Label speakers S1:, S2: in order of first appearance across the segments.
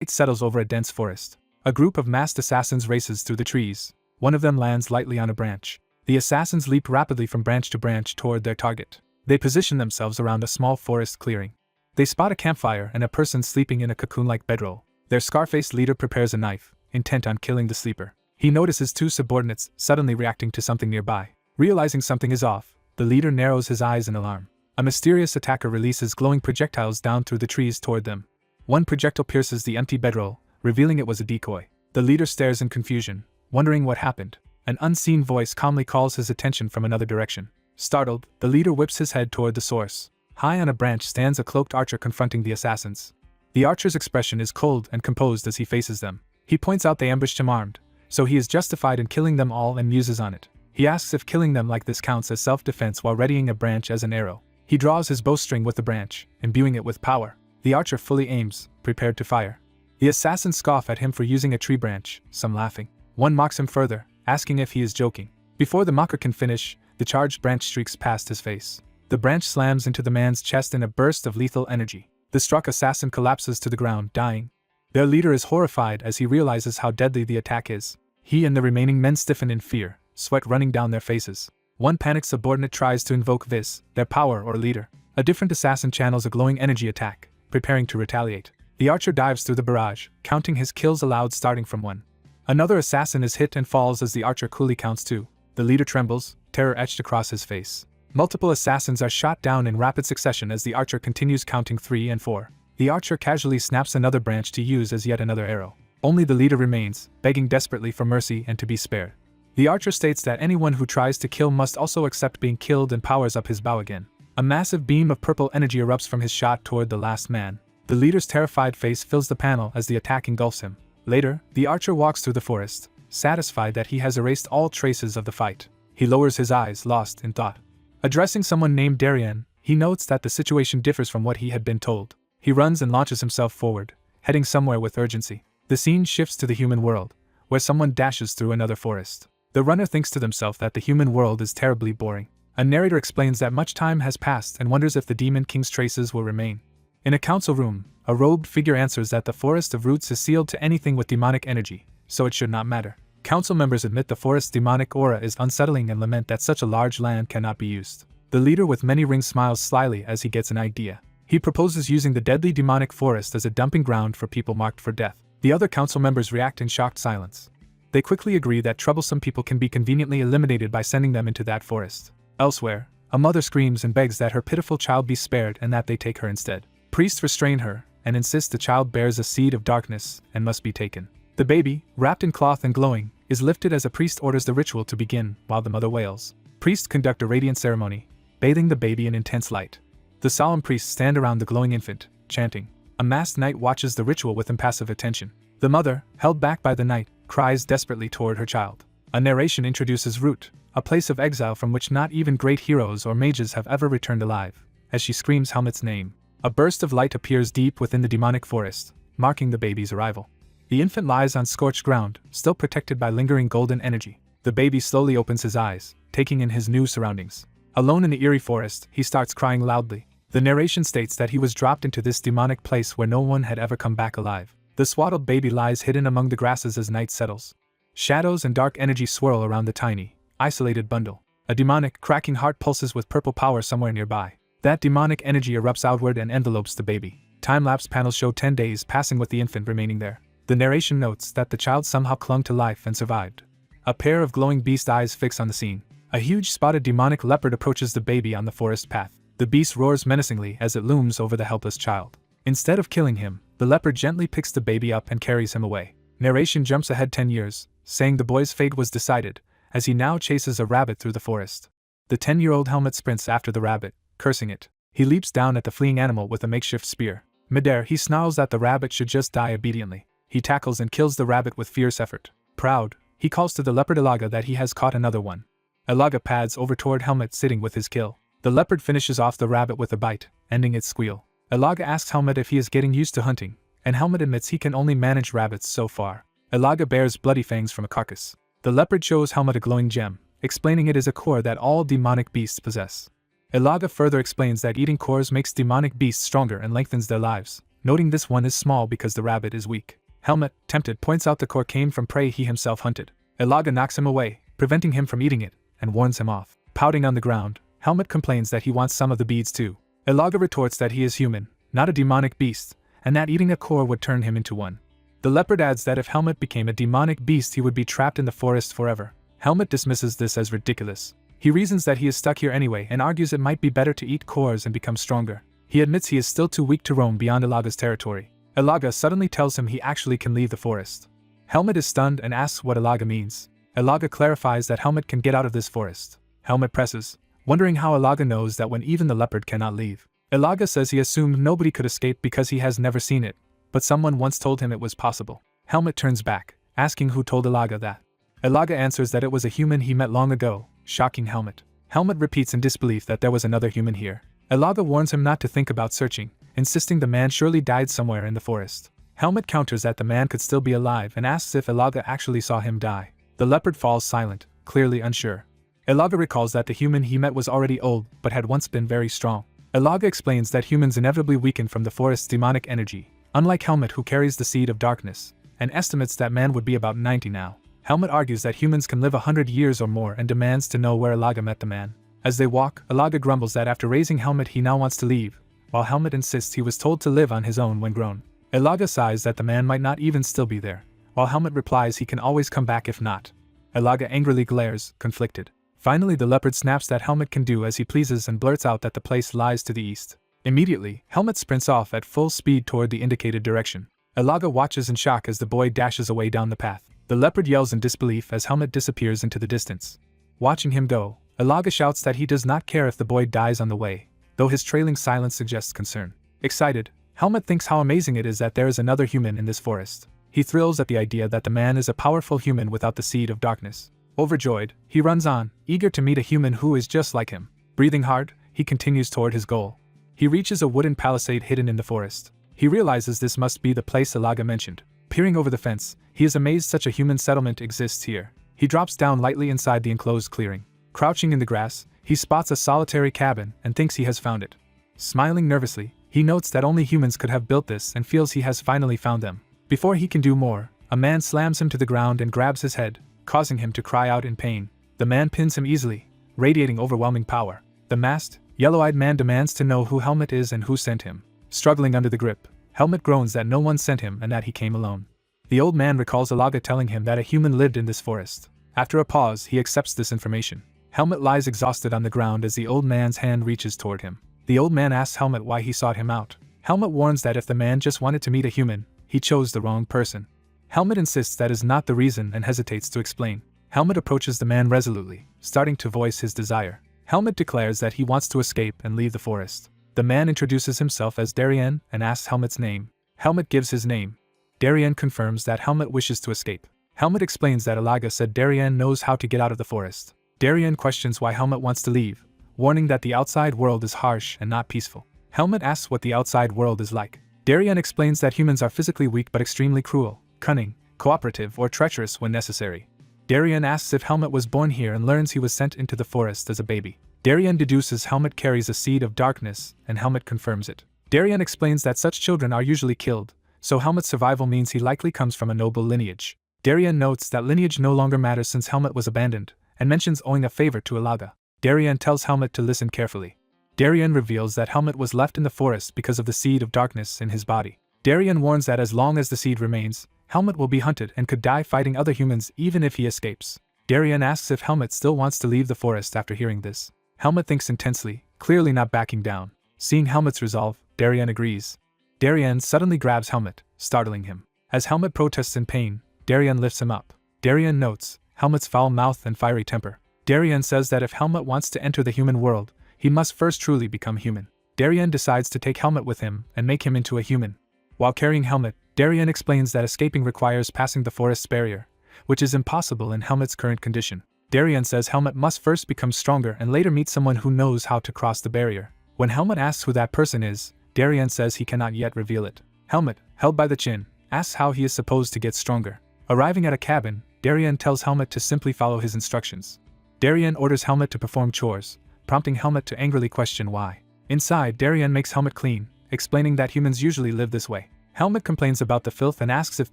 S1: It settles over a dense forest. A group of masked assassins races through the trees. One of them lands lightly on a branch. The assassins leap rapidly from branch to branch toward their target. They position themselves around a small forest clearing. They spot a campfire and a person sleeping in a cocoon-like bedroll. Their scar-faced leader prepares a knife, intent on killing the sleeper. He notices two subordinates suddenly reacting to something nearby. Realizing something is off, the leader narrows his eyes in alarm. A mysterious attacker releases glowing projectiles down through the trees toward them. One projectile pierces the empty bedroll, revealing it was a decoy. The leader stares in confusion, wondering what happened. An unseen voice calmly calls his attention from another direction. Startled, the leader whips his head toward the source. High on a branch stands a cloaked archer confronting the assassins. The archer's expression is cold and composed as he faces them. He points out they ambushed him armed, so he is justified in killing them all and muses on it. He asks if killing them like this counts as self-defense while readying a branch as an arrow. He draws his bowstring with the branch, imbuing it with power. The archer fully aims, prepared to fire. The assassins scoff at him for using a tree branch, some laughing. One mocks him further, asking if he is joking. Before the mocker can finish, the charged branch streaks past his face. The branch slams into the man's chest in a burst of lethal energy. The struck assassin collapses to the ground, dying. Their leader is horrified as he realizes how deadly the attack is. He and the remaining men stiffen in fear, sweat running down their faces. One panicked subordinate tries to invoke this, their power or leader. A different assassin channels a glowing energy attack, preparing to retaliate. The archer dives through the barrage, counting his kills aloud starting from 1. Another assassin is hit and falls as the archer coolly counts 2. The leader trembles, terror etched across his face. Multiple assassins are shot down in rapid succession as the archer continues counting 3 and 4. The archer casually snaps another branch to use as yet another arrow. Only the leader remains, begging desperately for mercy and to be spared. The archer states that anyone who tries to kill must also accept being killed and powers up his bow again. A massive beam of purple energy erupts from his shot toward the last man. The leader's terrified face fills the panel as the attack engulfs him. Later, the archer walks through the forest, satisfied that he has erased all traces of the fight. He lowers his eyes, lost in thought. Addressing someone named Darien, he notes that the situation differs from what he had been told. He runs and launches himself forward, heading somewhere with urgency. The scene shifts to the human world, where someone dashes through another forest. The runner thinks to himself that the human world is terribly boring. A narrator explains that much time has passed and wonders if the Demon King's traces will remain. In a council room, a robed figure answers that the Forest of Roots is sealed to anything with demonic energy, so it should not matter. Council members admit the forest's demonic aura is unsettling and lament that such a large land cannot be used. The leader with many rings smiles slyly as he gets an idea. He proposes using the deadly demonic forest as a dumping ground for people marked for death. The other council members react in shocked silence. They quickly agree that troublesome people can be conveniently eliminated by sending them into that forest. Elsewhere, a mother screams and begs that her pitiful child be spared and that they take her instead. Priests restrain her and insist the child bears a seed of darkness and must be taken. The baby, wrapped in cloth and glowing, is lifted as a priest orders the ritual to begin while the mother wails. Priests conduct a radiant ceremony, bathing the baby in intense light. The solemn priests stand around the glowing infant, chanting. A masked knight watches the ritual with impassive attention. The mother, held back by the knight, cries desperately toward her child. A narration introduces Root, a place of exile from which not even great heroes or mages have ever returned alive. As she screams Helmet's name, a burst of light appears deep within the demonic forest, marking the baby's arrival. The infant lies on scorched ground, still protected by lingering golden energy. The baby slowly opens his eyes, taking in his new surroundings. Alone in the eerie forest, he starts crying loudly. The narration states that he was dropped into this demonic place where no one had ever come back alive. The swaddled baby lies hidden among the grasses as night settles. Shadows and dark energy swirl around the tiny, isolated bundle. A demonic, cracking heart pulses with purple power somewhere nearby. That demonic energy erupts outward and envelopes the baby. Time-lapse panels show 10 days passing with the infant remaining there. The narration notes that the child somehow clung to life and survived. A pair of glowing beast eyes fix on the scene. A huge spotted demonic leopard approaches the baby on the forest path. The beast roars menacingly as it looms over the helpless child. Instead of killing him, the leopard gently picks the baby up and carries him away. Narration jumps ahead 10 years, saying the boy's fate was decided, as he now chases a rabbit through the forest. The 10-year-old Helmet sprints after the rabbit, cursing it. He leaps down at the fleeing animal with a makeshift spear. Midair, he snarls that the rabbit should just die obediently. He tackles and kills the rabbit with fierce effort. Proud, he calls to the leopard Elaga that he has caught another one. Elaga pads over toward Helmet sitting with his kill. The leopard finishes off the rabbit with a bite, ending its squeal. Elaga asks Helmet if he is getting used to hunting, and Helmet admits he can only manage rabbits so far. Elaga bears bloody fangs from a carcass. The leopard shows Helmet a glowing gem, explaining it is a core that all demonic beasts possess. Elaga further explains that eating cores makes demonic beasts stronger and lengthens their lives, noting this one is small because the rabbit is weak. Helmet, tempted, points out the core came from prey he himself hunted. Elaga knocks him away, preventing him from eating it, and warns him off. Pouting on the ground, Helmet complains that he wants some of the beads too. Elaga retorts that he is human, not a demonic beast, and that eating a core would turn him into one. The leopard adds that if Helmet became a demonic beast he would be trapped in the forest forever. Helmet dismisses this as ridiculous. He reasons that he is stuck here anyway and argues it might be better to eat cores and become stronger. He admits he is still too weak to roam beyond Elaga's territory. Elaga suddenly tells him he actually can leave the forest. Helmet is stunned and asks what Elaga means. Elaga clarifies that Helmet can get out of this forest. Helmet presses, wondering how Elaga knows that when even the leopard cannot leave. Elaga says he assumed nobody could escape because he has never seen it, but someone once told him it was possible. Helmet turns back, asking who told Elaga that. Elaga answers that it was a human he met long ago, shocking Helmet. Helmet repeats in disbelief that there was another human here. Elaga warns him not to think about searching, insisting the man surely died somewhere in the forest. Helmet counters that the man could still be alive and asks if Elaga actually saw him die. The leopard falls silent, clearly unsure. Elaga recalls that the human he met was already old but had once been very strong. Elaga explains that humans inevitably weaken from the forest's demonic energy, unlike Helmet who carries the seed of darkness, and estimates that man would be about 90 now. Helmet argues that humans can live 100 years or more and demands to know where Elaga met the man. As they walk, Elaga grumbles that after raising Helmet he now wants to leave, while Helmet insists he was told to live on his own when grown. Elaga sighs that the man might not even still be there, while Helmet replies he can always come back if not. Elaga angrily glares, conflicted. Finally the leopard snaps that Helmet can do as he pleases and blurts out that the place lies to the east. Immediately, Helmet sprints off at full speed toward the indicated direction. Elaga watches in shock as the boy dashes away down the path. The leopard yells in disbelief as Helmet disappears into the distance. Watching him go, Elaga shouts that he does not care if the boy dies on the way, though his trailing silence suggests concern. Excited, Helmet thinks how amazing it is that there is another human in this forest. He thrills at the idea that the man is a powerful human without the seed of darkness. Overjoyed, he runs on, eager to meet a human who is just like him. Breathing hard, he continues toward his goal. He reaches a wooden palisade hidden in the forest. He realizes this must be the place Elaga mentioned. Peering over the fence, he is amazed such a human settlement exists here. He drops down lightly inside the enclosed clearing. Crouching in the grass, he spots a solitary cabin and thinks he has found it. Smiling nervously, he notes that only humans could have built this and feels he has finally found them. Before he can do more, a man slams him to the ground and grabs his head, causing him to cry out in pain. The man pins him easily, radiating overwhelming power. The masked, yellow-eyed man demands to know who Helmet is and who sent him. Struggling under the grip, Helmet groans that no one sent him and that he came alone. The old man recalls Elaga telling him that a human lived in this forest. After a pause, he accepts this information. Helmet lies exhausted on the ground as the old man's hand reaches toward him. The old man asks Helmet why he sought him out. Helmet warns that if the man just wanted to meet a human, he chose the wrong person. Helmet insists that is not the reason and hesitates to explain. Helmet approaches the man resolutely, starting to voice his desire. Helmet declares that he wants to escape and leave the forest. The man introduces himself as Darien and asks Helmet's name. Helmet gives his name. Darien confirms that Helmet wishes to escape. Helmet explains that Elaga said Darien knows how to get out of the forest. Darien questions why Helmet wants to leave, warning that the outside world is harsh and not peaceful. Helmet asks what the outside world is like. Darien explains that humans are physically weak but extremely cruel, cunning, cooperative, or treacherous when necessary. Darien asks if Helmet was born here and learns he was sent into the forest as a baby. Darien deduces Helmet carries a seed of darkness, and Helmet confirms it. Darien explains that such children are usually killed, so Helmet's survival means he likely comes from a noble lineage. Darien notes that lineage no longer matters since Helmet was abandoned, and mentions owing a favor to Elaga. Darien tells Helmet to listen carefully. Darien reveals that Helmet was left in the forest because of the seed of darkness in his body. Darien warns that as long as the seed remains, Helmet will be hunted and could die fighting other humans even if he escapes. Darien asks if Helmet still wants to leave the forest after hearing this. Helmet thinks intensely, clearly not backing down. Seeing Helmet's resolve, Darien agrees. Darien suddenly grabs Helmet, startling him. As Helmet protests in pain, Darien lifts him up. Darien notes Helmet's foul mouth and fiery temper. Darien says that if Helmet wants to enter the human world, he must first truly become human. Darien decides to take Helmet with him and make him into a human. While carrying Helmet, Darien explains that escaping requires passing the forest's barrier, which is impossible in Helmet's current condition. Darien says Helmet must first become stronger and later meet someone who knows how to cross the barrier. When Helmet asks who that person is, Darien says he cannot yet reveal it. Helmet, held by the chin, asks how he is supposed to get stronger. Arriving at a cabin, Darien tells Helmet to simply follow his instructions. Darien orders Helmet to perform chores, prompting Helmet to angrily question why. Inside, Darien makes Helmet clean, explaining that humans usually live this way. Helmet complains about the filth and asks if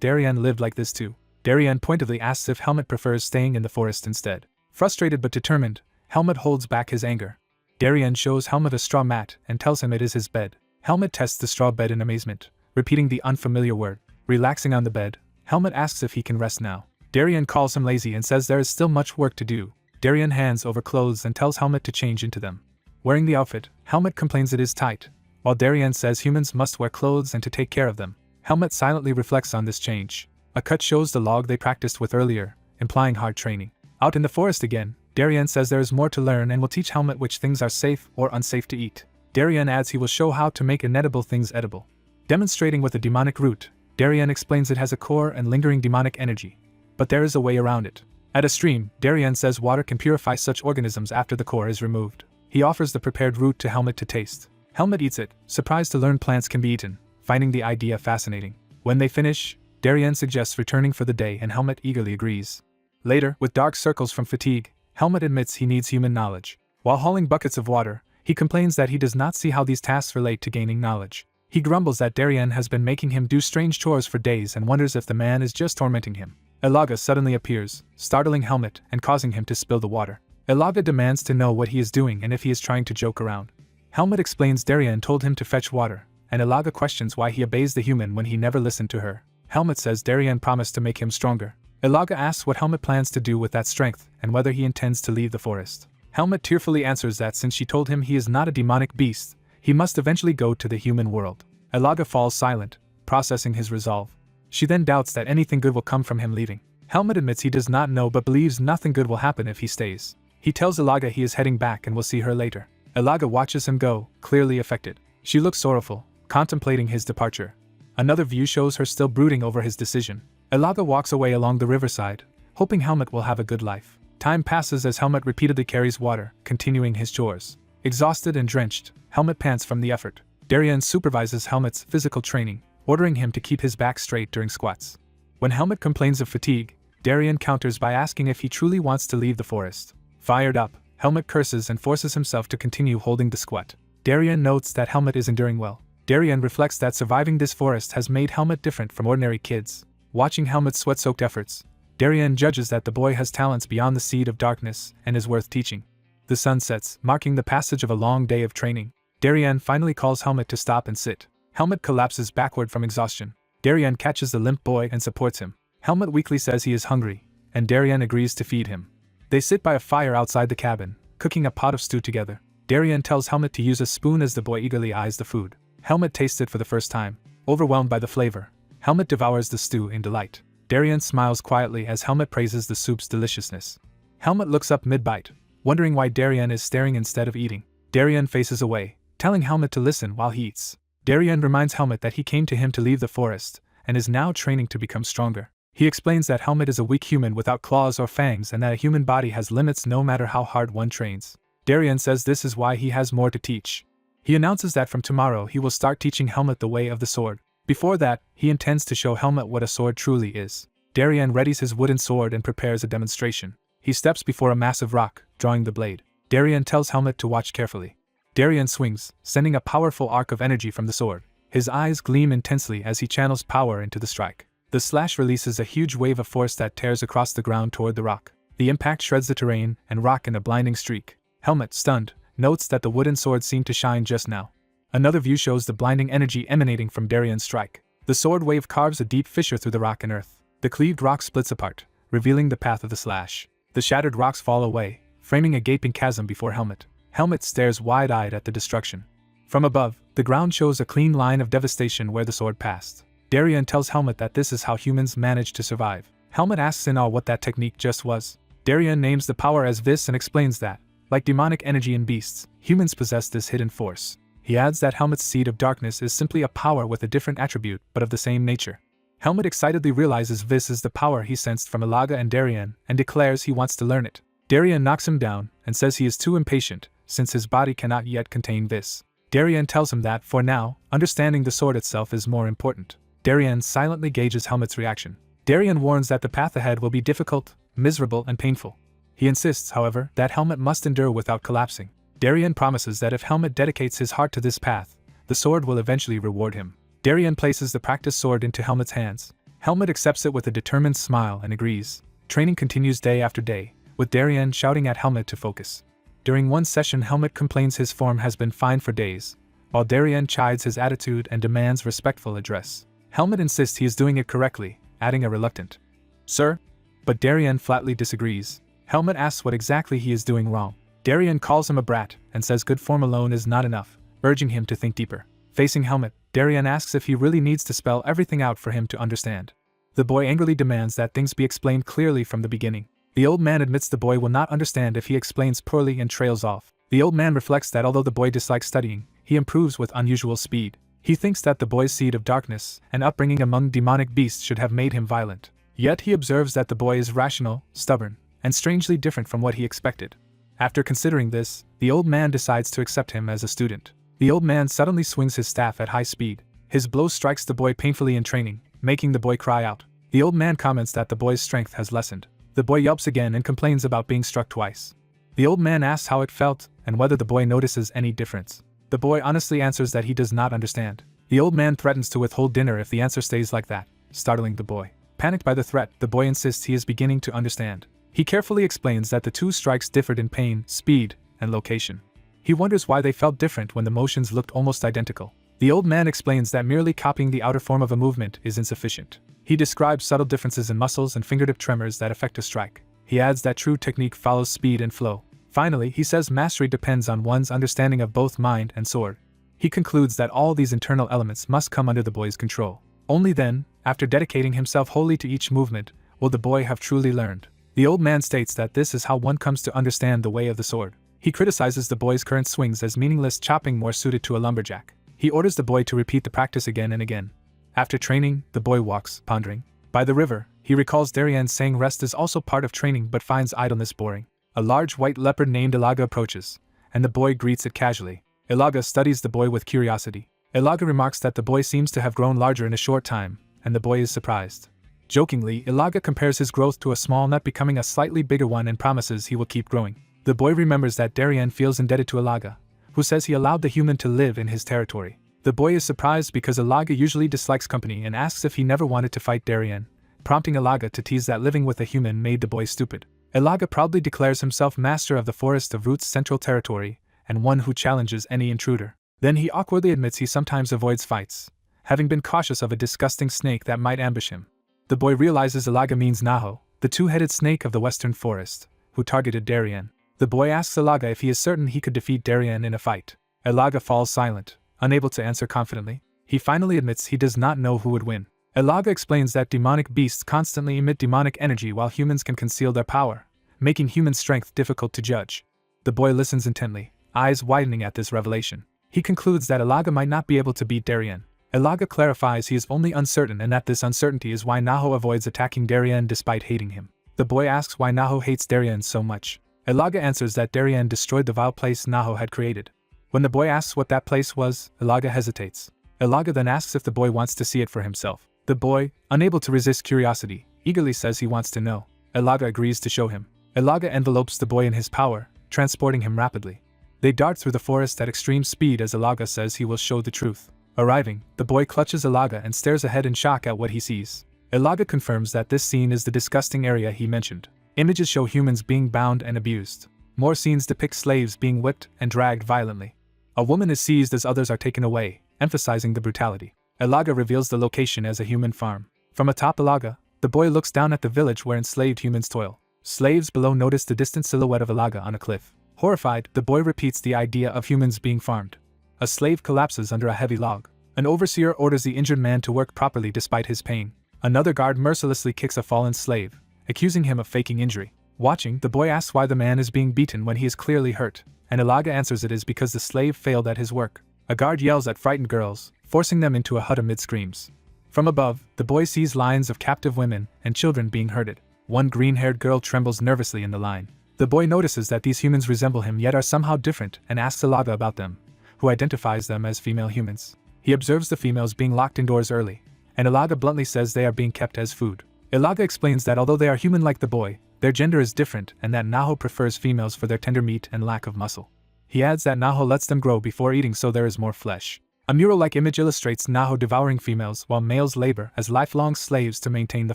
S1: Darien lived like this too. Darien pointedly asks if Helmet prefers staying in the forest instead. Frustrated but determined, Helmet holds back his anger. Darien shows Helmet a straw mat and tells him it is his bed. Helmet tests the straw bed in amazement, repeating the unfamiliar word. Relaxing on the bed, Helmet asks if he can rest now. Darien calls him lazy and says there is still much work to do. Darien hands over clothes and tells Helmet to change into them. Wearing the outfit, Helmet complains it is tight, while Darien says humans must wear clothes and to take care of them. Helmet silently reflects on this change. A cut shows the log they practiced with earlier, implying hard training. Out in the forest again, Darien says there is more to learn and will teach Helmet which things are safe or unsafe to eat. Darien adds he will show how to make inedible things edible. Demonstrating with a demonic root, Darien explains it has a core and lingering demonic energy, but there is a way around it. At a stream, Darien says water can purify such organisms after the core is removed. He offers the prepared root to Helmet to taste. Helmet eats it, surprised to learn plants can be eaten, finding the idea fascinating. When they finish, Darien suggests returning for the day and Helmet eagerly agrees. Later, with dark circles from fatigue, Helmet admits he needs human knowledge. While hauling buckets of water, he complains that he does not see how these tasks relate to gaining knowledge. He grumbles that Darien has been making him do strange chores for days and wonders if the man is just tormenting him. Elaga suddenly appears, startling Helmet and causing him to spill the water. Elaga demands to know what he is doing and if he is trying to joke around. Helmet explains Darien told him to fetch water, and Elaga questions why he obeys the human when he never listened to her. Helmet says Darien promised to make him stronger. Elaga asks what Helmet plans to do with that strength and whether he intends to leave the forest. Helmet tearfully answers that since she told him he is not a demonic beast, he must eventually go to the human world. Elaga falls silent, processing his resolve. She then doubts that anything good will come from him leaving. Helmet admits he does not know but believes nothing good will happen if he stays. He tells Elaga he is heading back and will see her later. Elaga watches him go, clearly affected. She looks sorrowful, contemplating his departure. Another view shows her still brooding over his decision. Elaga walks away along the riverside, hoping Helmet will have a good life. Time passes as Helmet repeatedly carries water, continuing his chores. Exhausted and drenched, Helmet pants from the effort. Darien supervises Helmet's physical training, ordering him to keep his back straight during squats. When Helmet complains of fatigue, Darien counters by asking if he truly wants to leave the forest. Fired up, Helmet curses and forces himself to continue holding the squat. Darien notes that Helmet is enduring well. Darien reflects that surviving this forest has made Helmet different from ordinary kids. Watching Helmet's sweat-soaked efforts, Darien judges that the boy has talents beyond the seed of darkness and is worth teaching. The sun sets, marking the passage of a long day of training. Darien finally calls Helmet to stop and sit. Helmet collapses backward from exhaustion. Darien catches the limp boy and supports him. Helmet weakly says he is hungry, and Darien agrees to feed him. They sit by a fire outside the cabin, cooking a pot of stew together. Darien tells Helmet to use a spoon as the boy eagerly eyes the food. Helmet tastes it for the first time. Overwhelmed by the flavor, Helmet devours the stew in delight. Darien smiles quietly as Helmet praises the soup's deliciousness. Helmet looks up mid-bite, wondering why Darien is staring instead of eating. Darien faces away, telling Helmet to listen while he eats. Darien reminds Helmet that he came to him to leave the forest, and is now training to become stronger. He explains that Helmet is a weak human without claws or fangs and that a human body has limits no matter how hard one trains. Darien says this is why he has more to teach. He announces that from tomorrow he will start teaching Helmet the way of the sword. Before that, he intends to show Helmet what a sword truly is. Darien readies his wooden sword and prepares a demonstration. He steps before a massive rock, drawing the blade. Darien tells Helmet to watch carefully. Darien swings, sending a powerful arc of energy from the sword. His eyes gleam intensely as he channels power into the strike. The slash releases a huge wave of force that tears across the ground toward the rock. The impact shreds the terrain and rock in a blinding streak. Helmet, stunned, notes that the wooden sword seemed to shine just now. Another view shows the blinding energy emanating from Darien's strike. The sword wave carves a deep fissure through the rock and earth. The cleaved rock splits apart, revealing the path of the slash. The shattered rocks fall away, framing a gaping chasm before Helmet. Helmet stares wide-eyed at the destruction. From above, the ground shows a clean line of devastation where the sword passed. Darien tells Helmet that this is how humans manage to survive. Helmet asks in awe what that technique just was. Darien names the power as Vis and explains that, like demonic energy in beasts, humans possess this hidden force. He adds that Helmet's seed of darkness is simply a power with a different attribute but of the same nature. Helmet excitedly realizes Vis is the power he sensed from Elaga and Darien and declares he wants to learn it. Darien knocks him down and says he is too impatient since his body cannot yet contain Vis. Darien tells him that, for now, understanding the sword itself is more important. Darien silently gauges Helmet's reaction. Darien warns that the path ahead will be difficult, miserable, and painful. He insists, however, that Helmet must endure without collapsing. Darien promises that if Helmet dedicates his heart to this path, The sword will eventually reward him. Darien places the practice sword into Helmet's hands. Helmet accepts it with a determined smile and agrees. Training continues day after day, with Darien shouting at Helmet to focus. During one session, Helmet complains his form has been fine for days, while Darien chides his attitude and demands respectful address. Helmet insists he is doing it correctly, adding a reluctant, "Sir?" But Darien flatly disagrees. Helmet asks what exactly he is doing wrong. Darien calls him a brat and says good form alone is not enough, urging him to think deeper. Facing Helmet, Darien asks if he really needs to spell everything out for him to understand. The boy angrily demands that things be explained clearly from the beginning. The old man admits the boy will not understand if he explains poorly and trails off. The old man reflects that although the boy dislikes studying, he improves with unusual speed. He thinks that the boy's seed of darkness and upbringing among demonic beasts should have made him violent. Yet he observes that the boy is rational, stubborn, and strangely different from what he expected. After considering this, the old man decides to accept him as a student. The old man suddenly swings his staff at high speed. His blow strikes the boy painfully in training, making the boy cry out. The old man comments that the boy's strength has lessened. The boy yelps again and complains about being struck twice. The old man asks how it felt and whether the boy notices any difference. The boy honestly answers that he does not understand. The old man threatens to withhold dinner if the answer stays like that, startling the boy. Panicked by the threat, the boy insists he is beginning to understand. He carefully explains that the two strikes differed in pain, speed, and location. He wonders why they felt different when the motions looked almost identical. The old man explains that merely copying the outer form of a movement is insufficient. He describes subtle differences in muscles and fingertip tremors that affect a strike. He adds that true technique follows speed and flow. Finally, he says mastery depends on one's understanding of both mind and sword. He concludes that all these internal elements must come under the boy's control. Only then, after dedicating himself wholly to each movement, will the boy have truly learned. The old man states that this is how one comes to understand the way of the sword. He criticizes the boy's current swings as meaningless, chopping more suited to a lumberjack. He orders the boy to repeat the practice again and again. After training, the boy walks, pondering. By the river, he recalls Darien saying rest is also part of training but finds idleness boring. A large white leopard named Ilaga approaches, and the boy greets it casually. Ilaga studies the boy with curiosity. Ilaga remarks that the boy seems to have grown larger in a short time, and the boy is surprised. Jokingly, Ilaga compares his growth to a small nut becoming a slightly bigger one and promises he will keep growing. The boy remembers that Darien feels indebted to Ilaga, who says he allowed the human to live in his territory. The boy is surprised because Ilaga usually dislikes company and asks if he never wanted to fight Darien, prompting Ilaga to tease that living with a human made the boy stupid. Ilaga proudly declares himself master of the Forest of Roots' central territory, and one who challenges any intruder. Then he awkwardly admits he sometimes avoids fights, having been cautious of a disgusting snake that might ambush him. The boy realizes Ilaga means Naho, the two-headed snake of the western forest, who targeted Darien. The boy asks Ilaga if he is certain he could defeat Darien in a fight. Ilaga falls silent, unable to answer confidently. He finally admits he does not know who would win. Ilaga explains that demonic beasts constantly emit demonic energy while humans can conceal their power, making human strength difficult to judge. The boy listens intently, eyes widening at this revelation. He concludes that Ilaga might not be able to beat Darien. Ilaga clarifies he is only uncertain and that this uncertainty is why Naho avoids attacking Darien despite hating him. The boy asks why Naho hates Darien so much. Ilaga answers that Darien destroyed the vile place Naho had created. When the boy asks what that place was, Ilaga hesitates. Ilaga then asks if the boy wants to see it for himself. The boy, unable to resist curiosity, eagerly says he wants to know. Ilaga agrees to show him. Ilaga envelopes the boy in his power, transporting him rapidly. They dart through the forest at extreme speed as Ilaga says he will show the truth. Arriving, the boy clutches Ilaga and stares ahead in shock at what he sees. Ilaga confirms that this scene is the disgusting area he mentioned. Images show humans being bound and abused. More scenes depict slaves being whipped and dragged violently. A woman is seized as others are taken away, emphasizing the brutality. Ilaga reveals the location as a human farm. From atop Ilaga, the boy looks down at the village where enslaved humans toil. Slaves below notice the distant silhouette of Ilaga on a cliff. Horrified, the boy repeats the idea of humans being farmed. A slave collapses under a heavy log. An overseer orders the injured man to work properly despite his pain. Another guard mercilessly kicks a fallen slave, accusing him of faking injury. Watching, the boy asks why the man is being beaten when he is clearly hurt, and Ilaga answers it is because the slave failed at his work. A guard yells at frightened girls, forcing them into a hut amid screams. From above, the boy sees lines of captive women and children being herded. One green-haired girl trembles nervously in the line. The boy notices that these humans resemble him yet are somehow different and asks Ilaga about them, who identifies them as female humans. He observes the females being locked indoors early, and Ilaga bluntly says they are being kept as food. Ilaga explains that although they are human like the boy, their gender is different and that Naho prefers females for their tender meat and lack of muscle. He adds that Naho lets them grow before eating so there is more flesh. A mural-like image illustrates Naho devouring females while males labor as lifelong slaves to maintain the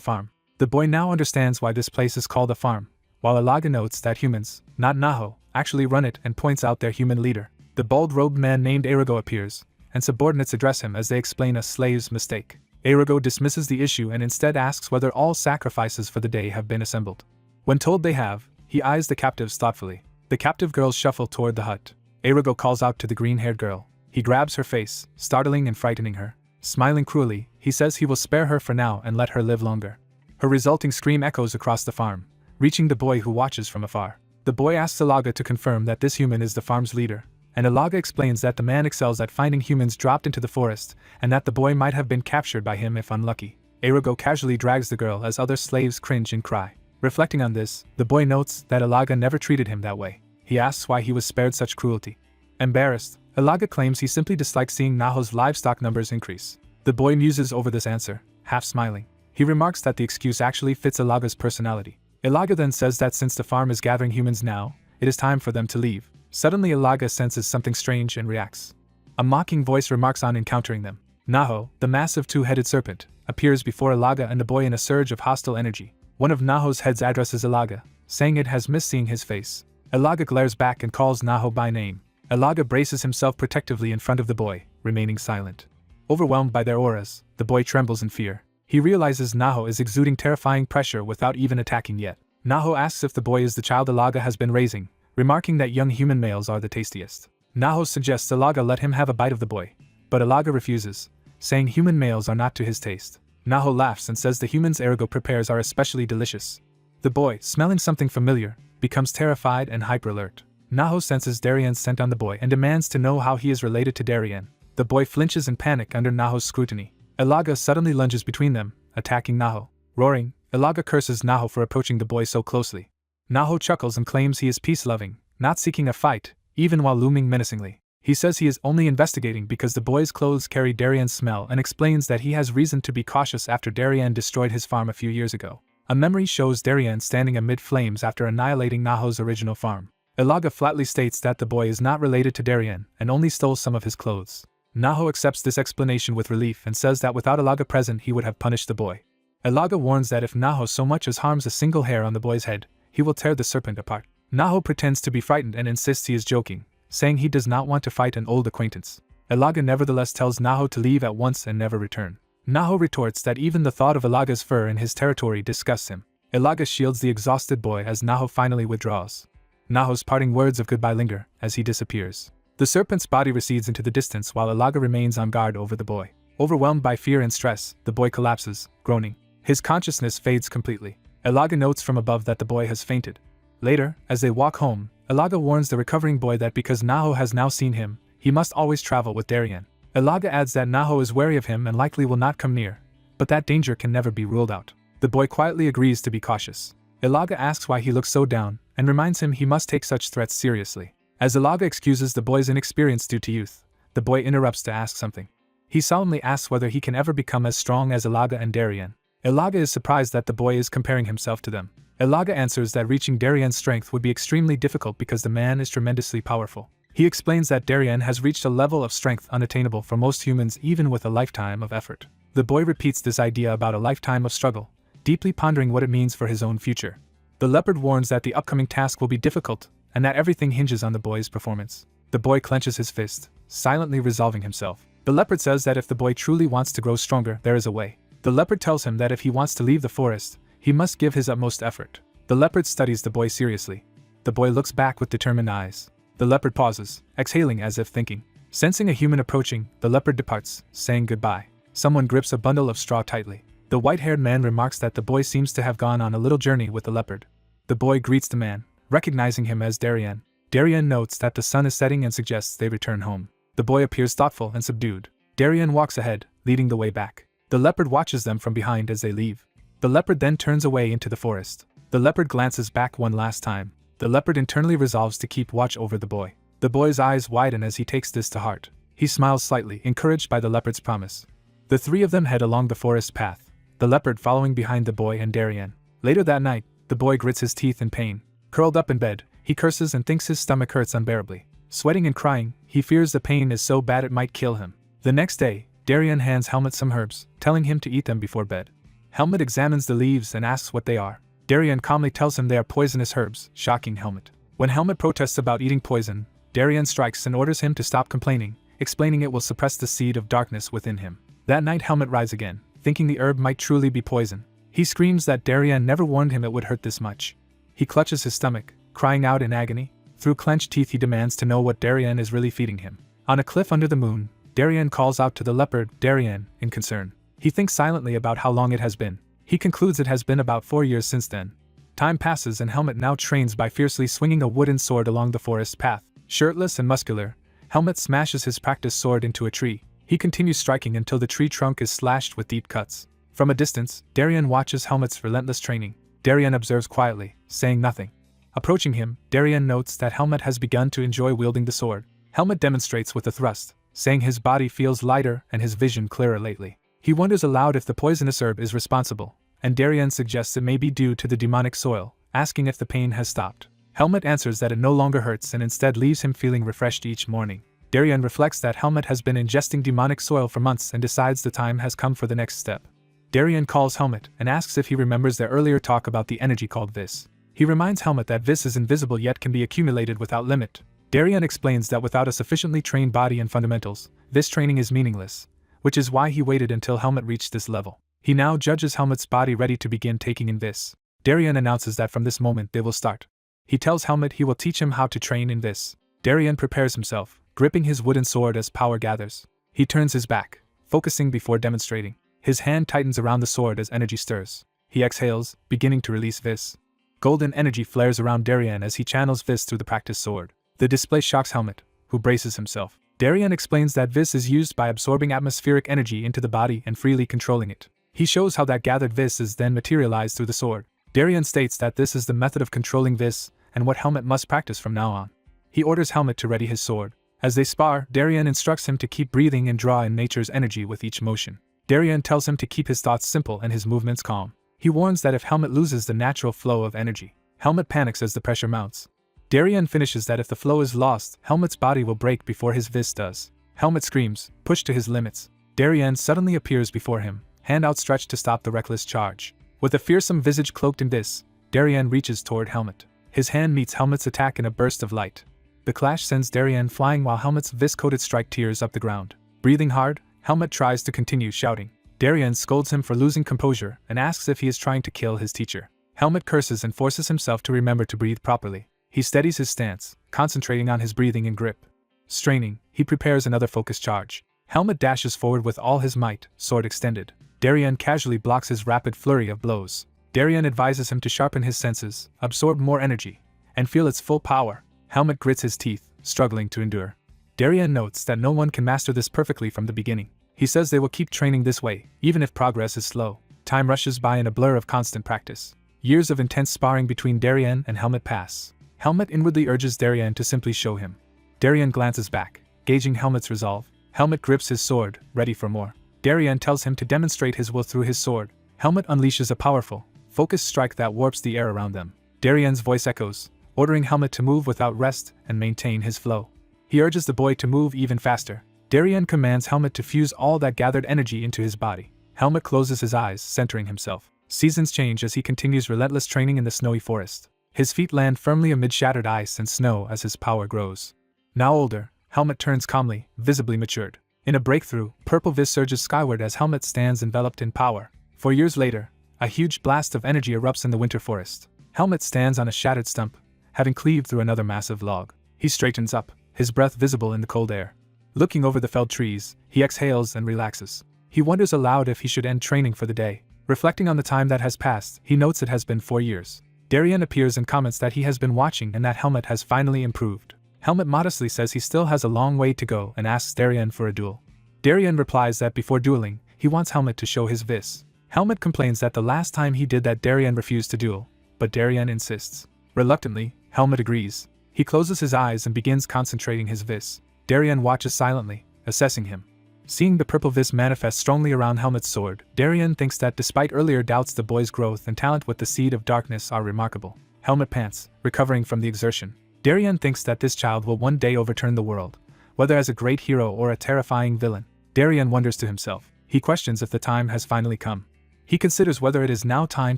S1: farm. The boy now understands why this place is called a farm, while Alaga notes that humans, not Naho, actually run it and points out their human leader. The bald-robed man named Arago appears, and subordinates address him as they explain a slave's mistake. Arago dismisses the issue and instead asks whether all sacrifices for the day have been assembled. When told they have, he eyes the captives thoughtfully. The captive girls shuffle toward the hut. Arago calls out to the green-haired girl. He grabs her face, startling and frightening her. Smiling cruelly, he says he will spare her for now and let her live longer. Her resulting scream echoes across the farm, reaching the boy who watches from afar. The boy asks Alaga to confirm that this human is the farm's leader, and Alaga explains that the man excels at finding humans dropped into the forest, and that the boy might have been captured by him if unlucky. Arago casually drags the girl as other slaves cringe and cry. Reflecting on this, the boy notes that Alaga never treated him that way. He asks why he was spared such cruelty. Embarrassed, Alaga claims he simply dislikes seeing Naho's livestock numbers increase. The boy muses over this answer, half smiling. He remarks that the excuse actually fits Alaga's personality. Alaga then says that since the farm is gathering humans now, it is time for them to leave. Suddenly Alaga senses something strange and reacts. A mocking voice remarks on encountering them. Naho, the massive two-headed serpent, appears before Alaga and the boy in a surge of hostile energy. One of Naho's heads addresses Alaga, saying it has missed seeing his face. Alaga glares back and calls Naho by name. Alaga braces himself protectively in front of the boy, remaining silent. Overwhelmed by their auras, the boy trembles in fear. He realizes Naho is exuding terrifying pressure without even attacking yet. Naho asks if the boy is the child Alaga has been raising, remarking that young human males are the tastiest. Naho suggests Alaga let him have a bite of the boy, but Alaga refuses, saying human males are not to his taste. Naho laughs and says the humans Arago prepares are especially delicious. The boy, smelling something familiar, becomes terrified and hyper-alert. Naho senses Darien's scent on the boy and demands to know how he is related to Darien. The boy flinches in panic under Naho's scrutiny. Alaga suddenly lunges between them, attacking Naho. Roaring, Alaga curses Naho for approaching the boy so closely. Naho chuckles and claims he is peace-loving, not seeking a fight, even while looming menacingly. He says he is only investigating because the boy's clothes carry Darien's smell and explains that he has reason to be cautious after Darien destroyed his farm a few years ago. A memory shows Darien standing amid flames after annihilating Naho's original farm. Alaga flatly states that the boy is not related to Darien and only stole some of his clothes. Naho accepts this explanation with relief and says that without Alaga present he would have punished the boy. Alaga warns that if Naho so much as harms a single hair on the boy's head, he will tear the serpent apart. Naho pretends to be frightened and insists he is joking, saying he does not want to fight an old acquaintance. Alaga nevertheless tells Naho to leave at once and never return. Naho retorts that even the thought of Alaga's fur in his territory disgusts him. Alaga shields the exhausted boy as Naho finally withdraws. Naho's parting words of goodbye linger as he disappears. The serpent's body recedes into the distance while Alaga remains on guard over the boy. Overwhelmed by fear and stress, the boy collapses, groaning. His consciousness fades completely. Alaga notes from above that the boy has fainted. Later, as they walk home, Alaga warns the recovering boy that because Naho has now seen him, he must always travel with Darien. Alaga adds that Naho is wary of him and likely will not come near, but that danger can never be ruled out. The boy quietly agrees to be cautious. Alaga asks why he looks so down, and reminds him he must take such threats seriously. As Alaga excuses the boy's inexperience due to youth, the boy interrupts to ask something. He solemnly asks whether he can ever become as strong as Alaga and Darien. Alaga is surprised that the boy is comparing himself to them. Alaga answers that reaching Darien's strength would be extremely difficult because the man is tremendously powerful. He explains that Darien has reached a level of strength unattainable for most humans even with a lifetime of effort. The boy repeats this idea about a lifetime of struggle, deeply pondering what it means for his own future. The leopard warns that the upcoming task will be difficult, and that everything hinges on the boy's performance. The boy clenches his fist, silently resolving himself. The leopard says that if the boy truly wants to grow stronger, there is a way. The leopard tells him that if he wants to leave the forest, he must give his utmost effort. The leopard studies the boy seriously. The boy looks back with determined eyes. The leopard pauses, exhaling as if thinking. Sensing a human approaching, the leopard departs, saying goodbye. Someone grips a bundle of straw tightly. The white-haired man remarks that the boy seems to have gone on a little journey with the leopard. The boy greets the man, recognizing him as Darien. Darien notes that the sun is setting and suggests they return home. The boy appears thoughtful and subdued. Darien walks ahead, leading the way back. The leopard watches them from behind as they leave. The leopard then turns away into the forest. The leopard glances back one last time. The leopard internally resolves to keep watch over the boy. The boy's eyes widen as he takes this to heart. He smiles slightly, encouraged by the leopard's promise. The three of them head along the forest path, the leopard following behind the boy and Darien. Later that night, the boy grits his teeth in pain. Curled up in bed, he curses and thinks his stomach hurts unbearably. Sweating and crying, he fears the pain is so bad it might kill him. The next day, Darien hands Helmet some herbs, telling him to eat them before bed. Helmet examines the leaves and asks what they are. Darien calmly tells him they are poisonous herbs, shocking Helmet. When Helmet protests about eating poison, Darien strikes and orders him to stop complaining, explaining it will suppress the seed of darkness within him. That night Helmet rides again, thinking the herb might truly be poison. He screams that Darien never warned him it would hurt this much. He clutches his stomach, crying out in agony. Through clenched teeth he demands to know what Darien is really feeding him. On a cliff under the moon, Darien calls out to the leopard, Darien, in concern. He thinks silently about how long it has been. He concludes it has been about 4 years since then. Time passes and Helmet now trains by fiercely swinging a wooden sword along the forest path. Shirtless and muscular, Helmet smashes his practice sword into a tree. He continues striking until the tree trunk is slashed with deep cuts. From a distance, Darien watches Helmet's relentless training. Darien observes quietly, saying nothing. Approaching him, Darien notes that Helmet has begun to enjoy wielding the sword. Helmet demonstrates with a thrust, saying his body feels lighter and his vision clearer lately. He wonders aloud if the poisonous herb is responsible, and Darien suggests it may be due to the demonic soil, asking if the pain has stopped. Helmet answers that it no longer hurts and instead leaves him feeling refreshed each morning. Darien reflects that Helmet has been ingesting demonic soil for months and decides the time has come for the next step. Darien calls Helmet and asks if he remembers their earlier talk about the energy called Vis. He reminds Helmet that Vis is invisible yet can be accumulated without limit. Darien explains that without a sufficiently trained body and fundamentals, Vis training is meaningless, which is why he waited until Helmet reached this level. He now judges Helmet's body ready to begin taking in Vis. Darien announces that from this moment they will start. He tells Helmet he will teach him how to train in Vis. Darien prepares himself, gripping his wooden sword as power gathers. He turns his back, focusing before demonstrating. His hand tightens around the sword as energy stirs. He exhales, beginning to release Vis. Golden energy flares around Darien as he channels Vis through the practice sword. The display shocks Helmet, who braces himself. Darien explains that Vis is used by absorbing atmospheric energy into the body and freely controlling it. He shows how that gathered Vis is then materialized through the sword. Darien states that this is the method of controlling Vis and what Helmet must practice from now on. He orders Helmet to ready his sword. As they spar, Darien instructs him to keep breathing and draw in nature's energy with each motion. Darien tells him to keep his thoughts simple and his movements calm. He warns that if Helmet loses the natural flow of energy, Helmet panics as the pressure mounts. Darien finishes that if the flow is lost, Helmet's body will break before his Vis does. Helmet screams, pushed to his limits. Darien suddenly appears before him, hand outstretched to stop the reckless charge. With a fearsome visage cloaked in Vis, Darien reaches toward Helmet. His hand meets Helmet's attack in a burst of light. The clash sends Darien flying while Helmet's Vis-coated strike tears up the ground. Breathing hard, Helmet tries to continue shouting. Darien scolds him for losing composure and asks if he is trying to kill his teacher. Helmet curses and forces himself to remember to breathe properly. He steadies his stance, concentrating on his breathing and grip. Straining, he prepares another focused charge. Helmet dashes forward with all his might, sword extended. Darien casually blocks his rapid flurry of blows. Darien advises him to sharpen his senses, absorb more energy, and feel its full power. Helmet grits his teeth, struggling to endure. Darien notes that no one can master this perfectly from the beginning. He says they will keep training this way, even if progress is slow. Time rushes by in a blur of constant practice. Years of intense sparring between Darien and Helmet pass. Helmet inwardly urges Darien to simply show him. Darien glances back, gauging Helmet's resolve. Helmet grips his sword, ready for more. Darien tells him to demonstrate his will through his sword. Helmet unleashes a powerful, focused strike that warps the air around them. Darien's voice echoes, ordering Helmet to move without rest and maintain his flow. He urges the boy to move even faster. Darien commands Helmet to fuse all that gathered energy into his body. Helmet closes his eyes, centering himself. Seasons change as he continues relentless training in the snowy forest. His feet land firmly amid shattered ice and snow as his power grows. Now older, Helmet turns calmly, visibly matured. In a breakthrough, purple Vis surges skyward as Helmet stands enveloped in power. 4 years later, a huge blast of energy erupts in the winter forest. Helmet stands on a shattered stump, having cleaved through another massive log. He straightens up, his breath visible in the cold air. Looking over the felled trees, he exhales and relaxes. He wonders aloud if he should end training for the day. Reflecting on the time that has passed, he notes it has been 4 years. Darien appears and comments that he has been watching and that Helmet has finally improved. Helmet modestly says he still has a long way to go and asks Darien for a duel. Darien replies that before dueling, he wants Helmet to show his Vis. Helmet complains that the last time he did that Darien refused to duel, but Darien insists. Reluctantly, Helmet agrees. He closes his eyes and begins concentrating his Vis. Darien watches silently, assessing him. Seeing the purple Vis manifest strongly around Helmet's sword, Darien thinks that despite earlier doubts the boy's growth and talent with the seed of darkness are remarkable. Helmet pants, recovering from the exertion. Darien thinks that this child will one day overturn the world, whether as a great hero or a terrifying villain. Darien wonders to himself. He questions if the time has finally come. He considers whether it is now time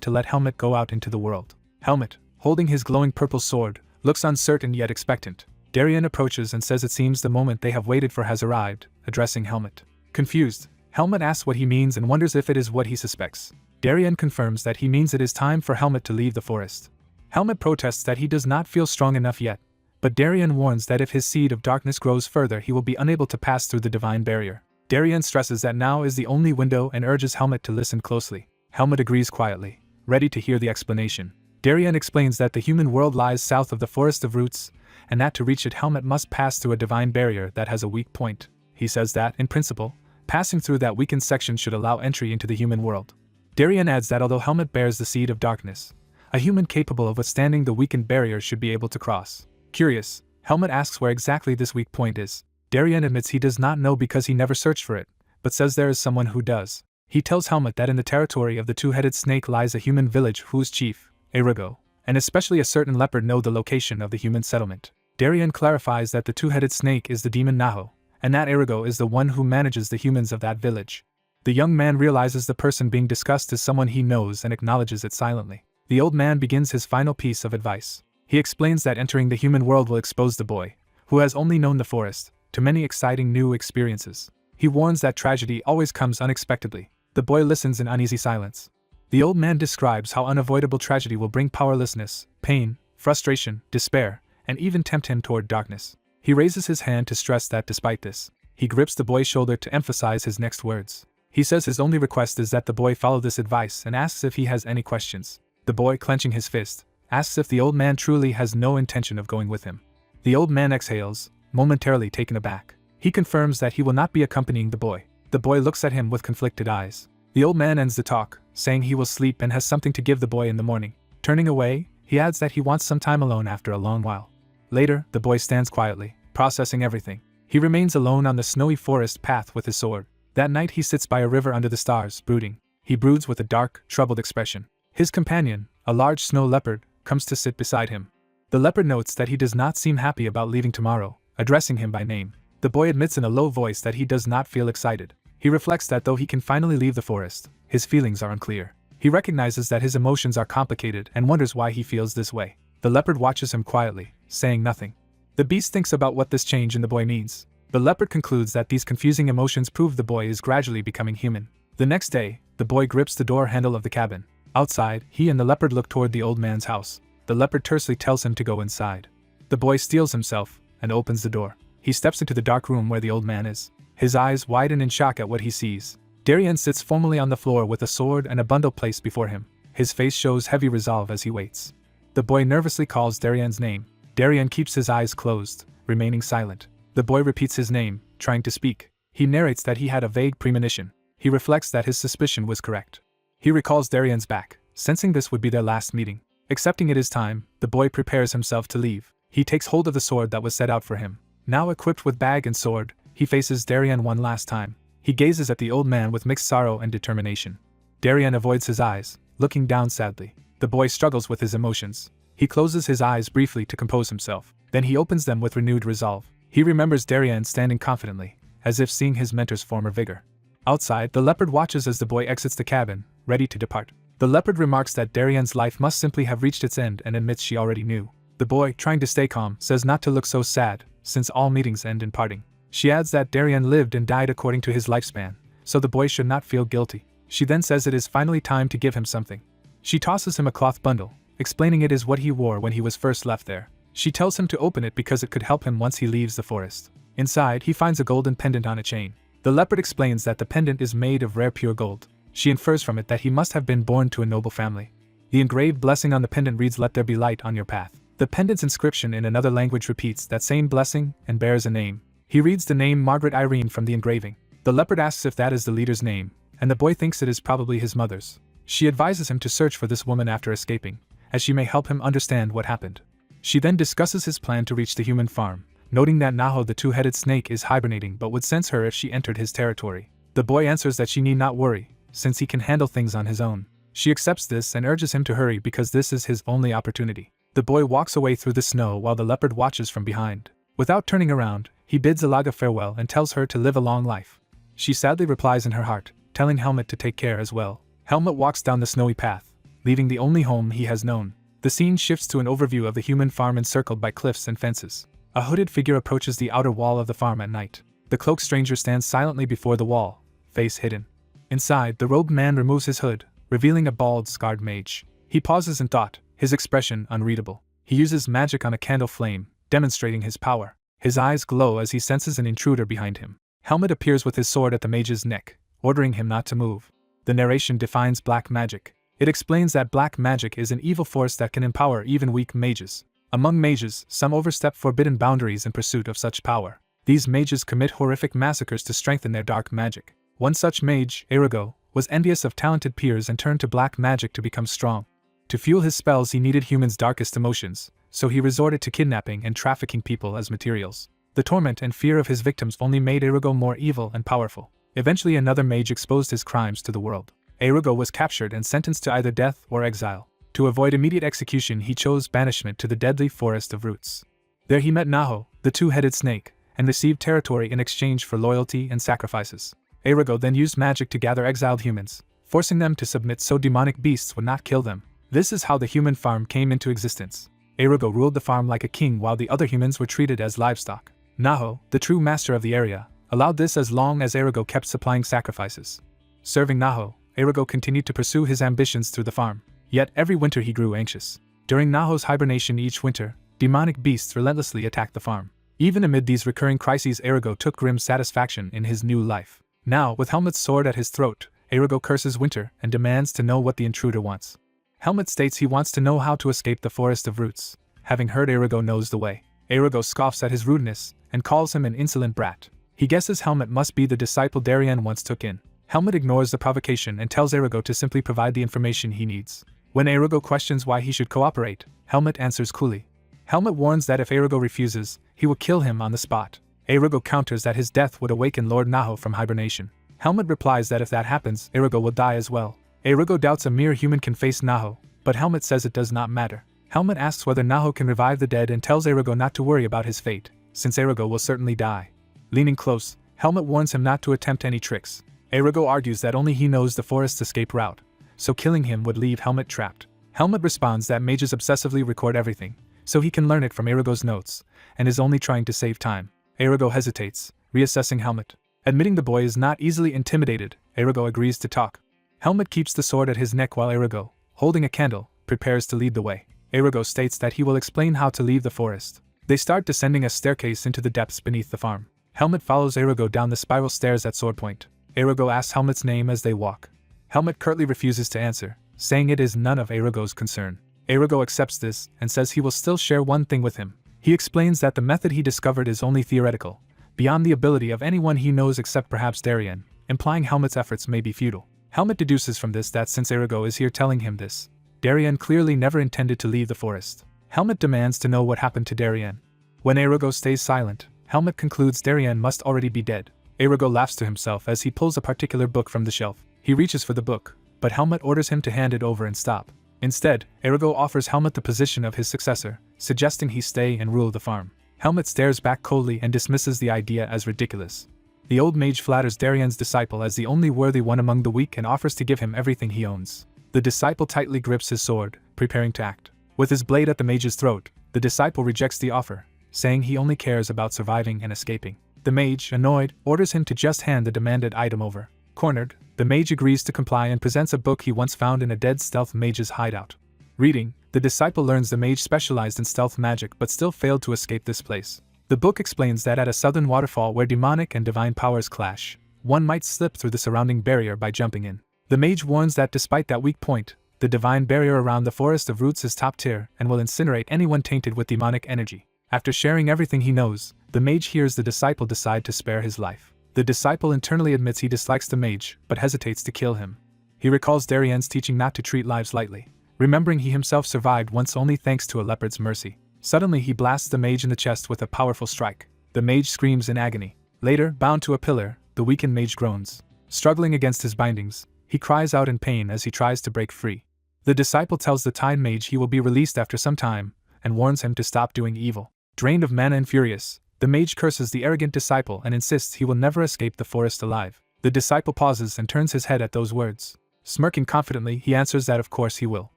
S1: to let Helmet go out into the world. Helmet, holding his glowing purple sword, looks uncertain yet expectant. Darien approaches and says it seems the moment they have waited for has arrived, addressing Helmet. Confused, Helmet asks what he means and wonders if it is what he suspects. Darien confirms that he means it is time for Helmet to leave the forest. Helmet protests that he does not feel strong enough yet, but Darien warns that if his seed of darkness grows further he will be unable to pass through the divine barrier. Darien stresses that now is the only window and urges Helmet to listen closely. Helmet agrees quietly, ready to hear the explanation. Darien explains that the human world lies south of the Forest of Roots, and that to reach it Helmet must pass through a divine barrier that has a weak point. He says that, in principle, passing through that weakened section should allow entry into the human world. Darien adds that although Helmet bears the seed of darkness, a human capable of withstanding the weakened barrier should be able to cross. Curious, Helmet asks where exactly this weak point is. Darien admits he does not know because he never searched for it, but says there is someone who does. He tells Helmet that in the territory of the two-headed snake lies a human village whose chief, Enro, and especially a certain leopard know the location of the human settlement. Darien clarifies that the two-headed snake is the demon Naho, and that Enro is the one who manages the humans of that village. The young man realizes the person being discussed is someone he knows and acknowledges it silently. The old man begins his final piece of advice. He explains that entering the human world will expose the boy, who has only known the forest, to many exciting new experiences. He warns that tragedy always comes unexpectedly. The boy listens in uneasy silence. The old man describes how unavoidable tragedy will bring powerlessness, pain, frustration, despair, and even tempt him toward darkness. He raises his hand to stress that despite this, he grips the boy's shoulder to emphasize his next words. He says his only request is that the boy follow this advice and asks if he has any questions. The boy, clenching his fist, asks if the old man truly has no intention of going with him. The old man exhales, momentarily taken aback. He confirms that he will not be accompanying the boy. The boy looks at him with conflicted eyes. The old man ends the talk, saying he will sleep and has something to give the boy in the morning. Turning away, he adds that he wants some time alone after a long while. Later, the boy stands quietly, processing everything. He remains alone on the snowy forest path with his sword. That night he sits by a river under the stars, brooding. He broods with a dark, troubled expression. His companion, a large snow leopard, comes to sit beside him. The leopard notes that he does not seem happy about leaving tomorrow, addressing him by name. The boy admits in a low voice that he does not feel excited. He reflects that though he can finally leave the forest, his feelings are unclear. He recognizes that his emotions are complicated and wonders why he feels this way. The leopard watches him quietly, saying nothing. The beast thinks about what this change in the boy means. The leopard concludes that these confusing emotions prove the boy is gradually becoming human. The next day, the boy grips the door handle of the cabin. Outside, he and the leopard look toward the old man's house. The leopard tersely tells him to go inside. The boy steels himself and opens the door. He steps into the dark room where the old man is. His eyes widen in shock at what he sees. Darien sits formally on the floor with a sword and a bundle placed before him. His face shows heavy resolve as he waits. The boy nervously calls Darien's name. Darien keeps his eyes closed, remaining silent. The boy repeats his name, trying to speak. He narrates that he had a vague premonition. He reflects that his suspicion was correct. He recalls Darien's back, sensing this would be their last meeting. Accepting it is time, the boy prepares himself to leave. He takes hold of the sword that was set out for him. Now equipped with bag and sword, he faces Darien one last time. He gazes at the old man with mixed sorrow and determination. Darien avoids his eyes, looking down sadly. The boy struggles with his emotions. He closes his eyes briefly to compose himself. Then he opens them with renewed resolve. He remembers Darien standing confidently, as if seeing his mentor's former vigor. Outside, the leopard watches as the boy exits the cabin, ready to depart. The leopard remarks that Darien's life must simply have reached its end and admits she already knew. The boy, trying to stay calm, says not to look so sad, since all meetings end in parting. She adds that Darien lived and died according to his lifespan, so the boy should not feel guilty. She then says it is finally time to give him something. She tosses him a cloth bundle, explaining it is what he wore when he was first left there. She tells him to open it because it could help him once he leaves the forest. Inside, he finds a golden pendant on a chain. The leopard explains that the pendant is made of rare pure gold. She infers from it that he must have been born to a noble family. The engraved blessing on the pendant reads, "Let there be light on your path." The pendant's inscription in another language repeats that same blessing and bears a name. He reads the name Margaret Irene from the engraving. The leopard asks if that is the leader's name, and the boy thinks it is probably his mother's. She advises him to search for this woman after escaping, as she may help him understand what happened. She then discusses his plan to reach the human farm, noting that Naho the two-headed snake is hibernating but would sense her if she entered his territory. The boy answers that she need not worry, since he can handle things on his own. She accepts this and urges him to hurry because this is his only opportunity. The boy walks away through the snow while the leopard watches from behind. Without turning around, he bids Alaga farewell and tells her to live a long life. She sadly replies in her heart, telling Helmut to take care as well. Helmut walks down the snowy path, leaving the only home he has known. The scene shifts to an overview of the human farm encircled by cliffs and fences. A hooded figure approaches the outer wall of the farm at night. The cloaked stranger stands silently before the wall, face hidden. Inside, the robed man removes his hood, revealing a bald, scarred mage. He pauses in thought, his expression unreadable. He uses magic on a candle flame, demonstrating his power. His eyes glow as he senses an intruder behind him. Helmut appears with his sword at the mage's neck, ordering him not to move. The narration defines black magic. It explains that black magic is an evil force that can empower even weak mages. Among mages, some overstep forbidden boundaries in pursuit of such power. These mages commit horrific massacres to strengthen their dark magic. One such mage, Erigo, was envious of talented peers and turned to black magic to become strong. To fuel his spells he needed humans' darkest emotions, so he resorted to kidnapping and trafficking people as materials. The torment and fear of his victims only made Erigo more evil and powerful. Eventually another mage exposed his crimes to the world. Erigo was captured and sentenced to either death or exile. To avoid immediate execution he chose banishment to the deadly Forest of Roots. There he met Naho, the two-headed snake, and received territory in exchange for loyalty and sacrifices. Erigo then used magic to gather exiled humans, forcing them to submit so demonic beasts would not kill them. This is how the human farm came into existence. Erigo ruled the farm like a king while the other humans were treated as livestock. Naho, the true master of the area, allowed this as long as Erigo kept supplying sacrifices. Serving Naho, Erigo continued to pursue his ambitions through the farm. Yet every winter he grew anxious. During Naho's hibernation each winter, demonic beasts relentlessly attacked the farm. Even amid these recurring crises Erigo took grim satisfaction in his new life. Now, with Helmut's sword at his throat, Erigo curses winter and demands to know what the intruder wants. Helmut states he wants to know how to escape the Forest of Roots, having heard Erigo knows the way. Erigo scoffs at his rudeness and calls him an insolent brat. He guesses Helmut must be the disciple Darien once took in. Helmut ignores the provocation and tells Erigo to simply provide the information he needs. When Erigo questions why he should cooperate, Helmut answers coolly. Helmut warns that if Erigo refuses, he will kill him on the spot. Erigo counters that his death would awaken Lord Naho from hibernation. Helmut replies that if that happens, Erigo will die as well. Erigo doubts a mere human can face Naho, but Helmut says it does not matter. Helmut asks whether Naho can revive the dead and tells Erigo not to worry about his fate, since Erigo will certainly die. Leaning close, Helmut warns him not to attempt any tricks. Erigo argues that only he knows the forest's escape route, so killing him would leave Helmut trapped. Helmut responds that mages obsessively record everything, so he can learn it from Erigo's notes, and is only trying to save time. Erigo hesitates, reassessing Helmut. Admitting the boy is not easily intimidated, Erigo agrees to talk. Helmut keeps the sword at his neck while Erigo, holding a candle, prepares to lead the way. Erigo states that he will explain how to leave the forest. They start descending a staircase into the depths beneath the farm. Helmut follows Erigo down the spiral stairs at sword point. Erigo asks Helmut's name as they walk. Helmut curtly refuses to answer, saying it is none of Erigo's concern. Erigo accepts this and says he will still share one thing with him. He explains that the method he discovered is only theoretical, beyond the ability of anyone he knows except perhaps Darien, implying Helmut's efforts may be futile. Helmut deduces from this that since Erigo is here telling him this, Darien clearly never intended to leave the forest. Helmut demands to know what happened to Darien. When Erigo stays silent, Helmut concludes Darien must already be dead. Erigo laughs to himself as he pulls a particular book from the shelf. He reaches for the book, but Helmut orders him to hand it over and stop. Instead, Erigo offers Helmut the position of his successor, suggesting he stay and rule the farm. Helmut stares back coldly and dismisses the idea as ridiculous. The old mage flatters Darien's disciple as the only worthy one among the weak and offers to give him everything he owns. The disciple tightly grips his sword, preparing to act. With his blade at the mage's throat, the disciple rejects the offer, saying he only cares about surviving and escaping. The mage, annoyed, orders him to just hand the demanded item over. Cornered, the mage agrees to comply and presents a book he once found in a dead stealth mage's hideout. Reading, the disciple learns the mage specialized in stealth magic but still failed to escape this place. The book explains that at a southern waterfall where demonic and divine powers clash, one might slip through the surrounding barrier by jumping in. The mage warns that despite that weak point, the divine barrier around the Forest of Roots is top tier and will incinerate anyone tainted with demonic energy. After sharing everything he knows, the mage hears the disciple decide to spare his life. The disciple internally admits he dislikes the mage, but hesitates to kill him. He recalls Darien's teaching not to treat lives lightly, remembering he himself survived once only thanks to a leopard's mercy. Suddenly he blasts the mage in the chest with a powerful strike. The mage screams in agony. Later, bound to a pillar, the weakened mage groans. Struggling against his bindings, he cries out in pain as he tries to break free. The disciple tells the tied mage he will be released after some time, and warns him to stop doing evil. Drained of mana and furious, the mage curses the arrogant disciple and insists he will never escape the forest alive. The disciple pauses and turns his head at those words. Smirking confidently, he answers that of course he will.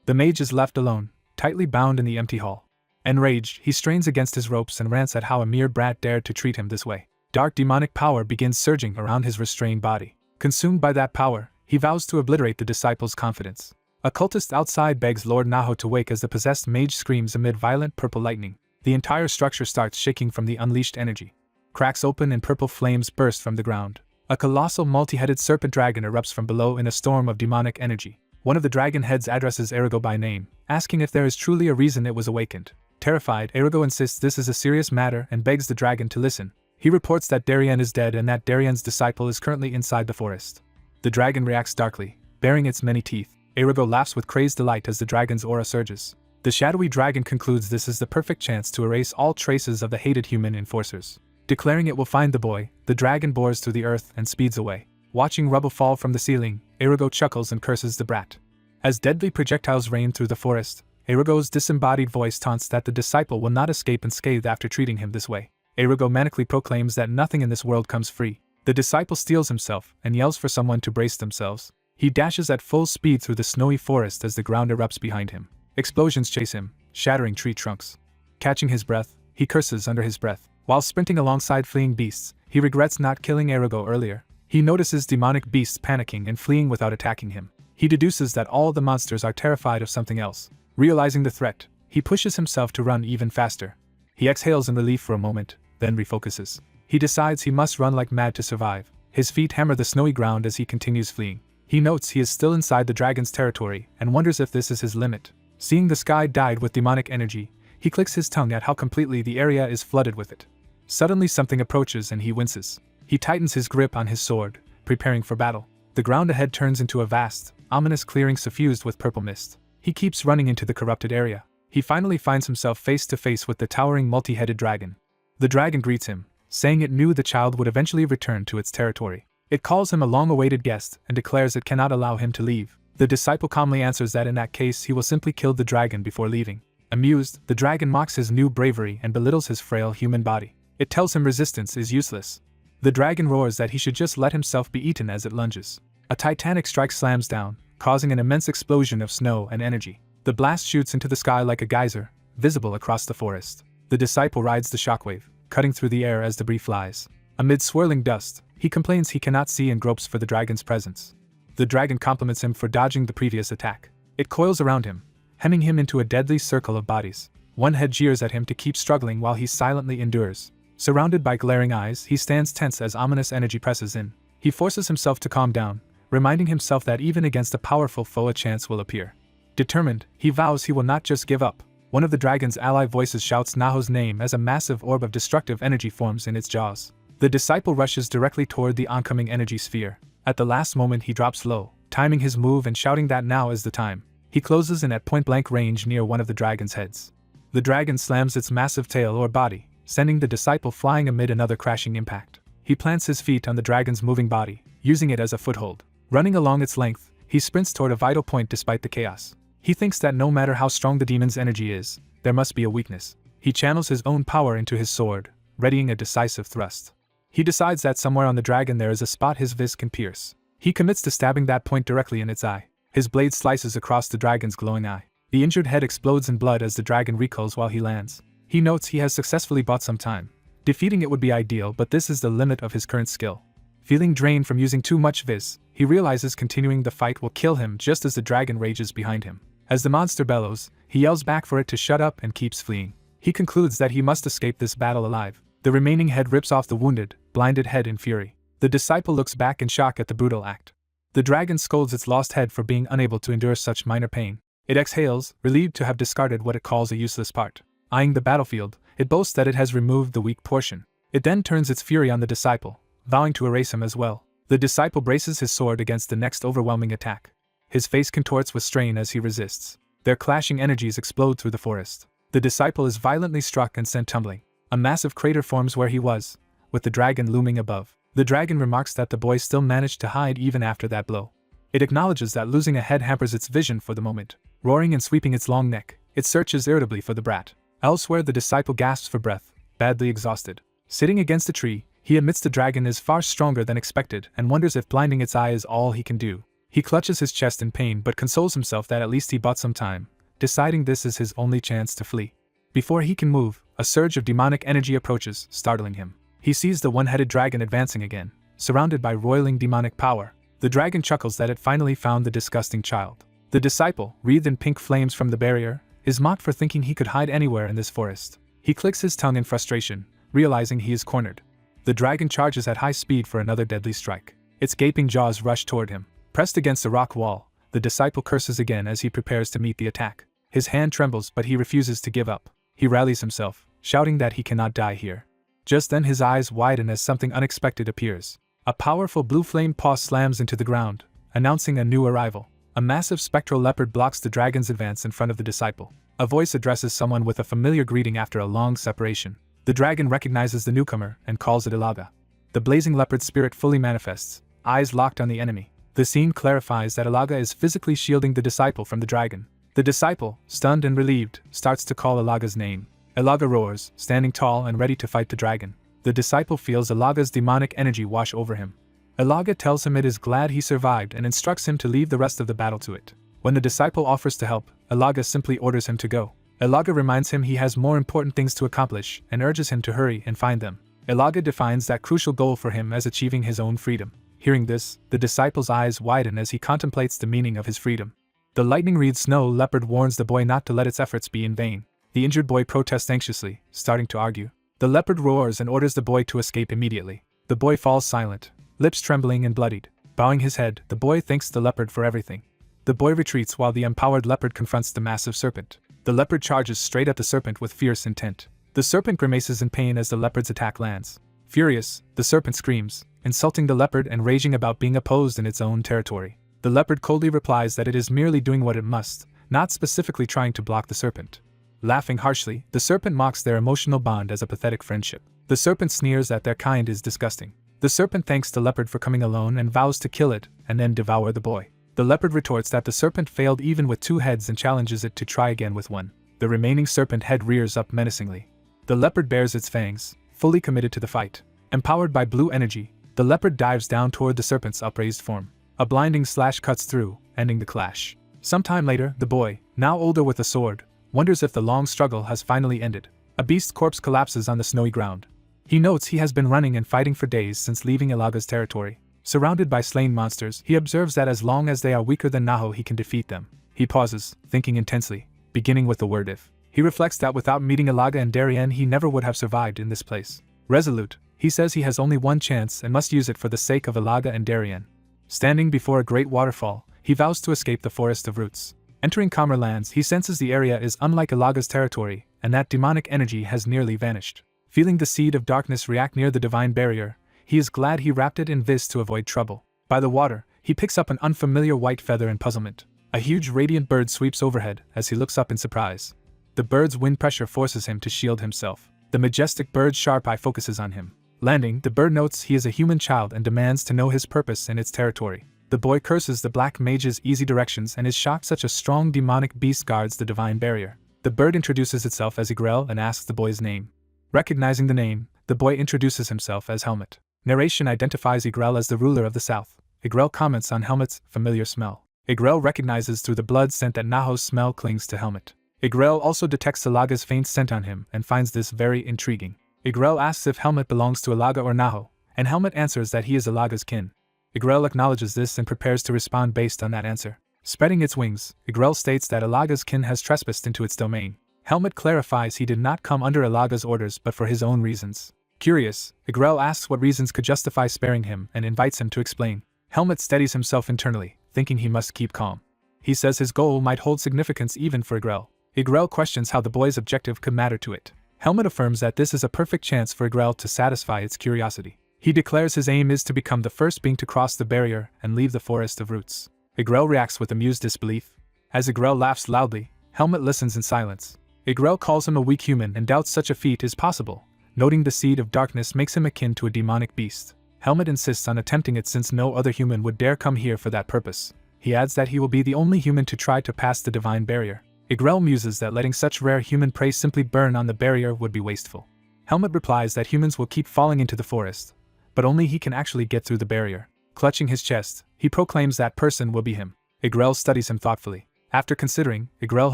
S1: The mage is left alone, tightly bound in the empty hall. Enraged, he strains against his ropes and rants at how a mere brat dared to treat him this way. Dark demonic power begins surging around his restrained body. Consumed by that power, he vows to obliterate the disciple's confidence. A cultist outside begs Lord Naho to wake as the possessed mage screams amid violent purple lightning. The entire structure starts shaking from the unleashed energy. Cracks open and purple flames burst from the ground. A colossal multi-headed serpent dragon erupts from below in a storm of demonic energy. One of the dragon heads addresses Erigo by name, asking if there is truly a reason it was awakened. Terrified, Erigo insists this is a serious matter and begs the dragon to listen. He reports that Darien is dead and that Darien's disciple is currently inside the forest. The dragon reacts darkly, baring its many teeth. Erigo laughs with crazed delight as the dragon's aura surges. The shadowy dragon concludes this is the perfect chance to erase all traces of the hated human enforcers. Declaring it will find the boy, the dragon bores through the earth and speeds away. Watching rubble fall from the ceiling, Erigo chuckles and curses the brat. As deadly projectiles rain through the forest, Erigo's disembodied voice taunts that the disciple will not escape unscathed after treating him this way. Erigo manically proclaims that nothing in this world comes free. The disciple steels himself and yells for someone to brace themselves. He dashes at full speed through the snowy forest as the ground erupts behind him. Explosions chase him, shattering tree trunks. Catching his breath, he curses under his breath. While sprinting alongside fleeing beasts, he regrets not killing Erigo earlier. He notices demonic beasts panicking and fleeing without attacking him. He deduces that all the monsters are terrified of something else. Realizing the threat, he pushes himself to run even faster. He exhales in relief for a moment, then refocuses. He decides he must run like mad to survive. His feet hammer the snowy ground as he continues fleeing. He notes he is still inside the dragon's territory and wonders if this is his limit. Seeing the sky dyed with demonic energy, he clicks his tongue at how completely the area is flooded with it. Suddenly something approaches and he winces. He tightens his grip on his sword, preparing for battle. The ground ahead turns into a vast, ominous clearing suffused with purple mist. He keeps running into the corrupted area. He finally finds himself face to face with the towering multi-headed dragon. The dragon greets him, saying it knew the child would eventually return to its territory. It calls him a long-awaited guest and declares it cannot allow him to leave. The disciple calmly answers that in that case he will simply kill the dragon before leaving. Amused, the dragon mocks his new bravery and belittles his frail human body. It tells him resistance is useless. The dragon roars that he should just let himself be eaten as it lunges. A titanic strike slams down, causing an immense explosion of snow and energy. The blast shoots into the sky like a geyser, visible across the forest. The disciple rides the shockwave, cutting through the air as debris flies. Amid swirling dust, he complains he cannot see and gropes for the dragon's presence. The dragon compliments him for dodging the previous attack. It coils around him, hemming him into a deadly circle of bodies. One head jeers at him to keep struggling while he silently endures. Surrounded by glaring eyes, he stands tense as ominous energy presses in. He forces himself to calm down, reminding himself that even against a powerful foe a chance will appear. Determined, he vows he will not just give up. One of the dragon's ally voices shouts Naho's name as a massive orb of destructive energy forms in its jaws. The disciple rushes directly toward the oncoming energy sphere. At the last moment he drops low, timing his move and shouting that now is the time. He closes in at point-blank range near one of the dragon's heads. The dragon slams its massive tail or body, sending the disciple flying amid another crashing impact. He plants his feet on the dragon's moving body, using it as a foothold. Running along its length, he sprints toward a vital point despite the chaos. He thinks that no matter how strong the demon's energy is, there must be a weakness. He channels his own power into his sword, readying a decisive thrust. He decides that somewhere on the dragon there is a spot his vis can pierce. He commits to stabbing that point directly in its eye. His blade slices across the dragon's glowing eye. The injured head explodes in blood as the dragon recoils while he lands. He notes he has successfully bought some time. Defeating it would be ideal, but this is the limit of his current skill. Feeling drained from using too much vis, he realizes continuing the fight will kill him just as the dragon rages behind him. As the monster bellows, he yells back for it to shut up and keeps fleeing. He concludes that he must escape this battle alive. The remaining head rips off the wounded, blinded head in fury. The disciple looks back in shock at the brutal act. The dragon scolds its lost head for being unable to endure such minor pain. It exhales, relieved to have discarded what it calls a useless part. Eyeing the battlefield, it boasts that it has removed the weak portion. It then turns its fury on the disciple, vowing to erase him as well. The disciple braces his sword against the next overwhelming attack. His face contorts with strain as he resists. Their clashing energies explode through the forest. The disciple is violently struck and sent tumbling. A massive crater forms where he was, with the dragon looming above. The dragon remarks that the boy still managed to hide even after that blow. It acknowledges that losing a head hampers its vision for the moment. Roaring and sweeping its long neck, it searches irritably for the brat. Elsewhere the disciple gasps for breath, badly exhausted. Sitting against a tree, He admits the dragon is far stronger than expected and wonders if blinding its eye is all he can do. He clutches his chest in pain but consoles himself that at least he bought some time, deciding this is his only chance to flee. Before he can move, a surge of demonic energy approaches, startling him. He sees the one-headed dragon advancing again, surrounded by roiling demonic power. The dragon chuckles that it finally found the disgusting child. The disciple, wreathed in pink flames from the barrier, is mocked for thinking he could hide anywhere in this forest. He clicks his tongue in frustration, realizing he is cornered. The dragon charges at high speed for another deadly strike. Its gaping jaws rush toward him. Pressed against a rock wall, the disciple curses again as he prepares to meet the attack. His hand trembles but he refuses to give up. He rallies himself, shouting that he cannot die here. Just then his eyes widen as something unexpected appears. A powerful blue flame paw slams into the ground, announcing a new arrival. A massive spectral leopard blocks the dragon's advance in front of the disciple. A voice addresses someone with a familiar greeting after a long separation. The dragon recognizes the newcomer and calls it Ilaga. The blazing leopard spirit fully manifests, eyes locked on the enemy. The scene clarifies that Ilaga is physically shielding the disciple from the dragon. The disciple, stunned and relieved, starts to call Ilaga's name. Ilaga roars, standing tall and ready to fight the dragon. The disciple feels Ilaga's demonic energy wash over him. Ilaga tells him it is glad he survived and instructs him to leave the rest of the battle to it. When the disciple offers to help, Ilaga simply orders him to go. Ilaga reminds him he has more important things to accomplish and urges him to hurry and find them. Ilaga defines that crucial goal for him as achieving his own freedom. Hearing this, the disciple's eyes widen as he contemplates the meaning of his freedom. The lightning-wreathed snow leopard warns the boy not to let its efforts be in vain. The injured boy protests anxiously, starting to argue. The leopard roars and orders the boy to escape immediately. The boy falls silent, lips trembling and bloodied. Bowing his head, the boy thanks the leopard for everything. The boy retreats while the empowered leopard confronts the massive serpent. The leopard charges straight at the serpent with fierce intent. The serpent grimaces in pain as the leopard's attack lands. Furious, the serpent screams, insulting the leopard and raging about being opposed in its own territory. The leopard coldly replies that it is merely doing what it must, not specifically trying to block the serpent. Laughing harshly, the serpent mocks their emotional bond as a pathetic friendship. The serpent sneers that their kind is disgusting. The serpent thanks the leopard for coming alone and vows to kill it, and then devour the boy. The leopard retorts that the serpent failed even with 2 heads and challenges it to try again with 1. The remaining serpent head rears up menacingly. The leopard bares its fangs, fully committed to the fight. Empowered by blue energy, the leopard dives down toward the serpent's upraised form. A blinding slash cuts through, ending the clash. Sometime later, the boy, now older with a sword, wonders if the long struggle has finally ended. A beast corpse collapses on the snowy ground. He notes he has been running and fighting for days since leaving Ilaga's territory. Surrounded by slain monsters, he observes that as long as they are weaker than Naho, he can defeat them. He pauses, thinking intensely, beginning with the word if. He reflects that without meeting Ilaga and Darien, he never would have survived in this place. Resolute, he says he has only one chance and must use it for the sake of Ilaga and Darien. Standing before a great waterfall, he vows to escape the forest of roots. Entering calmer lands, he senses the area is unlike Ilaga's territory, and that demonic energy has nearly vanished. Feeling the seed of darkness react near the divine barrier, he is glad he wrapped it in vis to avoid trouble. By the water, he picks up an unfamiliar white feather in puzzlement. A huge radiant bird sweeps overhead as he looks up in surprise. The bird's wind pressure forces him to shield himself. The majestic bird's sharp eye focuses on him. Landing, the bird notes he is a human child and demands to know his purpose in its territory. The boy curses the black mage's easy directions and is shocked such a strong demonic beast guards the divine barrier. The bird introduces itself as Igrel and asks the boy's name. Recognizing the name, the boy introduces himself as Helmet. Narration identifies Igrel as the ruler of the south. Igrel comments on Helmet's familiar smell. Igrel recognizes through the blood scent that Naho's smell clings to Helmet. Igrel also detects Ilaga's faint scent on him and finds this very intriguing. Igrel asks if Helmet belongs to Ilaga or Naho, and Helmet answers that he is Ilaga's kin. Igrel acknowledges this and prepares to respond based on that answer. Spreading its wings, Igrel states that Ilaga's kin has trespassed into its domain. Helmet clarifies he did not come under Ilaga's orders but for his own reasons. Curious, Igrel asks what reasons could justify sparing him and invites him to explain. Helmet steadies himself internally, thinking he must keep calm. He says his goal might hold significance even for Igrel. Igrel questions how the boy's objective could matter to it. Helmet affirms that this is a perfect chance for Igrel to satisfy its curiosity. He declares his aim is to become the first being to cross the barrier and leave the forest of roots. Igrel reacts with amused disbelief. As Igrel laughs loudly, Helmet listens in silence. Igrel calls him a weak human and doubts such a feat is possible, noting the seed of darkness makes him akin to a demonic beast. Helmet insists on attempting it since no other human would dare come here for that purpose. He adds that he will be the only human to try to pass the divine barrier. Igrel muses that letting such rare human prey simply burn on the barrier would be wasteful. Helmet replies that humans will keep falling into the forest, but only he can actually get through the barrier. Clutching his chest, he proclaims that person will be him. Igrel studies him thoughtfully. After considering, Igrel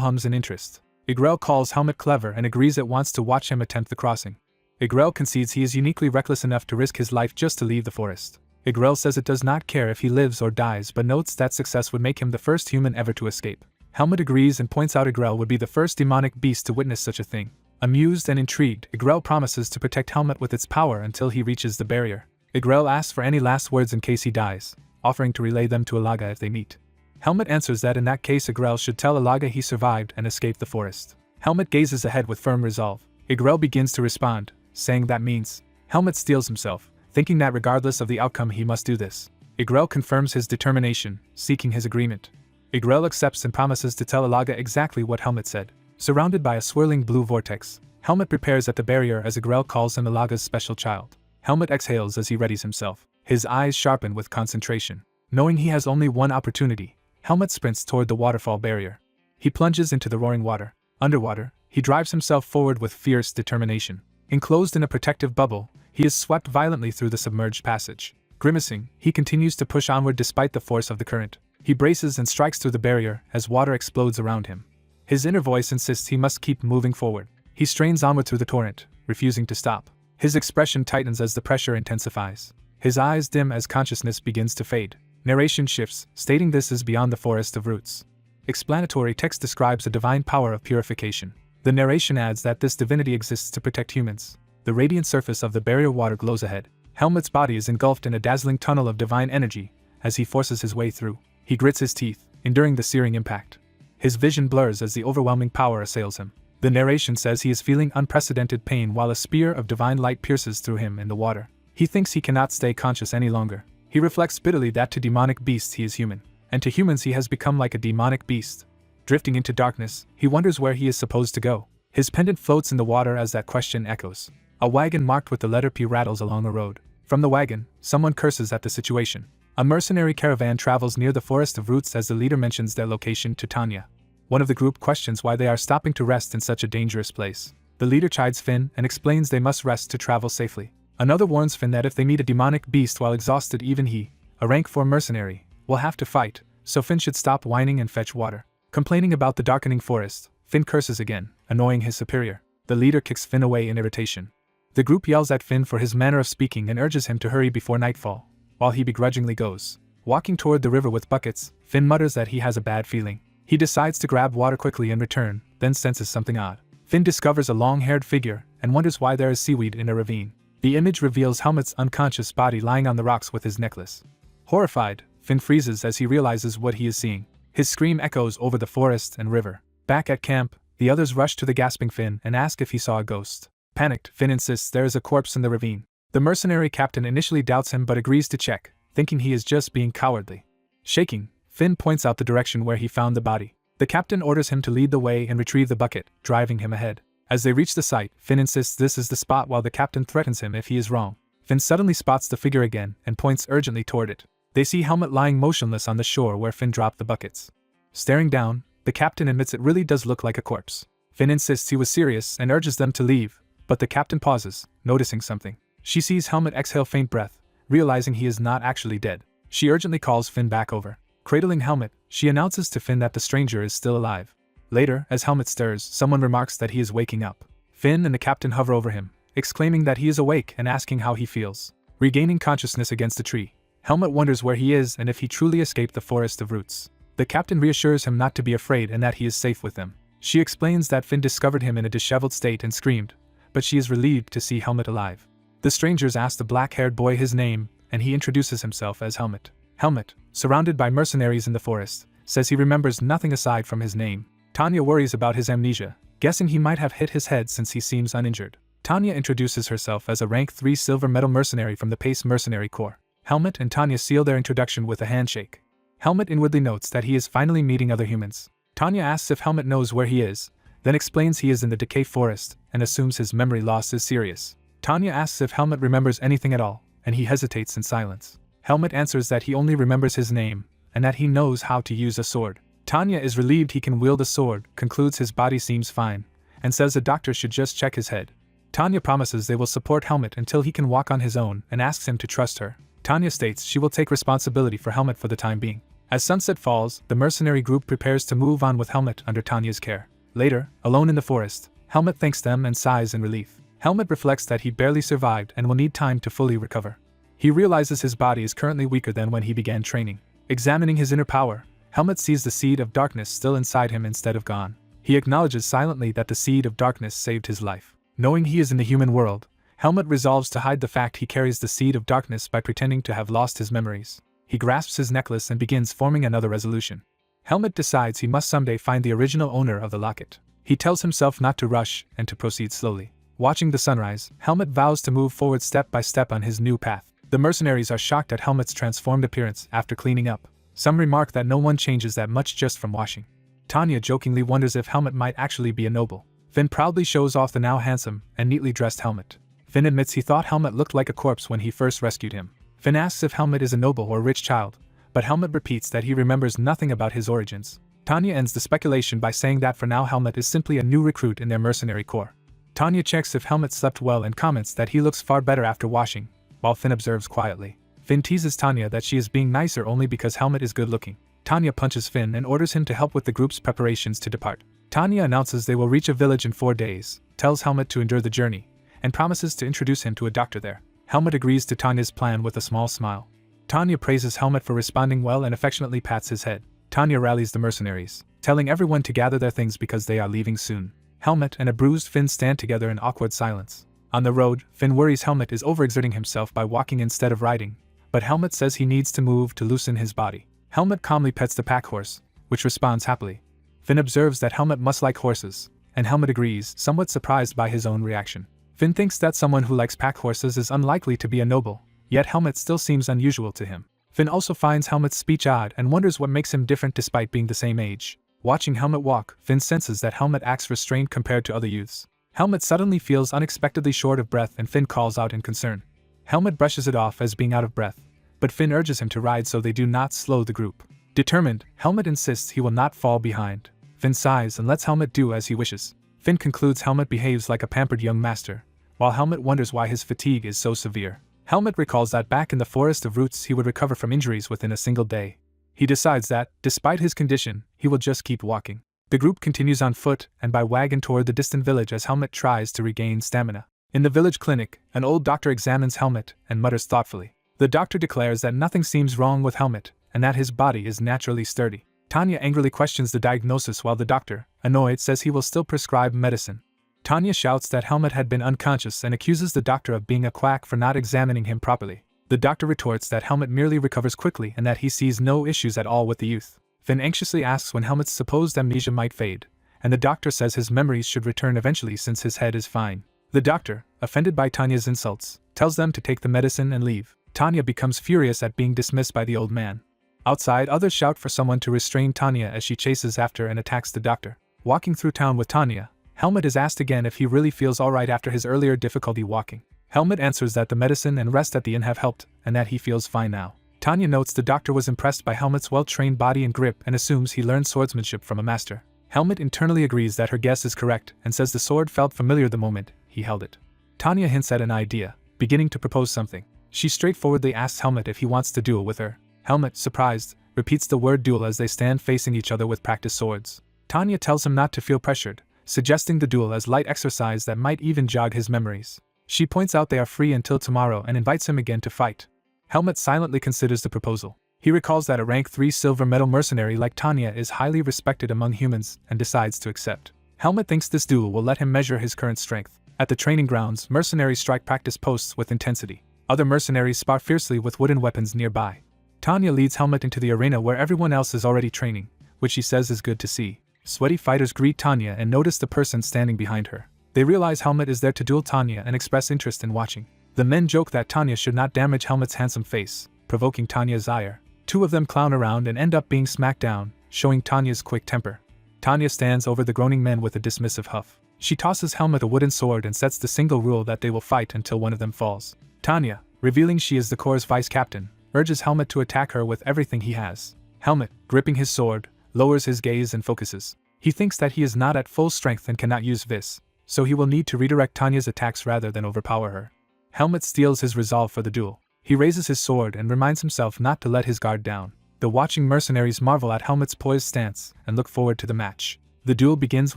S1: hums in interest. Igrel calls Helmut clever and agrees at once to watch him attempt the crossing. Igrel concedes he is uniquely reckless enough to risk his life just to leave the forest. Igrel says it does not care if he lives or dies but notes that success would make him the first human ever to escape. Helmut agrees and points out Igrel would be the first demonic beast to witness such a thing. Amused and intrigued, Igrel promises to protect Helmut with its power until he reaches the barrier. Igrel asks for any last words in case he dies, offering to relay them to Alaga if they meet. Helmut answers that in that case Igrel should tell Alaga he survived and escaped the forest. Helmut gazes ahead with firm resolve. Igrel begins to respond, saying that means. Helmut steels himself, thinking that regardless of the outcome he must do this. Igrel confirms his determination, seeking his agreement. Igrel accepts and promises to tell Alaga exactly what Helmut said. Surrounded by a swirling blue vortex, Helmut prepares at the barrier as Igrel calls him Alaga's special child. Helmut exhales as he readies himself, his eyes sharpen with concentration. Knowing he has only one opportunity, Helmut sprints toward the waterfall barrier. He plunges into the roaring water. Underwater, he drives himself forward with fierce determination. Enclosed in a protective bubble, he is swept violently through the submerged passage. Grimacing, he continues to push onward despite the force of the current. He braces and strikes through the barrier as water explodes around him. His inner voice insists he must keep moving forward. He strains onward through the torrent, refusing to stop. His expression tightens as the pressure intensifies. His eyes dim as consciousness begins to fade. Narration shifts, stating this is beyond the forest of roots. Explanatory text describes a divine power of purification. The narration adds that this divinity exists to protect humans. The radiant surface of the barrier water glows ahead. Helmut's body is engulfed in a dazzling tunnel of divine energy. As he forces his way through, he grits his teeth, enduring the searing impact. His vision blurs as the overwhelming power assails him. The narration says he is feeling unprecedented pain while a spear of divine light pierces through him in the water. He thinks he cannot stay conscious any longer. He reflects bitterly that to demonic beasts he is human, and to humans he has become like a demonic beast. Drifting into darkness, he wonders where he is supposed to go. His pendant floats in the water as that question echoes. A wagon marked with the letter P rattles along the road. From the wagon, someone curses at the situation. A mercenary caravan travels near the forest of roots as the leader mentions their location to Tanya. One of the group questions why they are stopping to rest in such a dangerous place. The leader chides Finn and explains they must rest to travel safely. Another warns Finn that if they meet a demonic beast while exhausted, even he, a rank 4 mercenary, will have to fight, so Finn should stop whining and fetch water. Complaining about the darkening forest, Finn curses again, annoying his superior. The leader kicks Finn away in irritation. The group yells at Finn for his manner of speaking and urges him to hurry before nightfall, while he begrudgingly goes. Walking toward the river with buckets, Finn mutters that he has a bad feeling. He decides to grab water quickly and return, then senses something odd. Finn discovers a long-haired figure and wonders why there is seaweed in a ravine. The image reveals Helmut's unconscious body lying on the rocks with his necklace. Horrified, Finn freezes as he realizes what he is seeing. His scream echoes over the forest and river. Back at camp, the others rush to the gasping Finn and ask if he saw a ghost. Panicked, Finn insists there is a corpse in the ravine. The mercenary captain initially doubts him but agrees to check, thinking he is just being cowardly. Shaking, Finn points out the direction where he found the body. The captain orders him to lead the way and retrieve the bucket, driving him ahead. As they reach the site, Finn insists this is the spot while the captain threatens him if he is wrong. Finn suddenly spots the figure again and points urgently toward it. They see Helmut lying motionless on the shore where Finn dropped the buckets. Staring down, the captain admits it really does look like a corpse. Finn insists he was serious and urges them to leave, but the captain pauses, noticing something. She sees Helmut exhale faint breath, realizing he is not actually dead. She urgently calls Finn back over. Cradling Helmut, she announces to Finn that the stranger is still alive. Later, as Helmut stirs, someone remarks that he is waking up. Finn and the captain hover over him, exclaiming that he is awake and asking how he feels. Regaining consciousness against a tree, Helmut wonders where he is and if he truly escaped the forest of roots. The captain reassures him not to be afraid and that he is safe with them. She explains that Finn discovered him in a disheveled state and screamed, but she is relieved to see Helmut alive. The strangers ask the black-haired boy his name, and he introduces himself as Helmut. Helmut, surrounded by mercenaries in the forest, says he remembers nothing aside from his name. Tanya worries about his amnesia, guessing he might have hit his head since he seems uninjured. Tanya introduces herself as a rank 3 silver medal mercenary from the Pace Mercenary Corps. Helmut and Tanya seal their introduction with a handshake. Helmut inwardly notes that he is finally meeting other humans. Tanya asks if Helmut knows where he is, then explains he is in the Decay Forest, and assumes his memory loss is serious. Tanya asks if Helmut remembers anything at all, and he hesitates in silence. Helmut answers that he only remembers his name, and that he knows how to use a sword. Tanya is relieved he can wield a sword, concludes his body seems fine, and says the doctor should just check his head. Tanya promises they will support Helmet until he can walk on his own and asks him to trust her. Tanya states she will take responsibility for Helmet for the time being. As sunset falls, the mercenary group prepares to move on with Helmet under Tanya's care. Later, alone in the forest, Helmet thanks them and sighs in relief. Helmet reflects that he barely survived and will need time to fully recover. He realizes his body is currently weaker than when he began training. Examining his inner power, Helmet sees the seed of darkness still inside him instead of gone. He acknowledges silently that the seed of darkness saved his life. Knowing he is in the human world, Helmet resolves to hide the fact he carries the seed of darkness by pretending to have lost his memories. He grasps his necklace and begins forming another resolution. Helmet decides he must someday find the original owner of the locket. He tells himself not to rush and to proceed slowly. Watching the sunrise, Helmet vows to move forward step by step on his new path. The mercenaries are shocked at Helmet's transformed appearance after cleaning up. Some remark that no one changes that much just from washing. Tanya jokingly wonders if Helmet might actually be a noble. Finn proudly shows off the now handsome and neatly dressed Helmet. Finn admits he thought Helmet looked like a corpse when he first rescued him. Finn asks if Helmet is a noble or rich child, but Helmet repeats that he remembers nothing about his origins. Tanya ends the speculation by saying that for now Helmet is simply a new recruit in their mercenary corps. Tanya checks if Helmet slept well and comments that he looks far better after washing, while Finn observes quietly. Finn teases Tanya that she is being nicer only because Helmet is good looking. Tanya punches Finn and orders him to help with the group's preparations to depart. Tanya announces they will reach a village in 4 days, tells Helmet to endure the journey, and promises to introduce him to a doctor there. Helmet agrees to Tanya's plan with a small smile. Tanya praises Helmet for responding well and affectionately pats his head. Tanya rallies the mercenaries, telling everyone to gather their things because they are leaving soon. Helmet and a bruised Finn stand together in awkward silence. On the road, Finn worries Helmet is overexerting himself by walking instead of riding, but Helmet says he needs to move to loosen his body. Helmet calmly pets the pack horse, which responds happily. Finn observes that Helmet must like horses, and Helmet agrees, somewhat surprised by his own reaction. Finn thinks that someone who likes pack horses is unlikely to be a noble, yet Helmet still seems unusual to him. Finn also finds Helmet's speech odd and wonders what makes him different despite being the same age. Watching Helmet walk, Finn senses that Helmet acts restrained compared to other youths. Helmet suddenly feels unexpectedly short of breath and Finn calls out in concern. Helmet brushes it off as being out of breath, but Finn urges him to ride so they do not slow the group. Determined, Helmet insists he will not fall behind. Finn sighs and lets Helmet do as he wishes. Finn concludes Helmet behaves like a pampered young master, while Helmet wonders why his fatigue is so severe. Helmet recalls that back in the Forest of Roots he would recover from injuries within a single day. He decides that, despite his condition, he will just keep walking. The group continues on foot and by wagon toward the distant village as Helmet tries to regain stamina. In the village clinic, an old doctor examines Helmet and mutters thoughtfully. The doctor declares that nothing seems wrong with Helmet, and that his body is naturally sturdy. Tanya angrily questions the diagnosis while the doctor, annoyed, says he will still prescribe medicine. Tanya shouts that Helmet had been unconscious and accuses the doctor of being a quack for not examining him properly. The doctor retorts that Helmet merely recovers quickly and that he sees no issues at all with the youth. Finn anxiously asks when Helmet's supposed amnesia might fade, and the doctor says his memories should return eventually since his head is fine. The doctor, offended by Tanya's insults, tells them to take the medicine and leave. Tanya becomes furious at being dismissed by the old man. Outside, others shout for someone to restrain Tanya as she chases after and attacks the doctor. Walking through town with Tanya, Helmet is asked again if he really feels alright after his earlier difficulty walking. Helmet answers that the medicine and rest at the inn have helped, and that he feels fine now. Tanya notes the doctor was impressed by Helmet's well-trained body and grip and assumes he learned swordsmanship from a master. Helmet internally agrees that her guess is correct and says the sword felt familiar the moment he held it. Tanya hints at an idea, beginning to propose something. She straightforwardly asks Helmet if he wants to duel with her. Helmet, surprised, repeats the word duel as they stand facing each other with practiced swords. Tanya tells him not to feel pressured, suggesting the duel as light exercise that might even jog his memories. She points out they are free until tomorrow and invites him again to fight. Helmet silently considers the proposal. He recalls that a rank 3 silver medal mercenary like Tanya is highly respected among humans and decides to accept. Helmet thinks this duel will let him measure his current strength. At the training grounds, mercenaries strike practice posts with intensity. Other mercenaries spar fiercely with wooden weapons nearby. Tanya leads Helmet into the arena where everyone else is already training, which she says is good to see. Sweaty fighters greet Tanya and notice the person standing behind her. They realize Helmet is there to duel Tanya and express interest in watching. The men joke that Tanya should not damage Helmet's handsome face, provoking Tanya's ire. Two of them clown around and end up being smacked down, showing Tanya's quick temper. Tanya stands over the groaning men with a dismissive huff. She tosses Helmet a wooden sword and sets the single rule that they will fight until one of them falls. Tanya, revealing she is the Corps' vice captain, urges Helmet to attack her with everything he has. Helmet, gripping his sword, lowers his gaze and focuses. He thinks that he is not at full strength and cannot use this, so he will need to redirect Tanya's attacks rather than overpower her. Helmet steels his resolve for the duel. He raises his sword and reminds himself not to let his guard down. The watching mercenaries marvel at Helmet's poised stance and look forward to the match. The duel begins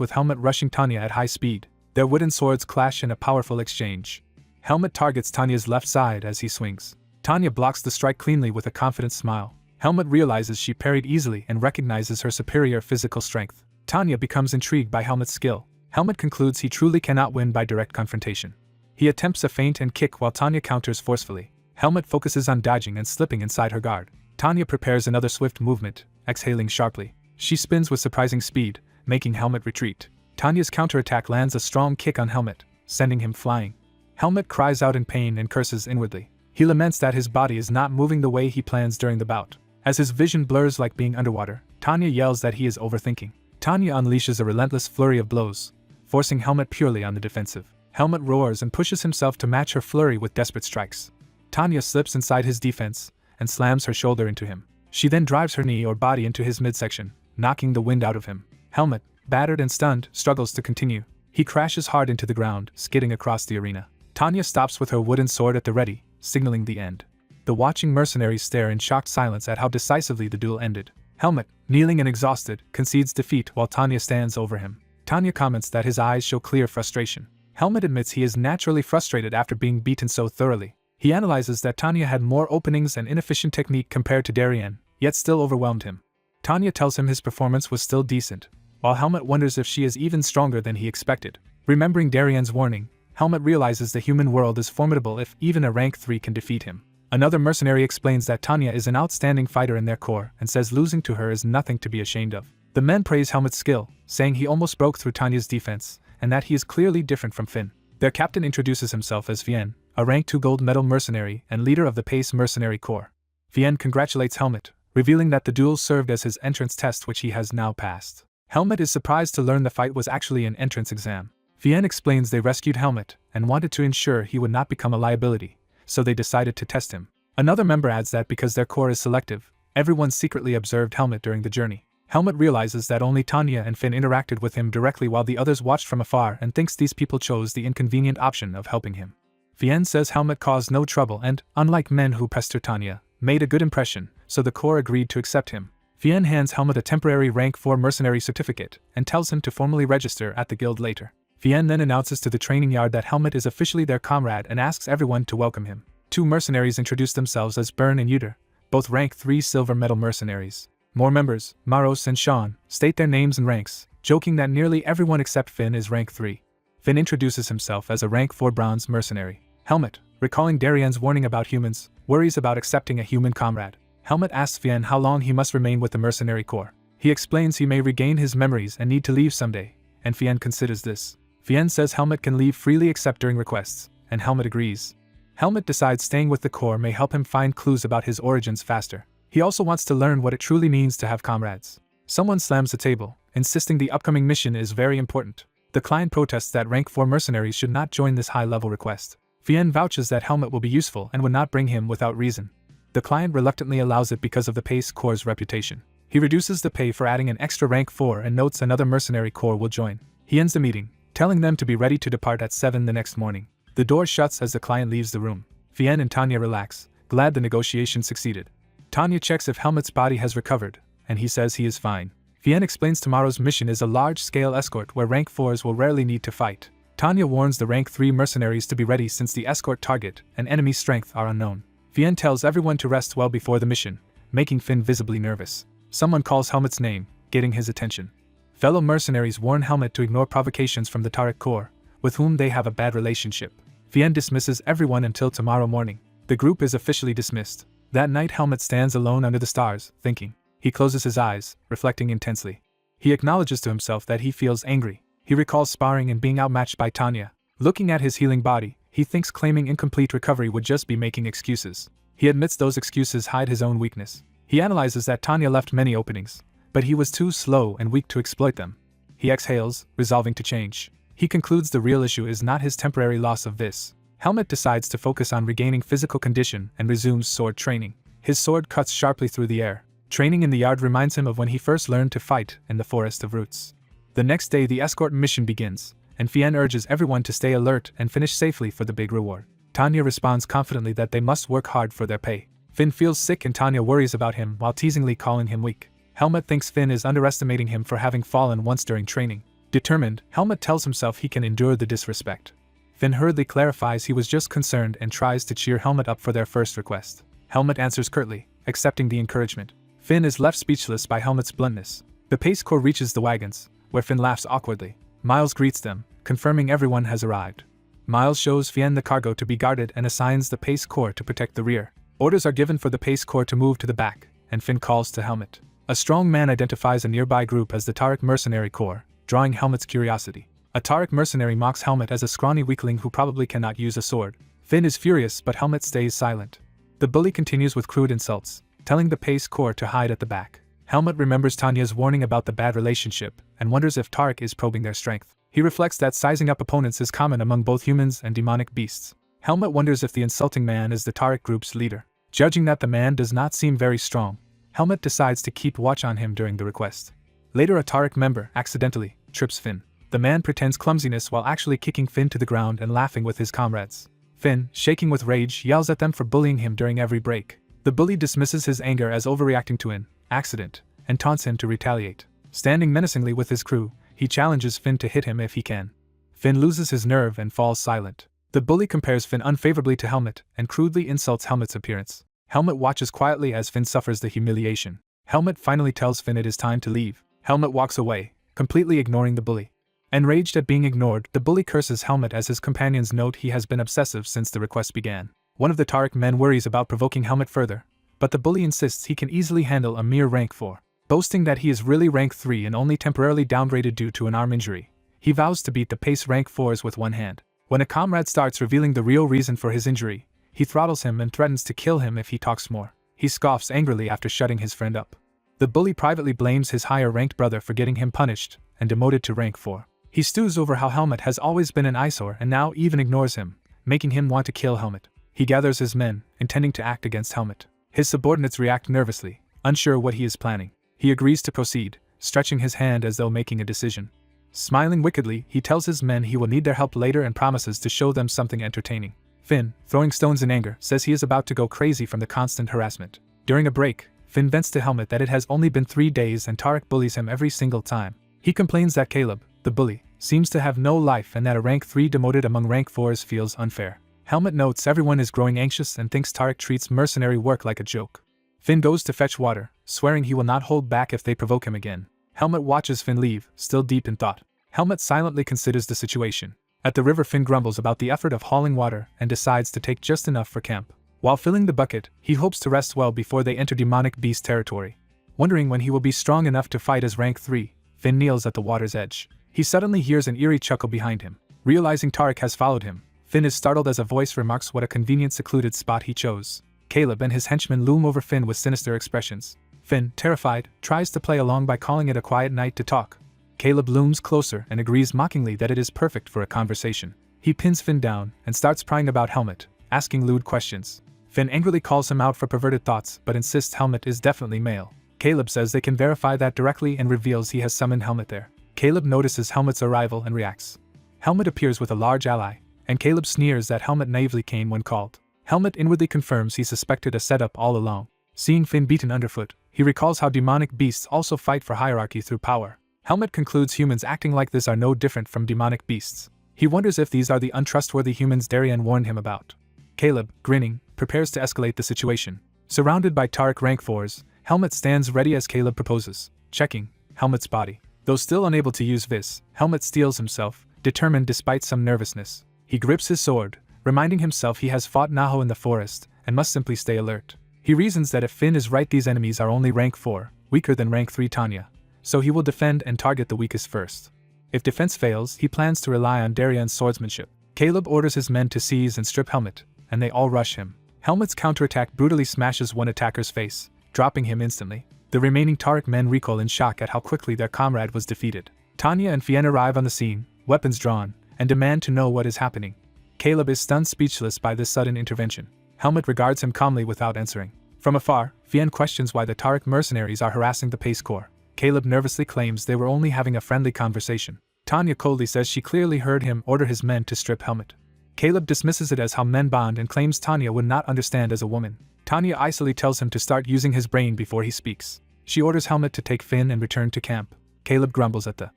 S1: with Helmet rushing Tanya at high speed. Their wooden swords clash in a powerful exchange. Helmet targets Tanya's left side as he swings. Tanya blocks the strike cleanly with a confident smile. Helmet realizes she parried easily and recognizes her superior physical strength. Tanya becomes intrigued by Helmet's skill. Helmet concludes he truly cannot win by direct confrontation. He attempts a feint and kick while Tanya counters forcefully. Helmet focuses on dodging and slipping inside her guard. Tanya prepares another swift movement, exhaling sharply. She spins with surprising speed, making Helmet retreat. Tanya's counterattack lands a strong kick on Helmet, sending him flying. Helmet cries out in pain and curses inwardly. He laments that his body is not moving the way he plans during the bout. As his vision blurs like being underwater, Tanya yells that he is overthinking. Tanya unleashes a relentless flurry of blows, forcing Helmet purely on the defensive. Helmet roars and pushes himself to match her flurry with desperate strikes. Tanya slips inside his defense and slams her shoulder into him. She then drives her knee or body into his midsection, knocking the wind out of him. Helmet, battered and stunned, struggles to continue. He crashes hard into the ground, skidding across the arena. Tanya stops with her wooden sword at the ready, signaling the end. The watching mercenaries stare in shocked silence at how decisively the duel ended. Helmet, kneeling and exhausted, concedes defeat while Tanya stands over him. Tanya comments that his eyes show clear frustration. Helmet admits he is naturally frustrated after being beaten so thoroughly. He analyzes that Tanya had more openings and inefficient technique compared to Darien, yet still overwhelmed him. Tanya tells him his performance was still decent, while Helmet wonders if she is even stronger than he expected. Remembering Darien's warning, Helmet realizes the human world is formidable if even a rank 3 can defeat him. Another mercenary explains that Tanya is an outstanding fighter in their corps and says losing to her is nothing to be ashamed of. The men praise Helmet's skill, saying he almost broke through Tanya's defense, and that he is clearly different from Finn. Their captain introduces himself as Vien, a rank 2 gold medal mercenary and leader of the Pace Mercenary Corps. Vien congratulates Helmet, revealing that the duel served as his entrance test which he has now passed. Helmet is surprised to learn the fight was actually an entrance exam. Vien explains they rescued Helmet and wanted to ensure he would not become a liability, so they decided to test him. Another member adds that because their corps is selective, everyone secretly observed Helmet during the journey. Helmet realizes that only Tanya and Finn interacted with him directly while the others watched from afar and thinks these people chose the inconvenient option of helping him. Vien says Helmet caused no trouble and, unlike men who pester Tanya, made a good impression, so the corps agreed to accept him. Vien hands Helmet a temporary rank 4 mercenary certificate and tells him to formally register at the guild later. Vien then announces to the training yard that Helmet is officially their comrade and asks everyone to welcome him. 2 mercenaries introduce themselves as Byrne and Uter, both rank 3 silver medal mercenaries. More members, Maros and Sean, state their names and ranks, joking that nearly everyone except Finn is rank 3. Finn introduces himself as a rank 4 bronze mercenary. Helmet, recalling Darien's warning about humans, worries about accepting a human comrade. Helmet asks Vien how long he must remain with the mercenary corps. He explains he may regain his memories and need to leave someday, and Vien considers this. Vien says Helmet can leave freely except during requests, and Helmet agrees. Helmet decides staying with the corps may help him find clues about his origins faster. He also wants to learn what it truly means to have comrades. Someone slams the table, insisting the upcoming mission is very important. The client protests that rank 4 mercenaries should not join this high-level request. Vien vouches that Helmet will be useful and would not bring him without reason. The client reluctantly allows it because of the Pace Corps' reputation. He reduces the pay for adding an extra rank 4 and notes another mercenary corps will join. He ends the meeting, telling them to be ready to depart at 7 the next morning. The door shuts as the client leaves the room. Vien and Tanya relax, glad the negotiation succeeded. Tanya checks if Helmet's body has recovered, and he says he is fine. Vien explains tomorrow's mission is a large-scale escort where rank 4s will rarely need to fight. Tanya warns the rank 3 mercenaries to be ready since the escort target and enemy strength are unknown. Vien tells everyone to rest well before the mission, making Finn visibly nervous. Someone calls Helmet's name, getting his attention. Fellow mercenaries warn Helmet to ignore provocations from the Tariq Corps, with whom they have a bad relationship. Vien dismisses everyone until tomorrow morning. The group is officially dismissed. That night Helmet stands alone under the stars, thinking. He closes his eyes, reflecting intensely. He acknowledges to himself that he feels angry. He recalls sparring and being outmatched by Tanya. Looking at his healing body, he thinks claiming incomplete recovery would just be making excuses. He admits those excuses hide his own weakness. He analyzes that Tanya left many openings, but he was too slow and weak to exploit them. He exhales, resolving to change. He concludes the real issue is not his temporary loss of this. Helmet decides to focus on regaining physical condition and resumes sword training. His sword cuts sharply through the air. Training in the yard reminds him of when he first learned to fight in the Forest of Roots. The next day the escort mission begins, and Fien urges everyone to stay alert and finish safely for the big reward. Tanya responds confidently that they must work hard for their pay. Finn feels sick and Tanya worries about him while teasingly calling him weak. Helmut thinks Finn is underestimating him for having fallen once during training. Determined, Helmut tells himself he can endure the disrespect. Finn hurriedly clarifies he was just concerned and tries to cheer Helmut up for their first request. Helmut answers curtly, accepting the encouragement. Finn is left speechless by Helmut's bluntness. The Pace Corps reaches the wagons, where Finn laughs awkwardly. Miles greets them, confirming everyone has arrived. Miles shows Fien the cargo to be guarded and assigns the Pace Corps to protect the rear. Orders are given for the Pace Corps to move to the back, and Finn calls to Helmut. A strong man identifies a nearby group as the Tariq Mercenary Corps, drawing Helmut's curiosity. A Tariq mercenary mocks Helmut as a scrawny weakling who probably cannot use a sword. Finn is furious but Helmut stays silent. The bully continues with crude insults, telling the Pace Corps to hide at the back. Helmut remembers Tanya's warning about the bad relationship and wonders if Tariq is probing their strength. He reflects that sizing up opponents is common among both humans and demonic beasts. Helmut wonders if the insulting man is the Tariq group's leader. Judging that the man does not seem very strong, Helmut decides to keep watch on him during the request. Later, a Tariq member accidentally trips Finn. The man pretends clumsiness while actually kicking Finn to the ground and laughing with his comrades. Finn, shaking with rage, yells at them for bullying him during every break. The bully dismisses his anger as overreacting to an accident and taunts him to retaliate. Standing menacingly with his crew, he challenges Finn to hit him if he can. Finn loses his nerve and falls silent. The bully compares Finn unfavorably to Helmut and crudely insults Helmut's appearance. Helmut watches quietly as Finn suffers the humiliation. Helmut finally tells Finn it is time to leave. Helmut walks away, completely ignoring the bully. Enraged at being ignored, the bully curses Helmut as his companions note he has been obsessive since the request began. One of the Tariq men worries about provoking Helmut further, but the bully insists he can easily handle a mere rank 4. Boasting that he is really rank 3 and only temporarily downgraded due to an arm injury, he vows to beat the Pace rank 4s with one hand. When a comrade starts revealing the real reason for his injury, he throttles him and threatens to kill him if he talks more. He scoffs angrily after shutting his friend up. The bully privately blames his higher-ranked brother for getting him punished and demoted to rank 4. He stews over how Helmut has always been an eyesore and now even ignores him, making him want to kill Helmut. He gathers his men, intending to act against Helmut. His subordinates react nervously, unsure what he is planning. He agrees to proceed, stretching his hand as though making a decision. Smiling wickedly, he tells his men he will need their help later and promises to show them something entertaining. Finn, throwing stones in anger, says he is about to go crazy from the constant harassment. During a break, Finn vents to Helmut that it has only been 3 days and Tariq bullies him every single time. He complains that Caleb, the bully, seems to have no life and that a rank 3 demoted among rank 4s feels unfair. Helmut notes everyone is growing anxious and thinks Tariq treats mercenary work like a joke. Finn goes to fetch water, swearing he will not hold back if they provoke him again. Helmut watches Finn leave, still deep in thought. Helmut silently considers the situation. At the river, Finn grumbles about the effort of hauling water and decides to take just enough for camp. While filling the bucket, he hopes to rest well before they enter demonic beast territory. Wondering when he will be strong enough to fight as rank 3, Finn kneels at the water's edge. He suddenly hears an eerie chuckle behind him. Realizing Tariq has followed him, Finn is startled as a voice remarks what a convenient secluded spot he chose. Caleb and his henchmen loom over Finn with sinister expressions. Finn, terrified, tries to play along by calling it a quiet night to talk. Caleb looms closer and agrees mockingly that it is perfect for a conversation. He pins Finn down and starts prying about Helmut, asking lewd questions. Finn angrily calls him out for perverted thoughts but insists Helmut is definitely male. Caleb says they can verify that directly and reveals he has summoned Helmut there. Caleb notices Helmut's arrival and reacts. Helmut appears with a large ally, and Caleb sneers that Helmut naively came when called. Helmut inwardly confirms he suspected a setup all along. Seeing Finn beaten underfoot, he recalls how demonic beasts also fight for hierarchy through power. Helmut concludes humans acting like this are no different from demonic beasts. He wonders if these are the untrustworthy humans Darien warned him about. Caleb, grinning, prepares to escalate the situation. Surrounded by Tariq rank 4s, Helmut stands ready as Caleb proposes, checking Helmut's body. Though still unable to use Vis, Helmut steels himself, determined despite some nervousness. He grips his sword, reminding himself he has fought Naho in the forest and must simply stay alert. He reasons that if Finn is right, these enemies are only rank 4, weaker than rank 3 Tanya, so he will defend and target the weakest first. If defense fails, he plans to rely on Darian's swordsmanship. Caleb orders his men to seize and strip Helmut, and they all rush him. Helmut's counterattack brutally smashes one attacker's face, dropping him instantly. The remaining Tariq men recoil in shock at how quickly their comrade was defeated. Tanya and Fien arrive on the scene, weapons drawn, and demand to know what is happening. Caleb is stunned speechless by this sudden intervention. Helmut regards him calmly without answering. From afar, Fien questions why the Tariq mercenaries are harassing the Pace Corps. Caleb nervously claims they were only having a friendly conversation. Tanya coldly says she clearly heard him order his men to strip Helmet. Caleb dismisses it as how men bond and claims Tanya would not understand as a woman. Tanya icily tells him to start using his brain before he speaks. She orders Helmet to take Finn and return to camp. Caleb grumbles at the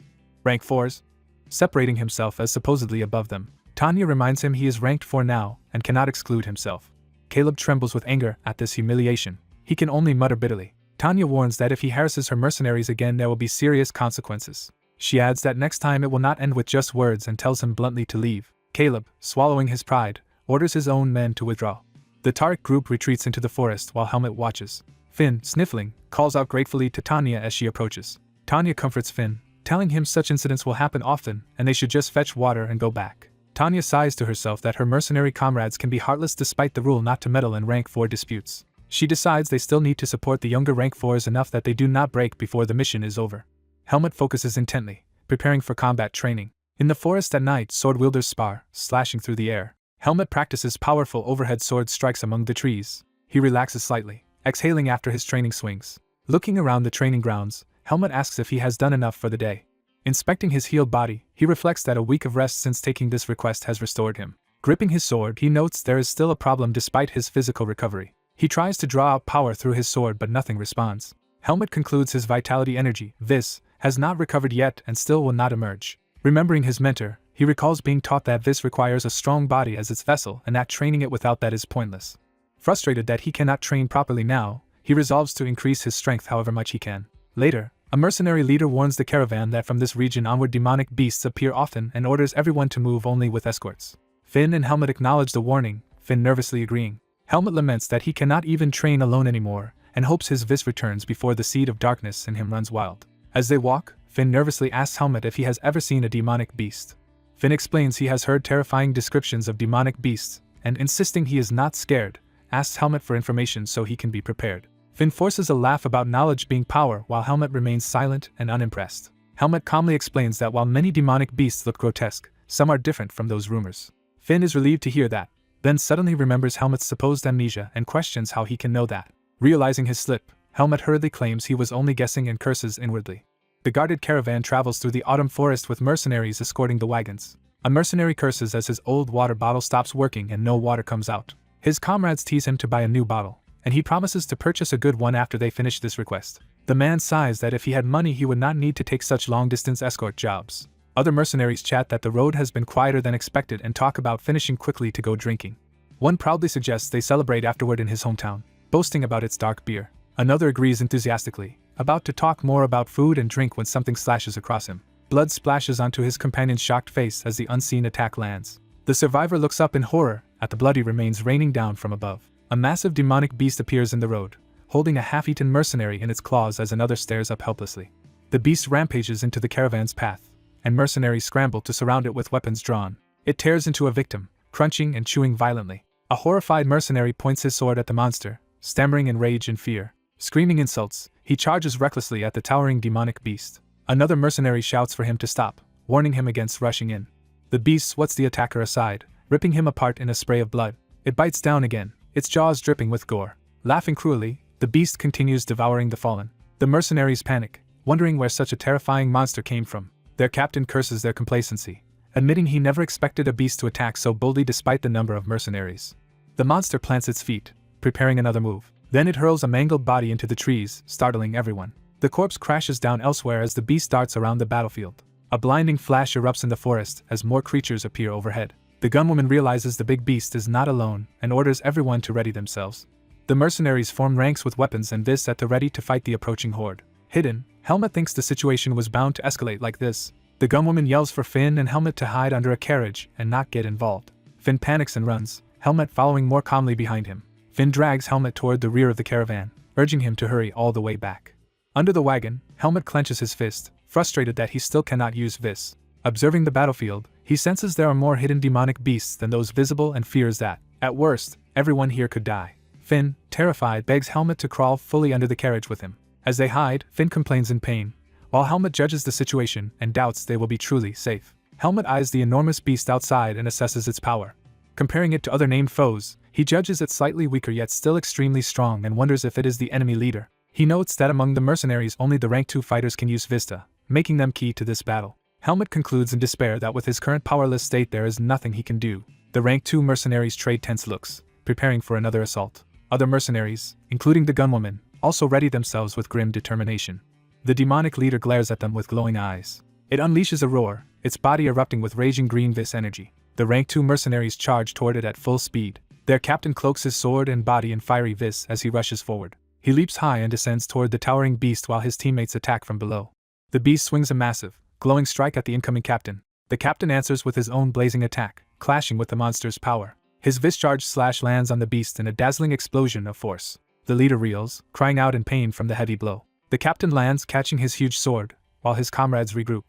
S1: rank 4s, separating himself as supposedly above them. Tanya reminds him he is ranked 4 now and cannot exclude himself. Caleb trembles with anger at this humiliation. He can only mutter bitterly. Tanya warns that if he harasses her mercenaries again there will be serious consequences. She adds that next time it will not end with just words and tells him bluntly to leave. Caleb, swallowing his pride, orders his own men to withdraw. The Tariq group retreats into the forest while Helmet watches. Finn, sniffling, calls out gratefully to Tanya as she approaches. Tanya comforts Finn, telling him such incidents will happen often and they should just fetch water and go back. Tanya sighs to herself that her mercenary comrades can be heartless despite the rule not to meddle in rank 4 disputes. She decides they still need to support the younger rank 4s enough that they do not break before the mission is over. Helmet focuses intently, preparing for combat training. In the forest at night, sword wielders spar, slashing through the air. Helmet practices powerful overhead sword strikes among the trees. He relaxes slightly, exhaling after his training swings. Looking around the training grounds, Helmet asks if he has done enough for the day. Inspecting his healed body, he reflects that a week of rest since taking this request has restored him. Gripping his sword, he notes there is still a problem despite his physical recovery. He tries to draw out power through his sword but nothing responds. Helmet concludes his vitality energy, Vis, has not recovered yet and still will not emerge. Remembering his mentor, he recalls being taught that Vis requires a strong body as its vessel and that training it without that is pointless. Frustrated that he cannot train properly now, he resolves to increase his strength however much he can. Later, a mercenary leader warns the caravan that from this region onward demonic beasts appear often and orders everyone to move only with escorts. Finn and Helmet acknowledge the warning, Finn nervously agreeing. Helmet laments that he cannot even train alone anymore and hopes his Vis returns before the seed of darkness in him runs wild. As they walk, Finn nervously asks Helmet if he has ever seen a demonic beast. Finn explains he has heard terrifying descriptions of demonic beasts, and insisting he is not scared, asks Helmet for information so he can be prepared. Finn forces a laugh about knowledge being power while Helmet remains silent and unimpressed. Helmet calmly explains that while many demonic beasts look grotesque, some are different from those rumors. Finn is relieved to hear that, then suddenly remembers Helmet's supposed amnesia and questions how he can know that. Realizing his slip, Helmet hurriedly claims he was only guessing and curses inwardly. The guarded caravan travels through the autumn forest with mercenaries escorting the wagons. A mercenary curses as his old water bottle stops working and no water comes out. His comrades tease him to buy a new bottle, and he promises to purchase a good one after they finish this request. The man sighs that if he had money he would not need to take such long-distance escort jobs. Other mercenaries chat that the road has been quieter than expected and talk about finishing quickly to go drinking. One proudly suggests they celebrate afterward in his hometown, boasting about its dark beer. Another agrees enthusiastically, about to talk more about food and drink when something slashes across him. Blood splashes onto his companion's shocked face as the unseen attack lands. The survivor looks up in horror at the bloody remains raining down from above. A massive demonic beast appears in the road, holding a half-eaten mercenary in its claws as another stares up helplessly. The beast rampages into the caravan's path, and mercenaries scramble to surround it with weapons drawn. It tears into a victim, crunching and chewing violently. A horrified mercenary points his sword at the monster, stammering in rage and fear. Screaming insults, he charges recklessly at the towering demonic beast. Another mercenary shouts for him to stop, warning him against rushing in. The beast swats the attacker aside, ripping him apart in a spray of blood. It bites down again, its jaws dripping with gore. Laughing cruelly, the beast continues devouring the fallen. The mercenaries panic, wondering where such a terrifying monster came from. Their captain curses their complacency, admitting he never expected a beast to attack so boldly despite the number of mercenaries. The monster plants its feet, preparing another move. Then it hurls a mangled body into the trees, startling everyone. The corpse crashes down elsewhere as the beast darts around the battlefield. A blinding flash erupts in the forest as more creatures appear overhead. The gunwoman realizes the big beast is not alone and orders everyone to ready themselves. The mercenaries form ranks with weapons and this at the ready to fight the approaching horde. Hidden, Helmet thinks the situation was bound to escalate like this. The gunwoman yells for Finn and Helmet to hide under a carriage and not get involved. Finn panics and runs, Helmet following more calmly behind him. Finn drags Helmet toward the rear of the caravan, urging him to hurry all the way back. Under the wagon, Helmet clenches his fist, frustrated that he still cannot use Vis. Observing the battlefield, he senses there are more hidden demonic beasts than those visible and fears that, at worst, everyone here could die. Finn, terrified, begs Helmet to crawl fully under the carriage with him. As they hide, Finn complains in pain, while Helmet judges the situation and doubts they will be truly safe. Helmet eyes the enormous beast outside and assesses its power. Comparing it to other named foes, he judges it slightly weaker yet still extremely strong and wonders if it is the enemy leader. He notes that among the mercenaries only the rank 2 fighters can use Vista, making them key to this battle. Helmet concludes in despair that with his current powerless state there is nothing he can do. The rank 2 mercenaries trade tense looks, preparing for another assault. Other mercenaries, including the gunwoman, also ready themselves with grim determination. The demonic leader glares at them with glowing eyes. It unleashes a roar, its body erupting with raging green vis energy. The rank 2 mercenaries charge toward it at full speed. Their captain cloaks his sword and body in fiery vis as he rushes forward. He leaps high and descends toward the towering beast while his teammates attack from below. The beast swings a massive, glowing strike at the incoming captain. The captain answers with his own blazing attack, clashing with the monster's power. His vis-charged slash lands on the beast in a dazzling explosion of force. The leader reels, crying out in pain from the heavy blow. The captain lands catching his huge sword, while his comrades regroup.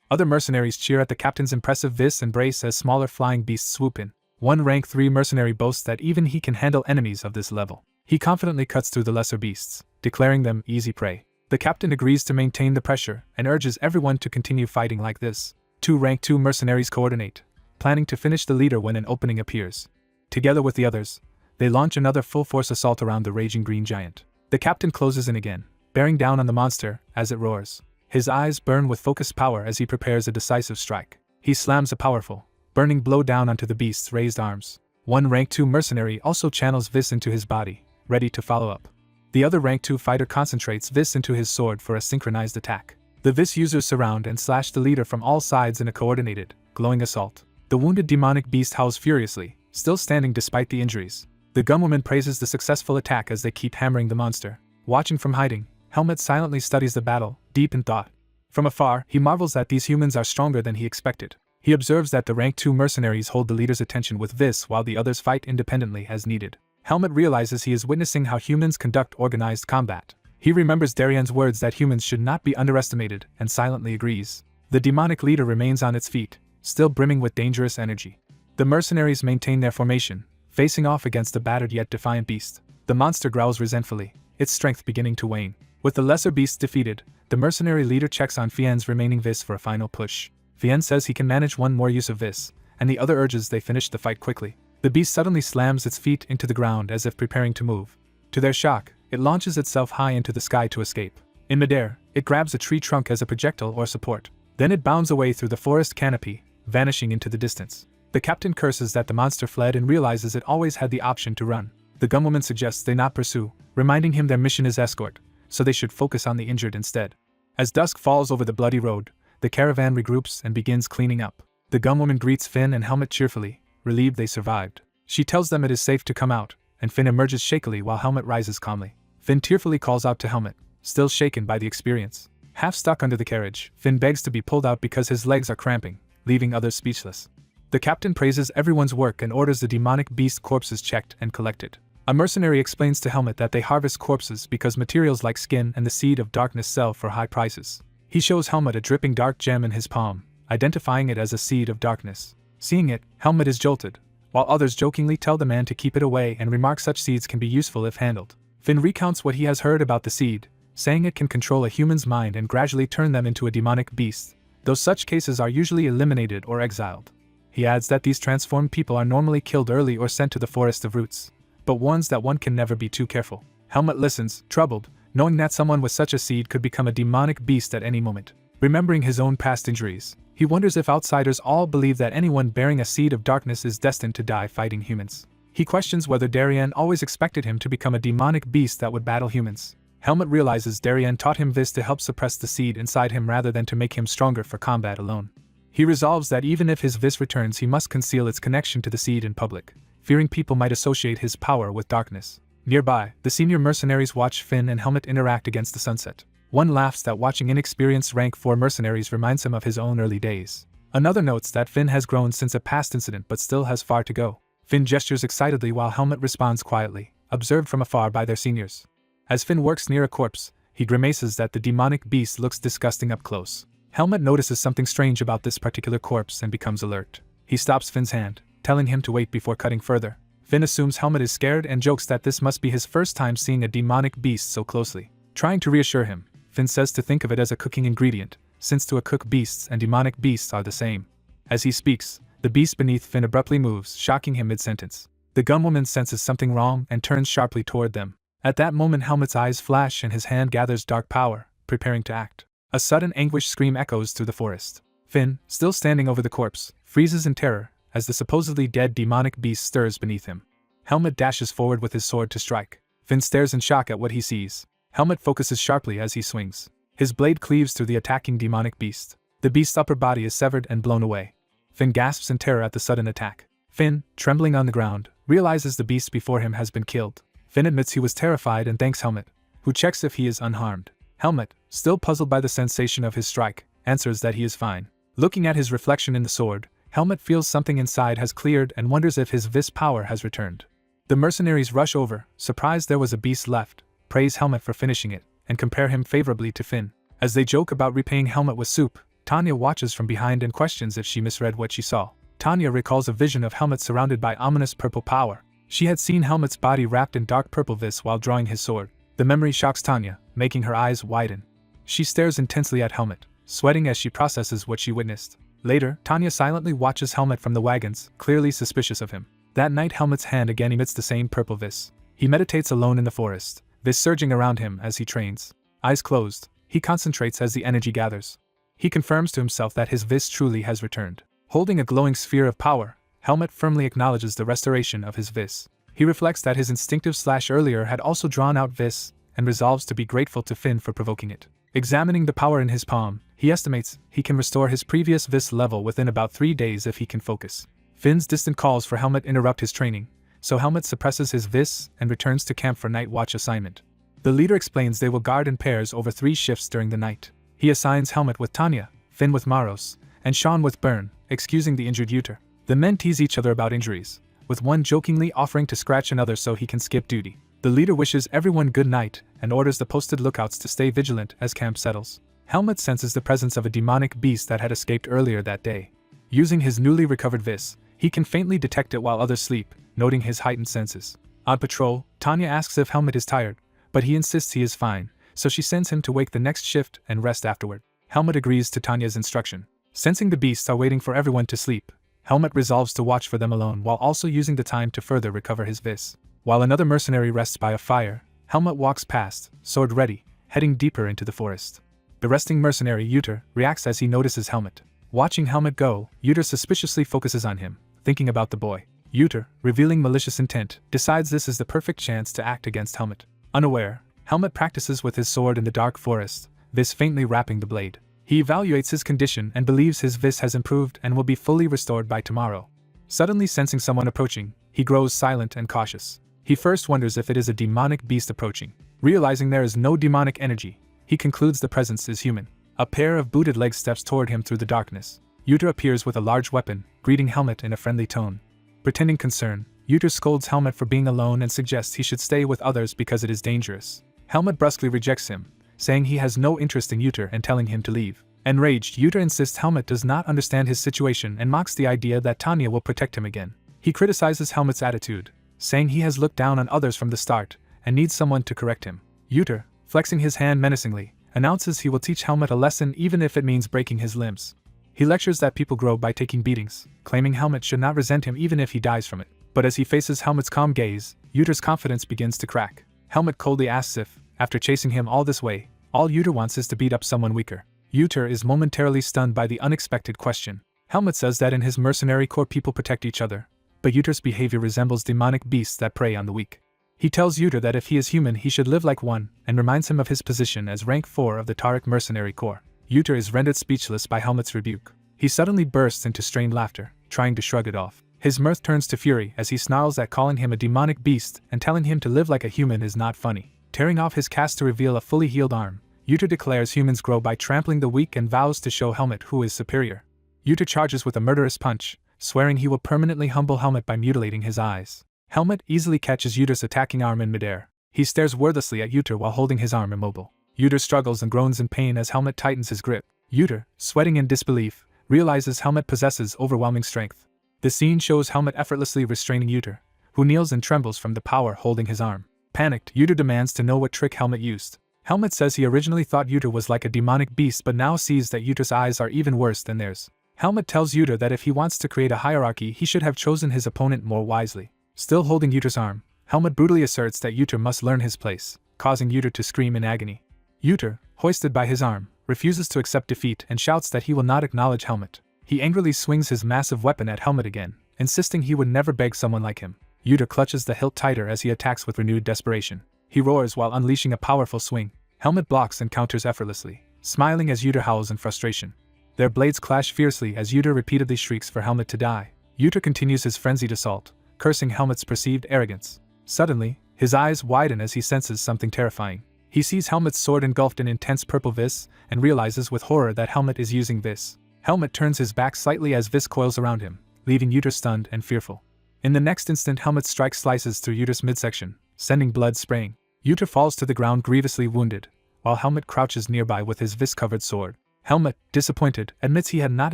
S1: Other mercenaries cheer at the captain's impressive vis and brace as smaller flying beasts swoop in. One rank 3 mercenary boasts that even he can handle enemies of this level. He confidently cuts through the lesser beasts, declaring them easy prey. The captain agrees to maintain the pressure and urges everyone to continue fighting like this. 2 rank 2 mercenaries coordinate, planning to finish the leader when an opening appears. Together with the others, they launch another full-force assault around the raging green giant. The captain closes in again, bearing down on the monster as it roars. His eyes burn with focused power as he prepares a decisive strike. He slams a powerful, burning blow down onto the beast's raised arms. One rank 2 mercenary also channels vis into his body, ready to follow up. The other rank 2 fighter concentrates vis into his sword for a synchronized attack. The vis users surround and slash the leader from all sides in a coordinated, glowing assault. The wounded demonic beast howls furiously, still standing despite the injuries. The gunwoman praises the successful attack as they keep hammering the monster. Watching from hiding, Helmet silently studies the battle, deep in thought. From afar, he marvels that these humans are stronger than he expected. He observes that the rank 2 mercenaries hold the leader's attention with vis while the others fight independently as needed. Helmet realizes he is witnessing how humans conduct organized combat. He remembers Darian's words that humans should not be underestimated and silently agrees. The demonic leader remains on its feet, still brimming with dangerous energy. The mercenaries maintain their formation, facing off against the battered yet defiant beast. The monster growls resentfully, its strength beginning to wane. With the lesser beasts defeated, the mercenary leader checks on Fien's remaining vis for a final push. Fien says he can manage one more use of vis, and the other urges they finish the fight quickly. The beast suddenly slams its feet into the ground as if preparing to move. To their shock, it launches itself high into the sky to escape. In midair, it grabs a tree trunk as a projectile or support. Then it bounds away through the forest canopy, vanishing into the distance. The captain curses that the monster fled and realizes it always had the option to run. The gunwoman suggests they not pursue, reminding him their mission is escort, so they should focus on the injured instead. As dusk falls over the bloody road, the caravan regroups and begins cleaning up. The gunwoman greets Finn and Helmet cheerfully, relieved they survived. She tells them it is safe to come out, and Finn emerges shakily while Helmet rises calmly. Finn tearfully calls out to Helmet, still shaken by the experience. Half stuck under the carriage, Finn begs to be pulled out because his legs are cramping, leaving others speechless. The captain praises everyone's work and orders the demonic beast corpses checked and collected. A mercenary explains to Helmet that they harvest corpses because materials like skin and the seed of darkness sell for high prices. He shows Helmet a dripping dark gem in his palm, identifying it as a seed of darkness. Seeing it, Helmet is jolted, while others jokingly tell the man to keep it away and remark such seeds can be useful if handled. Finn recounts what he has heard about the seed, saying it can control a human's mind and gradually turn them into a demonic beast, though such cases are usually eliminated or exiled. He adds that these transformed people are normally killed early or sent to the forest of roots, but warns that one can never be too careful. Helmet listens, troubled, knowing that someone with such a seed could become a demonic beast at any moment. Remembering his own past injuries, he wonders if outsiders all believe that anyone bearing a seed of darkness is destined to die fighting humans. He questions whether Darian always expected him to become a demonic beast that would battle humans. Helmet realizes Darian taught him this to help suppress the seed inside him rather than to make him stronger for combat alone. He resolves that even if his vis returns he must conceal its connection to the seed in public, fearing people might associate his power with darkness. Nearby, the senior mercenaries watch Finn and Helmet interact against the sunset. One laughs that watching inexperienced rank 4 mercenaries reminds him of his own early days. Another notes that Finn has grown since a past incident but still has far to go. Finn gestures excitedly while Helmet responds quietly, observed from afar by their seniors. As Finn works near a corpse, he grimaces that the demonic beast looks disgusting up close. Helmet notices something strange about this particular corpse and becomes alert. He stops Finn's hand, telling him to wait before cutting further. Finn assumes Helmet is scared and jokes that this must be his first time seeing a demonic beast so closely. Trying to reassure him, Finn says to think of it as a cooking ingredient, since to a cook beasts and demonic beasts are the same. As he speaks, the beast beneath Finn abruptly moves, shocking him mid-sentence. The gunwoman senses something wrong and turns sharply toward them. At that moment Helmet's eyes flash and his hand gathers dark power, preparing to act. A sudden anguish scream echoes through the forest. Finn, still standing over the corpse, freezes in terror as the supposedly dead demonic beast stirs beneath him. Helmet dashes forward with his sword to strike. Finn stares in shock at what he sees. Helmet focuses sharply as he swings. His blade cleaves through the attacking demonic beast. The beast's upper body is severed and blown away. Finn gasps in terror at the sudden attack. Finn, trembling on the ground, realizes the beast before him has been killed. Finn admits he was terrified and thanks Helmet, who checks if he is unharmed. Helmet, still puzzled by the sensation of his strike, answers that he is fine. Looking at his reflection in the sword, Helmet feels something inside has cleared and wonders if his vis power has returned. The mercenaries rush over, surprised there was a beast left, praise Helmet for finishing it, and compare him favorably to Finn. As they joke about repaying Helmet with soup, Tanya watches from behind and questions if she misread what she saw. Tanya recalls a vision of Helmet surrounded by ominous purple power. She had seen Helmet's body wrapped in dark purple vis while drawing his sword. The memory shocks Tanya, making her eyes widen. She stares intensely at Helmet, sweating as she processes what she witnessed. Later, Tanya silently watches Helmet from the wagons, clearly suspicious of him. That night Helmet's hand again emits the same purple vis. He meditates alone in the forest, vis surging around him as he trains. Eyes closed, he concentrates as the energy gathers. He confirms to himself that his vis truly has returned. Holding a glowing sphere of power, Helmet firmly acknowledges the restoration of his vis. He reflects that his instinctive slash earlier had also drawn out vis, and resolves to be grateful to Finn for provoking it. Examining the power in his palm, he estimates he can restore his previous vis level within about 3 days if he can focus. Finn's distant calls for Helmet interrupt his training, so Helmet suppresses his vis and returns to camp for night watch assignment. The leader explains they will guard in pairs over 3 shifts during the night. He assigns Helmet with Tanya, Finn with Maros, and Sean with Byrne, excusing the injured Uter. The men tease each other about injuries, with one jokingly offering to scratch another so he can skip duty. The leader wishes everyone good night and orders the posted lookouts to stay vigilant as camp settles. Helmet senses the presence of a demonic beast that had escaped earlier that day. Using his newly recovered vis, he can faintly detect it while others sleep, noting his heightened senses. On patrol, Tanya asks if Helmet is tired, but he insists he is fine, so she sends him to wake the next shift and rest afterward. Helmet agrees to Tanya's instruction. Sensing the beasts are waiting for everyone to sleep, Helmet resolves to watch for them alone while also using the time to further recover his vis. While another mercenary rests by a fire, Helmet walks past, sword ready, heading deeper into the forest. The resting mercenary, Uter, reacts as he notices Helmet. Watching Helmet go, Uter suspiciously focuses on him, thinking about the boy. Uter, revealing malicious intent, decides this is the perfect chance to act against Helmet. Unaware, Helmet practices with his sword in the dark forest, vis faintly wrapping the blade. He evaluates his condition and believes his vis has improved and will be fully restored by tomorrow. Suddenly sensing someone approaching, he grows silent and cautious. He first wonders if it is a demonic beast approaching. Realizing there is no demonic energy, he concludes the presence is human. A pair of booted legs steps toward him through the darkness. Uter appears with a large weapon, greeting Helmet in a friendly tone. Pretending concern, Uter scolds Helmet for being alone and suggests he should stay with others because it is dangerous. Helmet brusquely rejects him, saying he has no interest in Uter and telling him to leave. Enraged, Uter insists Helmet does not understand his situation and mocks the idea that Tanya will protect him again. He criticizes Helmet's attitude, saying he has looked down on others from the start and needs someone to correct him. Uter, flexing his hand menacingly, announces he will teach Helmet a lesson even if it means breaking his limbs. He lectures that people grow by taking beatings, claiming Helmet should not resent him even if he dies from it. But as he faces Helmet's calm gaze, Uter's confidence begins to crack. Helmet coldly asks if, after chasing him all this way, all Uter wants is to beat up someone weaker. Uter is momentarily stunned by the unexpected question. Helmet says that in his mercenary corps people protect each other, but Uter's behavior resembles demonic beasts that prey on the weak. He tells Uter that if he is human he should live like one, and reminds him of his position as rank 4 of the Tariq mercenary corps. Uter is rendered speechless by Helmet's rebuke. He suddenly bursts into strained laughter, trying to shrug it off. His mirth turns to fury as he snarls at calling him a demonic beast and telling him to live like a human is not funny. Tearing off his cast to reveal a fully healed arm, Uter declares humans grow by trampling the weak and vows to show Helmet who is superior. Uter charges with a murderous punch, swearing he will permanently humble Helmet by mutilating his eyes. Helmet easily catches Uter's attacking arm in midair. He stares wordlessly at Uter while holding his arm immobile. Uter struggles and groans in pain as Helmet tightens his grip. Uter, sweating in disbelief, realizes Helmet possesses overwhelming strength. The scene shows Helmet effortlessly restraining Uter, who kneels and trembles from the power holding his arm. Panicked, Uter demands to know what trick Helmet used. Helmet says he originally thought Uter was like a demonic beast but now sees that Uter's eyes are even worse than theirs. Helmet tells Uter that if he wants to create a hierarchy he should have chosen his opponent more wisely. Still holding Uter's arm, Helmet brutally asserts that Uter must learn his place, causing Uter to scream in agony. Uter, hoisted by his arm, refuses to accept defeat and shouts that he will not acknowledge Helmet. He angrily swings his massive weapon at Helmet again, insisting he would never beg someone like him. Yuta clutches the hilt tighter as he attacks with renewed desperation. He roars while unleashing a powerful swing. Helmet blocks and counters effortlessly, smiling as Yuta howls in frustration. Their blades clash fiercely as Yuta repeatedly shrieks for Helmet to die. Yuta continues his frenzied assault, cursing Helmet's perceived arrogance. Suddenly, his eyes widen as he senses something terrifying. He sees Helmet's sword engulfed in intense purple vis, and realizes with horror that Helmet is using vis. Helmet turns his back slightly as vis coils around him, leaving Yuta stunned and fearful. In the next instant, Helmet's strike slices through Yuta's midsection, sending blood spraying. Yuta falls to the ground grievously wounded, while Helmet crouches nearby with his vis-covered sword. Helmet, disappointed, admits he had not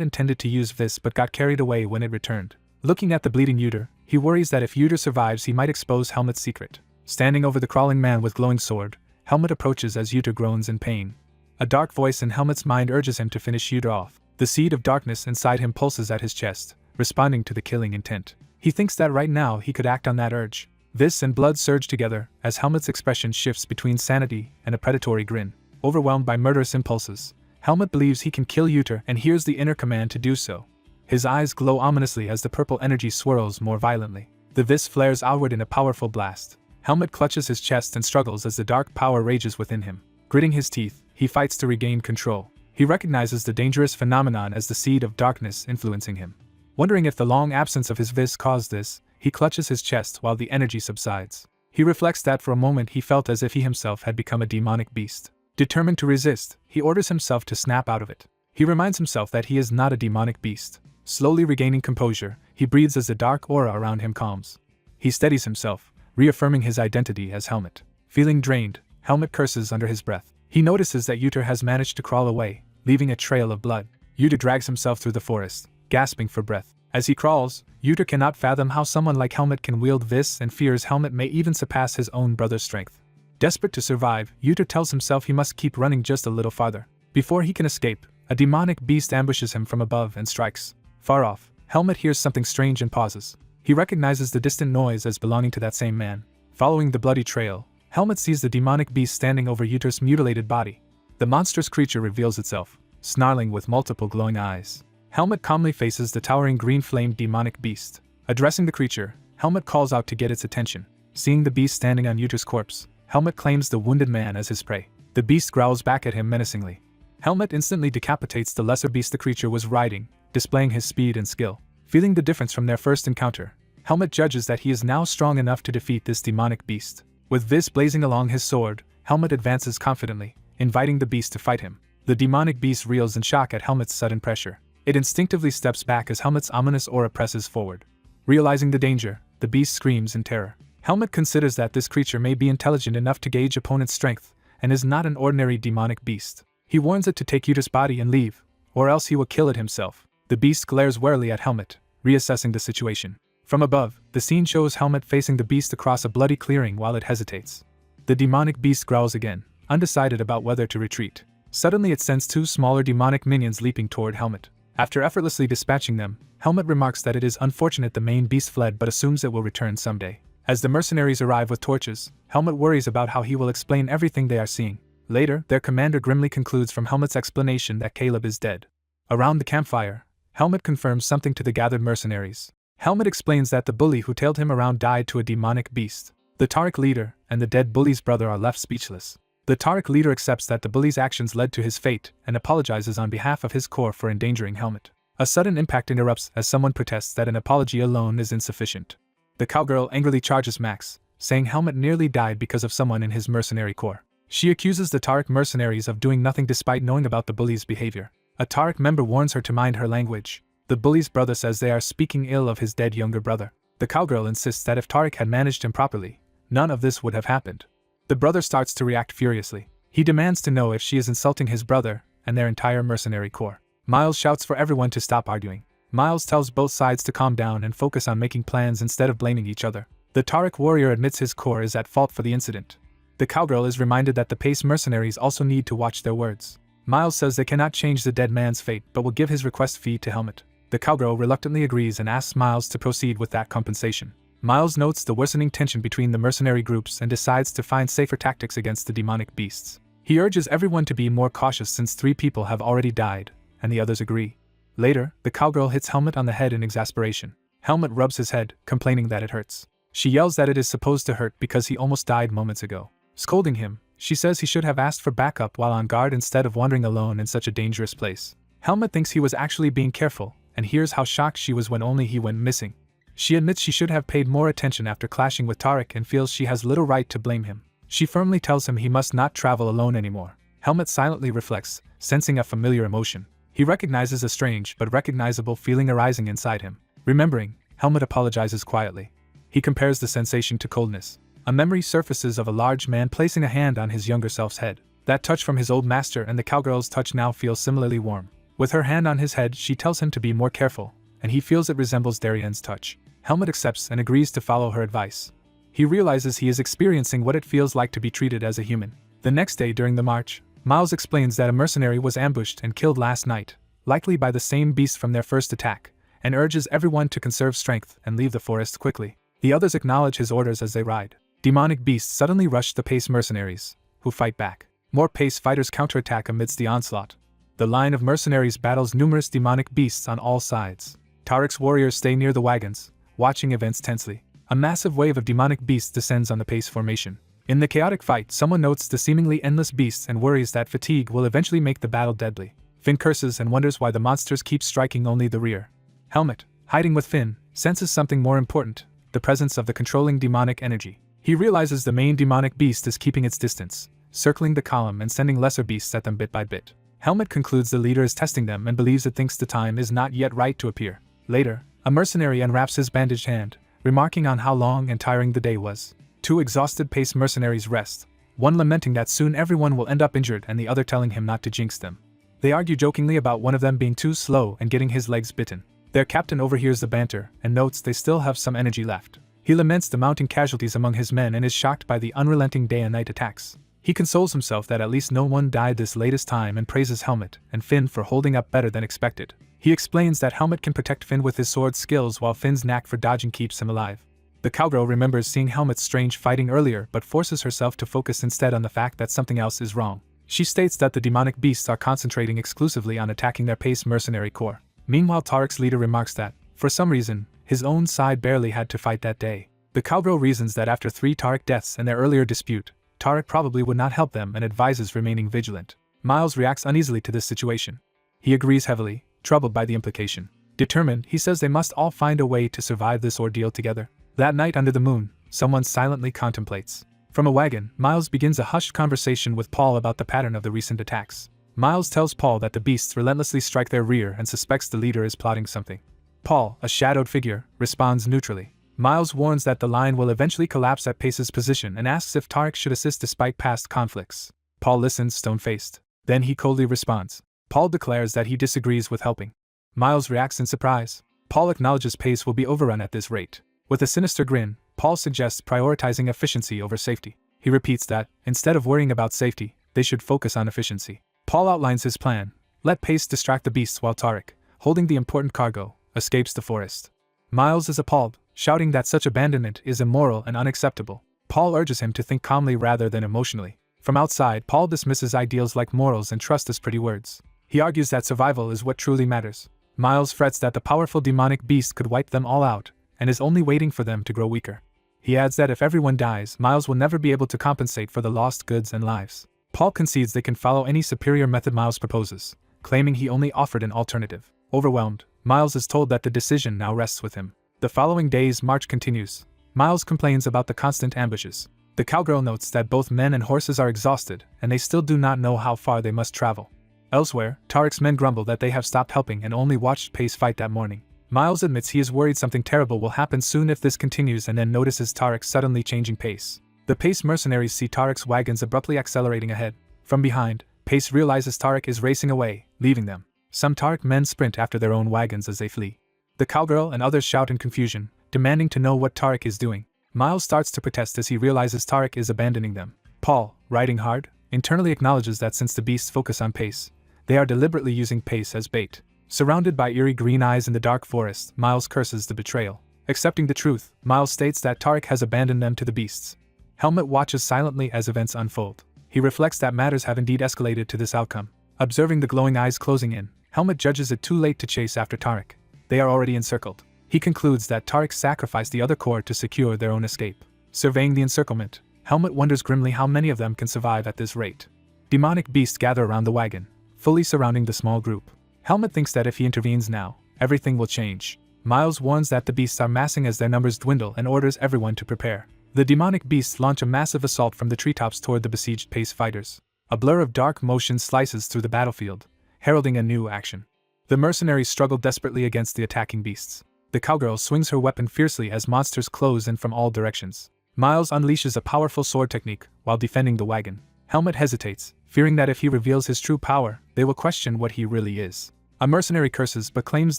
S1: intended to use vis but got carried away when it returned. Looking at the bleeding Yuta, he worries that if Yuta survives he might expose Helmet's secret. Standing over the crawling man with glowing sword, Helmet approaches as Yuta groans in pain. A dark voice in Helmet's mind urges him to finish Yuta off. The seed of darkness inside him pulses at his chest, responding to the killing intent. He thinks that right now he could act on that urge. Vis and blood surge together as Helmet's expression shifts between sanity and a predatory grin. Overwhelmed by murderous impulses, Helmet believes he can kill Yuta and hears the inner command to do so. His eyes glow ominously as the purple energy swirls more violently. The vis flares outward in a powerful blast. Helmet clutches his chest and struggles as the dark power rages within him. Gritting his teeth, he fights to regain control. He recognizes the dangerous phenomenon as the seed of darkness influencing him. Wondering if the long absence of his vis caused this, he clutches his chest while the energy subsides. He reflects that for a moment he felt as if he himself had become a demonic beast. Determined to resist, he orders himself to snap out of it. He reminds himself that he is not a demonic beast. Slowly regaining composure, he breathes as the dark aura around him calms. He steadies himself, reaffirming his identity as Helmet. Feeling drained, Helmet curses under his breath. He notices that Yuta has managed to crawl away, leaving a trail of blood. Yuta drags himself through the forest, gasping for breath. As he crawls, Yuta cannot fathom how someone like Helmet can wield vis and fears Helmet may even surpass his own brother's strength. Desperate to survive, Yuta tells himself he must keep running just a little farther. Before he can escape, a demonic beast ambushes him from above and strikes. Far off, Helmet hears something strange and pauses. He recognizes the distant noise as belonging to that same man. Following the bloody trail, Helmet sees the demonic beast standing over Yuta's mutilated body. The monstrous creature reveals itself, snarling with multiple glowing eyes. Helmet calmly faces the towering green-flamed demonic beast. Addressing the creature, Helmet calls out to get its attention. Seeing the beast standing on Yuta's corpse, Helmet claims the wounded man as his prey. The beast growls back at him menacingly. Helmet instantly decapitates the lesser beast the creature was riding, displaying his speed and skill. Feeling the difference from their first encounter, Helmet judges that he is now strong enough to defeat this demonic beast. With vis blazing along his sword, Helmet advances confidently, inviting the beast to fight him. The demonic beast reels in shock at Helmet's sudden pressure. It instinctively steps back as Helmet's ominous aura presses forward. Realizing the danger, the beast screams in terror. Helmet considers that this creature may be intelligent enough to gauge opponent's strength, and is not an ordinary demonic beast. He warns it to take Yuta's body and leave, or else he will kill it himself. The beast glares warily at Helmet, reassessing the situation. From above, the scene shows Helmet facing the beast across a bloody clearing while it hesitates. The demonic beast growls again, undecided about whether to retreat. Suddenly it sends two smaller demonic minions leaping toward Helmet. After effortlessly dispatching them, Helmet remarks that it is unfortunate the main beast fled but assumes it will return someday. As the mercenaries arrive with torches, Helmet worries about how he will explain everything they are seeing. Later, their commander grimly concludes from Helmet's explanation that Caleb is dead. Around the campfire, Helmet confirms something to the gathered mercenaries. Helmet explains that the bully who tailed him around died to a demonic beast. The Tariq leader and the dead bully's brother are left speechless. The Tariq leader accepts that the bully's actions led to his fate and apologizes on behalf of his corps for endangering Helmet. A sudden impact interrupts as someone protests that an apology alone is insufficient. The cowgirl angrily charges Max, saying Helmet nearly died because of someone in his mercenary corps. She accuses the Tariq mercenaries of doing nothing despite knowing about the bully's behavior. A Tariq member warns her to mind her language. The bully's brother says they are speaking ill of his dead younger brother. The cowgirl insists that if Tariq had managed him properly, none of this would have happened. The brother starts to react furiously. He demands to know if she is insulting his brother and their entire mercenary corps. Miles shouts for everyone to stop arguing. Miles tells both sides to calm down and focus on making plans instead of blaming each other. The Tariq warrior admits his corps is at fault for the incident. The cowgirl is reminded that the Pace mercenaries also need to watch their words. Miles says they cannot change the dead man's fate but will give his request fee to Helmet. The cowgirl reluctantly agrees and asks Miles to proceed with that compensation. Miles notes the worsening tension between the mercenary groups and decides to find safer tactics against the demonic beasts. He urges everyone to be more cautious since 3 people have already died, and the others agree. Later, the cowgirl hits Helmet on the head in exasperation. Helmet rubs his head, complaining that it hurts. She yells that it is supposed to hurt because he almost died moments ago. Scolding him, she says he should have asked for backup while on guard instead of wandering alone in such a dangerous place. Helmet thinks he was actually being careful, and hears how shocked she was when only he went missing. She admits she should have paid more attention after clashing with Tariq and feels she has little right to blame him. She firmly tells him he must not travel alone anymore. Helmet silently reflects, sensing a familiar emotion. He recognizes a strange but recognizable feeling arising inside him. Remembering, Helmet apologizes quietly. He compares the sensation to coldness. A memory surfaces of a large man placing a hand on his younger self's head. That touch from his old master and the cowgirl's touch now feels similarly warm. With her hand on his head, she tells him to be more careful, and he feels it resembles Darian's touch. Helmet accepts and agrees to follow her advice. He realizes he is experiencing what it feels like to be treated as a human. The next day during the march, Miles explains that a mercenary was ambushed and killed last night, likely by the same beast from their first attack, and urges everyone to conserve strength and leave the forest quickly. The others acknowledge his orders as they ride. Demonic beasts suddenly rush the Pace mercenaries, who fight back. More Pace fighters counterattack amidst the onslaught. The line of mercenaries battles numerous demonic beasts on all sides. Tariq's warriors stay near the wagons, watching events tensely. A massive wave of demonic beasts descends on the Pace formation. In the chaotic fight, someone notes the seemingly endless beasts and worries that fatigue will eventually make the battle deadly. Finn curses and wonders why the monsters keep striking only the rear. Helmet, hiding with Finn, senses something more important, the presence of the controlling demonic energy. He realizes the main demonic beast is keeping its distance, circling the column and sending lesser beasts at them bit by bit. Helmet concludes the leader is testing them and believes it thinks the time is not yet right to appear. Later, a mercenary unwraps his bandaged hand, remarking on how long and tiring the day was. 2 exhausted Pace mercenaries rest, one lamenting that soon everyone will end up injured and the other telling him not to jinx them. They argue jokingly about one of them being too slow and getting his legs bitten. Their captain overhears the banter and notes they still have some energy left. He laments the mounting casualties among his men and is shocked by the unrelenting day and night attacks. He consoles himself that at least no one died this latest time and praises Helmet and Finn for holding up better than expected. He explains that Helmet can protect Finn with his sword skills while Finn's knack for dodging keeps him alive. The cowgirl remembers seeing Helmet's strange fighting earlier but forces herself to focus instead on the fact that something else is wrong. She states that the demonic beasts are concentrating exclusively on attacking their Pace mercenary corps. Meanwhile, Tariq's leader remarks that, for some reason, his own side barely had to fight that day. The cowgirl reasons that after 3 Tariq deaths and their earlier dispute, Tariq probably would not help them and advises remaining vigilant. Miles reacts uneasily to this situation. He agrees heavily, troubled by the implication. Determined, he says they must all find a way to survive this ordeal together. That night under the moon, someone silently contemplates. From a wagon, Miles begins a hushed conversation with Paul about the pattern of the recent attacks. Miles tells Paul that the beasts relentlessly strike their rear and suspects the leader is plotting something. Paul, a shadowed figure, responds neutrally. Miles warns that the line will eventually collapse at Pace's position and asks if Tariq should assist despite past conflicts. Paul listens stone-faced. Then he coldly responds. Paul declares that he disagrees with helping. Miles reacts in surprise. Paul acknowledges Pace will be overrun at this rate. With a sinister grin, Paul suggests prioritizing efficiency over safety. He repeats that, instead of worrying about safety, they should focus on efficiency. Paul outlines his plan. Let Pace distract the beasts while Tariq, holding the important cargo, escapes the forest. Miles is appalled, shouting that such abandonment is immoral and unacceptable. Paul urges him to think calmly rather than emotionally. From outside, Paul dismisses ideals like morals and trust as pretty words. He argues that survival is what truly matters. Miles frets that the powerful demonic beast could wipe them all out, and is only waiting for them to grow weaker. He adds that if everyone dies, Miles will never be able to compensate for the lost goods and lives. Paul concedes they can follow any superior method Miles proposes, claiming he only offered an alternative. Overwhelmed, Miles is told that the decision now rests with him. The following day's march continues. Miles complains about the constant ambushes. The cowgirl notes that both men and horses are exhausted, and they still do not know how far they must travel. Elsewhere, Tariq's men grumble that they have stopped helping and only watched Pace fight that morning. Miles admits he is worried something terrible will happen soon if this continues and then notices Tariq suddenly changing pace. The Pace mercenaries see Tariq's wagons abruptly accelerating ahead. From behind, Pace realizes Tariq is racing away, leaving them. Some Tariq men sprint after their own wagons as they flee. The cowgirl and others shout in confusion, demanding to know what Tariq is doing. Miles starts to protest as he realizes Tariq is abandoning them. Paul, riding hard, internally acknowledges that since the beasts focus on Pace, they are deliberately using Pace as bait. Surrounded by eerie green eyes in the dark forest, Miles curses the betrayal. Accepting the truth, Miles states that Tariq has abandoned them to the beasts. Helmet watches silently as events unfold. He reflects that matters have indeed escalated to this outcome. Observing the glowing eyes closing in, Helmut judges it too late to chase after Tariq. They are already encircled. He concludes that Tariq sacrificed the other core to secure their own escape. Surveying the encirclement, Helmut wonders grimly how many of them can survive at this rate. Demonic beasts gather around the wagon, fully surrounding the small group. Helmut thinks that if he intervenes now, everything will change. Miles warns that the beasts are massing as their numbers dwindle and orders everyone to prepare. The demonic beasts launch a massive assault from the treetops toward the besieged pace fighters. A blur of dark motion slices through the battlefield, heralding a new action. The mercenaries struggle desperately against the attacking beasts. The cowgirl swings her weapon fiercely as monsters close in from all directions. Miles unleashes a powerful sword technique while defending the wagon. Helmut hesitates, fearing that if he reveals his true power, they will question what he really is. A mercenary curses but claims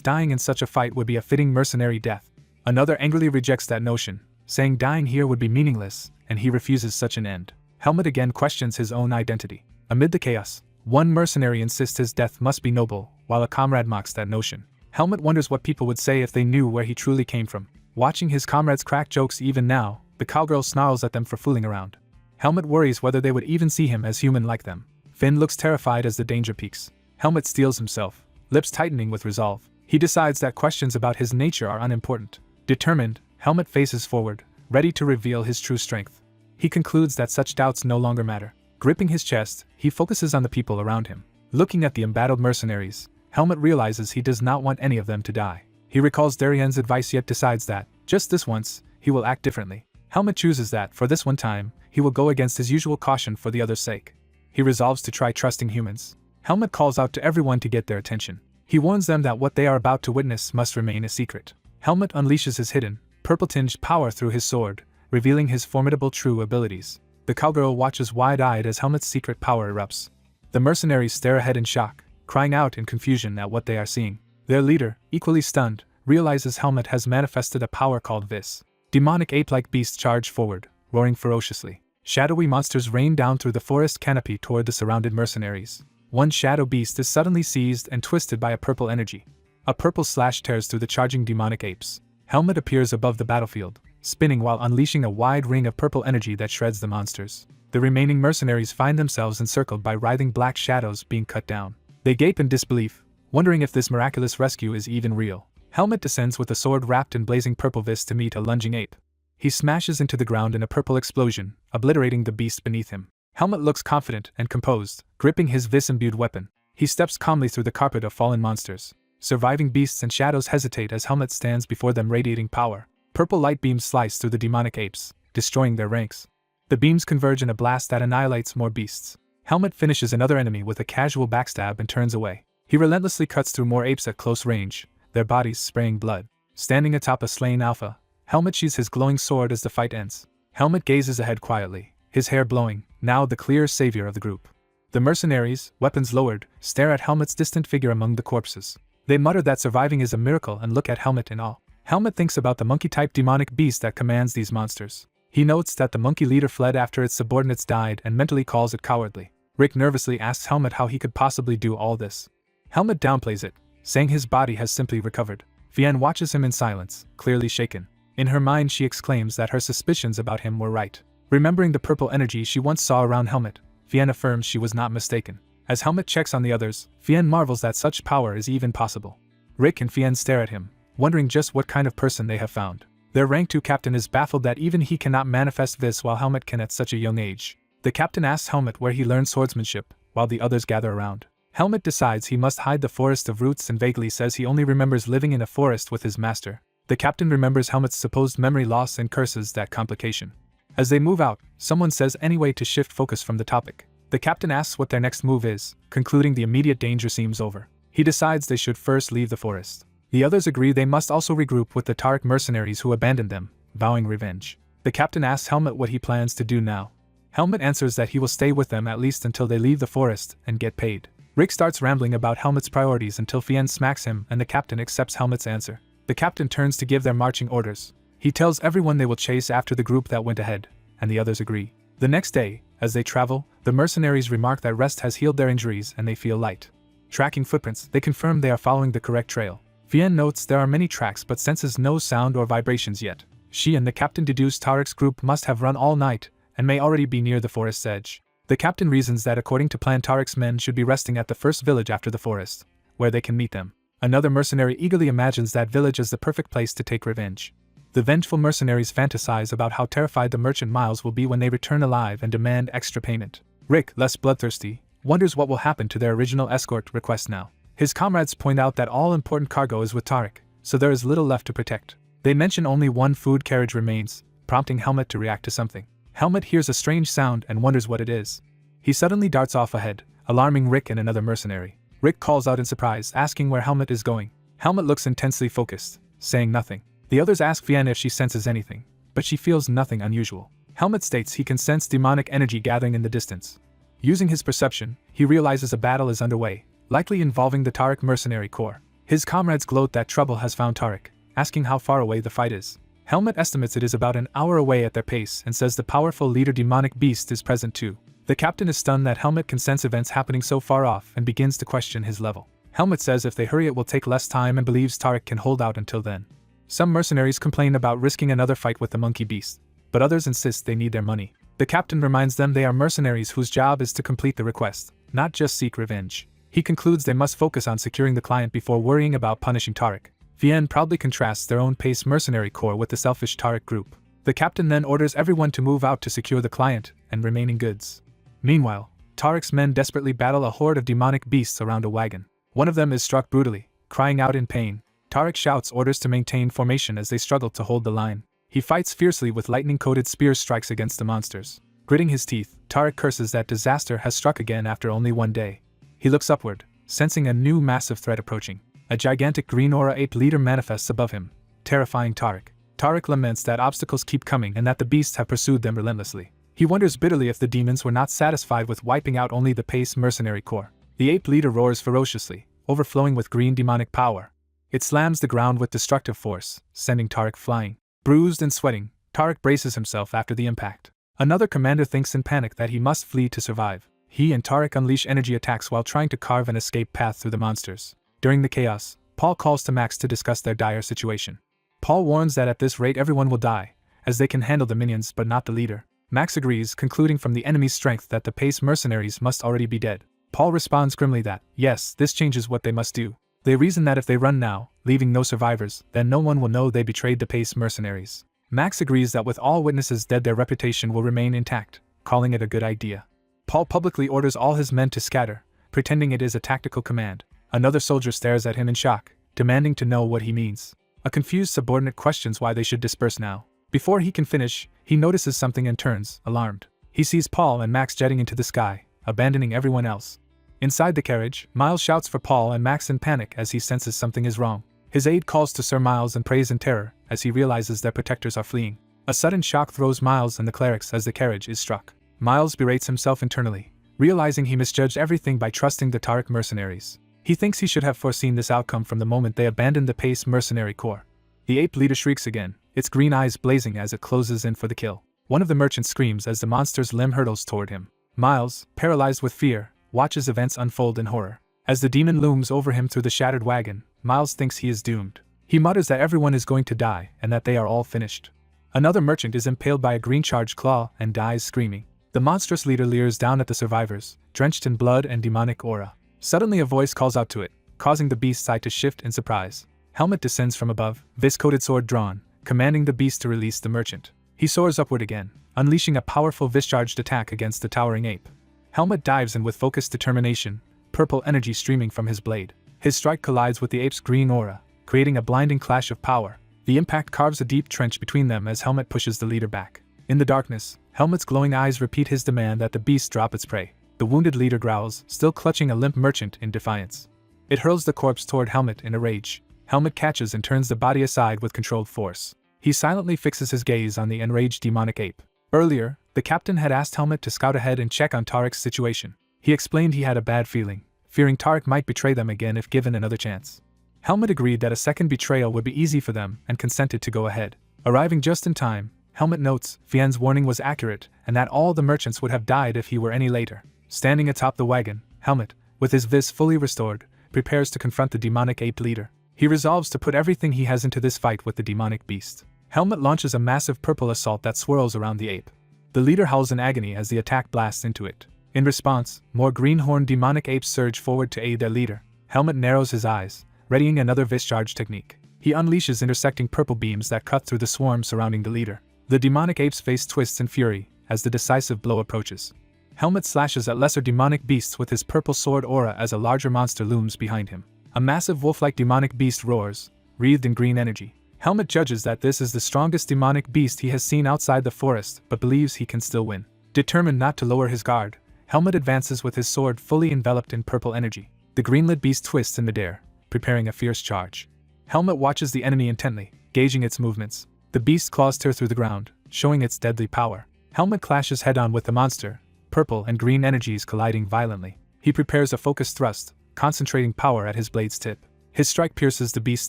S1: dying in such a fight would be a fitting mercenary death. Another angrily rejects that notion, saying dying here would be meaningless, and he refuses such an end. Helmut again questions his own identity. Amid the chaos, one mercenary insists his death must be noble, while a comrade mocks that notion. Helmut wonders what people would say if they knew where he truly came from. Watching his comrades crack jokes even now, the cowgirl snarls at them for fooling around. Helmut worries whether they would even see him as human like them. Finn looks terrified as the danger peaks. Helmut steels himself, lips tightening with resolve. He decides that questions about his nature are unimportant. Determined, Helmut faces forward, ready to reveal his true strength. He concludes that such doubts no longer matter. Gripping his chest, he focuses on the people around him. Looking at the embattled mercenaries, Helmut realizes he does not want any of them to die. He recalls Darien's advice yet decides that, just this once, he will act differently. Helmut chooses that, for this one time, he will go against his usual caution for the others' sake. He resolves to try trusting humans. Helmut calls out to everyone to get their attention. He warns them that what they are about to witness must remain a secret. Helmut unleashes his hidden, purple-tinged power through his sword, revealing his formidable true abilities. The cowgirl watches wide-eyed as Helmut's secret power erupts. The mercenaries stare ahead in shock, crying out in confusion at what they are seeing. Their leader, equally stunned, realizes Helmut has manifested a power called Vis. Demonic ape-like beasts charge forward, roaring ferociously. Shadowy monsters rain down through the forest canopy toward the surrounded mercenaries. One shadow beast is suddenly seized and twisted by a purple energy. A purple slash tears through the charging demonic apes. Helmut appears above the battlefield, spinning while unleashing a wide ring of purple energy that shreds the monsters. The remaining mercenaries find themselves encircled by writhing black shadows being cut down. They gape in disbelief, wondering if this miraculous rescue is even real. Helmut descends with a sword wrapped in blazing purple vis to meet a lunging ape. He smashes into the ground in a purple explosion, obliterating the beast beneath him. Helmut looks confident and composed, gripping his vis-imbued weapon. He steps calmly through the carpet of fallen monsters. Surviving beasts and shadows hesitate as Helmut stands before them radiating power. Purple light beams slice through the demonic apes, destroying their ranks. The beams converge in a blast that annihilates more beasts. Helmut finishes another enemy with a casual backstab and turns away. He relentlessly cuts through more apes at close range, their bodies spraying blood. Standing atop a slain alpha, Helmut sheathes his glowing sword as the fight ends. Helmut gazes ahead quietly, his hair blowing, now the clear savior of the group. The mercenaries, weapons lowered, stare at Helmut's distant figure among the corpses. They mutter that surviving is a miracle and look at Helmut in awe. Helmut thinks about the monkey-type demonic beast that commands these monsters. He notes that the monkey leader fled after its subordinates died and mentally calls it cowardly. Rick nervously asks Helmut how he could possibly do all this. Helmut downplays it, saying his body has simply recovered. Vienne watches him in silence, clearly shaken. In her mind she exclaims that her suspicions about him were right. Remembering the purple energy she once saw around Helmut, Vienne affirms she was not mistaken. As Helmut checks on the others, Vienne marvels that such power is even possible. Rick and Vienne stare at him, wondering just what kind of person they have found. Their rank 2 captain is baffled that even he cannot manifest this while Helmut can at such a young age. The captain asks Helmut where he learned swordsmanship, while the others gather around. Helmut decides he must hide the forest of roots and vaguely says he only remembers living in a forest with his master. The captain remembers Helmut's supposed memory loss and curses that complication. As they move out, someone says anyway to shift focus from the topic. The captain asks what their next move is, concluding the immediate danger seems over. He decides they should first leave the forest. The others agree they must also regroup with the Tariq mercenaries who abandoned them, vowing revenge. The captain asks Helmut what he plans to do now. Helmut answers that he will stay with them at least until they leave the forest and get paid. Rick starts rambling about Helmut's priorities until Fien smacks him and the captain accepts Helmut's answer. The captain turns to give their marching orders. He tells everyone they will chase after the group that went ahead, and the others agree. The next day, as they travel, the mercenaries remark that rest has healed their injuries and they feel light. Tracking footprints, they confirm they are following the correct trail. Fien notes there are many tracks but senses no sound or vibrations yet. She and the captain deduce Tariq's group must have run all night, and may already be near the forest's edge. The captain reasons that according to plan Tariq's men should be resting at the first village after the forest, where they can meet them. Another mercenary eagerly imagines that village as the perfect place to take revenge. The vengeful mercenaries fantasize about how terrified the merchant Miles will be when they return alive and demand extra payment. Rick, less bloodthirsty, wonders what will happen to their original escort request now. His comrades point out that all important cargo is with Tariq, so there is little left to protect. They mention only one food carriage remains, prompting Helmet to react to something. Helmet hears a strange sound and wonders what it is. He suddenly darts off ahead, alarming Rick and another mercenary. Rick calls out in surprise, asking where Helmet is going. Helmet looks intensely focused, saying nothing. The others ask Vienna if she senses anything, but she feels nothing unusual. Helmet states he can sense demonic energy gathering in the distance. Using his perception, he realizes a battle is underway, likely involving the Tariq mercenary corps. His comrades gloat that trouble has found Tariq, asking how far away the fight is. Helmet estimates it is about an hour away at their pace and says the powerful leader demonic beast is present too. The captain is stunned that Helmet can sense events happening so far off and begins to question his level. Helmet says if they hurry it will take less time and believes Tariq can hold out until then. Some mercenaries complain about risking another fight with the monkey beast, but others insist they need their money. The captain reminds them they are mercenaries whose job is to complete the request, not just seek revenge. He concludes they must focus on securing the client before worrying about punishing Tariq. Vienne proudly contrasts their own pace mercenary corps with the selfish Tariq group. The captain then orders everyone to move out to secure the client and remaining goods. Meanwhile, Tariq's men desperately battle a horde of demonic beasts around a wagon. One of them is struck brutally, crying out in pain. Tariq shouts orders to maintain formation as they struggle to hold the line. He fights fiercely with lightning-coated spear strikes against the monsters. Gritting his teeth, Tariq curses that disaster has struck again after only one day. He looks upward, sensing a new massive threat approaching. A gigantic green aura ape leader manifests above him, terrifying Tariq. Tariq laments that obstacles keep coming and that the beasts have pursued them relentlessly. He wonders bitterly if the demons were not satisfied with wiping out only the Pace mercenary corps. The ape leader roars ferociously, overflowing with green demonic power. It slams the ground with destructive force, sending Tariq flying. Bruised and sweating, Tariq braces himself after the impact. Another commander thinks in panic that he must flee to survive. He and Tariq unleash energy attacks while trying to carve an escape path through the monsters. During the chaos, Paul calls to Max to discuss their dire situation. Paul warns that at this rate everyone will die, as they can handle the minions but not the leader. Max agrees, concluding from the enemy's strength that the Pace mercenaries must already be dead. Paul responds grimly that, yes, this changes what they must do. They reason that if they run now, leaving no survivors, then no one will know they betrayed the Pace mercenaries. Max agrees that with all witnesses dead their reputation will remain intact, calling it a good idea. Paul publicly orders all his men to scatter, pretending it is a tactical command. Another soldier stares at him in shock, demanding to know what he means. A confused subordinate questions why they should disperse now. Before he can finish, he notices something and turns, alarmed. He sees Paul and Max jetting into the sky, abandoning everyone else. Inside the carriage, Miles shouts for Paul and Max in panic as he senses something is wrong. His aide calls to Sir Miles and prays in terror as he realizes their protectors are fleeing. A sudden shock throws Miles and the clerics as the carriage is struck. Miles berates himself internally, realizing he misjudged everything by trusting the Tariq mercenaries. He thinks he should have foreseen this outcome from the moment they abandoned the Pace mercenary corps. The ape leader shrieks again, its green eyes blazing as it closes in for the kill. One of the merchants screams as the monster's limb hurtles toward him. Miles, paralyzed with fear, watches events unfold in horror. As the demon looms over him through the shattered wagon, Miles thinks he is doomed. He mutters that everyone is going to die and that they are all finished. Another merchant is impaled by a green charged claw and dies screaming. The monstrous leader leers down at the survivors, drenched in blood and demonic aura. Suddenly a voice calls out to it, causing the beast's eye to shift in surprise. Helmet descends from above, vis-coated sword drawn, commanding the beast to release the merchant. He soars upward again, unleashing a powerful vis-charged attack against the towering ape. Helmet dives in with focused determination, purple energy streaming from his blade. His strike collides with the ape's green aura, creating a blinding clash of power. The impact carves a deep trench between them as Helmet pushes the leader back. In the darkness, Helmet's glowing eyes repeat his demand that the beast drop its prey. The wounded leader growls, still clutching a limp merchant in defiance. It hurls the corpse toward Helmet in a rage. Helmet catches and turns the body aside with controlled force. He silently fixes his gaze on the enraged demonic ape. Earlier, the captain had asked Helmet to scout ahead and check on Tariq's situation. He explained he had a bad feeling, fearing Tariq might betray them again if given another chance. Helmet agreed that a second betrayal would be easy for them and consented to go ahead. Arriving just in time, Helmet notes Vienne's warning was accurate and that all the merchants would have died if he were any later. Standing atop the wagon, Helmet, with his vis fully restored, prepares to confront the demonic ape leader. He resolves to put everything he has into this fight with the demonic beast. Helmet launches a massive purple assault that swirls around the ape. The leader howls in agony as the attack blasts into it. In response, more greenhorn demonic apes surge forward to aid their leader. Helmet narrows his eyes, readying another discharge technique. He unleashes intersecting purple beams that cut through the swarm surrounding the leader. The demonic ape's face twists in fury as the decisive blow approaches. Helmet slashes at lesser demonic beasts with his purple sword aura as a larger monster looms behind him. A massive wolf-like demonic beast roars, wreathed in green energy. Helmet judges that this is the strongest demonic beast he has seen outside the forest, but believes he can still win. Determined not to lower his guard, Helmet advances with his sword fully enveloped in purple energy. The greenlit beast twists in midair, preparing a fierce charge. Helmet watches the enemy intently, gauging its movements. The beast claws tear through the ground, showing its deadly power. Helmet clashes head-on with the monster, purple and green energies colliding violently. He prepares a focused thrust, concentrating power at his blade's tip. His strike pierces the beast's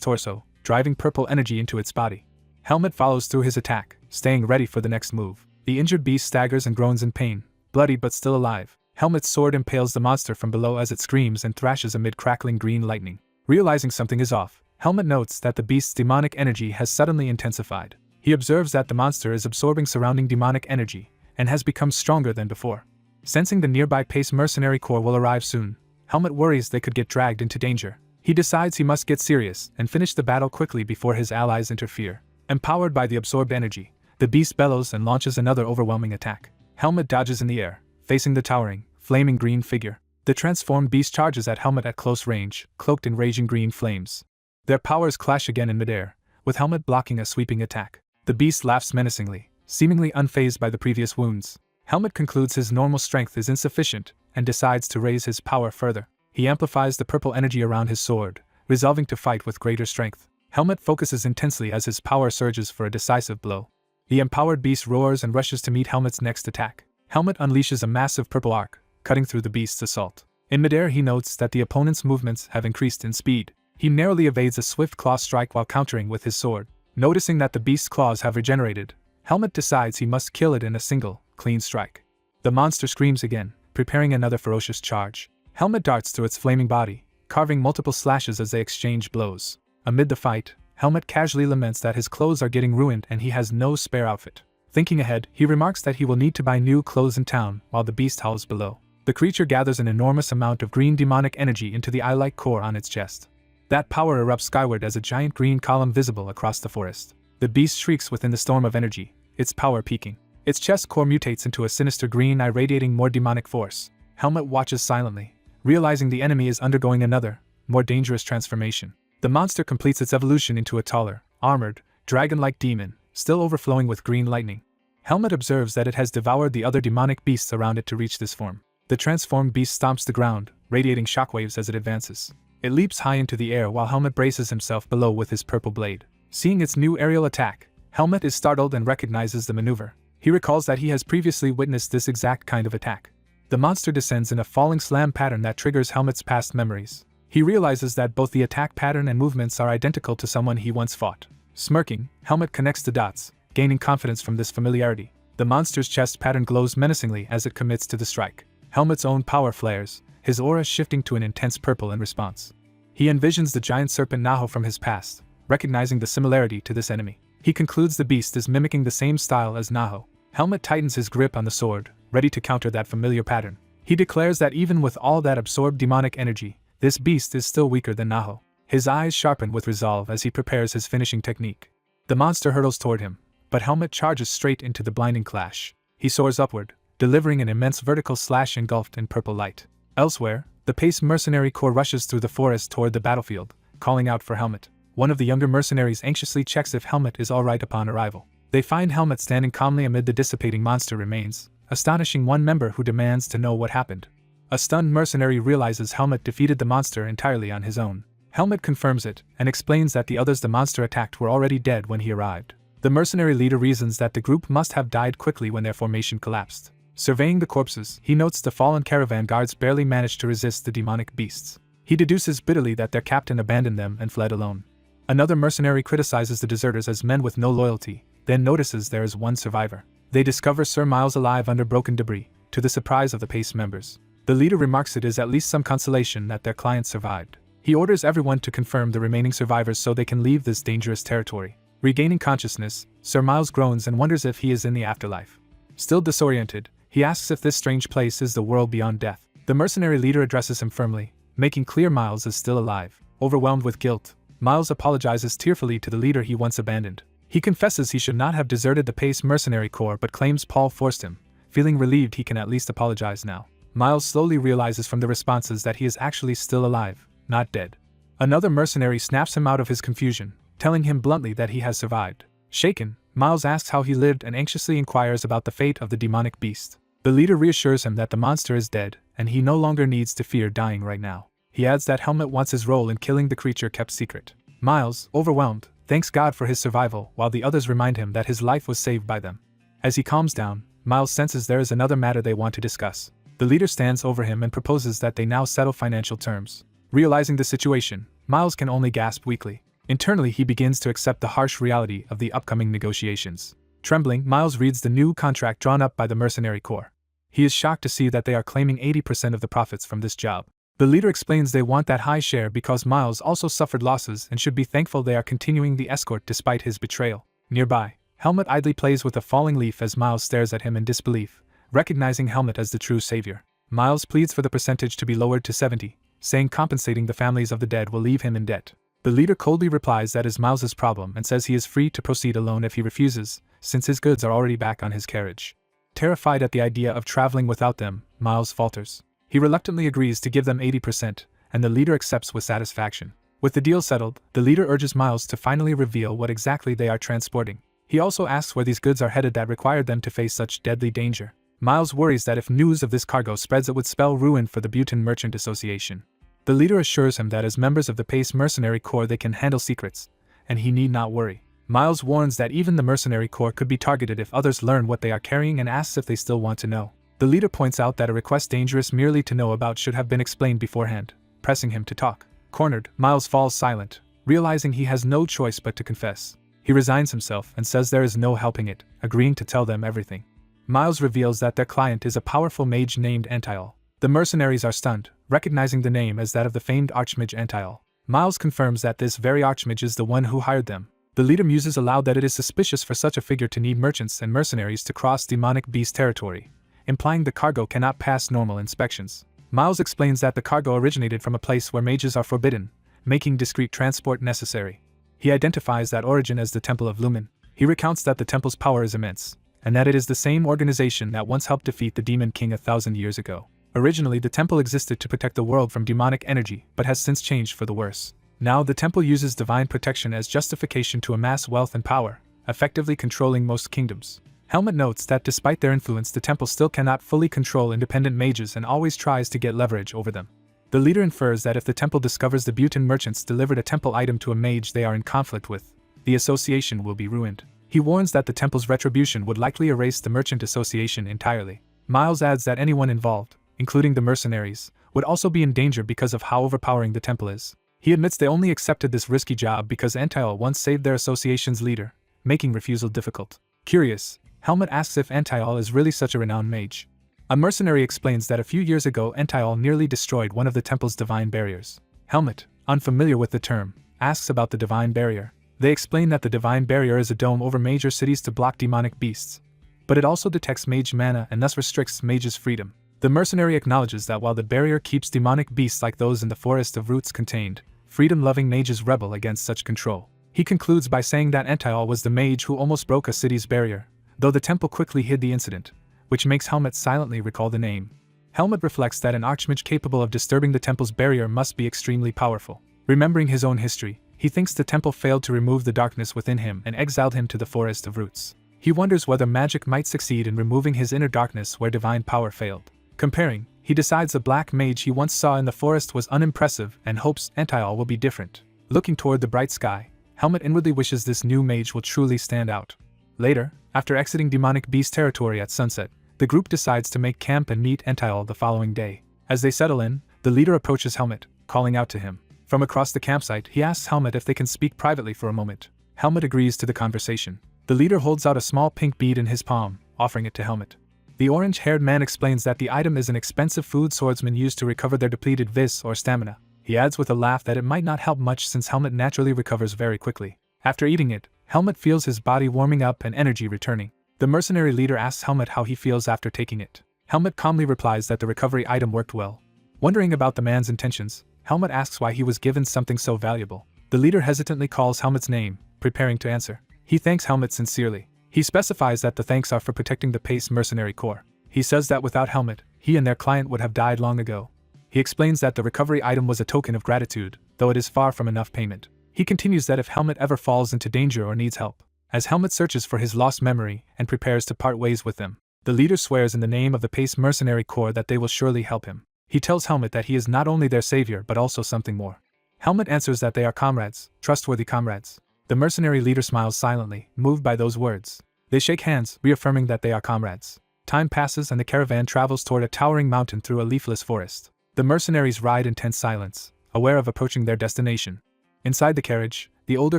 S1: torso, driving purple energy into its body. Helmet follows through his attack, staying ready for the next move. The injured beast staggers and groans in pain, bloodied but still alive. Helmet's sword impales the monster from below as it screams and thrashes amid crackling green lightning. Realizing something is off, Helmet notes that the beast's demonic energy has suddenly intensified. He observes that the monster is absorbing surrounding demonic energy, and has become stronger than before. Sensing the nearby Pace Mercenary Corps will arrive soon, Helmet worries they could get dragged into danger. He decides he must get serious and finish the battle quickly before his allies interfere. Empowered by the absorbed energy, the beast bellows and launches another overwhelming attack. Helmet dodges in the air, facing the towering, flaming green figure. The transformed beast charges at Helmet at close range, cloaked in raging green flames. Their powers clash again in midair, with Helmet blocking a sweeping attack. The beast laughs menacingly, seemingly unfazed by the previous wounds. Helmet concludes his normal strength is insufficient, and decides to raise his power further. He amplifies the purple energy around his sword, resolving to fight with greater strength. Helmet focuses intensely as his power surges for a decisive blow. The empowered beast roars and rushes to meet Helmet's next attack. Helmet unleashes a massive purple arc, cutting through the beast's assault. In midair he notes that the opponent's movements have increased in speed. He narrowly evades a swift claw strike while countering with his sword. Noticing that the beast's claws have regenerated, Helmet decides he must kill it in a single, clean strike. The monster screams again, preparing another ferocious charge. Helmet darts through its flaming body, carving multiple slashes as they exchange blows. Amid the fight, Helmet casually laments that his clothes are getting ruined and he has no spare outfit. Thinking ahead, he remarks that he will need to buy new clothes in town while the beast howls below. The creature gathers an enormous amount of green demonic energy into the eye-like core on its chest. That power erupts skyward as a giant green column visible across the forest. The beast shrieks within the storm of energy, its power peaking. Its chest core mutates into a sinister green eye radiating more demonic force. Helmet watches silently, realizing the enemy is undergoing another, more dangerous transformation. The monster completes its evolution into a taller, armored, dragon-like demon, still overflowing with green lightning. Helmet observes that it has devoured the other demonic beasts around it to reach this form. The transformed beast stomps the ground, radiating shockwaves as it advances. It leaps high into the air while Helmet braces himself below with his purple blade. Seeing its new aerial attack, Helmet is startled and recognizes the maneuver. He recalls that he has previously witnessed this exact kind of attack. The monster descends in a falling slam pattern that triggers Helmet's past memories. He realizes that both the attack pattern and movements are identical to someone he once fought. Smirking, Helmet connects the dots, gaining confidence from this familiarity. The monster's chest pattern glows menacingly as it commits to the strike. Helmet's own power flares, his aura shifting to an intense purple in response. He envisions the giant serpent Naho from his past, recognizing the similarity to this enemy. He concludes the beast is mimicking the same style as Naho. Helmet tightens his grip on the sword, ready to counter that familiar pattern. He declares that even with all that absorbed demonic energy, this beast is still weaker than Naho. His eyes sharpen with resolve as he prepares his finishing technique. The monster hurtles toward him, but Helmet charges straight into the blinding clash. He soars upward, delivering an immense vertical slash engulfed in purple light. Elsewhere, the Pace Mercenary Corps rushes through the forest toward the battlefield, calling out for Helmet. One of the younger mercenaries anxiously checks if Helmet is alright upon arrival. They find Helmet standing calmly amid the dissipating monster remains, astonishing one member who demands to know what happened. A stunned mercenary realizes Helmet defeated the monster entirely on his own. Helmet confirms it, and explains that the others the monster attacked were already dead when he arrived. The mercenary leader reasons that the group must have died quickly when their formation collapsed. Surveying the corpses, he notes the fallen caravan guards barely managed to resist the demonic beasts. He deduces bitterly that their captain abandoned them and fled alone. Another mercenary criticizes the deserters as men with no loyalty, then notices there is one survivor. They discover Sir Miles alive under broken debris, to the surprise of the Pace members. The leader remarks it is at least some consolation that their client survived. He orders everyone to confirm the remaining survivors so they can leave this dangerous territory. Regaining consciousness, Sir Miles groans and wonders if he is in the afterlife. Still disoriented, He asks if this strange place is the world beyond death. The mercenary leader addresses him firmly, making clear Miles is still alive. Overwhelmed with guilt, Miles apologizes tearfully to the leader he once abandoned. He confesses he should not have deserted the Pace Mercenary Corps but claims Paul forced him, feeling relieved he can at least apologize now. Miles slowly realizes from the responses that he is actually still alive, not dead. Another mercenary snaps him out of his confusion, telling him bluntly that he has survived. Shaken, Miles asks how he lived and anxiously inquires about the fate of the demonic beast. The leader reassures him that the monster is dead, and he no longer needs to fear dying right now. He adds that Helmut wants his role in killing the creature kept secret. Miles, overwhelmed, thanks God for his survival, while the others remind him that his life was saved by them. As he calms down, Miles senses there is another matter they want to discuss. The leader stands over him and proposes that they now settle financial terms. Realizing the situation, Miles can only gasp weakly. Internally, he begins to accept the harsh reality of the upcoming negotiations. Trembling, Miles reads the new contract drawn up by the Mercenary Corps. He is shocked to see that they are claiming 80% of the profits from this job. The leader explains they want that high share because Miles also suffered losses and should be thankful they are continuing the escort despite his betrayal. Nearby, Helmut idly plays with a falling leaf as Miles stares at him in disbelief, recognizing Helmut as the true savior. Miles pleads for the percentage to be lowered to 70, saying compensating the families of the dead will leave him in debt. The leader coldly replies that is Miles's problem and says he is free to proceed alone if he refuses, since his goods are already back on his carriage. Terrified at the idea of traveling without them, Miles falters. He reluctantly agrees to give them 80%, and the leader accepts with satisfaction. With the deal settled, the leader urges Miles to finally reveal what exactly they are transporting. He also asks where these goods are headed that required them to face such deadly danger. Miles worries that if news of this cargo spreads it would spell ruin for the Butin Merchant Association. The leader assures him that as members of the Pace Mercenary Corps they can handle secrets, and he need not worry. Miles warns that even the Mercenary Corps could be targeted if others learn what they are carrying and asks if they still want to know. The leader points out that a request dangerous merely to know about should have been explained beforehand, pressing him to talk. Cornered, Miles falls silent, realizing he has no choice but to confess. He resigns himself and says there is no helping it, agreeing to tell them everything. Miles reveals that their client is a powerful mage named Antiol. The mercenaries are stunned, recognizing the name as that of the famed Archmage Antiol. Miles confirms that this very Archmage is the one who hired them. The leader muses aloud that it is suspicious for such a figure to need merchants and mercenaries to cross demonic beast territory, implying the cargo cannot pass normal inspections. Miles explains that the cargo originated from a place where mages are forbidden, making discreet transport necessary. He identifies that origin as the Temple of Lumen. He recounts that the temple's power is immense, and that it is the same organization that once helped defeat the Demon King 1,000 years ago. Originally, the temple existed to protect the world from demonic energy, but has since changed for the worse. Now, the temple uses divine protection as justification to amass wealth and power, effectively controlling most kingdoms. Helmut notes that despite their influence, the temple still cannot fully control independent mages and always tries to get leverage over them. The leader infers that if the temple discovers the Butin merchants delivered a temple item to a mage they are in conflict with, the association will be ruined. He warns that the temple's retribution would likely erase the merchant association entirely. Miles adds that anyone involved, including the mercenaries, would also be in danger because of how overpowering the temple is. He admits they only accepted this risky job because Antiol once saved their association's leader, making refusal difficult. Curious, Helmut asks if Antiol is really such a renowned mage. A mercenary explains that a few years ago Antiol nearly destroyed one of the temple's divine barriers. Helmut, unfamiliar with the term, asks about the divine barrier. They explain that the divine barrier is a dome over major cities to block demonic beasts, but it also detects mage mana and thus restricts mages' freedom. The mercenary acknowledges that while the barrier keeps demonic beasts like those in the Forest of Roots contained, freedom-loving mages rebel against such control. He concludes by saying that Antiol was the mage who almost broke a city's barrier, though the temple quickly hid the incident, which makes Helmut silently recall the name. Helmut reflects that an archmage capable of disturbing the temple's barrier must be extremely powerful. Remembering his own history, he thinks the temple failed to remove the darkness within him and exiled him to the Forest of Roots. He wonders whether magic might succeed in removing his inner darkness where divine power failed. Comparing, he decides the black mage he once saw in the forest was unimpressive and hopes Antiol will be different. Looking toward the bright sky, Helmut inwardly wishes this new mage will truly stand out. Later, after exiting demonic beast territory at sunset, the group decides to make camp and meet Antiol the following day. As they settle in, the leader approaches Helmut, calling out to him. From across the campsite, he asks Helmut if they can speak privately for a moment. Helmut agrees to the conversation. The leader holds out a small pink bead in his palm, offering it to Helmut. The orange-haired man explains that the item is an expensive food swordsmen use to recover their depleted vis or stamina. He adds with a laugh that it might not help much since Helmut naturally recovers very quickly. After eating it, Helmut feels his body warming up and energy returning. The mercenary leader asks Helmet how he feels after taking it. Helmet calmly replies that the recovery item worked well. Wondering about the man's intentions, Helmet asks why he was given something so valuable. The leader hesitantly calls Helmet's name, preparing to answer. He thanks Helmet sincerely. He specifies that the thanks are for protecting the Pace Mercenary Corps. He says that without Helmet, he and their client would have died long ago. He explains that the recovery item was a token of gratitude, though it is far from enough payment. He continues that if Helmet ever falls into danger or needs help, as Helmet searches for his lost memory and prepares to part ways with them, the leader swears in the name of the Pace Mercenary Corps that they will surely help him. He tells Helmet that he is not only their savior but also something more. Helmet answers that they are comrades, trustworthy comrades. The mercenary leader smiles silently, moved by those words. They shake hands, reaffirming that they are comrades. Time passes and the caravan travels toward a towering mountain through a leafless forest. The mercenaries ride in tense silence, aware of approaching their destination. Inside the carriage, the older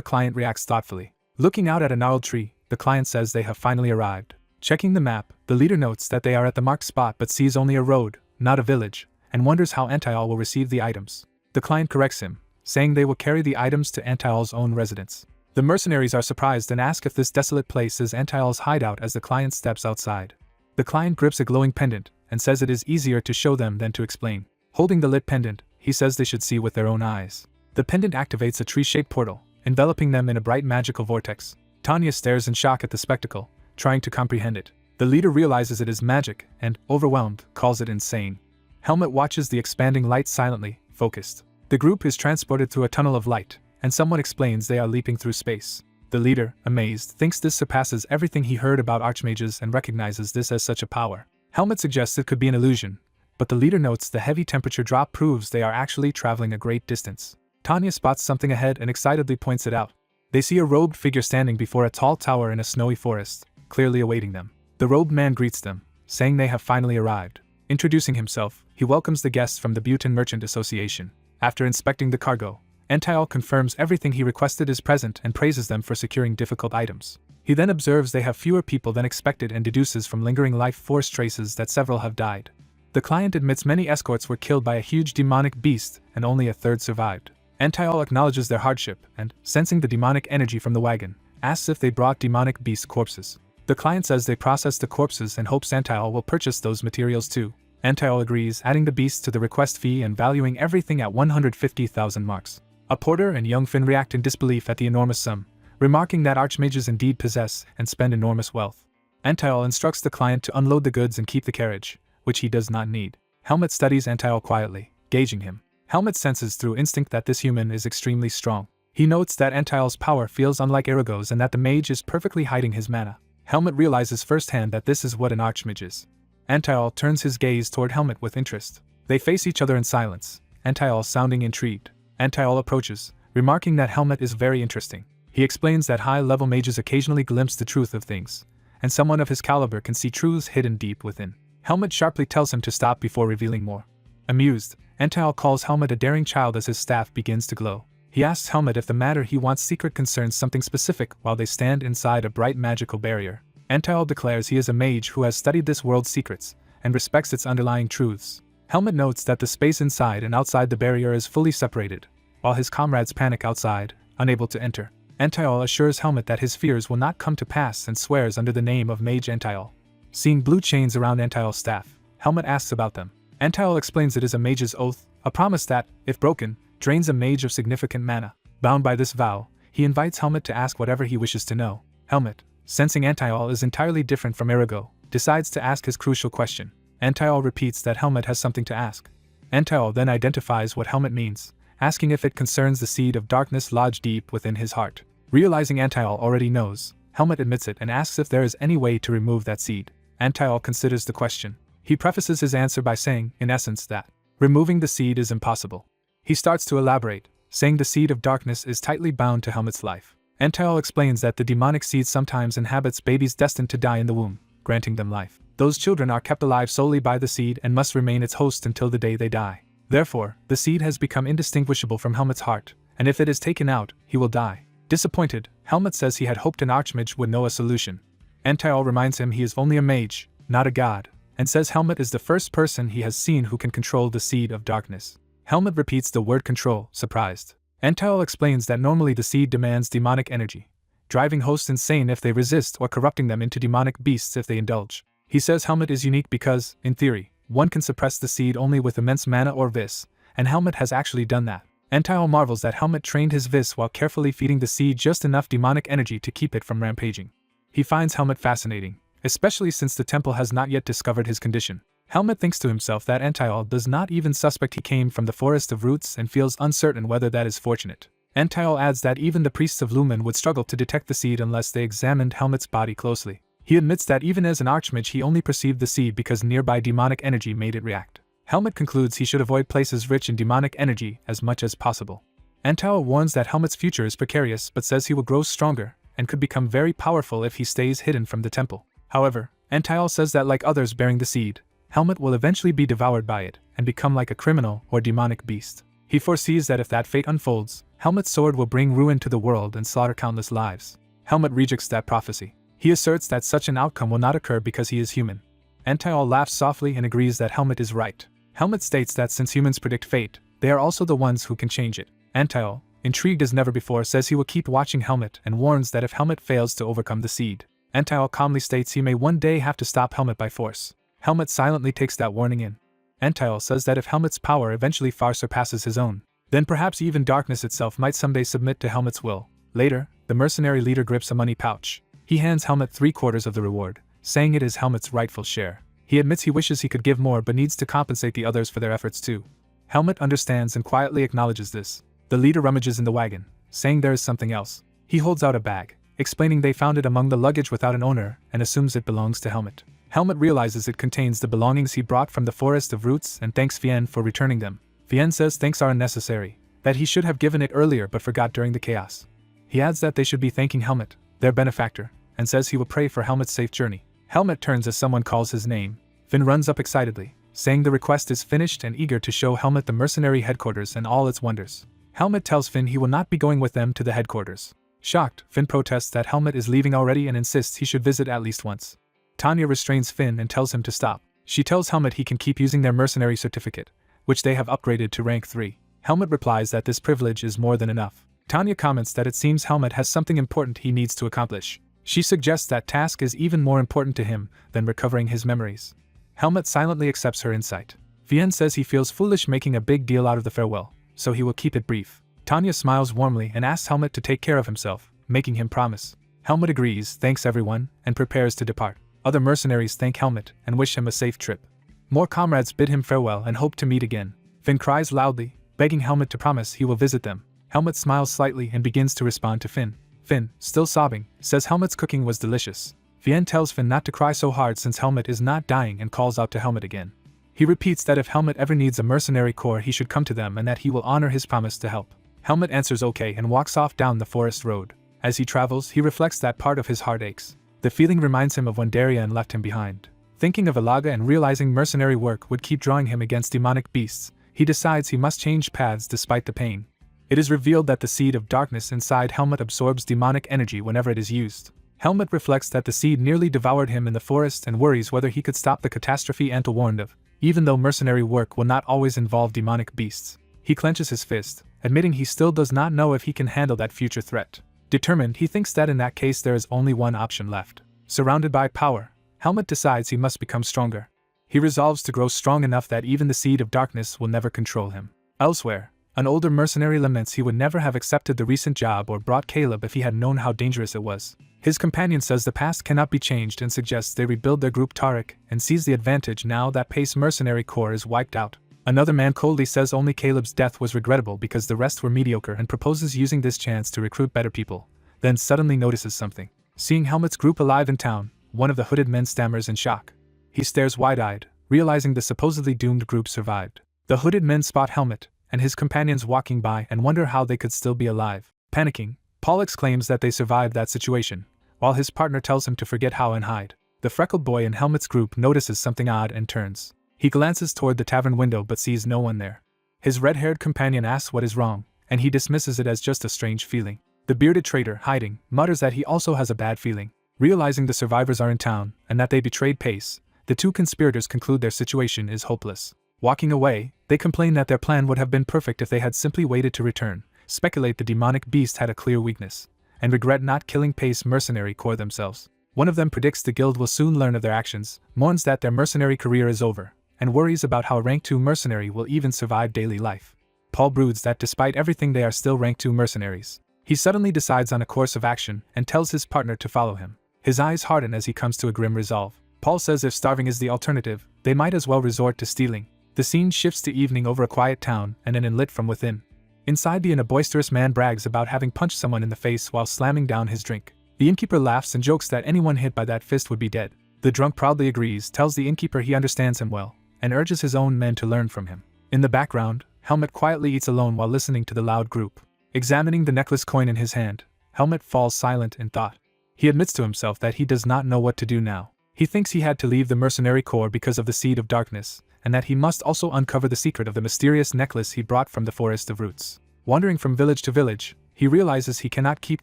S1: client reacts thoughtfully. Looking out at a gnarled tree, the client says they have finally arrived. Checking the map, the leader notes that they are at the marked spot but sees only a road, not a village, and wonders how Antiol will receive the items. The client corrects him, saying they will carry the items to Antiol's own residence. The mercenaries are surprised and ask if this desolate place is Antiol's hideout as the client steps outside. The client grips a glowing pendant and says it is easier to show them than to explain. Holding the lit pendant, he says they should see with their own eyes. The pendant activates a tree-shaped portal, enveloping them in a bright magical vortex. Tanya stares in shock at the spectacle, trying to comprehend it. The leader realizes it is magic and, overwhelmed, calls it insane. Helmet watches the expanding light silently, focused. The group is transported through a tunnel of light, and someone explains they are leaping through space. The leader, amazed, thinks this surpasses everything he heard about archmages and recognizes this as such a power. Helmet suggests it could be an illusion, but the leader notes the heavy temperature drop proves they are actually traveling a great distance. Tanya spots something ahead and excitedly points it out. They see a robed figure standing before a tall tower in a snowy forest, clearly awaiting them. The robed man greets them, saying they have finally arrived. Introducing himself, he welcomes the guests from the Butin Merchant Association. After inspecting the cargo, Antiol confirms everything he requested is present and praises them for securing difficult items. He then observes they have fewer people than expected and deduces from lingering life force traces that several have died. The client admits many escorts were killed by a huge demonic beast and only a third survived. Antiol acknowledges their hardship and, sensing the demonic energy from the wagon, asks if they brought demonic beast corpses. The client says they processed the corpses and hopes Antiol will purchase those materials too. Antiol agrees, adding the beasts to the request fee and valuing everything at 150,000 marks. A porter and young Finn react in disbelief at the enormous sum, remarking that archmages indeed possess and spend enormous wealth. Antiol instructs the client to unload the goods and keep the carriage, which he does not need. Helmet studies Antiol quietly, gauging him. Helmet senses through instinct that this human is extremely strong. He notes that Antiol's power feels unlike Erago's and that the mage is perfectly hiding his mana. Helmet realizes firsthand that this is what an archmage is. Antiol turns his gaze toward Helmet with interest. They face each other in silence, Antiol sounding intrigued. Antiol approaches, remarking that Helmet is very interesting. He explains that high-level mages occasionally glimpse the truth of things, and someone of his caliber can see truths hidden deep within. Helmet sharply tells him to stop before revealing more. Amused, Antiol calls Helmet a daring child as his staff begins to glow. He asks Helmet if the matter he wants secret concerns something specific while they stand inside a bright magical barrier. Antiol declares he is a mage who has studied this world's secrets and respects its underlying truths. Helmet notes that the space inside and outside the barrier is fully separated, while his comrades panic outside, unable to enter. Antiol assures Helmet that his fears will not come to pass and swears under the name of Mage Antiol. Seeing blue chains around Antiol's staff, Helmet asks about them. Antiol explains it is a mage's oath, a promise that, if broken, drains a mage of significant mana. Bound by this vow, he invites Helmet to ask whatever he wishes to know. Helmet, sensing Antiol is entirely different from Erago, decides to ask his crucial question. Antiol repeats that Helmet has something to ask. Antiol then identifies what Helmet means, asking if it concerns the seed of darkness lodged deep within his heart. Realizing Antiol already knows, Helmet admits it and asks if there is any way to remove that seed. Antiol considers the question. He prefaces his answer by saying, in essence, that removing the seed is impossible. He starts to elaborate, saying the seed of darkness is tightly bound to Helmet's life. Antiol explains that the demonic seed sometimes inhabits babies destined to die in the womb, granting them life. Those children are kept alive solely by the seed and must remain its host until the day they die. Therefore, the seed has become indistinguishable from Helmet's heart, and if it is taken out, he will die. Disappointed, Helmet says he had hoped an archmage would know a solution. Antiol reminds him he is only a mage, not a god, and says Helmet is the first person he has seen who can control the seed of darkness. Helmet repeats the word control, surprised. Antiol explains that normally the seed demands demonic energy, driving hosts insane if they resist or corrupting them into demonic beasts if they indulge. He says Helmet is unique because, in theory, one can suppress the seed only with immense mana or vis, and Helmet has actually done that. Entile marvels that Helmet trained his vis while carefully feeding the seed just enough demonic energy to keep it from rampaging. He finds Helmet fascinating, especially since the temple has not yet discovered his condition. Helmet thinks to himself that Entile does not even suspect he came from the forest of roots and feels uncertain whether that is fortunate. Entile adds that even the priests of Lumen would struggle to detect the seed unless they examined Helmet's body closely. He admits that even as an archmage he only perceived the seed because nearby demonic energy made it react. Helmet concludes he should avoid places rich in demonic energy as much as possible. Entile warns that Helmet's future is precarious but says he will grow stronger and could become very powerful if he stays hidden from the temple. However, Entile says that like others bearing the seed, Helmet will eventually be devoured by it and become like a criminal or demonic beast. He foresees that if that fate unfolds, Helmet's sword will bring ruin to the world and slaughter countless lives. Helmet rejects that prophecy. He asserts that such an outcome will not occur because he is human. Entile laughs softly and agrees that Helmet is right. Helmet states that since humans predict fate, they are also the ones who can change it. Entile, intrigued as never before, says he will keep watching Helmet and warns that if Helmet fails to overcome the seed, Entile calmly states he may one day have to stop Helmet by force. Helmet silently takes that warning in. Entile says that if Helmet's power eventually far surpasses his own, then perhaps even darkness itself might someday submit to Helmet's will. Later, the mercenary leader grips a money pouch. He hands Helmet 3/4 of the reward, saying it is Helmet's rightful share. He admits he wishes he could give more but needs to compensate the others for their efforts too. Helmet understands and quietly acknowledges this. The leader rummages in the wagon, saying there is something else. He holds out a bag, explaining they found it among the luggage without an owner and assumes it belongs to Helmet. Helmet realizes it contains the belongings he brought from the forest of roots and thanks Fien for returning them. Fien says thanks are unnecessary, that he should have given it earlier but forgot during the chaos. He adds that they should be thanking Helmet, their benefactor, and says he will pray for Helmet's safe journey. Helmet turns as someone calls his name. Finn runs up excitedly, saying the request is finished and eager to show Helmet the mercenary headquarters and all its wonders. Helmet tells Finn he will not be going with them to the headquarters. Shocked, Finn protests that Helmet is leaving already and insists he should visit at least once. Tanya restrains Finn and tells him to stop. She tells Helmet he can keep using their mercenary certificate, which they have upgraded to rank 3. Helmet replies that this privilege is more than enough. Tanya comments that it seems Helmet has something important he needs to accomplish. She suggests that task is even more important to him than recovering his memories. Helmet silently accepts her insight. Fien says he feels foolish making a big deal out of the farewell, so he will keep it brief. Tanya smiles warmly and asks Helmet to take care of himself, making him promise. Helmet agrees, thanks everyone, and prepares to depart. Other mercenaries thank Helmet and wish him a safe trip. More comrades bid him farewell and hope to meet again. Finn cries loudly, begging Helmet to promise he will visit them. Helmet smiles slightly and begins to respond to Finn. Finn, still sobbing, says Helmet's cooking was delicious. Fien tells Finn not to cry so hard since Helmet is not dying and calls out to Helmet again. He repeats that if Helmet ever needs a mercenary corps he should come to them and that he will honor his promise to help. Helmet answers okay and walks off down the forest road. As he travels, he reflects that part of his heart aches. The feeling reminds him of when Darien left him behind. Thinking of Ilaga and realizing mercenary work would keep drawing him against demonic beasts, he decides he must change paths despite the pain. It is revealed that the seed of darkness inside Helmet absorbs demonic energy whenever it is used. Helmet reflects that the seed nearly devoured him in the forest and worries whether he could stop the catastrophe Antle warned of. Even though mercenary work will not always involve demonic beasts, he clenches his fist, admitting he still does not know if he can handle that future threat. Determined, he thinks that in that case there is only one option left. Surrounded by power, Helmet decides he must become stronger. He resolves to grow strong enough that even the seed of darkness will never control him. Elsewhere, an older mercenary laments he would never have accepted the recent job or brought Caleb if he had known how dangerous it was. His companion says the past cannot be changed and suggests they rebuild their group Tariq and seize the advantage now that Pace mercenary corps is wiped out. Another man coldly says only Caleb's death was regrettable because the rest were mediocre and proposes using this chance to recruit better people, then suddenly notices something. Seeing Helmet's group alive in town, one of the hooded men stammers in shock. He stares wide-eyed, realizing the supposedly doomed group survived. The hooded men spot Helmet and his companions walking by and wonder how they could still be alive. Panicking, Paul exclaims that they survived that situation, while his partner tells him to forget how and hide. The freckled boy in Helmet's group notices something odd and turns. He glances toward the tavern window but sees no one there. His red-haired companion asks what is wrong, and he dismisses it as just a strange feeling. The bearded traitor, hiding, mutters that he also has a bad feeling. Realizing the survivors are in town, and that they betrayed Pace, the two conspirators conclude their situation is hopeless. Walking away, they complain that their plan would have been perfect if they had simply waited to return, speculate the demonic beast had a clear weakness, and regret not killing Pace Mercenary Corps themselves. One of them predicts the guild will soon learn of their actions, mourns that their mercenary career is over, and worries about how rank 2 mercenary will even survive daily life. Paul broods that despite everything they are still rank 2 mercenaries. He suddenly decides on a course of action and tells his partner to follow him. His eyes harden as he comes to a grim resolve. Paul says if starving is the alternative, they might as well resort to stealing. The scene shifts to evening over a quiet town and an inn lit from within. Inside the inn, a boisterous man brags about having punched someone in the face while slamming down his drink. The innkeeper laughs and jokes that anyone hit by that fist would be dead. The drunk proudly agrees, tells the innkeeper he understands him well, and urges his own men to learn from him. In the background, Helmut quietly eats alone while listening to the loud group. Examining the necklace coin in his hand, Helmut falls silent in thought. He admits to himself that he does not know what to do now. He thinks he had to leave the mercenary corps because of the Seed of Darkness, and that he must also uncover the secret of the mysterious necklace he brought from the Forest of Roots. Wandering from village to village, he realizes he cannot keep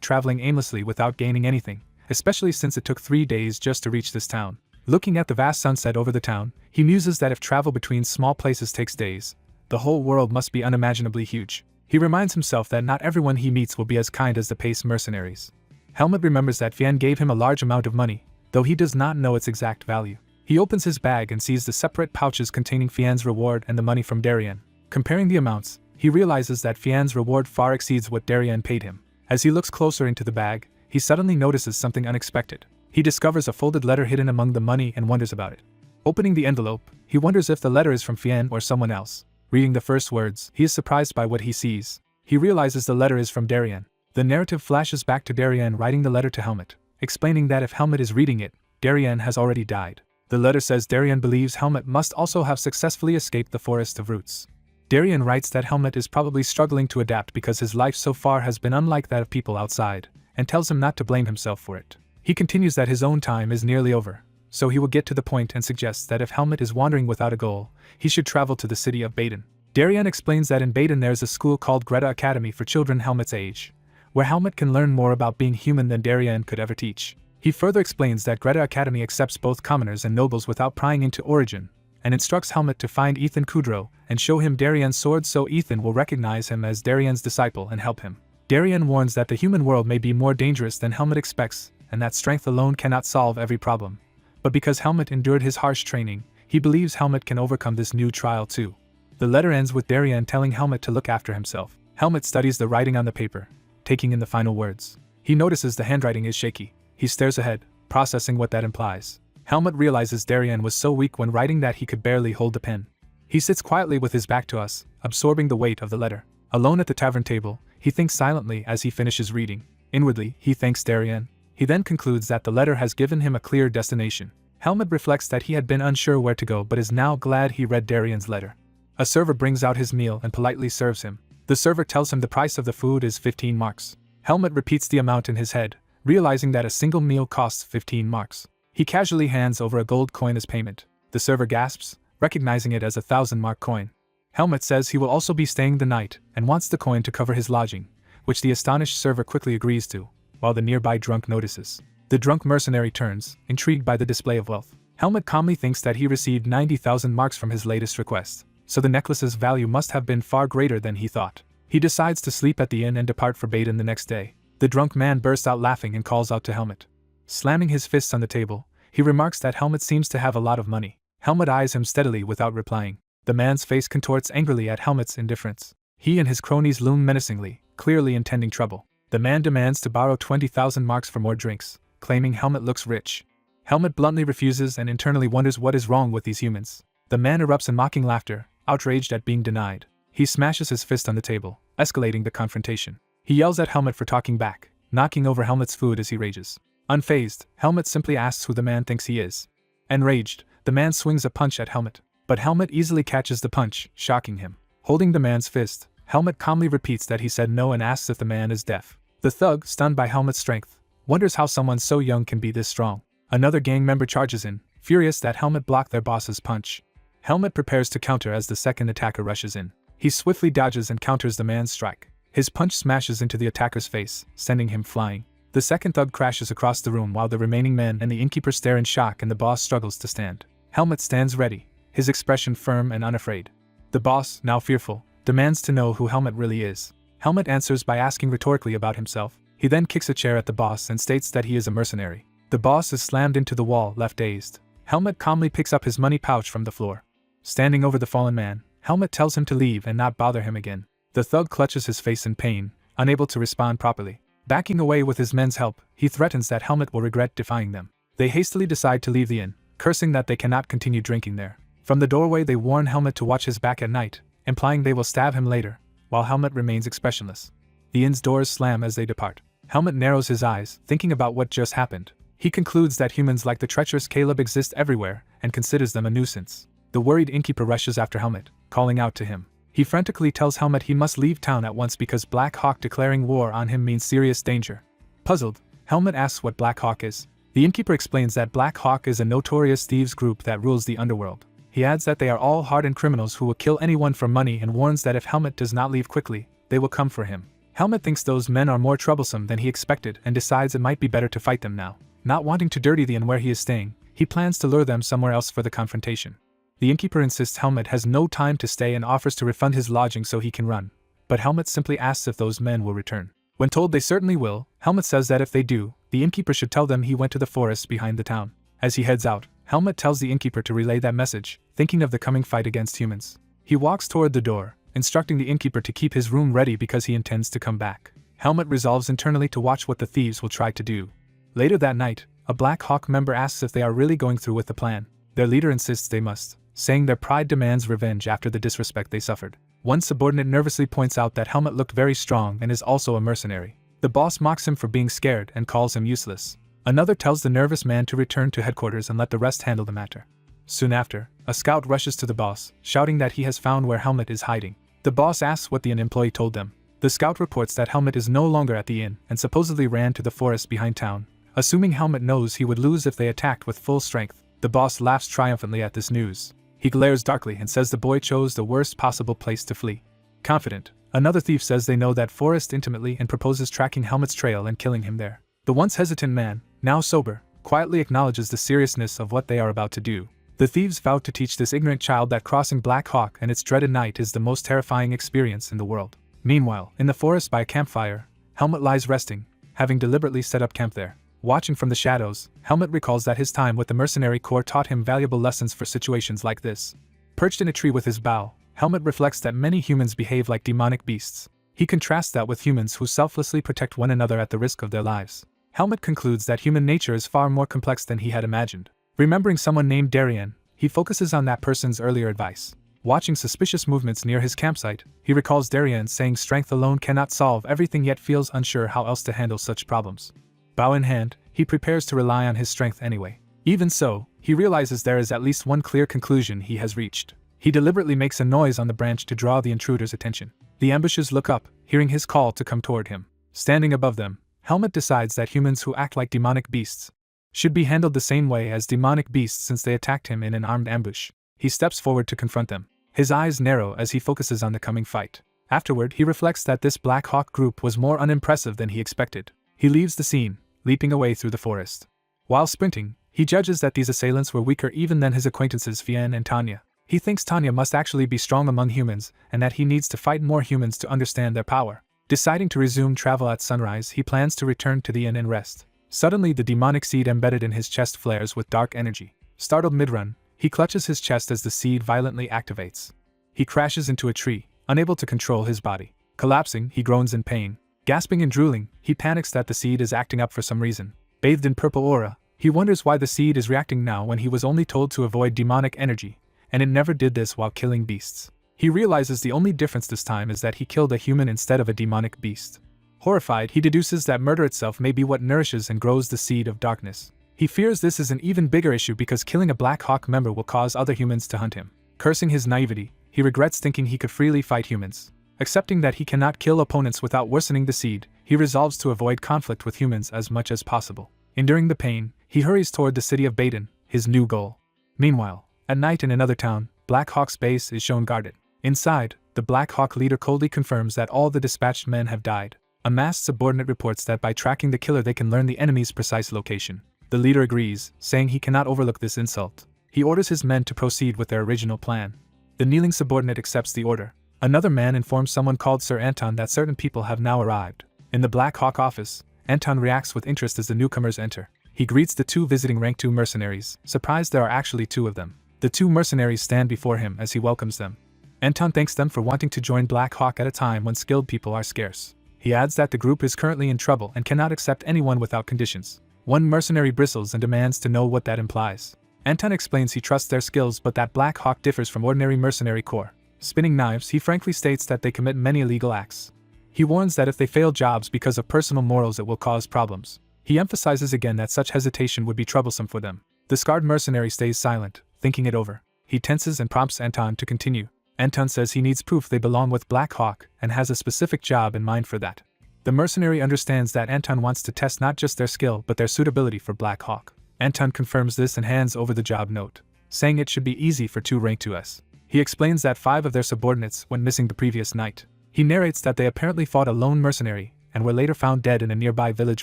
S1: traveling aimlessly without gaining anything, especially since it took 3 days just to reach this town. Looking at the vast sunset over the town, he muses that if travel between small places takes days, the whole world must be unimaginably huge. He reminds himself that not everyone he meets will be as kind as the Pace mercenaries. Helmut remembers that Fian gave him a large amount of money, though he does not know its exact value. He opens his bag and sees the separate pouches containing Fian's reward and the money from Darien. Comparing the amounts, he realizes that Fian's reward far exceeds what Darien paid him. As he looks closer into the bag, he suddenly notices something unexpected. He discovers a folded letter hidden among the money and wonders about it. Opening the envelope, he wonders if the letter is from Fian or someone else. Reading the first words, he is surprised by what he sees. He realizes the letter is from Darien. The narrative flashes back to Darien writing the letter to Helmut, explaining that if Helmut is reading it, Darien has already died. The letter says Darien believes Helmut must also have successfully escaped the Forest of Roots. Darien writes that Helmut is probably struggling to adapt because his life so far has been unlike that of people outside, and tells him not to blame himself for it. He continues that his own time is nearly over, so he will get to the point and suggests that if Helmut is wandering without a goal, he should travel to the city of Baden. Darien explains that in Baden there is a school called Greta Academy for children Helmut's age, where Helmut can learn more about being human than Darien could ever teach. He further explains that Greta Academy accepts both commoners and nobles without prying into origin, and instructs Helmut to find Ethan Kudrow and show him Darien's sword so Ethan will recognize him as Darien's disciple and help him. Darien warns that the human world may be more dangerous than Helmut expects, and that strength alone cannot solve every problem. But because Helmut endured his harsh training, he believes Helmut can overcome this new trial too. The letter ends with Darien telling Helmut to look after himself. Helmut studies the writing on the paper, taking in the final words. He notices the handwriting is shaky. He stares ahead, processing what that implies. Helmut realizes Darien was so weak when writing that he could barely hold the pen. He sits quietly with his back to us, absorbing the weight of the letter. Alone at the tavern table, he thinks silently as he finishes reading. Inwardly, he thanks Darien. He then concludes that the letter has given him a clear destination. Helmut reflects that he had been unsure where to go but is now glad he read Darien's letter. A server brings out his meal and politely serves him. The server tells him the price of the food is 15 marks. Helmut repeats the amount in his head, realizing that a single meal costs 15 marks. He casually hands over a gold coin as payment. The server gasps, recognizing it as a 1,000-mark coin. Helmut says he will also be staying the night and wants the coin to cover his lodging, which the astonished server quickly agrees to, while the nearby drunk notices. The drunk mercenary turns, intrigued by the display of wealth. Helmut calmly thinks that he received 90,000 marks from his latest request, so the necklace's value must have been far greater than he thought. He decides to sleep at the inn and depart for Baden the next day. The drunk man bursts out laughing and calls out to Helmut. Slamming his fists on the table, he remarks that Helmut seems to have a lot of money. Helmut eyes him steadily without replying. The man's face contorts angrily at Helmut's indifference. He and his cronies loom menacingly, clearly intending trouble. The man demands to borrow 20,000 marks for more drinks, claiming Helmut looks rich. Helmut bluntly refuses and internally wonders what is wrong with these humans. The man erupts in mocking laughter, outraged at being denied. He smashes his fist on the table, escalating the confrontation. He yells at Helmut for talking back, knocking over Helmut's food as he rages. Unfazed, Helmut simply asks who the man thinks he is. Enraged, the man swings a punch at Helmut, but Helmut easily catches the punch, shocking him. Holding the man's fist, Helmut calmly repeats that he said no and asks if the man is deaf. The thug, stunned by Helmut's strength, wonders how someone so young can be this strong. Another gang member charges in, furious that Helmut blocked their boss's punch. Helmut prepares to counter as the second attacker rushes in. He swiftly dodges and counters the man's strike. His punch smashes into the attacker's face, sending him flying. The second thug crashes across the room while the remaining men and the innkeeper stare in shock and the boss struggles to stand. Helmut stands ready, his expression firm and unafraid. The boss, now fearful, demands to know who Helmut really is. Helmut answers by asking rhetorically about himself. He then kicks a chair at the boss and states that he is a mercenary. The boss is slammed into the wall, left dazed. Helmet calmly picks up his money pouch from the floor. Standing over the fallen man, Helmet tells him to leave and not bother him again. The thug clutches his face in pain, unable to respond properly. Backing away with his men's help, he threatens that Helmet will regret defying them. They hastily decide to leave the inn, cursing that they cannot continue drinking there. From the doorway they warn Helmet to watch his back at night, implying they will stab him later, while Helmet remains expressionless. The inn's doors slam as they depart. Helmet narrows his eyes, thinking about what just happened. He concludes that humans like the treacherous Caleb exist everywhere, and considers them a nuisance. The worried innkeeper rushes after Helmet, calling out to him. He frantically tells Helmet he must leave town at once because Black Hawk declaring war on him means serious danger. Puzzled, Helmet asks what Black Hawk is. The innkeeper explains that Black Hawk is a notorious thieves group that rules the underworld. He adds that they are all hardened criminals who will kill anyone for money and warns that if Helmet does not leave quickly, they will come for him. Helmet thinks those men are more troublesome than he expected and decides it might be better to fight them now. Not wanting to dirty the inn where he is staying, he plans to lure them somewhere else for the confrontation. The innkeeper insists Helmet has no time to stay and offers to refund his lodging so he can run. But Helmet simply asks if those men will return. When told they certainly will, Helmet says that if they do, the innkeeper should tell them he went to the forest behind the town. As he heads out, Helmet tells the innkeeper to relay that message, thinking of the coming fight against humans. He walks toward the door, instructing the innkeeper to keep his room ready because he intends to come back. Helmet resolves internally to watch what the thieves will try to do. Later that night, a Black Hawk member asks if they are really going through with the plan. Their leader insists they must, saying their pride demands revenge after the disrespect they suffered. One subordinate nervously points out that Helmet looked very strong and is also a mercenary. The boss mocks him for being scared and calls him useless. Another tells the nervous man to return to headquarters and let the rest handle the matter. Soon after, a scout rushes to the boss, shouting that he has found where Helmet is hiding. The boss asks what the inn employee told them. The scout reports that Helmet is no longer at the inn and supposedly ran to the forest behind town. Assuming Helmet knows he would lose if they attacked with full strength, the boss laughs triumphantly at this news. He glares darkly and says the boy chose the worst possible place to flee. Confident, another thief says they know that forest intimately and proposes tracking Helmet's trail and killing him there. The once hesitant man, now sober, quietly acknowledges the seriousness of what they are about to do. The thieves vow to teach this ignorant child that crossing Black Hawk and its dreaded night is the most terrifying experience in the world. Meanwhile, in the forest by a campfire, Helmet lies resting, having deliberately set up camp there. Watching from the shadows, Helmet recalls that his time with the mercenary corps taught him valuable lessons for situations like this. Perched in a tree with his bow, Helmet reflects that many humans behave like demonic beasts. He contrasts that with humans who selflessly protect one another at the risk of their lives. Helmet concludes that human nature is far more complex than he had imagined. Remembering someone named Darien, he focuses on that person's earlier advice. Watching suspicious movements near his campsite, he recalls Darien saying strength alone cannot solve everything yet feels unsure how else to handle such problems. Bow in hand, he prepares to rely on his strength anyway. Even so, he realizes there is at least one clear conclusion he has reached. He deliberately makes a noise on the branch to draw the intruder's attention. The ambushers look up, hearing his call to come toward him. Standing above them, Helmet decides that humans who act like demonic beasts should be handled the same way as demonic beasts since they attacked him in an armed ambush. He steps forward to confront them. His eyes narrow as he focuses on the coming fight. Afterward, he reflects that this Black Hawk group was more unimpressive than he expected. He leaves the scene, leaping away through the forest. While sprinting, he judges that these assailants were weaker even than his acquaintances Fien and Tanya. He thinks Tanya must actually be strong among humans, and that he needs to fight more humans to understand their power. Deciding to resume travel at sunrise, he plans to return to the inn and rest. Suddenly, the demonic seed embedded in his chest flares with dark energy. Startled mid-run, he clutches his chest as the seed violently activates. He crashes into a tree, unable to control his body. Collapsing, he groans in pain. Gasping and drooling, he panics that the seed is acting up for some reason. Bathed in purple aura, he wonders why the seed is reacting now when he was only told to avoid demonic energy, and it never did this while killing beasts. He realizes the only difference this time is that he killed a human instead of a demonic beast. Horrified, he deduces that murder itself may be what nourishes and grows the seed of darkness. He fears this is an even bigger issue because killing a Black Hawk member will cause other humans to hunt him. Cursing his naivety, he regrets thinking he could freely fight humans. Accepting that he cannot kill opponents without worsening the seed, he resolves to avoid conflict with humans as much as possible. Enduring the pain, he hurries toward the city of Baden, his new goal. Meanwhile, at night in another town, Black Hawk's base is shown guarded. Inside, the Black Hawk leader coldly confirms that all the dispatched men have died. A masked subordinate reports that by tracking the killer they can learn the enemy's precise location. The leader agrees, saying he cannot overlook this insult. He orders his men to proceed with their original plan. The kneeling subordinate accepts the order. Another man informs someone called Sir Anton that certain people have now arrived. In the Black Hawk office, Anton reacts with interest as the newcomers enter. He greets the 2 visiting rank 2 mercenaries, surprised there are actually 2 of them. The 2 mercenaries stand before him as he welcomes them. Anton thanks them for wanting to join Black Hawk at a time when skilled people are scarce. He adds that the group is currently in trouble and cannot accept anyone without conditions. One mercenary bristles and demands to know what that implies. Anton explains he trusts their skills but that Black Hawk differs from ordinary mercenary corps. Spinning knives, he frankly states that they commit many illegal acts. He warns that if they fail jobs because of personal morals it will cause problems. He emphasizes again that such hesitation would be troublesome for them. The scarred mercenary stays silent, thinking it over. He tenses and prompts Anton to continue. Anton says he needs proof they belong with Black Hawk and has a specific job in mind for that. The mercenary understands that Anton wants to test not just their skill but their suitability for Black Hawk. Anton confirms this and hands over the job note, saying it should be easy for 2 rank 2s. He explains that 5 of their subordinates went missing the previous night. He narrates that they apparently fought a lone mercenary and were later found dead in a nearby village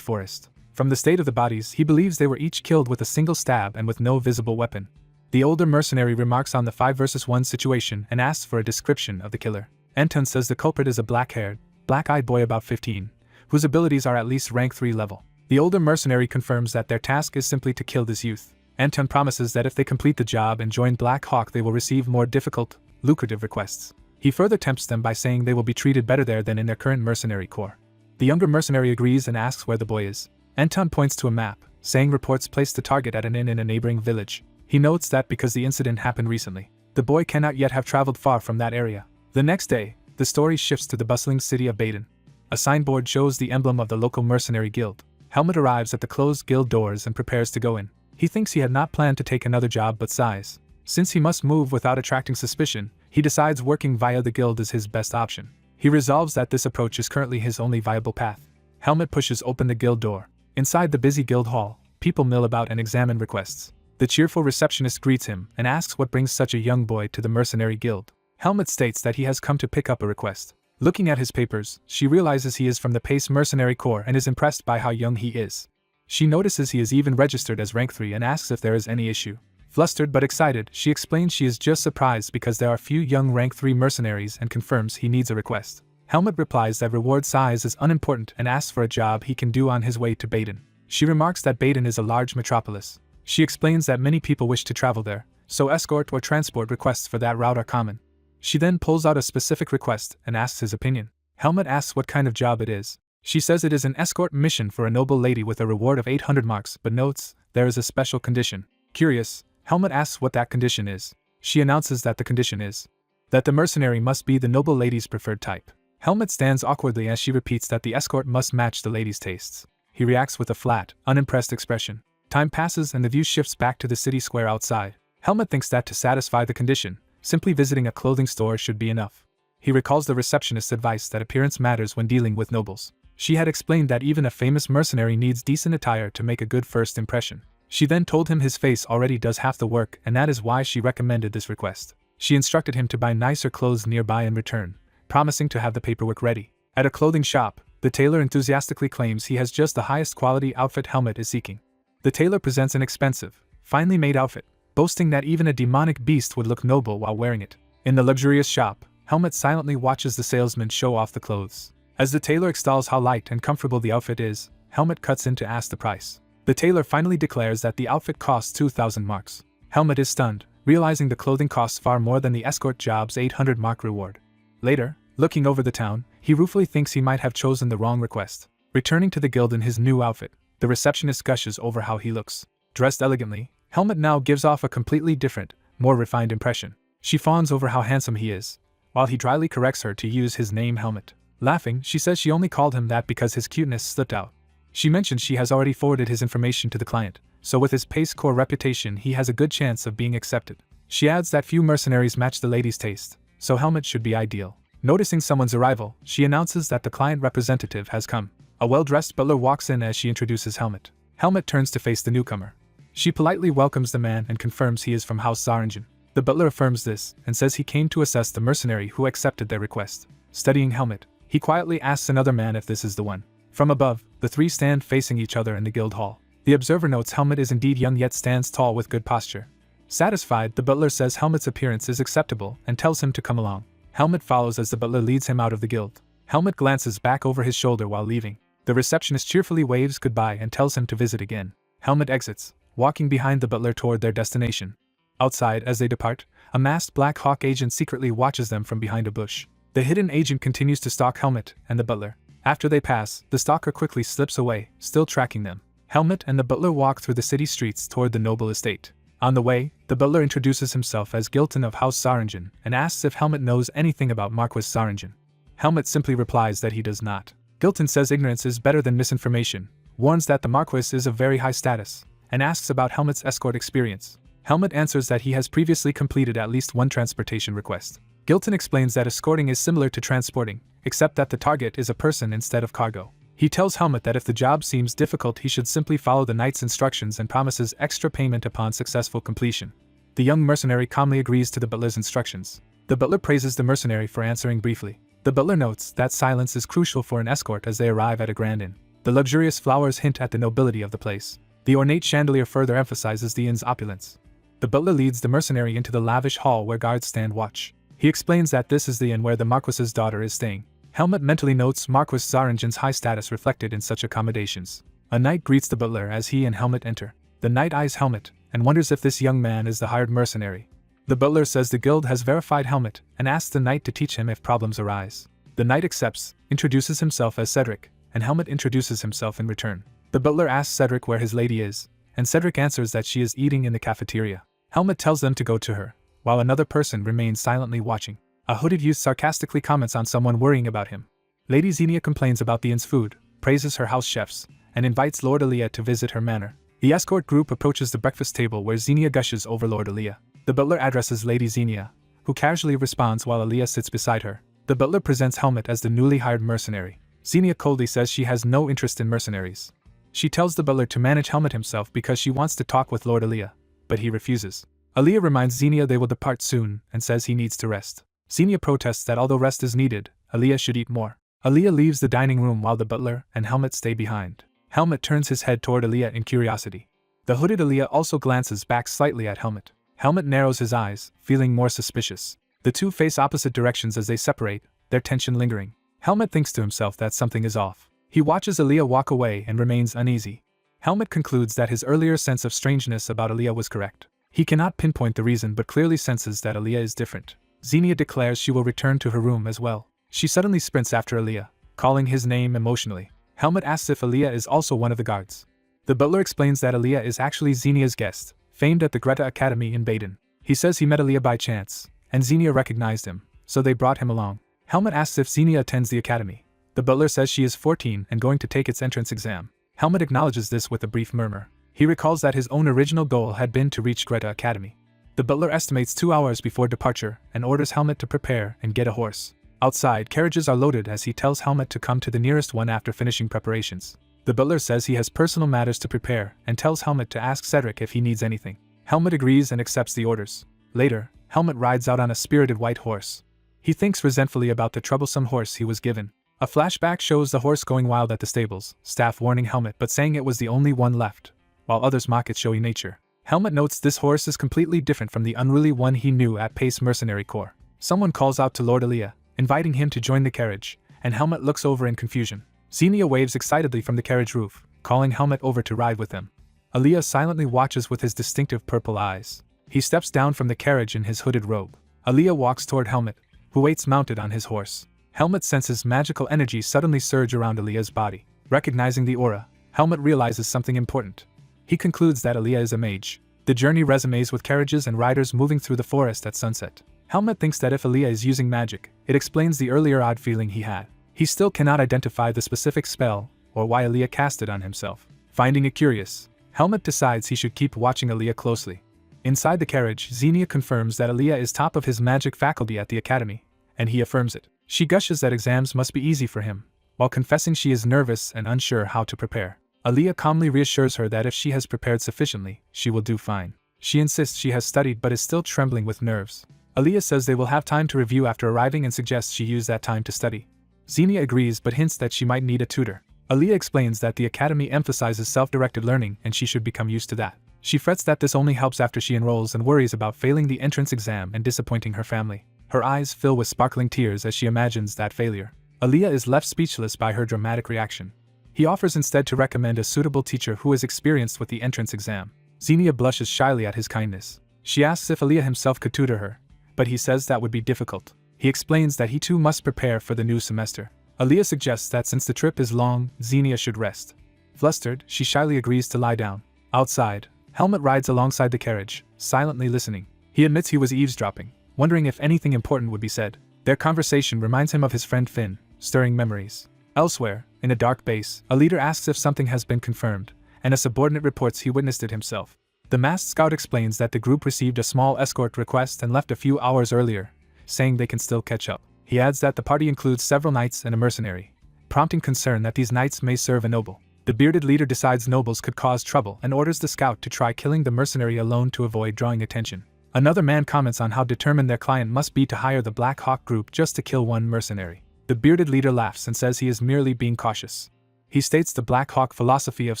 S1: forest. From the state of the bodies, he believes they were each killed with a single stab and with no visible weapon. The older mercenary remarks on the 5 versus 1 situation and asks for a description of the killer. Anton says the culprit is a black-haired, black-eyed boy about 15, whose abilities are at least rank 3 level. The older mercenary confirms that their task is simply to kill this youth. Anton promises that if they complete the job and join Black Hawk they will receive more difficult, lucrative requests. He further tempts them by saying they will be treated better there than in their current mercenary corps. The younger mercenary agrees and asks where the boy is. Anton points to a map, saying reports place the target at an inn in a neighboring village. He notes that because the incident happened recently, the boy cannot yet have traveled far from that area. The next day, the story shifts to the bustling city of Baden. A signboard shows the emblem of the local mercenary guild. Helmut arrives at the closed guild doors and prepares to go in. He thinks he had not planned to take another job but sighs. Since he must move without attracting suspicion, he decides working via the guild is his best option. He resolves that this approach is currently his only viable path. Helmut pushes open the guild door. Inside the busy guild hall, people mill about and examine requests. The cheerful receptionist greets him and asks what brings such a young boy to the mercenary guild. Helmut states that he has come to pick up a request. Looking at his papers, she realizes he is from the Pace Mercenary Corps and is impressed by how young he is. She notices he is even registered as rank 3 and asks if there is any issue. Flustered but excited, she explains she is just surprised because there are few young rank 3 mercenaries and confirms he needs a request. Helmut replies that reward size is unimportant and asks for a job he can do on his way to Baden. She remarks that Baden is a large metropolis. She explains that many people wish to travel there, so escort or transport requests for that route are common. She then pulls out a specific request and asks his opinion. Helmut asks what kind of job it is. She says it is an escort mission for a noble lady with a reward of 800 marks but notes there is a special condition. Curious, Helmut asks what that condition is. She announces that the condition is that the mercenary must be the noble lady's preferred type. Helmut stands awkwardly as she repeats that the escort must match the lady's tastes. He reacts with a flat, unimpressed expression. Time passes and the view shifts back to the city square outside. Helmut thinks that to satisfy the condition, simply visiting a clothing store should be enough. He recalls the receptionist's advice that appearance matters when dealing with nobles. She had explained that even a famous mercenary needs decent attire to make a good first impression. She then told him his face already does half the work and that is why she recommended this request. She instructed him to buy nicer clothes nearby in return, promising to have the paperwork ready. At a clothing shop, the tailor enthusiastically claims he has just the highest quality outfit Helmut is seeking. The tailor presents an expensive, finely made outfit, boasting that even a demonic beast would look noble while wearing it. In the luxurious shop, Helmut silently watches the salesman show off the clothes. As the tailor extols how light and comfortable the outfit is, Helmut cuts in to ask the price. The tailor finally declares that the outfit costs 2,000 marks. Helmut is stunned, realizing the clothing costs far more than the escort job's 800 mark reward. Later, looking over the town, he ruefully thinks he might have chosen the wrong request. Returning to the guild in his new outfit, the receptionist gushes over how he looks. Dressed elegantly, Helmut now gives off a completely different, more refined impression. She fawns over how handsome he is, while he dryly corrects her to use his name Helmut. Laughing, she says she only called him that because his cuteness slipped out. She mentions she has already forwarded his information to the client, so with his Pace Corps reputation he has a good chance of being accepted. She adds that few mercenaries match the lady's taste, so Helmut should be ideal. Noticing someone's arrival, she announces that the client representative has come. A well-dressed butler walks in as she introduces Helmut. Helmut turns to face the newcomer. She politely welcomes the man and confirms he is from House Zaringen. The butler affirms this and says he came to assess the mercenary who accepted their request. Studying Helmut, he quietly asks another man if this is the one. From above, the three stand facing each other in the guild hall. The observer notes Helmut is indeed young yet stands tall with good posture. Satisfied, the butler says Helmut's appearance is acceptable and tells him to come along. Helmut follows as the butler leads him out of the guild. Helmut glances back over his shoulder while leaving. The receptionist cheerfully waves goodbye and tells him to visit again. Helmet exits, walking behind the butler toward their destination. Outside, as they depart, a masked Black Hawk agent secretly watches them from behind a bush. The hidden agent continues to stalk Helmet and the butler. After they pass, the stalker quickly slips away, still tracking them. Helmet and the butler walk through the city streets toward the noble estate. On the way, the butler introduces himself as Gilton of House Saranjan and asks if Helmet knows anything about Marquis Saranjan. Helmet simply replies that he does not. Gilton says ignorance is better than misinformation, warns that the Marquis is of very high status, and asks about Helmet's escort experience. Helmet answers that he has previously completed at least one transportation request. Gilton explains that escorting is similar to transporting, except that the target is a person instead of cargo. He tells Helmet that if the job seems difficult he should simply follow the knight's instructions and promises extra payment upon successful completion. The young mercenary calmly agrees to the butler's instructions. The butler praises the mercenary for answering briefly. The butler notes that silence is crucial for an escort as they arrive at a grand inn. The luxurious flowers hint at the nobility of the place. The ornate chandelier further emphasizes the inn's opulence. The butler leads the mercenary into the lavish hall where guards stand watch. He explains that this is the inn where the Marquis's daughter is staying. Helmet mentally notes Marquis Zaranjan's high status reflected in such accommodations. A knight greets the butler as he and Helmet enter. The knight eyes Helmet and wonders if this young man is the hired mercenary. The butler says the guild has verified Helmet and asks the knight to teach him if problems arise. The knight accepts, introduces himself as Cedric, and Helmet introduces himself in return. The butler asks Cedric where his lady is, and Cedric answers that she is eating in the cafeteria. Helmet tells them to go to her, while another person remains silently watching. A hooded youth sarcastically comments on someone worrying about him. Lady Xenia complains about the inn's food, praises her house chefs, and invites Lord Aaliyah to visit her manor. The escort group approaches the breakfast table where Xenia gushes over Lord Aaliyah. The butler addresses Lady Xenia, who casually responds while Aaliyah sits beside her. The butler presents Helmet as the newly hired mercenary. Xenia coldly says she has no interest in mercenaries. She tells the butler to manage Helmet himself because she wants to talk with Lord Aaliyah, but he refuses. Aaliyah reminds Xenia they will depart soon and says he needs to rest. Xenia protests that although rest is needed, Aaliyah should eat more. Aaliyah leaves the dining room while the butler and Helmet stay behind. Helmet turns his head toward Aaliyah in curiosity. The hooded Aaliyah also glances back slightly at Helmet. Helmet narrows his eyes, feeling more suspicious. The two face opposite directions as they separate, their tension lingering. Helmet thinks to himself that something is off. He watches Aaliyah walk away and remains uneasy. Helmet concludes that his earlier sense of strangeness about Aaliyah was correct. He cannot pinpoint the reason but clearly senses that Aaliyah is different. Xenia declares she will return to her room as well. She suddenly sprints after Aaliyah, calling his name emotionally. Helmet asks if Aaliyah is also one of the guards. The butler explains that Aaliyah is actually Xenia's guest, famed at the Greta Academy in Baden. He says he met Aaliyah by chance, and Xenia recognized him, so they brought him along. Helmet asks if Xenia attends the academy. The butler says she is 14 and going to take its entrance exam. Helmet acknowledges this with a brief murmur. He recalls that his own original goal had been to reach Greta Academy. The butler estimates 2 hours before departure and orders Helmet to prepare and get a horse. Outside, carriages are loaded as he tells Helmet to come to the nearest one after finishing preparations. The butler says he has personal matters to prepare and tells Helmet to ask Cedric if he needs anything. Helmet agrees and accepts the orders. Later, Helmet rides out on a spirited white horse. He thinks resentfully about the troublesome horse he was given. A flashback shows the horse going wild at the stables, staff warning Helmet but saying it was the only one left, while others mock its showy nature. Helmet notes this horse is completely different from the unruly one he knew at Pace Mercenary Corps. Someone calls out to Lord Aaliyah, inviting him to join the carriage, and Helmet looks over in confusion. Xenia waves excitedly from the carriage roof, calling Helmet over to ride with them. Aaliyah silently watches with his distinctive purple eyes. He steps down from the carriage in his hooded robe. Aaliyah walks toward Helmet, who waits mounted on his horse. Helmet senses magical energy suddenly surge around Aaliyah's body. Recognizing the aura, Helmet realizes something important. He concludes that Aaliyah is a mage. The journey resumes with carriages and riders moving through the forest at sunset. Helmet thinks that if Aaliyah is using magic, it explains the earlier odd feeling he had. He still cannot identify the specific spell or why Aaliyah cast it on himself. Finding it curious, Helmet decides he should keep watching Aaliyah closely. Inside the carriage, Xenia confirms that Aaliyah is top of his magic faculty at the academy, and he affirms it. She gushes that exams must be easy for him, while confessing she is nervous and unsure how to prepare. Aaliyah calmly reassures her that if she has prepared sufficiently, she will do fine. She insists she has studied but is still trembling with nerves. Aaliyah says they will have time to review after arriving and suggests she use that time to study. Xenia agrees but hints that she might need a tutor. Aaliyah explains that the academy emphasizes self-directed learning and she should become used to that. She frets that this only helps after she enrolls and worries about failing the entrance exam and disappointing her family. Her eyes fill with sparkling tears as she imagines that failure. Aaliyah is left speechless by her dramatic reaction. He offers instead to recommend a suitable teacher who is experienced with the entrance exam. Xenia blushes shyly at his kindness. She asks if Aaliyah himself could tutor her, but he says that would be difficult. He explains that he too must prepare for the new semester. Aaliyah suggests that since the trip is long, Xenia should rest. Flustered, she shyly agrees to lie down. Outside, Helmut rides alongside the carriage, silently listening. He admits he was eavesdropping, wondering if anything important would be said. Their conversation reminds him of his friend Finn, stirring memories. Elsewhere, in a dark base, a leader asks if something has been confirmed, and a subordinate reports he witnessed it himself. The masked scout explains that the group received a small escort request and left a few hours earlier, saying they can still catch up. He adds that the party includes several knights and a mercenary, prompting concern that these knights may serve a noble. The bearded leader decides nobles could cause trouble and orders the scout to try killing the mercenary alone to avoid drawing attention. Another man comments on how determined their client must be to hire the Black Hawk group just to kill one mercenary. The bearded leader laughs and says he is merely being cautious. He states the Black Hawk philosophy of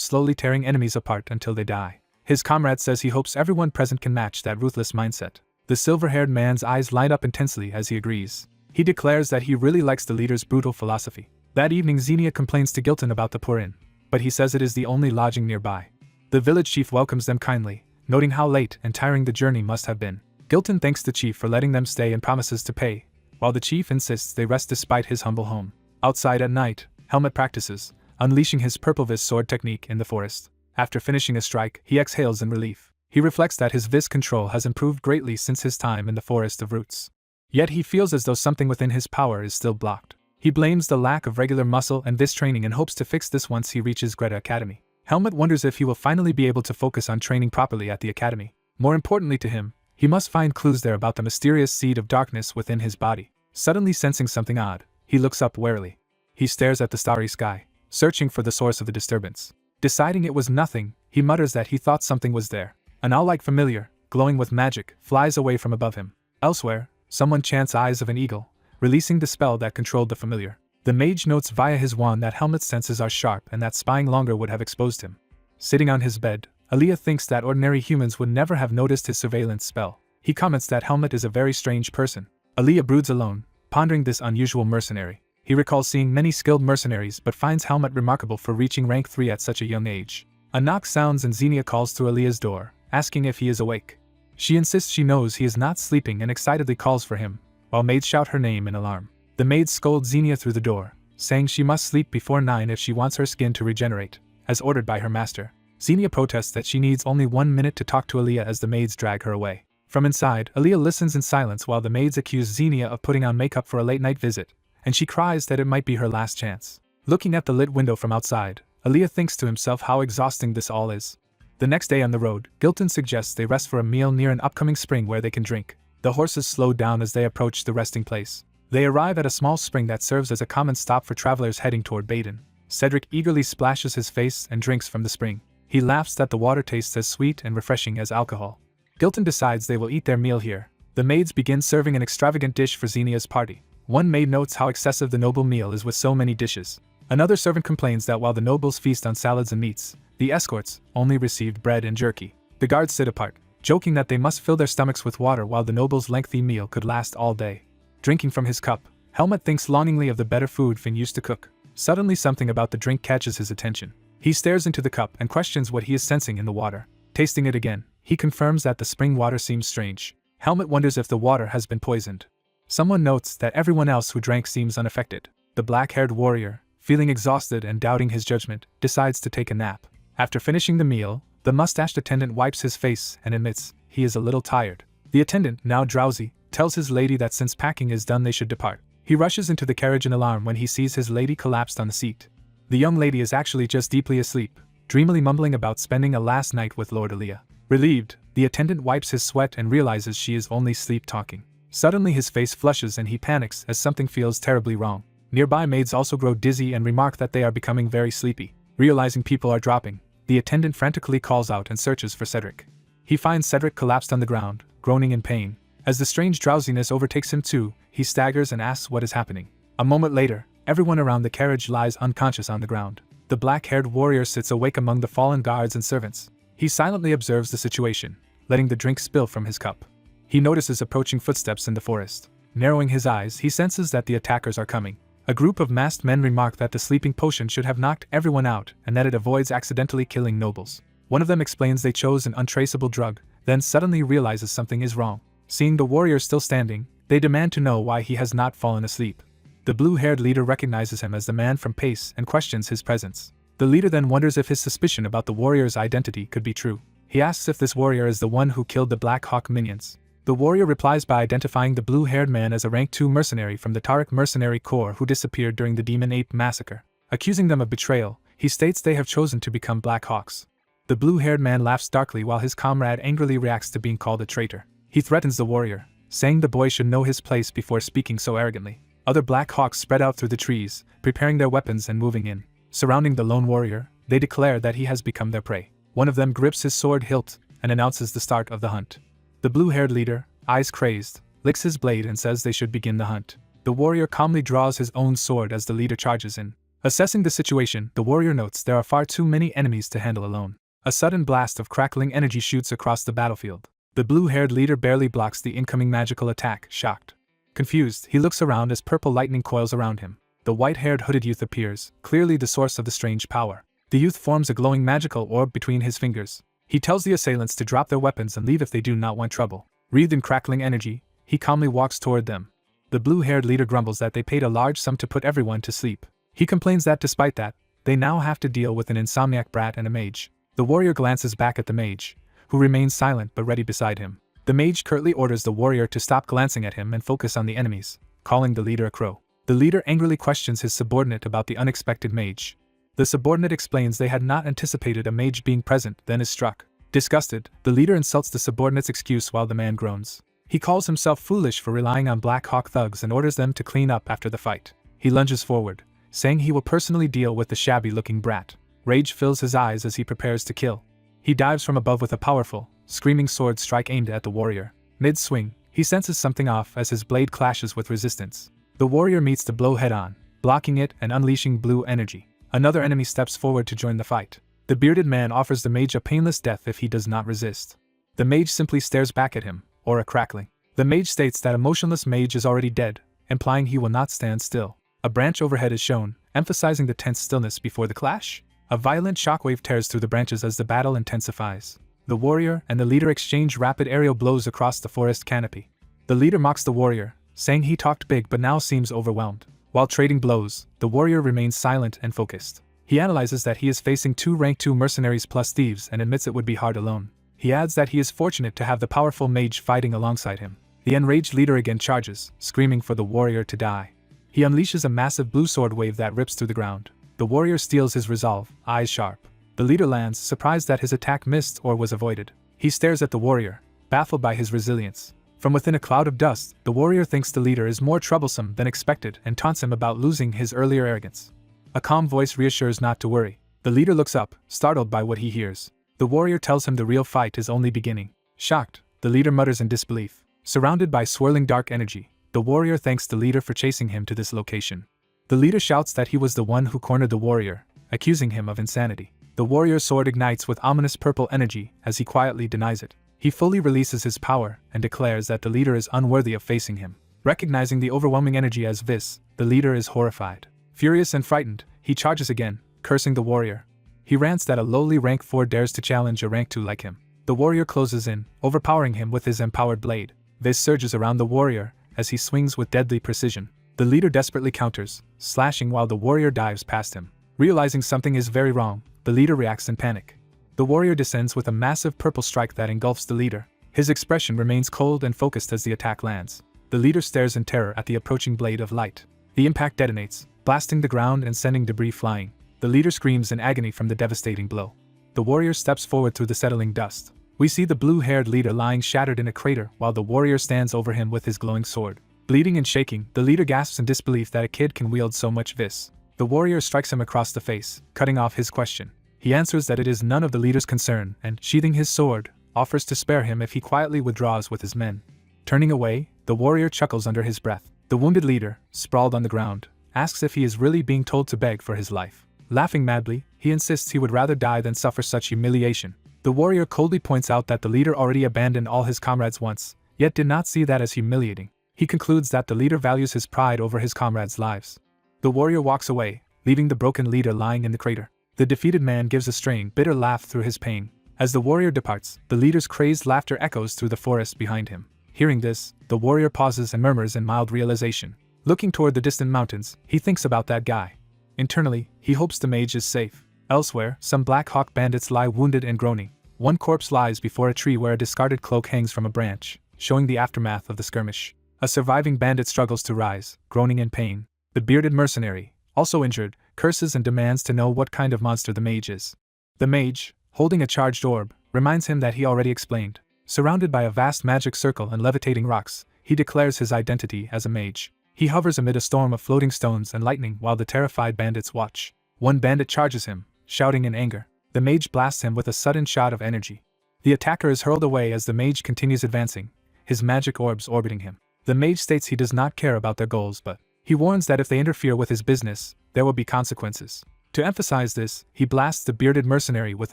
S1: slowly tearing enemies apart until they die. His comrade says he hopes everyone present can match that ruthless mindset. The silver-haired man's eyes light up intensely as he agrees. He declares that he really likes the leader's brutal philosophy. That evening Xenia complains to Gilton about the poor inn, but he says it is the only lodging nearby. The village chief welcomes them kindly, noting how late and tiring the journey must have been. Gilton thanks the chief for letting them stay and promises to pay, while the chief insists they rest despite his humble home. Outside at night, Helmut practices, unleashing his purple vis sword technique in the forest. After finishing a strike, he exhales in relief. He reflects that his vis control has improved greatly since his time in the Forest of Roots. Yet he feels as though something within his power is still blocked. He blames the lack of regular muscle and vis training and hopes to fix this once he reaches Greta Academy. Helmut wonders if he will finally be able to focus on training properly at the academy. More importantly to him, he must find clues there about the mysterious seed of darkness within his body. Suddenly sensing something odd, he looks up warily. He stares at the starry sky, searching for the source of the disturbance. Deciding it was nothing, he mutters that he thought something was there. An owl-like familiar, glowing with magic, flies away from above him. Elsewhere, someone chants Eyes of an Eagle, releasing the spell that controlled the familiar. The mage notes via his wand that Helmut's senses are sharp and that spying longer would have exposed him. Sitting on his bed, Aaliyah thinks that ordinary humans would never have noticed his surveillance spell. He comments that Helmut is a very strange person. Aaliyah broods alone, pondering this unusual mercenary. He recalls seeing many skilled mercenaries but finds Helmut remarkable for reaching rank 3 at such a young age. A knock sounds and Xenia calls to Aaliyah's door, asking if he is awake. She insists she knows he is not sleeping and excitedly calls for him, while maids shout her name in alarm. The maids scold Xenia through the door, saying she must sleep before 9 if she wants her skin to regenerate, as ordered by her master. Xenia protests that she needs only 1 minute to talk to Aaliyah as the maids drag her away. From inside, Aaliyah listens in silence while the maids accuse Xenia of putting on makeup for a late-night visit, and she cries that it might be her last chance. Looking at the lit window from outside, Aaliyah thinks to himself how exhausting this all is. The next day on the road, Gilton suggests they rest for a meal near an upcoming spring where they can drink. The horses slow down as they approach the resting place. They arrive at a small spring that serves as a common stop for travelers heading toward Baden. Cedric eagerly splashes his face and drinks from the spring. He laughs that the water tastes as sweet and refreshing as alcohol. Gilton decides they will eat their meal here. The maids begin serving an extravagant dish for Xenia's party. One maid notes how excessive the noble meal is with so many dishes. Another servant complains that while the nobles feast on salads and meats, the escorts only received bread and jerky. The guards sit apart, joking that they must fill their stomachs with water while the noble's lengthy meal could last all day. Drinking from his cup, Helmut thinks longingly of the better food Finn used to cook. Suddenly something about the drink catches his attention. He stares into the cup and questions what he is sensing in the water. Tasting it again, he confirms that the spring water seems strange. Helmut wonders if the water has been poisoned. Someone notes that everyone else who drank seems unaffected. The black-haired warrior, feeling exhausted and doubting his judgment, decides to take a nap. After finishing the meal, the mustached attendant wipes his face and admits he is a little tired. The attendant, now drowsy, tells his lady that since packing is done they should depart. He rushes into the carriage in alarm when he sees his lady collapsed on the seat. The young lady is actually just deeply asleep, dreamily mumbling about spending a last night with Lord Aaliyah. Relieved, the attendant wipes his sweat and realizes she is only sleep-talking. Suddenly his face flushes and he panics as something feels terribly wrong. Nearby maids also grow dizzy and remark that they are becoming very sleepy. Realizing people are dropping, the attendant frantically calls out and searches for Cedric. He finds Cedric collapsed on the ground, groaning in pain. As the strange drowsiness overtakes him too, he staggers and asks what is happening. A moment later, everyone around the carriage lies unconscious on the ground. The black-haired warrior sits awake among the fallen guards and servants. He silently observes the situation, letting the drink spill from his cup. He notices approaching footsteps in the forest. Narrowing his eyes, he senses that the attackers are coming. A group of masked men remark that the sleeping potion should have knocked everyone out and that it avoids accidentally killing nobles. One of them explains they chose an untraceable drug, then suddenly realizes something is wrong. Seeing the warrior still standing, they demand to know why he has not fallen asleep. The blue-haired leader recognizes him as the man from Pace and questions his presence. The leader then wonders if his suspicion about the warrior's identity could be true. He asks if this warrior is the one who killed the Black Hawk minions. The warrior replies by identifying the blue-haired man as a rank 2 mercenary from the Tariq mercenary corps who disappeared during the Demon Ape massacre. Accusing them of betrayal, he states they have chosen to become Black Hawks. The blue-haired man laughs darkly while his comrade angrily reacts to being called a traitor. He threatens the warrior, saying the boy should know his place before speaking so arrogantly. Other Black Hawks spread out through the trees, preparing their weapons and moving in. Surrounding the lone warrior, they declare that he has become their prey. One of them grips his sword hilt and announces the start of the hunt. The blue-haired leader, eyes crazed, licks his blade and says they should begin the hunt. The warrior calmly draws his own sword as the leader charges in. Assessing the situation, the warrior notes there are far too many enemies to handle alone. A sudden blast of crackling energy shoots across the battlefield. The blue-haired leader barely blocks the incoming magical attack, shocked. Confused, he looks around as purple lightning coils around him. The white-haired hooded youth appears, clearly the source of the strange power. The youth forms a glowing magical orb between his fingers. He tells the assailants to drop their weapons and leave if they do not want trouble. Wreathed in crackling energy, he calmly walks toward them. The blue-haired leader grumbles that they paid a large sum to put everyone to sleep. He complains that despite that, they now have to deal with an insomniac brat and a mage. The warrior glances back at the mage, who remains silent but ready beside him. The mage curtly orders the warrior to stop glancing at him and focus on the enemies, calling the leader a crow. The leader angrily questions his subordinate about the unexpected mage. The subordinate explains they had not anticipated a mage being present, then is struck. Disgusted, the leader insults the subordinate's excuse while the man groans. He calls himself foolish for relying on Black Hawk thugs and orders them to clean up after the fight. He lunges forward, saying he will personally deal with the shabby-looking brat. Rage fills his eyes as he prepares to kill. He dives from above with a powerful, screaming sword strike aimed at the warrior. Mid-swing, he senses something off as his blade clashes with resistance. The warrior meets the blow head-on, blocking it and unleashing blue energy. Another enemy steps forward to join the fight. The bearded man offers the mage a painless death if he does not resist. The mage simply stares back at him, or a crackling. The mage states that a motionless mage is already dead, implying he will not stand still. A branch overhead is shown, emphasizing the tense stillness before the clash. A violent shockwave tears through the branches as the battle intensifies. The warrior and the leader exchange rapid aerial blows across the forest canopy. The leader mocks the warrior, saying he talked big but now seems overwhelmed. While trading blows, the warrior remains silent and focused. He analyzes that he is facing 2 rank 2 mercenaries plus thieves and admits it would be hard alone. He adds that he is fortunate to have the powerful mage fighting alongside him. The enraged leader again charges, screaming for the warrior to die. He unleashes a massive blue sword wave that rips through the ground. The warrior steals his resolve, eyes sharp. The leader lands, surprised that his attack missed or was avoided. He stares at the warrior, baffled by his resilience. From within a cloud of dust, the warrior thinks the leader is more troublesome than expected and taunts him about losing his earlier arrogance. A calm voice reassures not to worry. The leader looks up, startled by what he hears. The warrior tells him the real fight is only beginning. Shocked, the leader mutters in disbelief. Surrounded by swirling dark energy, the warrior thanks the leader for chasing him to this location. The leader shouts that he was the one who cornered the warrior, accusing him of insanity. The warrior's sword ignites with ominous purple energy as he quietly denies it. He fully releases his power and declares that the leader is unworthy of facing him. Recognizing the overwhelming energy as Vis, the leader is horrified. Furious and frightened, he charges again, cursing the warrior. He rants that a lowly rank 4 dares to challenge a rank 2 like him. The warrior closes in, overpowering him with his empowered blade. Vis surges around the warrior as he swings with deadly precision. The leader desperately counters, slashing while the warrior dives past him. Realizing something is very wrong, the leader reacts in panic. The warrior descends with a massive purple strike that engulfs the leader. His expression remains cold and focused as the attack lands. The leader stares in terror at the approaching blade of light. The impact detonates, blasting the ground and sending debris flying. The leader screams in agony from the devastating blow. The warrior steps forward through the settling dust. We see the blue-haired leader lying shattered in a crater while the warrior stands over him with his glowing sword. Bleeding and shaking, the leader gasps in disbelief that a kid can wield so much vis. The warrior strikes him across the face, cutting off his question. He answers that it is none of the leader's concern and, sheathing his sword, offers to spare him if he quietly withdraws with his men. Turning away, the warrior chuckles under his breath. The wounded leader, sprawled on the ground, asks if he is really being told to beg for his life. Laughing madly, he insists he would rather die than suffer such humiliation. The warrior coldly points out that the leader already abandoned all his comrades once, yet did not see that as humiliating. He concludes that the leader values his pride over his comrades' lives. The warrior walks away, leaving the broken leader lying in the crater. The defeated man gives a strained, bitter laugh through his pain. As the warrior departs, the leader's crazed laughter echoes through the forest behind him. Hearing this, the warrior pauses and murmurs in mild realization. Looking toward the distant mountains, he thinks about that guy. Internally, he hopes the mage is safe. Elsewhere, some Black Hawk bandits lie wounded and groaning. One corpse lies before a tree where a discarded cloak hangs from a branch, showing the aftermath of the skirmish. A surviving bandit struggles to rise, groaning in pain. The bearded mercenary, also injured, curses and demands to know what kind of monster the mage is. The mage, holding a charged orb, reminds him that he already explained. Surrounded by a vast magic circle and levitating rocks, he declares his identity as a mage. He hovers amid a storm of floating stones and lightning while the terrified bandits watch. One bandit charges him, shouting in anger. The mage blasts him with a sudden shot of energy. The attacker is hurled away as the mage continues advancing, his magic orbs orbiting him. The mage states he does not care about their goals, but he warns that if they interfere with his business, there will be consequences. To emphasize this, he blasts the bearded mercenary with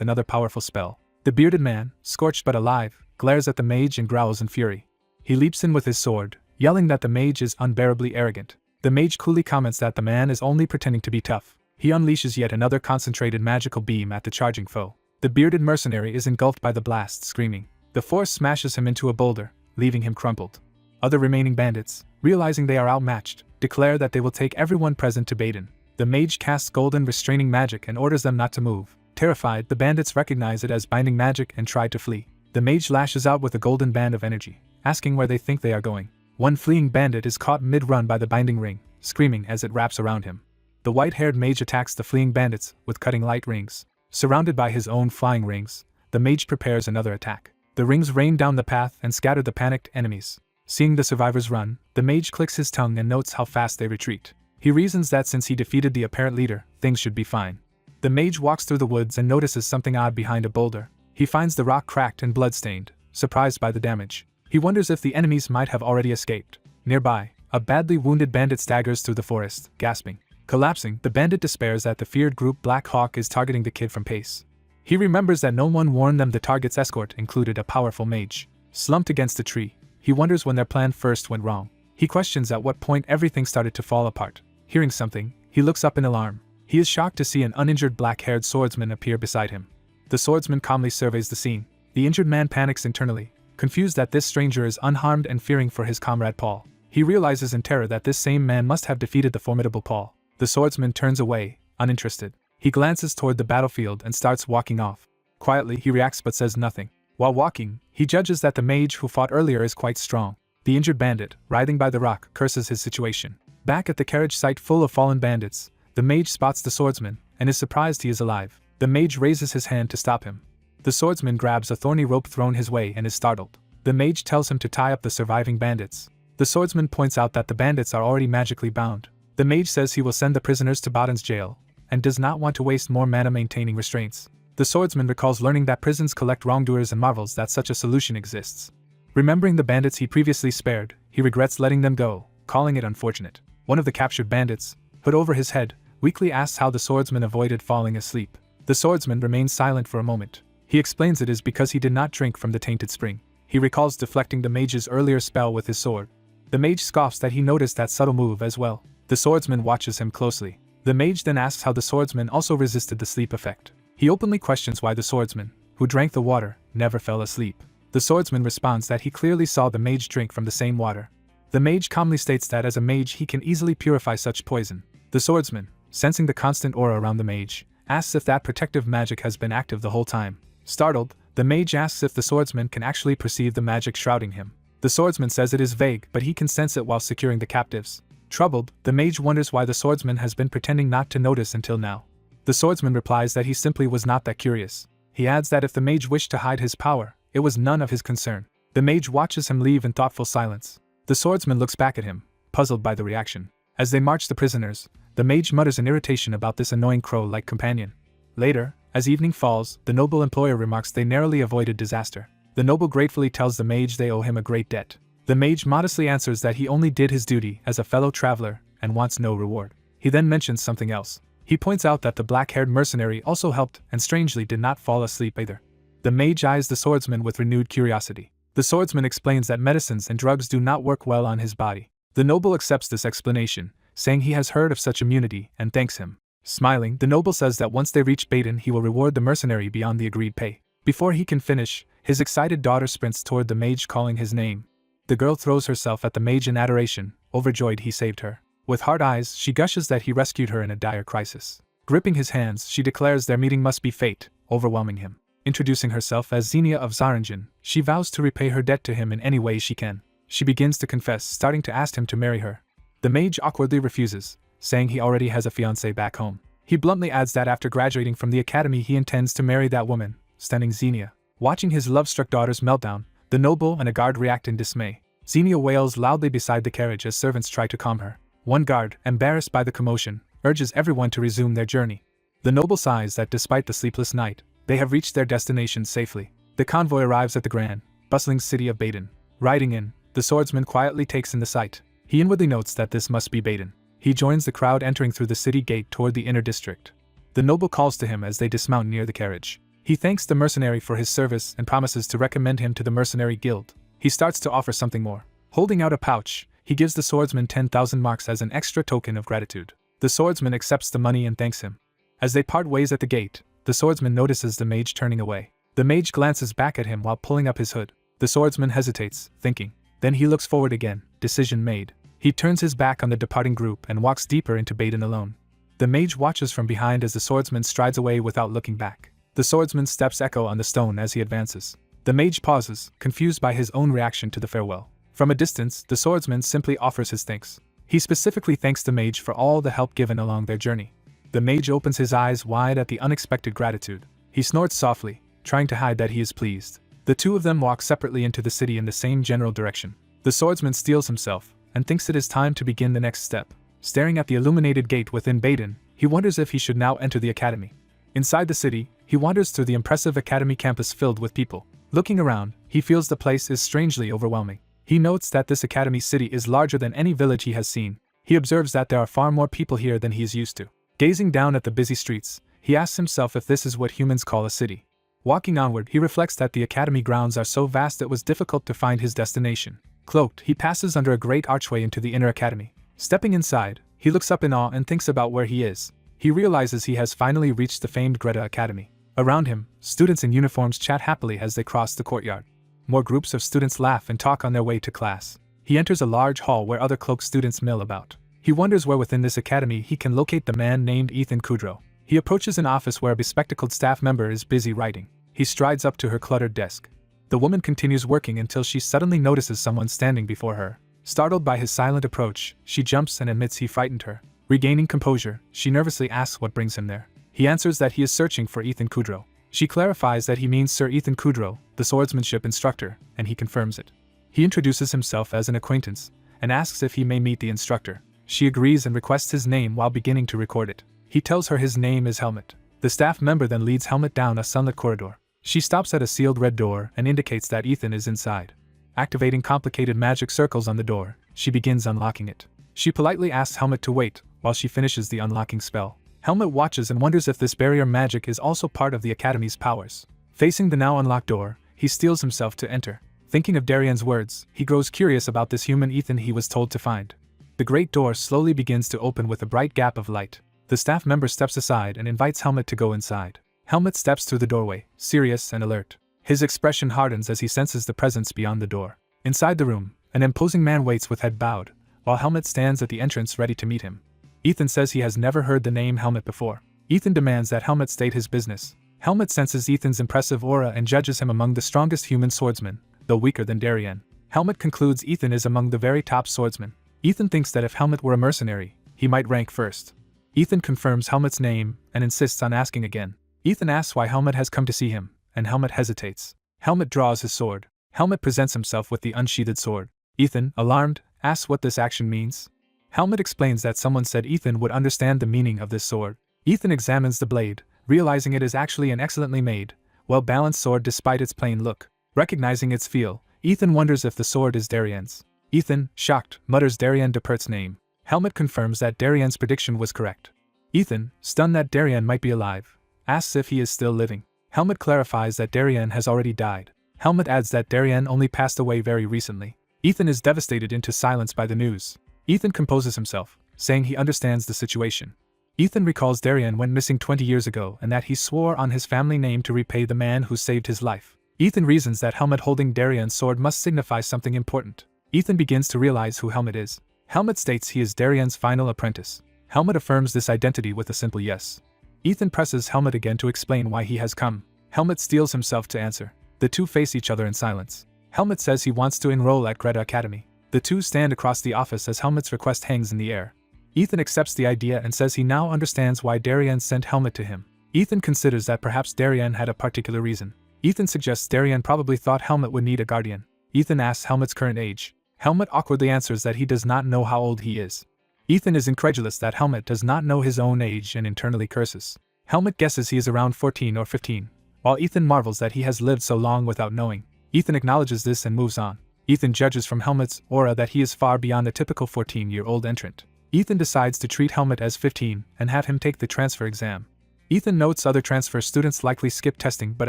S1: another powerful spell. The bearded man, scorched but alive, glares at the mage and growls in fury. He leaps in with his sword, yelling that the mage is unbearably arrogant. The mage coolly comments that the man is only pretending to be tough. He unleashes yet another concentrated magical beam at the charging foe. The bearded mercenary is engulfed by the blast, screaming. The force smashes him into a boulder, leaving him crumpled. Other remaining bandits, realizing they are outmatched, declare that they will take everyone present to Baden. The mage casts golden restraining magic and orders them not to move. Terrified, the bandits recognize it as binding magic and try to flee. The mage lashes out with a golden band of energy, asking where they think they are going. One fleeing bandit is caught mid-run by the binding ring, screaming as it wraps around him. The white-haired mage attacks the fleeing bandits with cutting light rings. Surrounded by his own flying rings, the mage prepares another attack. The rings rain down the path and scatter the panicked enemies. Seeing the survivors run, the mage clicks his tongue and notes how fast they retreat. He reasons that since he defeated the apparent leader, things should be fine. The mage walks through the woods and notices something odd behind a boulder. He finds the rock cracked and bloodstained, surprised by the damage. He wonders if the enemies might have already escaped. Nearby, a badly wounded bandit staggers through the forest, gasping. Collapsing, the bandit despairs that the feared group Black Hawk is targeting the kid from Pace. He remembers that no one warned them the target's escort included a powerful mage. Slumped against a tree, he wonders when their plan first went wrong. He questions at what point everything started to fall apart. Hearing something, he looks up in alarm. He is shocked to see an uninjured black-haired swordsman appear beside him. The swordsman calmly surveys the scene. The injured man panics internally, confused that this stranger is unharmed and fearing for his comrade Paul. He realizes in terror that this same man must have defeated the formidable Paul. The swordsman turns away, uninterested. He glances toward the battlefield and starts walking off. Quietly, he reacts but says nothing. While walking, he judges that the mage who fought earlier is quite strong. The injured bandit, writhing by the rock, curses his situation. Back at the carriage site full of fallen bandits, the mage spots the swordsman and is surprised he is alive. The mage raises his hand to stop him. The swordsman grabs a thorny rope thrown his way and is startled. The mage tells him to tie up the surviving bandits. The swordsman points out that the bandits are already magically bound. The mage says he will send the prisoners to Baden's jail, and does not want to waste more mana maintaining restraints. The swordsman recalls learning that prisons collect wrongdoers and marvels that such a solution exists. Remembering the bandits he previously spared, he regrets letting them go, calling it unfortunate. One of the captured bandits, hood over his head, weakly asks how the swordsman avoided falling asleep. The swordsman remains silent for a moment. He explains it is because he did not drink from the tainted spring. He recalls deflecting the mage's earlier spell with his sword. The mage scoffs that he noticed that subtle move as well. The swordsman watches him closely. The mage then asks how the swordsman also resisted the sleep effect. He openly questions why the swordsman, who drank the water, never fell asleep. The swordsman responds that he clearly saw the mage drink from the same water. The mage calmly states that as a mage he can easily purify such poison. The swordsman, sensing the constant aura around the mage, asks if that protective magic has been active the whole time. Startled, the mage asks if the swordsman can actually perceive the magic shrouding him. The swordsman says it is vague, but he can sense it while securing the captives. Troubled, the mage wonders why the swordsman has been pretending not to notice until now. The swordsman replies that he simply was not that curious. He adds that if the mage wished to hide his power, it was none of his concern. The mage watches him leave in thoughtful silence. The swordsman looks back at him, puzzled by the reaction. As they march the prisoners, the mage mutters in irritation about this annoying crow-like companion. Later, as evening falls, the noble employer remarks they narrowly avoided disaster. The noble gratefully tells the mage they owe him a great debt. The mage modestly answers that he only did his duty as a fellow traveler and wants no reward. He then mentions something else. He points out that the black-haired mercenary also helped and strangely did not fall asleep either. The mage eyes the swordsman with renewed curiosity. The swordsman explains that medicines and drugs do not work well on his body. The noble accepts this explanation, saying he has heard of such immunity and thanks him. Smiling, the noble says that once they reach Baden he will reward the mercenary beyond the agreed pay. Before he can finish, his excited daughter sprints toward the mage calling his name. The girl throws herself at the mage in adoration, overjoyed he saved her. With hard eyes, she gushes that he rescued her in a dire crisis. Gripping his hands, she declares their meeting must be fate, overwhelming him. Introducing herself as Xenia of Zaranjan, she vows to repay her debt to him in any way she can. She begins to confess, starting to ask him to marry her. The mage awkwardly refuses, saying he already has a fiancée back home. He bluntly adds that after graduating from the academy he intends to marry that woman, stunning Xenia. Watching his love-struck daughter's meltdown, the noble and a guard react in dismay. Xenia wails loudly beside the carriage as servants try to calm her. One guard, embarrassed by the commotion, urges everyone to resume their journey. The noble sighs that despite the sleepless night, they have reached their destination safely. The convoy arrives at the grand, bustling city of Baden. Riding in, the swordsman quietly takes in the sight. He inwardly notes that this must be Baden. He joins the crowd entering through the city gate toward the inner district. The noble calls to him as they dismount near the carriage. He thanks the mercenary for his service and promises to recommend him to the mercenary guild. He starts to offer something more. Holding out a pouch, he gives the swordsman 10,000 marks as an extra token of gratitude. The swordsman accepts the money and thanks him. As they part ways at the gate, the swordsman notices the mage turning away. The mage glances back at him while pulling up his hood. The swordsman hesitates, thinking. Then he looks forward again, decision made. He turns his back on the departing group and walks deeper into Baden alone. The mage watches from behind as the swordsman strides away without looking back. The swordsman's steps echo on the stone as he advances. The mage pauses, confused by his own reaction to the farewell. From a distance, the swordsman simply offers his thanks. He specifically thanks the mage for all the help given along their journey. The mage opens his eyes wide at the unexpected gratitude. He snorts softly, trying to hide that he is pleased. The two of them walk separately into the city in the same general direction. The swordsman steels himself, and thinks it is time to begin the next step. Staring at the illuminated gate within Baden, he wonders if he should now enter the academy. Inside the city, he wanders through the impressive academy campus filled with people. Looking around, he feels the place is strangely overwhelming. He notes that this academy city is larger than any village he has seen. He observes that there are far more people here than he is used to. Gazing down at the busy streets, he asks himself if this is what humans call a city. Walking onward, he reflects that the academy grounds are so vast it was difficult to find his destination. Cloaked, he passes under a great archway into the inner academy. Stepping inside, he looks up in awe and thinks about where he is. He realizes he has finally reached the famed Greta Academy. Around him, students in uniforms chat happily as they cross the courtyard. More groups of students laugh and talk on their way to class. He enters a large hall where other cloaked students mill about. He wonders where within this academy he can locate the man named Ethan Kudrow. He approaches an office where a bespectacled staff member is busy writing. He strides up to her cluttered desk. The woman continues working until she suddenly notices someone standing before her. Startled by his silent approach, she jumps and admits he frightened her. Regaining composure, she nervously asks what brings him there. He answers that he is searching for Ethan Kudrow. She clarifies that he means Sir Ethan Kudrow, the swordsmanship instructor, and he confirms it. He introduces himself as an acquaintance, and asks if he may meet the instructor. She agrees and requests his name while beginning to record it. He tells her his name is Helmet. The staff member then leads Helmet down a sunlit corridor. She stops at a sealed red door and indicates that Ethan is inside. Activating complicated magic circles on the door, she begins unlocking it. She politely asks Helmet to wait while she finishes the unlocking spell. Helmet watches and wonders if this barrier magic is also part of the Academy's powers. Facing the now unlocked door, he steels himself to enter. Thinking of Darian's words, he grows curious about this human Ethan he was told to find. The great door slowly begins to open with a bright gap of light. The staff member steps aside and invites Helmet to go inside. Helmet steps through the doorway, serious and alert. His expression hardens as he senses the presence beyond the door. Inside the room, an imposing man waits with head bowed, while Helmet stands at the entrance ready to meet him. Ethan says he has never heard the name Helmet before. Ethan demands that Helmet state his business. Helmet senses Ethan's impressive aura and judges him among the strongest human swordsmen, though weaker than Darian. Helmet concludes Ethan is among the very top swordsmen. Ethan thinks that if Helmet were a mercenary, he might rank first. Ethan confirms Helmet's name and insists on asking again. Ethan asks why Helmet has come to see him, and Helmet hesitates. Helmet draws his sword. Helmet presents himself with the unsheathed sword. Ethan, alarmed, asks what this action means. Helmet explains that someone said Ethan would understand the meaning of this sword. Ethan examines the blade, realizing it is actually an excellently made, well-balanced sword despite its plain look. Recognizing its feel, Ethan wonders if the sword is Darian's. Ethan, shocked, mutters Darian Depert's name. Helmet confirms that Darian's prediction was correct. Ethan, stunned that Darian might be alive, asks if he is still living. Helmet clarifies that Darian has already died. Helmet adds that Darian only passed away very recently. Ethan is devastated into silence by the news. Ethan composes himself, saying he understands the situation. Ethan recalls Darien went missing 20 years ago and that he swore on his family name to repay the man who saved his life. Ethan reasons that Helmut holding Darien's sword must signify something important. Ethan begins to realize who Helmut is. Helmut states he is Darien's final apprentice. Helmut affirms this identity with a simple yes. Ethan presses Helmut again to explain why he has come. Helmut steels himself to answer. The two face each other in silence. Helmut says he wants to enroll at Greta Academy. The two stand across the office as Helmut's request hangs in the air. Ethan accepts the idea and says he now understands why Darien sent Helmut to him. Ethan considers that perhaps Darien had a particular reason. Ethan suggests Darien probably thought Helmut would need a guardian. Ethan asks Helmut's current age. Helmut awkwardly answers that he does not know how old he is. Ethan is incredulous that Helmut does not know his own age and internally curses. Helmut guesses he is around 14 or 15, while Ethan marvels that he has lived so long without knowing. Ethan acknowledges this and moves on. Ethan judges from Helmut's aura that he is far beyond the typical 14-year-old entrant. Ethan decides to treat Helmut as 15 and have him take the transfer exam. Ethan notes other transfer students likely skip testing but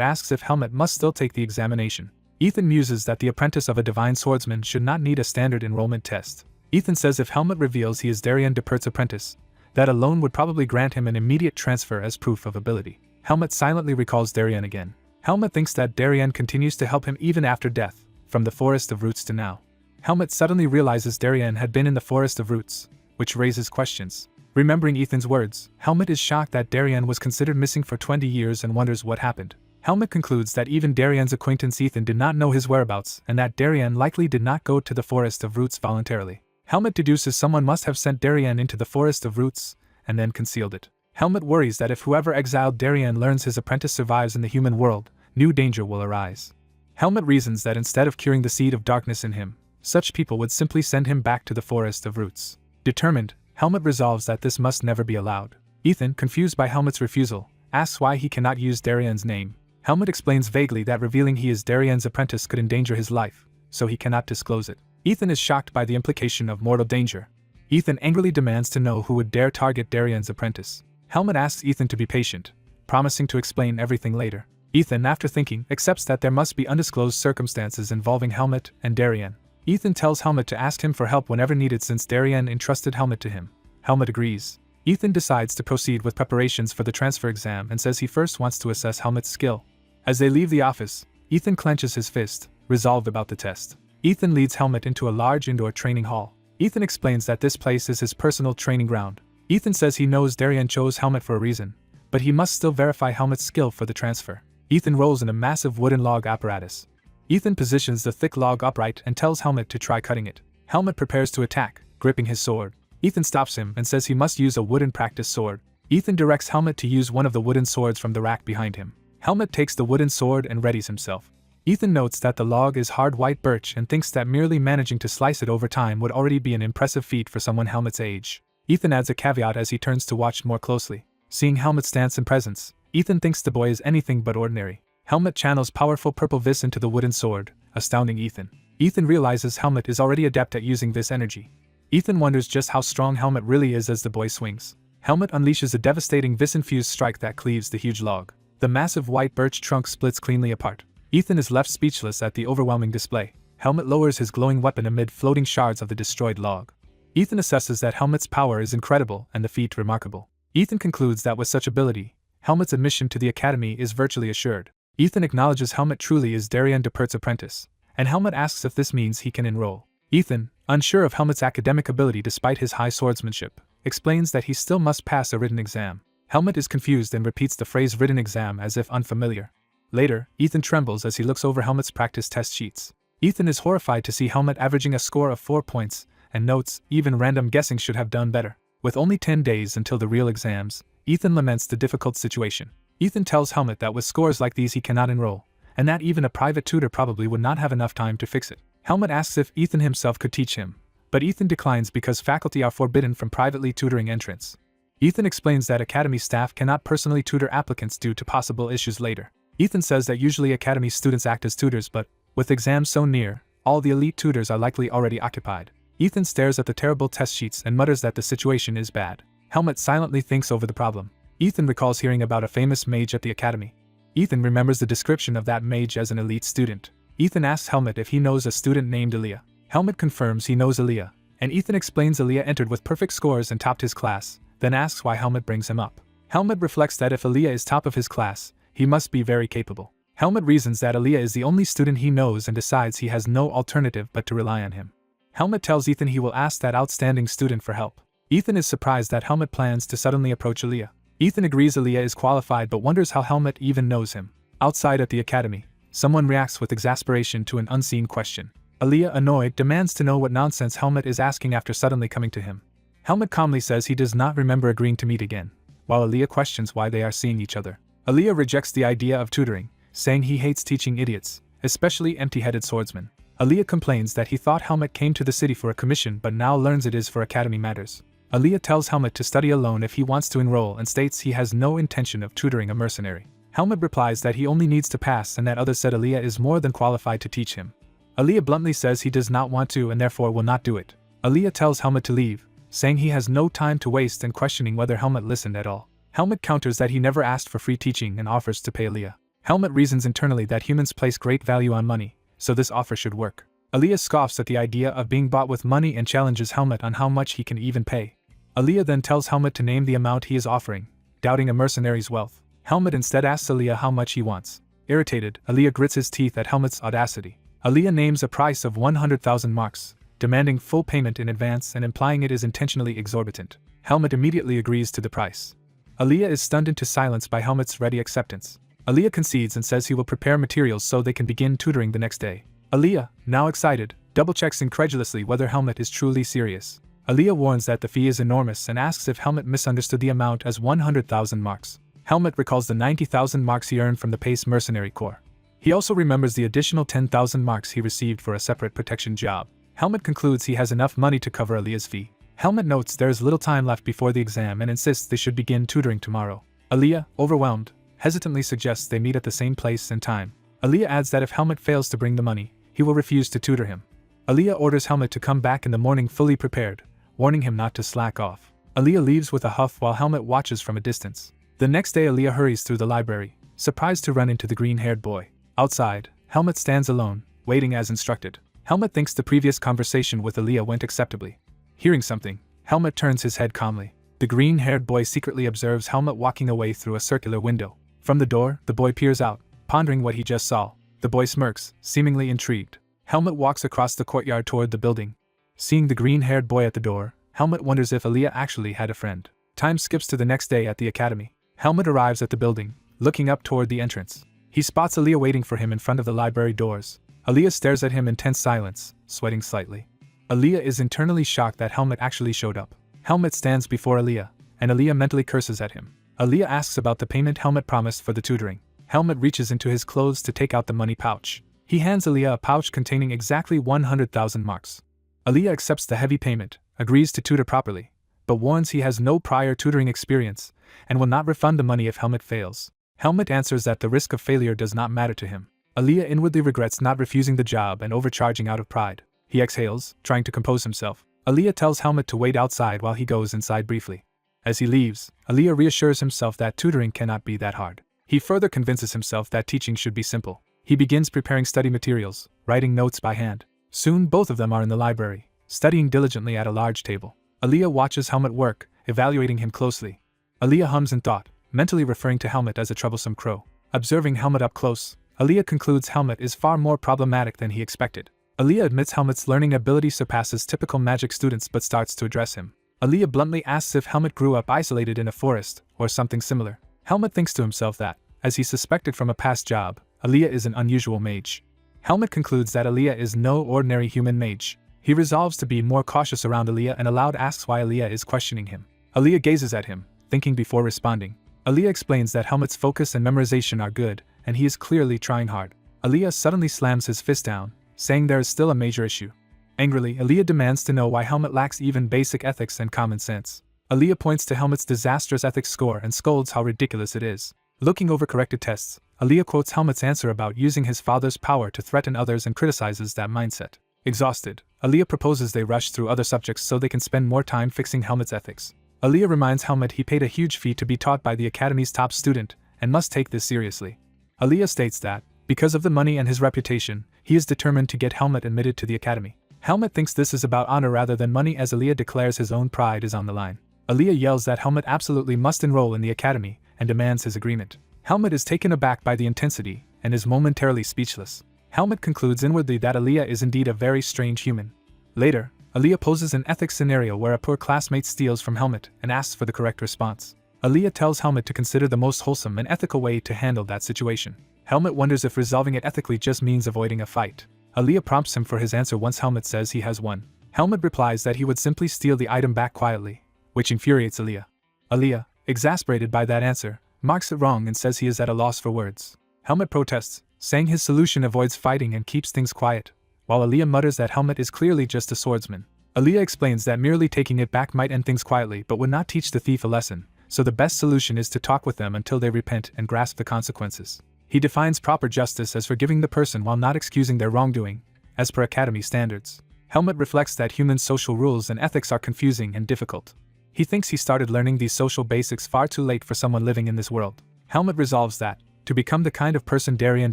S1: asks if Helmut must still take the examination. Ethan muses that the apprentice of a divine swordsman should not need a standard enrollment test. Ethan says if Helmut reveals he is Darien Depert's apprentice, that alone would probably grant him an immediate transfer as proof of ability. Helmut silently recalls Darien again. Helmut thinks that Darien continues to help him even after death, from the Forest of Roots to now. Helmut suddenly realizes Darien had been in the Forest of Roots, which raises questions. Remembering Ethan's words, Helmut is shocked that Darien was considered missing for 20 years and wonders what happened. Helmut concludes that even Darien's acquaintance Ethan did not know his whereabouts and that Darien likely did not go to the Forest of Roots voluntarily. Helmut deduces someone must have sent Darien into the Forest of Roots and then concealed it. Helmut worries that if whoever exiled Darien learns his apprentice survives in the human world, new danger will arise. Helmut reasons that instead of curing the seed of darkness in him, such people would simply send him back to the Forest of Roots. Determined, Helmut resolves that this must never be allowed. Ethan, confused by Helmut's refusal, asks why he cannot use Darien's name. Helmut explains vaguely that revealing he is Darien's apprentice could endanger his life, so he cannot disclose it. Ethan is shocked by the implication of mortal danger. Ethan angrily demands to know who would dare target Darien's apprentice. Helmut asks Ethan to be patient, promising to explain everything later. Ethan, after thinking, accepts that there must be undisclosed circumstances involving Helmut and Darien. Ethan tells Helmut to ask him for help whenever needed since Darien entrusted Helmut to him. Helmut agrees. Ethan decides to proceed with preparations for the transfer exam and says he first wants to assess Helmut's skill. As they leave the office, Ethan clenches his fist, resolved about the test. Ethan leads Helmut into a large indoor training hall. Ethan explains that this place is his personal training ground. Ethan says he knows Darien chose Helmut for a reason, but he must still verify Helmut's skill for the transfer. Ethan rolls in a massive wooden log apparatus. Ethan positions the thick log upright and tells Helmut to try cutting it. Helmut prepares to attack, gripping his sword. Ethan stops him and says he must use a wooden practice sword. Ethan directs Helmut to use one of the wooden swords from the rack behind him. Helmut takes the wooden sword and readies himself. Ethan notes that the log is hard white birch and thinks that merely managing to slice it over time would already be an impressive feat for someone Helmut's age. Ethan adds a caveat as he turns to watch more closely. Seeing Helmut's stance and presence, Ethan thinks the boy is anything but ordinary. Helmut channels powerful purple vis into the wooden sword, astounding Ethan. Ethan realizes Helmut is already adept at using this energy. Ethan wonders just how strong Helmut really is as the boy swings. Helmut unleashes a devastating vis-infused strike that cleaves the huge log. The massive white birch trunk splits cleanly apart. Ethan is left speechless at the overwhelming display. Helmut lowers his glowing weapon amid floating shards of the destroyed log. Ethan assesses that Helmut's power is incredible and the feat remarkable. Ethan concludes that with such ability, Helmut's admission to the academy is virtually assured. Ethan acknowledges Helmut truly is Darien Depert's apprentice, and Helmut asks if this means he can enroll. Ethan, unsure of Helmut's academic ability despite his high swordsmanship, explains that he still must pass a written exam. Helmut is confused and repeats the phrase written exam as if unfamiliar. Later, Ethan trembles as he looks over Helmut's practice test sheets. Ethan is horrified to see Helmut averaging a score of 4 points, and notes, even random guessing should have done better. With only 10 days until the real exams, Ethan laments the difficult situation. Ethan tells Helmut that with scores like these he cannot enroll, and that even a private tutor probably would not have enough time to fix it. Helmut asks if Ethan himself could teach him, but Ethan declines because faculty are forbidden from privately tutoring entrants. Ethan explains that academy staff cannot personally tutor applicants due to possible issues later. Ethan says that usually academy students act as tutors, but, with exams so near, all the elite tutors are likely already occupied. Ethan stares at the terrible test sheets and mutters that the situation is bad. Helmut silently thinks over the problem. Ethan recalls hearing about a famous mage at the academy. Ethan remembers the description of that mage as an elite student. Ethan asks Helmut if he knows a student named Elia. Helmut confirms he knows Elia, and Ethan explains Aaliyah entered with perfect scores and topped his class, then asks why Helmut brings him up. Helmut reflects that if Aaliyah is top of his class, he must be very capable. Helmut reasons that Aaliyah is the only student he knows and decides he has no alternative but to rely on him. Helmut tells Ethan he will ask that outstanding student for help. Ethan is surprised that Helmut plans to suddenly approach Aaliyah. Ethan agrees Aaliyah is qualified but wonders how Helmut even knows him. Outside at the academy, someone reacts with exasperation to an unseen question. Aaliyah, annoyed, demands to know what nonsense Helmut is asking after suddenly coming to him. Helmut calmly says he does not remember agreeing to meet again, while Aaliyah questions why they are seeing each other. Aaliyah rejects the idea of tutoring, saying he hates teaching idiots, especially empty-headed swordsmen. Aaliyah complains that he thought Helmut came to the city for a commission but now learns it is for academy matters. Aaliyah tells Helmut to study alone if he wants to enroll and states he has no intention of tutoring a mercenary. Helmut replies that he only needs to pass and that others said Aaliyah is more than qualified to teach him. Aaliyah bluntly says he does not want to and therefore will not do it. Aaliyah tells Helmut to leave, saying he has no time to waste and questioning whether Helmut listened at all. Helmut counters that he never asked for free teaching and offers to pay Aaliyah. Helmut reasons internally that humans place great value on money, so this offer should work. Aaliyah scoffs at the idea of being bought with money and challenges Helmut on how much he can even pay. Aaliyah then tells Helmut to name the amount he is offering, doubting a mercenary's wealth. Helmut instead asks Aaliyah how much he wants. Irritated, Aaliyah grits his teeth at Helmut's audacity. Aaliyah names a price of 100,000 marks, demanding full payment in advance and implying it is intentionally exorbitant. Helmut immediately agrees to the price. Aaliyah is stunned into silence by Helmut's ready acceptance. Aaliyah concedes and says he will prepare materials so they can begin tutoring the next day. Aaliyah, now excited, double-checks incredulously whether Helmut is truly serious. Aaliyah warns that the fee is enormous and asks if Helmut misunderstood the amount as 100,000 marks. Helmut recalls the 90,000 marks he earned from the Pace Mercenary Corps. He also remembers the additional 10,000 marks he received for a separate protection job. Helmut concludes he has enough money to cover Aaliyah's fee. Helmut notes there is little time left before the exam and insists they should begin tutoring tomorrow. Aaliyah, overwhelmed, hesitantly suggests they meet at the same place and time. Aaliyah adds that if Helmut fails to bring the money, he will refuse to tutor him. Aaliyah orders Helmut to come back in the morning fully prepared, warning him not to slack off. Aaliyah leaves with a huff while Helmut watches from a distance. The next day Aaliyah hurries through the library, surprised to run into the green-haired boy. Outside, Helmut stands alone, waiting as instructed. Helmut thinks the previous conversation with Aaliyah went acceptably. Hearing something, Helmut turns his head calmly. The green-haired boy secretly observes Helmut walking away through a circular window. From the door, the boy peers out, pondering what he just saw. The boy smirks, seemingly intrigued. Helmut walks across the courtyard toward the building. Seeing the green-haired boy at the door, Helmut wonders if Aaliyah actually had a friend. Time skips to the next day at the academy. Helmut arrives at the building, looking up toward the entrance. He spots Aaliyah waiting for him in front of the library doors. Aaliyah stares at him in tense silence, sweating slightly. Aaliyah is internally shocked that Helmut actually showed up. Helmut stands before Aaliyah, and Aaliyah mentally curses at him. Aaliyah asks about the payment Helmut promised for the tutoring. Helmut reaches into his clothes to take out the money pouch. He hands Aaliyah a pouch containing exactly 100,000 marks. Aaliyah accepts the heavy payment, agrees to tutor properly, but warns he has no prior tutoring experience, and will not refund the money if Helmut fails. Helmut answers that the risk of failure does not matter to him. Aaliyah inwardly regrets not refusing the job and overcharging out of pride. He exhales, trying to compose himself. Aaliyah tells Helmut to wait outside while he goes inside briefly. As he leaves, Aaliyah reassures himself that tutoring cannot be that hard. He further convinces himself that teaching should be simple. He begins preparing study materials, writing notes by hand. Soon both of them are in the library, studying diligently at a large table. Aaliyah watches Helmut work, evaluating him closely. Aaliyah hums in thought, mentally referring to Helmut as a troublesome crow. Observing Helmut up close, Aaliyah concludes Helmut is far more problematic than he expected. Aaliyah admits Helmut's learning ability surpasses typical magic students but starts to address him. Aaliyah bluntly asks if Helmut grew up isolated in a forest, or something similar. Helmut thinks to himself that, as he suspected from a past job, Aaliyah is an unusual mage. Helmut concludes that Aaliyah is no ordinary human mage. He resolves to be more cautious around Aaliyah and aloud asks why Aaliyah is questioning him. Aaliyah gazes at him, thinking before responding. Aaliyah explains that Helmut's focus and memorization are good, and he is clearly trying hard. Aaliyah suddenly slams his fist down, saying there is still a major issue. Angrily, Aaliyah demands to know why Helmut lacks even basic ethics and common sense. Aaliyah points to Helmut's disastrous ethics score and scolds how ridiculous it is. Looking over corrected tests, Aaliyah quotes Helmut's answer about using his father's power to threaten others and criticizes that mindset. Exhausted, Aaliyah proposes they rush through other subjects so they can spend more time fixing Helmut's ethics. Aaliyah reminds Helmut he paid a huge fee to be taught by the academy's top student, and must take this seriously. Aaliyah states that, because of the money and his reputation, he is determined to get Helmut admitted to the academy. Helmet thinks this is about honor rather than money as Aaliyah declares his own pride is on the line. Aaliyah yells that Helmet absolutely must enroll in the academy and demands his agreement. Helmet is taken aback by the intensity and is momentarily speechless. Helmet concludes inwardly that Aaliyah is indeed a very strange human. Later, Aaliyah poses an ethics scenario where a poor classmate steals from Helmet and asks for the correct response. Aaliyah tells Helmet to consider the most wholesome and ethical way to handle that situation. Helmet wonders if resolving it ethically just means avoiding a fight. Aaliyah prompts him for his answer once Helmet says he has won. Helmet replies that he would simply steal the item back quietly, which infuriates Aaliyah. Aaliyah, exasperated by that answer, marks it wrong and says he is at a loss for words. Helmet protests, saying his solution avoids fighting and keeps things quiet, while Aaliyah mutters that Helmet is clearly just a swordsman. Aaliyah explains that merely taking it back might end things quietly but would not teach the thief a lesson, so the best solution is to talk with them until they repent and grasp the consequences. He defines proper justice as forgiving the person while not excusing their wrongdoing, as per Academy standards. Helmet reflects that human social rules and ethics are confusing and difficult. He thinks he started learning these social basics far too late for someone living in this world. Helmet resolves that, to become the kind of person Darien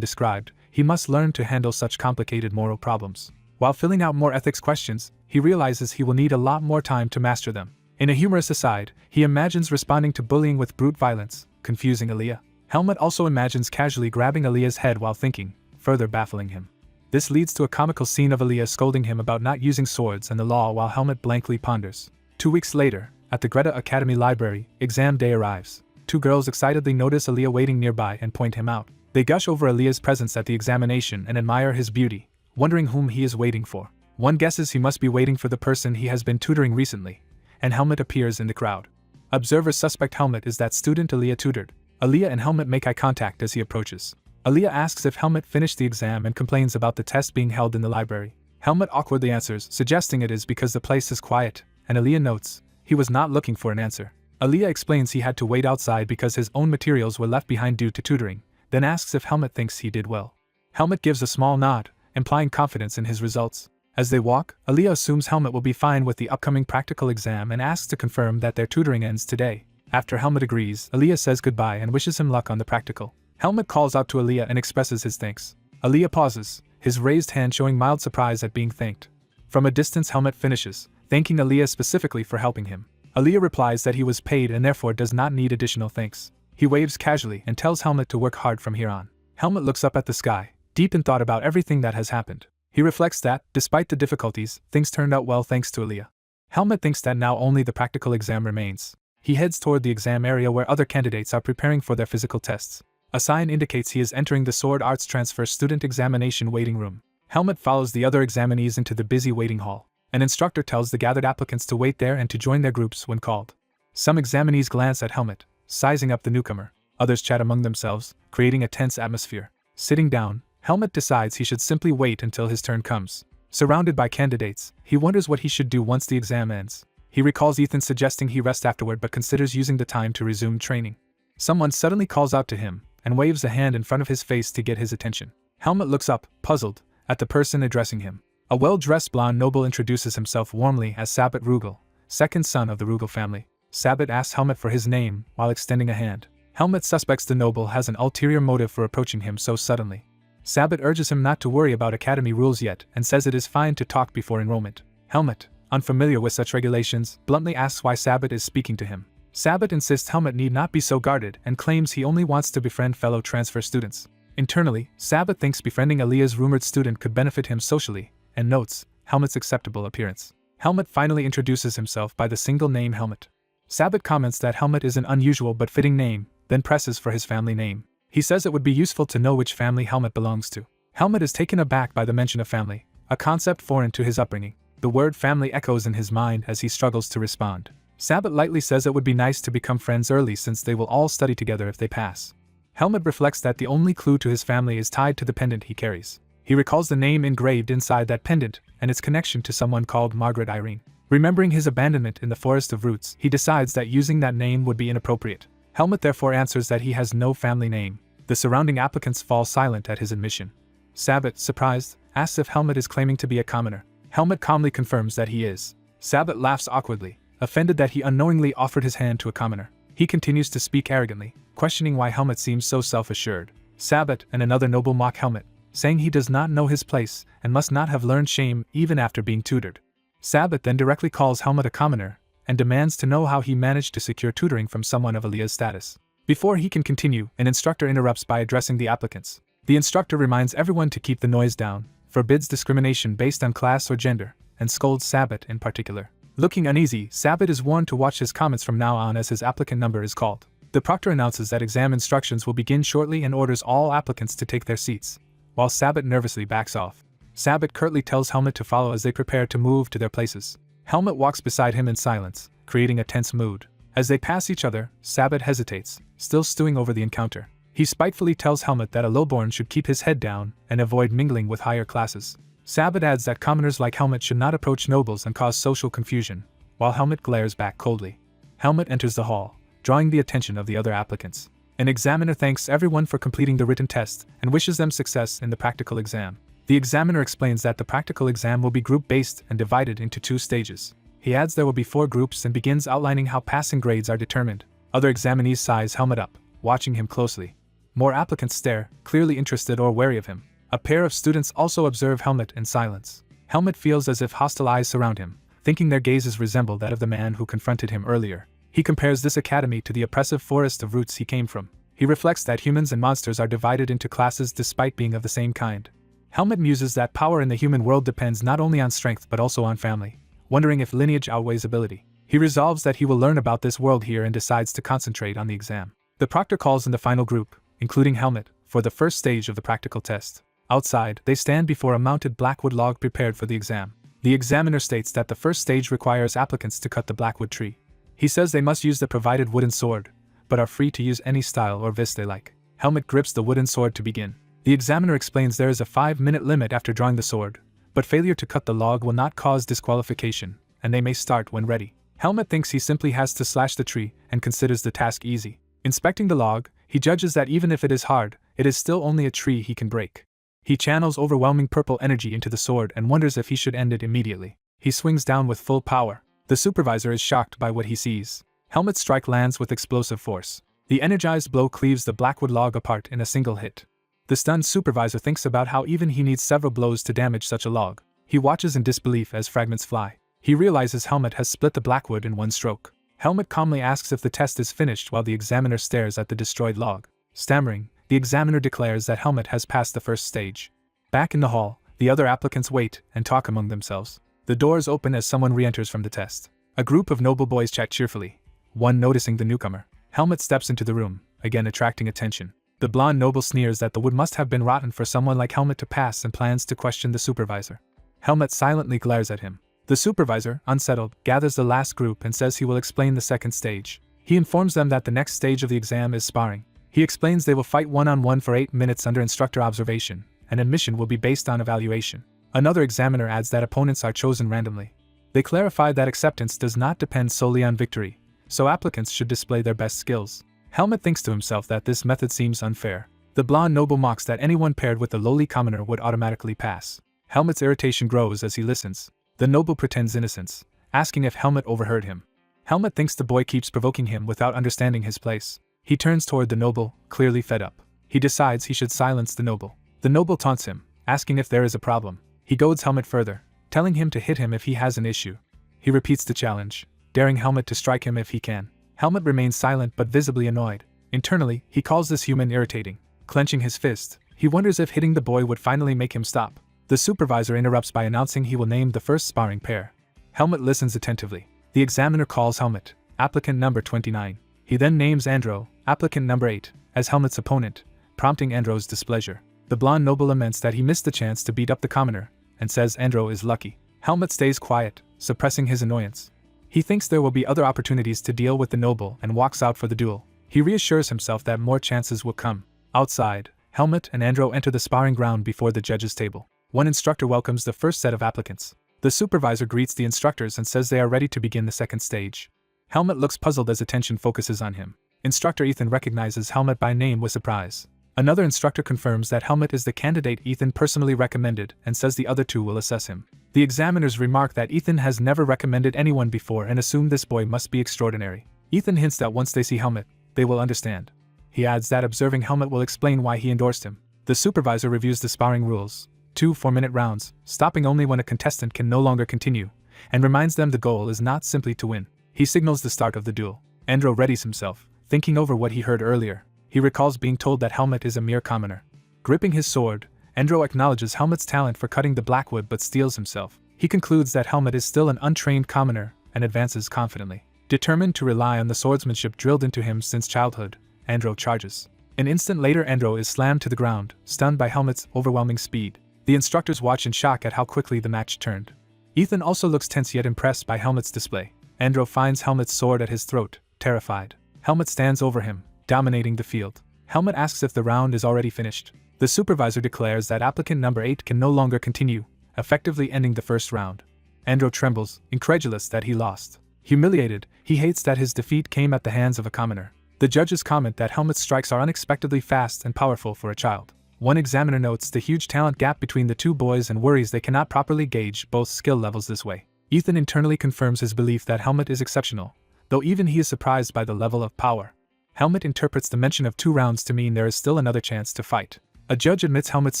S1: described, he must learn to handle such complicated moral problems. While filling out more ethics questions, he realizes he will need a lot more time to master them. In a humorous aside, he imagines responding to bullying with brute violence, confusing Aaliyah. Helmet also imagines casually grabbing Aaliyah's head while thinking, further baffling him. This leads to a comical scene of Aaliyah scolding him about not using swords and the law while Helmet blankly ponders. 2 weeks later, at the Greta Academy Library, exam day arrives. 2 girls excitedly notice Aaliyah waiting nearby and point him out. They gush over Aaliyah's presence at the examination and admire his beauty, wondering whom he is waiting for. One guesses he must be waiting for the person he has been tutoring recently, and Helmet appears in the crowd. Observers suspect Helmet is that student Aaliyah tutored. Aaliyah and Helmet make eye contact as he approaches. Aaliyah asks if Helmet finished the exam and complains about the test being held in the library. Helmet awkwardly answers, suggesting it is because the place is quiet, and Aaliyah notes, he was not looking for an answer. Aaliyah explains he had to wait outside because his own materials were left behind due to tutoring, then asks if Helmet thinks he did well. Helmet gives a small nod, implying confidence in his results. As they walk, Aaliyah assumes Helmet will be fine with the upcoming practical exam and asks to confirm that their tutoring ends today. After Helmet agrees, Aaliyah says goodbye and wishes him luck on the practical. Helmet calls out to Aaliyah and expresses his thanks. Aaliyah pauses, his raised hand showing mild surprise at being thanked. From a distance Helmet finishes, thanking Aaliyah specifically for helping him. Aaliyah replies that he was paid and therefore does not need additional thanks. He waves casually and tells Helmet to work hard from here on. Helmet looks up at the sky, deep in thought about everything that has happened. He reflects that, despite the difficulties, things turned out well thanks to Aaliyah. Helmet thinks that now only the practical exam remains. He heads toward the exam area where other candidates are preparing for their physical tests. A sign indicates he is entering the Sword Arts Transfer Student Examination waiting room. Helmet follows the other examinees into the busy waiting hall. An instructor tells the gathered applicants to wait there and to join their groups when called. Some examinees glance at Helmet, sizing up the newcomer. Others chat among themselves, creating a tense atmosphere. Sitting down, Helmet decides he should simply wait until his turn comes. Surrounded by candidates, he wonders what he should do once the exam ends. He recalls Ethan suggesting he rest afterward but considers using the time to resume training. Someone suddenly calls out to him and waves a hand in front of his face to get his attention. Helmet looks up, puzzled, at the person addressing him. A well-dressed blonde noble introduces himself warmly as Sabbat Rugal, second son of the Rugal family. Sabbat asks Helmet for his name while extending a hand. Helmet suspects the noble has an ulterior motive for approaching him so suddenly. Sabbat urges him not to worry about academy rules yet and says it is fine to talk before enrollment. Helmet, unfamiliar with such regulations, bluntly asks why Sabbat is speaking to him. Sabbat insists Helmet need not be so guarded and claims he only wants to befriend fellow transfer students. Internally, Sabbat thinks befriending Aaliyah's rumored student could benefit him socially, and notes Helmet's acceptable appearance. Helmet finally introduces himself by the single name Helmet. Sabbat comments that Helmet is an unusual but fitting name, then presses for his family name. He says it would be useful to know which family Helmet belongs to. Helmet is taken aback by the mention of family, a concept foreign to his upbringing. The word family echoes in his mind as he struggles to respond. Sabbat lightly says it would be nice to become friends early since they will all study together if they pass. Helmet reflects that the only clue to his family is tied to the pendant he carries. He recalls the name engraved inside that pendant and its connection to someone called Margaret Irene. Remembering his abandonment in the Forest of Roots, he decides that using that name would be inappropriate. Helmet therefore answers that he has no family name. The surrounding applicants fall silent at his admission. Sabbat, surprised, asks if Helmet is claiming to be a commoner. Helmet calmly confirms that he is. Sabbat laughs awkwardly, offended that he unknowingly offered his hand to a commoner. He continues to speak arrogantly, questioning why Helmet seems so self-assured. Sabbat and another noble mock Helmet, saying he does not know his place and must not have learned shame even after being tutored. Sabbath then directly calls Helmut a commoner and demands to know how he managed to secure tutoring from someone of Aaliyah's status. Before he can continue, an instructor interrupts by addressing the applicants. The instructor reminds everyone to keep the noise down, forbids discrimination based on class or gender, and scolds Sabbath in particular. Looking uneasy, Sabbath is warned to watch his comments from now on as his applicant number is called. The proctor announces that exam instructions will begin shortly and orders all applicants to take their seats, while Sabbath nervously backs off. Sabbath curtly tells Helmut to follow as they prepare to move to their places. Helmut walks beside him in silence, creating a tense mood. As they pass each other, Sabbath hesitates, still stewing over the encounter. He spitefully tells Helmut that a lowborn should keep his head down and avoid mingling with higher classes. Sabbath adds that commoners like Helmut should not approach nobles and cause social confusion, while Helmut glares back coldly. Helmut enters the hall, drawing the attention of the other applicants. An examiner thanks everyone for completing the written test and wishes them success in the practical exam. The examiner explains that the practical exam will be group-based and divided into 2 stages. He adds there will be 4 groups and begins outlining how passing grades are determined. Other examinees size Helmut up, watching him closely. More applicants stare, clearly interested or wary of him. A pair of students also observe Helmut in silence. Helmut feels as if hostile eyes surround him, thinking their gazes resemble that of the man who confronted him earlier. He compares this academy to the oppressive forest of roots he came from. He reflects that humans and monsters are divided into classes despite being of the same kind. Helmut muses that power in the human world depends not only on strength but also on family, wondering if lineage outweighs ability. He resolves that he will learn about this world here and decides to concentrate on the exam. The proctor calls in the final group, including Helmut, for the first stage of the practical test. Outside, they stand before a mounted blackwood log prepared for the exam. The examiner states that the first stage requires applicants to cut the blackwood tree. He says they must use the provided wooden sword, but are free to use any style or vis they like. Helmut grips the wooden sword to begin. The examiner explains there is a 5-minute limit after drawing the sword, but failure to cut the log will not cause disqualification, and they may start when ready. Helmut thinks he simply has to slash the tree and considers the task easy. Inspecting the log, he judges that even if it is hard, it is still only a tree he can break. He channels overwhelming purple energy into the sword and wonders if he should end it immediately. He swings down with full power. The supervisor is shocked by what he sees. Helmut's strike lands with explosive force. The energized blow cleaves the blackwood log apart in a single hit. The stunned supervisor thinks about how even he needs several blows to damage such a log. He watches in disbelief as fragments fly. He realizes Helmut has split the blackwood in one stroke. Helmut calmly asks if the test is finished while the examiner stares at the destroyed log. Stammering, the examiner declares that Helmut has passed the first stage. Back in the hall, the other applicants wait and talk among themselves. The doors open as someone re-enters from the test. A group of noble boys chat cheerfully, one noticing the newcomer. Helmut steps into the room, again attracting attention. The blonde noble sneers that the wood must have been rotten for someone like Helmut to pass and plans to question the supervisor. Helmut silently glares at him. The supervisor, unsettled, gathers the last group and says he will explain the second stage. He informs them that the next stage of the exam is sparring. He explains they will fight one-on-one for 8 minutes under instructor observation, and admission will be based on evaluation. Another examiner adds that opponents are chosen randomly. They clarify that acceptance does not depend solely on victory, so applicants should display their best skills. Helmut thinks to himself that this method seems unfair. The blonde noble mocks that anyone paired with the lowly commoner would automatically pass. Helmut's irritation grows as he listens. The noble pretends innocence, asking if Helmut overheard him. Helmut thinks the boy keeps provoking him without understanding his place. He turns toward the noble, clearly fed up. He decides he should silence the noble. The noble taunts him, asking if there is a problem. He goads Helmut further, telling him to hit him if he has an issue. He repeats the challenge, daring Helmut to strike him if he can. Helmut remains silent but visibly annoyed. Internally, he calls this human irritating. Clenching his fist, he wonders if hitting the boy would finally make him stop. The supervisor interrupts by announcing he will name the first sparring pair. Helmut listens attentively. The examiner calls Helmut, applicant number 29. He then names Enro, applicant number 8, as Helmut's opponent, prompting Enro's displeasure. The blonde noble laments that he missed the chance to beat up the commoner, and says Enro is lucky. Helmut stays quiet, suppressing his annoyance. He thinks there will be other opportunities to deal with the noble and walks out for the duel. He reassures himself that more chances will come. Outside, Helmut and Enro enter the sparring ground before the judges' table. One instructor welcomes the first set of applicants. The supervisor greets the instructors and says they are ready to begin the second stage. Helmut looks puzzled as attention focuses on him. Instructor Ethan recognizes Helmut by name with surprise. Another instructor confirms that Helmut is the candidate Ethan personally recommended and says the other two will assess him. The examiners remark that Ethan has never recommended anyone before and assume this boy must be extraordinary. Ethan hints that once they see Helmut, they will understand. He adds that observing Helmut will explain why he endorsed him. The supervisor reviews the sparring rules, 2 4-minute rounds, stopping only when a contestant can no longer continue, and reminds them the goal is not simply to win. He signals the start of the duel. Enro readies himself, thinking over what he heard earlier. He recalls being told that Helmut is a mere commoner. Gripping his sword, Enro acknowledges Helmut's talent for cutting the blackwood but steels himself. He concludes that Helmut is still an untrained commoner and advances confidently. Determined to rely on the swordsmanship drilled into him since childhood, Enro charges. An instant later, Enro is slammed to the ground, stunned by Helmut's overwhelming speed. The instructors watch in shock at how quickly the match turned. Ethan also looks tense yet impressed by Helmut's display. Enro finds Helmut's sword at his throat, terrified. Helmut stands over him, dominating the field. Helmut asks if the round is already finished. The supervisor declares that applicant number 8 can no longer continue, effectively ending the first round. Enro trembles, incredulous that he lost. Humiliated, he hates that his defeat came at the hands of a commoner. The judges comment that Helmut's strikes are unexpectedly fast and powerful for a child. One examiner notes the huge talent gap between the two boys and worries they cannot properly gauge both skill levels this way. Ethan internally confirms his belief that Helmut is exceptional, though even he is surprised by the level of power. Helmut interprets the mention of 2 rounds to mean there is still another chance to fight. A judge admits Helmut's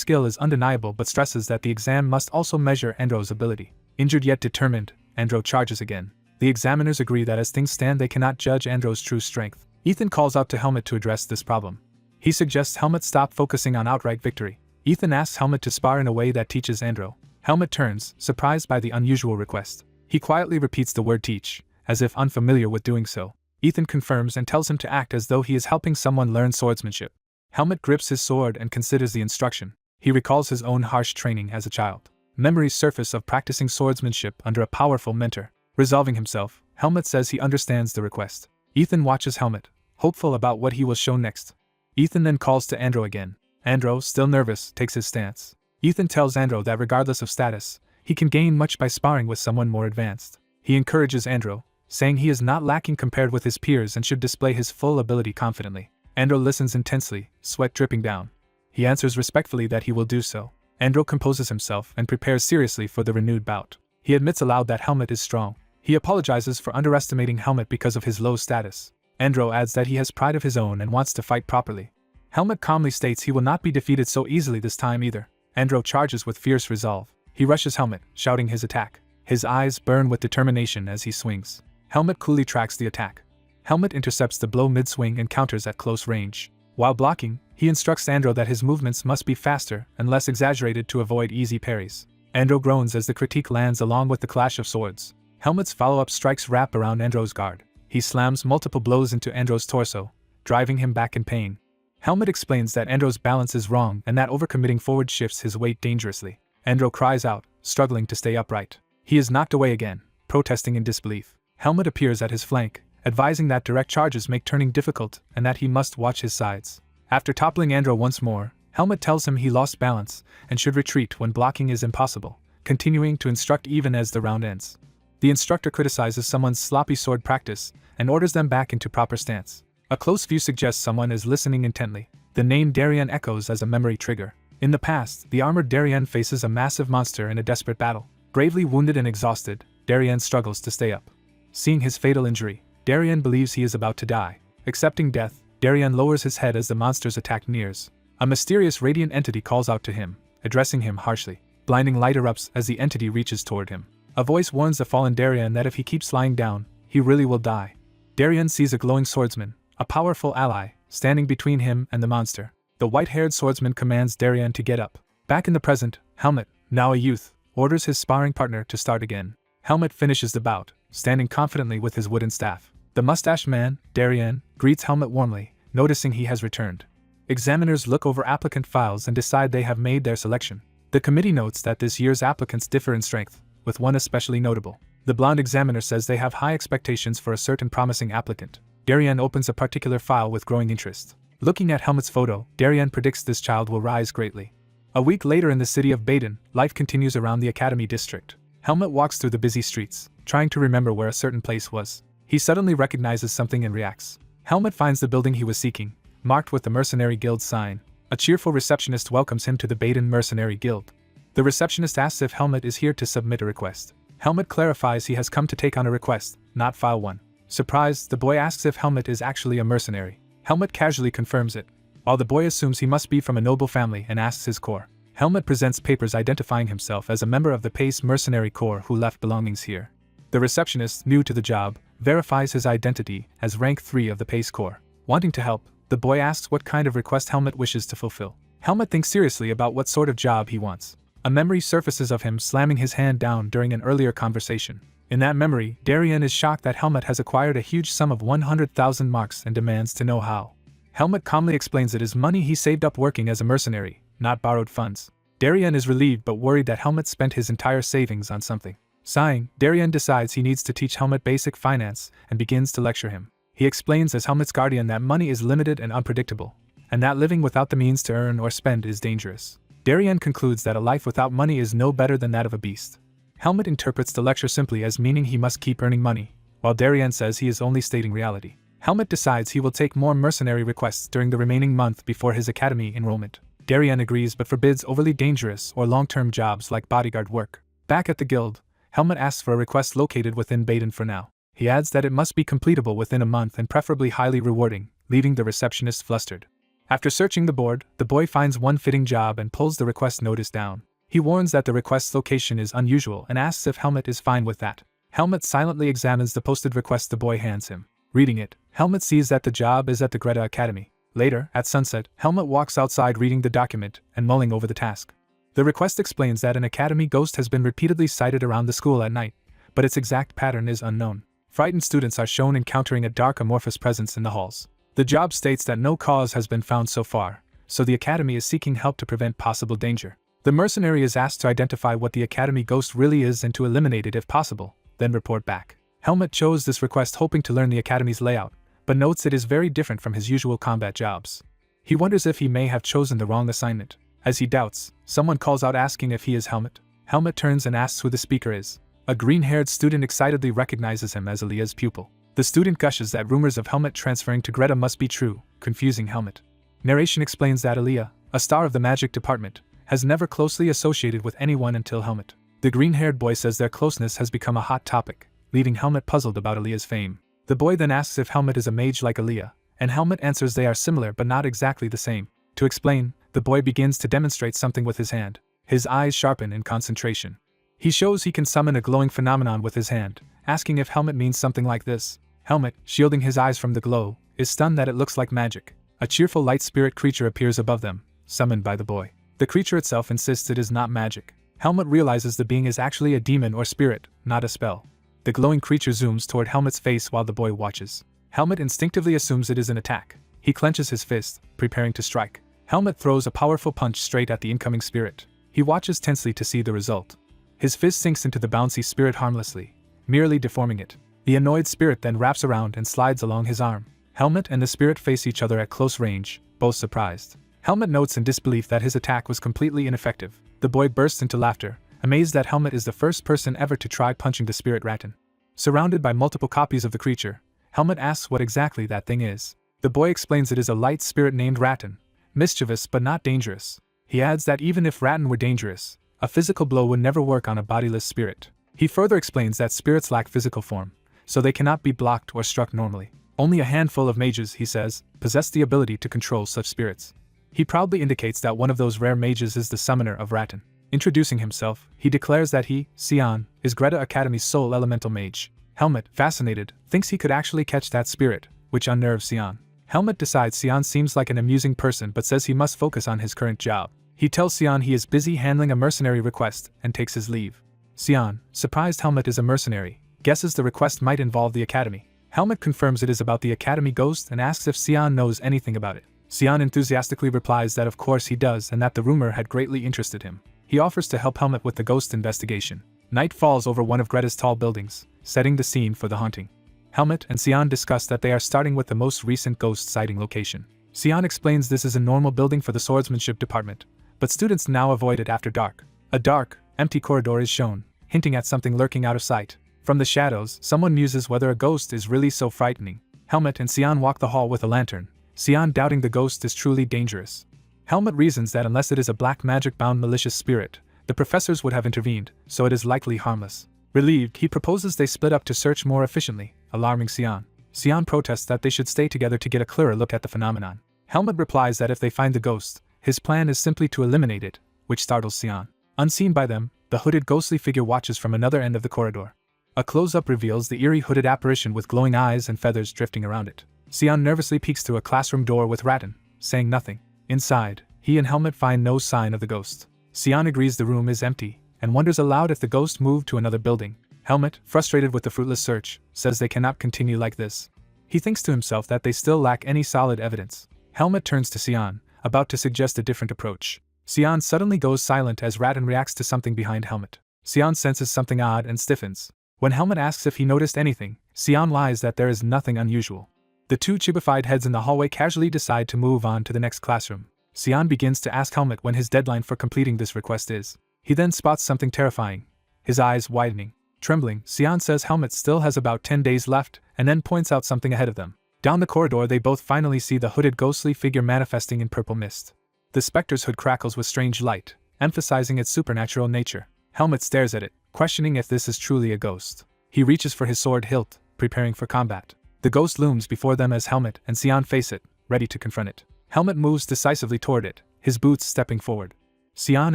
S1: skill is undeniable but stresses that the exam must also measure Enro's ability. Injured yet determined, Enro charges again. The examiners agree that as things stand they cannot judge Enro's true strength. Ethan calls out to Helmut to address this problem. He suggests Helmut stop focusing on outright victory. Ethan asks Helmut to spar in a way that teaches Enro. Helmut turns, surprised by the unusual request. He quietly repeats the word teach, as if unfamiliar with doing so. Ethan confirms and tells him to act as though he is helping someone learn swordsmanship. Helmut grips his sword and considers the instruction. He recalls his own harsh training as a child. Memories surface of practicing swordsmanship under a powerful mentor. Resolving himself, Helmut says he understands the request. Ethan watches Helmut, hopeful about what he will show next. Ethan then calls to Enro again. Enro, still nervous, takes his stance. Ethan tells Enro that regardless of status, he can gain much by sparring with someone more advanced. He encourages Enro, saying he is not lacking compared with his peers and should display his full ability confidently. Enro listens intensely, sweat dripping down. He answers respectfully that he will do so. Enro composes himself and prepares seriously for the renewed bout. He admits aloud that Helmut is strong. He apologizes for underestimating Helmut because of his low status. Enro adds that he has pride of his own and wants to fight properly. Helmut calmly states he will not be defeated so easily this time either. Enro charges with fierce resolve. He rushes Helmut, shouting his attack. His eyes burn with determination as he swings. Helmut coolly tracks the attack. Helmut intercepts the blow mid-swing and counters at close range. While blocking, he instructs Enro that his movements must be faster and less exaggerated to avoid easy parries. Enro groans as the critique lands along with the clash of swords. Helmut's follow-up strikes wrap around Enro's guard. He slams multiple blows into Enro's torso, driving him back in pain. Helmut explains that Enro's balance is wrong and that overcommitting forward shifts his weight dangerously. Enro cries out, struggling to stay upright. He is knocked away again, protesting in disbelief. Helmut appears at his flank, advising that direct charges make turning difficult and that he must watch his sides. After toppling Enro once more, Helmut tells him he lost balance and should retreat when blocking is impossible, continuing to instruct even as the round ends. The instructor criticizes someone's sloppy sword practice and orders them back into proper stance. A close view suggests someone is listening intently. The name Darien echoes as a memory trigger. In the past, the armored Darien faces a massive monster in a desperate battle. Gravely wounded and exhausted, Darien struggles to stay up. Seeing his fatal injury, Darien believes he is about to die. Accepting death, Darien lowers his head as the monster's attack nears. A mysterious radiant entity calls out to him, addressing him harshly. Blinding light erupts as the entity reaches toward him. A voice warns the fallen Darien that if he keeps lying down, he really will die. Darien sees a glowing swordsman, a powerful ally, standing between him and the monster. The white-haired swordsman commands Darien to get up. Back in the present, Helmut, now a youth, orders his sparring partner to start again. Helmut finishes the bout, standing confidently with his wooden staff. The mustached man, Darien, greets Helmut warmly, noticing he has returned. Examiners look over applicant files and decide they have made their selection. The committee notes that this year's applicants differ in strength, with one especially notable. The blonde examiner says they have high expectations for a certain promising applicant. Darien opens a particular file with growing interest. Looking at Helmut's photo, Darien predicts this child will rise greatly. A week later in the city of Baden, life continues around the Academy district. Helmut walks through the busy streets, trying to remember where a certain place was. He suddenly recognizes something and reacts. Helmut finds the building he was seeking, marked with the Mercenary Guild sign. A cheerful receptionist welcomes him to the Baden Mercenary Guild. The receptionist asks if Helmut is here to submit a request. Helmut clarifies he has come to take on a request, not file one. Surprised, the boy asks if Helmut is actually a mercenary. Helmut casually confirms it. while the boy assumes he must be from a noble family and asks his corps. Helmet presents papers identifying himself as a member of the Pace Mercenary Corps who left belongings here. The receptionist, new to the job, verifies his identity as rank 3 of the Pace Corps. Wanting to help, the boy asks what kind of request Helmet wishes to fulfill. Helmet thinks seriously about what sort of job he wants. A memory surfaces of him slamming his hand down during an earlier conversation. In that memory, Darien is shocked that Helmet has acquired a huge sum of 100,000 marks and demands to know how. Helmet calmly explains it is money he saved up working as a mercenary, not borrowed funds. Darien is relieved but worried that Helmet spent his entire savings on something. Sighing, Darien decides he needs to teach Helmet basic finance and begins to lecture him. He explains as Helmet's guardian that money is limited and unpredictable, and that living without the means to earn or spend is dangerous. Darien concludes that a life without money is no better than that of a beast. Helmet interprets the lecture simply as meaning he must keep earning money, while Darien says he is only stating reality. Helmet decides he will take more mercenary requests during the remaining month before his academy enrollment. Darien agrees but forbids overly dangerous or long-term jobs like bodyguard work. Back at the guild, Helmet asks for a request located within Baden for now. He adds that it must be completable within a month and preferably highly rewarding, leaving the receptionist flustered. After searching the board, the boy finds one fitting job and pulls the request notice down. He warns that the request's location is unusual and asks if Helmet is fine with that. Helmet silently examines the posted request the boy hands him. Reading it, Helmet sees that the job is at the Greta Academy. Later, at sunset, Helmet walks outside reading the document and mulling over the task. The request explains that an academy ghost has been repeatedly sighted around the school at night, but its exact pattern is unknown. Frightened students are shown encountering a dark amorphous presence in the halls. The job states that no cause has been found so far, so the academy is seeking help to prevent possible danger. The mercenary is asked to identify what the academy ghost really is and to eliminate it if possible, then report back. Helmet chose this request hoping to learn the academy's layout, but notes it is very different from his usual combat jobs. He wonders if he may have chosen the wrong assignment. As he doubts, someone calls out asking if he is Helmet. Helmet turns and asks who the speaker is. A green-haired student excitedly recognizes him as Aaliyah's pupil. The student gushes that rumors of Helmet transferring to Greta must be true, confusing Helmet. Narration explains that Aaliyah, a star of the magic department, has never closely associated with anyone until Helmet. The green-haired boy says their closeness has become a hot topic, leaving Helmet puzzled about Aaliyah's fame. The boy then asks if Helmet is a mage like Aaliyah, and Helmet answers they are similar but not exactly the same. To explain, the boy begins to demonstrate something with his hand. His eyes sharpen in concentration. He shows he can summon a glowing phenomenon with his hand, asking if Helmet means something like this. Helmet, shielding his eyes from the glow, is stunned that it looks like magic. A cheerful light spirit creature appears above them, summoned by the boy. The creature itself insists it is not magic. Helmet realizes the being is actually a demon or spirit, not a spell. The glowing creature zooms toward Helmet's face while the boy watches. Helmet instinctively assumes it is an attack. He clenches his fist, preparing to strike. Helmet throws a powerful punch straight at the incoming spirit. He watches tensely to see the result. His fist sinks into the bouncy spirit harmlessly, merely deforming it. The annoyed spirit then wraps around and slides along his arm. Helmet and the spirit face each other at close range, both surprised. Helmet notes in disbelief that his attack was completely ineffective. The boy bursts into laughter, amazed that Helmet is the first person ever to try punching the spirit rattan. Surrounded by multiple copies of the creature, Helmet asks what exactly that thing is. The boy explains it is a light spirit named Rattan, mischievous but not dangerous. He adds that even if Rattan were dangerous, a physical blow would never work on a bodiless spirit. He further explains that spirits lack physical form, so they cannot be blocked or struck normally. Only a handful of mages, he says, possess the ability to control such spirits. He proudly indicates that one of those rare mages is the summoner of Rattan. Introducing himself, he declares that he, Sion, is Greta Academy's sole elemental mage. Helmet, fascinated, thinks he could actually catch that spirit, which unnerves Sion. Helmet decides Sion seems like an amusing person but says he must focus on his current job. He tells Sion he is busy handling a mercenary request and takes his leave. Sion, surprised Helmet is a mercenary, guesses the request might involve the academy. Helmet confirms it is about the academy ghost and asks if Sion knows anything about it. Sion enthusiastically replies that of course he does and that the rumor had greatly interested him. He offers to help Helmet with the ghost investigation. Night falls over one of Greta's tall buildings, setting the scene for the haunting. Helmet and Sion discuss that they are starting with the most recent ghost sighting location. Sion explains this is a normal building for the swordsmanship department, but students now avoid it after dark. A dark, empty corridor is shown, hinting at something lurking out of sight. From the shadows, someone muses whether a ghost is really so frightening. Helmet and Sion walk the hall with a lantern, Sion doubting the ghost is truly dangerous. Helmet reasons that unless it is a black magic-bound malicious spirit, the professors would have intervened, so it is likely harmless. Relieved, he proposes they split up to search more efficiently, alarming Sion. Sion protests that they should stay together to get a clearer look at the phenomenon. Helmet replies that if they find the ghost, his plan is simply to eliminate it, which startles Sion. Unseen by them, the hooded ghostly figure watches from another end of the corridor. A close-up reveals the eerie hooded apparition with glowing eyes and feathers drifting around it. Sion nervously peeks through a classroom door with Rattan, saying nothing. Inside, he and Helmet find no sign of the ghost. Sion agrees the room is empty, and wonders aloud if the ghost moved to another building. Helmet, frustrated with the fruitless search, says they cannot continue like this. He thinks to himself that they still lack any solid evidence. Helmet turns to Sion, about to suggest a different approach. Sion suddenly goes silent as Rattan reacts to something behind Helmet. Sion senses something odd and stiffens. When Helmet asks if he noticed anything, Sion lies that there is nothing unusual. The two chibified heads in the hallway casually decide to move on to the next classroom. Sion begins to ask Helmet when his deadline for completing this request is. He then spots something terrifying, his eyes widening. Trembling, Sion says Helmet still has about 10 days left, and then points out something ahead of them. Down the corridor they both finally see the hooded ghostly figure manifesting in purple mist. The specter's hood crackles with strange light, emphasizing its supernatural nature. Helmet stares at it, questioning if this is truly a ghost. He reaches for his sword hilt, preparing for combat. The ghost looms before them as Helmet and Sion face it, ready to confront it. Helmet moves decisively toward it, his boots stepping forward. Sion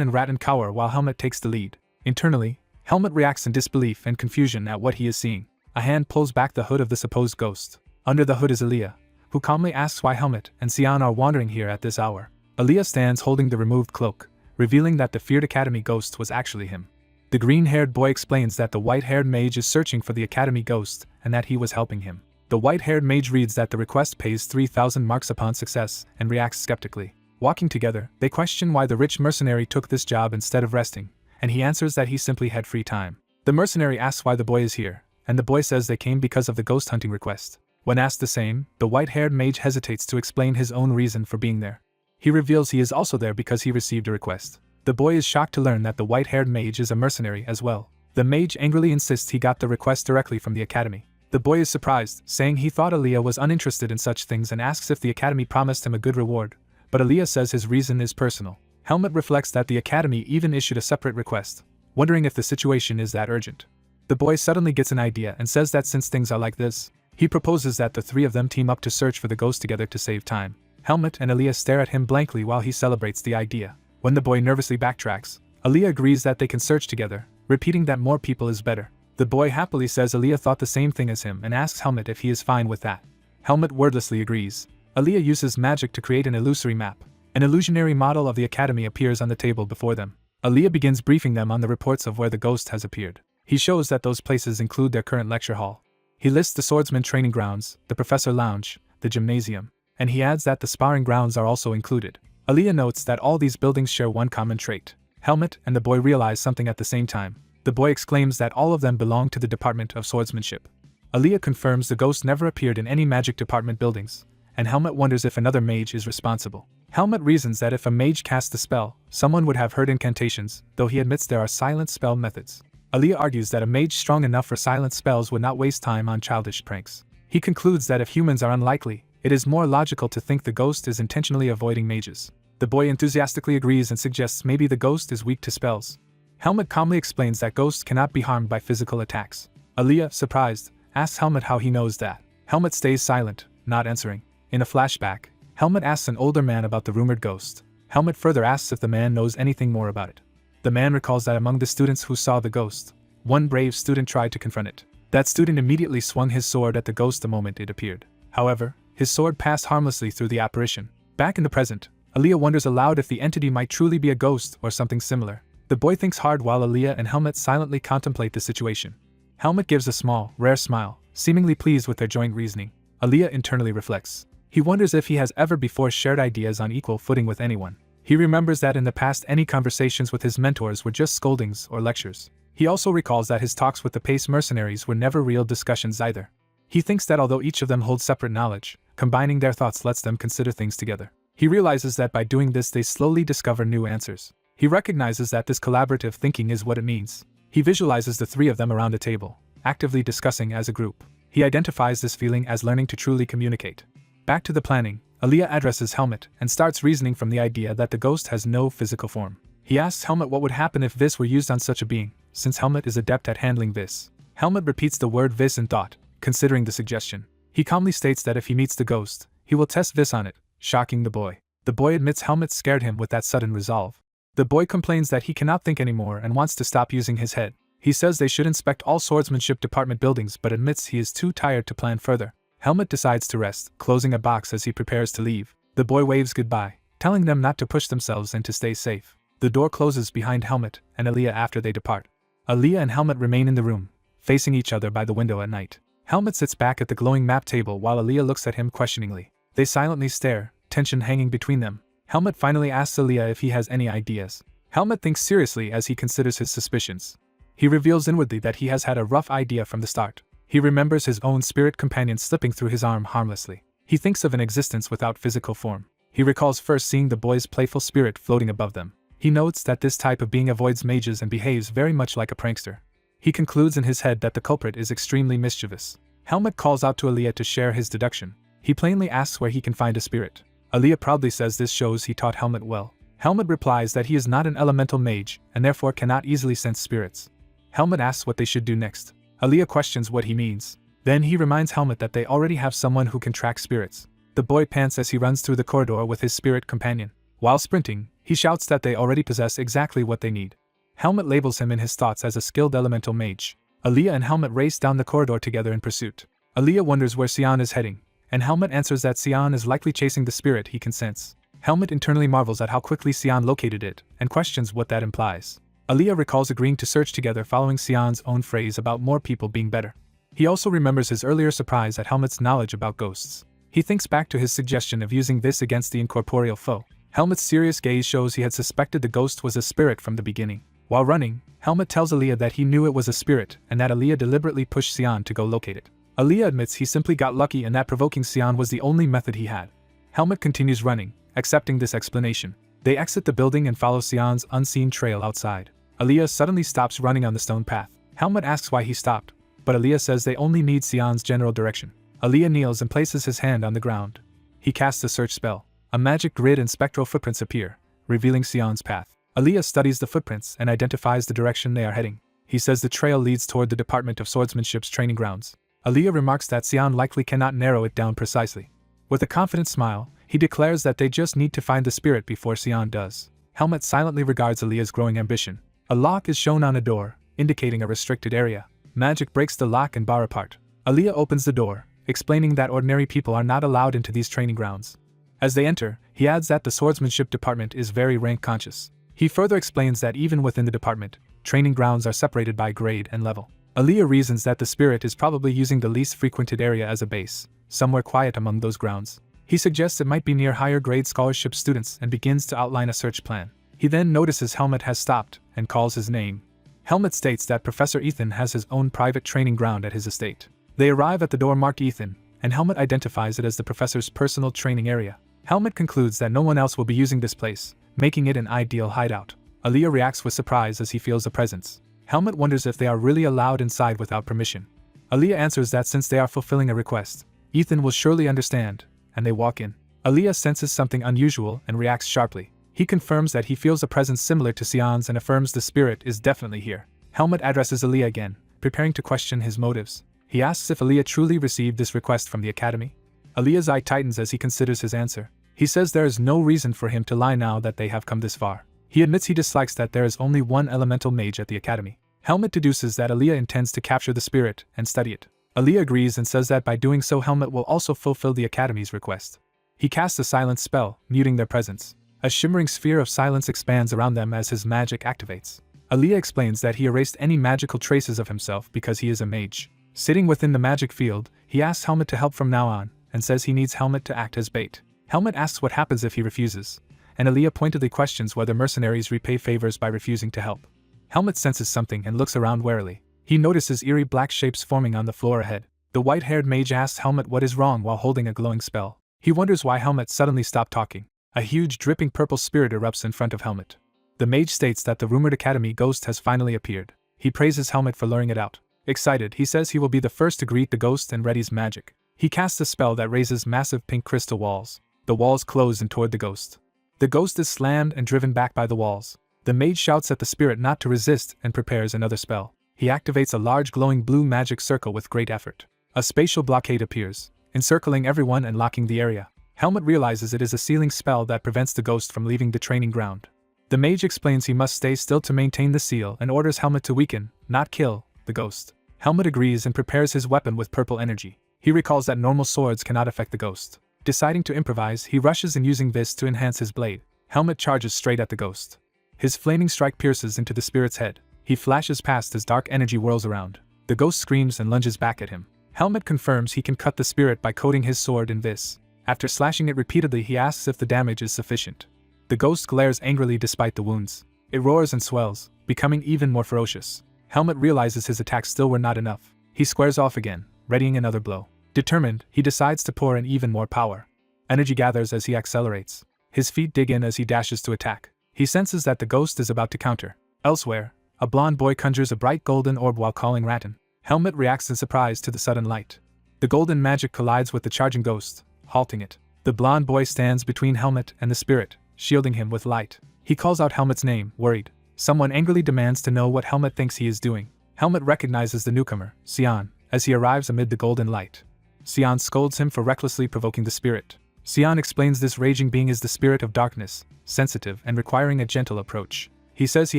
S1: and Rattan cower while Helmet takes the lead. Internally, Helmet reacts in disbelief and confusion at what he is seeing. A hand pulls back the hood of the supposed ghost. Under the hood is Aaliyah, who calmly asks why Helmet and Sion are wandering here at this hour. Aaliyah stands holding the removed cloak, revealing that the feared academy ghost was actually him. The green-haired boy explains that the white-haired mage is searching for the academy ghost and that he was helping him. The white-haired mage reads that the request pays 3,000 marks upon success and reacts skeptically. Walking together, they question why the rich mercenary took this job instead of resting, and he answers that he simply had free time. The mercenary asks why the boy is here, and the boy says they came because of the ghost hunting request. When asked the same, the white-haired mage hesitates to explain his own reason for being there. He reveals he is also there because he received a request. The boy is shocked to learn that the white-haired mage is a mercenary as well. The mage angrily insists he got the request directly from the academy. The boy is surprised, saying he thought Aaliyah was uninterested in such things and asks if the academy promised him a good reward, but Aaliyah says his reason is personal. Helmet reflects that the academy even issued a separate request, wondering if the situation is that urgent. The boy suddenly gets an idea and says that since things are like this, he proposes that the three of them team up to search for the ghost together to save time. Helmet and Aaliyah stare at him blankly while he celebrates the idea. When the boy nervously backtracks, Aaliyah agrees that they can search together, repeating that more people is better. The boy happily says Aaliyah thought the same thing as him and asks Helmet if he is fine with that. Helmet wordlessly agrees. Aaliyah uses magic to create an illusory map. An illusionary model of the academy appears on the table before them. Aaliyah begins briefing them on the reports of where the ghost has appeared. He shows that those places include their current lecture hall. He lists the swordsman training grounds, the professor lounge, the gymnasium, and he adds that the sparring grounds are also included. Aaliyah notes that all these buildings share one common trait. Helmet and the boy realize something at the same time. The boy exclaims that all of them belong to the Department of Swordsmanship. Aaliyah confirms the ghost never appeared in any magic department buildings, and Helmet wonders if another mage is responsible. Helmet reasons that if a mage cast the spell, someone would have heard incantations, though he admits there are silent spell methods. Aaliyah argues that a mage strong enough for silent spells would not waste time on childish pranks. He concludes that if humans are unlikely, it is more logical to think the ghost is intentionally avoiding mages. The boy enthusiastically agrees and suggests maybe the ghost is weak to spells. Helmet calmly explains that ghosts cannot be harmed by physical attacks. Aaliyah, surprised, asks Helmet how he knows that. Helmet stays silent, not answering. In a flashback, Helmet asks an older man about the rumored ghost. Helmet further asks if the man knows anything more about it. The man recalls that among the students who saw the ghost, one brave student tried to confront it. That student immediately swung his sword at the ghost the moment it appeared. However, his sword passed harmlessly through the apparition. Back in the present, Aaliyah wonders aloud if the entity might truly be a ghost or something similar. The boy thinks hard while Aaliyah and Helmet silently contemplate the situation. Helmet gives a small, rare smile, seemingly pleased with their joint reasoning. Aaliyah internally reflects. He wonders if he has ever before shared ideas on equal footing with anyone. He remembers that in the past any conversations with his mentors were just scoldings or lectures. He also recalls that his talks with the Pace mercenaries were never real discussions either. He thinks that although each of them holds separate knowledge, combining their thoughts lets them consider things together. He realizes that by doing this they slowly discover new answers. He recognizes that this collaborative thinking is what it means. He visualizes the three of them around a table, actively discussing as a group. He identifies this feeling as learning to truly communicate. Back to the planning, Aaliyah addresses Helmet and starts reasoning from the idea that the ghost has no physical form. He asks Helmet what would happen if Vis were used on such a being, since Helmet is adept at handling Vis. Helmet repeats the word Vis in thought, considering the suggestion. He calmly states that if he meets the ghost, he will test Vis on it, shocking the boy. The boy admits Helmet scared him with that sudden resolve. The boy complains that he cannot think anymore and wants to stop using his head. He says they should inspect all swordsmanship department buildings but admits he is too tired to plan further. Helmet decides to rest, closing a box as he prepares to leave. The boy waves goodbye, telling them not to push themselves and to stay safe. The door closes behind Helmet and Aaliyah after they depart. Aaliyah and Helmet remain in the room, facing each other by the window at night. Helmet sits back at the glowing map table while Aaliyah looks at him questioningly. They silently stare, tension hanging between them. Helmet finally asks Aaliyah if he has any ideas. Helmet thinks seriously as he considers his suspicions. He reveals inwardly that he has had a rough idea from the start. He remembers his own spirit companion slipping through his arm harmlessly. He thinks of an existence without physical form. He recalls first seeing the boy's playful spirit floating above them. He notes that this type of being avoids mages and behaves very much like a prankster. He concludes in his head that the culprit is extremely mischievous. Helmet calls out to Aaliyah to share his deduction. He plainly asks where he can find a spirit. Aaliyah proudly says this shows he taught Helmet well. Helmet replies that he is not an elemental mage and therefore cannot easily sense spirits. Helmet asks what they should do next. Aaliyah questions what he means. Then he reminds Helmet that they already have someone who can track spirits. The boy pants as he runs through the corridor with his spirit companion. While sprinting, he shouts that they already possess exactly what they need. Helmet labels him in his thoughts as a skilled elemental mage. Aaliyah and Helmet race down the corridor together in pursuit. Aaliyah wonders where Sion is heading, and Helmet answers that Sion is likely chasing the spirit he can sense. Helmet internally marvels at how quickly Sion located it, and questions what that implies. Aaliyah recalls agreeing to search together following Sion's own phrase about more people being better. He also remembers his earlier surprise at Helmet's knowledge about ghosts. He thinks back to his suggestion of using this against the incorporeal foe. Helmet's serious gaze shows he had suspected the ghost was a spirit from the beginning. While running, Helmet tells Aaliyah that he knew it was a spirit and that Aaliyah deliberately pushed Sion to go locate it. Aaliyah admits he simply got lucky and that provoking Sion was the only method he had. Helmet continues running, accepting this explanation. They exit the building and follow Sion's unseen trail outside. Aaliyah suddenly stops running on the stone path. Helmet asks why he stopped, but Aaliyah says they only need Sion's general direction. Aaliyah kneels and places his hand on the ground. He casts a search spell. A magic grid and spectral footprints appear, revealing Sion's path. Aaliyah studies the footprints and identifies the direction they are heading. He says the trail leads toward the Department of Swordsmanship's training grounds. Aaliyah remarks that Sion likely cannot narrow it down precisely. With a confident smile, he declares that they just need to find the spirit before Sion does. Helmet silently regards Aaliyah's growing ambition. A lock is shown on a door, indicating a restricted area. Magic breaks the lock and bar apart. Aaliyah opens the door, explaining that ordinary people are not allowed into these training grounds. As they enter, he adds that the swordsmanship department is very rank conscious. He further explains that even within the department, training grounds are separated by grade and level. Aaliyah reasons that the spirit is probably using the least frequented area as a base, somewhere quiet among those grounds. He suggests it might be near higher grade scholarship students and begins to outline a search plan. He then notices Helmet has stopped and calls his name. Helmet states that Professor Ethan has his own private training ground at his estate. They arrive at the door marked Ethan, and Helmet identifies it as the professor's personal training area. Helmet concludes that no one else will be using this place, making it an ideal hideout. Aaliyah reacts with surprise as he feels a presence. Helmet wonders if they are really allowed inside without permission. Aaliyah answers that since they are fulfilling a request, Ethan will surely understand, and they walk in. Aaliyah senses something unusual and reacts sharply. He confirms that he feels a presence similar to Sion's and affirms the spirit is definitely here. Helmet addresses Aaliyah again, preparing to question his motives. He asks if Aaliyah truly received this request from the academy. Aaliyah's eye tightens as he considers his answer. He says there is no reason for him to lie now that they have come this far. He admits he dislikes that there is only one elemental mage at the academy. Helmet deduces that Aaliyah intends to capture the spirit and study it. Aaliyah agrees and says that by doing so Helmet will also fulfill the academy's request. He casts a silence spell, muting their presence. A shimmering sphere of silence expands around them as his magic activates. Aaliyah explains that he erased any magical traces of himself because he is a mage. Sitting within the magic field, he asks Helmet to help from now on, and says he needs Helmet to act as bait. Helmet asks what happens if he refuses, and Aaliyah pointedly questions whether mercenaries repay favors by refusing to help. Helmet senses something and looks around warily. He notices eerie black shapes forming on the floor ahead. The white-haired mage asks Helmet what is wrong while holding a glowing spell. He wonders why Helmet suddenly stopped talking. A huge dripping purple spirit erupts in front of Helmet. The mage states that the rumored academy ghost has finally appeared. He praises Helmet for luring it out. Excited, he says he will be the first to greet the ghost and readies magic. He casts a spell that raises massive pink crystal walls. The walls close in toward the ghost. The ghost is slammed and driven back by the walls. The mage shouts at the spirit not to resist and prepares another spell. He activates a large glowing blue magic circle with great effort. A spatial blockade appears, encircling everyone and locking the area. Helmet realizes it is a sealing spell that prevents the ghost from leaving the training ground. The mage explains he must stay still to maintain the seal and orders Helmet to weaken, not kill, the ghost. Helmet agrees and prepares his weapon with purple energy. He recalls that normal swords cannot affect the ghost. Deciding to improvise, he rushes in using this to enhance his blade. Helmet charges straight at the ghost. His flaming strike pierces into the spirit's head. He flashes past as dark energy whirls around. The ghost screams and lunges back at him. Helmet confirms he can cut the spirit by coating his sword in this. After slashing it repeatedly, he asks if the damage is sufficient. The ghost glares angrily despite the wounds. It roars and swells, becoming even more ferocious. Helmet realizes his attacks still were not enough. He squares off again, readying another blow. Determined, he decides to pour in even more power. Energy gathers as he accelerates. His feet dig in as he dashes to attack. He senses that the ghost is about to counter. Elsewhere, a blonde boy conjures a bright golden orb while calling Rattan. Helmet reacts in surprise to the sudden light. The golden magic collides with the charging ghost, halting it. The blonde boy stands between Helmet and the spirit, shielding him with light. He calls out Helmet's name, worried. Someone angrily demands to know what Helmet thinks he is doing. Helmet recognizes the newcomer, Sion, as he arrives amid the golden light. Sion scolds him for recklessly provoking the spirit. Sion explains this raging being is the spirit of darkness, sensitive and requiring a gentle approach. He says he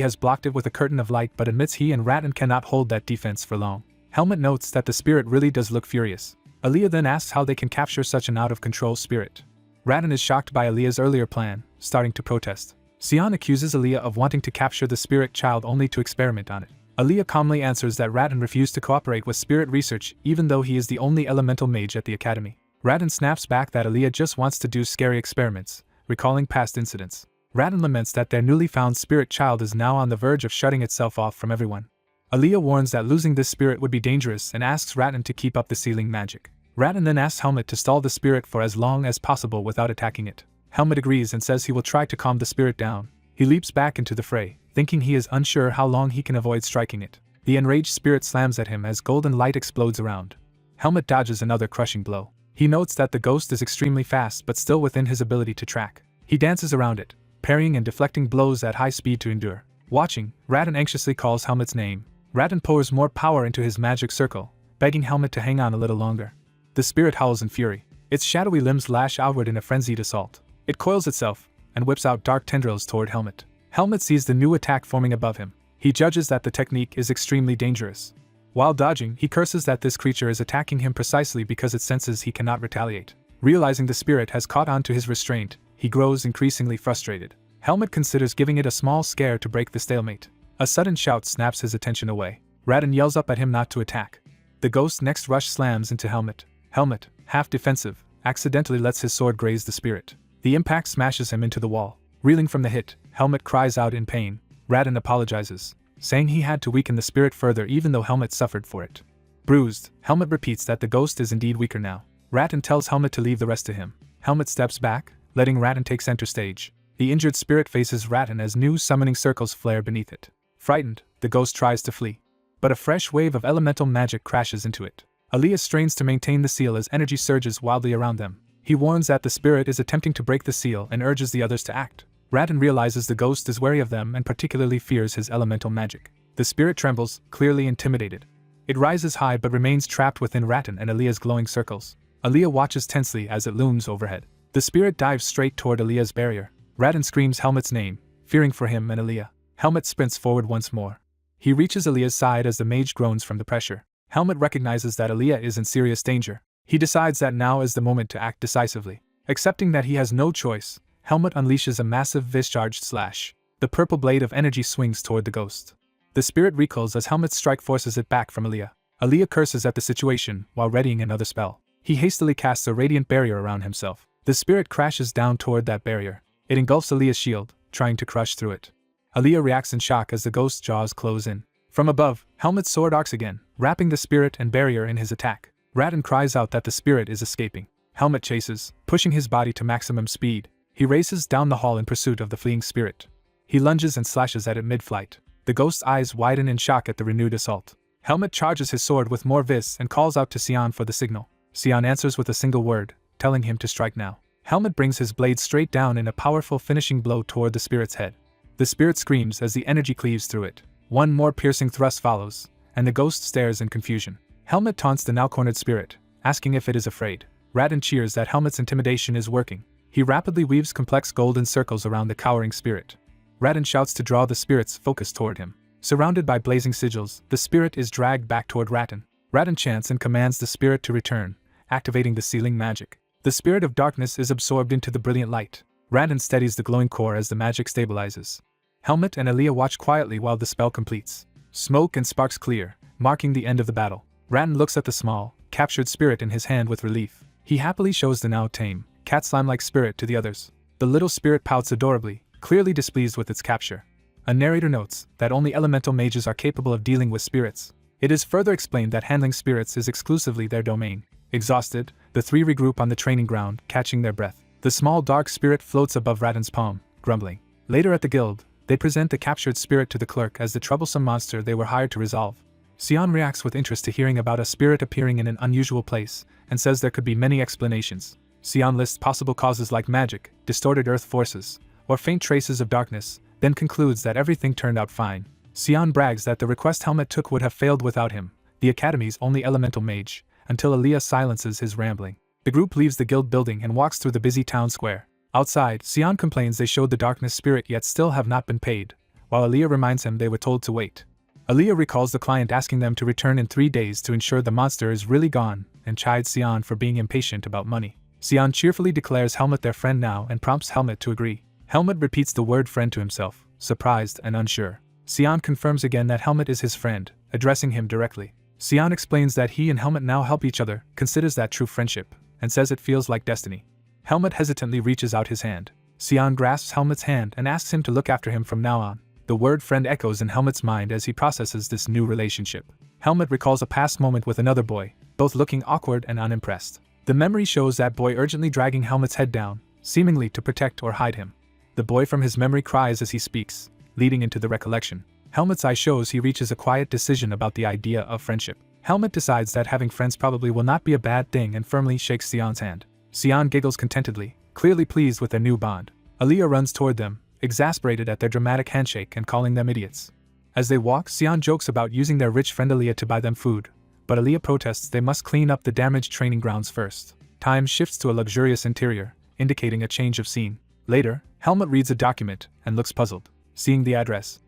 S1: has blocked it with a curtain of light but admits he and Rattan cannot hold that defense for long. Helmet notes that the spirit really does look furious. Aaliyah then asks how they can capture such an out-of-control spirit. Rattan is shocked by Aaliyah's earlier plan, starting to protest. Sion accuses Aaliyah of wanting to capture the spirit child only to experiment on it. Aaliyah calmly answers that Rattan refused to cooperate with spirit research even though he is the only elemental mage at the academy. Rattan snaps back that Aaliyah just wants to do scary experiments, recalling past incidents. Rattan laments that their newly found spirit child is now on the verge of shutting itself off from everyone. Aaliyah warns that losing this spirit would be dangerous and asks Rattan to keep up the sealing magic. Rattan then asks Helmet to stall the spirit for as long as possible without attacking it. Helmet agrees and says he will try to calm the spirit down. He leaps back into the fray, thinking he is unsure how long he can avoid striking it. The enraged spirit slams at him as golden light explodes around. Helmet dodges another crushing blow. He notes that the ghost is extremely fast but still within his ability to track. He dances around it, parrying and deflecting blows at high speed to endure. Watching, Rattan anxiously calls Helmet's name. Rattan pours more power into his magic circle, begging Helmet to hang on a little longer. The spirit howls in fury. Its shadowy limbs lash outward in a frenzied assault. It coils itself, and whips out dark tendrils toward Helmet. Helmet sees the new attack forming above him. He judges that the technique is extremely dangerous. While dodging, he curses that this creature is attacking him precisely because it senses he cannot retaliate. Realizing the spirit has caught on to his restraint, he grows increasingly frustrated. Helmet considers giving it a small scare to break the stalemate. A sudden shout snaps his attention away. Rattan yells up at him not to attack. The ghost next rush slams into Helmet. Helmet, half defensive, accidentally lets his sword graze the spirit. The impact smashes him into the wall. Reeling from the hit, Helmet cries out in pain. Rattan apologizes, saying he had to weaken the spirit further even though Helmet suffered for it. Bruised, Helmet repeats that the ghost is indeed weaker now. Rattan tells Helmet to leave the rest to him. Helmet steps back, letting Rattan take center stage. The injured spirit faces Rattan as new summoning circles flare beneath it. Frightened, the ghost tries to flee. But a fresh wave of elemental magic crashes into it. Aaliyah strains to maintain the seal as energy surges wildly around them. He warns that the spirit is attempting to break the seal and urges the others to act. Rattan realizes the ghost is wary of them and particularly fears his elemental magic. The spirit trembles, clearly intimidated. It rises high but remains trapped within Rattan and Aaliyah's glowing circles. Aaliyah watches tensely as it looms overhead. The spirit dives straight toward Aaliyah's barrier. Rattan screams Helmet's name, fearing for him and Aaliyah. Helmet sprints forward once more. He reaches Aaliyah's side as the mage groans from the pressure. Helmet recognizes that Aaliyah is in serious danger. He decides that now is the moment to act decisively. Accepting that he has no choice, Helmet unleashes a massive discharged slash. The purple blade of energy swings toward the ghost. The spirit recoils as Helmet's strike forces it back from Aaliyah. Aaliyah curses at the situation while readying another spell. He hastily casts a radiant barrier around himself. The spirit crashes down toward that barrier. It engulfs Aaliyah's shield, trying to crush through it. Aaliyah reacts in shock as the ghost's jaws close in. From above, Helmet's sword arcs again, wrapping the spirit and barrier in his attack. Rattan cries out that the spirit is escaping. Helmet chases, pushing his body to maximum speed. He races down the hall in pursuit of the fleeing spirit. He lunges and slashes at it mid-flight. The ghost's eyes widen in shock at the renewed assault. Helmet charges his sword with more vis and calls out to Sion for the signal. Sion answers with a single word, telling him to strike now. Helmet brings his blade straight down in a powerful finishing blow toward the spirit's head. The spirit screams as the energy cleaves through it. One more piercing thrust follows, and the ghost stares in confusion. Helmet taunts the now cornered spirit, asking if it is afraid. Ratten cheers that Helmet's intimidation is working. He rapidly weaves complex golden circles around the cowering spirit. Ratten shouts to draw the spirit's focus toward him. Surrounded by blazing sigils, the spirit is dragged back toward Ratten. Ratten chants and commands the spirit to return, activating the sealing magic. The spirit of darkness is absorbed into the brilliant light. Ratten steadies the glowing core as the magic stabilizes. Helmet and Aaliyah watch quietly while the spell completes. Smoke and sparks clear, marking the end of the battle. Ratten looks at the small, captured spirit in his hand with relief. He happily shows the now tame, cat slime-like spirit to the others. The little spirit pouts adorably, clearly displeased with its capture. A narrator notes that only elemental mages are capable of dealing with spirits. It is further explained that handling spirits is exclusively their domain. Exhausted, the three regroup on the training ground, catching their breath. The small dark spirit floats above Ratten's palm, grumbling. Later at the guild, they present the captured spirit to the clerk as the troublesome monster they were hired to resolve. Sion reacts with interest to hearing about a spirit appearing in an unusual place, and says there could be many explanations. Sion lists possible causes like magic, distorted earth forces, or faint traces of darkness, then concludes that everything turned out fine. Sion brags that the request Helmet took would have failed without him, the Academy's only elemental mage, until Aaliyah silences his rambling. The group leaves the guild building and walks through the busy town square. Outside, Sion complains they showed the darkness spirit yet still have not been paid, while Aaliyah reminds him they were told to wait. Aaliyah recalls the client asking them to return in 3 days to ensure the monster is really gone, and chides Sion for being impatient about money. Sion cheerfully declares Helmet their friend now and prompts Helmet to agree. Helmet repeats the word friend to himself, surprised and unsure. Sion confirms again that Helmet is his friend, addressing him directly. Sion explains that he and Helmet now help each other, considers that true friendship, and says it feels like destiny. Helmet hesitantly reaches out his hand. Sion grasps Helmet's hand and asks him to look after him from now on. The word friend echoes in Helmet's mind as he processes this new relationship. Helmet recalls a past moment with another boy, both looking awkward and unimpressed. The memory shows that boy urgently dragging Helmet's head down, seemingly to protect or hide him. The boy from his memory cries as he speaks, leading into the recollection. Helmet's eye shows he reaches a quiet decision about the idea of friendship. Helmet decides that having friends probably will not be a bad thing and firmly shakes Sion's hand. Sion giggles contentedly, clearly pleased with their new bond. Aaliyah runs toward them, exasperated at their dramatic handshake and calling them idiots. As they walk, Sion jokes about using their rich friend Aaliyah to buy them food, but Aaliyah protests they must clean up the damaged training grounds first. Time shifts to a luxurious interior, indicating a change of scene. Later, Helmet reads a document and looks puzzled, seeing the address.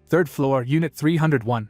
S1: 3rd floor, Unit 301.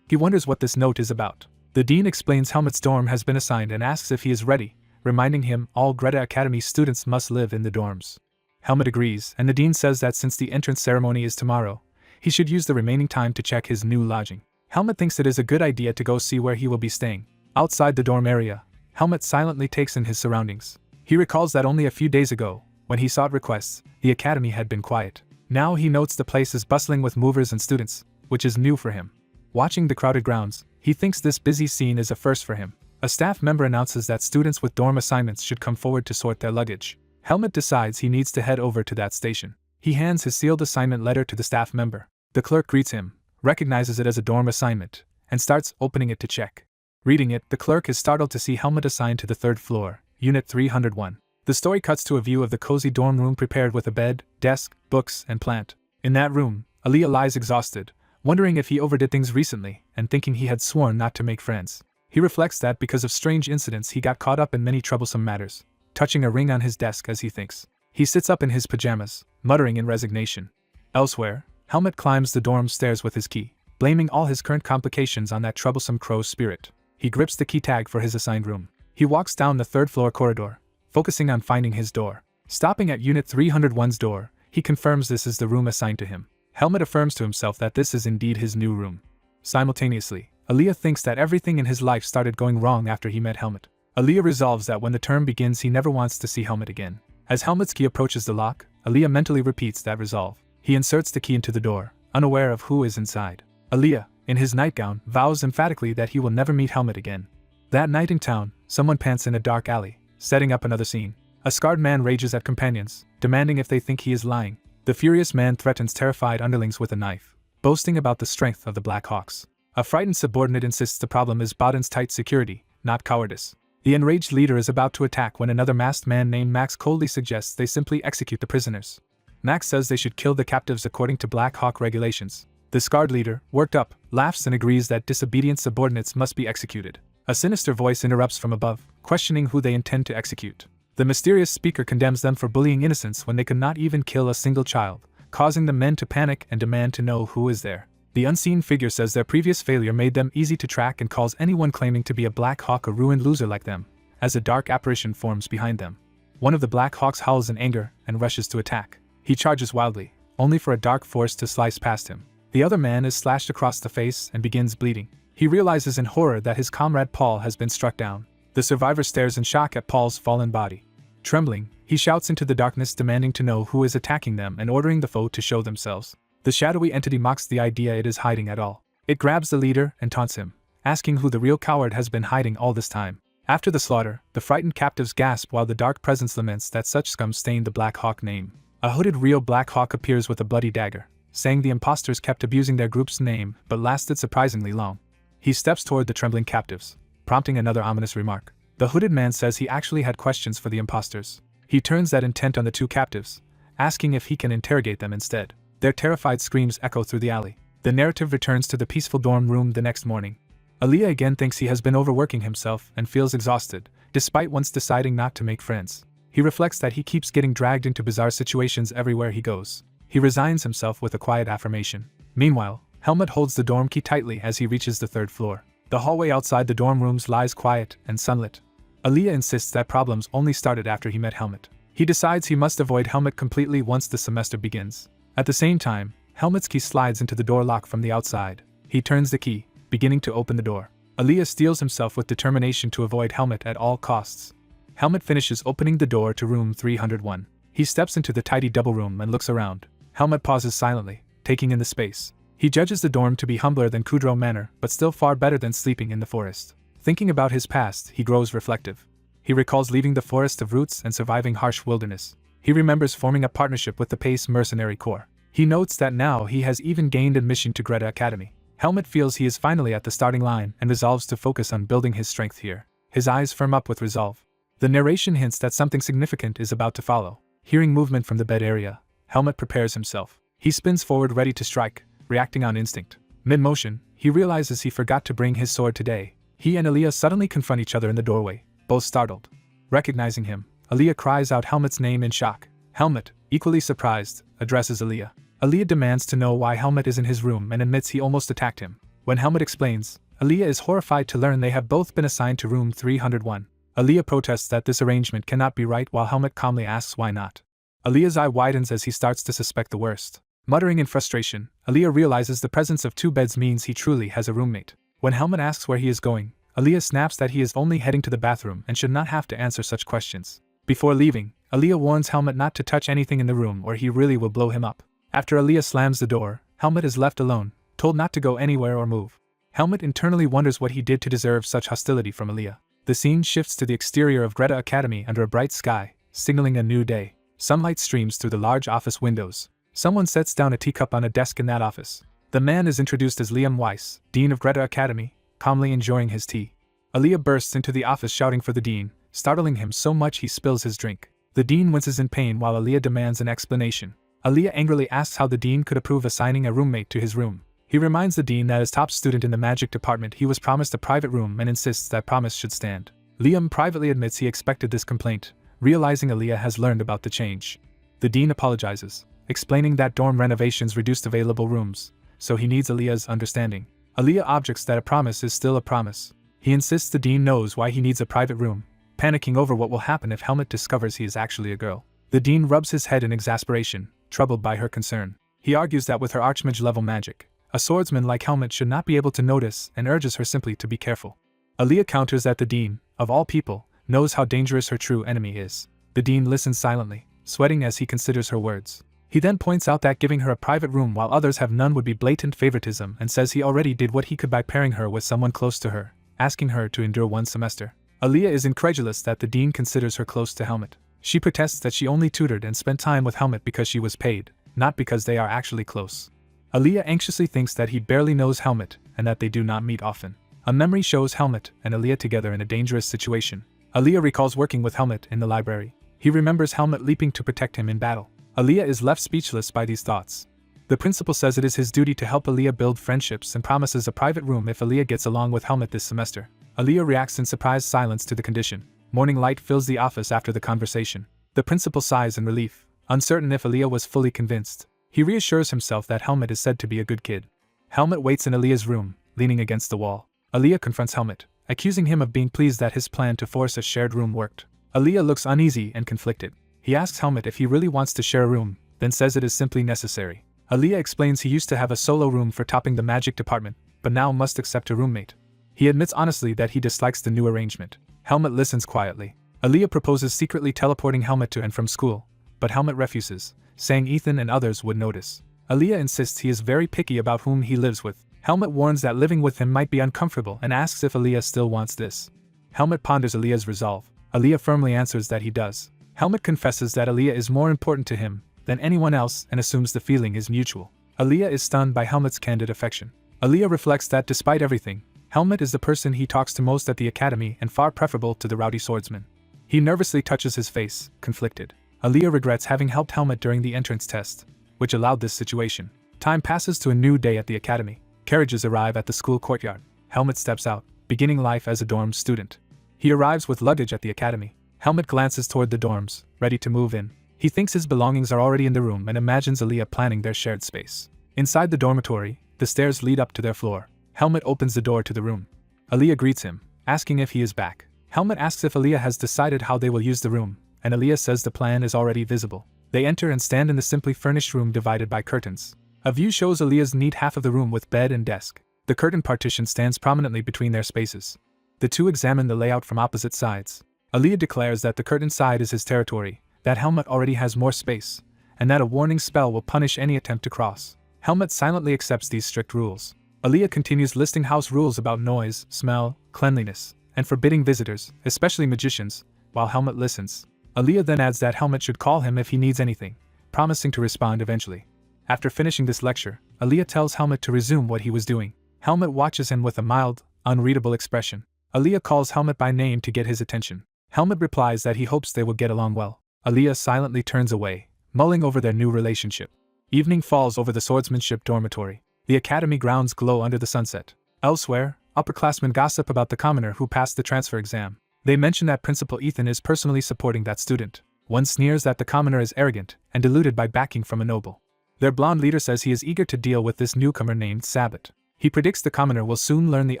S1: He wonders what this note is about. The dean explains Helmet's dorm has been assigned and asks if he is ready, reminding him all Greta Academy students must live in the dorms. Helmet agrees, and the dean says that since the entrance ceremony is tomorrow, he should use the remaining time to check his new lodging. Helmet thinks it is a good idea to go see where he will be staying. Outside the dorm area, Helmet silently takes in his surroundings. He recalls that only a few days ago, when he sought requests, the academy had been quiet. Now he notes the place is bustling with movers and students, which is new for him. Watching the crowded grounds, he thinks this busy scene is a first for him. A staff member announces that students with dorm assignments should come forward to sort their luggage. Helmet decides he needs to head over to that station. He hands his sealed assignment letter to the staff member. The clerk greets him, recognizes it as a dorm assignment, and starts opening it to check. Reading it, the clerk is startled to see Helmet assigned to the 3rd floor, Unit 301. The story cuts to a view of the cozy dorm room prepared with a bed, desk, books, and plant. In that room, Aaliyah lies exhausted, wondering if he overdid things recently, and thinking he had sworn not to make friends. He reflects that because of strange incidents he got caught up in many troublesome matters, touching a ring on his desk as he thinks. He sits up in his pajamas, muttering in resignation. Elsewhere, Helmet climbs the dorm stairs with his key, blaming all his current complications on that troublesome crow spirit. He grips the key tag for his assigned room. He walks down the 3rd floor corridor, focusing on finding his door. Stopping at Unit 301's door, he confirms this is the room assigned to him. Helmet affirms to himself that this is indeed his new room. Simultaneously, Aaliyah thinks that everything in his life started going wrong after he met Helmet. Aaliyah resolves that when the term begins he never wants to see Helmet again. As Helmet's key approaches the lock, Aaliyah mentally repeats that resolve. He inserts the key into the door, unaware of who is inside. Aaliyah, in his nightgown, vows emphatically that he will never meet Helmet again. That night in town, someone pants in a dark alley, setting up another scene. A scarred man rages at companions, demanding if they think he is lying. The furious man threatens terrified underlings with a knife, boasting about the strength of the Black Hawks. A frightened subordinate insists the problem is Baden's tight security, not cowardice. The enraged leader is about to attack when another masked man named Max coldly suggests they simply execute the prisoners. Max says they should kill the captives according to Black Hawk regulations. The scarred leader, worked up, laughs and agrees that disobedient subordinates must be executed. A sinister voice interrupts from above, questioning who they intend to execute. The mysterious speaker condemns them for bullying innocents when they could not even kill a single child, causing the men to panic and demand to know who is there. The unseen figure says their previous failure made them easy to track and calls anyone claiming to be a Black Hawk a ruined loser like them, as a dark apparition forms behind them. One of the Black Hawks howls in anger and rushes to attack. He charges wildly, only for a dark force to slice past him. The other man is slashed across the face and begins bleeding. He realizes in horror that his comrade Paul has been struck down. The survivor stares in shock at Paul's fallen body. Trembling, he shouts into the darkness demanding to know who is attacking them and ordering the foe to show themselves. The shadowy entity mocks the idea it is hiding at all. It grabs the leader and taunts him, asking who the real coward has been hiding all this time. After the slaughter, the frightened captives gasp while the dark presence laments that such scum stained the Black Hawk name. A hooded real Black Hawk appears with a bloody dagger, saying the imposters kept abusing their group's name but lasted surprisingly long. He steps toward the trembling captives, prompting another ominous remark. The hooded man says he actually had questions for the imposters. He turns that intent on the two captives, asking if he can interrogate them instead. Their terrified screams echo through the alley. The narrative returns to the peaceful dorm room the next morning. Aaliyah again thinks he has been overworking himself and feels exhausted, despite once deciding not to make friends. He reflects that he keeps getting dragged into bizarre situations everywhere he goes. He resigns himself with a quiet affirmation. Meanwhile, Helmut holds the dorm key tightly as he reaches the third floor. The hallway outside the dorm rooms lies quiet and sunlit. Aaliyah insists that problems only started after he met Helmut. He decides he must avoid Helmut completely once the semester begins. At the same time, Helmut's key slides into the door lock from the outside. He turns the key, beginning to open the door. Aaliyah steels himself with determination to avoid Helmut at all costs. Helmut finishes opening the door to room 301. He steps into the tidy double room and looks around. Helmut pauses silently, taking in the space. He judges the dorm to be humbler than Kudrow Manor, but still far better than sleeping in the forest. Thinking about his past, he grows reflective. He recalls leaving the forest of roots and surviving harsh wilderness. He remembers forming a partnership with the Pace Mercenary Corps. He notes that now he has even gained admission to Greta Academy. Helmut feels he is finally at the starting line and resolves to focus on building his strength here. His eyes firm up with resolve. The narration hints that something significant is about to follow. Hearing movement from the bed area, Helmut prepares himself. He spins forward ready to strike, reacting on instinct. Mid-motion, he realizes he forgot to bring his sword today. He and Aaliyah suddenly confront each other in the doorway, both startled. Recognizing him, Aaliyah cries out Helmut's name in shock. Helmut, equally surprised, addresses Aaliyah. Aaliyah demands to know why Helmut is in his room and admits he almost attacked him. When Helmut explains, Aaliyah is horrified to learn they have both been assigned to room 301. Aaliyah protests that this arrangement cannot be right while Helmut calmly asks why not. Aaliyah's eye widens as he starts to suspect the worst. Muttering in frustration, Aaliyah realizes the presence of two beds means he truly has a roommate. When Helmut asks where he is going, Aaliyah snaps that he is only heading to the bathroom and should not have to answer such questions. Before leaving, Aaliyah warns Helmut not to touch anything in the room or he really will blow him up. After Aaliyah slams the door, Helmut is left alone, told not to go anywhere or move. Helmut internally wonders what he did to deserve such hostility from Aaliyah. The scene shifts to the exterior of Greta Academy under a bright sky, signaling a new day. Sunlight streams through the large office windows. Someone sets down a teacup on a desk in that office. The man is introduced as Liam Weiss, Dean of Greta Academy, calmly enjoying his tea. Aaliyah bursts into the office shouting for the Dean, startling him so much he spills his drink. The Dean winces in pain while Aaliyah demands an explanation. Aaliyah angrily asks how the Dean could approve assigning a roommate to his room. He reminds the Dean that as top student in the magic department he was promised a private room and insists that promise should stand. Liam privately admits he expected this complaint, realizing Aaliyah has learned about the change. The Dean apologizes, explaining that dorm renovations reduced available rooms, so he needs Aaliyah's understanding. Aaliyah objects that a promise is still a promise. He insists the Dean knows why he needs a private room, panicking over what will happen if Helmut discovers he is actually a girl. The Dean rubs his head in exasperation, troubled by her concern. He argues that with her archmage-level magic, a swordsman like Helmut should not be able to notice and urges her simply to be careful. Aaliyah counters that the Dean, of all people, knows how dangerous her true enemy is. The Dean listens silently, sweating as he considers her words. He then points out that giving her a private room while others have none would be blatant favoritism and says he already did what he could by pairing her with someone close to her, asking her to endure one semester. Aaliyah is incredulous that the Dean considers her close to Helmut. She protests that she only tutored and spent time with Helmut because she was paid, not because they are actually close. Aaliyah anxiously thinks that he barely knows Helmut and that they do not meet often. A memory shows Helmut and Aaliyah together in a dangerous situation. Aaliyah recalls working with Helmut in the library. He remembers Helmut leaping to protect him in battle. Aaliyah is left speechless by these thoughts. The principal says it is his duty to help Aaliyah build friendships and promises a private room if Aaliyah gets along with Helmut this semester. Aaliyah reacts in surprised silence to the condition. Morning light fills the office after the conversation. The principal sighs in relief, uncertain if Aaliyah was fully convinced. He reassures himself that Helmut is said to be a good kid. Helmut waits in Aaliyah's room, leaning against the wall. Aaliyah confronts Helmut, accusing him of being pleased that his plan to force a shared room worked. Aaliyah looks uneasy and conflicted. He asks Helmut if he really wants to share a room, then says it is simply necessary. Aaliyah explains he used to have a solo room for topping the magic department, but now must accept a roommate. He admits honestly that he dislikes the new arrangement. Helmut listens quietly. Aaliyah proposes secretly teleporting Helmut to and from school, but Helmut refuses, saying Ethan and others would notice. Aaliyah insists he is very picky about whom he lives with. Helmut warns that living with him might be uncomfortable and asks if Aaliyah still wants this. Helmut ponders Aaliyah's resolve. Aaliyah firmly answers that he does. Helmut confesses that Aaliyah is more important to him than anyone else and assumes the feeling is mutual. Aaliyah is stunned by Helmut's candid affection. Aaliyah reflects that despite everything, Helmut is the person he talks to most at the academy and far preferable to the rowdy swordsman. He nervously touches his face, conflicted. Aaliyah regrets having helped Helmut during the entrance test, which allowed this situation. Time passes to a new day at the academy. Carriages arrive at the school courtyard. Helmut steps out, beginning life as a dorm student. He arrives with luggage at the academy. Helmut glances toward the dorms, ready to move in. He thinks his belongings are already in the room and imagines Aaliyah planning their shared space. Inside the dormitory, the stairs lead up to their floor. Helmut opens the door to the room. Aaliyah greets him, asking if he is back. Helmut asks if Aaliyah has decided how they will use the room, and Aaliyah says the plan is already visible. They enter and stand in the simply furnished room divided by curtains. A view shows Aaliyah's neat half of the room with bed and desk. The curtain partition stands prominently between their spaces. The two examine the layout from opposite sides. Aaliyah declares that the curtain side is his territory, that Helmut already has more space, and that a warning spell will punish any attempt to cross. Helmut silently accepts these strict rules. Aaliyah continues listing house rules about noise, smell, cleanliness, and forbidding visitors, especially magicians, while Helmut listens. Aaliyah then adds that Helmut should call him if he needs anything, promising to respond eventually. After finishing this lecture, Aaliyah tells Helmut to resume what he was doing. Helmut watches him with a mild, unreadable expression. Aaliyah calls Helmut by name to get his attention. Helmut replies that he hopes they will get along well. Aaliyah silently turns away, mulling over their new relationship. Evening falls over the swordsmanship dormitory. The academy grounds glow under the sunset. Elsewhere, upperclassmen gossip about the commoner who passed the transfer exam. They mention that Principal Ethan is personally supporting that student. One sneers that the commoner is arrogant and deluded by backing from a noble. Their blonde leader says he is eager to deal with this newcomer named Sabbat. He predicts the commoner will soon learn the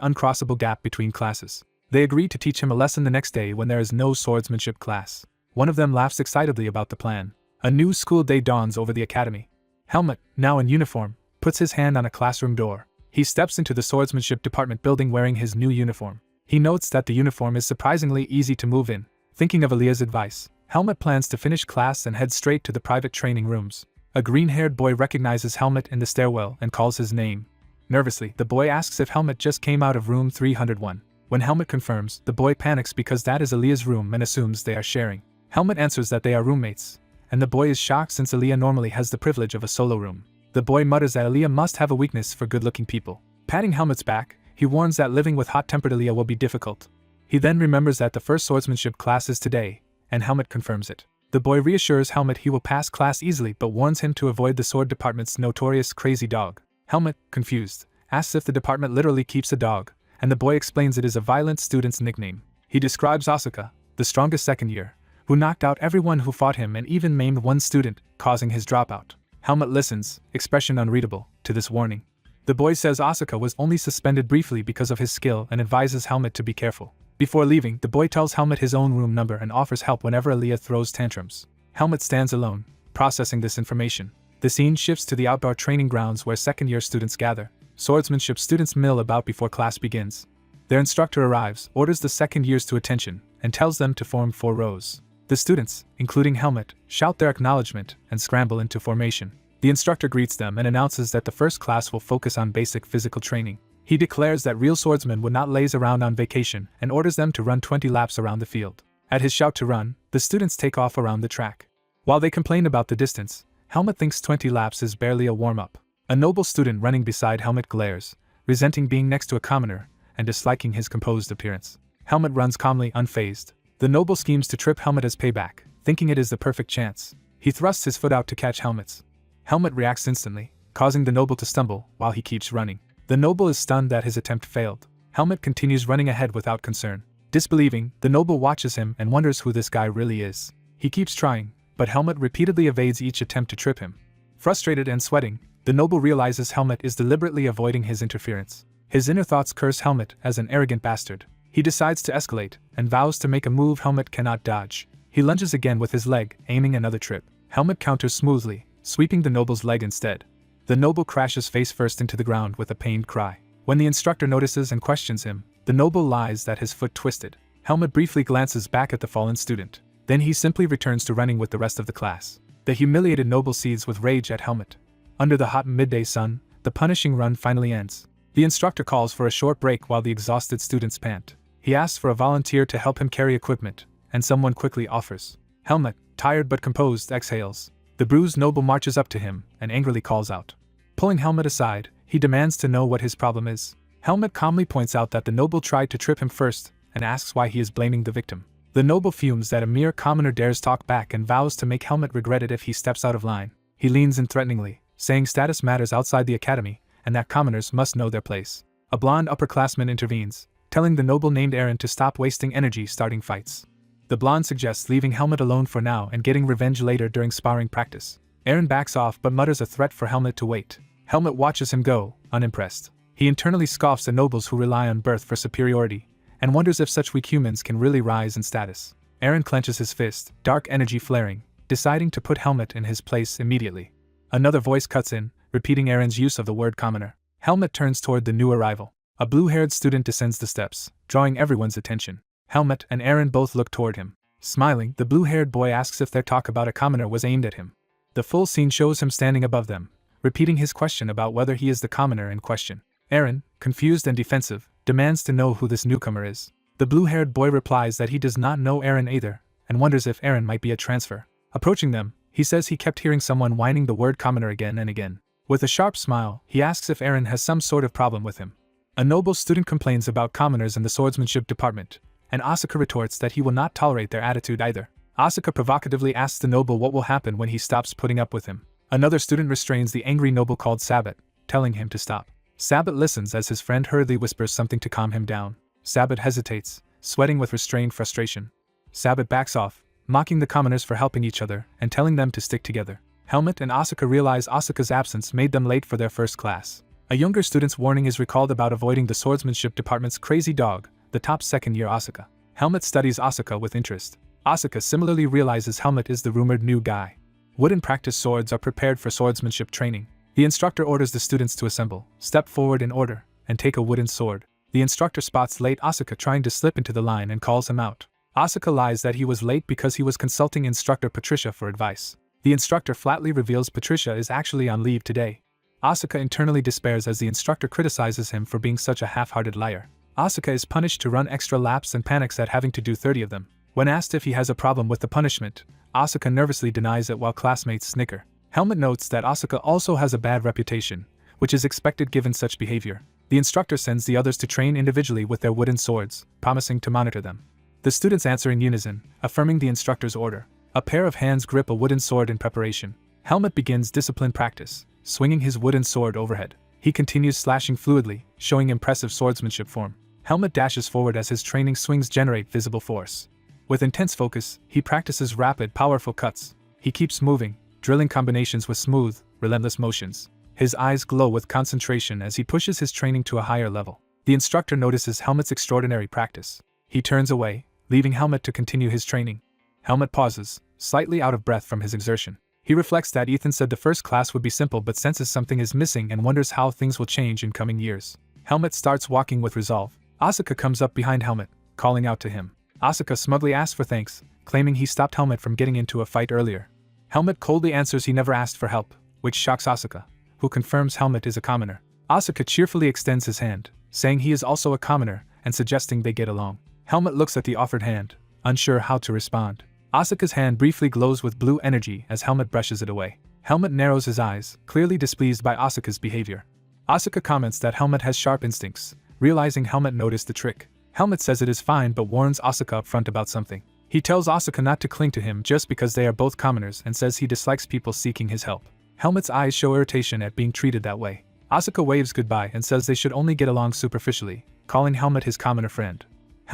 S1: uncrossable gap between classes. They agree to teach him a lesson the next day when there is no swordsmanship class. One of them laughs excitedly about the plan. A new school day dawns over the academy. Helmut, now in uniform, puts his hand on a classroom door. He steps into the swordsmanship department building wearing his new uniform. He notes that the uniform is surprisingly easy to move in. Thinking of Aaliyah's advice, Helmut plans to finish class and head straight to the private training rooms. A green-haired boy recognizes Helmut in the stairwell and calls his name. Nervously, the boy asks if Helmut just came out of room 301. When Helmut confirms, the boy panics because that is Aaliyah's room and assumes they are sharing. Helmut answers that they are roommates, and the boy is shocked since Aaliyah normally has the privilege of a solo room. The boy mutters that Aaliyah must have a weakness for good-looking people. Patting Helmut's back, he warns that living with hot-tempered Aaliyah will be difficult. He then remembers that the first swordsmanship class is today, and Helmut confirms it. The boy reassures Helmut he will pass class easily but warns him to avoid the sword department's notorious crazy dog. Helmut, confused, asks if the department literally keeps a dog, and the boy explains it is a violent student's nickname. He describes Asuka, the strongest second year, who knocked out everyone who fought him and even maimed one student, causing his dropout. Helmut listens, expression unreadable, to this warning. The boy says Asuka was only suspended briefly because of his skill and advises Helmut to be careful. Before leaving, the boy tells Helmut his own room number and offers help whenever Aaliyah throws tantrums. Helmut stands alone, processing this information. The scene shifts to the outdoor training grounds where second-year students gather. Swordsmanship students mill about before class begins. Their instructor arrives, orders the second years to attention, and tells them to form 4 rows. The students, including Helmut, shout their acknowledgement and scramble into formation. The instructor greets them and announces that the first class will focus on basic physical training. He declares that real swordsmen would not laze around on vacation and orders them to run 20 laps around the field. At his shout to run, the students take off around the track. While they complain about the distance, Helmut thinks 20 laps is barely a warm-up. A noble student running beside Helmut glares, resenting being next to a commoner and disliking his composed appearance. Helmut runs calmly, unfazed. The noble schemes to trip Helmut as payback, thinking it is the perfect chance. He thrusts his foot out to catch Helmut's. Helmut reacts instantly, causing the noble to stumble while he keeps running. The noble is stunned that his attempt failed. Helmut continues running ahead without concern. Disbelieving, the noble watches him and wonders who this guy really is. He keeps trying, but Helmut repeatedly evades each attempt to trip him. Frustrated and sweating, the noble realizes Helmut is deliberately avoiding his interference. His inner thoughts curse Helmut as an arrogant bastard. He decides to escalate, and vows to make a move Helmut cannot dodge. He lunges again with his leg, aiming another trip. Helmut counters smoothly, sweeping the noble's leg instead. The noble crashes face first into the ground with a pained cry. When the instructor notices and questions him, the noble lies that his foot twisted. Helmut briefly glances back at the fallen student. Then he simply returns to running with the rest of the class. The humiliated noble seethes with rage at Helmut. Under the hot midday sun, the punishing run finally ends. The instructor calls for a short break while the exhausted students pant. He asks for a volunteer to help him carry equipment, and someone quickly offers. Helmut, tired but composed, exhales. The bruised noble marches up to him and angrily calls out. Pulling Helmut aside, he demands to know what his problem is. Helmut calmly points out that the noble tried to trip him first and asks why he is blaming the victim. The noble fumes that a mere commoner dares talk back and vows to make Helmut regret it if he steps out of line. He leans in threateningly, saying status matters outside the academy and that commoners must know their place. A blonde upperclassman intervenes, telling the noble named Aaron to stop wasting energy starting fights. The blonde suggests leaving Helmut alone for now and getting revenge later during sparring practice. Aaron backs off but mutters a threat for Helmut to wait. Helmut watches him go, unimpressed. He internally scoffs at nobles who rely on birth for superiority, and wonders if such weak humans can really rise in status. Aaron clenches his fist, dark energy flaring, deciding to put Helmut in his place immediately. Another voice cuts in, repeating Aaron's use of the word commoner. Helmut turns toward the new arrival. A blue-haired student descends the steps, drawing everyone's attention. Helmut and Aaron both look toward him. Smiling, the blue-haired boy asks if their talk about a commoner was aimed at him. The full scene shows him standing above them, repeating his question about whether he is the commoner in question. Aaron, confused and defensive, demands to know who this newcomer is. The blue-haired boy replies that he does not know Aaron either, and wonders if Aaron might be a transfer. Approaching them, he says he kept hearing someone whining the word commoner again and again. With a sharp smile, he asks if Aaron has some sort of problem with him. A noble student complains about commoners in the swordsmanship department, and Asura retorts that he will not tolerate their attitude either. Asura provocatively asks the noble what will happen when he stops putting up with him. Another student restrains the angry noble called Sabbat, telling him to stop. Sabbat listens as his friend hurriedly whispers something to calm him down. Sabbat hesitates, sweating with restrained frustration. Sabbat backs off, mocking the commoners for helping each other and telling them to stick together. Helmut and Asura realize Asuka's absence made them late for their first class. A younger student's warning is recalled about avoiding the swordsmanship department's crazy dog, the top second-year Asuka. Helmut studies Asuka with interest. Asuka similarly realizes Helmut is the rumored new guy. Wooden practice swords are prepared for swordsmanship training. The instructor orders the students to assemble, step forward in order, and take a wooden sword. The instructor spots late Asuka trying to slip into the line and calls him out. Asuka lies that he was late because he was consulting instructor Patricia for advice. The instructor flatly reveals Patricia is actually on leave today. Asuka internally despairs as the instructor criticizes him for being such a half-hearted liar. Asuka is punished to run extra laps and panics at having to do 30 of them. When asked if he has a problem with the punishment, Asuka nervously denies it while classmates snicker. Helmut notes that Asuka also has a bad reputation, which is expected given such behavior. The instructor sends the others to train individually with their wooden swords, promising to monitor them. The students answer in unison, affirming the instructor's order. A pair of hands grip a wooden sword in preparation. Helmut begins disciplined practice, swinging his wooden sword overhead. He continues slashing fluidly, showing impressive swordsmanship form. Helmut dashes forward as his training swings generate visible force. With intense focus, he practices rapid, powerful cuts. He keeps moving, drilling combinations with smooth, relentless motions. His eyes glow with concentration as he pushes his training to a higher level. The instructor notices Helmut's extraordinary practice. He turns away, leaving Helmut to continue his training. Helmut pauses, slightly out of breath from his exertion. He reflects that Ethan said the first class would be simple but senses something is missing and wonders how things will change in coming years. Helmut starts walking with resolve. Asuka comes up behind Helmut, calling out to him. Asuka smugly asks for thanks, claiming he stopped Helmut from getting into a fight earlier. Helmut coldly answers he never asked for help, which shocks Asuka, who confirms Helmut is a commoner. Asuka cheerfully extends his hand, saying he is also a commoner and suggesting they get along. Helmut looks at the offered hand, unsure how to respond. Asuka's hand briefly glows with blue energy as Helmut brushes it away. Helmut narrows his eyes, clearly displeased by Asuka's behavior. Asuka comments that Helmut has sharp instincts, realizing Helmut noticed the trick. Helmut says it is fine but warns Asuka up front about something. He tells Asuka not to cling to him just because they are both commoners and says he dislikes people seeking his help. Helmut's eyes show irritation at being treated that way. Asuka waves goodbye and says they should only get along superficially, calling Helmut his commoner friend.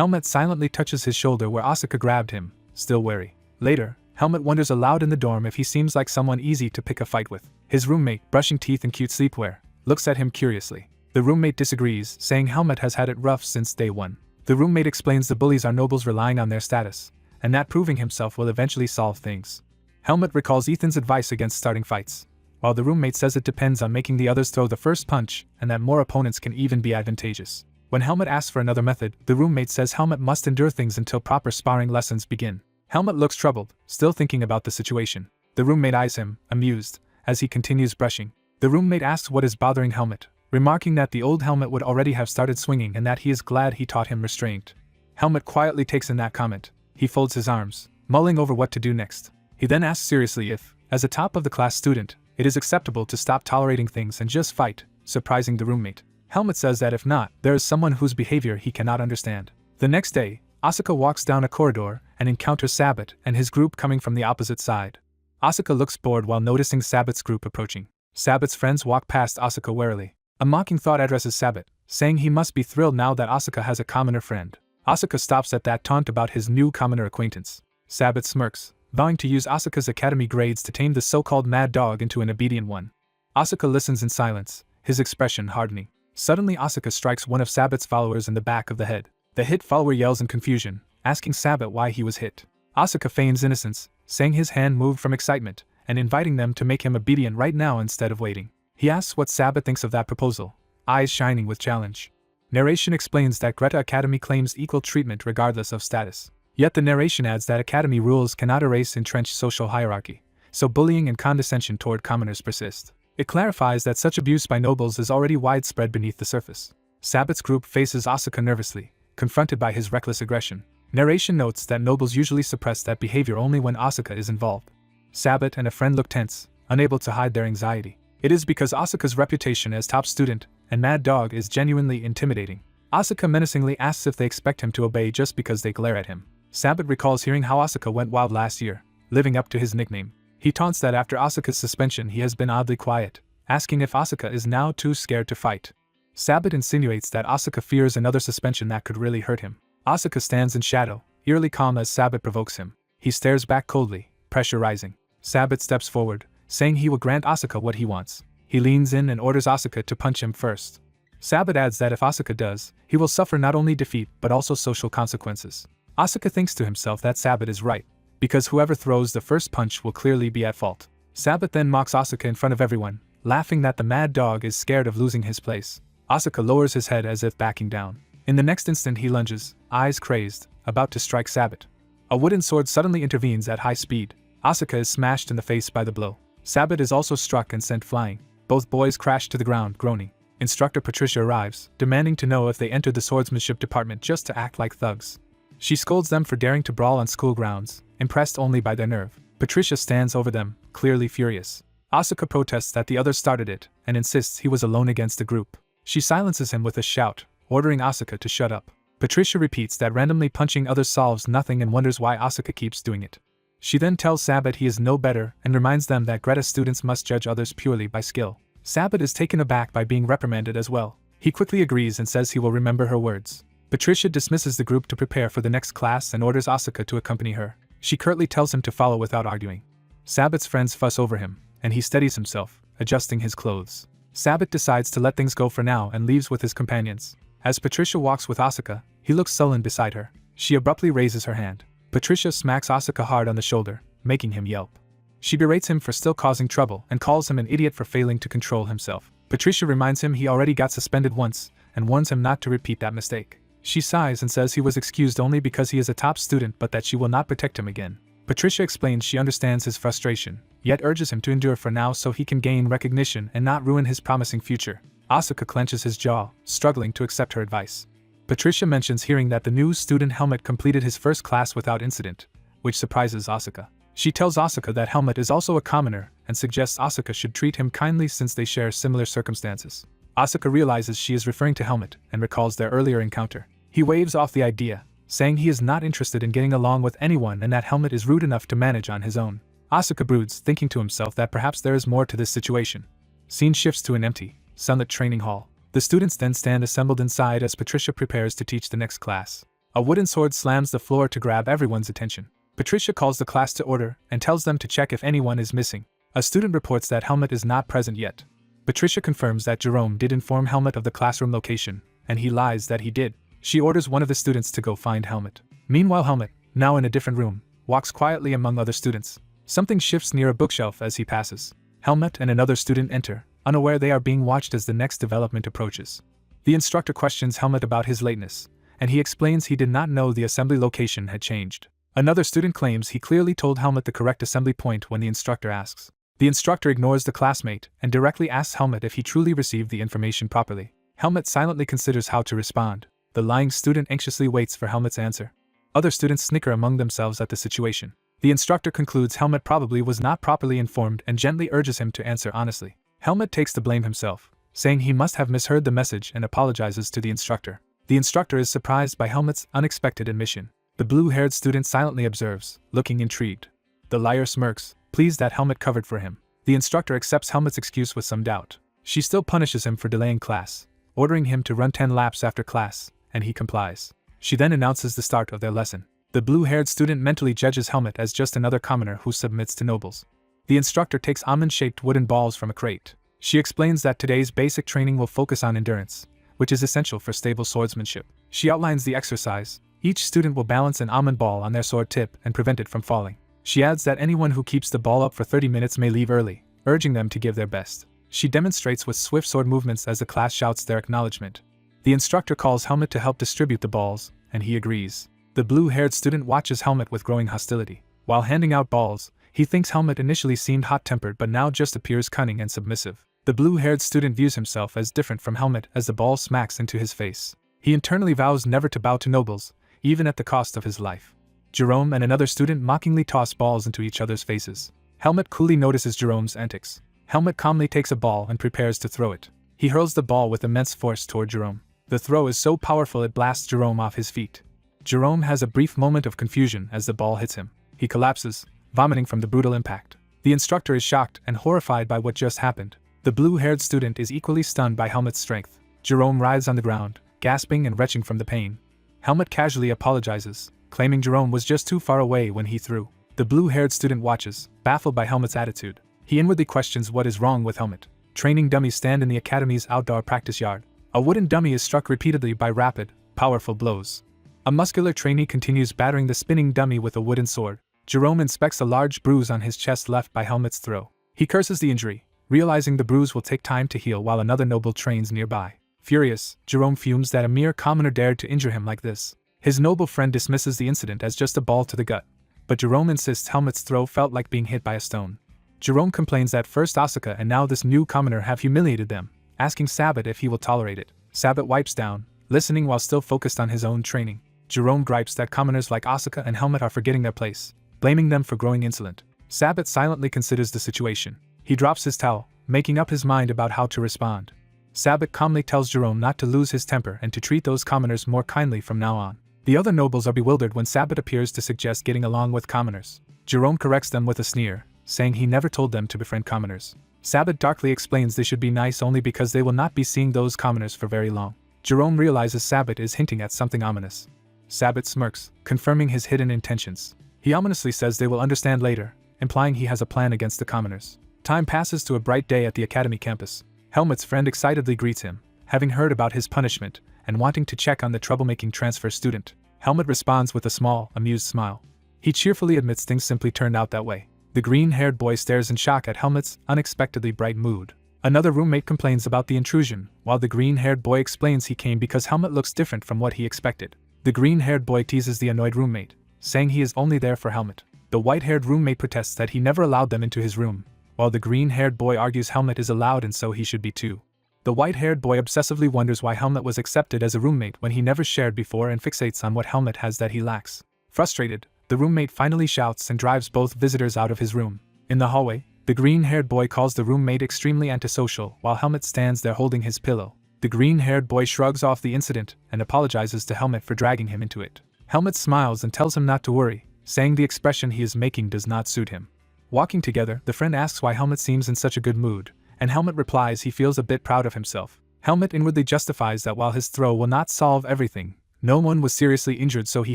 S1: Helmet silently touches his shoulder where Asuka grabbed him, still wary. Later, Helmet wonders aloud in the dorm if he seems like someone easy to pick a fight with. His roommate, brushing teeth in cute sleepwear, looks at him curiously. The roommate disagrees, saying Helmet has had it rough since day one. The roommate explains the bullies are nobles relying on their status, and that proving himself will eventually solve things. Helmet recalls Ethan's advice against starting fights, while the roommate says it depends on making the others throw the first punch and that more opponents can even be advantageous. When Helmet asks for another method, the roommate says Helmet must endure things until proper sparring lessons begin. Helmet looks troubled, still thinking about the situation. The roommate eyes him, amused, as he continues brushing. The roommate asks what is bothering Helmet, remarking that the old Helmet would already have started swinging and that he is glad he taught him restraint. Helmet quietly takes in that comment. He folds his arms, mulling over what to do next. He then asks seriously if, as a top-of-the-class student, it is acceptable to stop tolerating things and just fight, surprising the roommate. Helmet says that if not, there is someone whose behavior he cannot understand. The next day, Asuka walks down a corridor and encounters Sabbat and his group coming from the opposite side. Asuka looks bored while noticing Sabbat's group approaching. Sabbat's friends walk past Asuka warily. A mocking thought addresses Sabbat, saying he must be thrilled now that Asuka has a commoner friend. Asuka stops at that taunt about his new commoner acquaintance. Sabbat smirks, vowing to use Asuka's academy grades to tame the so-called mad dog into an obedient one. Asuka listens in silence, his expression hardening. Suddenly Asuka strikes one of Sabbat's followers in the back of the head. The hit follower yells in confusion, asking Sabbat why he was hit. Asuka feigns innocence, saying his hand moved from excitement, and inviting them to make him obedient right now instead of waiting. He asks what Sabbat thinks of that proposal, eyes shining with challenge. Narration explains that Greta Academy claims equal treatment regardless of status. Yet the narration adds that Academy rules cannot erase entrenched social hierarchy, so bullying and condescension toward commoners persist. It clarifies that such abuse by nobles is already widespread beneath the surface. Sabbat's group faces Asuka nervously, confronted by his reckless aggression. Narration notes that nobles usually suppress that behavior only when Asuka is involved. Sabbat and a friend look tense, unable to hide their anxiety. It is because Asuka's reputation as top student and mad dog is genuinely intimidating. Asuka menacingly asks if they expect him to obey just because they glare at him. Sabbat recalls hearing how Asuka went wild last year, living up to his nickname. He taunts that after Asuka's suspension he has been oddly quiet, asking if Asuka is now too scared to fight. Sabbat insinuates that Asuka fears another suspension that could really hurt him. Asuka stands in shadow, eerily calm as Sabbat provokes him. He stares back coldly, pressure rising. Sabbat steps forward, saying he will grant Asuka what he wants. He leans in and orders Asuka to punch him first. Sabbat adds that if Asuka does, he will suffer not only defeat but also social consequences. Asuka thinks to himself that Sabbat is right, because whoever throws the first punch will clearly be at fault. Sabbat then mocks Asuka in front of everyone, laughing that the mad dog is scared of losing his place. Asuka lowers his head as if backing down. In the next instant he lunges, eyes crazed, about to strike Sabbat. A wooden sword suddenly intervenes at high speed. Asuka is smashed in the face by the blow. Sabbat is also struck and sent flying. Both boys crash to the ground, groaning. Instructor Patricia arrives, demanding to know if they entered the swordsmanship department just to act like thugs. She scolds them for daring to brawl on school grounds, impressed only by their nerve. Patricia stands over them, clearly furious. Asuka protests that the others started it, and insists he was alone against the group. She silences him with a shout, ordering Asuka to shut up. Patricia repeats that randomly punching others solves nothing and wonders why Asuka keeps doing it. She then tells Sabbat he is no better and reminds them that Greta students must judge others purely by skill. Sabbat is taken aback by being reprimanded as well. He quickly agrees and says he will remember her words. Patricia dismisses the group to prepare for the next class and orders Asuka to accompany her. She curtly tells him to follow without arguing. Sabbat's friends fuss over him, and he steadies himself, adjusting his clothes. Sabbat decides to let things go for now and leaves with his companions. As Patricia walks with Asuka, he looks sullen beside her. She abruptly raises her hand. Patricia smacks Asuka hard on the shoulder, making him yelp. She berates him for still causing trouble and calls him an idiot for failing to control himself. Patricia reminds him he already got suspended once and warns him not to repeat that mistake. She sighs and says he was excused only because he is a top student but that she will not protect him again. Patricia explains she understands his frustration, yet urges him to endure for now so he can gain recognition and not ruin his promising future. Asuka clenches his jaw, struggling to accept her advice. Patricia mentions hearing that the new student Helmet completed his first class without incident, which surprises Asuka. She tells Asuka that Helmet is also a commoner and suggests Asuka should treat him kindly since they share similar circumstances. Asuka realizes she is referring to Helmet and recalls their earlier encounter. He waves off the idea, saying he is not interested in getting along with anyone and that Helmet is rude enough to manage on his own. Asuka broods, thinking to himself that perhaps there is more to this situation. Scene shifts to an empty, sunlit training hall. The students then stand assembled inside as Patricia prepares to teach the next class. A wooden sword slams the floor to grab everyone's attention. Patricia calls the class to order and tells them to check if anyone is missing. A student reports that Helmut is not present yet. Patricia confirms that Jerome did inform Helmut of the classroom location, and he lies that he did. She orders one of the students to go find Helmut. Meanwhile, Helmut, now in a different room, walks quietly among other students. Something shifts near a bookshelf as he passes. Helmut and another student enter, unaware they are being watched as the next development approaches. The instructor questions Helmut about his lateness, and he explains he did not know the assembly location had changed. Another student claims he clearly told Helmut the correct assembly point when the instructor asks. The instructor ignores the classmate and directly asks Helmut if he truly received the information properly. Helmut silently considers how to respond. The lying student anxiously waits for Helmut's answer. Other students snicker among themselves at the situation. The instructor concludes Helmut probably was not properly informed and gently urges him to answer honestly. Helmut takes the blame himself, saying he must have misheard the message and apologizes to the instructor. The instructor is surprised by Helmut's unexpected admission. The blue-haired student silently observes, looking intrigued. The liar smirks, pleased that Helmut covered for him. The instructor accepts Helmut's excuse with some doubt. She still punishes him for delaying class, ordering him to run 10 laps after class, and he complies. She then announces the start of their lesson. The blue-haired student mentally judges Helmut as just another commoner who submits to nobles. The instructor takes almond-shaped wooden balls from a crate. She explains that today's basic training will focus on endurance, which is essential for stable swordsmanship. She outlines the exercise. Each student will balance an almond ball on their sword tip and prevent it from falling. She adds that anyone who keeps the ball up for 30 minutes may leave early, urging them to give their best. She demonstrates with swift sword movements as the class shouts their acknowledgement. The instructor calls Helmut to help distribute the balls, and he agrees. The blue-haired student watches Helmut with growing hostility. While handing out balls, he thinks Helmut initially seemed hot-tempered but now just appears cunning and submissive. The blue-haired student views himself as different from Helmut as the ball smacks into his face. He internally vows never to bow to nobles, even at the cost of his life. Jerome and another student mockingly toss balls into each other's faces. Helmut coolly notices Jerome's antics. Helmut calmly takes a ball and prepares to throw it. He hurls the ball with immense force toward Jerome. The throw is so powerful it blasts Jerome off his feet. Jerome has a brief moment of confusion as the ball hits him. He collapses, vomiting from the brutal impact. The instructor is shocked and horrified by what just happened. The blue-haired student is equally stunned by Helmut's strength. Jerome writhes on the ground, gasping and retching from the pain. Helmut casually apologizes, claiming Jerome was just too far away when he threw. The blue-haired student watches, baffled by Helmut's attitude. He inwardly questions what is wrong with Helmut. Training dummies stand in the academy's outdoor practice yard. A wooden dummy is struck repeatedly by rapid, powerful blows. A muscular trainee continues battering the spinning dummy with a wooden sword. Jerome inspects a large bruise on his chest left by Helmut's throw. He curses the injury, realizing the bruise will take time to heal while another noble trains nearby. Furious, Jerome fumes that a mere commoner dared to injure him like this. His noble friend dismisses the incident as just a ball to the gut, but Jerome insists Helmut's throw felt like being hit by a stone. Jerome complains that first Asuka and now this new commoner have humiliated them, asking Sabbat if he will tolerate it. Sabbat wipes down, listening while still focused on his own training. Jerome gripes that commoners like Asuka and Helmut are forgetting their place, blaming them for growing insolent. Sabbat silently considers the situation. He drops his towel, making up his mind about how to respond. Sabbat calmly tells Jerome not to lose his temper and to treat those commoners more kindly from now on. The other nobles are bewildered when Sabbat appears to suggest getting along with commoners. Jerome corrects them with a sneer, saying he never told them to befriend commoners. Sabbat darkly explains they should be nice only because they will not be seeing those commoners for very long. Jerome realizes Sabbat is hinting at something ominous. Sabbat smirks, confirming his hidden intentions. He ominously says they will understand later, implying he has a plan against the commoners. Time passes to a bright day at the academy campus. Helmut's friend excitedly greets him, having heard about his punishment, and wanting to check on the troublemaking transfer student. Helmut responds with a small, amused smile. He cheerfully admits things simply turned out that way. The green-haired boy stares in shock at Helmut's unexpectedly bright mood. Another roommate complains about the intrusion, while the green-haired boy explains he came because Helmut looks different from what he expected. The green-haired boy teases the annoyed roommate, saying he is only there for Helmut. The white-haired roommate protests that he never allowed them into his room, while the green-haired boy argues Helmut is allowed and so he should be too. The white-haired boy obsessively wonders why Helmut was accepted as a roommate when he never shared before and fixates on what Helmut has that he lacks. Frustrated, the roommate finally shouts and drives both visitors out of his room. In the hallway, the green-haired boy calls the roommate extremely antisocial while Helmut stands there holding his pillow. The green-haired boy shrugs off the incident and apologizes to Helmut for dragging him into it. Helmut smiles and tells him not to worry, saying the expression he is making does not suit him. Walking together, the friend asks why Helmut seems in such a good mood, and Helmut replies he feels a bit proud of himself. Helmut inwardly justifies that while his throw will not solve everything, No one was seriously injured, so he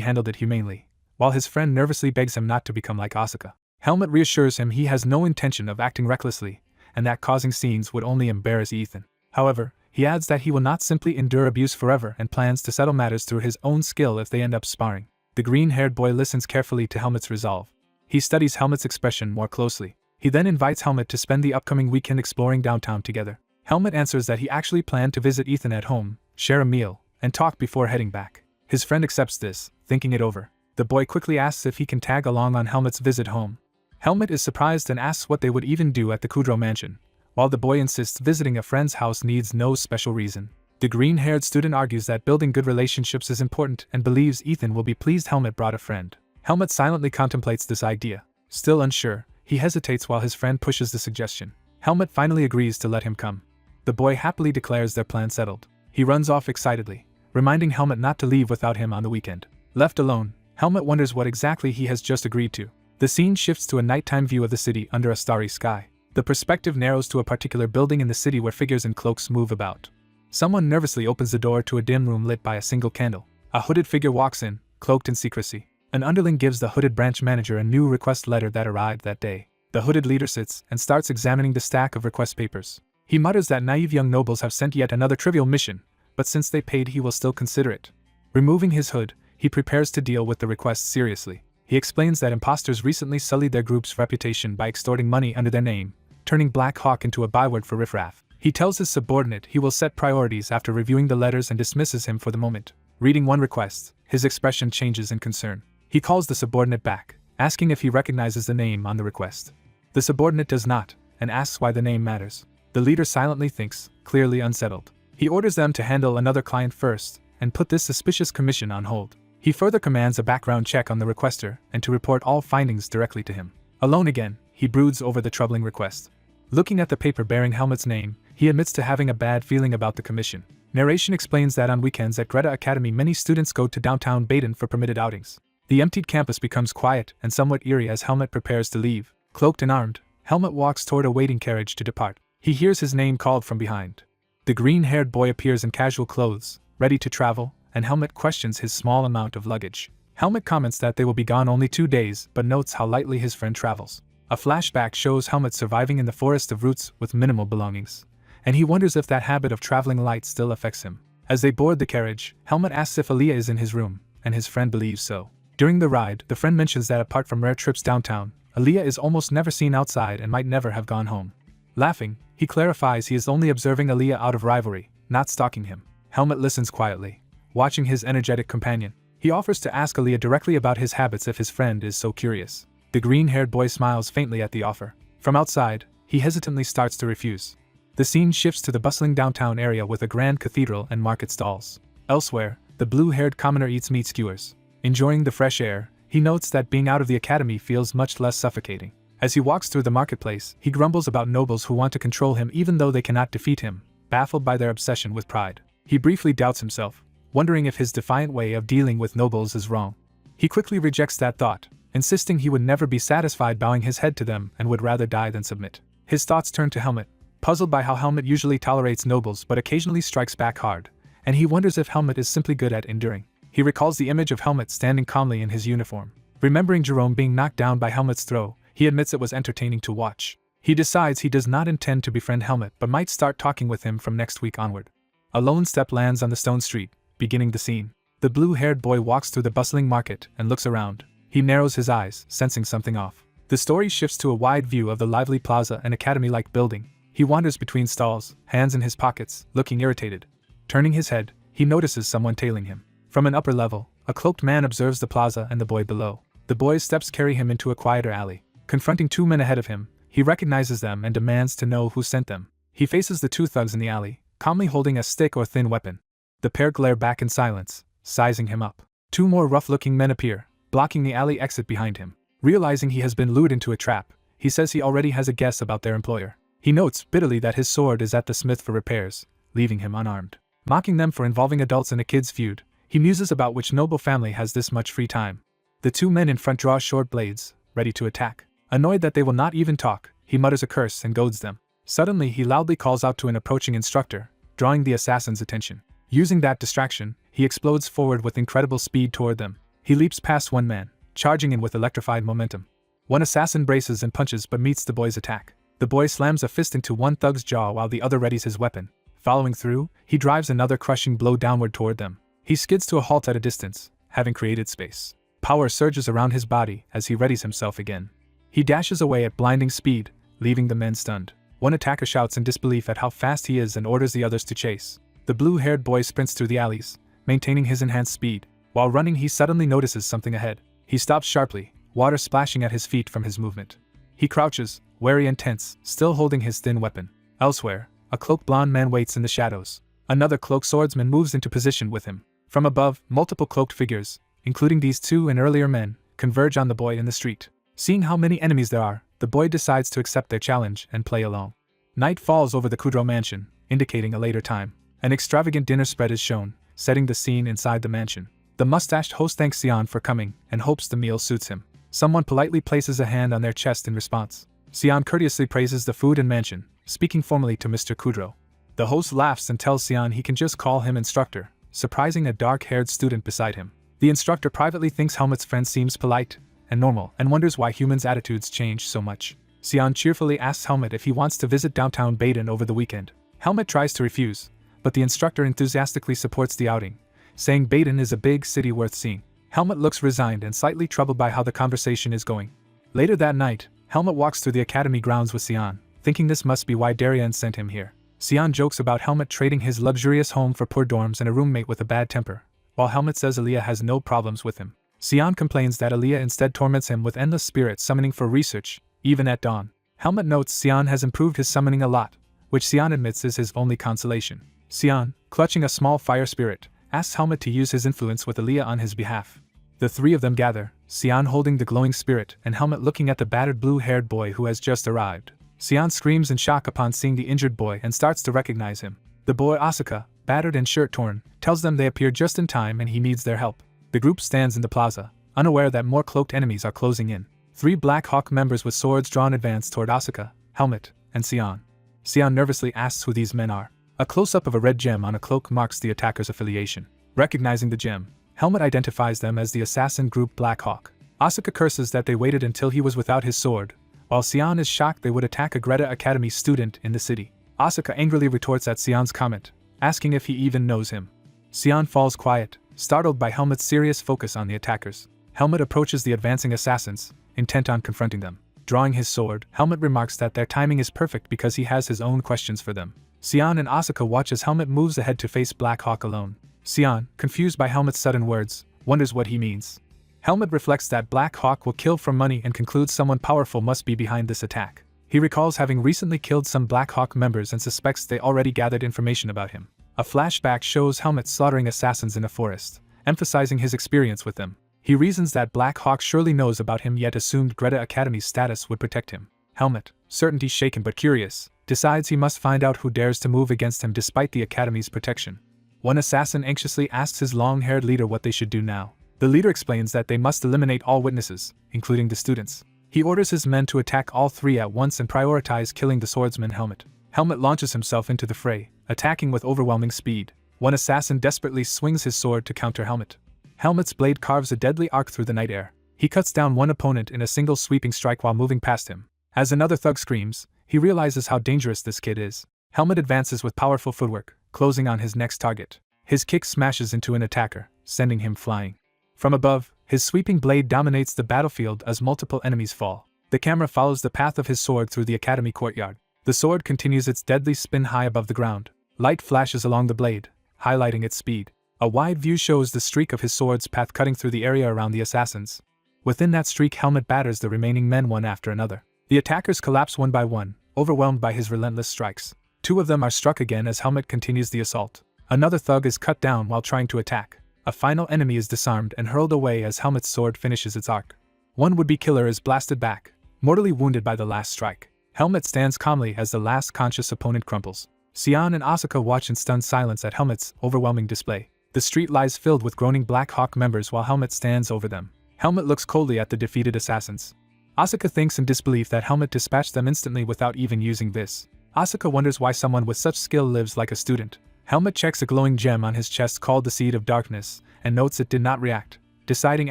S1: handled it humanely, while his friend nervously begs him not to become like Asuka. Helmut reassures him he has no intention of acting recklessly, and that causing scenes would only embarrass Ethan. However, he adds that he will not simply endure abuse forever and plans to settle matters through his own skill if they end up sparring. The green-haired boy listens carefully to Helmut's resolve. He studies Helmut's expression more closely. He then invites Helmut to spend the upcoming weekend exploring downtown together. Helmut answers that he actually planned to visit Ethan at home, share a meal, and talk before heading back. His friend accepts this, thinking it over. The boy quickly asks if he can tag along on Helmut's visit home. Helmut is surprised and asks what they would even do at the Kudrow mansion, while the boy insists visiting a friend's house needs no special reason. The green-haired student argues that building good relationships is important and believes Ethan will be pleased Helmut brought a friend. Helmut silently contemplates this idea. Still unsure, he hesitates while his friend pushes the suggestion. Helmut finally agrees to let him come. The boy happily declares their plan settled. He runs off excitedly, reminding Helmut not to leave without him on the weekend. Left alone, Helmut wonders what exactly he has just agreed to. The scene shifts to a nighttime view of the city under a starry sky. The perspective narrows to a particular building in the city where figures in cloaks move about. Someone nervously opens the door to a dim room lit by a single candle. A hooded figure walks in, cloaked in secrecy. An underling gives the hooded branch manager a new request letter that arrived that day. The hooded leader sits and starts examining the stack of request papers. He mutters that naive young nobles have sent yet another trivial mission, but since they paid he will still consider it. Removing his hood, he prepares to deal with the request seriously. He explains that imposters recently sullied their group's reputation by extorting money under their name, turning Black Hawk into a byword for riffraff. He tells his subordinate he will set priorities after reviewing the letters and dismisses him for the moment. Reading one request, his expression changes in concern. He calls the subordinate back, asking if he recognizes the name on the request. The subordinate does not, and asks why the name matters. The leader silently thinks, clearly unsettled. He orders them to handle another client first, and put this suspicious commission on hold. He further commands a background check on the requester and to report all findings directly to him. Alone again, he broods over the troubling request. Looking at the paper bearing Helmut's name, he admits to having a bad feeling about the commission. Narration explains that on weekends at Greta Academy many students go to downtown Baden for permitted outings. The emptied campus becomes quiet and somewhat eerie as Helmut prepares to leave. Cloaked and armed, Helmut walks toward a waiting carriage to depart. He hears his name called from behind. The green-haired boy appears in casual clothes, ready to travel, and Helmut questions his small amount of luggage. Helmut comments that they will be gone only 2 days, but notes how lightly his friend travels. A flashback shows Helmut surviving in the forest of roots with minimal belongings, and he wonders if that habit of traveling light still affects him. As they board the carriage, Helmut asks if Aliyah is in his room, and his friend believes so. During the ride, the friend mentions that apart from rare trips downtown, Aliyah is almost never seen outside and might never have gone home. Laughing, he clarifies he is only observing Aliyah out of rivalry, not stalking him. Helmut listens quietly, watching his energetic companion. He offers to ask Aliyah directly about his habits if his friend is so curious. The green-haired boy smiles faintly at the offer. From outside, he hesitantly starts to refuse. The scene shifts to the bustling downtown area with a grand cathedral and market stalls. Elsewhere, the blue-haired commoner eats meat skewers. Enjoying the fresh air, he notes that being out of the academy feels much less suffocating. As he walks through the marketplace, he grumbles about nobles who want to control him even though they cannot defeat him, baffled by their obsession with pride. He briefly doubts himself, wondering if his defiant way of dealing with nobles is wrong. He quickly rejects that thought, insisting he would never be satisfied bowing his head to them and would rather die than submit. His thoughts turn to Helmut, puzzled by how Helmut usually tolerates nobles but occasionally strikes back hard, and he wonders if Helmut is simply good at enduring. He recalls the image of Helmut standing calmly in his uniform. Remembering Jerome being knocked down by Helmut's throw, he admits it was entertaining to watch. He decides he does not intend to befriend Helmut but might start talking with him from next week onward. A lone step lands on the stone street, beginning the scene. The blue-haired boy walks through the bustling market and looks around. He narrows his eyes, sensing something off. The story shifts to a wide view of the lively plaza and academy-like building. He wanders between stalls, hands in his pockets, looking irritated. Turning his head, he notices someone tailing him. From an upper level, a cloaked man observes the plaza and the boy below. The boy's steps carry him into a quieter alley. Confronting 2 men ahead of him, he recognizes them and demands to know who sent them. He faces the 2 thugs in the alley, calmly holding a stick or thin weapon. The pair glare back in silence, sizing him up. 2 more rough-looking men appear, blocking the alley exit behind him. Realizing he has been lured into a trap, he says he already has a guess about their employer. He notes bitterly that his sword is at the smith for repairs, leaving him unarmed. Mocking them for involving adults in a kid's feud, he muses about which noble family has this much free time. The 2 men in front draw short blades, ready to attack. Annoyed that they will not even talk, he mutters a curse and goads them. Suddenly he loudly calls out to an approaching instructor, drawing the assassin's attention. Using that distraction, he explodes forward with incredible speed toward them. He leaps past one man, charging in with electrified momentum. One assassin braces and punches but meets the boy's attack. The boy slams a fist into one thug's jaw while the other readies his weapon. Following through, he drives another crushing blow downward toward them. He skids to a halt at a distance, having created space. Power surges around his body as he readies himself again. He dashes away at blinding speed, leaving the men stunned. One attacker shouts in disbelief at how fast he is and orders the others to chase. The blue-haired boy sprints through the alleys, maintaining his enhanced speed. While running, he suddenly notices something ahead. He stops sharply, water splashing at his feet from his movement. He crouches, wary and tense, still holding his thin weapon. Elsewhere, a cloaked blonde man waits in the shadows. Another cloaked swordsman moves into position with him. From above, multiple cloaked figures, including these two and earlier men, converge on the boy in the street. Seeing how many enemies there are, the boy decides to accept their challenge and play along. Night falls over the Kudro mansion, indicating a later time. An extravagant dinner spread is shown, setting the scene inside the mansion. The mustached host thanks Xian for coming and hopes the meal suits him. Someone politely places a hand on their chest in response. Xian courteously praises the food and mansion, speaking formally to Mr. Kudro. The host laughs and tells Xian he can just call him instructor, surprising a dark-haired student beside him. The instructor privately thinks Helmet's friend seems polite and normal and wonders why humans' attitudes change so much. Xian cheerfully asks Helmet if he wants to visit downtown Baden over the weekend. Helmet tries to refuse, but the instructor enthusiastically supports the outing, saying Baden is a big city worth seeing. Helmet looks resigned and slightly troubled by how the conversation is going. Later that night, Helmet walks through the academy grounds with Xian, thinking this must be why Darien sent him here. Xian jokes about Helmet trading his luxurious home for poor dorms and a roommate with a bad temper, while Helmet says Aaliyah has no problems with him. Xian complains that Aaliyah instead torments him with endless spirit summoning for research, even at dawn. Helmet notes Xian has improved his summoning a lot, which Xian admits is his only consolation. Xian, clutching a small fire spirit, asks Helmet to use his influence with Aaliyah on his behalf. The three of them gather, Xian holding the glowing spirit and Helmet looking at the battered blue-haired boy who has just arrived. Xian screams in shock upon seeing the injured boy and starts to recognize him. The boy Asuka, battered and shirt torn, tells them they appear just in time and he needs their help. The group stands in the plaza, unaware that more cloaked enemies are closing in. 3 Black Hawk members with swords drawn advance toward Asuka, Helmet, and Xian. Xian nervously asks who these men are. A close-up of a red gem on a cloak marks the attacker's affiliation. Recognizing the gem, Helmet identifies them as the assassin group Black Hawk. Asuka curses that they waited until he was without his sword, while Xian is shocked they would attack a Greta Academy student in the city. Asuka angrily retorts at Xian's comment, asking if he even knows him. Xian falls quiet, startled by Helmet's serious focus on the attackers. Helmet approaches the advancing assassins, intent on confronting them. Drawing his sword, Helmet remarks that their timing is perfect because he has his own questions for them. Xian and Asuka watch as Helmet moves ahead to face Black Hawk alone. Xian, confused by Helmet's sudden words, wonders what he means. Helmet reflects that Black Hawk will kill for money and concludes someone powerful must be behind this attack. He recalls having recently killed some Black Hawk members and suspects they already gathered information about him. A flashback shows Helmet slaughtering assassins in a forest, emphasizing his experience with them. He reasons that Black Hawk surely knows about him yet assumed Greta Academy's status would protect him. Helmet, certainty shaken but curious, decides he must find out who dares to move against him despite the Academy's protection. One assassin anxiously asks his long-haired leader what they should do now. The leader explains that they must eliminate all witnesses, including the students. He orders his men to attack all 3 at once and prioritize killing the swordsman Helmet. Helmet launches himself into the fray, attacking with overwhelming speed. One assassin desperately swings his sword to counter Helmet. Helmet's blade carves a deadly arc through the night air. He cuts down one opponent in a single sweeping strike while moving past him. As another thug screams, he realizes how dangerous this kid is. Helmet advances with powerful footwork, closing on his next target. His kick smashes into an attacker, sending him flying. From above, his sweeping blade dominates the battlefield as multiple enemies fall. The camera follows the path of his sword through the academy courtyard. The sword continues its deadly spin high above the ground. Light flashes along the blade, highlighting its speed. A wide view shows the streak of his sword's path cutting through the area around the assassins. Within that streak, Helmet batters the remaining men one after another. The attackers collapse one by one, overwhelmed by his relentless strikes. 2 of them are struck again as Helmet continues the assault. Another thug is cut down while trying to attack. A final enemy is disarmed and hurled away as Helmet's sword finishes its arc. One would-be killer is blasted back, mortally wounded by the last strike. Helmet stands calmly as the last conscious opponent crumples. Xian and Asuka watch in stunned silence at Helmet's overwhelming display. The street lies filled with groaning Black Hawk members while Helmet stands over them. Helmet looks coldly at the defeated assassins. Asuka thinks in disbelief that Helmet dispatched them instantly without even using this. Asuka wonders why someone with such skill lives like a student, Helmet checks a glowing gem on his chest called the Seed of Darkness, and notes it did not react, deciding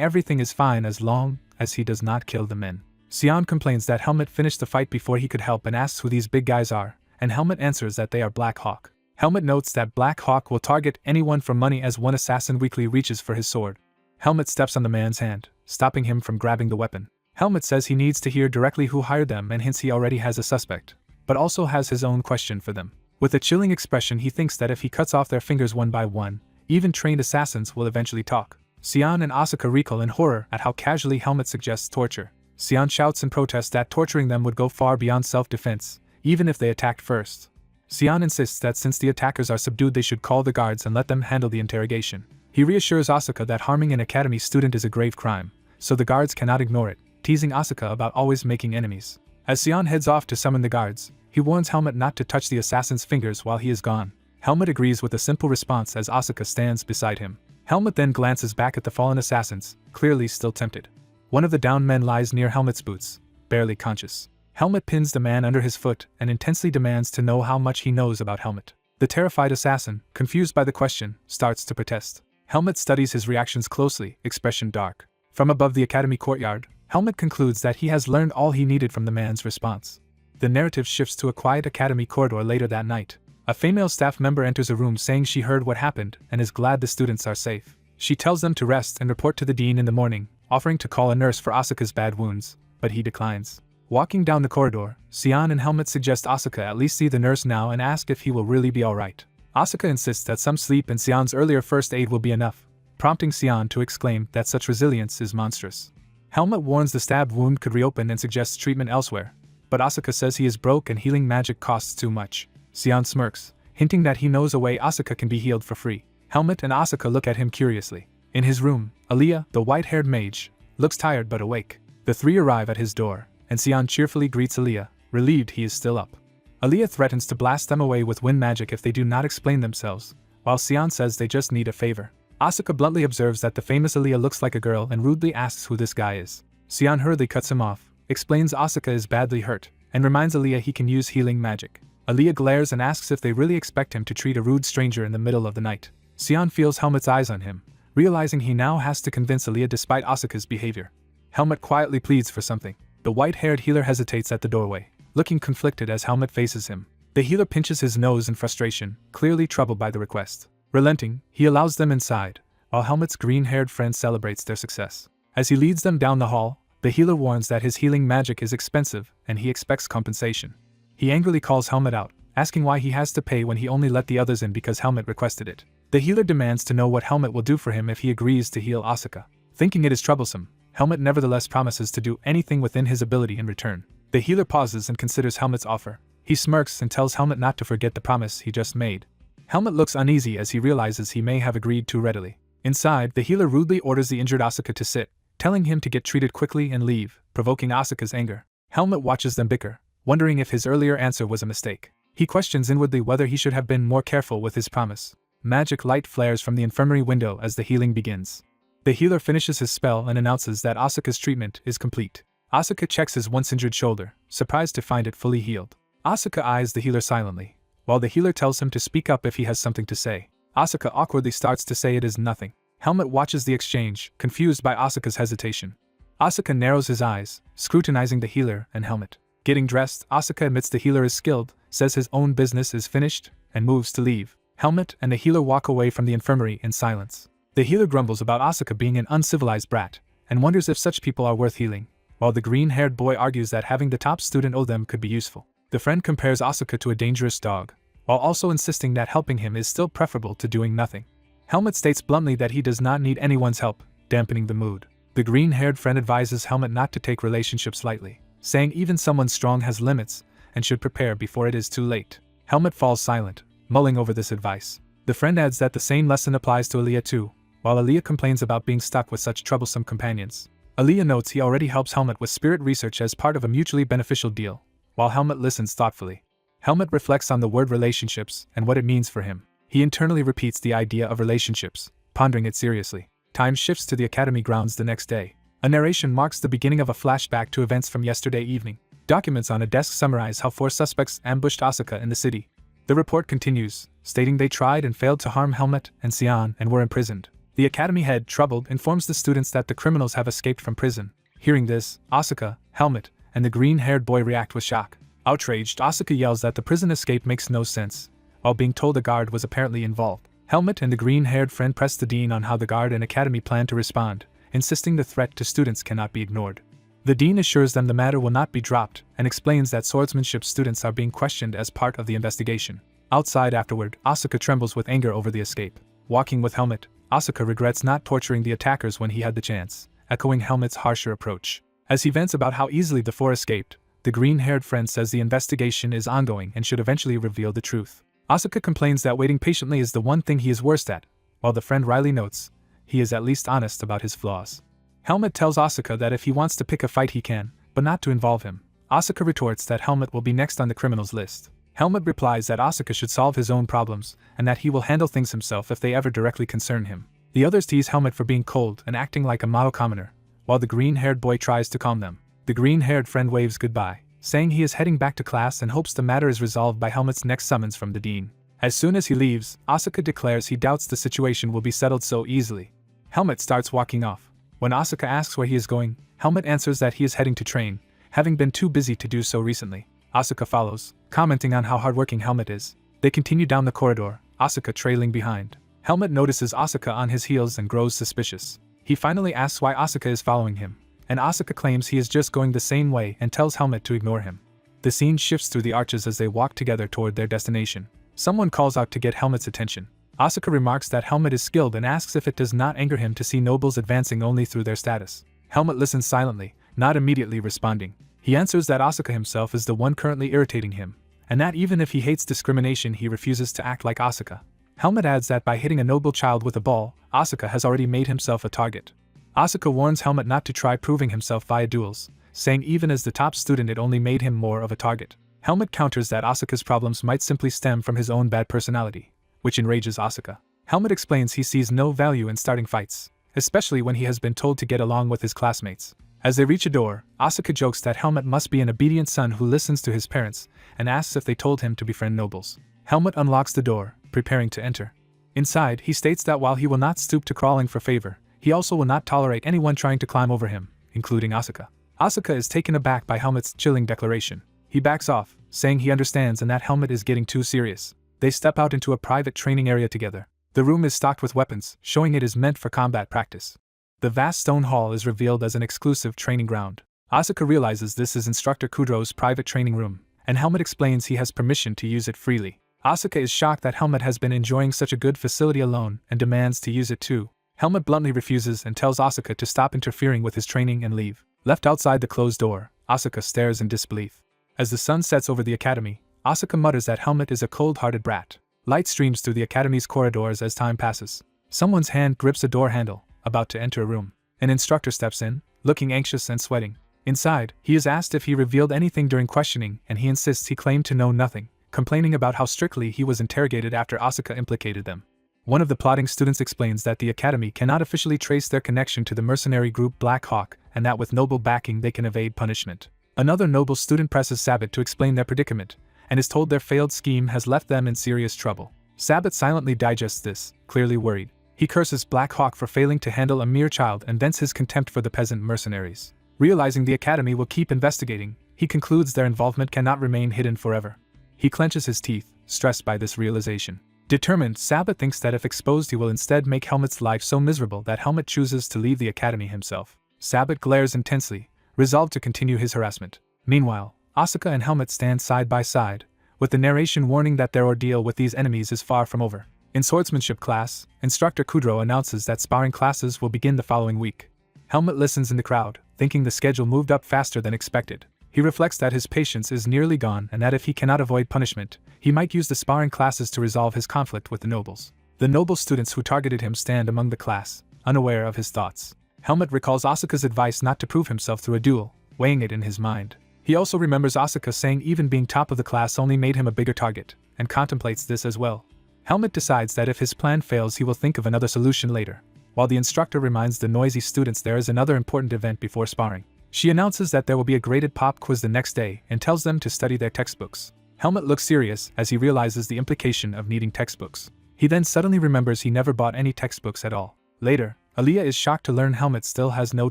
S1: everything is fine as long as he does not kill the men. Sion complains that Helmet finished the fight before he could help and asks who these big guys are, and Helmet answers that they are Black Hawk. Helmet notes that Black Hawk will target anyone for money as one assassin weakly reaches for his sword. Helmet steps on the man's hand, stopping him from grabbing the weapon. Helmet says he needs to hear directly who hired them and hints he already has a suspect, but also has his own question for them. With a chilling expression, he thinks that if he cuts off their fingers one by one, even trained assassins will eventually talk. Sion and Asuka recoil in horror at how casually Helmet suggests torture. Sion shouts in protest that torturing them would go far beyond self-defense, even if they attacked first. Sion insists that since the attackers are subdued they should call the guards and let them handle the interrogation. He reassures Asuka that harming an academy student is a grave crime, so the guards cannot ignore it, teasing Asuka about always making enemies. As Sion heads off to summon the guards, he warns Helmet not to touch the assassin's fingers while he is gone. Helmet agrees with a simple response as Asuka stands beside him. Helmet then glances back at the fallen assassins, clearly still tempted. One of the downed men lies near Helmet's boots, barely conscious. Helmet pins the man under his foot and intensely demands to know how much he knows about Helmet. The terrified assassin, confused by the question, starts to protest. Helmet studies his reactions closely, expression dark. From above the academy courtyard, Helmet concludes that he has learned all he needed from the man's response. The narrative shifts to a quiet academy corridor later that night. A female staff member enters a room saying she heard what happened and is glad the students are safe. She tells them to rest and report to the dean in the morning, offering to call a nurse for Asuka's bad wounds, but he declines. Walking down the corridor, Sion and Helmet suggest Asuka at least see the nurse now and ask if he will really be alright. Asuka insists that some sleep and Sion's earlier first aid will be enough, prompting Sion to exclaim that such resilience is monstrous. Helmet warns the stab wound could reopen and suggests treatment elsewhere, but Asuka says he is broke and healing magic costs too much. Sion smirks, hinting that he knows a way Asuka can be healed for free. Helmet and Asuka look at him curiously. In his room, Aaliyah, the white-haired mage, looks tired but awake. The three arrive at his door, and Sion cheerfully greets Aaliyah, relieved he is still up. Aaliyah threatens to blast them away with wind magic if they do not explain themselves, while Sion says they just need a favor. Asuka bluntly observes that the famous Aaliyah looks like a girl and rudely asks who this guy is. Sion hurriedly cuts him off, explains Asuka is badly hurt, and reminds Aaliyah he can use healing magic. Aaliyah glares and asks if they really expect him to treat a rude stranger in the middle of the night. Sion feels Helmet's eyes on him, realizing he now has to convince Aaliyah despite Asuka's behavior. Helmet quietly pleads for something. The white-haired healer hesitates at the doorway, looking conflicted as Helmet faces him. The healer pinches his nose in frustration, clearly troubled by the request. Relenting, he allows them inside, while Helmet's green-haired friend celebrates their success. As he leads them down the hall, the healer warns that his healing magic is expensive and he expects compensation. He angrily calls Helmet out, asking why he has to pay when he only let the others in because Helmet requested it. The healer demands to know what Helmet will do for him if he agrees to heal Asuka. Thinking it is troublesome, Helmet nevertheless promises to do anything within his ability in return. The healer pauses and considers Helmet's offer. He smirks and tells Helmet not to forget the promise he just made. Helmet looks uneasy as he realizes he may have agreed too readily. Inside, the healer rudely orders the injured Asuka to sit, telling him to get treated quickly and leave, provoking Asuka's anger. Helmet watches them bicker, wondering if his earlier answer was a mistake. He questions inwardly whether he should have been more careful with his promise. Magic light flares from the infirmary window as the healing begins. The healer finishes his spell and announces that Asuka's treatment is complete. Asuka checks his once injured shoulder, surprised to find it fully healed. Asuka eyes the healer silently, while the healer tells him to speak up if he has something to say. Asuka awkwardly starts to say it is nothing. Helmet watches the exchange, confused by Asuka's hesitation. Asuka narrows his eyes, scrutinizing the healer and Helmet. Getting dressed, Asuka admits the healer is skilled, says his own business is finished, and moves to leave. Helmet and the healer walk away from the infirmary in silence. The healer grumbles about Asuka being an uncivilized brat, and wonders if such people are worth healing, while the green-haired boy argues that having the top student owe them could be useful. The friend compares Asuka to a dangerous dog, while also insisting that helping him is still preferable to doing nothing. Helmet states bluntly that he does not need anyone's help, dampening the mood. The green-haired friend advises Helmet not to take relationships lightly, saying even someone strong has limits and should prepare before it is too late. Helmet falls silent, mulling over this advice. The friend adds that the same lesson applies to Aaliyah too, while Aaliyah complains about being stuck with such troublesome companions. Aaliyah notes he already helps Helmet with spirit research as part of a mutually beneficial deal, while Helmet listens thoughtfully. Helmet reflects on the word relationships and what it means for him. He internally repeats the idea of relationships, pondering it seriously. Time shifts to the academy grounds the next day. A narration marks the beginning of a flashback to events from yesterday evening. Documents on a desk summarize how 4 suspects ambushed Asuka in the city. The report continues, stating they tried and failed to harm Helmet and Xian and were imprisoned. The academy head, troubled, informs the students that the criminals have escaped from prison. Hearing this, Asuka, Helmet, and the green-haired boy react with shock. Outraged, Asuka yells that the prison escape makes no sense, while being told a guard was apparently involved. Helmet and the green-haired friend press the dean on how the guard and academy plan to respond, insisting the threat to students cannot be ignored. The dean assures them the matter will not be dropped and explains that swordsmanship students are being questioned as part of the investigation. Outside afterward, Asuka trembles with anger over the escape. Walking with Helmet, Asuka regrets not torturing the attackers when he had the chance, echoing Helmet's harsher approach. As he vents about how easily the four escaped, the green-haired friend says the investigation is ongoing and should eventually reveal the truth. Asuka complains that waiting patiently is the one thing he is worst at, while the friend Riley notes he is at least honest about his flaws. Helmet tells Asuka that if he wants to pick a fight he can, but not to involve him. Asuka retorts that Helmet will be next on the criminals list. Helmet replies that Asuka should solve his own problems, and that he will handle things himself if they ever directly concern him. The others tease Helmet for being cold and acting like a model commoner, while the green-haired boy tries to calm them. The green-haired friend waves goodbye, saying he is heading back to class and hopes the matter is resolved by Helmet's next summons from the dean. As soon as he leaves, Asuka declares he doubts the situation will be settled so easily. Helmet starts walking off. When Asuka asks where he is going, Helmet answers that he is heading to train, having been too busy to do so recently. Asuka follows, commenting on how hardworking Helmet is. They continue down the corridor, Asuka trailing behind. Helmet notices Asuka on his heels and grows suspicious. He finally asks why Asuka is following him, and Asuka claims he is just going the same way and tells Helmet to ignore him. The scene shifts through the arches as they walk together toward their destination. Someone calls out to get Helmet's attention. Asuka remarks that Helmet is skilled and asks if it does not anger him to see nobles advancing only through their status. Helmet listens silently, not immediately responding. He answers that Asuka himself is the one currently irritating him, and that even if he hates discrimination he refuses to act like Asuka. Helmet adds that by hitting a noble child with a ball, Asuka has already made himself a target. Asuka warns Helmet not to try proving himself via duels, saying even as the top student it only made him more of a target. Helmet counters that Asuka's problems might simply stem from his own bad personality, which enrages Asuka. Helmet explains he sees no value in starting fights, especially when he has been told to get along with his classmates. As they reach a door, Asuka jokes that Helmet must be an obedient son who listens to his parents, and asks if they told him to befriend nobles. Helmet unlocks the door, preparing to enter. Inside, he states that while he will not stoop to crawling for favor, he also will not tolerate anyone trying to climb over him, including Asuka. Asuka is taken aback by Helmet's chilling declaration. He backs off, saying he understands and that Helmet is getting too serious. They step out into a private training area together. The room is stocked with weapons, showing it is meant for combat practice. The vast stone hall is revealed as an exclusive training ground. Asuka realizes this is Instructor Kudro's private training room, and Helmet explains he has permission to use it freely. Asuka is shocked that Helmet has been enjoying such a good facility alone and demands to use it too. Helmet bluntly refuses and tells Asuka to stop interfering with his training and leave. Left outside the closed door, Asuka stares in disbelief. As the sun sets over the academy, Asuka mutters that Helmet is a cold-hearted brat. Light streams through the academy's corridors as time passes. Someone's hand grips a door handle, about to enter a room. An instructor steps in, looking anxious and sweating. Inside, he is asked if he revealed anything during questioning and he insists he claimed to know nothing, complaining about how strictly he was interrogated after Asuka implicated them. One of the plotting students explains that the academy cannot officially trace their connection to the mercenary group Black Hawk and that with noble backing they can evade punishment. Another noble student presses Sabbath to explain their predicament, and is told their failed scheme has left them in serious trouble. Sabbath silently digests this, clearly worried. He curses Black Hawk for failing to handle a mere child and vents his contempt for the peasant mercenaries. Realizing the academy will keep investigating, he concludes their involvement cannot remain hidden forever. He clenches his teeth, stressed by this realization. Determined, Sabbath thinks that if exposed he will instead make Helmet's life so miserable that Helmet chooses to leave the academy himself. Sabbath glares intensely, resolved to continue his harassment. Meanwhile, Asuka and Helmet stand side by side, with the narration warning that their ordeal with these enemies is far from over. In swordsmanship class, Instructor Kudro announces that sparring classes will begin the following week. Helmet listens in the crowd, thinking the schedule moved up faster than expected. He reflects that his patience is nearly gone and that if he cannot avoid punishment, he might use the sparring classes to resolve his conflict with the nobles. The noble students who targeted him stand among the class, unaware of his thoughts. Helmet recalls Asuka's advice not to prove himself through a duel, weighing it in his mind. He also remembers Asuka saying even being top of the class only made him a bigger target, and contemplates this as well. Helmet decides that if his plan fails he will think of another solution later, while the instructor reminds the noisy students there is another important event before sparring. She announces that there will be a graded pop quiz the next day and tells them to study their textbooks. Helmet looks serious as he realizes the implication of needing textbooks. He then suddenly remembers he never bought any textbooks at all. Later, Aaliyah is shocked to learn Helmet still has no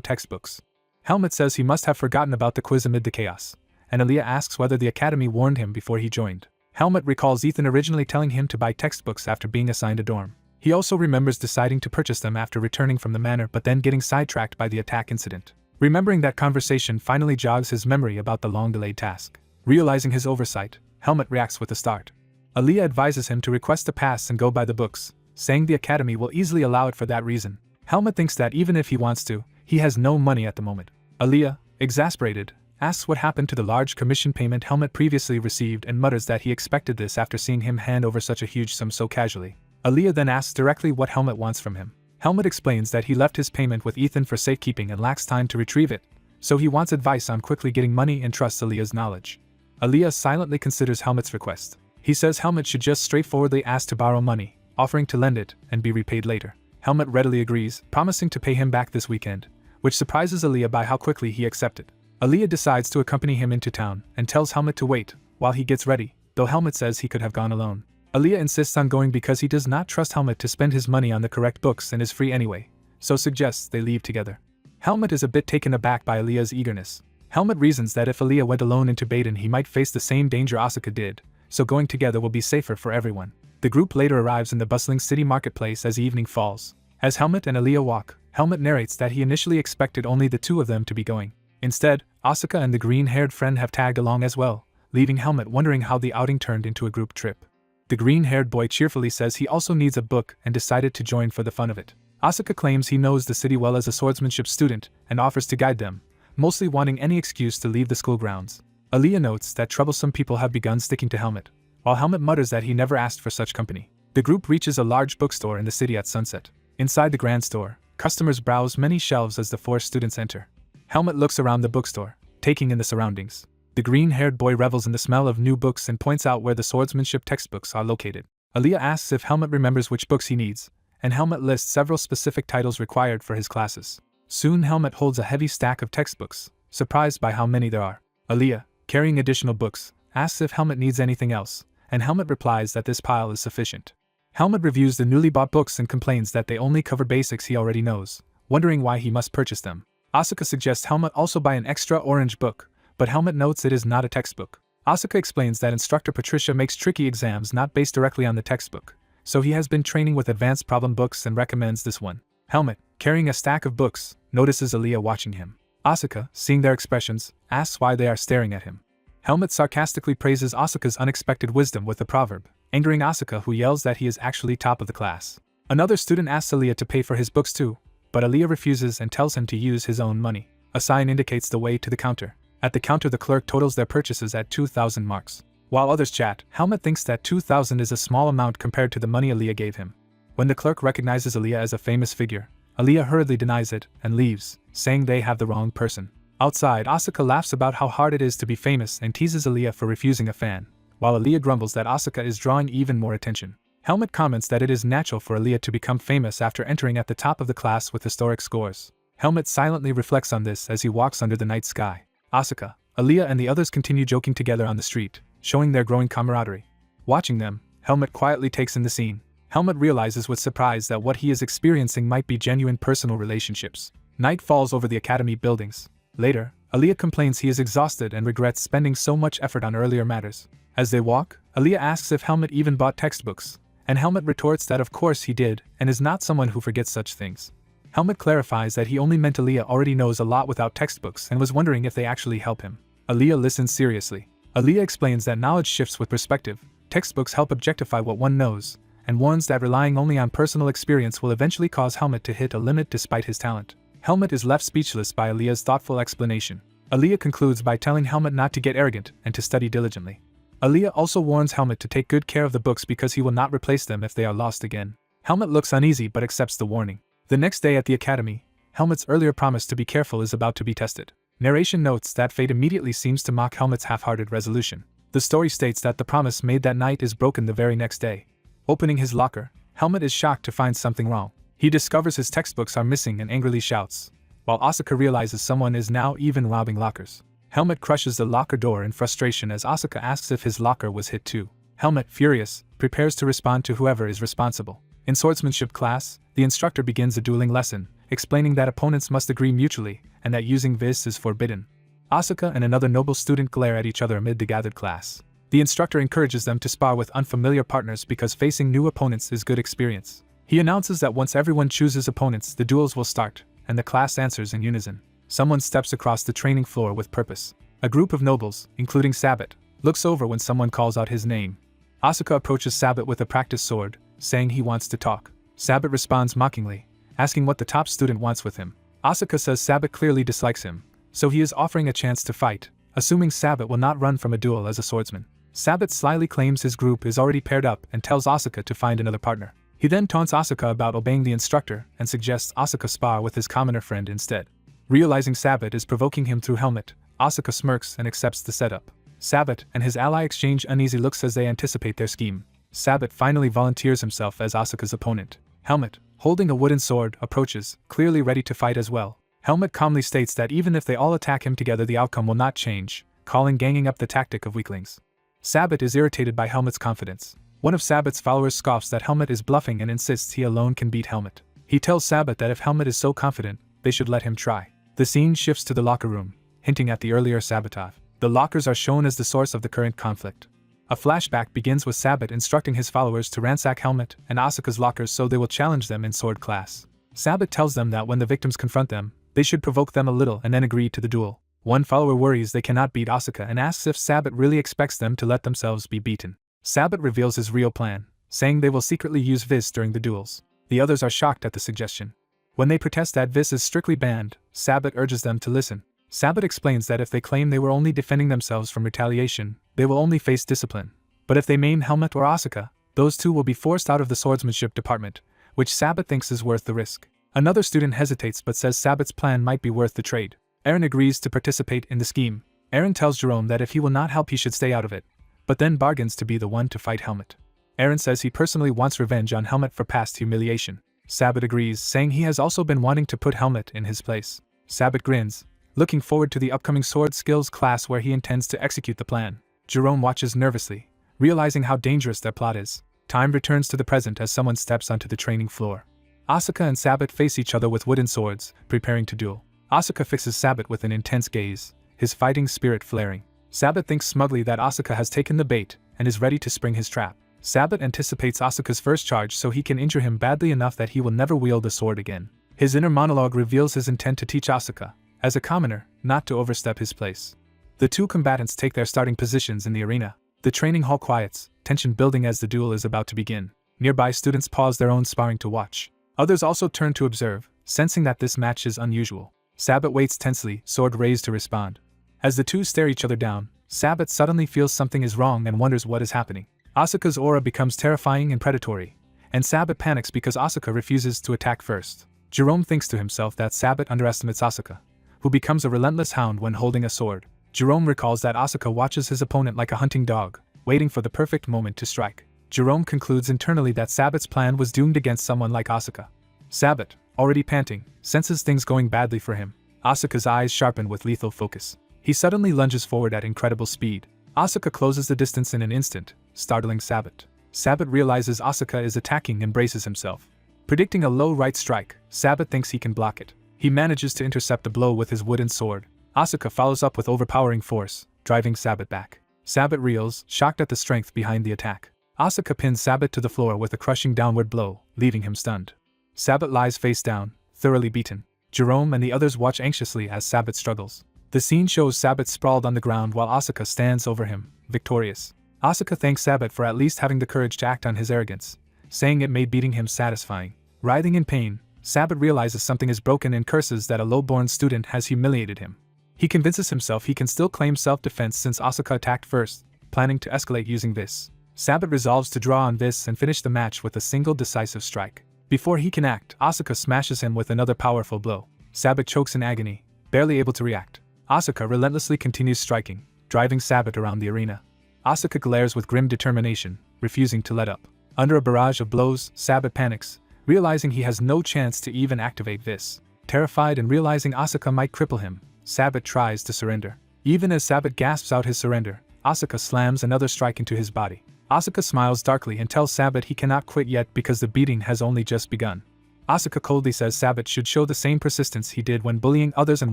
S1: textbooks. Helmet says he must have forgotten about the quiz amid the chaos, and Aaliyah asks whether the academy warned him before he joined. Helmet recalls Ethan originally telling him to buy textbooks after being assigned a dorm. He also remembers deciding to purchase them after returning from the manor but then getting sidetracked by the attack incident. Remembering that conversation finally jogs his memory about the long-delayed task. Realizing his oversight, Helmet reacts with a start. Aaliyah advises him to request a pass and go buy the books, saying the academy will easily allow it for that reason. Helmet thinks that even if he wants to, he has no money at the moment. Aaliyah, exasperated, asks what happened to the large commission payment Helmet previously received and mutters that he expected this after seeing him hand over such a huge sum so casually. Aaliyah then asks directly what Helmet wants from him. Helmet explains that he left his payment with Ethan for safekeeping and lacks time to retrieve it, so he wants advice on quickly getting money and trusts Aaliyah's knowledge. Aaliyah silently considers Helmet's request. He says Helmet should just straightforwardly ask to borrow money, offering to lend it and be repaid later. Helmet readily agrees, promising to pay him back this weekend, which surprises Aaliyah by how quickly he accepted. Aaliyah decides to accompany him into town and tells Helmet to wait while he gets ready, though Helmet says he could have gone alone. Aaliyah insists on going because he does not trust Helmet to spend his money on the correct books and is free anyway, so suggests they leave together. Helmet is a bit taken aback by Aaliyah's eagerness. Helmet reasons that if Aaliyah went alone into Baden he might face the same danger Asuka did, so going together will be safer for everyone. The group later arrives in the bustling city marketplace as evening falls. As Helmet and Aaliyah walk, Helmet narrates that he initially expected only the two of them to be going. Instead, Asuka and the green-haired friend have tagged along as well, leaving Helmet wondering how the outing turned into a group trip. The green-haired boy cheerfully says he also needs a book and decided to join for the fun of it. Asuka claims he knows the city well as a swordsmanship student and offers to guide them, mostly wanting any excuse to leave the school grounds. Aaliyah notes that troublesome people have begun sticking to Helmet, while Helmet mutters that he never asked for such company. The group reaches a large bookstore in the city at sunset. Inside the grand store, customers browse many shelves as the four students enter. Helmet looks around the bookstore, taking in the surroundings. The green-haired boy revels in the smell of new books and points out where the swordsmanship textbooks are located. Aaliyah asks if Helmet remembers which books he needs, and Helmet lists several specific titles required for his classes. Soon Helmet holds a heavy stack of textbooks, surprised by how many there are. Aaliyah, carrying additional books, asks if Helmet needs anything else, and Helmet replies that this pile is sufficient. Helmet reviews the newly bought books and complains that they only cover basics he already knows, wondering why he must purchase them. Asuka suggests Helmet also buy an extra orange book, but Helmet notes it is not a textbook. Asuka explains that instructor Patricia makes tricky exams not based directly on the textbook, so he has been training with advanced problem books and recommends this one. Helmet, carrying a stack of books, notices Aaliyah watching him. Asuka, seeing their expressions, asks why they are staring at him. Helmet sarcastically praises Asuka's unexpected wisdom with a proverb, angering Asuka, who yells that he is actually top of the class. Another student asks Aaliyah to pay for his books too, but Aaliyah refuses and tells him to use his own money. A sign indicates the way to the counter. At the counter the clerk totals their purchases at 2,000 marks. While others chat, Helmet thinks that 2,000 is a small amount compared to the money Aaliyah gave him. When the clerk recognizes Aaliyah as a famous figure, Aaliyah hurriedly denies it and leaves, saying they have the wrong person. Outside, Asuka laughs about how hard it is to be famous and teases Aaliyah for refusing a fan, while Aaliyah grumbles that Asuka is drawing even more attention. Helmet comments that it is natural for Aaliyah to become famous after entering at the top of the class with historic scores. Helmet silently reflects on this as he walks under the night sky. Asuka, Aaliyah and the others continue joking together on the street, showing their growing camaraderie. Watching them, Helmet quietly takes in the scene. Helmet realizes with surprise that what he is experiencing might be genuine personal relationships. Night falls over the academy buildings. Later, Aaliyah complains he is exhausted and regrets spending so much effort on earlier matters. As they walk, Aaliyah asks if Helmet even bought textbooks, and Helmet retorts that of course he did and is not someone who forgets such things. Helmet clarifies that he only meant Aaliyah already knows a lot without textbooks and was wondering if they actually help him. Aaliyah listens seriously. Aaliyah explains that knowledge shifts with perspective, textbooks help objectify what one knows, and warns that relying only on personal experience will eventually cause Helmet to hit a limit despite his talent. Helmet is left speechless by Aaliyah's thoughtful explanation. Aaliyah concludes by telling Helmet not to get arrogant and to study diligently. Aaliyah also warns Helmet to take good care of the books because he will not replace them if they are lost again. Helmet looks uneasy but accepts the warning. The next day at the academy, Helmet's earlier promise to be careful is about to be tested. Narration notes that fate immediately seems to mock Helmet's half-hearted resolution. The story states that the promise made that night is broken the very next day. Opening his locker, Helmet is shocked to find something wrong. He discovers his textbooks are missing and angrily shouts, while Asuka realizes someone is now even robbing lockers. Helmet crushes the locker door in frustration as Asuka asks if his locker was hit too. Helmet, furious, prepares to respond to whoever is responsible. In swordsmanship class, the instructor begins a dueling lesson, explaining that opponents must agree mutually and that using this is forbidden. Asuka and another noble student glare at each other amid the gathered class. The instructor encourages them to spar with unfamiliar partners because facing new opponents is good experience. He announces that once everyone chooses opponents, the duels will start, and the class answers in unison. Someone steps across the training floor with purpose. A group of nobles, including Sabbat, looks over when someone calls out his name. Asuka approaches Sabbat with a practice sword, saying he wants to talk. Sabbat responds mockingly, asking what the top student wants with him. Asuka says Sabbat clearly dislikes him, so he is offering a chance to fight, assuming Sabbat will not run from a duel as a swordsman. Sabbat slyly claims his group is already paired up and tells Asuka to find another partner. He then taunts Asuka about obeying the instructor and suggests Asuka spar with his commoner friend instead. Realizing Sabbat is provoking him through Helmet, Asuka smirks and accepts the setup. Sabbat and his ally exchange uneasy looks as they anticipate their scheme. Sabbat finally volunteers himself as Asuka's opponent. Helmet, holding a wooden sword, approaches, clearly ready to fight as well. Helmet calmly states that even if they all attack him together the outcome will not change, calling ganging up the tactic of weaklings. Sabbat is irritated by Helmet's confidence. One of Sabbat's followers scoffs that Helmet is bluffing and insists he alone can beat Helmet. He tells Sabbat that if Helmet is so confident, they should let him try. The scene shifts to the locker room, hinting at the earlier sabotage. The lockers are shown as the source of the current conflict. A flashback begins with Sabbat instructing his followers to ransack Helmet and Asuka's lockers so they will challenge them in sword class. Sabbat tells them that when the victims confront them, they should provoke them a little and then agree to the duel. One follower worries they cannot beat Asuka and asks if Sabbat really expects them to let themselves be beaten. Sabbat reveals his real plan, saying they will secretly use Vis during the duels. The others are shocked at the suggestion. When they protest that Vis is strictly banned, Sabbat urges them to listen. Sabbat explains that if they claim they were only defending themselves from retaliation, they will only face discipline. But if they maim Helmet or Asuka, those two will be forced out of the swordsmanship department, which Sabbat thinks is worth the risk. Another student hesitates but says Sabbat's plan might be worth the trade. Aaron agrees to participate in the scheme. Aaron tells Jerome that if he will not help he should stay out of it, but then bargains to be the one to fight Helmet. Aaron says he personally wants revenge on Helmet for past humiliation. Sabbat agrees, saying he has also been wanting to put Helmet in his place. Sabbat grins, looking forward to the upcoming sword skills class where he intends to execute the plan. Jerome watches nervously, realizing how dangerous their plot is. Time returns to the present as someone steps onto the training floor. Asuka and Sabbat face each other with wooden swords, preparing to duel. Asuka fixes Sabbat with an intense gaze, his fighting spirit flaring. Sabbat thinks smugly that Asuka has taken the bait and is ready to spring his trap. Sabbat anticipates Asuka's first charge so he can injure him badly enough that he will never wield a sword again. His inner monologue reveals his intent to teach Asuka, as a commoner, not to overstep his place. The two combatants take their starting positions in the arena. The training hall quiets, tension building as the duel is about to begin. Nearby students pause their own sparring to watch. Others also turn to observe, sensing that this match is unusual. Sabbat waits tensely, sword raised to respond. As the two stare each other down, Sabbat suddenly feels something is wrong and wonders what is happening. Asuka's aura becomes terrifying and predatory, and Sabbat panics because Asuka refuses to attack first. Jerome thinks to himself that Sabbat underestimates Asuka, who becomes a relentless hound when holding a sword. Jerome recalls that Asuka watches his opponent like a hunting dog, waiting for the perfect moment to strike. Jerome concludes internally that Sabbat's plan was doomed against someone like Asuka. Sabbat, already panting, senses things going badly for him. Asuka's eyes sharpen with lethal focus. He suddenly lunges forward at incredible speed. Asuka closes the distance in an instant, startling Sabbat. Sabbat realizes Asuka is attacking and braces himself. Predicting a low right strike, Sabbat thinks he can block it. He manages to intercept the blow with his wooden sword. Asuka follows up with overpowering force, driving Sabbat back. Sabbat reels, shocked at the strength behind the attack. Asuka pins Sabbat to the floor with a crushing downward blow, leaving him stunned. Sabbat lies face down, thoroughly beaten. Jerome and the others watch anxiously as Sabbat struggles. The scene shows Sabbat sprawled on the ground while Asuka stands over him, victorious. Asuka thanks Sabbat for at least having the courage to act on his arrogance, saying it made beating him satisfying. Writhing in pain, Sabbat realizes something is broken and curses that a low-born student has humiliated him. He convinces himself he can still claim self-defense since Asuka attacked first, planning to escalate using Vis. Sabbat resolves to draw on Vis and finish the match with a single decisive strike. Before he can act, Asuka smashes him with another powerful blow. Sabbat chokes in agony, barely able to react. Asuka relentlessly continues striking, driving Sabbat around the arena. Asuka glares with grim determination, refusing to let up. Under a barrage of blows, Sabbat panics, realizing he has no chance to even activate Vis. Terrified and realizing Asuka might cripple him, Sabbat tries to surrender. Even as Sabbath gasps out his surrender, Asuka slams another strike into his body. Asuka smiles darkly and tells Sabbath he cannot quit yet because the beating has only just begun. Asuka coldly says Sabbath should show the same persistence he did when bullying others and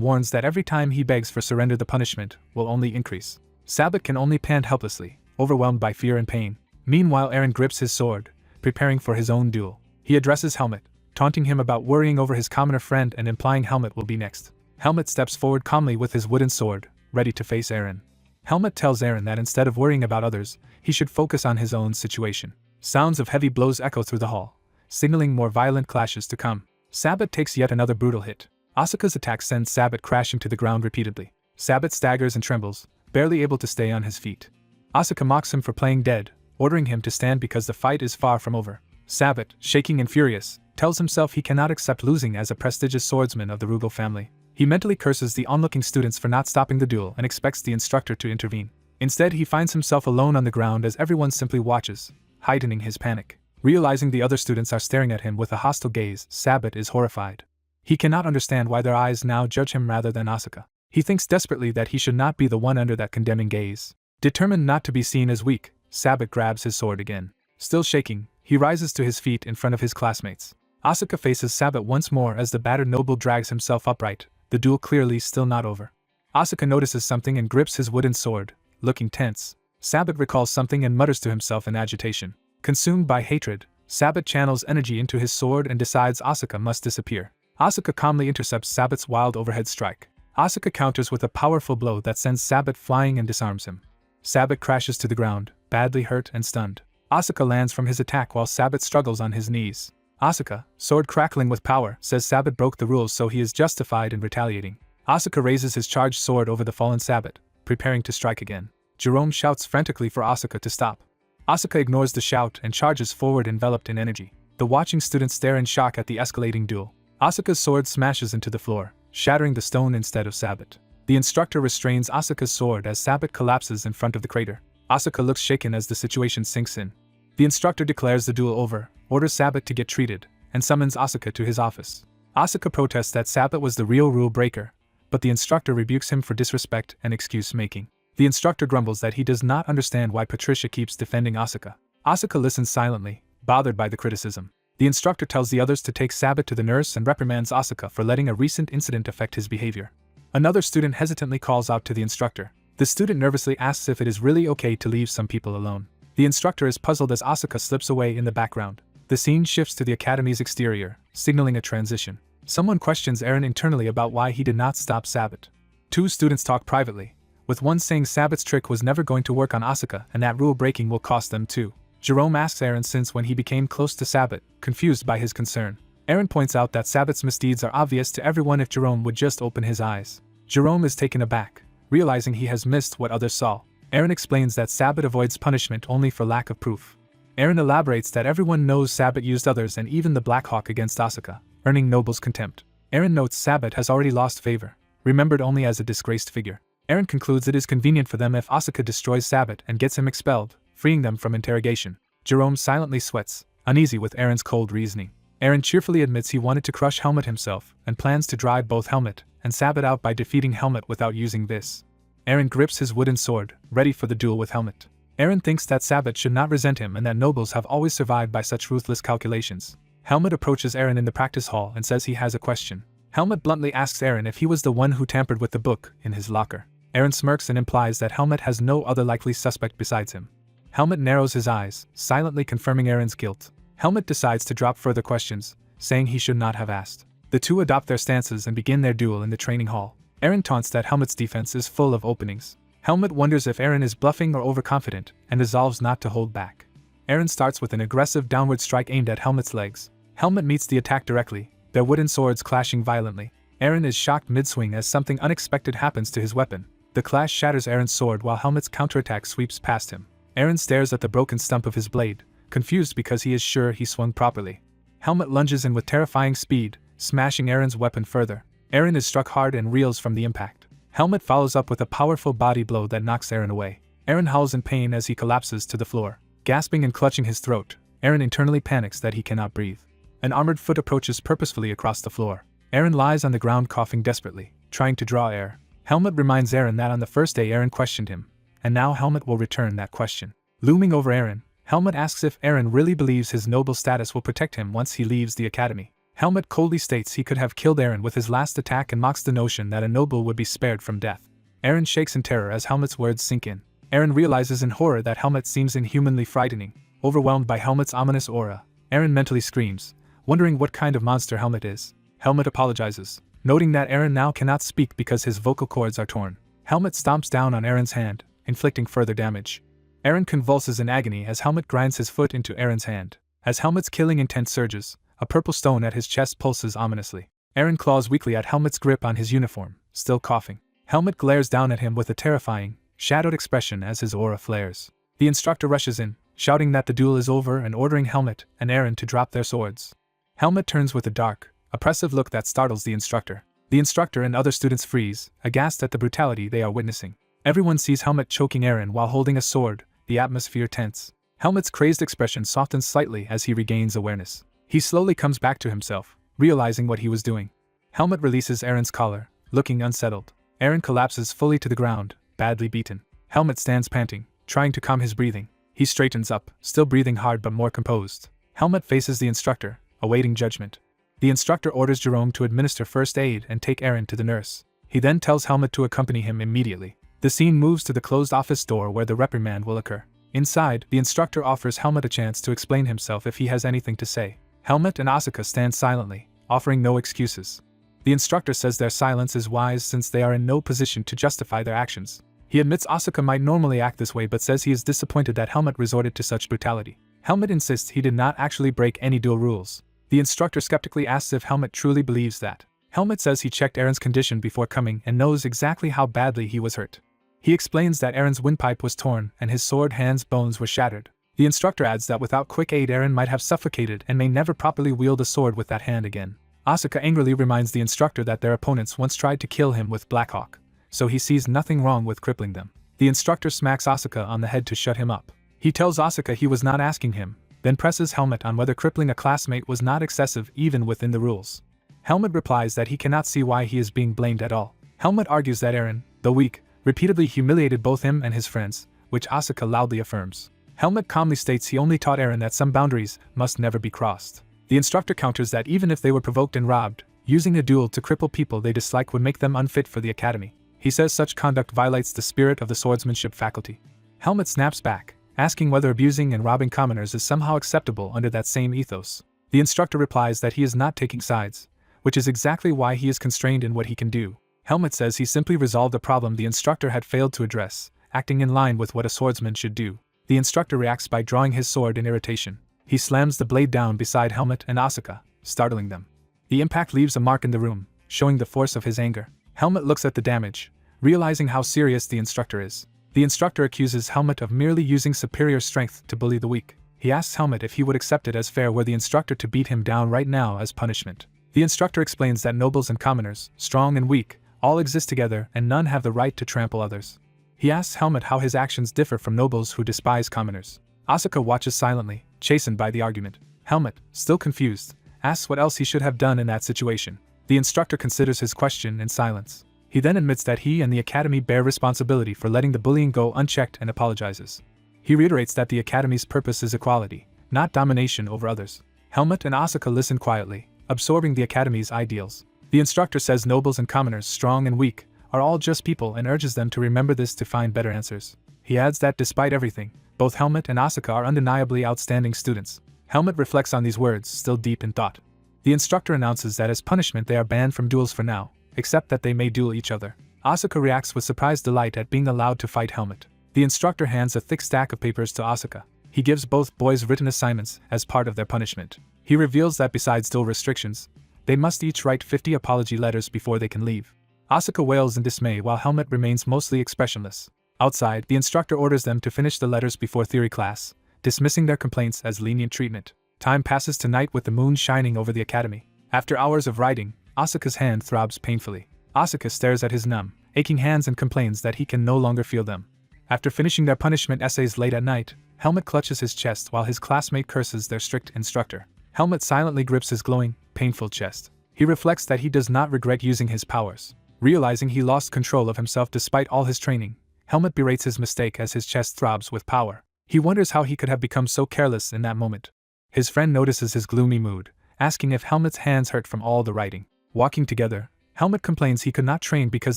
S1: warns that every time he begs for surrender the punishment will only increase. Sabbath can only pant helplessly, overwhelmed by fear and pain. Meanwhile, Eren grips his sword, preparing for his own duel. He addresses Helmet, taunting him about worrying over his commoner friend and implying Helmet will be next. Helmet steps forward calmly with his wooden sword, ready to face Eren. Helmet tells Eren that instead of worrying about others, he should focus on his own situation. Sounds of heavy blows echo through the hall, signaling more violent clashes to come. Sabbath takes yet another brutal hit. Asuka's attack sends Sabbath crashing to the ground repeatedly. Sabbath staggers and trembles, barely able to stay on his feet. Asuka mocks him for playing dead, ordering him to stand because the fight is far from over. Sabbath, shaking and furious, tells himself he cannot accept losing as a prestigious swordsman of the Rugal family. He mentally curses the onlooking students for not stopping the duel and expects the instructor to intervene. Instead, he finds himself alone on the ground as everyone simply watches, heightening his panic. Realizing the other students are staring at him with a hostile gaze, Sabbath is horrified. He cannot understand why their eyes now judge him rather than Asuka. He thinks desperately that he should not be the one under that condemning gaze. Determined not to be seen as weak, Sabbath grabs his sword again. Still shaking, he rises to his feet in front of his classmates. Asuka faces Sabbath once more as the battered noble drags himself upright, the duel clearly still not over. Asuka notices something and grips his wooden sword, looking tense. Sabbath recalls something and mutters to himself in agitation. Consumed by hatred, Sabbath channels energy into his sword and decides Asuka must disappear. Asuka calmly intercepts Sabbath's wild overhead strike. Asuka counters with a powerful blow that sends Sabbath flying and disarms him. Sabbath crashes to the ground, badly hurt and stunned. Asuka lands from his attack while Sabbath struggles on his knees. Asuka, sword crackling with power, says Sabbath broke the rules so he is justified in retaliating. Asuka raises his charged sword over the fallen Sabbath, preparing to strike again. Jerome shouts frantically for Asuka to stop. Asuka ignores the shout and charges forward enveloped in energy. The watching students stare in shock at the escalating duel. Asuka's sword smashes into the floor, shattering the stone instead of Sabbath. The instructor restrains Asuka's sword as Sabbath collapses in front of the crater. Asuka looks shaken as the situation sinks in. The instructor declares the duel over, orders Sabbath to get treated, and summons Asuka to his office. Asuka protests that Sabbath was the real rule breaker, but the instructor rebukes him for disrespect and excuse-making. The instructor grumbles that he does not understand why Patricia keeps defending Asuka. Asuka listens silently, bothered by the criticism. The instructor tells the others to take Sabbath to the nurse and reprimands Asuka for letting a recent incident affect his behavior. Another student hesitantly calls out to the instructor. The student nervously asks if it is really okay to leave some people alone. The instructor is puzzled as Asuka slips away in the background. The scene shifts to the academy's exterior, signaling a transition. Someone questions Eren internally about why he did not stop Sabbath. Two students talk privately, with one saying Sabbath's trick was never going to work on Asuka and that rule breaking will cost them too. Jerome asks Eren since when he became close to Sabbath, confused by his concern. Eren points out that Sabbath's misdeeds are obvious to everyone if Jerome would just open his eyes. Jerome is taken aback, realizing he has missed what others saw. Eren explains that Sabbath avoids punishment only for lack of proof. Eren elaborates that everyone knows Sabbath used others and even the Black Hawk against Asuka, earning Noble's contempt. Eren notes Sabbath has already lost favor, remembered only as a disgraced figure. Eren concludes it is convenient for them if Asuka destroys Sabbath and gets him expelled, freeing them from interrogation. Jerome silently sweats, uneasy with Eren's cold reasoning. Eren cheerfully admits he wanted to crush Helmet himself, and plans to drive both Helmet and Sabbath out by defeating Helmet without using this. Eren grips his wooden sword, ready for the duel with Helmet. Eren thinks that Sabbath should not resent him and that nobles have always survived by such ruthless calculations. Helmet approaches Eren in the practice hall and says he has a question. Helmet bluntly asks Eren if he was the one who tampered with the book in his locker. Eren smirks and implies that Helmet has no other likely suspect besides him. Helmet narrows his eyes, silently confirming Eren's guilt. Helmet decides to drop further questions, saying he should not have asked. The two adopt their stances and begin their duel in the training hall. Eren taunts that Helmet's defense is full of openings. Helmet wonders if Eren is bluffing or overconfident, and resolves not to hold back. Eren starts with an aggressive downward strike aimed at Helmet's legs. Helmet meets the attack directly, their wooden swords clashing violently. Eren is shocked mid-swing as something unexpected happens to his weapon. The clash shatters Eren's sword while Helmet's counterattack sweeps past him. Eren stares at the broken stump of his blade, confused because he is sure he swung properly. Helmet lunges in with terrifying speed, smashing Eren's weapon further. Eren is struck hard and reels from the impact. Helmet follows up with a powerful body blow that knocks Eren away. Eren howls in pain as he collapses to the floor. Gasping and clutching his throat, Eren internally panics that he cannot breathe. An armored foot approaches purposefully across the floor. Eren lies on the ground coughing desperately, trying to draw air. Helmet reminds Eren that on the first day Eren questioned him, and now Helmet will return that question. Looming over Eren, Helmet asks if Eren really believes his noble status will protect him once he leaves the academy. Helmet coldly states he could have killed Eren with his last attack and mocks the notion that a noble would be spared from death. Eren shakes in terror as Helmet's words sink in. Eren realizes in horror that Helmet seems inhumanly frightening. Overwhelmed by Helmet's ominous aura, Eren mentally screams, wondering what kind of monster Helmet is. Helmet apologizes, noting that Eren now cannot speak because his vocal cords are torn. Helmet stomps down on Eren's hand, inflicting further damage. Eren convulses in agony as Helmet grinds his foot into Eren's hand. As Helmet's killing intent surges, a purple stone at his chest pulses ominously. Eren claws weakly at Helmet's grip on his uniform, still coughing. Helmet glares down at him with a terrifying, shadowed expression as his aura flares. The instructor rushes in, shouting that the duel is over and ordering Helmet and Eren to drop their swords. Helmet turns with a dark, oppressive look that startles the instructor. The instructor and other students freeze, aghast at the brutality they are witnessing. Everyone sees Helmet choking Eren while holding a sword, the atmosphere tense. Helmet's crazed expression softens slightly as he regains awareness. He slowly comes back to himself, realizing what he was doing. Helmet releases Eren's collar, looking unsettled. Eren collapses fully to the ground, badly beaten. Helmet stands panting, trying to calm his breathing. He straightens up, still breathing hard but more composed. Helmet faces the instructor, awaiting judgment. The instructor orders Jerome to administer first aid and take Eren to the nurse. He then tells Helmet to accompany him immediately. The scene moves to the closed office door where the reprimand will occur. Inside, the instructor offers Helmet a chance to explain himself if he has anything to say. Helmet and Asuka stand silently, offering no excuses. The instructor says their silence is wise since they are in no position to justify their actions. He admits Asuka might normally act this way but says he is disappointed that Helmet resorted to such brutality. Helmet insists he did not actually break any duel rules. The instructor skeptically asks if Helmet truly believes that. Helmet says he checked Eren's condition before coming and knows exactly how badly he was hurt. He explains that Eren's windpipe was torn and his sword hand's bones were shattered. The instructor adds that without quick aid Eren might have suffocated and may never properly wield a sword with that hand again. Asuka angrily reminds the instructor that their opponents once tried to kill him with Blackhawk, so he sees nothing wrong with crippling them. The instructor smacks Asuka on the head to shut him up. He tells Asuka he was not asking him, then presses Helmet on whether crippling a classmate was not excessive even within the rules. Helmet replies that he cannot see why he is being blamed at all. Helmet argues that Eren, though weak, repeatedly humiliated both him and his friends, which Asuka loudly affirms. Helmet calmly states he only taught Eren that some boundaries must never be crossed. The instructor counters that even if they were provoked and robbed, using a duel to cripple people they dislike would make them unfit for the academy. He says such conduct violates the spirit of the swordsmanship faculty. Helmet snaps back, asking whether abusing and robbing commoners is somehow acceptable under that same ethos. The instructor replies that he is not taking sides, which is exactly why he is constrained in what he can do. Helmet says he simply resolved a problem the instructor had failed to address, acting in line with what a swordsman should do. The instructor reacts by drawing his sword in irritation. He slams the blade down beside Helmet and Asuka, startling them. The impact leaves a mark in the room, showing the force of his anger. Helmet looks at the damage, realizing how serious the instructor is. The instructor accuses Helmet of merely using superior strength to bully the weak. He asks Helmet if he would accept it as fair were the instructor to beat him down right now as punishment. The instructor explains that nobles and commoners, strong and weak, all exist together and none have the right to trample others. He asks Helmet how his actions differ from nobles who despise commoners. Asuka watches silently, chastened by the argument. Helmet, still confused, asks what else he should have done in that situation. The instructor considers his question in silence. He then admits that he and the academy bear responsibility for letting the bullying go unchecked and apologizes. He reiterates that the academy's purpose is equality, not domination over others. Helmet and Asuka listen quietly, absorbing the academy's ideals. The instructor says nobles and commoners, strong and weak, are all just people and urges them to remember this to find better answers. He adds that despite everything, both Helmet and Asuka are undeniably outstanding students. Helmet reflects on these words, still deep in thought. The instructor announces that as punishment they are banned from duels for now, except that they may duel each other. Asuka reacts with surprised delight at being allowed to fight Helmet. The instructor hands a thick stack of papers to Asuka. He gives both boys written assignments as part of their punishment. He reveals that besides duel restrictions, they must each write 50 apology letters before they can leave. Asuka wails in dismay while Helmet remains mostly expressionless. Outside, the instructor orders them to finish the letters before theory class, dismissing their complaints as lenient treatment. Time passes to night with the moon shining over the academy. After hours of writing, Asuka's hand throbs painfully. Asuka stares at his numb, aching hands and complains that he can no longer feel them. After finishing their punishment essays late at night, Helmet clutches his chest while his classmate curses their strict instructor. Helmet silently grips his glowing, painful chest. He reflects that he does not regret using his powers. Realizing he lost control of himself despite all his training, Helmut berates his mistake as his chest throbs with power. He wonders how he could have become so careless in that moment. His friend notices his gloomy mood, asking if Helmut's hands hurt from all the writing. Walking together, Helmut complains he could not train because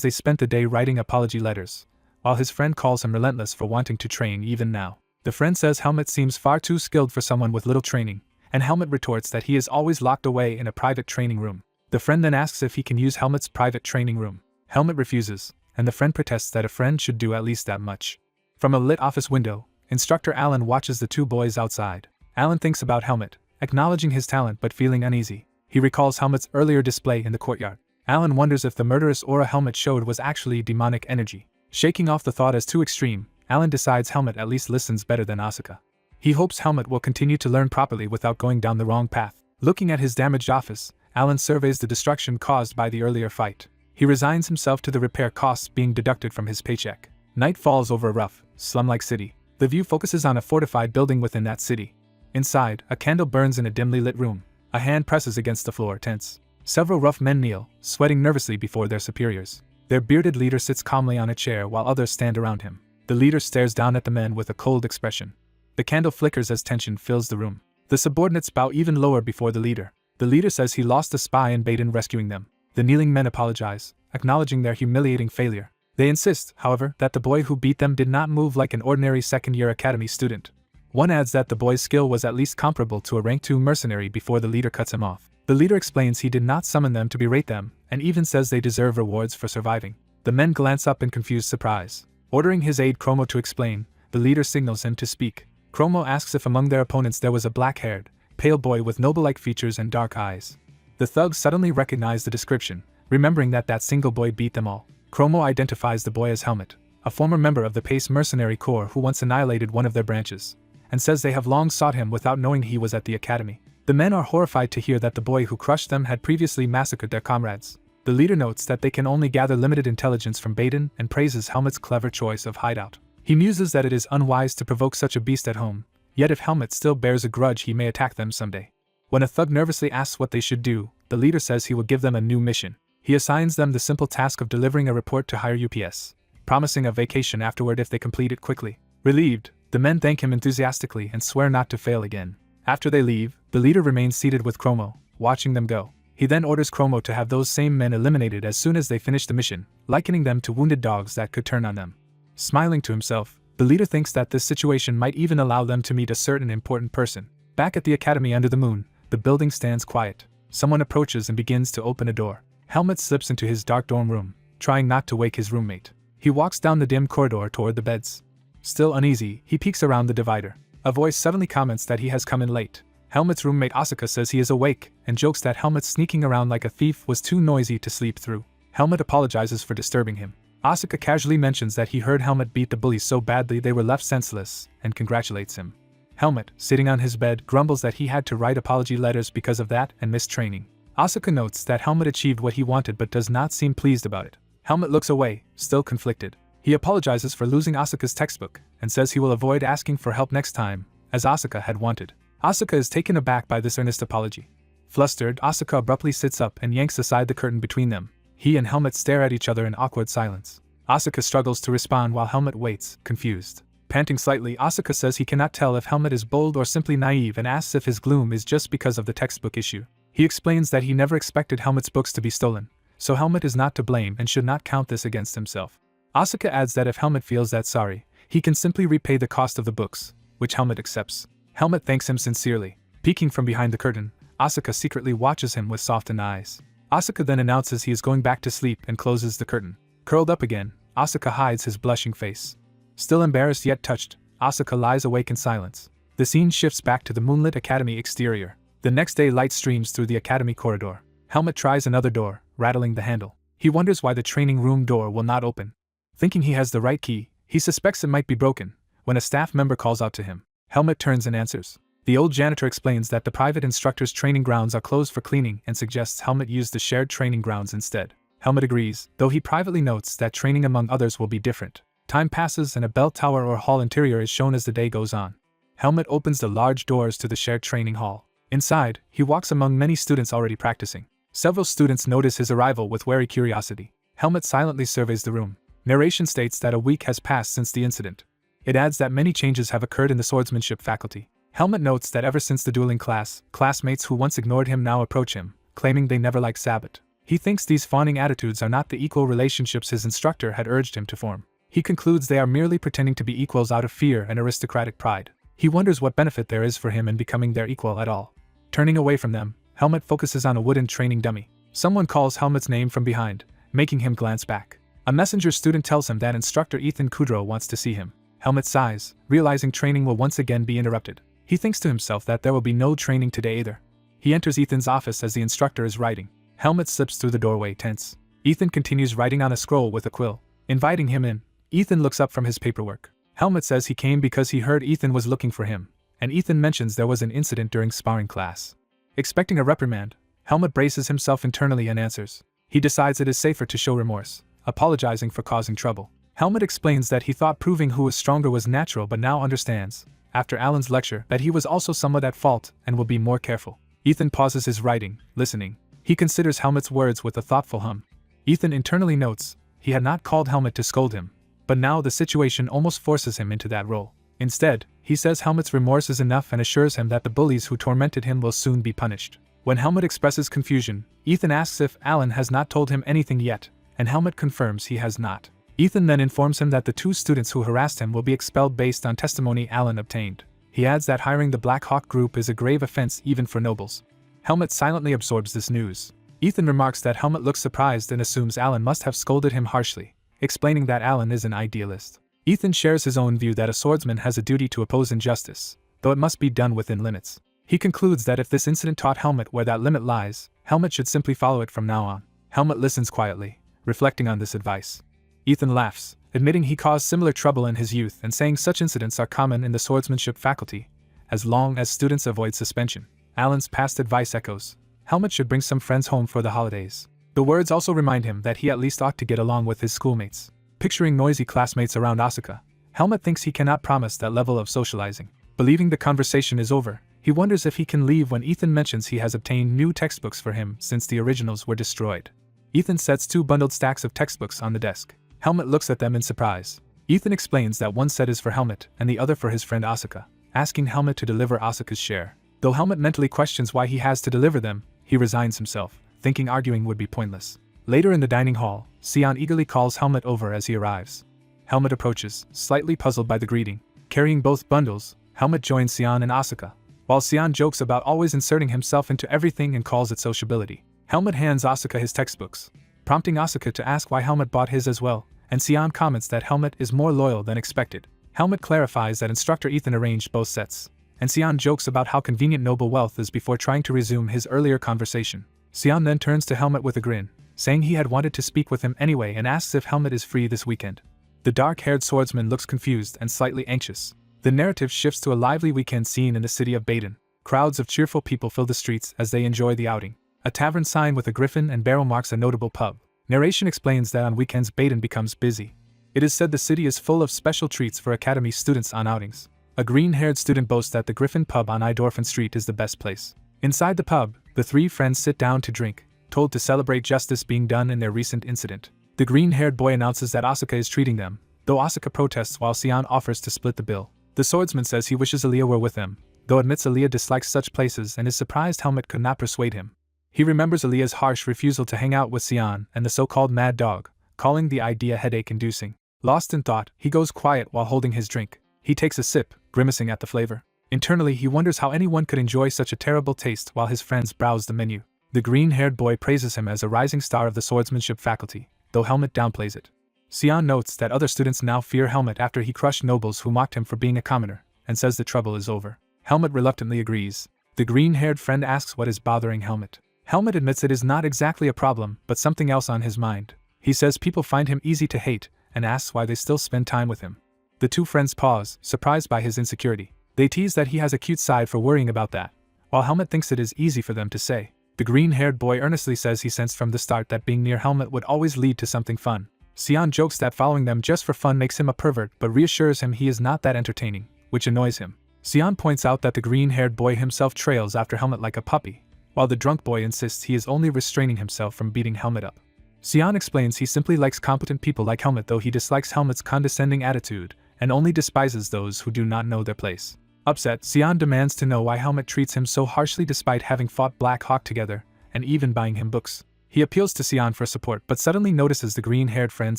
S1: they spent the day writing apology letters, while his friend calls him relentless for wanting to train even now. The friend says Helmut seems far too skilled for someone with little training, and Helmut retorts that he is always locked away in a private training room. The friend then asks if he can use Helmut's private training room. Helmut refuses, and the friend protests that a friend should do at least that much. From a lit office window, Instructor Alan watches the two boys outside. Alan thinks about Helmut, acknowledging his talent but feeling uneasy. He recalls Helmut's earlier display in the courtyard. Alan wonders if the murderous aura Helmut showed was actually demonic energy. Shaking off the thought as too extreme, Alan decides Helmut at least listens better than Asuka. He hopes Helmut will continue to learn properly without going down the wrong path. Looking at his damaged office, Alan surveys the destruction caused by the earlier fight. He resigns himself to the repair costs being deducted from his paycheck. Night falls over a rough, slum-like city. The view focuses on a fortified building within that city. Inside, a candle burns in a dimly lit room. A hand presses against the floor, tense. Several rough men kneel, sweating nervously before their superiors. Their bearded leader sits calmly on a chair while others stand around him. The leader stares down at the men with a cold expression. The candle flickers as tension fills the room. The subordinates bow even lower before the leader. The leader says he lost a spy and bait in rescuing them. The kneeling men apologize, acknowledging their humiliating failure. They insist, however, that the boy who beat them did not move like an ordinary second-year academy student. One adds that the boy's skill was at least comparable to a rank 2 mercenary before the leader cuts him off. The leader explains he did not summon them to berate them, and even says they deserve rewards for surviving. The men glance up in confused surprise. Ordering his aide Chromo to explain, the leader signals him to speak. Chromo asks if among their opponents there was a black-haired, pale boy with noble-like features and dark eyes. The thugs suddenly recognize the description, remembering that single boy beat them all. Chromo identifies the boy as Helmut, a former member of the Pace Mercenary Corps who once annihilated one of their branches, and says they have long sought him without knowing he was at the academy. The men are horrified to hear that the boy who crushed them had previously massacred their comrades. The leader notes that they can only gather limited intelligence from Baden and praises Helmut's clever choice of hideout. He muses that it is unwise to provoke such a beast at home, yet if Helmut still bears a grudge he may attack them someday. When a thug nervously asks what they should do, the leader says he will give them a new mission. He assigns them the simple task of delivering a report to higher UPS, promising a vacation afterward if they complete it quickly. Relieved, the men thank him enthusiastically and swear not to fail again. After they leave, the leader remains seated with Chromo, watching them go. He then orders Chromo to have those same men eliminated as soon as they finish the mission, likening them to wounded dogs that could turn on them. Smiling to himself, the leader thinks that this situation might even allow them to meet a certain important person. Back at the academy under the moon, the building stands quiet. Someone approaches and begins to open a door. Helmut slips into his dark dorm room, trying not to wake his roommate. He walks down the dim corridor toward the beds. Still uneasy, he peeks around the divider. A voice suddenly comments that he has come in late. Helmut's roommate Asuka says he is awake, and jokes that Helmut sneaking around like a thief was too noisy to sleep through. Helmut apologizes for disturbing him. Asuka casually mentions that he heard Helmut beat the bullies so badly they were left senseless, and congratulates him. Helmut, sitting on his bed, grumbles that he had to write apology letters because of that and missed training. Asuka notes that Helmut achieved what he wanted but does not seem pleased about it. Helmut looks away, still conflicted. He apologizes for losing Asuka's textbook, and says he will avoid asking for help next time, as Asuka had wanted. Asuka is taken aback by this earnest apology. Flustered, Asuka abruptly sits up and yanks aside the curtain between them. He and Helmut stare at each other in awkward silence. Asuka struggles to respond while Helmut waits, confused. Panting slightly, Asuka says he cannot tell if Helmut is bold or simply naive and asks if his gloom is just because of the textbook issue. He explains that he never expected Helmut's books to be stolen, so Helmut is not to blame and should not count this against himself. Asuka adds that if Helmut feels that sorry, he can simply repay the cost of the books, which Helmut accepts. Helmut thanks him sincerely. Peeking from behind the curtain, Asuka secretly watches him with softened eyes. Asuka then announces he is going back to sleep and closes the curtain. Curled up again, Asuka hides his blushing face. Still embarrassed yet touched, Asuka lies awake in silence. The scene shifts back to the moonlit academy exterior. The next day light streams through the academy corridor. Helmut tries another door, rattling the handle. He wonders why the training room door will not open. Thinking he has the right key, he suspects it might be broken, when a staff member calls out to him. Helmut turns and answers. The old janitor explains that the private instructor's training grounds are closed for cleaning and suggests Helmut use the shared training grounds instead. Helmut agrees, though he privately notes that training among others will be different. Time passes and a bell tower or hall interior is shown as the day goes on. Helmut opens the large doors to the shared training hall. Inside, he walks among many students already practicing. Several students notice his arrival with wary curiosity. Helmet silently surveys the room. Narration states that a week has passed since the incident. It adds that many changes have occurred in the swordsmanship faculty. Helmet notes that ever since the dueling class, classmates who once ignored him now approach him, claiming they never liked Sabbat. He thinks these fawning attitudes are not the equal relationships his instructor had urged him to form. He concludes they are merely pretending to be equals out of fear and aristocratic pride. He wonders what benefit there is for him in becoming their equal at all. Turning away from them, Helmet focuses on a wooden training dummy. Someone calls Helmet's name from behind, making him glance back. A messenger student tells him that instructor Ethan Kudrow wants to see him. Helmet sighs, realizing training will once again be interrupted. He thinks to himself that there will be no training today either. He enters Ethan's office as the instructor is writing. Helmet slips through the doorway, tense. Ethan continues writing on a scroll with a quill. Inviting him in, Ethan looks up from his paperwork. Helmet says he came because he heard Ethan was looking for him, and Ethan mentions there was an incident during sparring class. Expecting a reprimand, Helmet braces himself internally and answers. He decides it is safer to show remorse, apologizing for causing trouble. Helmet explains that he thought proving who was stronger was natural but now understands, after Alan's lecture, that he was also somewhat at fault and will be more careful. Ethan pauses his writing, listening. He considers Helmet's words with a thoughtful hum. Ethan internally notes, he had not called Helmet to scold him, but now the situation almost forces him into that role. Instead, he says Helmet's remorse is enough and assures him that the bullies who tormented him will soon be punished. When Helmet expresses confusion, Ethan asks if Alan has not told him anything yet, and Helmet confirms he has not. Ethan then informs him that the 2 students who harassed him will be expelled based on testimony Alan obtained. He adds that hiring the Black Hawk group is a grave offense even for nobles. Helmet silently absorbs this news. Ethan remarks that Helmet looks surprised and assumes Alan must have scolded him harshly, explaining that Alan is an idealist. Ethan shares his own view that a swordsman has a duty to oppose injustice, though it must be done within limits. He concludes that if this incident taught Helmet where that limit lies, Helmet should simply follow it from now on. Helmet listens quietly, reflecting on this advice. Ethan laughs, admitting he caused similar trouble in his youth and saying such incidents are common in the swordsmanship faculty, as long as students avoid suspension. Alan's past advice echoes. Helmet should bring some friends home for the holidays. The words also remind him that he at least ought to get along with his schoolmates. Picturing noisy classmates around Asuka, Helmet thinks he cannot promise that level of socializing. Believing the conversation is over, he wonders if he can leave when Ethan mentions he has obtained new textbooks for him since the originals were destroyed. Ethan sets 2 bundled stacks of textbooks on the desk. Helmet looks at them in surprise. Ethan explains that one set is for Helmet and the other for his friend Asuka, asking Helmet to deliver Asuka's share. Though Helmet mentally questions why he has to deliver them, he resigns himself, thinking arguing would be pointless. Later in the dining hall, Sion eagerly calls Helmet over as he arrives. Helmet approaches, slightly puzzled by the greeting. Carrying both bundles, Helmet joins Sion and Asuka. While Sion jokes about always inserting himself into everything and calls it sociability, Helmet hands Asuka his textbooks, prompting Asuka to ask why Helmet bought his as well, and Sion comments that Helmet is more loyal than expected. Helmet clarifies that instructor Ethan arranged both sets, and Sion jokes about how convenient noble wealth is before trying to resume his earlier conversation. Sion then turns to Helmet with a grin, saying he had wanted to speak with him anyway and asks if Helmet is free this weekend. The dark-haired swordsman looks confused and slightly anxious. The narrative shifts to a lively weekend scene in the city of Baden. Crowds of cheerful people fill the streets as they enjoy the outing. A tavern sign with a griffin and barrel marks a notable pub. Narration explains that on weekends Baden becomes busy. It is said the city is full of special treats for academy students on outings. A green-haired student boasts that the Griffin pub on Eidorfen Street is the best place. Inside the pub, the 3 friends sit down to drink, told to celebrate justice being done in their recent incident. The green-haired boy announces that Asuka is treating them, though Asuka protests while Sion offers to split the bill. The swordsman says he wishes Aaliyah were with them, though admits Aaliyah dislikes such places and is surprised Helmet could not persuade him. He remembers Aaliyah's harsh refusal to hang out with Sion and the so-called mad dog, calling the idea headache-inducing. Lost in thought, he goes quiet while holding his drink. He takes a sip, grimacing at the flavor. Internally, he wonders how anyone could enjoy such a terrible taste while his friends browse the menu. The green-haired boy praises him as a rising star of the swordsmanship faculty, though Helmet downplays it. Sion notes that other students now fear Helmet after he crushed nobles who mocked him for being a commoner, and says the trouble is over. Helmet reluctantly agrees. The green-haired friend asks what is bothering Helmet. Helmet admits it is not exactly a problem, but something else on his mind. He says people find him easy to hate, and asks why they still spend time with him. The 2 friends pause, surprised by his insecurity. They tease that he has a cute side for worrying about that, while Helmet thinks it is easy for them to say. The green-haired boy earnestly says he sensed from the start that being near Helmet would always lead to something fun. Sion jokes that following them just for fun makes him a pervert but reassures him he is not that entertaining, which annoys him. Sion points out that the green-haired boy himself trails after Helmet like a puppy, while the drunk boy insists he is only restraining himself from beating Helmet up. Xian explains he simply likes competent people like Helmet, though he dislikes Helmet's condescending attitude and only despises those who do not know their place. Upset, Xian demands to know why Helmet treats him so harshly despite having fought Black Hawk together and even buying him books. He appeals to Xian for support but suddenly notices the green-haired friend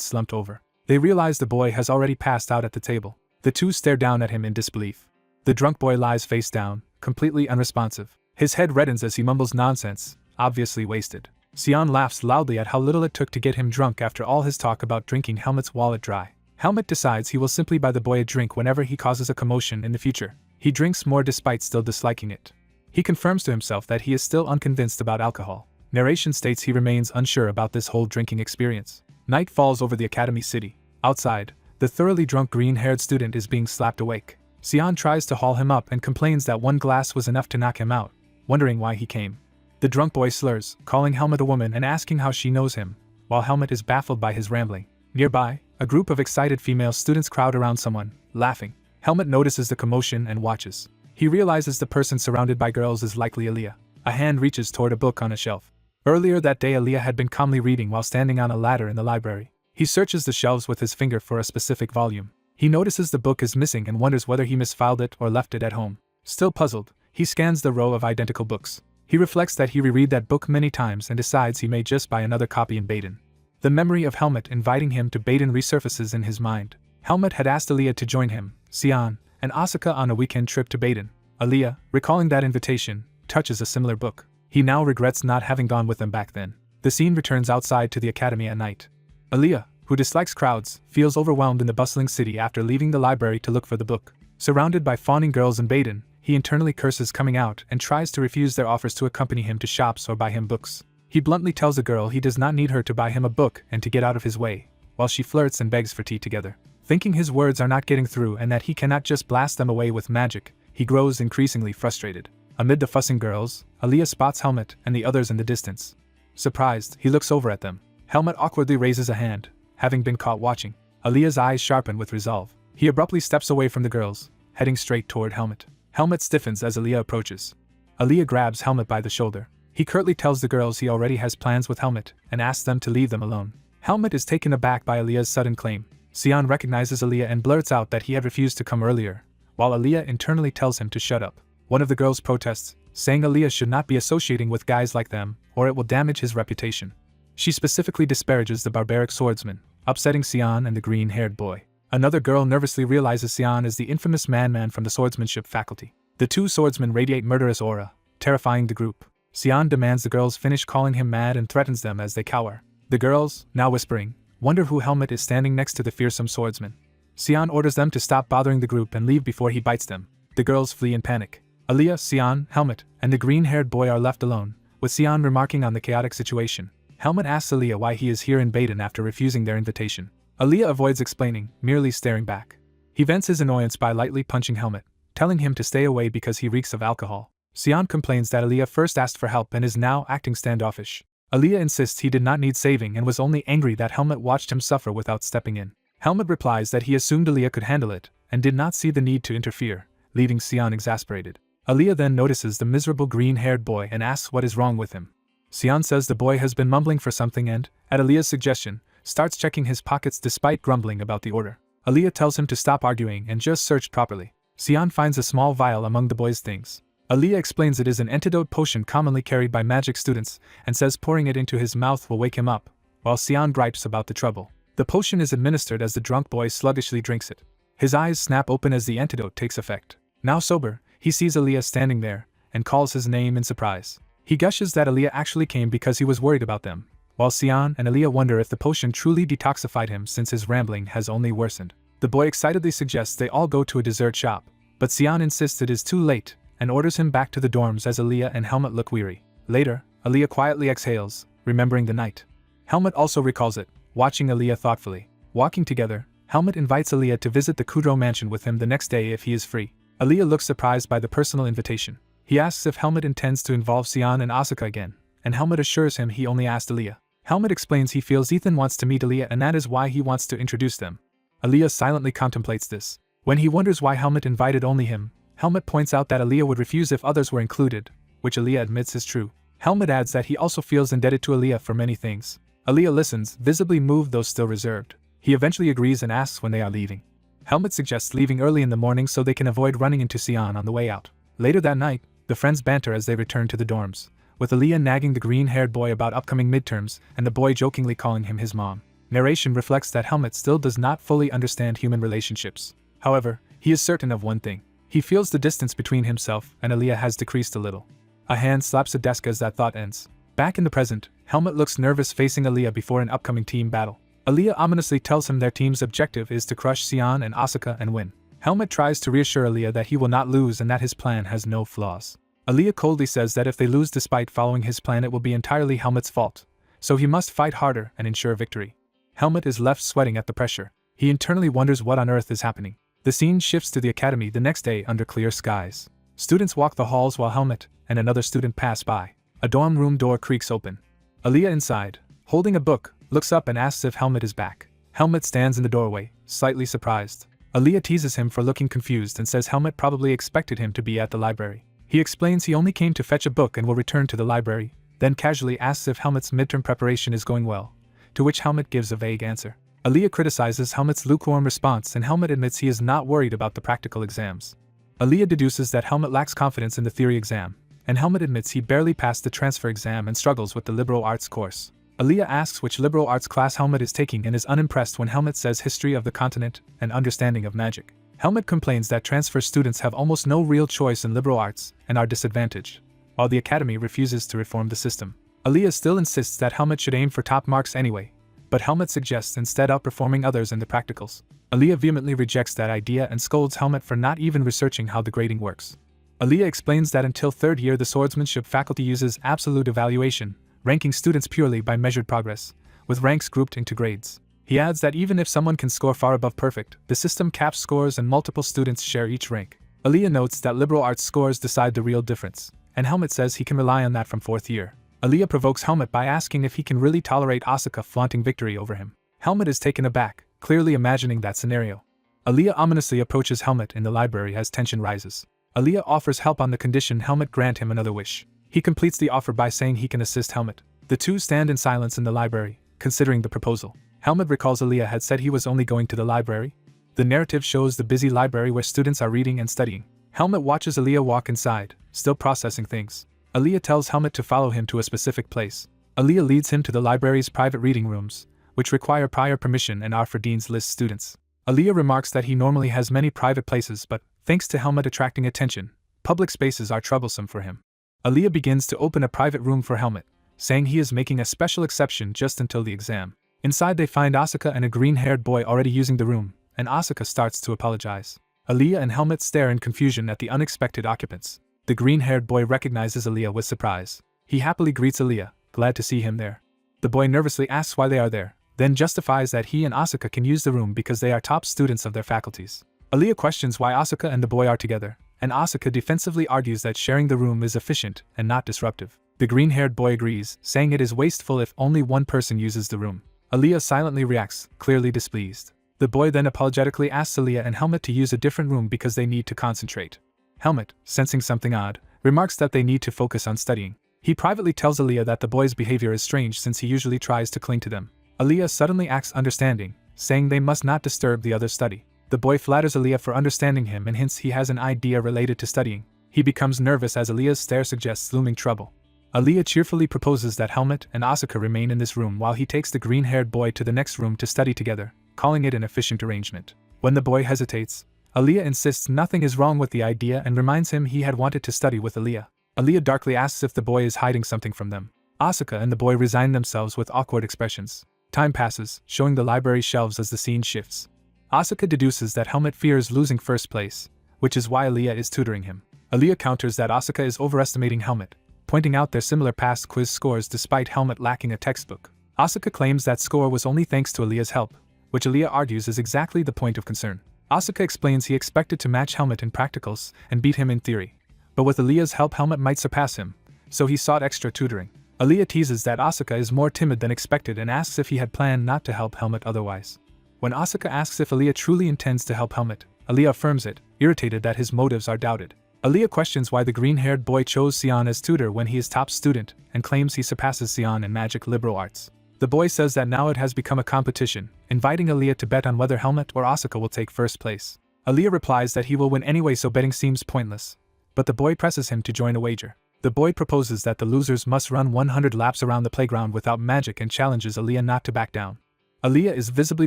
S1: slumped over. They realize the boy has already passed out at the table. The two stare down at him in disbelief. The drunk boy lies face down, completely unresponsive. His head reddens as he mumbles nonsense, obviously wasted. Xian laughs loudly at how little it took to get him drunk after all his talk about drinking Helmet's wallet dry. Helmet decides he will simply buy the boy a drink whenever he causes a commotion in the future. He drinks more despite still disliking it. He confirms to himself that he is still unconvinced about alcohol. Narration states he remains unsure about this whole drinking experience. Night falls over the academy city. Outside, the thoroughly drunk green-haired student is being slapped awake. Xian tries to haul him up and complains that one glass was enough to knock him out, wondering why he came. The drunk boy slurs, calling Helmet a woman and asking how she knows him, while Helmet is baffled by his rambling. Nearby, a group of excited female students crowd around someone, laughing. Helmet notices the commotion and watches. He realizes the person surrounded by girls is likely Aaliyah. A hand reaches toward a book on a shelf. Earlier that day, Aaliyah had been calmly reading while standing on a ladder in the library. He searches the shelves with his finger for a specific volume. He notices the book is missing and wonders whether he misfiled it or left it at home. Still puzzled, he scans the row of identical books. He reflects that he reread that book many times and decides he may just buy another copy in Baden. The memory of Helmet inviting him to Baden resurfaces in his mind. Helmet had asked Aaliyah to join him, Xian, and Asuka on a weekend trip to Baden. Aaliyah, recalling that invitation, touches a similar book. He now regrets not having gone with them back then. The scene returns outside to the academy at night. Aaliyah, who dislikes crowds, feels overwhelmed in the bustling city after leaving the library to look for the book. Surrounded by fawning girls in Baden, he internally curses coming out and tries to refuse their offers to accompany him to shops or buy him books. He bluntly tells a girl he does not need her to buy him a book and to get out of his way, while she flirts and begs for tea together. Thinking his words are not getting through and that he cannot just blast them away with magic, he grows increasingly frustrated. Amid the fussing girls, Aaliyah spots Helmet and the others in the distance. Surprised, he looks over at them. Helmet awkwardly raises a hand, having been caught watching. Aaliyah's eyes sharpen with resolve. He abruptly steps away from the girls, heading straight toward Helmet. Helmet stiffens as Aaliyah approaches. Aaliyah grabs Helmet by the shoulder. He curtly tells the girls he already has plans with Helmet and asks them to leave them alone. Helmet is taken aback by Aaliyah's sudden claim. Xian recognizes Aaliyah and blurts out that he had refused to come earlier, while Aaliyah internally tells him to shut up. One of the girls protests, saying Aaliyah should not be associating with guys like them, or it will damage his reputation. She specifically disparages the barbaric swordsman, upsetting Xian and the green-haired boy. Another girl nervously realizes Xian is the infamous Man from the swordsmanship faculty. The two swordsmen radiate murderous aura, terrifying the group. Xian demands the girls finish calling him mad and threatens them as they cower. The girls, now whispering, wonder who Helmet is standing next to the fearsome swordsman. Xian orders them to stop bothering the group and leave before he bites them. The girls flee in panic. Aaliyah, Xian, Helmet, and the green-haired boy are left alone, with Xian remarking on the chaotic situation. Helmet asks Aaliyah why he is here in Baden after refusing their invitation. Aaliyah avoids explaining, merely staring back. He vents his annoyance by lightly punching Helmet, telling him to stay away because he reeks of alcohol. Xian complains that Aaliyah first asked for help and is now acting standoffish. Aaliyah insists he did not need saving and was only angry that Helmet watched him suffer without stepping in. Helmet replies that he assumed Aaliyah could handle it and did not see the need to interfere, leaving Xian exasperated. Aaliyah then notices the miserable green-haired boy and asks what is wrong with him. Xian says the boy has been mumbling for something and, at Aaliyah's suggestion, starts checking his pockets despite grumbling about the order. Aaliyah tells him to stop arguing and just search properly. Xian finds a small vial among the boy's things. Aaliyah explains it is an antidote potion commonly carried by magic students and says pouring it into his mouth will wake him up, while Xian gripes about the trouble. The potion is administered as the drunk boy sluggishly drinks it. His eyes snap open as the antidote takes effect. Now sober, he sees Aaliyah standing there and calls his name in surprise. He gushes that Aaliyah actually came because he was worried about them, while Xian and Aaliyah wonder if the potion truly detoxified him since his rambling has only worsened. The boy excitedly suggests they all go to a dessert shop, but Xian insists it is too late and orders him back to the dorms as Aaliyah and Helmet look weary. Later, Aaliyah quietly exhales, remembering the night. Helmet also recalls it, watching Aaliyah thoughtfully. Walking together, Helmet invites Aaliyah to visit the Kudrow mansion with him the next day if he is free. Aaliyah looks surprised by the personal invitation. He asks if Helmet intends to involve Xian and Asuka again, and Helmet assures him he only asked Aaliyah. Helmet explains he feels Ethan wants to meet Aaliyah and that is why he wants to introduce them. Aaliyah silently contemplates this. When he wonders why Helmet invited only him, Helmet points out that Aaliyah would refuse if others were included, which Aaliyah admits is true. Helmet adds that he also feels indebted to Aaliyah for many things. Aaliyah listens, visibly moved though still reserved. He eventually agrees and asks when they are leaving. Helmet suggests leaving early in the morning so they can avoid running into Sion on the way out. Later that night, the friends banter as they return to the dorms, with Aaliyah nagging the green-haired boy about upcoming midterms and the boy jokingly calling him his mom. Narration reflects that Helmet still does not fully understand human relationships. However, he is certain of one thing. He feels the distance between himself and Aaliyah has decreased a little. A hand slaps a desk as that thought ends. Back in the present, Helmet looks nervous facing Aaliyah before an upcoming team battle. Aaliyah ominously tells him their team's objective is to crush Sion and Asuka and win. Helmet tries to reassure Aaliyah that he will not lose and that his plan has no flaws. Aaliyah coldly says that if they lose despite following his plan it will be entirely Helmet's fault, so he must fight harder and ensure victory. Helmet is left sweating at the pressure. He internally wonders what on earth is happening. The scene shifts to the academy the next day under clear skies. Students walk the halls while Helmet and another student pass by. A dorm room door creaks open. Aaliyah inside, holding a book, looks up and asks if Helmet is back. Helmet stands in the doorway, slightly surprised. Aaliyah teases him for looking confused and says Helmet probably expected him to be at the library. He explains he only came to fetch a book and will return to the library, then casually asks if Helmet's midterm preparation is going well, to which Helmet gives a vague answer. Aaliyah criticizes Helmet's lukewarm response and Helmet admits he is not worried about the practical exams. Aaliyah deduces that Helmet lacks confidence in the theory exam, and Helmet admits he barely passed the transfer exam and struggles with the liberal arts course. Aaliyah asks which liberal arts class Helmet is taking and is unimpressed when Helmet says history of the continent and understanding of magic. Helmet complains that transfer students have almost no real choice in liberal arts and are disadvantaged, while the academy refuses to reform the system. Aaliyah still insists that Helmet should aim for top marks anyway, but Helmet suggests instead outperforming others in the practicals. Aaliyah vehemently rejects that idea and scolds Helmet for not even researching how the grading works. Aaliyah explains that until third year the swordsmanship faculty uses absolute evaluation, ranking students purely by measured progress, with ranks grouped into grades. He adds that even if someone can score far above perfect, the system caps scores and multiple students share each rank. Aaliyah notes that liberal arts scores decide the real difference, and Helmet says he can rely on that from fourth year. Aaliyah provokes Helmet by asking if he can really tolerate Asuka flaunting victory over him. Helmet is taken aback, clearly imagining that scenario. Aaliyah ominously approaches Helmet in the library as tension rises. Aaliyah offers help on the condition Helmet grant him another wish. He completes the offer by saying he can assist Helmet. The two stand in silence in the library, considering the proposal. Helmet recalls Aaliyah had said he was only going to the library. The narrative shows the busy library where students are reading and studying. Helmet watches Aaliyah walk inside, still processing things. Aaliyah tells Helmet to follow him to a specific place. Aaliyah leads him to the library's private reading rooms, which require prior permission and are for Dean's List students. Aaliyah remarks that he normally has many private places but, thanks to Helmet attracting attention, public spaces are troublesome for him. Aaliyah begins to open a private room for Helmet, saying he is making a special exception just until the exam. Inside they find Asuka and a green-haired boy already using the room, and Asuka starts to apologize. Aaliyah and Helmet stare in confusion at the unexpected occupants. The green-haired boy recognizes Aaliyah with surprise. He happily greets Aaliyah, glad to see him there. The boy nervously asks why they are there, then justifies that he and Asuka can use the room because they are top students of their faculties. Aaliyah questions why Asuka and the boy are together, and Asuka defensively argues that sharing the room is efficient and not disruptive. The green-haired boy agrees, saying it is wasteful if only one person uses the room. Aaliyah silently reacts, clearly displeased. The boy then apologetically asks Aaliyah and Helmet to use a different room because they need to concentrate. Helmet, sensing something odd, remarks that they need to focus on studying. He privately tells Aaliyah that the boy's behavior is strange since he usually tries to cling to them. Aaliyah suddenly acts understanding, saying they must not disturb the other's study. The boy flatters Aaliyah for understanding him and hints he has an idea related to studying. He becomes nervous as Aaliyah's stare suggests looming trouble. Aaliyah cheerfully proposes that Helmet and Asuka remain in this room while he takes the green-haired boy to the next room to study together, calling it an efficient arrangement. When the boy hesitates, Aaliyah insists nothing is wrong with the idea and reminds him he had wanted to study with Aaliyah. Aaliyah darkly asks if the boy is hiding something from them. Asuka and the boy resign themselves with awkward expressions. Time passes, showing the library shelves as the scene shifts. Asuka deduces that Helmet fears losing first place, which is why Aaliyah is tutoring him. Aaliyah counters that Asuka is overestimating Helmet, pointing out their similar past quiz scores despite Helmet lacking a textbook. Asuka claims that score was only thanks to Aaliyah's help, which Aaliyah argues is exactly the point of concern. Asuka explains he expected to match Helmet in practicals and beat him in theory, but with Aaliyah's help Helmet might surpass him, so he sought extra tutoring. Aaliyah teases that Asuka is more timid than expected and asks if he had planned not to help Helmet otherwise. When Asuka asks if Aaliyah truly intends to help Helmet, Aaliyah affirms it, irritated that his motives are doubted. Aaliyah questions why the green-haired boy chose Sion as tutor when he is top student and claims he surpasses Sion in magic liberal arts. The boy says that now it has become a competition, inviting Aaliyah to bet on whether Helmet or Asuka will take first place. Aaliyah replies that he will win anyway, so betting seems pointless, but the boy presses him to join a wager. The boy proposes that the losers must run 100 laps around the playground without magic and challenges Aaliyah not to back down. Aaliyah is visibly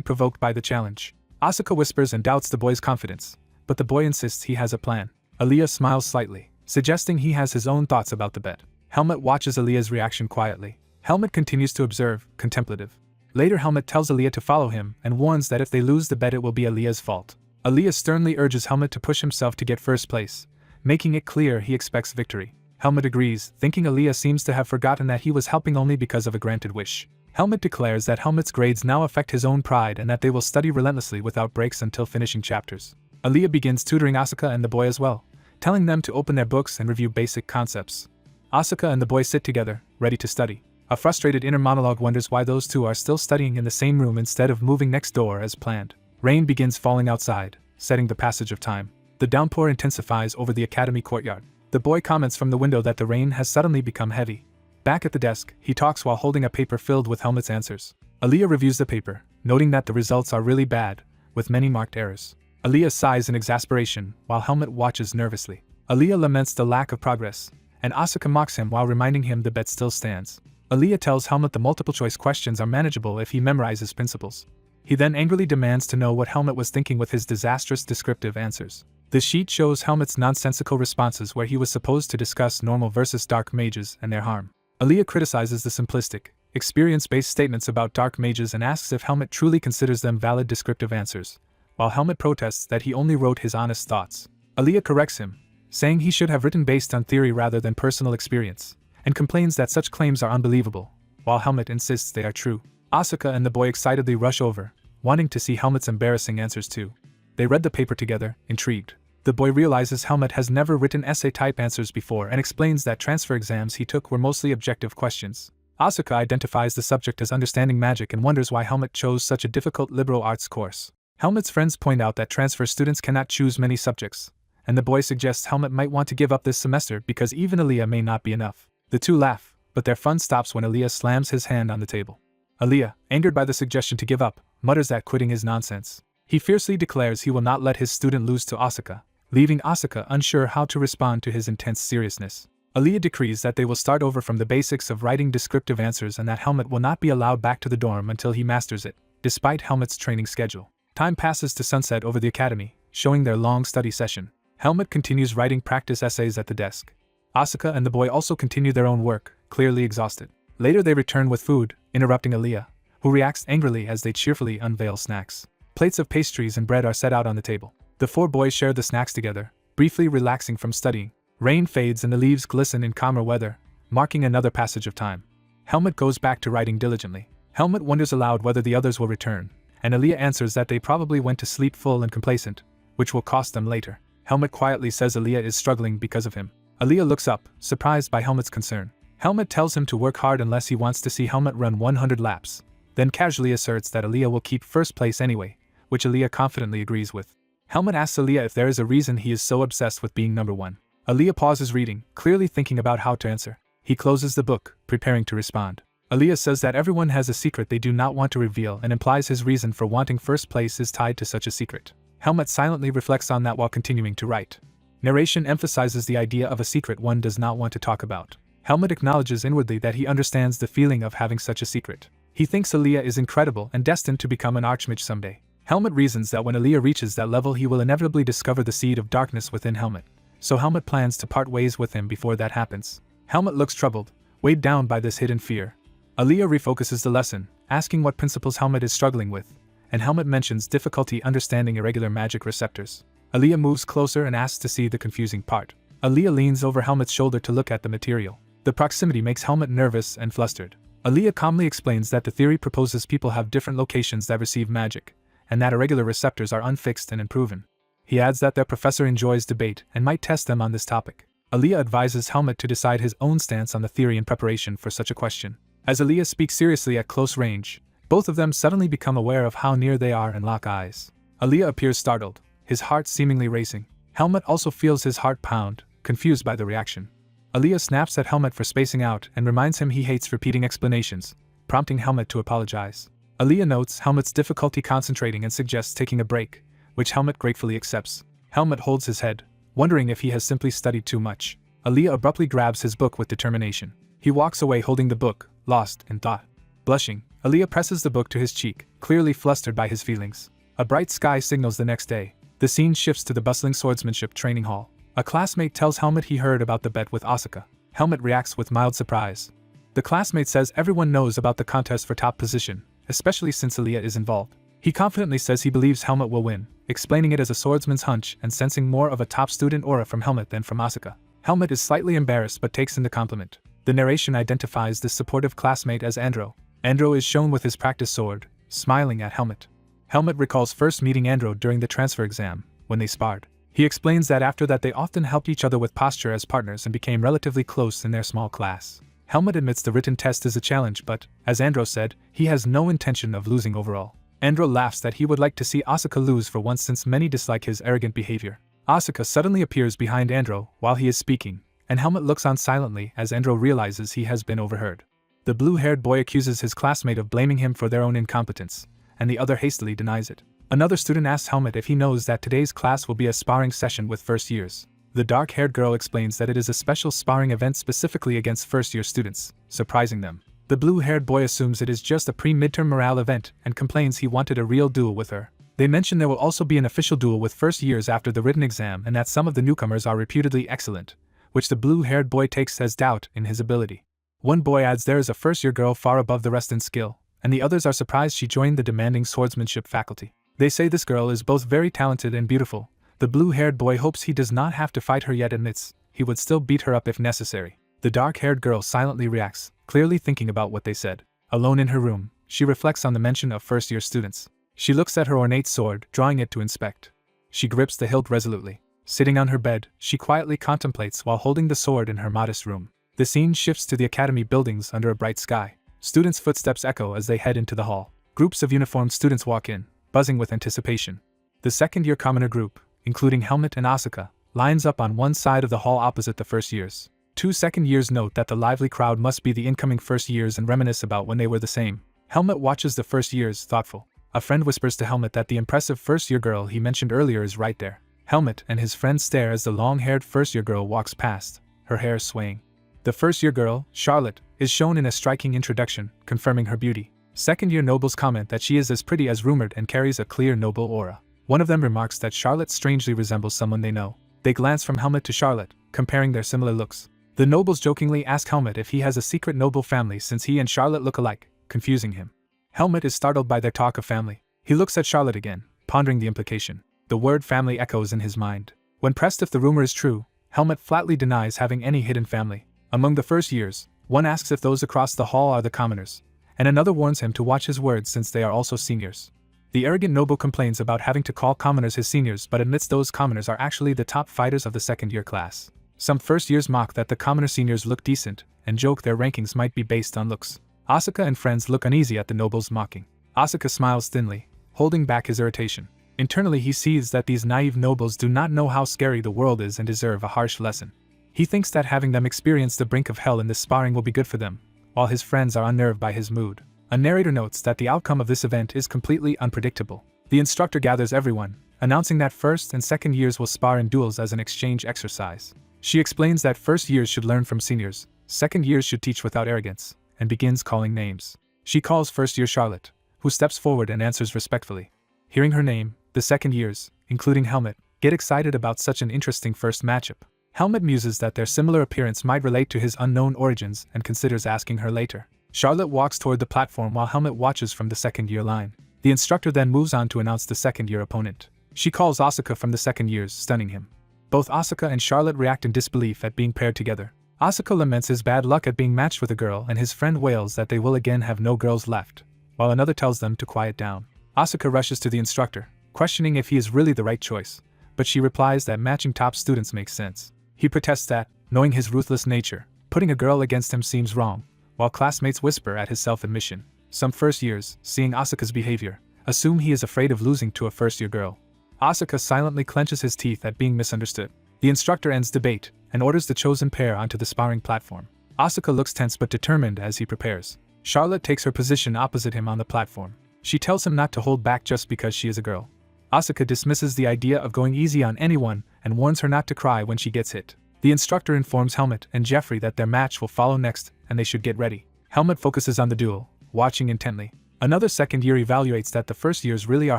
S1: provoked by the challenge. Asuka whispers and doubts the boy's confidence, but the boy insists he has a plan. Aaliyah smiles slightly, suggesting he has his own thoughts about the bet. Helmet watches Aaliyah's reaction quietly. Helmet continues to observe, contemplative. Later, Helmet tells Aaliyah to follow him and warns that if they lose the bet it will be Aaliyah's fault. Aaliyah sternly urges Helmet to push himself to get first place, making it clear he expects victory. Helmet agrees, thinking Aaliyah seems to have forgotten that he was helping only because of a granted wish. Helmet declares that Helmet's grades now affect his own pride and that they will study relentlessly without breaks until finishing chapters. Aaliyah begins tutoring Asuka and the boy as well, telling them to open their books and review basic concepts. Asuka and the boy sit together, ready to study. A frustrated inner monologue wonders why those two are still studying in the same room instead of moving next door as planned. Rain begins falling outside, setting the passage of time. The downpour intensifies over the academy courtyard. The boy comments from the window that the rain has suddenly become heavy. Back at the desk, he talks while holding a paper filled with Helmet's answers. Aaliyah reviews the paper, noting that the results are really bad, with many marked errors. Aaliyah sighs in exasperation, while Helmet watches nervously. Aaliyah laments the lack of progress, and Asuka mocks him while reminding him the bet still stands. Aaliyah tells Helmet the multiple-choice questions are manageable if he memorizes principles. He then angrily demands to know what Helmet was thinking with his disastrous descriptive answers. The sheet shows Helmet's nonsensical responses where he was supposed to discuss normal versus dark mages and their harm. Aaliyah criticizes the simplistic, experience-based statements about dark mages and asks if Helmet truly considers them valid descriptive answers, while Helmet protests that he only wrote his honest thoughts. Aaliyah corrects him, saying he should have written based on theory rather than personal experience, and complains that such claims are unbelievable, while Helmet insists they are true. Asuka and the boy excitedly rush over, wanting to see Helmet's embarrassing answers too. They read the paper together, intrigued. The boy realizes Helmet has never written essay-type answers before and explains that transfer exams he took were mostly objective questions. Asuka identifies the subject as understanding magic and wonders why Helmet chose such a difficult liberal arts course. Helmet's friends point out that transfer students cannot choose many subjects, and the boy suggests Helmet might want to give up this semester because even Aaliyah may not be enough. The two laugh, but their fun stops when Aaliyah slams his hand on the table. Aaliyah, angered by the suggestion to give up, mutters that quitting is nonsense. He fiercely declares he will not let his student lose to Asuka, leaving Asuka unsure how to respond to his intense seriousness. Aaliyah decrees that they will start over from the basics of writing descriptive answers and that Helmet will not be allowed back to the dorm until he masters it, despite Helmet's training schedule. Time passes to sunset over the academy, showing their long study session. Helmet continues writing practice essays at the desk. Asuka and the boy also continue their own work, clearly exhausted. Later they return with food, interrupting Aaliyah, who reacts angrily as they cheerfully unveil snacks. Plates of pastries and bread are set out on the table. The four boys share the snacks together, briefly relaxing from studying. Rain fades and the leaves glisten in calmer weather, marking another passage of time. Helmet goes back to writing diligently. Helmet wonders aloud whether the others will return, and Aaliyah answers that they probably went to sleep full and complacent, which will cost them later. Helmet quietly says Aaliyah is struggling because of him. Aaliyah looks up, surprised by Helmet's concern. Helmet tells him to work hard unless he wants to see Helmet run 100 laps, then casually asserts that Aaliyah will keep first place anyway, which Aaliyah confidently agrees with. Helmet asks Aaliyah if there is a reason he is so obsessed with being number one. Aaliyah pauses reading, clearly thinking about how to answer. He closes the book, preparing to respond. Aaliyah says that everyone has a secret they do not want to reveal and implies his reason for wanting first place is tied to such a secret. Helmet silently reflects on that while continuing to write. Narration emphasizes the idea of a secret one does not want to talk about. Helmet acknowledges inwardly that he understands the feeling of having such a secret. He thinks Aaliyah is incredible and destined to become an archmage someday. Helmet reasons that when Aaliyah reaches that level he will inevitably discover the seed of darkness within Helmet, so Helmet plans to part ways with him before that happens. Helmet looks troubled, weighed down by this hidden fear. Aaliyah refocuses the lesson, asking what principles Helmet is struggling with, and Helmet mentions difficulty understanding irregular magic receptors. Aaliyah moves closer and asks to see the confusing part. Aaliyah leans over Helmet's shoulder to look at the material. The proximity makes Helmet nervous and flustered. Aaliyah calmly explains that the theory proposes people have different locations that receive magic, and that irregular receptors are unfixed and unproven. He adds that their professor enjoys debate and might test them on this topic. Aaliyah advises Helmet to decide his own stance on the theory in preparation for such a question. As Aaliyah speaks seriously at close range, both of them suddenly become aware of how near they are and lock eyes. Aaliyah appears startled, his heart seemingly racing. Helmet also feels his heart pound, confused by the reaction. Aaliyah snaps at Helmet for spacing out and reminds him he hates repeating explanations, prompting Helmet to apologize. Aaliyah notes Helmet's difficulty concentrating and suggests taking a break, which Helmet gratefully accepts. Helmet holds his head, wondering if he has simply studied too much. Aaliyah abruptly grabs his book with determination. He walks away holding the book, lost in thought. Blushing, Aaliyah presses the book to his cheek, clearly flustered by his feelings. A bright sky signals the next day. The scene shifts to the bustling swordsmanship training hall. A classmate tells Helmet he heard about the bet with Asuka. Helmet reacts with mild surprise. The classmate says everyone knows about the contest for top position, especially since Aaliyah is involved. He confidently says he believes Helmet will win, explaining it as a swordsman's hunch and sensing more of a top student aura from Helmet than from Asuka. Helmet is slightly embarrassed but takes in the compliment. The narration identifies this supportive classmate as Enro. Enro is shown with his practice sword, smiling at Helmet. Helmet recalls first meeting Enro during the transfer exam, when they sparred. He explains that after that they often helped each other with posture as partners and became relatively close in their small class. Helmet admits the written test is a challenge but, as Enro said, he has no intention of losing overall. Enro laughs that he would like to see Asuka lose for once since many dislike his arrogant behavior. Asuka suddenly appears behind Enro while he is speaking, and Helmet looks on silently as Enro realizes he has been overheard. The blue-haired boy accuses his classmate of blaming him for their own incompetence, and the other hastily denies it. Another student asks Helmet if he knows that today's class will be a sparring session with first years. The dark-haired girl explains that it is a special sparring event specifically against first-year students, surprising them. The blue-haired boy assumes it is just a pre-midterm morale event and complains he wanted a real duel with her. They mention there will also be an official duel with first years after the written exam and that some of the newcomers are reputedly excellent, which the blue-haired boy takes as doubt in his ability. One boy adds there is a first-year girl far above the rest in skill, and the others are surprised she joined the demanding swordsmanship faculty. They say this girl is both very talented and beautiful. The blue-haired boy hopes he does not have to fight her yet admits he would still beat her up if necessary. The dark-haired girl silently reacts, clearly thinking about what they said. Alone in her room, she reflects on the mention of first-year students. She looks at her ornate sword, drawing it to inspect. She grips the hilt resolutely. Sitting on her bed, she quietly contemplates while holding the sword in her modest room. The scene shifts to the academy buildings under a bright sky. Students' footsteps echo as they head into the hall. Groups of uniformed students walk in, buzzing with anticipation. The second-year commoner group, including Helmet and Asuka, lines up on one side of the hall opposite the first years. Two second years note that the lively crowd must be the incoming first years and reminisce about when they were the same. Helmet watches the first years, thoughtful. A friend whispers to Helmet that the impressive first-year girl he mentioned earlier is right there. Helmet and his friend stare as the long-haired first-year girl walks past, her hair swaying. The first-year girl, Charlotte, is shown in a striking introduction, confirming her beauty. Second-year nobles comment that she is as pretty as rumored and carries a clear noble aura. One of them remarks that Charlotte strangely resembles someone they know. They glance from Helmet to Charlotte, comparing their similar looks. The nobles jokingly ask Helmet if he has a secret noble family since he and Charlotte look alike, confusing him. Helmet is startled by their talk of family. He looks at Charlotte again, pondering the implication. The word family echoes in his mind. When pressed if the rumor is true, Helmet flatly denies having any hidden family. Among the first years, one asks if those across the hall are the commoners, and another warns him to watch his words since they are also seniors. The arrogant noble complains about having to call commoners his seniors but admits those commoners are actually the top fighters of the second-year class. Some first years mock that the commoner seniors look decent, and joke their rankings might be based on looks. Asuka and friends look uneasy at the nobles mocking. Asuka smiles thinly, holding back his irritation. Internally he sees that these naive nobles do not know how scary the world is and deserve a harsh lesson. He thinks that having them experience the brink of hell in this sparring will be good for them, while his friends are unnerved by his mood. A narrator notes that the outcome of this event is completely unpredictable. The instructor gathers everyone, announcing that first and second years will spar in duels as an exchange exercise. She explains that first years should learn from seniors, second years should teach without arrogance, and begins calling names. She calls first year Charlotte, who steps forward and answers respectfully. Hearing her name, the second years, including Helmet, get excited about such an interesting first matchup. Helmet muses that their similar appearance might relate to his unknown origins and considers asking her later. Charlotte walks toward the platform while Helmet watches from the second-year line. The instructor then moves on to announce the second-year opponent. She calls Asuka from the second years, stunning him. Both Asuka and Charlotte react in disbelief at being paired together. Asuka laments his bad luck at being matched with a girl and his friend wails that they will again have no girls left, while another tells them to quiet down. Asuka rushes to the instructor, questioning if he is really the right choice, but she replies that matching top students makes sense. He protests that, knowing his ruthless nature, putting a girl against him seems wrong, while classmates whisper at his self-admission. Some first years, seeing Asuka's behavior, assume he is afraid of losing to a first-year girl. Asuka silently clenches his teeth at being misunderstood. The instructor ends debate and orders the chosen pair onto the sparring platform. Asuka looks tense but determined as he prepares. Charlotte takes her position opposite him on the platform. She tells him not to hold back just because she is a girl. Asuka dismisses the idea of going easy on anyone and warns her not to cry when she gets hit. The instructor informs Helmut and Jeffrey that their match will follow next and they should get ready. Helmut focuses on the duel, watching intently. Another second year evaluates that the first years really are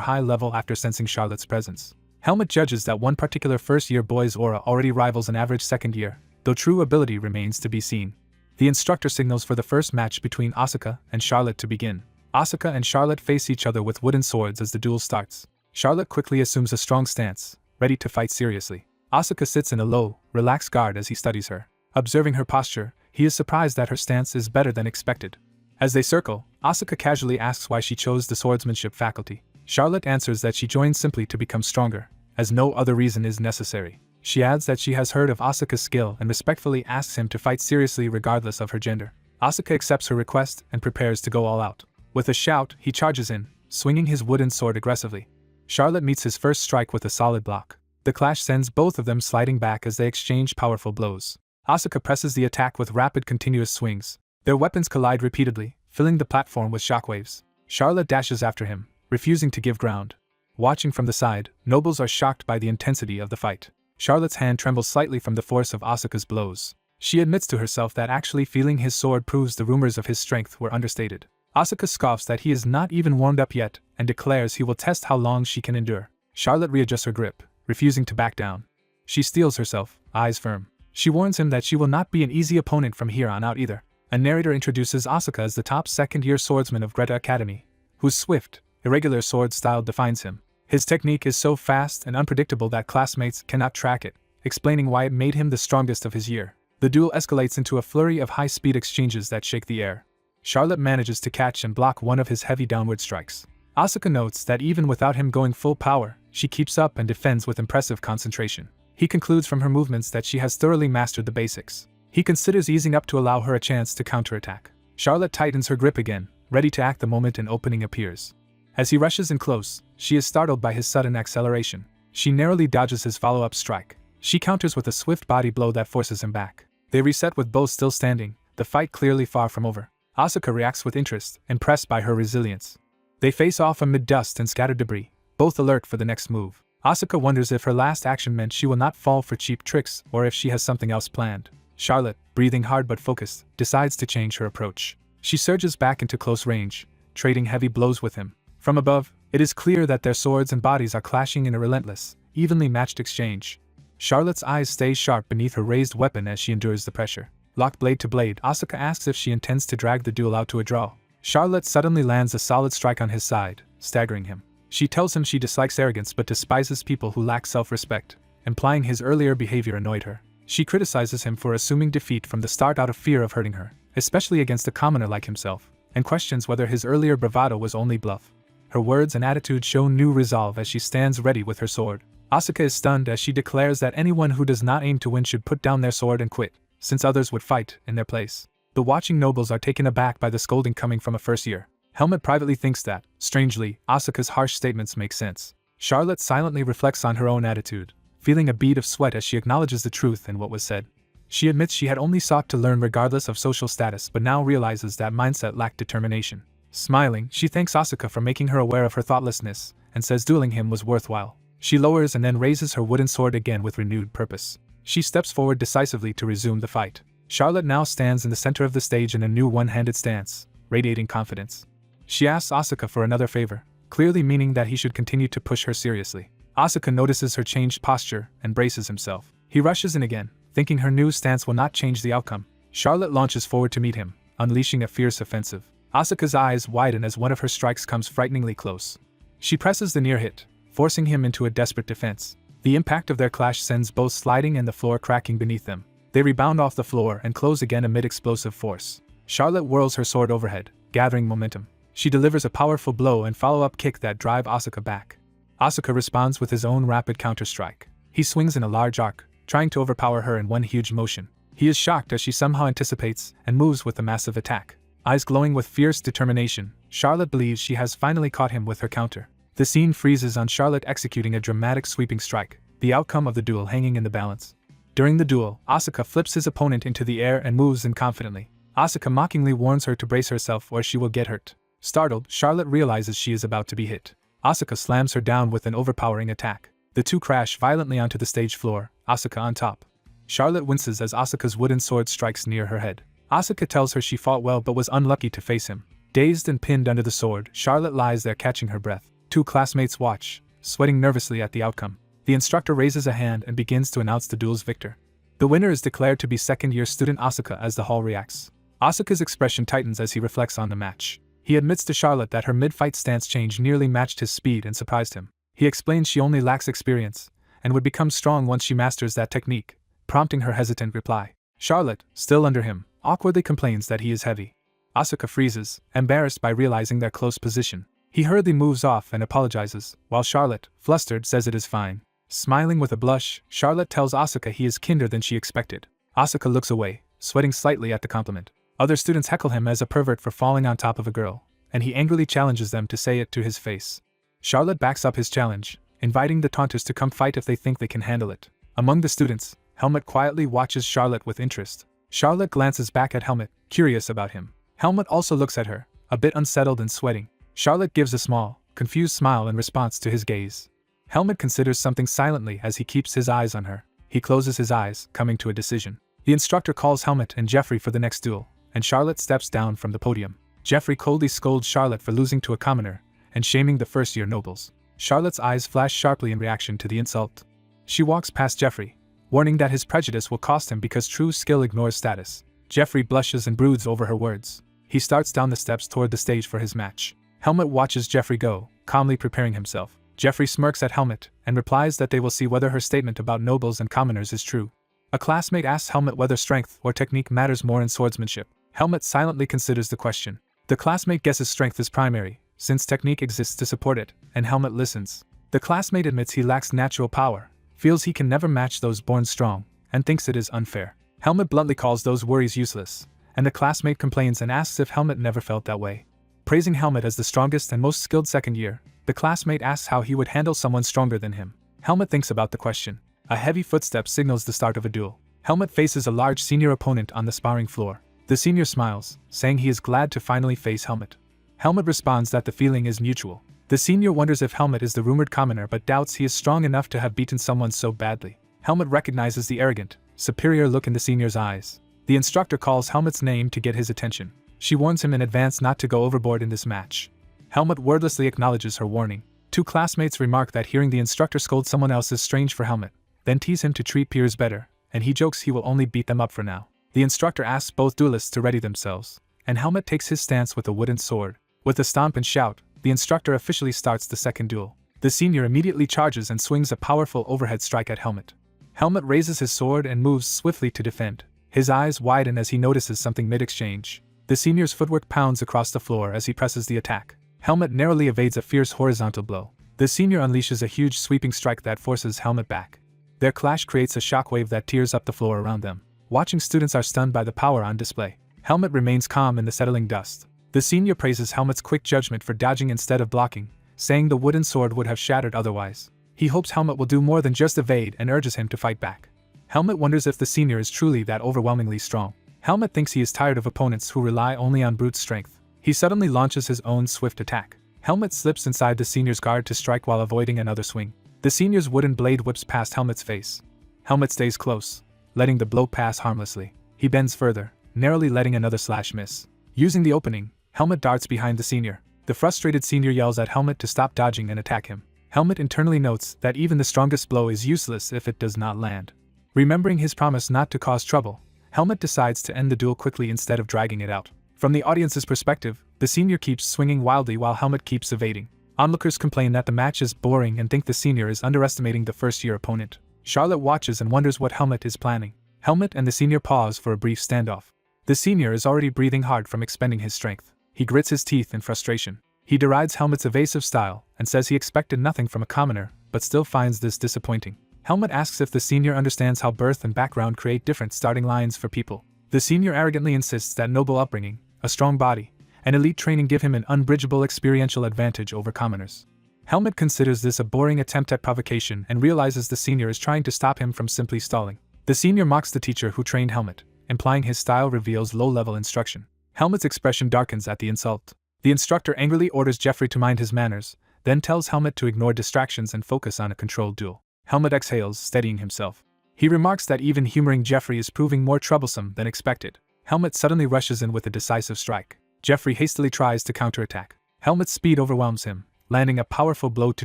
S1: high level after sensing Charlotte's presence. Helmut judges that one particular first year boy's aura already rivals an average second year, though true ability remains to be seen. The instructor signals for the first match between Asuka and Charlotte to begin. Asuka and Charlotte face each other with wooden swords as the duel starts. Charlotte quickly assumes a strong stance, ready to fight seriously. Asuka sits in a low, relaxed guard as he studies her. Observing her posture, he is surprised that her stance is better than expected. As they circle, Asuka casually asks why she chose the swordsmanship faculty. Charlotte answers that she joined simply to become stronger, as no other reason is necessary. She adds that she has heard of Asuka's skill and respectfully asks him to fight seriously regardless of her gender. Asuka accepts her request and prepares to go all out. With a shout, he charges in, swinging his wooden sword aggressively. Charlotte meets his first strike with a solid block. The clash sends both of them sliding back as they exchange powerful blows. Asuka presses the attack with rapid continuous swings. Their weapons collide repeatedly, filling the platform with shockwaves. Charlotte dashes after him, refusing to give ground. Watching from the side, nobles are shocked by the intensity of the fight. Charlotte's hand trembles slightly from the force of Asuka's blows. She admits to herself that actually feeling his sword proves the rumors of his strength were understated. Asuka scoffs that he is not even warmed up yet and declares he will test how long she can endure. Charlotte readjusts her grip, refusing to back down. She steels herself, eyes firm. She warns him that she will not be an easy opponent from here on out either. A narrator introduces Asuka as the top second-year swordsman of Greta Academy, whose swift, irregular sword style defines him. His technique is so fast and unpredictable that classmates cannot track it, explaining why it made him the strongest of his year. The duel escalates into a flurry of high-speed exchanges that shake the air. Charlotte manages to catch and block one of his heavy downward strikes. Asuka notes that even without him going full power, she keeps up and defends with impressive concentration. He concludes from her movements that she has thoroughly mastered the basics. He considers easing up to allow her a chance to counterattack. Charlotte tightens her grip again, ready to act the moment an opening appears. As he rushes in close, she is startled by his sudden acceleration. She narrowly dodges his follow-up strike. She counters with a swift body blow that forces him back. They reset with both still standing, the fight clearly far from over. Asuka reacts with interest, impressed by her resilience. They face off amid dust and scattered debris, both alert for the next move. Asuka wonders if her last action meant she will not fall for cheap tricks or if she has something else planned. Charlotte, breathing hard but focused, decides to change her approach. She surges back into close range, trading heavy blows with him. From above, it is clear that their swords and bodies are clashing in a relentless, evenly matched exchange. Charlotte's eyes stay sharp beneath her raised weapon as she endures the pressure. Locked blade to blade, Asuka asks if she intends to drag the duel out to a draw. Charlotte suddenly lands a solid strike on his side, staggering him. She tells him she dislikes arrogance but despises people who lack self-respect, implying his earlier behavior annoyed her. She criticizes him for assuming defeat from the start out of fear of hurting her, especially against a commoner like himself, and questions whether his earlier bravado was only bluff. Her words and attitude show new resolve as she stands ready with her sword. Asuka is stunned as she declares that anyone who does not aim to win should put down their sword and quit, since others would fight in their place. The watching nobles are taken aback by the scolding coming from a first year. Helmut privately thinks that, strangely, Asuka's harsh statements make sense. Charlotte silently reflects on her own attitude, feeling a bead of sweat as she acknowledges the truth in what was said. She admits she had only sought to learn regardless of social status but now realizes that mindset lacked determination. Smiling, she thanks Asuka for making her aware of her thoughtlessness, and says dueling him was worthwhile. She lowers and then raises her wooden sword again with renewed purpose. She steps forward decisively to resume the fight. Charlotte now stands in the center of the stage in a new one-handed stance, radiating confidence. She asks Asuka for another favor, clearly meaning that he should continue to push her seriously. Asuka notices her changed posture and braces himself. He rushes in again, thinking her new stance will not change the outcome. Charlotte launches forward to meet him, unleashing a fierce offensive. Asuka's eyes widen as one of her strikes comes frighteningly close. She presses the near hit, forcing him into a desperate defense. The impact of their clash sends both sliding and the floor cracking beneath them. They rebound off the floor and close again amid explosive force. Charlotte whirls her sword overhead, gathering momentum. She delivers a powerful blow and follow-up kick that drive Asuka back. Asuka responds with his own rapid counter-strike. He swings in a large arc, trying to overpower her in one huge motion. He is shocked as she somehow anticipates and moves with the massive attack. Eyes glowing with fierce determination, Charlotte believes she has finally caught him with her counter. The scene freezes on Charlotte executing a dramatic sweeping strike, the outcome of the duel hanging in the balance. During the duel, Asuka flips his opponent into the air and moves in confidently. Asuka mockingly warns her to brace herself or she will get hurt. Startled, Charlotte realizes she is about to be hit. Asuka slams her down with an overpowering attack. The two crash violently onto the stage floor, Asuka on top. Charlotte winces as Asuka's wooden sword strikes near her head. Asuka tells her she fought well but was unlucky to face him. Dazed and pinned under the sword, Charlotte lies there catching her breath. Two classmates watch, sweating nervously at the outcome. The instructor raises a hand and begins to announce the duel's victor. The winner is declared to be second-year student Asuka as the hall reacts. Asuka's expression tightens as he reflects on the match. He admits to Charlotte that her mid-fight stance change nearly matched his speed and surprised him. He explains she only lacks experience, and would become strong once she masters that technique, prompting her hesitant reply. Charlotte, still under him, awkwardly complains that he is heavy. Asuka freezes, embarrassed by realizing their close position. He hurriedly moves off and apologizes, while Charlotte, flustered, says it is fine. Smiling with a blush, Charlotte tells Asuka he is kinder than she expected. Asuka looks away, sweating slightly at the compliment. Other students heckle him as a pervert for falling on top of a girl, and he angrily challenges them to say it to his face. Charlotte backs up his challenge, inviting the taunters to come fight if they think they can handle it. Among the students, Helmut quietly watches Charlotte with interest. Charlotte glances back at Helmut, curious about him. Helmut also looks at her, a bit unsettled and sweating. Charlotte gives a small, confused smile in response to his gaze. Helmut considers something silently as he keeps his eyes on her. He closes his eyes, coming to a decision. The instructor calls Helmut and Jeffrey for the next duel, and Charlotte steps down from the podium. Jeffrey coldly scolds Charlotte for losing to a commoner and shaming the first-year nobles. Charlotte's eyes flash sharply in reaction to the insult. She walks past Jeffrey, warning that his prejudice will cost him because true skill ignores status. Jeffrey blushes and broods over her words. He starts down the steps toward the stage for his match. Helmut watches Jeffrey go, calmly preparing himself. Jeffrey smirks at Helmut and replies that they will see whether her statement about nobles and commoners is true. A classmate asks Helmut whether strength or technique matters more in swordsmanship. Helmut silently considers the question. The classmate guesses strength is primary, since technique exists to support it, and Helmut listens. The classmate admits he lacks natural power, feels he can never match those born strong, and thinks it is unfair. Helmut bluntly calls those worries useless, and the classmate complains and asks if Helmut never felt that way. Praising Helmut as the strongest and most skilled second year, the classmate asks how he would handle someone stronger than him. Helmut thinks about the question. A heavy footstep signals the start of a duel. Helmut faces a large senior opponent on the sparring floor. The senior smiles, saying he is glad to finally face Helmut. Helmut responds that the feeling is mutual. The senior wonders if Helmut is the rumored commoner but doubts he is strong enough to have beaten someone so badly. Helmut recognizes the arrogant, superior look in the senior's eyes. The instructor calls Helmut's name to get his attention. She warns him in advance not to go overboard in this match. Helmut wordlessly acknowledges her warning. Two classmates remark that hearing the instructor scold someone else is strange for Helmut, then tease him to treat peers better, and he jokes he will only beat them up for now. The instructor asks both duelists to ready themselves, and Helmut takes his stance with a wooden sword. With a stomp and shout, the instructor officially starts the second duel. The senior immediately charges and swings a powerful overhead strike at Helmut. Helmut raises his sword and moves swiftly to defend. His eyes widen as he notices something mid-exchange. The senior's footwork pounds across the floor as he presses the attack. Helmut narrowly evades a fierce horizontal blow. The senior unleashes a huge sweeping strike that forces Helmut back. Their clash creates a shockwave that tears up the floor around them. Watching students are stunned by the power on display. Helmut remains calm in the settling dust. The senior praises Helmut's quick judgment for dodging instead of blocking, saying the wooden sword would have shattered otherwise. He hopes Helmut will do more than just evade and urges him to fight back. Helmut wonders if the senior is truly that overwhelmingly strong. Helmut thinks he is tired of opponents who rely only on brute strength. He suddenly launches his own swift attack. Helmut slips inside the senior's guard to strike while avoiding another swing. The senior's wooden blade whips past Helmut's face. Helmut stays close, letting the blow pass harmlessly. He bends further, narrowly letting another slash miss. Using the opening, Helmut darts behind the senior. The frustrated senior yells at Helmut to stop dodging and attack him. Helmut internally notes that even the strongest blow is useless if it does not land. Remembering his promise not to cause trouble, Helmut decides to end the duel quickly instead of dragging it out. From the audience's perspective, the senior keeps swinging wildly while Helmut keeps evading. Onlookers complain that the match is boring and think the senior is underestimating the first-year opponent. Charlotte watches and wonders what Helmut is planning. Helmut and the senior pause for a brief standoff. The senior is already breathing hard from expending his strength. He grits his teeth in frustration. He derides Helmut's evasive style and says he expected nothing from a commoner, but still finds this disappointing. Helmut asks if the senior understands how birth and background create different starting lines for people. The senior arrogantly insists that noble upbringing, a strong body, and elite training give him an unbridgeable experiential advantage over commoners. Helmut considers this a boring attempt at provocation and realizes the senior is trying to stop him from simply stalling. The senior mocks the teacher who trained Helmut, implying his style reveals low-level instruction. Helmet's expression darkens at the insult. The instructor angrily orders Jeffrey to mind his manners, then tells Helmet to ignore distractions and focus on a controlled duel. Helmet exhales, steadying himself. He remarks that even humoring Jeffrey is proving more troublesome than expected. Helmet suddenly rushes in with a decisive strike. Jeffrey hastily tries to counterattack. Helmet's speed overwhelms him, landing a powerful blow to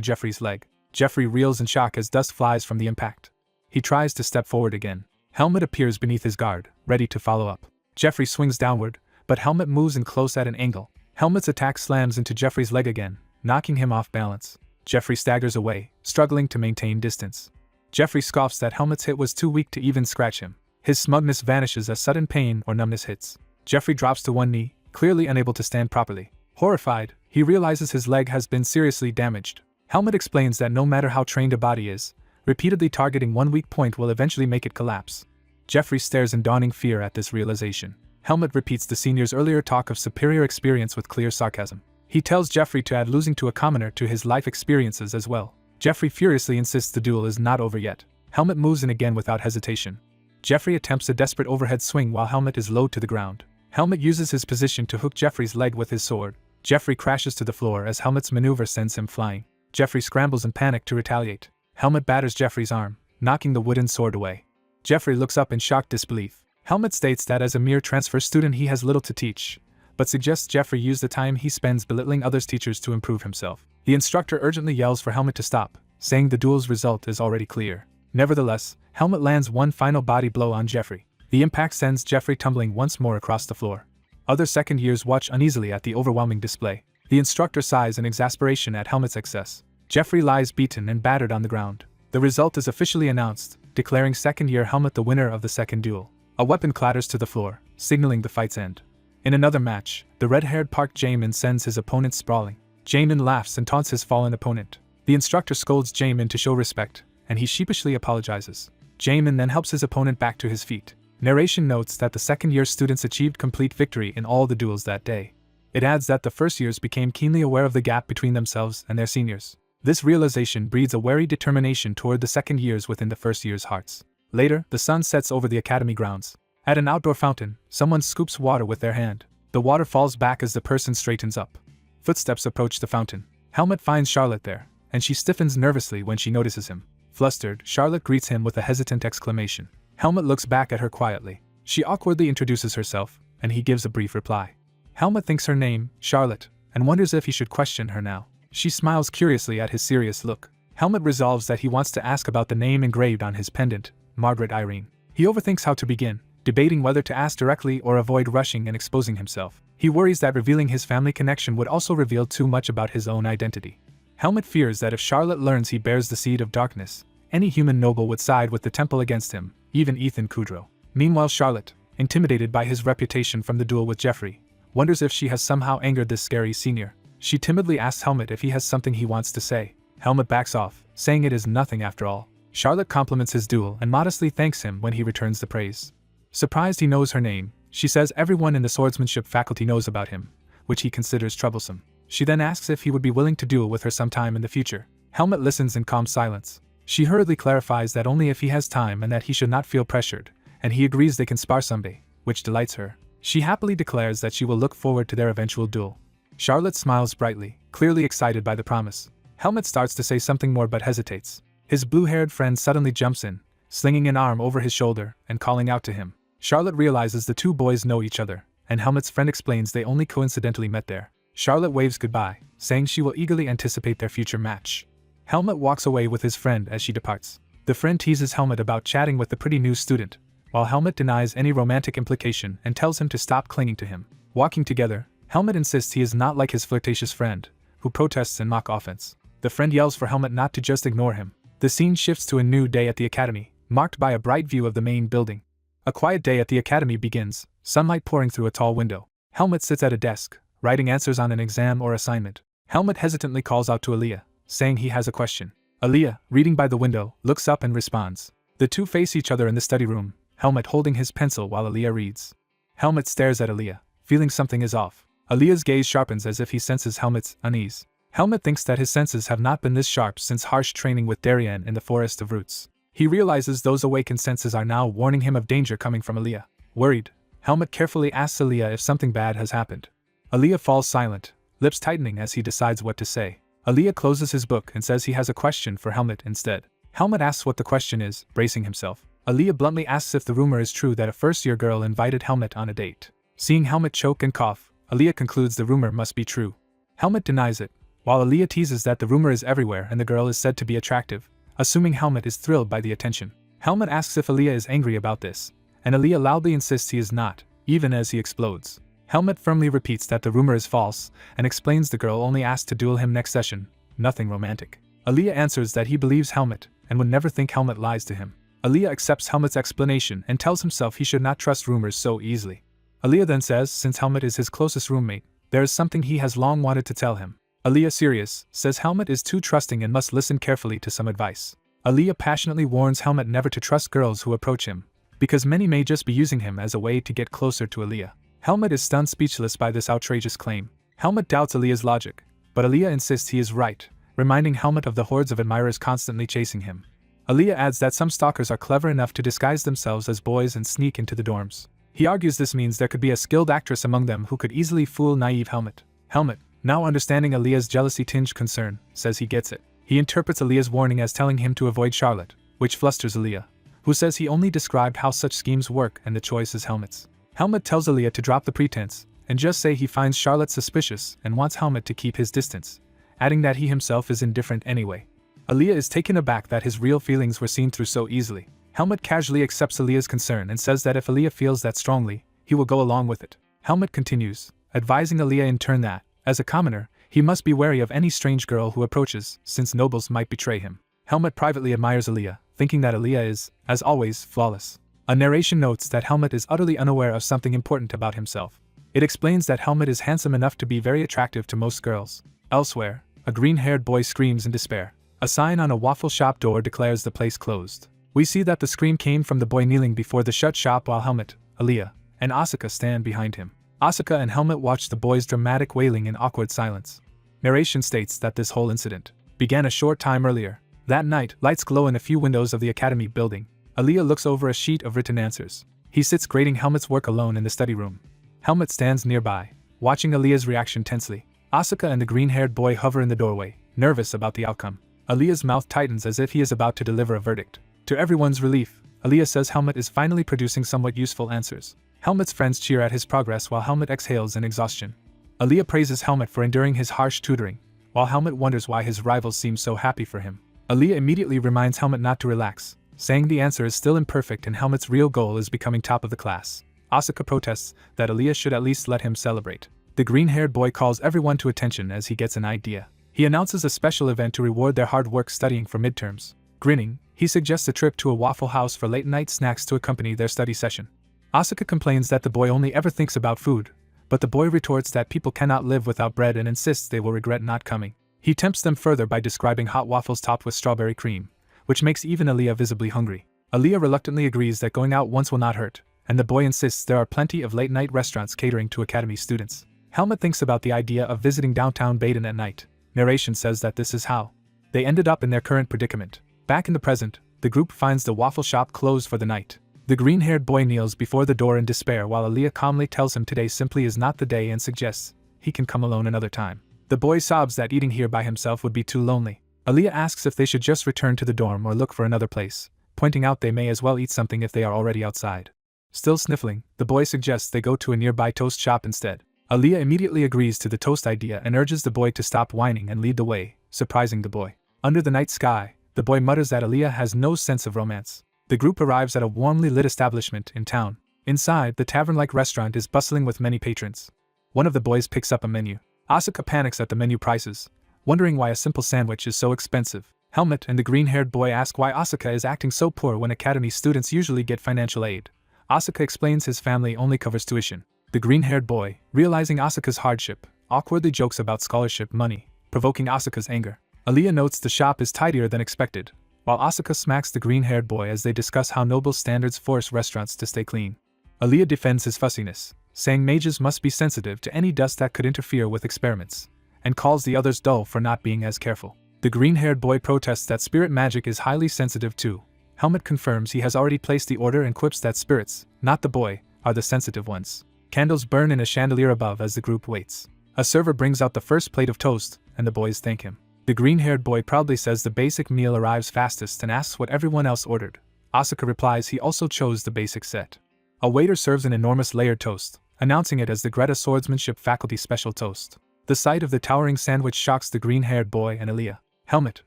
S1: Jeffrey's leg. Jeffrey reels in shock as dust flies from the impact. He tries to step forward again. Helmet appears beneath his guard, ready to follow up. Jeffrey swings downward, but Helmet moves in close at an angle. Helmet's attack slams into Jeffrey's leg again, knocking him off balance. Jeffrey staggers away, struggling to maintain distance. Jeffrey scoffs that Helmet's hit was too weak to even scratch him. His smugness vanishes as sudden pain or numbness hits. Jeffrey drops to one knee, clearly unable to stand properly. Horrified, he realizes his leg has been seriously damaged. Helmet explains that no matter how trained a body is, repeatedly targeting one weak point will eventually make it collapse. Jeffrey stares in dawning fear at this realization. Helmet repeats the senior's earlier talk of superior experience with clear sarcasm. He tells Jeffrey to add losing to a commoner to his life experiences as well. Jeffrey furiously insists the duel is not over yet. Helmet moves in again without hesitation. Jeffrey attempts a desperate overhead swing while Helmet is low to the ground. Helmet uses his position to hook Jeffrey's leg with his sword. Jeffrey crashes to the floor as Helmet's maneuver sends him flying. Jeffrey scrambles in panic to retaliate. Helmet batters Jeffrey's arm, knocking the wooden sword away. Jeffrey looks up in shocked disbelief. Helmet states that as a mere transfer student he has little to teach, but suggests Jeffrey use the time he spends belittling others' teachers to improve himself. The instructor urgently yells for Helmet to stop, saying the duel's result is already clear. Nevertheless, Helmet lands one final body blow on Jeffrey. The impact sends Jeffrey tumbling once more across the floor. Other second years watch uneasily at the overwhelming display. The instructor sighs in exasperation at Helmet's excess. Jeffrey lies beaten and battered on the ground. The result is officially announced, declaring second year Helmet the winner of the second duel. A weapon clatters to the floor, signaling the fight's end. In another match, the red-haired Park Jaemin sends his opponent sprawling. Jaemin laughs and taunts his fallen opponent. The instructor scolds Jaemin to show respect, and he sheepishly apologizes. Jaemin then helps his opponent back to his feet. Narration notes that the second-year students achieved complete victory in all the duels that day. It adds that the first years became keenly aware of the gap between themselves and their seniors. This realization breeds a wary determination toward the second years within the first year's hearts. Later, the sun sets over the academy grounds. At an outdoor fountain, someone scoops water with their hand. The water falls back as the person straightens up. Footsteps approach the fountain. Helmet finds Charlotte there, and she stiffens nervously when she notices him. Flustered, Charlotte greets him with a hesitant exclamation. Helmet looks back at her quietly. She awkwardly introduces herself, and he gives a brief reply. Helmet thinks her name, Charlotte, and wonders if he should question her now. She smiles curiously at his serious look. Helmet resolves that he wants to ask about the name engraved on his pendant, Margaret Irene. He overthinks how to begin, debating whether to ask directly or avoid rushing and exposing himself. He worries that revealing his family connection would also reveal too much about his own identity. Helmet fears that if Charlotte learns he bears the seed of darkness, any human noble would side with the temple against him, even Ethan Kudrow. Meanwhile, Charlotte, intimidated by his reputation from the duel with Jeffrey, wonders if she has somehow angered this scary senior. She timidly asks Helmet if he has something he wants to say. Helmet backs off, saying it is nothing after all. Charlotte compliments his duel and modestly thanks him when he returns the praise. Surprised he knows her name, she says everyone in the swordsmanship faculty knows about him, which he considers troublesome. She then asks if he would be willing to duel with her sometime in the future. Helmet listens in calm silence. She hurriedly clarifies that only if he has time and that he should not feel pressured, and he agrees they can spar someday, which delights her. She happily declares that she will look forward to their eventual duel. Charlotte smiles brightly, clearly excited by the promise. Helmet starts to say something more but hesitates. His blue-haired friend suddenly jumps in, slinging an arm over his shoulder and calling out to him. Charlotte realizes the two boys know each other, and Helmet's friend explains they only coincidentally met there. Charlotte waves goodbye, saying she will eagerly anticipate their future match. Helmet walks away with his friend as she departs. The friend teases Helmet about chatting with the pretty new student, while Helmet denies any romantic implication and tells him to stop clinging to him. Walking together, Helmet insists he is not like his flirtatious friend, who protests in mock offense. The friend yells for Helmet not to just ignore him. The scene shifts to a new day at the academy, marked by a bright view of the main building. A quiet day at the academy begins, sunlight pouring through a tall window. Helmet sits at a desk, writing answers on an exam or assignment. Helmet hesitantly calls out to Aaliyah, saying he has a question. Aaliyah, reading by the window, looks up and responds. The two face each other in the study room, Helmet holding his pencil while Aaliyah reads. Helmet stares at Aaliyah, feeling something is off. Aaliyah's gaze sharpens as if he senses Helmet's unease. Helmet thinks that his senses have not been this sharp since harsh training with Darien in the Forest of Roots. He realizes those awakened senses are now warning him of danger coming from Aaliyah. Worried, Helmet carefully asks Aaliyah if something bad has happened. Aaliyah falls silent, lips tightening as he decides what to say. Aaliyah closes his book and says he has a question for Helmet instead. Helmet asks what the question is, bracing himself. Aaliyah bluntly asks if the rumor is true that a first-year girl invited Helmet on a date. Seeing Helmet choke and cough, Aaliyah concludes the rumor must be true. Helmet denies it, while Aaliyah teases that the rumor is everywhere and the girl is said to be attractive, assuming Helmet is thrilled by the attention. Helmet asks if Aaliyah is angry about this, and Aaliyah loudly insists he is not, even as he explodes. Helmet firmly repeats that the rumor is false, and explains the girl only asked to duel him next session, nothing romantic. Aaliyah answers that he believes Helmet, and would never think Helmet lies to him. Aaliyah accepts Helmet's explanation and tells himself he should not trust rumors so easily. Aaliyah then says since Helmet is his closest roommate, there is something he has long wanted to tell him. Aaliyah, serious, says Helmet is too trusting and must listen carefully to some advice. Aaliyah passionately warns Helmet never to trust girls who approach him, because many may just be using him as a way to get closer to Aaliyah. Helmet is stunned speechless by this outrageous claim. Helmet doubts Aaliyah's logic, but Aaliyah insists he is right, reminding Helmet of the hordes of admirers constantly chasing him. Aaliyah adds that some stalkers are clever enough to disguise themselves as boys and sneak into the dorms. He argues this means there could be a skilled actress among them who could easily fool naive Helmet. Helmet, now understanding Aaliyah's jealousy-tinged concern, says he gets it. He interprets Aaliyah's warning as telling him to avoid Charlotte, which flusters Aaliyah, who says he only described how such schemes work and the choice is Helmet's. Helmet tells Aaliyah to drop the pretense, and just say he finds Charlotte suspicious and wants Helmet to keep his distance, adding that he himself is indifferent anyway. Aaliyah is taken aback that his real feelings were seen through so easily. Helmet casually accepts Aaliyah's concern and says that if Aaliyah feels that strongly, he will go along with it. Helmet continues, advising Aaliyah in turn that, as a commoner, he must be wary of any strange girl who approaches, since nobles might betray him. Helmet privately admires Aaliyah, thinking that Aaliyah is, as always, flawless. A narration notes that Helmet is utterly unaware of something important about himself. It explains that Helmet is handsome enough to be very attractive to most girls. Elsewhere, a green-haired boy screams in despair. A sign on a waffle shop door declares the place closed. We see that the scream came from the boy kneeling before the shut shop while Helmet, Aaliyah, and Asuka stand behind him. Asuka and Helmet watch the boy's dramatic wailing in awkward silence. Narration states that this whole incident began a short time earlier. That night, lights glow in a few windows of the academy building. Aaliyah looks over a sheet of written answers. He sits grading Helmet's work alone in the study room. Helmet stands nearby, watching Aaliyah's reaction tensely. Asuka and the green-haired boy hover in the doorway, nervous about the outcome. Aaliyah's mouth tightens as if he is about to deliver a verdict. To everyone's relief, Aaliyah says Helmet is finally producing somewhat useful answers. Helmet's friends cheer at his progress while Helmet exhales in exhaustion. Aaliyah praises Helmet for enduring his harsh tutoring, while Helmet wonders why his rivals seem so happy for him. Aaliyah immediately reminds Helmet not to relax, saying the answer is still imperfect and Helmet's real goal is becoming top of the class. Asuka protests that Aaliyah should at least let him celebrate. The green-haired boy calls everyone to attention as he gets an idea. He announces a special event to reward their hard work studying for midterms. Grinning, he suggests a trip to a Waffle House for late-night snacks to accompany their study session. Asuka complains that the boy only ever thinks about food, but the boy retorts that people cannot live without bread and insists they will regret not coming. He tempts them further by describing hot waffles topped with strawberry cream, which makes even Aaliyah visibly hungry. Aaliyah reluctantly agrees that going out once will not hurt, and the boy insists there are plenty of late-night restaurants catering to academy students. Helmet thinks about the idea of visiting downtown Baden at night. Narration says that this is how they ended up in their current predicament. Back in the present, the group finds the waffle shop closed for the night. The green-haired boy kneels before the door in despair while Aaliyah calmly tells him today simply is not the day and suggests he can come alone another time. The boy sobs that eating here by himself would be too lonely. Aaliyah asks if they should just return to the dorm or look for another place, pointing out they may as well eat something if they are already outside. Still sniffling, the boy suggests they go to a nearby toast shop instead. Aaliyah immediately agrees to the toast idea and urges the boy to stop whining and lead the way, surprising the boy. Under the night sky, the boy mutters that Aaliyah has no sense of romance. The group arrives at a warmly lit establishment in town. Inside, the tavern-like restaurant is bustling with many patrons. One of the boys picks up a menu. Asuka panics at the menu prices, wondering why a simple sandwich is so expensive. Helmet and the green-haired boy ask why Asuka is acting so poor when academy students usually get financial aid. Asuka explains his family only covers tuition. The green-haired boy, realizing Asuka's hardship, awkwardly jokes about scholarship money, provoking Asuka's anger. Aaliyah notes the shop is tidier than expected, while Asuka smacks the green-haired boy as they discuss how noble standards force restaurants to stay clean. Aaliyah defends his fussiness, saying mages must be sensitive to any dust that could interfere with experiments, and calls the others dull for not being as careful. The green-haired boy protests that spirit magic is highly sensitive too. Helmet confirms he has already placed the order and quips that spirits, not the boy, are the sensitive ones. Candles burn in a chandelier above as the group waits. A server brings out the first plate of toast, and the boys thank him. The green-haired boy proudly says the basic meal arrives fastest and asks what everyone else ordered. Asuka replies he also chose the basic set. A waiter serves an enormous layered toast, announcing it as the Greta Swordsmanship Faculty Special Toast. The sight of the towering sandwich shocks the green-haired boy and Aaliyah. Helmet,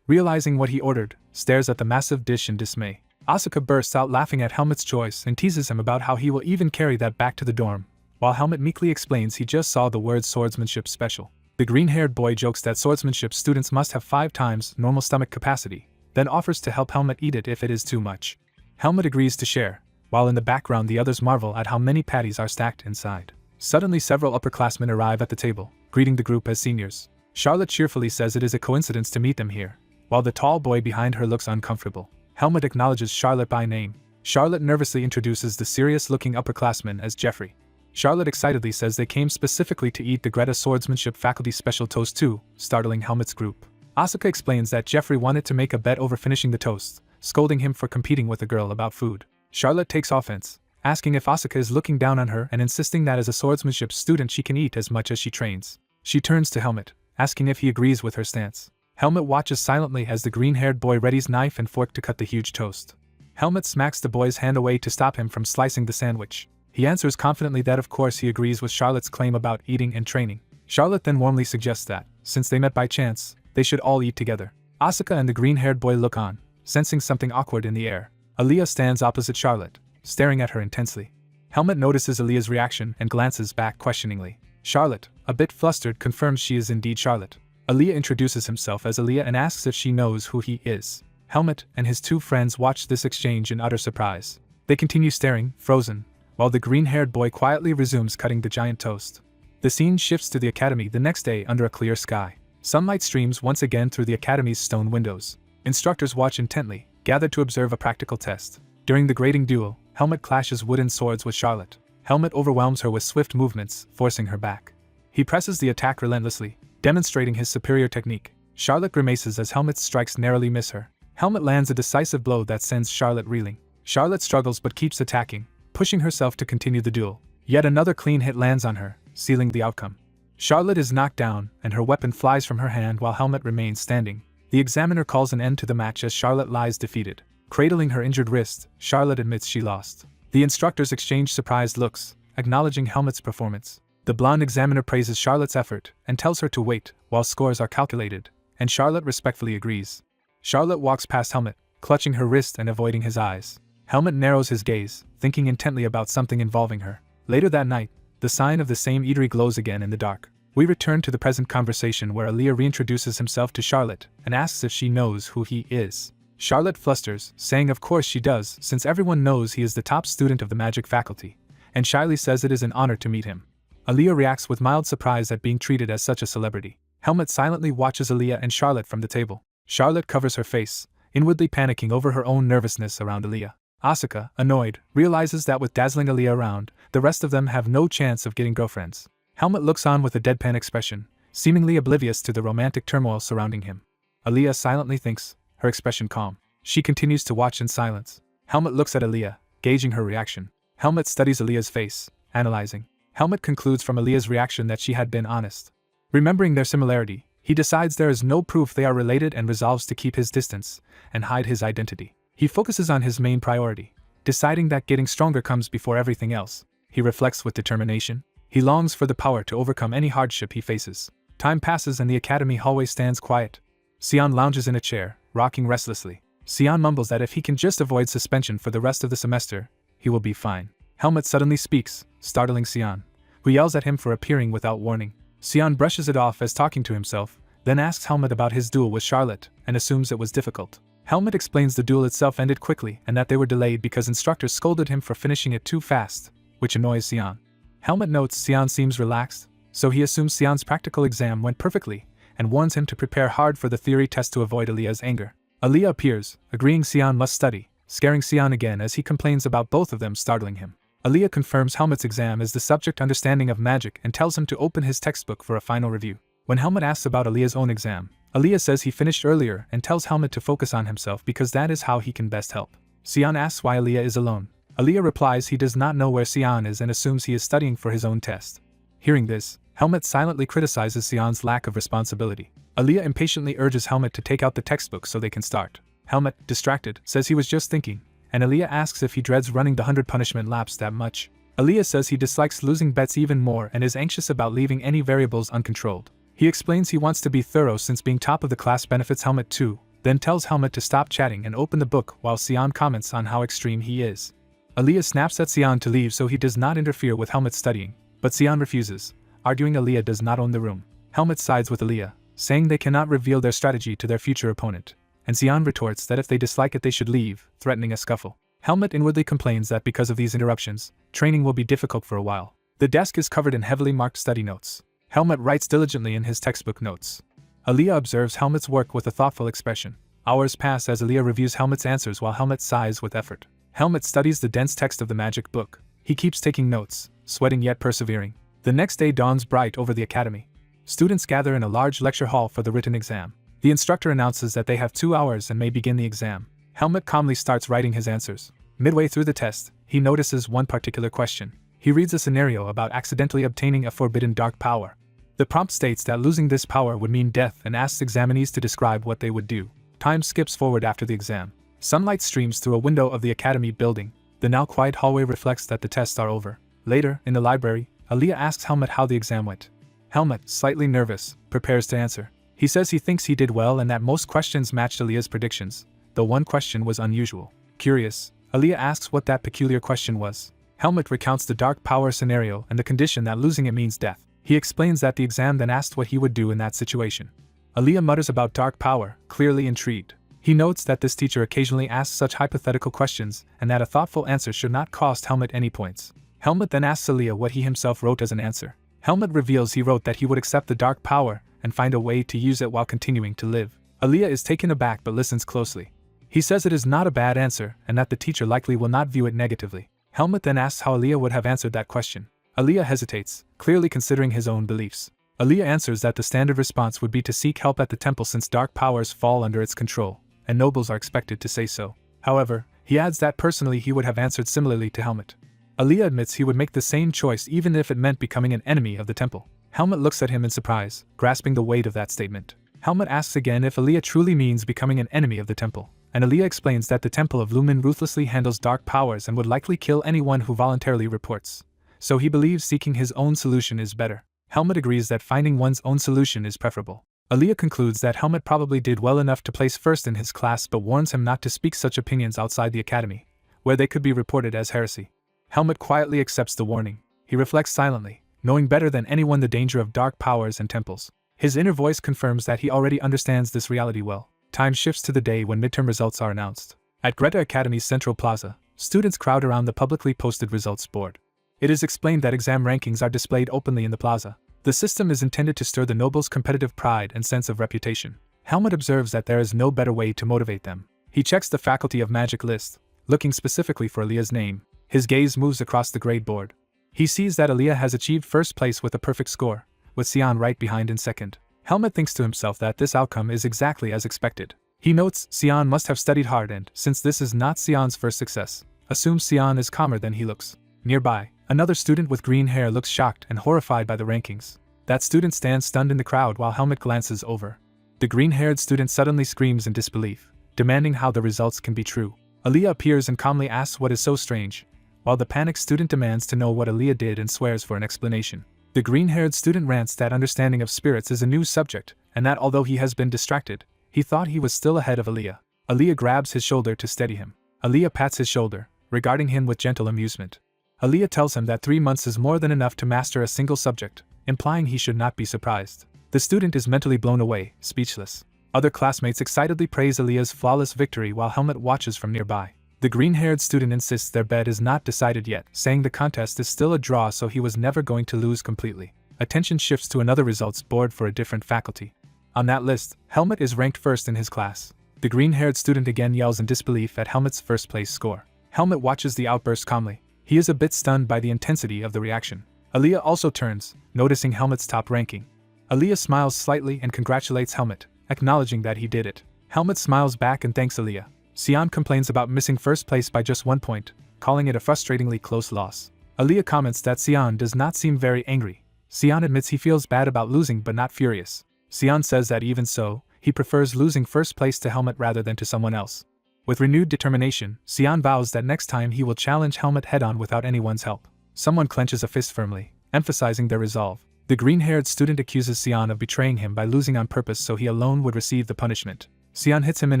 S1: realizing what he ordered, stares at the massive dish in dismay. Asuka bursts out laughing at Helmet's choice and teases him about how he will even carry that back to the dorm, while Helmet meekly explains he just saw the word Swordsmanship Special. The green-haired boy jokes that swordsmanship students must have 5 times normal stomach capacity, then offers to help Helmet eat it if it is too much. Helmet agrees to share, while in the background the others marvel at how many patties are stacked inside. Suddenly several upperclassmen arrive at the table, greeting the group as seniors. Charlotte cheerfully says it is a coincidence to meet them here, while the tall boy behind her looks uncomfortable. Helmet acknowledges Charlotte by name. Charlotte nervously introduces the serious-looking upperclassman as Jeffrey. Charlotte excitedly says they came specifically to eat the Greta Swordsmanship Faculty Special Toast too, startling Helmet's group. Asuka explains that Jeffrey wanted to make a bet over finishing the toast, scolding him for competing with a girl about food. Charlotte takes offense, asking if Asuka is looking down on her and insisting that as a swordsmanship student she can eat as much as she trains. She turns to Helmet, asking if he agrees with her stance. Helmet watches silently as the green-haired boy readies knife and fork to cut the huge toast. Helmet smacks the boy's hand away to stop him from slicing the sandwich. He answers confidently that of course he agrees with Charlotte's claim about eating and training. Charlotte then warmly suggests that, since they met by chance, they should all eat together. Asuka and the green-haired boy look on, sensing something awkward in the air. Aaliyah stands opposite Charlotte, staring at her intensely. Helmet notices Aaliyah's reaction and glances back questioningly. Charlotte, a bit flustered, confirms she is indeed Charlotte. Aaliyah introduces himself as Aaliyah and asks if she knows who he is. Helmet and his 2 friends watch this exchange in utter surprise. They continue staring, frozen, while the green-haired boy quietly resumes cutting the giant toast. The scene shifts to the academy the next day under a clear sky. Sunlight streams once again through the academy's stone windows. Instructors watch intently, gathered to observe a practical test. During the grading duel, Helmet clashes wooden swords with Charlotte. Helmet overwhelms her with swift movements, forcing her back. He presses the attack relentlessly, demonstrating his superior technique. Charlotte grimaces as Helmet's strikes narrowly miss her. Helmet lands a decisive blow that sends Charlotte reeling. Charlotte struggles but keeps attacking, pushing herself to continue the duel. Yet another clean hit lands on her, sealing the outcome. Charlotte is knocked down, and her weapon flies from her hand while Helmet remains standing. The examiner calls an end to the match as Charlotte lies defeated. Cradling her injured wrist, Charlotte admits she lost. The instructors exchange surprised looks, acknowledging Helmet's performance. The blonde examiner praises Charlotte's effort and tells her to wait while scores are calculated, and Charlotte respectfully agrees. Charlotte walks past Helmet, clutching her wrist and avoiding his eyes. Helmet narrows his gaze, thinking intently about something involving her. Later that night, the sign of the same eatery glows again in the dark. We return to the present conversation where Aaliyah reintroduces himself to Charlotte and asks if she knows who he is. Charlotte flusters, saying of course she does since everyone knows he is the top student of the magic faculty, and shyly says it is an honor to meet him. Aaliyah reacts with mild surprise at being treated as such a celebrity. Helmet silently watches Aaliyah and Charlotte from the table. Charlotte covers her face, inwardly panicking over her own nervousness around Aaliyah. Asuka, annoyed, realizes that with dazzling Aaliyah around, the rest of them have no chance of getting girlfriends. Helmet looks on with a deadpan expression, seemingly oblivious to the romantic turmoil surrounding him. Aaliyah silently thinks, her expression calm. She continues to watch in silence. Helmet looks at Aaliyah, gauging her reaction. Helmet studies Aaliyah's face, analyzing. Helmet concludes from Aaliyah's reaction that she had been honest. Remembering their similarity, he decides there is no proof they are related and resolves to keep his distance and hide his identity. He focuses on his main priority, deciding that getting stronger comes before everything else. He reflects with determination. He longs for the power to overcome any hardship he faces. Time passes and the academy hallway stands quiet. Sion lounges in a chair, rocking restlessly. Sion mumbles that if he can just avoid suspension for the rest of the semester, he will be fine. Helmet suddenly speaks, startling Sion, who yells at him for appearing without warning. Sion brushes it off as talking to himself, then asks Helmet about his duel with Charlotte, and assumes it was difficult. Helmet explains the duel itself ended quickly and that they were delayed because instructors scolded him for finishing it too fast, which annoys Sion. Helmet notes Sion seems relaxed, so he assumes Sion's practical exam went perfectly, and warns him to prepare hard for the theory test to avoid Aaliyah's anger. Aaliyah appears, agreeing Sion must study, scaring Sion again as he complains about both of them startling him. Aaliyah confirms Helmet's exam is the subject understanding of magic and tells him to open his textbook for a final review. When Helmet asks about Aaliyah's own exam, Aaliyah says he finished earlier and tells Helmet to focus on himself because that is how he can best help. Sion asks why Aaliyah is alone. Aaliyah replies he does not know where Sion is and assumes he is studying for his own test. Hearing this, Helmut silently criticizes Sion's lack of responsibility. Aaliyah impatiently urges Helmut to take out the textbook so they can start. Helmut, distracted, says he was just thinking, and Aaliyah asks if he dreads running the 100 punishment laps that much. Aaliyah says he dislikes losing bets even more and is anxious about leaving any variables uncontrolled. He explains he wants to be thorough since being top of the class benefits Helmut too, then tells Helmut to stop chatting and open the book while Sion comments on how extreme he is. Aaliyah snaps at Sion to leave so he does not interfere with Helmut's studying, but Sion refuses, arguing Aaliyah does not own the room. Helmut sides with Aaliyah, saying they cannot reveal their strategy to their future opponent, and Sion retorts that if they dislike it they should leave, threatening a scuffle. Helmut inwardly complains that because of these interruptions, training will be difficult for a while. The desk is covered in heavily marked study notes. Helmut writes diligently in his textbook notes. Aaliyah observes Helmut's work with a thoughtful expression. Hours pass as Aaliyah reviews Helmut's answers while Helmut sighs with effort. Helmut studies the dense text of the magic book. He keeps taking notes, sweating yet persevering. The next day dawns bright over the academy. Students gather in a large lecture hall for the written exam. The instructor announces that they have 2 hours and may begin the exam. Helmut calmly starts writing his answers. Midway through the test, he notices one particular question. He reads a scenario about accidentally obtaining a forbidden dark power. The prompt states that losing this power would mean death and asks examinees to describe what they would do. Time skips forward after the exam. Sunlight streams through a window of the academy building. The now quiet hallway reflects that the tests are over. Later, in the library, Aaliyah asks Helmut how the exam went. Helmut, slightly nervous, prepares to answer. He says he thinks he did well and that most questions matched Aaliyah's predictions, though one question was unusual. Curious, Aaliyah asks what that peculiar question was. Helmut recounts the dark power scenario and the condition that losing it means death. He explains that the exam then asked what he would do in that situation. Aaliyah mutters about dark power, clearly intrigued. He notes that this teacher occasionally asks such hypothetical questions and that a thoughtful answer should not cost Helmut any points. Helmut then asks Aaliyah what he himself wrote as an answer. Helmut reveals he wrote that he would accept the dark power and find a way to use it while continuing to live. Aaliyah is taken aback but listens closely. He says it is not a bad answer and that the teacher likely will not view it negatively. Helmut then asks how Aaliyah would have answered that question. Aaliyah hesitates, clearly considering his own beliefs. Aaliyah answers that the standard response would be to seek help at the temple since dark powers fall under its control, and nobles are expected to say so. However, he adds that personally he would have answered similarly to Helmut. Aaliyah admits he would make the same choice even if it meant becoming an enemy of the temple. Helmut looks at him in surprise, grasping the weight of that statement. Helmut asks again if Aaliyah truly means becoming an enemy of the temple, and Aaliyah explains that the Temple of Lumen ruthlessly handles dark powers and would likely kill anyone who voluntarily reports. So he believes seeking his own solution is better. Helmut agrees that finding one's own solution is preferable. Aaliyah concludes that Helmut probably did well enough to place first in his class but warns him not to speak such opinions outside the academy, where they could be reported as heresy. Helmut quietly accepts the warning. He reflects silently, knowing better than anyone the danger of dark powers and temples. His inner voice confirms that he already understands this reality well. Time shifts to the day when midterm results are announced. At Greta Academy's Central Plaza, students crowd around the publicly posted results board. It is explained that exam rankings are displayed openly in the plaza. The system is intended to stir the nobles' competitive pride and sense of reputation. Helmut observes that there is no better way to motivate them. He checks the Faculty of Magic list, looking specifically for Aaliyah's name. His gaze moves across the grade board. He sees that Aaliyah has achieved first place with a perfect score, with Sion right behind in second. Helmut thinks to himself that this outcome is exactly as expected. He notes Sion must have studied hard and, since this is not Sion's first success, assumes Sion is calmer than he looks. Nearby, another student with green hair looks shocked and horrified by the rankings. That student stands stunned in the crowd while Helmut glances over. The green-haired student suddenly screams in disbelief, demanding how the results can be true. Aaliyah appears and calmly asks what is so strange, while the panicked student demands to know what Aaliyah did and swears for an explanation. The green-haired student rants that understanding of spirits is a new subject, and that although he has been distracted, he thought he was still ahead of Aaliyah. Aaliyah grabs his shoulder to steady him. Aaliyah pats his shoulder, regarding him with gentle amusement. Aaliyah tells him that 3 months is more than enough to master a single subject, implying he should not be surprised. The student is mentally blown away, speechless. Other classmates excitedly praise Aaliyah's flawless victory while Helmut watches from nearby. The green-haired student insists their bet is not decided yet, saying the contest is still a draw so he was never going to lose completely. Attention shifts to another results board for a different faculty. On that list, Helmut is ranked first in his class. The green-haired student again yells in disbelief at Helmut's first place score. Helmut watches the outburst calmly. He is a bit stunned by the intensity of the reaction. Aaliyah also turns, noticing Helmut's top ranking. Aaliyah smiles slightly and congratulates Helmut, acknowledging that he did it. Helmut smiles back and thanks Aaliyah. Sion complains about missing first place by just 1 point, calling it a frustratingly close loss. Aaliyah comments that Sion does not seem very angry. Sion admits he feels bad about losing but not furious. Sion says that even so, he prefers losing first place to Helmet rather than to someone else. With renewed determination, Sion vows that next time he will challenge Helmet head-on without anyone's help. Someone clenches a fist firmly, emphasizing their resolve. The green-haired student accuses Sion of betraying him by losing on purpose so he alone would receive the punishment. Sion hits him in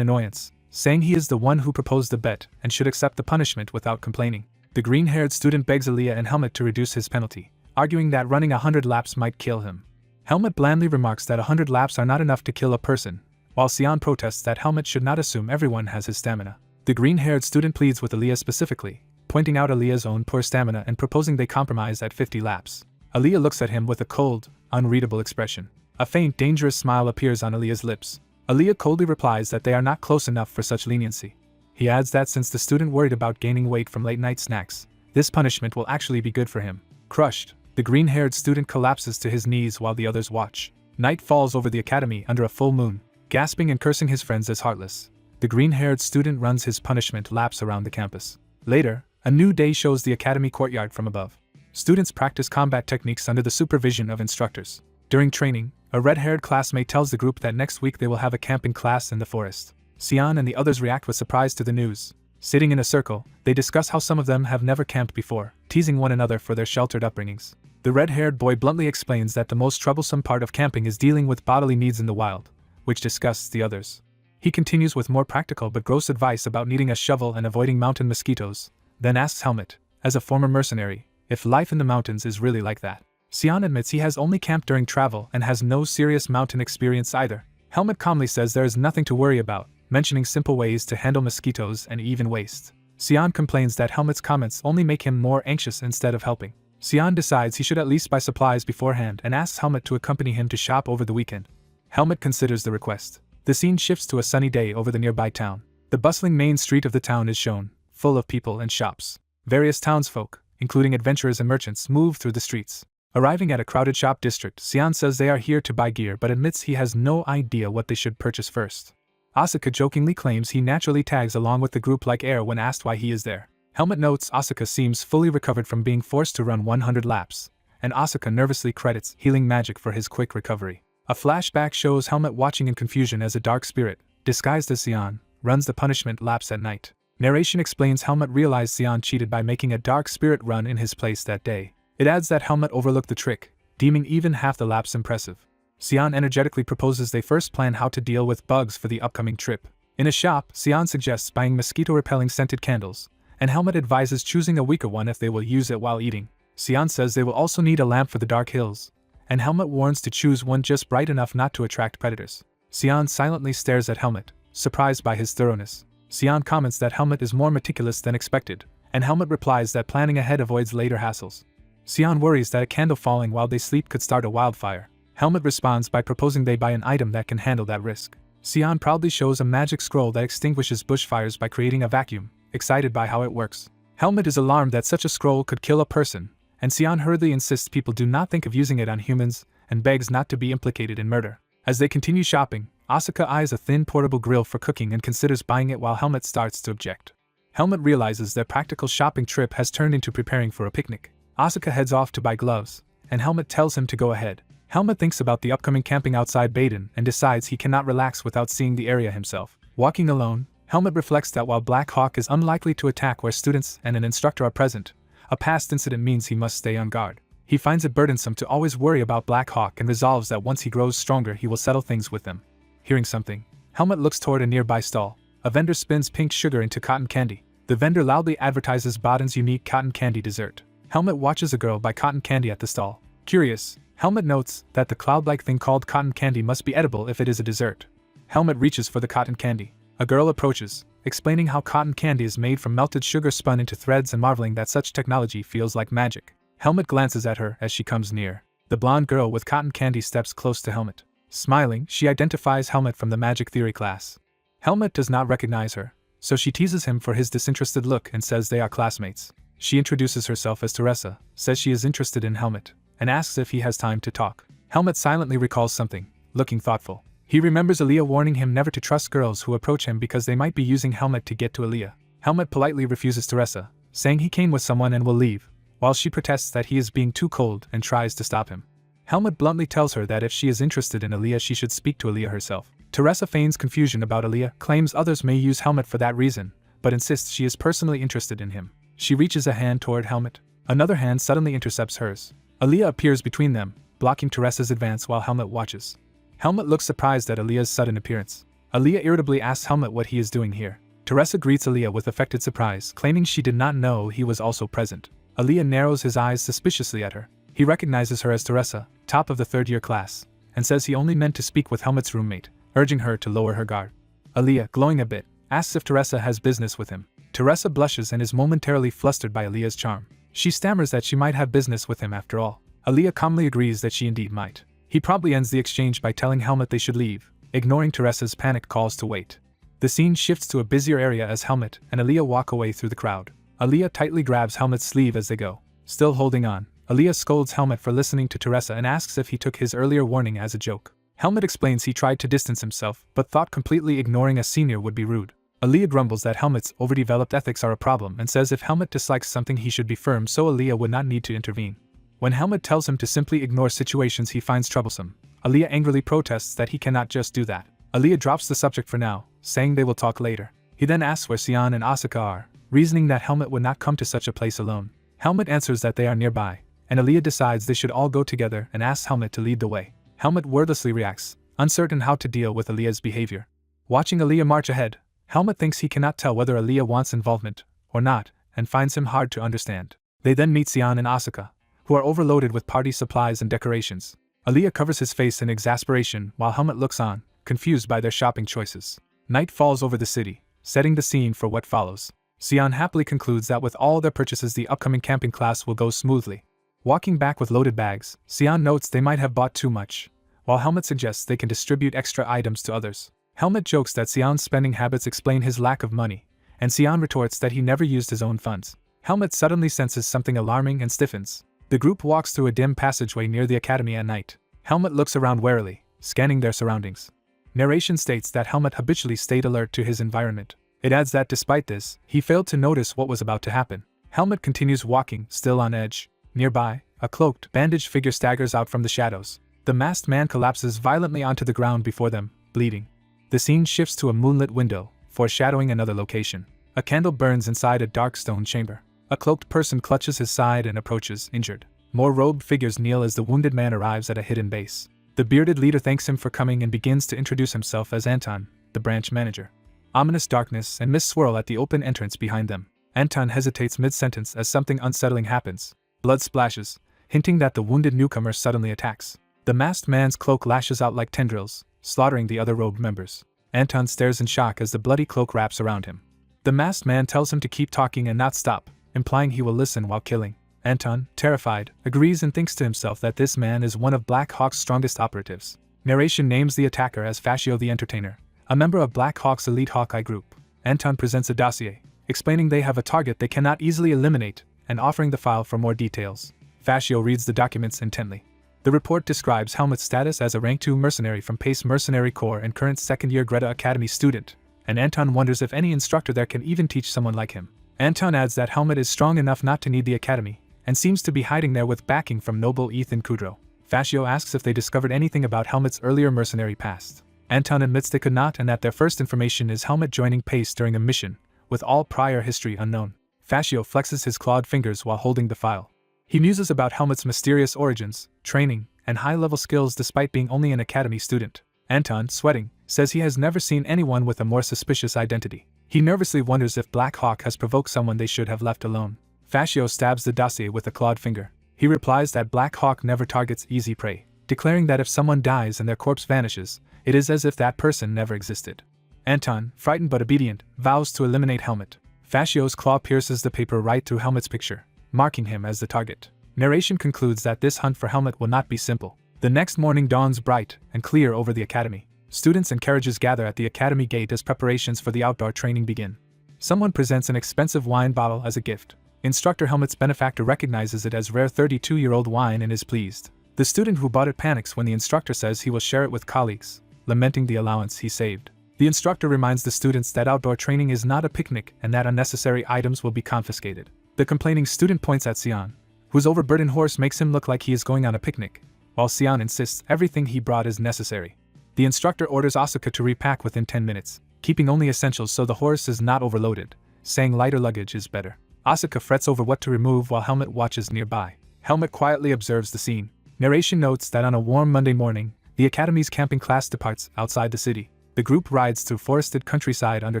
S1: annoyance, saying he is the one who proposed the bet and should accept the punishment without complaining. The green-haired student begs Aaliyah and Helmet to reduce his penalty, arguing that running 100 laps might kill him. Helmet blandly remarks that 100 laps are not enough to kill a person, while Sion protests that Helmet should not assume everyone has his stamina. The green-haired student pleads with Aaliyah specifically, pointing out Aaliyah's own poor stamina and proposing they compromise at 50 laps. Aaliyah looks at him with a cold, unreadable expression. A faint, dangerous smile appears on Aaliyah's lips. Aaliyah coldly replies that they are not close enough for such leniency. He adds that since the student worried about gaining weight from late-night snacks, this punishment will actually be good for him. Crushed, the green-haired student collapses to his knees while the others watch. Night falls over the academy under a full moon, gasping and cursing his friends as heartless. The green-haired student runs his punishment laps around the campus. Later, a new day shows the academy courtyard from above. Students practice combat techniques under the supervision of instructors. During training, a red-haired classmate tells the group that next week they will have a camping class in the forest. Sion and the others react with surprise to the news. Sitting in a circle, they discuss how some of them have never camped before, teasing one another for their sheltered upbringings. The red-haired boy bluntly explains that the most troublesome part of camping is dealing with bodily needs in the wild, which disgusts the others. He continues with more practical but gross advice about needing a shovel and avoiding mountain mosquitoes, then asks Helmet, as a former mercenary, if life in the mountains is really like that. Sion admits he has only camped during travel and has no serious mountain experience either. Helmet calmly says there is nothing to worry about, mentioning simple ways to handle mosquitoes and even waste. Sion complains that Helmet's comments only make him more anxious instead of helping. Sion decides he should at least buy supplies beforehand and asks Helmet to accompany him to shop over the weekend. Helmet considers the request. The scene shifts to a sunny day over the nearby town. The bustling main street of the town is shown, full of people and shops. Various townsfolk, including adventurers and merchants, move through the streets. Arriving at a crowded shop district, Sion says they are here to buy gear but admits he has no idea what they should purchase first. Asuka jokingly claims he naturally tags along with the group like air when asked why he is there. Helmet notes Asuka seems fully recovered from being forced to run 100 laps, and Asuka nervously credits healing magic for his quick recovery. A flashback shows Helmet watching in confusion as a dark spirit, disguised as Sion, runs the punishment laps at night. Narration explains Helmet realized Sion cheated by making a dark spirit run in his place that day. It adds that Helmet overlooked the trick, deeming even half the laps impressive. Sion energetically proposes they first plan how to deal with bugs for the upcoming trip. In a shop, Sion suggests buying mosquito-repelling scented candles, and Helmet advises choosing a weaker one if they will use it while eating. Sion says they will also need a lamp for the dark hills, and Helmet warns to choose one just bright enough not to attract predators. Sion silently stares at Helmet, surprised by his thoroughness. Sion comments that Helmet is more meticulous than expected, and Helmet replies that planning ahead avoids later hassles. Sion worries that a candle falling while they sleep could start a wildfire. Helmet responds by proposing they buy an item that can handle that risk. Sion proudly shows a magic scroll that extinguishes bushfires by creating a vacuum, excited by how it works. Helmet is alarmed that such a scroll could kill a person, and Sion hurriedly insists people do not think of using it on humans, and begs not to be implicated in murder. As they continue shopping, Asuka eyes a thin portable grill for cooking and considers buying it while Helmet starts to object. Helmet realizes their practical shopping trip has turned into preparing for a picnic. Asuka heads off to buy gloves, and Helmet tells him to go ahead. Helmet thinks about the upcoming camping outside Baden and decides he cannot relax without seeing the area himself. Walking alone, Helmet reflects that while Black Hawk is unlikely to attack where students and an instructor are present, a past incident means he must stay on guard. He finds it burdensome to always worry about Black Hawk and resolves that once he grows stronger he will settle things with them. Hearing something, Helmet looks toward a nearby stall. A vendor spins pink sugar into cotton candy. The vendor loudly advertises Baden's unique cotton candy dessert. Helmet watches a girl buy cotton candy at the stall. Curious, Helmet notes that the cloud-like thing called cotton candy must be edible if it is a dessert. Helmet reaches for the cotton candy. A girl approaches, explaining how cotton candy is made from melted sugar spun into threads and marveling that such technology feels like magic. Helmet glances at her as she comes near. The blonde girl with cotton candy steps close to Helmet. Smiling, she identifies Helmet from the magic theory class. Helmet does not recognize her, so she teases him for his disinterested look and says they are classmates. She introduces herself as Teresa, says she is interested in Helmet, and asks if he has time to talk. Helmet silently recalls something, looking thoughtful. He remembers Aaliyah warning him never to trust girls who approach him because they might be using Helmet to get to Aaliyah. Helmet politely refuses Teresa, saying he came with someone and will leave, while she protests that he is being too cold and tries to stop him. Helmut bluntly tells her that if she is interested in Aaliyah, she should speak to Aaliyah herself. Teresa feigns confusion about Aaliyah, claims others may use Helmut for that reason, but insists she is personally interested in him. She reaches a hand toward Helmut. Another hand suddenly intercepts hers. Aaliyah appears between them, blocking Teresa's advance while Helmut watches. Helmut looks surprised at Aaliyah's sudden appearance. Aaliyah irritably asks Helmut what he is doing here. Teresa greets Aaliyah with affected surprise, claiming she did not know he was also present. Aaliyah narrows his eyes suspiciously at her. He recognizes her as Teresa, top of the third-year class, and says he only meant to speak with Helmut's roommate, urging her to lower her guard. Aaliyah, glowing a bit, asks if Teresa has business with him. Teresa blushes and is momentarily flustered by Aaliyah's charm. She stammers that she might have business with him after all. Aaliyah calmly agrees that she indeed might. He promptly ends the exchange by telling Helmut they should leave, ignoring Teresa's panicked calls to wait. The scene shifts to a busier area as Helmut and Aaliyah walk away through the crowd. Aaliyah tightly grabs Helmut's sleeve as they go. Still holding on, Aaliyah scolds Helmut for listening to Teresa and asks if he took his earlier warning as a joke. Helmut explains he tried to distance himself, but thought completely ignoring a senior would be rude. Aaliyah grumbles that Helmut's overdeveloped ethics are a problem and says if Helmut dislikes something he should be firm so Aaliyah would not need to intervene. When Helmut tells him to simply ignore situations he finds troublesome, Aaliyah angrily protests that he cannot just do that. Aaliyah drops the subject for now, saying they will talk later. He then asks where Sion and Asuka are, reasoning that Helmut would not come to such a place alone. Helmut answers that they are nearby, and Aaliyah decides they should all go together and asks Helmut to lead the way. Helmut wordlessly reacts, uncertain how to deal with Aaliyah's behavior. Watching Aaliyah march ahead, Helmut thinks he cannot tell whether Aaliyah wants involvement or not, and finds him hard to understand. They then meet Sion and Asuka, who are overloaded with party supplies and decorations. Aaliyah covers his face in exasperation while Helmut looks on, confused by their shopping choices. Night falls over the city, setting the scene for what follows. Sion happily concludes that with all their purchases the upcoming camping class will go smoothly. Walking back with loaded bags, Sion notes they might have bought too much, while Helmut suggests they can distribute extra items to others. Helmut jokes that Sion's spending habits explain his lack of money, and Sion retorts that he never used his own funds. Helmut suddenly senses something alarming and stiffens. The group walks through a dim passageway near the academy at night. Helmut looks around warily, scanning their surroundings. Narration states that Helmut habitually stayed alert to his environment. It adds that despite this, he failed to notice what was about to happen. Helmut continues walking, still on edge. Nearby, a cloaked, bandaged figure staggers out from the shadows. The masked man collapses violently onto the ground before them, bleeding. The scene shifts to a moonlit window, foreshadowing another location. A candle burns inside a dark stone chamber. A cloaked person clutches his side and approaches, injured. More robed figures kneel as the wounded man arrives at a hidden base. The bearded leader thanks him for coming and begins to introduce himself as Anton, the branch manager. Ominous darkness and mist swirl at the open entrance behind them. Anton hesitates mid-sentence as something unsettling happens. Blood splashes, hinting that the wounded newcomer suddenly attacks. The masked man's cloak lashes out like tendrils, slaughtering the other robed members. Anton stares in shock as the bloody cloak wraps around him. The masked man tells him to keep talking and not stop, implying he will listen while killing. Anton, terrified, agrees and thinks to himself that this man is one of Black Hawk's strongest operatives. Narration names the attacker as Fascio the Entertainer, a member of Black Hawk's elite Hawkeye group. Anton presents a dossier, explaining they have a target they cannot easily eliminate, and offering the file for more details. Fascio reads the documents intently. The report describes Helmut's status as a Rank 2 mercenary from Pace Mercenary Corps and current second-year Greta Academy student, and Anton wonders if any instructor there can even teach someone like him. Anton adds that Helmut is strong enough not to need the academy, and seems to be hiding there with backing from noble Ethan Kudrow. Fascio asks if they discovered anything about Helmut's earlier mercenary past. Anton admits they could not and that their first information is Helmut joining Pace during a mission, with all prior history unknown. Fascio flexes his clawed fingers while holding the file. He muses about Helmut's mysterious origins, training, and high-level skills despite being only an academy student. Anton, sweating, says he has never seen anyone with a more suspicious identity. He nervously wonders if Black Hawk has provoked someone they should have left alone. Fascio stabs the dossier with a clawed finger. He replies that Black Hawk never targets easy prey, declaring that if someone dies and their corpse vanishes, it is as if that person never existed. Anton, frightened but obedient, vows to eliminate Helmut. Fascio's claw pierces the paper right through Helmut's picture, marking him as the target. Narration concludes that this hunt for Helmut will not be simple. The next morning dawns bright and clear over the academy. Students and carriages gather at the academy gate as preparations for the outdoor training begin. Someone presents an expensive wine bottle as a gift. Instructor Helmut's benefactor recognizes it as rare 32-year-old wine and is pleased. The student who bought it panics when the instructor says he will share it with colleagues, lamenting the allowance he saved. The instructor reminds the students that outdoor training is not a picnic and that unnecessary items will be confiscated. The complaining student points at Sion, whose overburdened horse makes him look like he is going on a picnic, while Sion insists everything he brought is necessary. The instructor orders Asuka to repack within 10 minutes, keeping only essentials so the horse is not overloaded, saying lighter luggage is better. Asuka frets over what to remove while Helmet watches nearby. Helmet quietly observes the scene. Narration notes that on a warm Monday morning, the Academy's camping class departs outside the city. The group rides through forested countryside under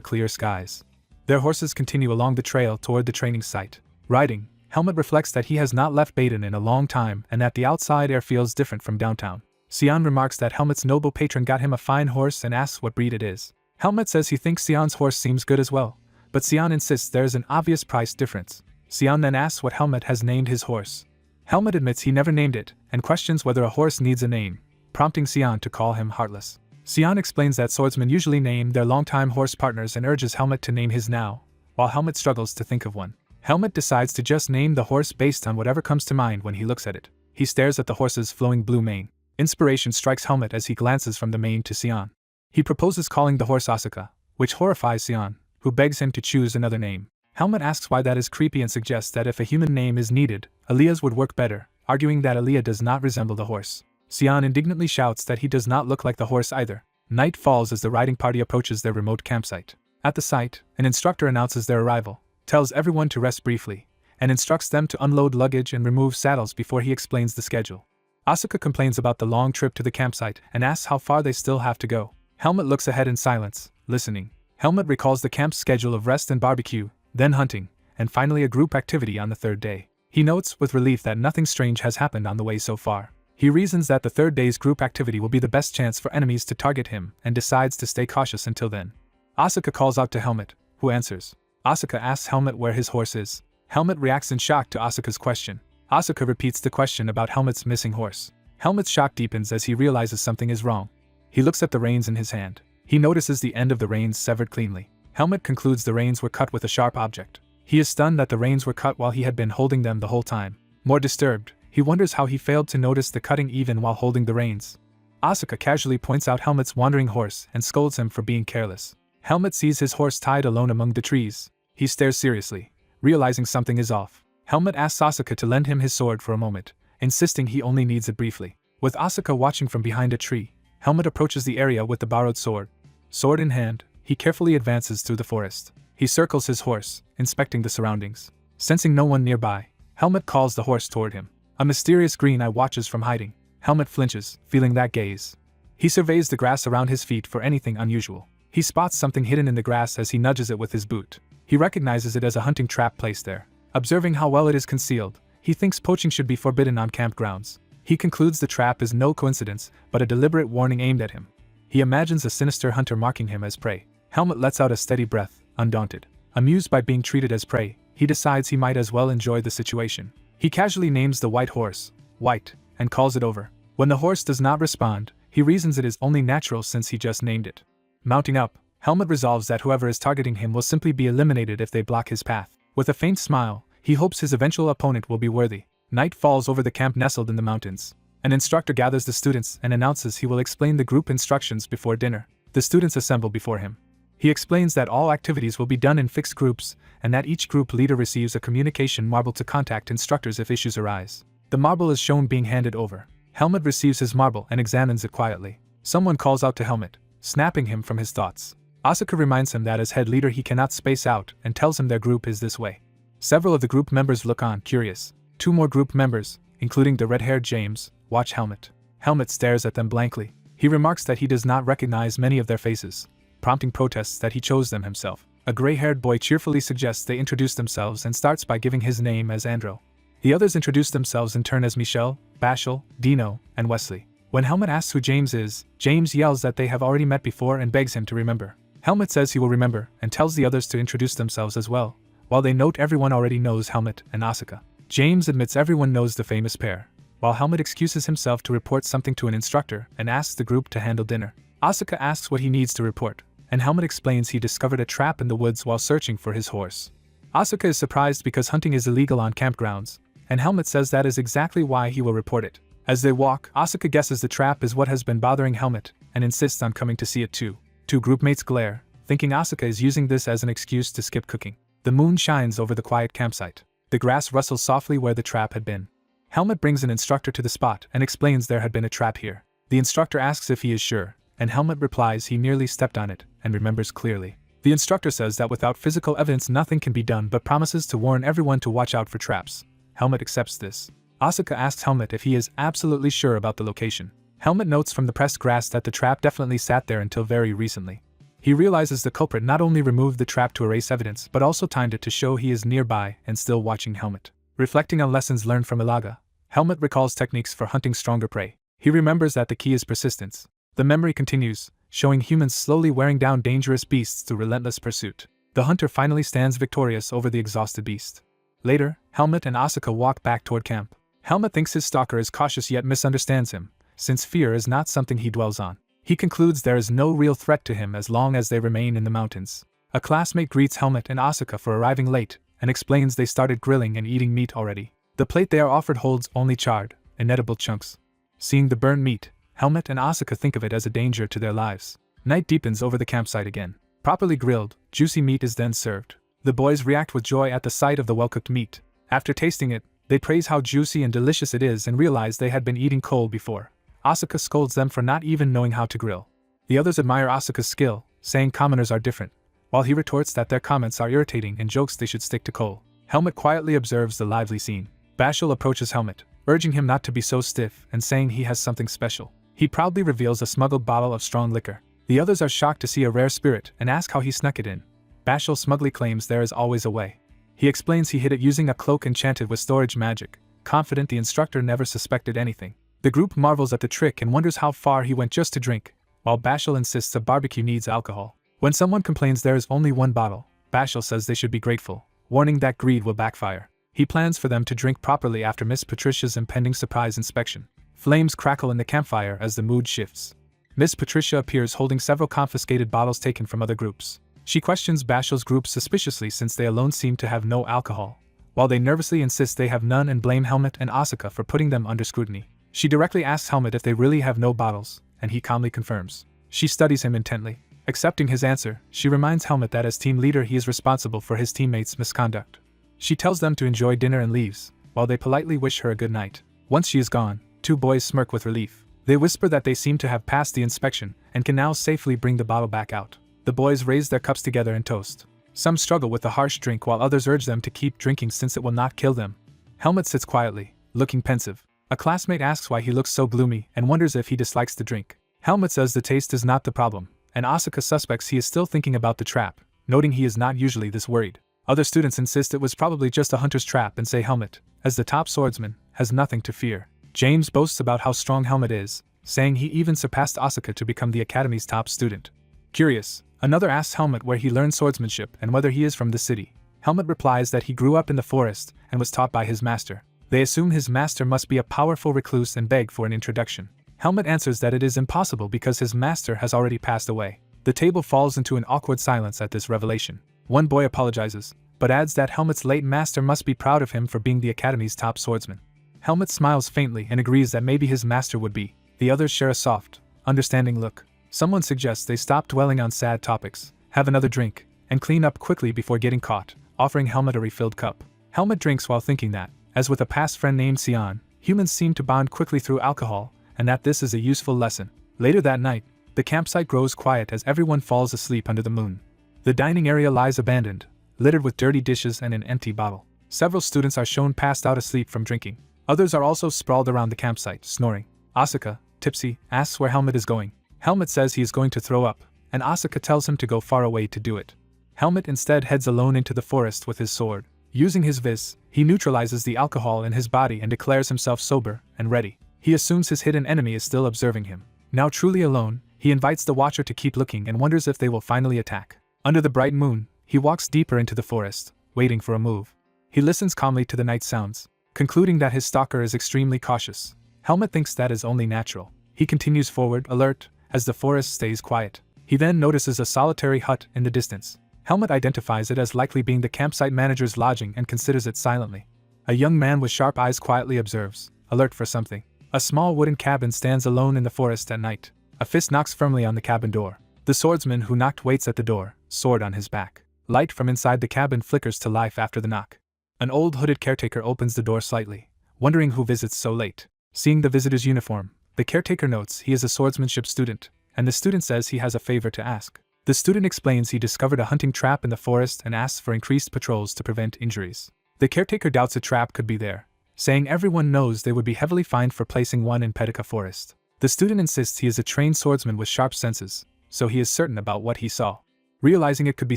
S1: clear skies. Their horses continue along the trail toward the training site. Riding, Helmet reflects that he has not left Baden in a long time and that the outside air feels different from downtown. Sion remarks that Helmet's noble patron got him a fine horse and asks what breed it is. Helmet says he thinks Sion's horse seems good as well, but Sion insists there is an obvious price difference. Sion then asks what Helmet has named his horse. Helmet admits he never named it and questions whether a horse needs a name, prompting Sion to call him Heartless. Sion explains that swordsmen usually name their longtime horse partners and urges Helmet to name his now, while Helmet struggles to think of one. Helmet decides to just name the horse based on whatever comes to mind when he looks at it. He stares at the horse's flowing blue mane. Inspiration strikes Helmet as he glances from the mane to Sion. He proposes calling the horse Asuka, which horrifies Sion, who begs him to choose another name. Helmet asks why that is creepy and suggests that if a human name is needed, Aaliyah's would work better, arguing that Aaliyah does not resemble the horse. Sion indignantly shouts that he does not look like the horse either. Night falls as the riding party approaches their remote campsite. At the site, an instructor announces their arrival, tells everyone to rest briefly, and instructs them to unload luggage and remove saddles before he explains the schedule. Asuka complains about the long trip to the campsite and asks how far they still have to go. Helmet looks ahead in silence, listening. Helmet recalls the camp's schedule of rest and barbecue, then hunting, and finally a group activity on the third day. He notes with relief that nothing strange has happened on the way so far. He reasons that the third day's group activity will be the best chance for enemies to target him and decides to stay cautious until then. Asuka calls out to Helmet, who answers. Asuka asks Helmet where his horse is. Helmet reacts in shock to Asuka's question. Asuka repeats the question about Helmet's missing horse. Helmet's shock deepens as he realizes something is wrong. He looks at the reins in his hand. He notices the end of the reins severed cleanly. Helmet concludes the reins were cut with a sharp object. He is stunned that the reins were cut while he had been holding them the whole time. More disturbed, he wonders how he failed to notice the cutting even while holding the reins. Asuka casually points out Helmet's wandering horse and scolds him for being careless. Helmet sees his horse tied alone among the trees. He stares seriously, realizing something is off. Helmet asks Asuka to lend him his sword for a moment, insisting he only needs it briefly. With Asuka watching from behind a tree, Helmet approaches the area with the borrowed sword. Sword in hand, he carefully advances through the forest. He circles his horse, inspecting the surroundings. Sensing no one nearby, Helmet calls the horse toward him. A mysterious green eye watches from hiding. Helmet flinches, feeling that gaze. He surveys the grass around his feet for anything unusual. He spots something hidden in the grass as he nudges it with his boot. He recognizes it as a hunting trap placed there. Observing how well it is concealed, he thinks poaching should be forbidden on campgrounds. He concludes the trap is no coincidence, but a deliberate warning aimed at him. He imagines a sinister hunter marking him as prey. Helmet lets out a steady breath, undaunted. Amused by being treated as prey, he decides he might as well enjoy the situation. He casually names the white horse, White, and calls it over. When the horse does not respond, he reasons it is only natural since he just named it. Mounting up, Helmet resolves that whoever is targeting him will simply be eliminated if they block his path. With a faint smile, he hopes his eventual opponent will be worthy. Night falls over the camp nestled in the mountains. An instructor gathers the students and announces he will explain the group instructions before dinner. The students assemble before him. He explains that all activities will be done in fixed groups, and that each group leader receives a communication marble to contact instructors if issues arise. The marble is shown being handed over. Helmet receives his marble and examines it quietly. Someone calls out to Helmet, snapping him from his thoughts. Asuka reminds him that as head leader he cannot space out and tells him their group is this way. Several of the group members look on, curious. Two more group members, including the red-haired James, watch Helmet. Helmet stares at them blankly. He remarks that he does not recognize many of their faces, prompting protests that he chose them himself. A gray-haired boy cheerfully suggests they introduce themselves and starts by giving his name as Andro. The others introduce themselves in turn as Michelle, Bashel, Dino, and Wesley. When Helmet asks who James is, James yells that they have already met before and begs him to remember. Helmet says he will remember and tells the others to introduce themselves as well, while they note everyone already knows Helmet and Asuka. James admits everyone knows the famous pair, while Helmet excuses himself to report something to an instructor and asks the group to handle dinner. Asuka asks what he needs to report, and Helmet explains he discovered a trap in the woods while searching for his horse. Asuka is surprised because hunting is illegal on campgrounds, and Helmet says that is exactly why he will report it. As they walk, Asuka guesses the trap is what has been bothering Helmet, and insists on coming to see it too. Two groupmates glare, thinking Asuka is using this as an excuse to skip cooking. The moon shines over the quiet campsite. The grass rustles softly where the trap had been. Helmet brings an instructor to the spot and explains there had been a trap here. The instructor asks if he is sure, and Helmet replies he merely stepped on it and remembers clearly. The instructor says that without physical evidence nothing can be done but promises to warn everyone to watch out for traps. Helmet accepts this. Asuka asks Helmet if he is absolutely sure about the location. Helmet notes from the pressed grass that the trap definitely sat there until very recently. He realizes the culprit not only removed the trap to erase evidence but also timed it to show he is nearby and still watching Helmet. Reflecting on lessons learned from Ilaga, Helmet recalls techniques for hunting stronger prey. He remembers that the key is persistence. The memory continues, showing humans slowly wearing down dangerous beasts through relentless pursuit. The hunter finally stands victorious over the exhausted beast. Later, Helmet and Asuka walk back toward camp. Helmet thinks his stalker is cautious yet misunderstands him, since fear is not something he dwells on. He concludes there is no real threat to him as long as they remain in the mountains. A classmate greets Helmet and Asuka for arriving late, and explains they started grilling and eating meat already. The plate they are offered holds only charred, inedible chunks. Seeing the burnt meat, Helmet and Asuka think of it as a danger to their lives. Night deepens over the campsite again. Properly grilled, juicy meat is then served. The boys react with joy at the sight of the well-cooked meat. After tasting it, they praise how juicy and delicious it is and realize they had been eating coal before. Asuka scolds them for not even knowing how to grill. The others admire Asuka's skill, saying commoners are different, while he retorts that their comments are irritating and jokes they should stick to coal. Helmet quietly observes the lively scene. Bashal approaches Helmet, urging him not to be so stiff and saying he has something special. He proudly reveals a smuggled bottle of strong liquor. The others are shocked to see a rare spirit and ask how he snuck it in. Bashal smugly claims there is always a way. He explains he hid it using a cloak enchanted with storage magic, confident the instructor never suspected anything. The group marvels at the trick and wonders how far he went just to drink, while Bashal insists a barbecue needs alcohol. When someone complains there is only one bottle, Bashal says they should be grateful, warning that greed will backfire. He plans for them to drink properly after Miss Patricia's impending surprise inspection. Flames crackle in the campfire as the mood shifts. Miss Patricia appears holding several confiscated bottles taken from other groups. She questions Bashal's group suspiciously since they alone seem to have no alcohol, while they nervously insist they have none and blame Helmet and Asuka for putting them under scrutiny. She directly asks Helmet if they really have no bottles, and he calmly confirms. She studies him intently. Accepting his answer, she reminds Helmet that as team leader he is responsible for his teammates' misconduct. She tells them to enjoy dinner and leaves, while they politely wish her a good night. Once she is gone, two boys smirk with relief. They whisper that they seem to have passed the inspection and can now safely bring the bottle back out. The boys raise their cups together and toast. Some struggle with the harsh drink while others urge them to keep drinking since it will not kill them. Helmet sits quietly, looking pensive. A classmate asks why he looks so gloomy and wonders if he dislikes the drink. Helmet says the taste is not the problem, and Asuka suspects he is still thinking about the trap, noting he is not usually this worried. Other students insist it was probably just a hunter's trap and say Helmet, as the top swordsman, has nothing to fear. James boasts about how strong Helmet is, saying he even surpassed Asuka to become the academy's top student. Curious, another asks Helmet where he learned swordsmanship and whether he is from the city. Helmet replies that he grew up in the forest and was taught by his master. They assume his master must be a powerful recluse and beg for an introduction. Helmet answers that it is impossible because his master has already passed away. The table falls into an awkward silence at this revelation. One boy apologizes, but adds that Helmet's late master must be proud of him for being the academy's top swordsman. Helmet smiles faintly and agrees that maybe his master would be. The others share a soft, understanding look. Someone suggests they stop dwelling on sad topics, have another drink, and clean up quickly before getting caught, offering Helmet a refilled cup. Helmet drinks while thinking that, as with a past friend named Sion, humans seem to bond quickly through alcohol, and that this is a useful lesson. Later that night, the campsite grows quiet as everyone falls asleep under the moon. The dining area lies abandoned, littered with dirty dishes and an empty bottle. Several students are shown passed out asleep from drinking. Others are also sprawled around the campsite, snoring. Asuka, tipsy, asks where Helmet is going. Helmet says he is going to throw up, and Asuka tells him to go far away to do it. Helmet instead heads alone into the forest with his sword. Using his vis, he neutralizes the alcohol in his body and declares himself sober and ready. He assumes his hidden enemy is still observing him. Now truly alone, he invites the watcher to keep looking and wonders if they will finally attack. Under the bright moon, he walks deeper into the forest, waiting for a move. He listens calmly to the night sounds, concluding that his stalker is extremely cautious. Helmet thinks that is only natural. He continues forward, alert, as the forest stays quiet. He then notices a solitary hut in the distance. Helmet identifies it as likely being the campsite manager's lodging and considers it silently. A young man with sharp eyes quietly observes, alert for something. A small wooden cabin stands alone in the forest at night. A fist knocks firmly on the cabin door. The swordsman who knocked waits at the door, sword on his back. Light from inside the cabin flickers to life after the knock. An old hooded caretaker opens the door slightly, wondering who visits so late. Seeing the visitor's uniform, the caretaker notes he is a swordsmanship student, and the student says he has a favor to ask. The student explains he discovered a hunting trap in the forest and asks for increased patrols to prevent injuries. The caretaker doubts a trap could be there, saying everyone knows they would be heavily fined for placing one in Pedika Forest. The student insists he is a trained swordsman with sharp senses, so he is certain about what he saw. Realizing it could be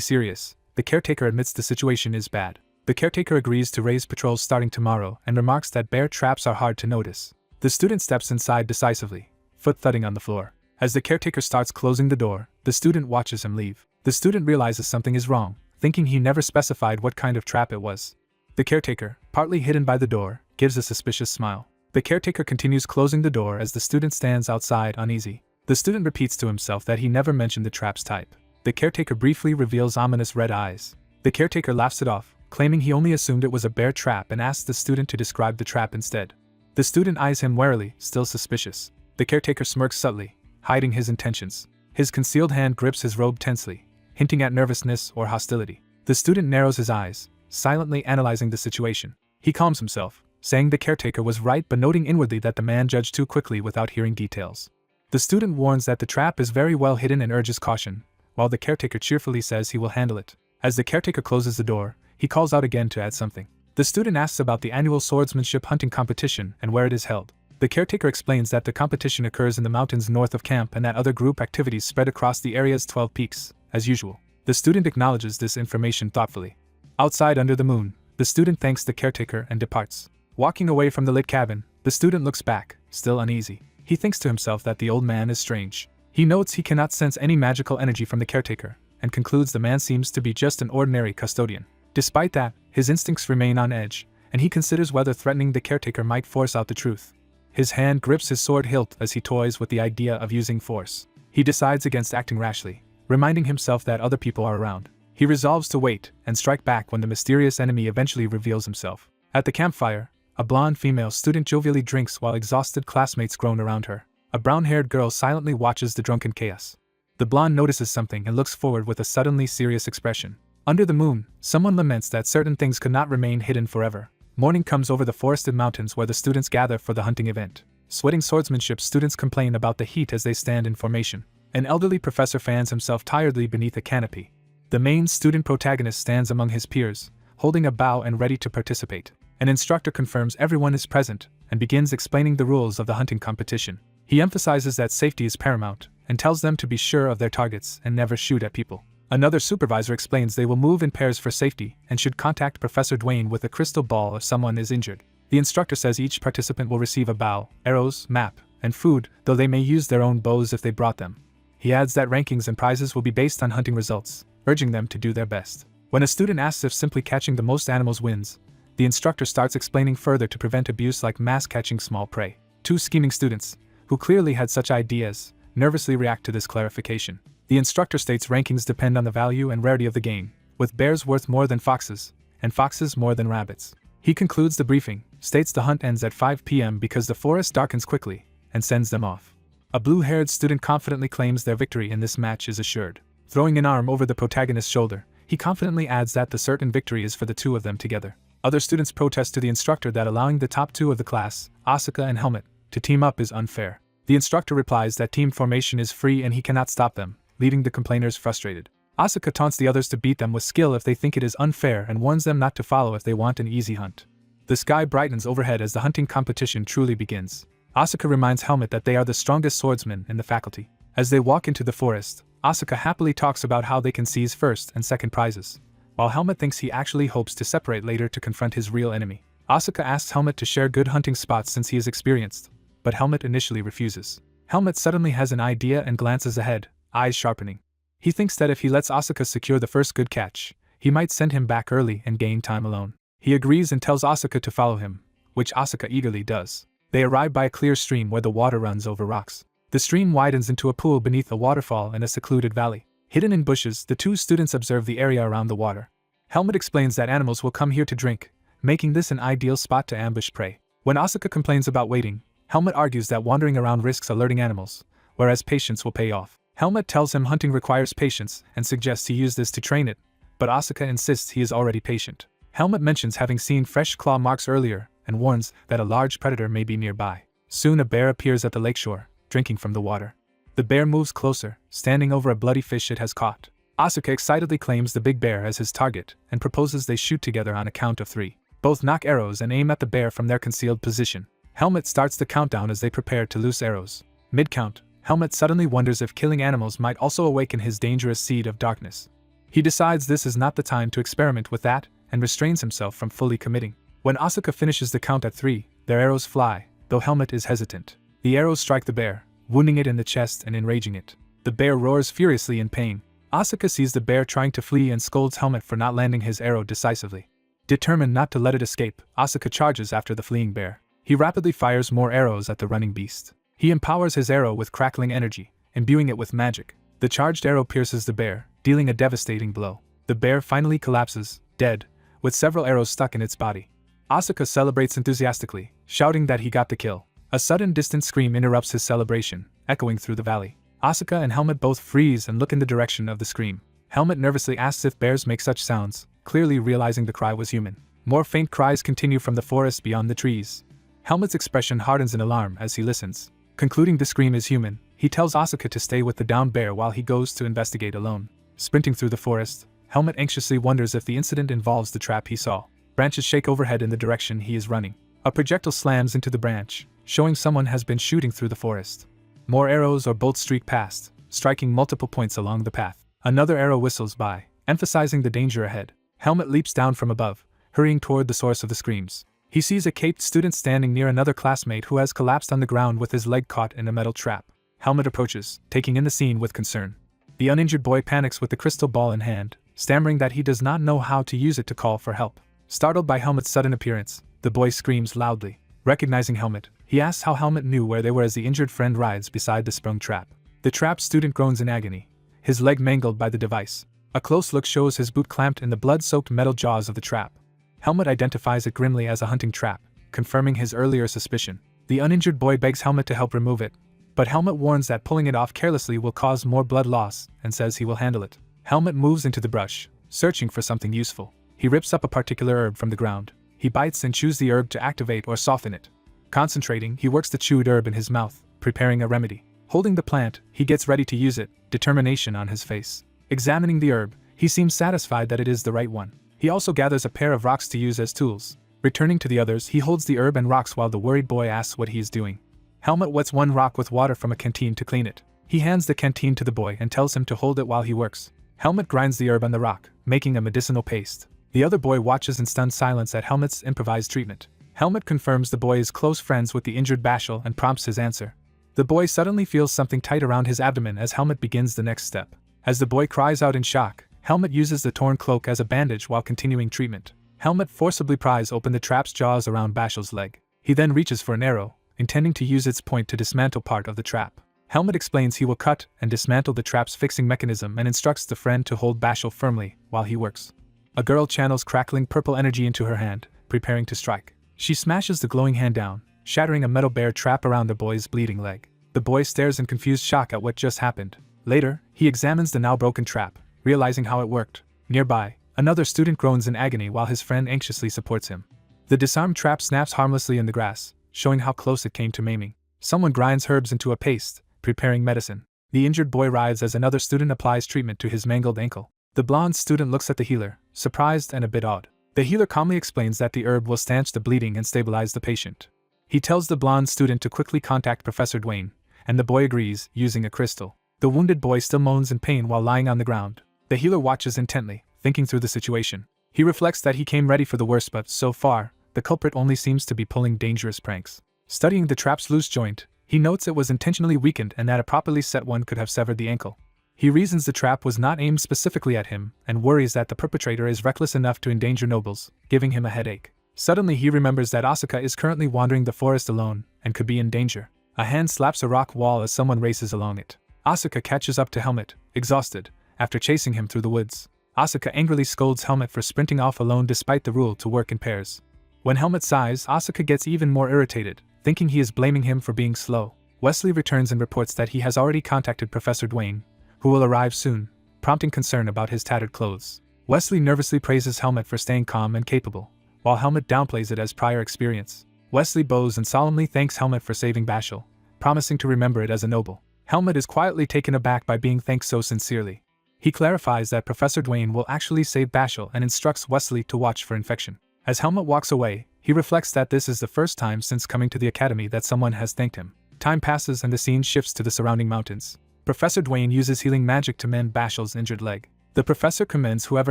S1: serious, the caretaker admits the situation is bad. The caretaker agrees to raise patrols starting tomorrow and remarks that bear traps are hard to notice. The student steps inside decisively, foot thudding on the floor. As the caretaker starts closing the door, the student watches him leave. The student realizes something is wrong, thinking he never specified what kind of trap it was. The caretaker, partly hidden by the door, gives a suspicious smile. The caretaker continues closing the door as the student stands outside uneasy. The student repeats to himself that he never mentioned the trap's type. The caretaker briefly reveals ominous red eyes. The caretaker laughs it off, claiming he only assumed it was a bear trap and asks the student to describe the trap instead. The student eyes him warily, still suspicious. The caretaker smirks subtly, hiding his intentions. His concealed hand grips his robe tensely, hinting at nervousness or hostility. The student narrows his eyes, silently analyzing the situation. He calms himself, saying the caretaker was right but noting inwardly that the man judged too quickly without hearing details. The student warns that the trap is very well hidden and urges caution, while the caretaker cheerfully says he will handle it. As the caretaker closes the door, he calls out again to add something. The student asks about the annual swordsmanship hunting competition and where it is held. The caretaker explains that the competition occurs in the mountains north of camp and that other group activities spread across the area's 12 peaks, as usual. The student acknowledges this information thoughtfully. Outside under the moon, the student thanks the caretaker and departs. Walking away from the lit cabin, the student looks back, still uneasy. He thinks to himself that the old man is strange. He notes he cannot sense any magical energy from the caretaker, and concludes the man seems to be just an ordinary custodian. Despite that, his instincts remain on edge, and he considers whether threatening the caretaker might force out the truth. His hand grips his sword hilt as he toys with the idea of using force. He decides against acting rashly, reminding himself that other people are around. He resolves to wait and strike back when the mysterious enemy eventually reveals himself. At the campfire, a blonde female student jovially drinks while exhausted classmates groan around her. A brown-haired girl silently watches the drunken chaos. The blonde notices something and looks forward with a suddenly serious expression. Under the moon, someone laments that certain things could not remain hidden forever. Morning comes over the forested mountains where the students gather for the hunting event. Sweating swordsmanship students complain about the heat as they stand in formation. An elderly professor fans himself tiredly beneath a canopy. The main student protagonist stands among his peers, holding a bow and ready to participate. An instructor confirms everyone is present and begins explaining the rules of the hunting competition. He emphasizes that safety is paramount and tells them to be sure of their targets and never shoot at people. Another supervisor explains they will move in pairs for safety and should contact Professor Dwayne with a crystal ball if someone is injured. The instructor says each participant will receive a bow, arrows, map, and food, though they may use their own bows if they brought them. He adds that rankings and prizes will be based on hunting results, urging them to do their best. When a student asks if simply catching the most animals wins, the instructor starts explaining further to prevent abuse like mass catching small prey. Two scheming students, who clearly had such ideas, nervously react to this clarification. The instructor states rankings depend on the value and rarity of the game, with bears worth more than foxes, and foxes more than rabbits. He concludes the briefing, states the hunt ends at 5 p.m. because the forest darkens quickly, and sends them off. A blue-haired student confidently claims their victory in this match is assured. Throwing an arm over the protagonist's shoulder, he confidently adds that the certain victory is for the two of them together. Other students protest to the instructor that allowing the top two of the class, Asuka and Helmet, to team up is unfair. The instructor replies that team formation is free and he cannot stop them, leaving the complainers frustrated. Asuka taunts the others to beat them with skill if they think it is unfair and warns them not to follow if they want an easy hunt. The sky brightens overhead as the hunting competition truly begins. Asuka reminds Helmet that they are the strongest swordsmen in the faculty. As they walk into the forest, Asuka happily talks about how they can seize first and second prizes, while Helmet thinks he actually hopes to separate later to confront his real enemy. Asuka asks Helmet to share good hunting spots since he is experienced, but Helmet initially refuses. Helmet suddenly has an idea and glances ahead, eyes sharpening. He thinks that if he lets Asuka secure the first good catch, he might send him back early and gain time alone. He agrees and tells Asuka to follow him, which Asuka eagerly does. They arrive by a clear stream where the water runs over rocks. The stream widens into a pool beneath a waterfall in a secluded valley. Hidden in bushes, the two students observe the area around the water. Helmet explains that animals will come here to drink, making this an ideal spot to ambush prey. When Asuka complains about waiting, Helmet argues that wandering around risks alerting animals, whereas patience will pay off. Helmet tells him hunting requires patience and suggests he use this to train it, but Asuka insists he is already patient. Helmet mentions having seen fresh claw marks earlier and warns that a large predator may be nearby. Soon a bear appears at the lakeshore, drinking from the water. The bear moves closer, standing over a bloody fish it has caught. Asuka excitedly claims the big bear as his target and proposes they shoot together on a count of 3. Both knock arrows and aim at the bear from their concealed position. Helmet starts the countdown as they prepare to loose arrows. Mid-count, Helmet suddenly wonders if killing animals might also awaken his dangerous seed of darkness. He decides this is not the time to experiment with that and restrains himself from fully committing. When Asuka finishes the count at 3, their arrows fly, though Helmet is hesitant. The arrows strike the bear, wounding it in the chest and enraging it. The bear roars furiously in pain. Asuka sees the bear trying to flee and scolds Helmet for not landing his arrow decisively. Determined not to let it escape, Asuka charges after the fleeing bear. He rapidly fires more arrows at the running beast. He empowers his arrow with crackling energy, imbuing it with magic. The charged arrow pierces the bear, dealing a devastating blow. The bear finally collapses, dead, with several arrows stuck in its body. Asuka celebrates enthusiastically, shouting that he got the kill. A sudden distant scream interrupts his celebration, echoing through the valley. Asuka and Helmet both freeze and look in the direction of the scream. Helmet nervously asks if bears make such sounds, clearly realizing the cry was human. More faint cries continue from the forest beyond the trees. Helmet's expression hardens in alarm as he listens. Concluding the scream is human, he tells Asuka to stay with the downed bear while he goes to investigate alone. Sprinting through the forest, Helmet anxiously wonders if the incident involves the trap he saw. Branches shake overhead in the direction he is running. A projectile slams into the branch, showing someone has been shooting through the forest. More arrows or bolts streak past, striking multiple points along the path. Another arrow whistles by, emphasizing the danger ahead. Helmet leaps down from above, hurrying toward the source of the screams. He sees a caped student standing near another classmate who has collapsed on the ground with his leg caught in a metal trap. Helmet approaches, taking in the scene with concern. The uninjured boy panics with the crystal ball in hand, stammering that he does not know how to use it to call for help. Startled by Helmet's sudden appearance, the boy screams loudly. Recognizing Helmet, he asks how Helmet knew where they were as the injured friend rides beside the sprung trap. The trapped student groans in agony, his leg mangled by the device. A close look shows his boot clamped in the blood-soaked metal jaws of the trap. Helmet identifies it grimly as a hunting trap, confirming his earlier suspicion. The uninjured boy begs Helmet to help remove it, but Helmet warns that pulling it off carelessly will cause more blood loss and says he will handle it. Helmet moves into the brush, searching for something useful. He rips up a particular herb from the ground. He bites and chews the herb to activate or soften it. Concentrating, he works the chewed herb in his mouth, preparing a remedy. Holding the plant, he gets ready to use it, determination on his face. Examining the herb, he seems satisfied that it is the right one. He also gathers a pair of rocks to use as tools. Returning to the others, he holds the herb and rocks while the worried boy asks what he is doing. Helmet wets one rock with water from a canteen to clean it. He hands the canteen to the boy and tells him to hold it while he works. Helmet grinds the herb on the rock, making a medicinal paste. The other boy watches in stunned silence at Helmet's improvised treatment. Helmet confirms the boy is close friends with the injured Bashal and prompts his answer. The boy suddenly feels something tight around his abdomen as Helmet begins the next step. As the boy cries out in shock, Helmet uses the torn cloak as a bandage while continuing treatment. Helmet forcibly pries open the trap's jaws around Bashal's leg. He then reaches for an arrow, intending to use its point to dismantle part of the trap. Helmet explains he will cut and dismantle the trap's fixing mechanism and instructs the friend to hold Bashal firmly while he works. A girl channels crackling purple energy into her hand, preparing to strike. She smashes the glowing hand down, shattering a metal bear trap around the boy's bleeding leg. The boy stares in confused shock at what just happened. Later, he examines the now broken trap, realizing how it worked. Nearby, another student groans in agony while his friend anxiously supports him. The disarmed trap snaps harmlessly in the grass, showing how close it came to maiming. Someone grinds herbs into a paste, preparing medicine. The injured boy writhes as another student applies treatment to his mangled ankle. The blonde student looks at the healer, surprised and a bit awed. The healer calmly explains that the herb will stanch the bleeding and stabilize the patient. He tells the blonde student to quickly contact Professor Duane, and the boy agrees, using a crystal. The wounded boy still moans in pain while lying on the ground. The healer watches intently, thinking through the situation. He reflects that he came ready for the worst, but so far, the culprit only seems to be pulling dangerous pranks. Studying the trap's loose joint, he notes it was intentionally weakened and that a properly set one could have severed the ankle. He reasons the trap was not aimed specifically at him and worries that the perpetrator is reckless enough to endanger nobles, giving him a headache. Suddenly he remembers that Asuka is currently wandering the forest alone and could be in danger. A hand slaps a rock wall as someone races along it. Asuka catches up to Helmet, exhausted, after chasing him through the woods. Asuka angrily scolds Helmet for sprinting off alone despite the rule to work in pairs. When Helmet sighs, Asuka gets even more irritated, thinking he is blaming him for being slow. Wesley returns and reports that he has already contacted Professor Dwayne, who will arrive soon, prompting concern about his tattered clothes. Wesley nervously praises Helmet for staying calm and capable, while Helmet downplays it as prior experience. Wesley bows and solemnly thanks Helmet for saving Bashal, promising to remember it as a noble. Helmet is quietly taken aback by being thanked so sincerely. He clarifies that Professor Dwayne will actually save Bashal and instructs Wesley to watch for infection. As Helmet walks away, he reflects that this is the first time since coming to the academy that someone has thanked him. Time passes and the scene shifts to the surrounding mountains. Professor Dwayne uses healing magic to mend Bashal's injured leg. The professor commends whoever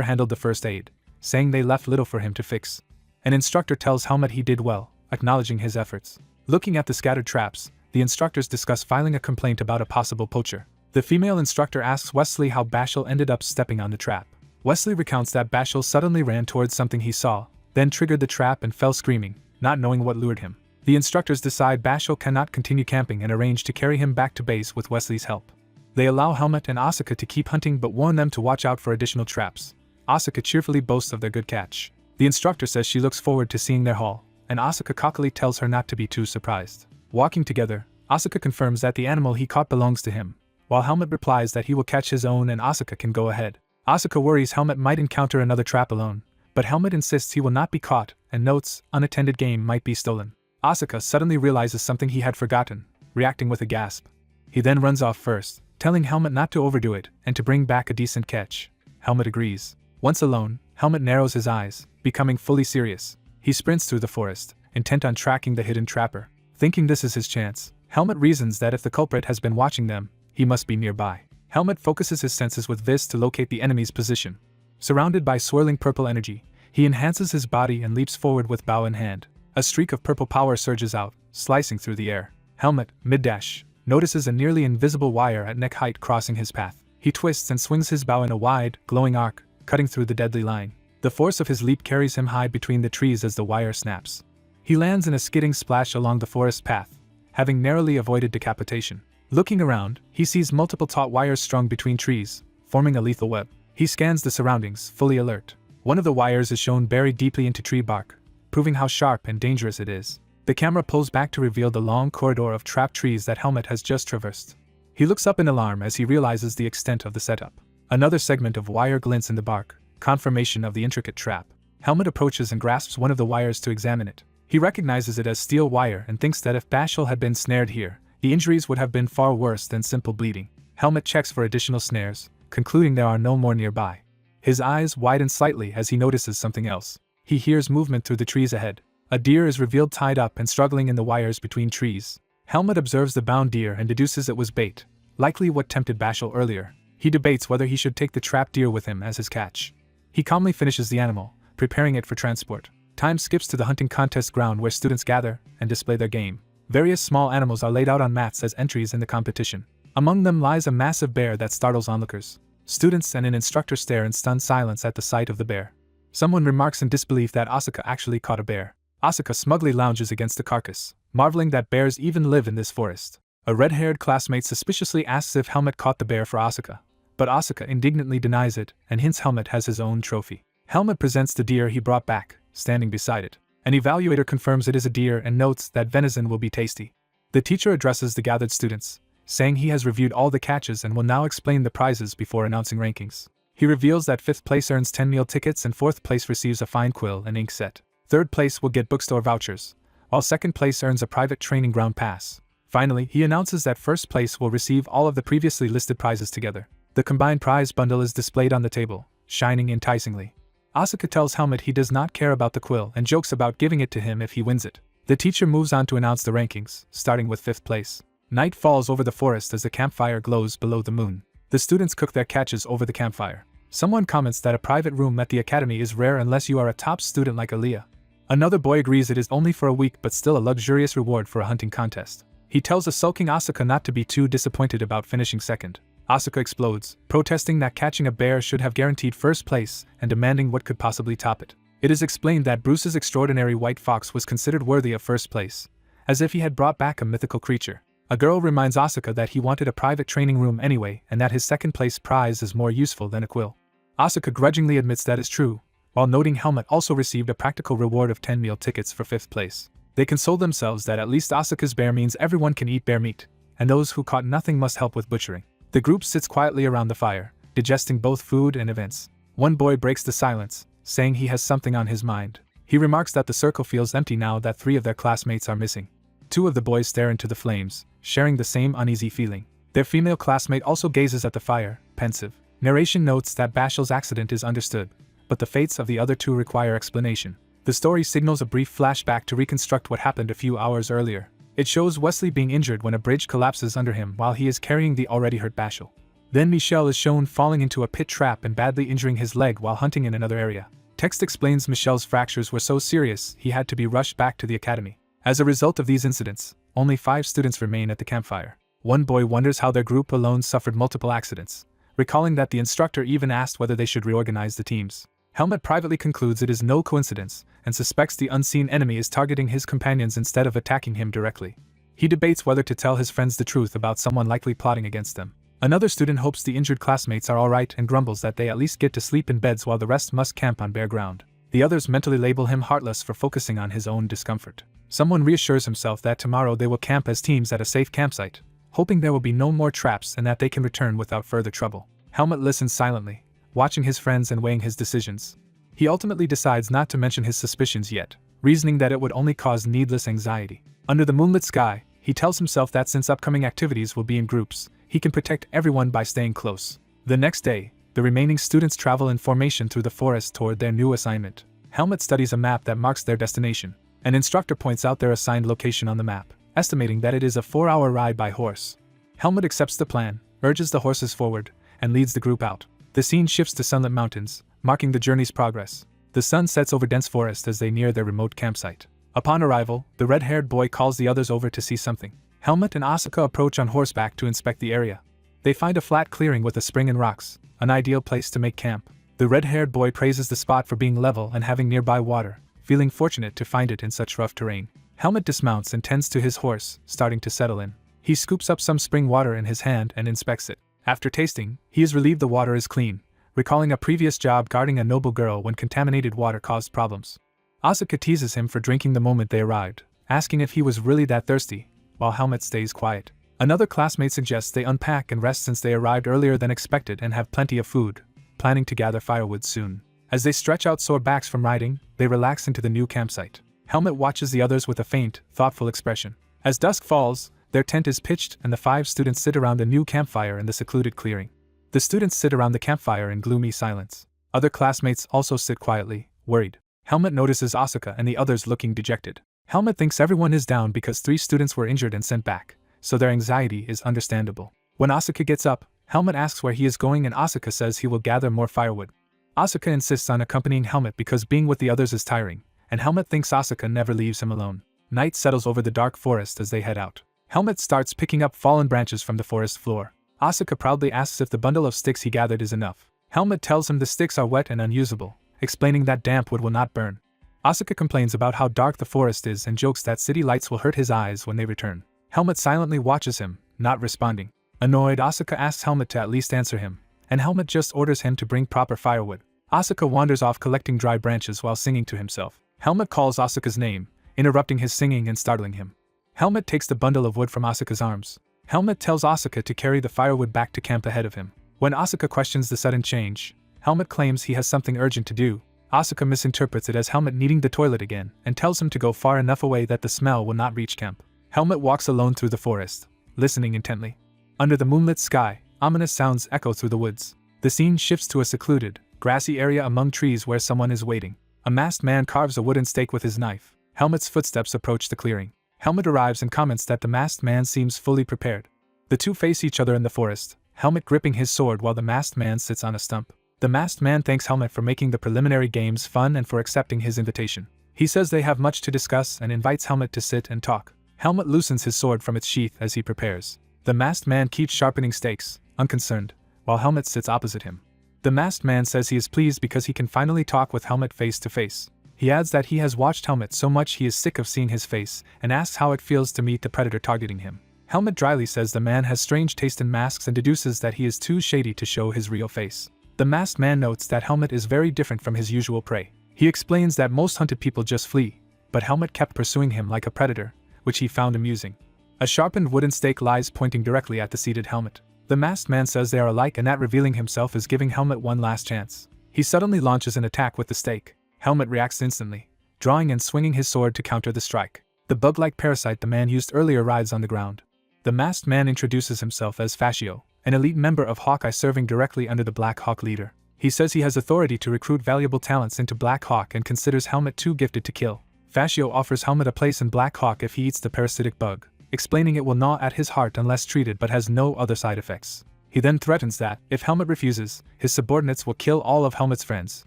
S1: handled the first aid, saying they left little for him to fix. An instructor tells Helmet he did well, acknowledging his efforts. Looking at the scattered traps, the instructors discuss filing a complaint about a possible poacher. The female instructor asks Wesley how Bashal ended up stepping on the trap. Wesley recounts that Bashal suddenly ran towards something he saw, then triggered the trap and fell screaming, not knowing what lured him. The instructors decide Bashal cannot continue camping and arrange to carry him back to base with Wesley's help. They allow Helmet and Asuka to keep hunting but warn them to watch out for additional traps. Asuka cheerfully boasts of their good catch. The instructor says she looks forward to seeing their haul, and Asuka cockily tells her not to be too surprised. Walking together, Asuka confirms that the animal he caught belongs to him, while Helmet replies that he will catch his own and Asuka can go ahead. Asuka worries Helmet might encounter another trap alone, but Helmet insists he will not be caught and notes unattended game might be stolen. Asuka suddenly realizes something he had forgotten, reacting with a gasp. He then runs off first, telling Helmet not to overdo it and to bring back a decent catch. Helmet agrees. Once alone, Helmet narrows his eyes, becoming fully serious. He sprints through the forest, intent on tracking the hidden trapper. Thinking this is his chance, Helmet reasons that if the culprit has been watching them, he must be nearby. Helmet focuses his senses with Vis to locate the enemy's position. Surrounded by swirling purple energy, he enhances his body and leaps forward with bow in hand. A streak of purple power surges out, slicing through the air. Helmet, mid-dash, notices a nearly invisible wire at neck height crossing his path. He twists and swings his bow in a wide, glowing arc, cutting through the deadly line. The force of his leap carries him high between the trees as the wire snaps. He lands in a skidding splash along the forest path, having narrowly avoided decapitation. Looking around, he sees multiple taut wires strung between trees, forming a lethal web. He scans the surroundings, fully alert. One of the wires is shown buried deeply into tree bark, proving how sharp and dangerous it is. The camera pulls back to reveal the long corridor of trapped trees that Helmet has just traversed. He looks up in alarm as he realizes the extent of the setup. Another segment of wire glints in the bark, confirmation of the intricate trap. Helmet approaches and grasps one of the wires to examine it. He recognizes it as steel wire and thinks that if Bashal had been snared here, the injuries would have been far worse than simple bleeding. Helmet checks for additional snares, concluding there are no more nearby. His eyes widen slightly as he notices something else. He hears movement through the trees ahead. A deer is revealed tied up and struggling in the wires between trees. Helmet observes the bound deer and deduces it was bait, likely what tempted Bashal earlier. He debates whether he should take the trapped deer with him as his catch. He calmly finishes the animal, preparing it for transport. Time skips to the hunting contest ground where students gather and display their game. Various small animals are laid out on mats as entries in the competition. Among them lies a massive bear that startles onlookers. Students and an instructor stare in stunned silence at the sight of the bear. Someone remarks in disbelief that Asuka actually caught a bear. Asuka smugly lounges against the carcass, marveling that bears even live in this forest. A red-haired classmate suspiciously asks if Helmet caught the bear for Asuka, but Asuka indignantly denies it and hints Helmet has his own trophy. Helmet presents the deer he brought back, standing beside it. An evaluator confirms it is a deer and notes that venison will be tasty. The teacher addresses the gathered students, saying he has reviewed all the catches and will now explain the prizes before announcing rankings. He reveals that 5th place earns 10 meal tickets and 4th place receives a fine quill and ink set. 3rd place will get bookstore vouchers, while 2nd place earns a private training ground pass. Finally, he announces that 1st place will receive all of the previously listed prizes together. The combined prize bundle is displayed on the table, shining enticingly. Asuka tells Helmet he does not care about the quill and jokes about giving it to him if he wins it. The teacher moves on to announce the rankings, starting with 5th place. Night falls over the forest as the campfire glows below the moon. The students cook their catches over the campfire. Someone comments that a private room at the academy is rare unless you are a top student like Aaliyah. Another boy agrees it is only for a week but still a luxurious reward for a hunting contest. He tells a sulking Asuka not to be too disappointed about finishing 2nd. Asuka explodes, protesting that catching a bear should have guaranteed 1st place and demanding what could possibly top it. It is explained that Bruce's extraordinary white fox was considered worthy of 1st place, as if he had brought back a mythical creature. A girl reminds Asuka that he wanted a private training room anyway and that his 2nd place prize is more useful than a quill. Asuka grudgingly admits that is true, while noting Helmet also received a practical reward of 10 meal tickets for 5th place. They console themselves that at least Asuka's bear means everyone can eat bear meat, and those who caught nothing must help with butchering. The group sits quietly around the fire, digesting both food and events. One boy breaks the silence, saying he has something on his mind. He remarks that the circle feels empty now that 3 of their classmates are missing. 2 of the boys stare into the flames, sharing the same uneasy feeling. Their female classmate also gazes at the fire, pensive. Narration notes that Bashal's accident is understood, but the fates of the other 2 require explanation. The story signals a brief flashback to reconstruct what happened a few hours earlier. It shows Wesley being injured when a bridge collapses under him while he is carrying the already hurt Bashal. Then Michel is shown falling into a pit trap and badly injuring his leg while hunting in another area. Text explains Michel's fractures were so serious he had to be rushed back to the academy. As a result of these incidents, only 5 students remain at the campfire. One boy wonders how their group alone suffered multiple accidents, recalling that the instructor even asked whether they should reorganize the teams. Helmet privately concludes it is no coincidence, and suspects the unseen enemy is targeting his companions instead of attacking him directly. He debates whether to tell his friends the truth about someone likely plotting against them. Another student hopes the injured classmates are alright and grumbles that they at least get to sleep in beds while the rest must camp on bare ground. The others mentally label him heartless for focusing on his own discomfort. Someone reassures himself that tomorrow they will camp as teams at a safe campsite, hoping there will be no more traps and that they can return without further trouble. Helmet listens silently, watching his friends and weighing his decisions. He ultimately decides not to mention his suspicions yet, reasoning that it would only cause needless anxiety. Under the moonlit sky, he tells himself that since upcoming activities will be in groups, he can protect everyone by staying close. The next day, the remaining students travel in formation through the forest toward their new assignment. Helmet studies a map that marks their destination. An instructor points out their assigned location on the map, estimating that it is a 4-hour ride by horse. Helmet accepts the plan, urges the horses forward, and leads the group out. The scene shifts to sunlit mountains, marking the journey's progress. The sun sets over dense forest as they near their remote campsite. Upon arrival, the red-haired boy calls the others over to see something. Helmet and Asuka approach on horseback to inspect the area. They find a flat clearing with a spring and rocks, an ideal place to make camp. The red-haired boy praises the spot for being level and having nearby water, feeling fortunate to find it in such rough terrain. Helmet dismounts and tends to his horse, starting to settle in. He scoops up some spring water in his hand and inspects it. After tasting, he is relieved the water is clean, recalling a previous job guarding a noble girl when contaminated water caused problems. Asuka teases him for drinking the moment they arrived, asking if he was really that thirsty, while Helmet stays quiet. Another classmate suggests they unpack and rest since they arrived earlier than expected and have plenty of food, planning to gather firewood soon. As they stretch out sore backs from riding, they relax into the new campsite. Helmet watches the others with a faint, thoughtful expression. As dusk falls, their tent is pitched and the 5 students sit around a new campfire in the secluded clearing. The students sit around the campfire in gloomy silence. Other classmates also sit quietly, worried. Helmet notices Asuka and the others looking dejected. Helmet thinks everyone is down because 3 students were injured and sent back, so their anxiety is understandable. When Asuka gets up, Helmet asks where he is going and Asuka says he will gather more firewood. Asuka insists on accompanying Helmet because being with the others is tiring, and Helmet thinks Asuka never leaves him alone. Night settles over the dark forest as they head out. Helmet starts picking up fallen branches from the forest floor. Asuka proudly asks if the bundle of sticks he gathered is enough. Helmet tells him the sticks are wet and unusable, explaining that damp wood will not burn. Asuka complains about how dark the forest is and jokes that city lights will hurt his eyes when they return. Helmet silently watches him, not responding. Annoyed, Asuka asks Helmet to at least answer him, and Helmet just orders him to bring proper firewood. Asuka wanders off collecting dry branches while singing to himself. Helmet calls Asuka's name, interrupting his singing and startling him. Helmet takes the bundle of wood from Asuka's arms. Helmet tells Asuka to carry the firewood back to camp ahead of him. When Asuka questions the sudden change, Helmet claims he has something urgent to do. Asuka misinterprets it as Helmet needing the toilet again and tells him to go far enough away that the smell will not reach camp. Helmet walks alone through the forest, listening intently. Under the moonlit sky, ominous sounds echo through the woods. The scene shifts to a secluded, grassy area among trees where someone is waiting. A masked man carves a wooden stake with his knife. Helmet's footsteps approach the clearing. Helmet arrives and comments that the masked man seems fully prepared. The 2 face each other in the forest, Helmet gripping his sword while the masked man sits on a stump. The masked man thanks Helmet for making the preliminary games fun and for accepting his invitation. He says they have much to discuss and invites Helmet to sit and talk. Helmet loosens his sword from its sheath as he prepares. The masked man keeps sharpening stakes, unconcerned, while Helmet sits opposite him. The masked man says he is pleased because he can finally talk with Helmet face to face. He adds that he has watched Helmet so much he is sick of seeing his face and asks how it feels to meet the predator targeting him. Helmet dryly says the man has strange taste in masks and deduces that he is too shady to show his real face. The masked man notes that Helmet is very different from his usual prey. He explains that most hunted people just flee, but Helmet kept pursuing him like a predator, which he found amusing. A sharpened wooden stake lies pointing directly at the seated Helmet. The masked man says they are alike and that revealing himself is giving Helmet one last chance. He suddenly launches an attack with the stake. Helmet reacts instantly, drawing and swinging his sword to counter the strike. The bug-like parasite the man used earlier writhes on the ground. The masked man introduces himself as Fascio, an elite member of Hawkeye serving directly under the Black Hawk leader. He says he has authority to recruit valuable talents into Black Hawk and considers Helmet too gifted to kill. Fascio offers Helmet a place in Black Hawk if he eats the parasitic bug, explaining it will gnaw at his heart unless treated but has no other side effects. He then threatens that, if Helmet refuses, his subordinates will kill all of Helmet's friends,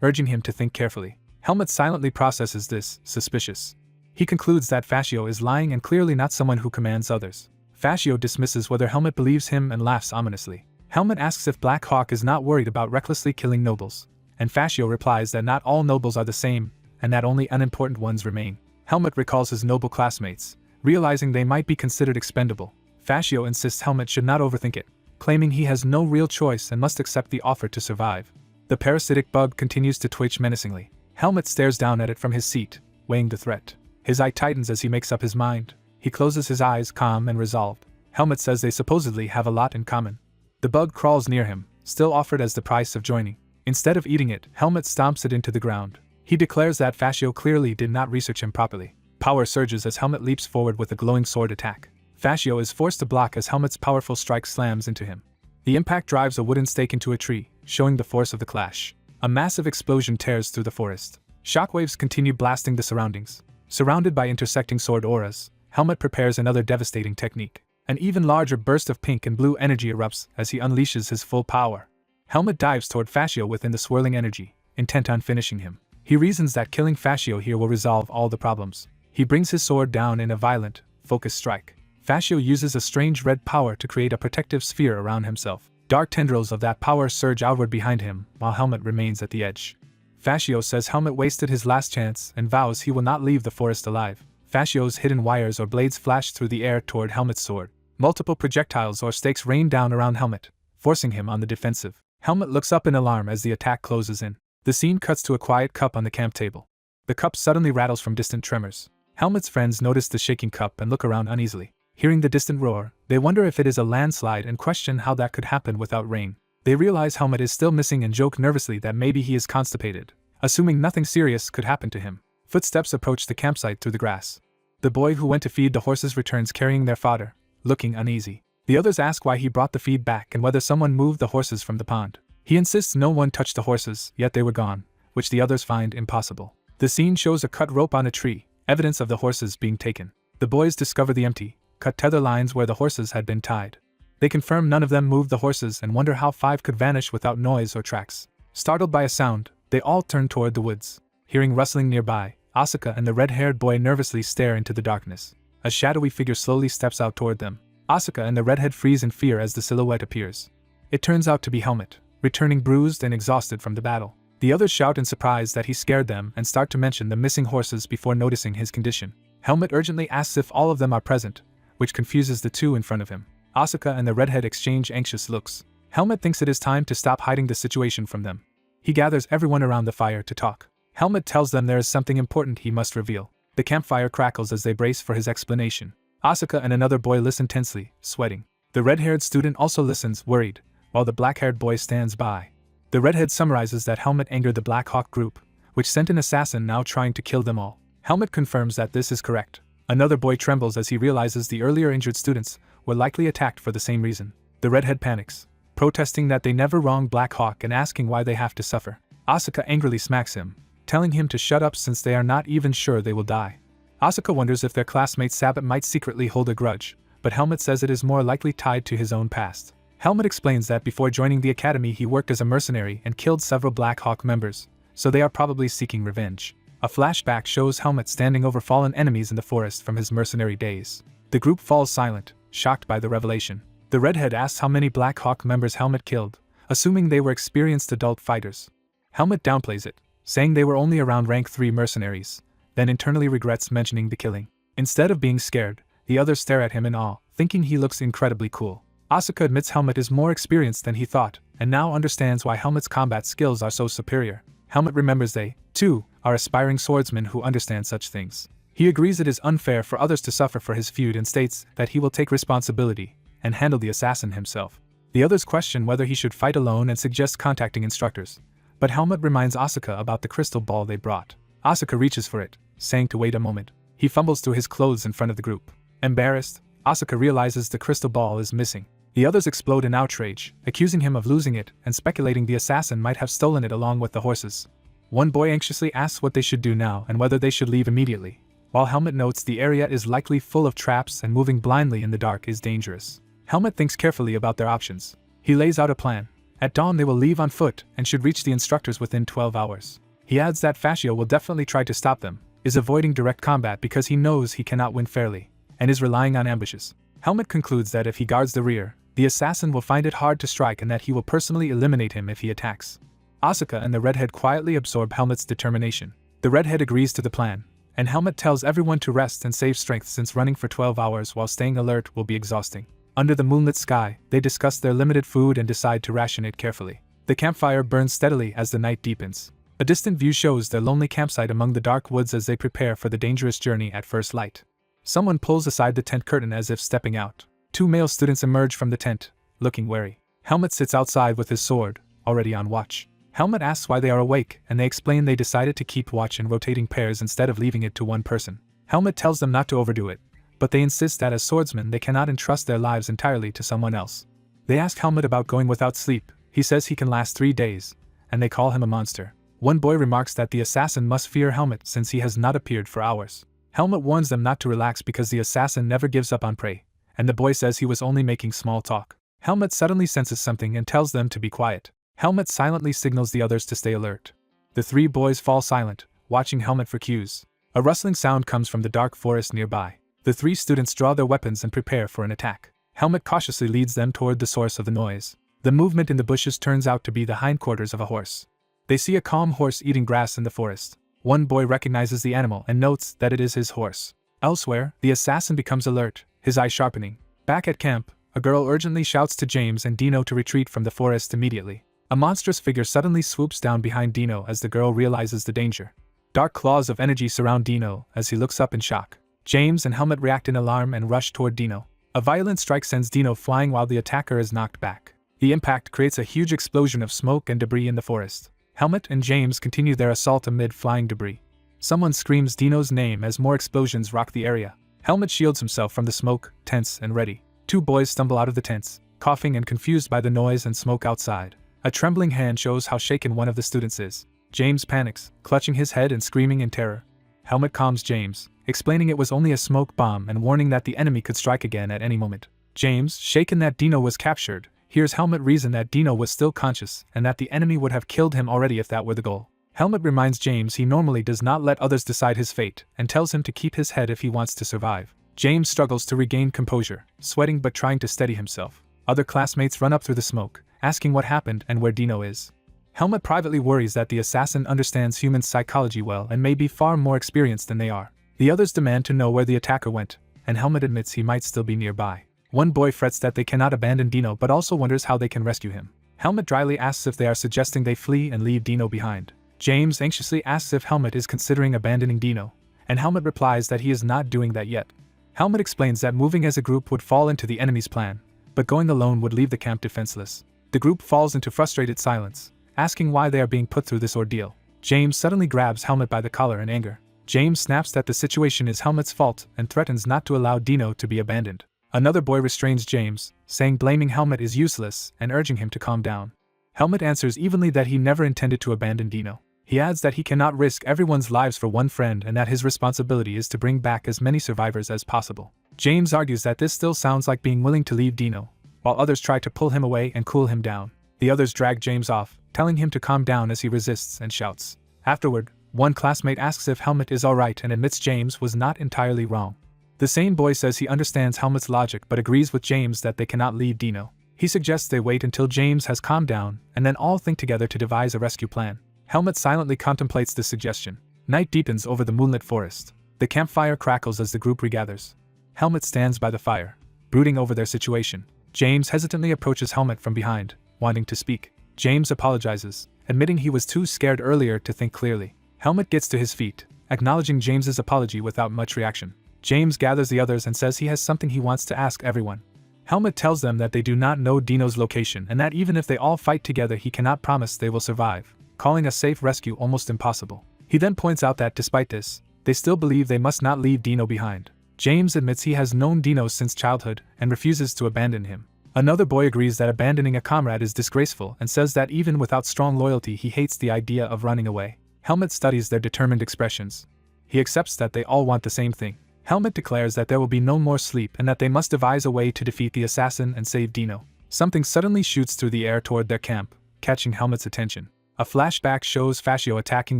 S1: urging him to think carefully. Helmet silently processes this, suspicious. He concludes that Fascio is lying and clearly not someone who commands others. Fascio dismisses whether Helmet believes him and laughs ominously. Helmet asks if Black Hawk is not worried about recklessly killing nobles, and Fascio replies that not all nobles are the same, and that only unimportant ones remain. Helmet recalls his noble classmates, realizing they might be considered expendable. Fascio insists Helmet should not overthink it, claiming he has no real choice and must accept the offer to survive. The parasitic bug continues to twitch menacingly. Helmet stares down at it from his seat, weighing the threat. His eye tightens as he makes up his mind. He closes his eyes, calm and resolved. Helmet says they supposedly have a lot in common. The bug crawls near him, still offered as the price of joining. Instead of eating it, Helmet stomps it into the ground. He declares that Fascio clearly did not research him properly. Power surges as Helmet leaps forward with a glowing sword attack. Fascio is forced to block as Helmet's powerful strike slams into him. The impact drives a wooden stake into a tree, showing the force of the clash. A massive explosion tears through the forest. Shockwaves continue blasting the surroundings. Surrounded by intersecting sword auras, Helmet prepares another devastating technique. An even larger burst of pink and blue energy erupts as he unleashes his full power. Helmet dives toward Fascio within the swirling energy, intent on finishing him. He reasons that killing Fascio here will resolve all the problems. He brings his sword down in a violent, focused strike. Fascio uses a strange red power to create a protective sphere around himself. Dark tendrils of that power surge outward behind him, while Helmet remains at the edge. Fascio says Helmet wasted his last chance and vows he will not leave the forest alive. Fascio's hidden wires or blades flash through the air toward Helmet's sword. Multiple projectiles or stakes rain down around Helmet, forcing him on the defensive. Helmet looks up in alarm as the attack closes in. The scene cuts to a quiet cup on the camp table. The cup suddenly rattles from distant tremors. Helmet's friends notice the shaking cup and look around uneasily. Hearing the distant roar, they wonder if it is a landslide and question how that could happen without rain. They realize Helmet is still missing and joke nervously that maybe he is constipated, assuming nothing serious could happen to him. Footsteps approach the campsite through the grass. The boy who went to feed the horses returns carrying their fodder, looking uneasy. The others ask why he brought the feed back and whether someone moved the horses from the pond. He insists no one touched the horses, yet they were gone, which the others find impossible. The scene shows a cut rope on a tree, evidence of the horses being taken. The boys discover the empty, cut tether lines where the horses had been tied. They confirm none of them moved the horses and wonder how 5 could vanish without noise or tracks. Startled by a sound, they all turn toward the woods. Hearing rustling nearby, Asuka and the red-haired boy nervously stare into the darkness. A shadowy figure slowly steps out toward them. Asuka and the redhead freeze in fear as the silhouette appears. It turns out to be Helmet, returning bruised and exhausted from the battle. The others shout in surprise that he scared them and start to mention the missing horses before noticing his condition. Helmet urgently asks if all of them are present, which confuses the two in front of him. Asuka and the redhead exchange anxious looks. Helmet thinks it is time to stop hiding the situation from them. He gathers everyone around the fire to talk. Helmet tells them there is something important he must reveal. The campfire crackles as they brace for his explanation. Asuka and another boy listen tensely, sweating. The red-haired student also listens, worried, while the black-haired boy stands by. The redhead summarizes that Helmet angered the Black Hawk group, which sent an assassin now trying to kill them all. Helmet confirms that this is correct. Another boy trembles as he realizes the earlier injured students were likely attacked for the same reason. The redhead panics, protesting that they never wronged Black Hawk and asking why they have to suffer. Asuka angrily smacks him, telling him to shut up since they are not even sure they will die. Asuka wonders if their classmate Sabbat might secretly hold a grudge, but Helmet says it is more likely tied to his own past. Helmet explains that before joining the academy he worked as a mercenary and killed several Black Hawk members, so they are probably seeking revenge. A flashback shows Helmet standing over fallen enemies in the forest from his mercenary days. The group falls silent, shocked by the revelation. The redhead asks how many Black Hawk members Helmet killed, assuming they were experienced adult fighters. Helmet downplays it, saying they were only around rank 3 mercenaries, then internally regrets mentioning the killing. Instead of being scared, the others stare at him in awe, thinking he looks incredibly cool. Asuka admits Helmet is more experienced than he thought, and now understands why Helmet's combat skills are so superior. Helmet remembers they, too, are aspiring swordsmen who understand such things. He agrees it is unfair for others to suffer for his feud and states that he will take responsibility and handle the assassin himself. The others question whether he should fight alone and suggest contacting instructors, but Helmut reminds Asuka about the crystal ball they brought. Asuka reaches for it, saying to wait a moment. He fumbles through his clothes in front of the group. Embarrassed, Asuka realizes the crystal ball is missing. The others explode in outrage, accusing him of losing it and speculating the assassin might have stolen it along with the horses. One boy anxiously asks what they should do now and whether they should leave immediately, while Helmut notes the area is likely full of traps and moving blindly in the dark is dangerous. Helmut thinks carefully about their options. He lays out a plan. At dawn they will leave on foot and should reach the instructors within 12 hours. He adds that Fascio will definitely try to stop them, is avoiding direct combat because he knows he cannot win fairly, and is relying on ambushes. Helmut concludes that if he guards the rear, the assassin will find it hard to strike and that he will personally eliminate him if he attacks. Asuka and the redhead quietly absorb Helmut's determination. The redhead agrees to the plan, and Helmut tells everyone to rest and save strength since running for 12 hours while staying alert will be exhausting. Under the moonlit sky, they discuss their limited food and decide to ration it carefully. The campfire burns steadily as the night deepens. A distant view shows their lonely campsite among the dark woods as they prepare for the dangerous journey at first light. Someone pulls aside the tent curtain as if stepping out. Two male students emerge from the tent, looking wary. Helmut sits outside with his sword, already on watch. Helmut asks why they are awake, and they explain they decided to keep watch in rotating pairs instead of leaving it to one person. Helmut tells them not to overdo it, but they insist that as swordsmen they cannot entrust their lives entirely to someone else. They ask Helmut about going without sleep. He says he can last 3 days, and they call him a monster. One boy remarks that the assassin must fear Helmut since he has not appeared for hours. Helmut warns them not to relax because the assassin never gives up on prey, and the boy says he was only making small talk. Helmut suddenly senses something and tells them to be quiet. Helmut silently signals the others to stay alert. The 3 boys fall silent, watching Helmut for cues. A rustling sound comes from the dark forest nearby. The 3 students draw their weapons and prepare for an attack. Helmut cautiously leads them toward the source of the noise. The movement in the bushes turns out to be the hindquarters of a horse. They see a calm horse eating grass in the forest. One boy recognizes the animal and notes that it is his horse. Elsewhere, the assassin becomes alert, his eye sharpening. Back at camp, a girl urgently shouts to James and Dino to retreat from the forest immediately. A monstrous figure suddenly swoops down behind Dino as the girl realizes the danger. Dark claws of energy surround Dino as he looks up in shock. James and Helmut react in alarm and rush toward Dino. A violent strike sends Dino flying while the attacker is knocked back. The impact creates a huge explosion of smoke and debris in the forest. Helmut and James continue their assault amid flying debris. Someone screams Dino's name as more explosions rock the area. Helmut shields himself from the smoke, tense and ready. 2 boys stumble out of the tents, coughing and confused by the noise and smoke outside. A trembling hand shows how shaken one of the students is. James panics, clutching his head and screaming in terror. Helmut calms James, explaining it was only a smoke bomb and warning that the enemy could strike again at any moment. James, shaken that Dino was captured, hears Helmut reason that Dino was still conscious and that the enemy would have killed him already if that were the goal. Helmut reminds James he normally does not let others decide his fate and tells him to keep his head if he wants to survive. James struggles to regain composure, sweating but trying to steady himself. Other classmates run up through the smoke, asking what happened and where Dino is. Helmut privately worries that the assassin understands human psychology well and may be far more experienced than they are. The others demand to know where the attacker went, and Helmut admits he might still be nearby. One boy frets that they cannot abandon Dino but also wonders how they can rescue him. Helmut dryly asks if they are suggesting they flee and leave Dino behind. James anxiously asks if Helmut is considering abandoning Dino, and Helmut replies that he is not doing that yet. Helmut explains that moving as a group would fall into the enemy's plan, but going alone would leave the camp defenseless. The group falls into frustrated silence, asking why they are being put through this ordeal. James suddenly grabs Helmut by the collar in anger. James snaps that the situation is Helmut's fault and threatens not to allow Dino to be abandoned. Another boy restrains James, saying blaming Helmut is useless and urging him to calm down. Helmut answers evenly that he never intended to abandon Dino. He adds that he cannot risk everyone's lives for one friend and that his responsibility is to bring back as many survivors as possible. James argues that this still sounds like being willing to leave Dino, while others try to pull him away and cool him down. The others drag James off, telling him to calm down as he resists and shouts. Afterward, one classmate asks if Helmut is alright and admits James was not entirely wrong. The same boy says he understands Helmut's logic but agrees with James that they cannot leave Dino. He suggests they wait until James has calmed down and then all think together to devise a rescue plan. Helmut silently contemplates this suggestion. Night deepens over the moonlit forest. The campfire crackles as the group regathers. Helmut stands by the fire, brooding over their situation. James hesitantly approaches Helmut from behind, wanting to speak. James apologizes, admitting he was too scared earlier to think clearly. Helmut gets to his feet, acknowledging James's apology without much reaction. James gathers the others and says he has something he wants to ask everyone. Helmut tells them that they do not know Dino's location and that even if they all fight together he cannot promise they will survive, calling a safe rescue almost impossible. He then points out that despite this, they still believe they must not leave Dino behind. James admits he has known Dino since childhood and refuses to abandon him. Another boy agrees that abandoning a comrade is disgraceful and says that even without strong loyalty he hates the idea of running away. Helmut studies their determined expressions. He accepts that they all want the same thing. Helmut declares that there will be no more sleep and that they must devise a way to defeat the assassin and save Dino. Something suddenly shoots through the air toward their camp, catching Helmut's attention. A flashback shows Fascio attacking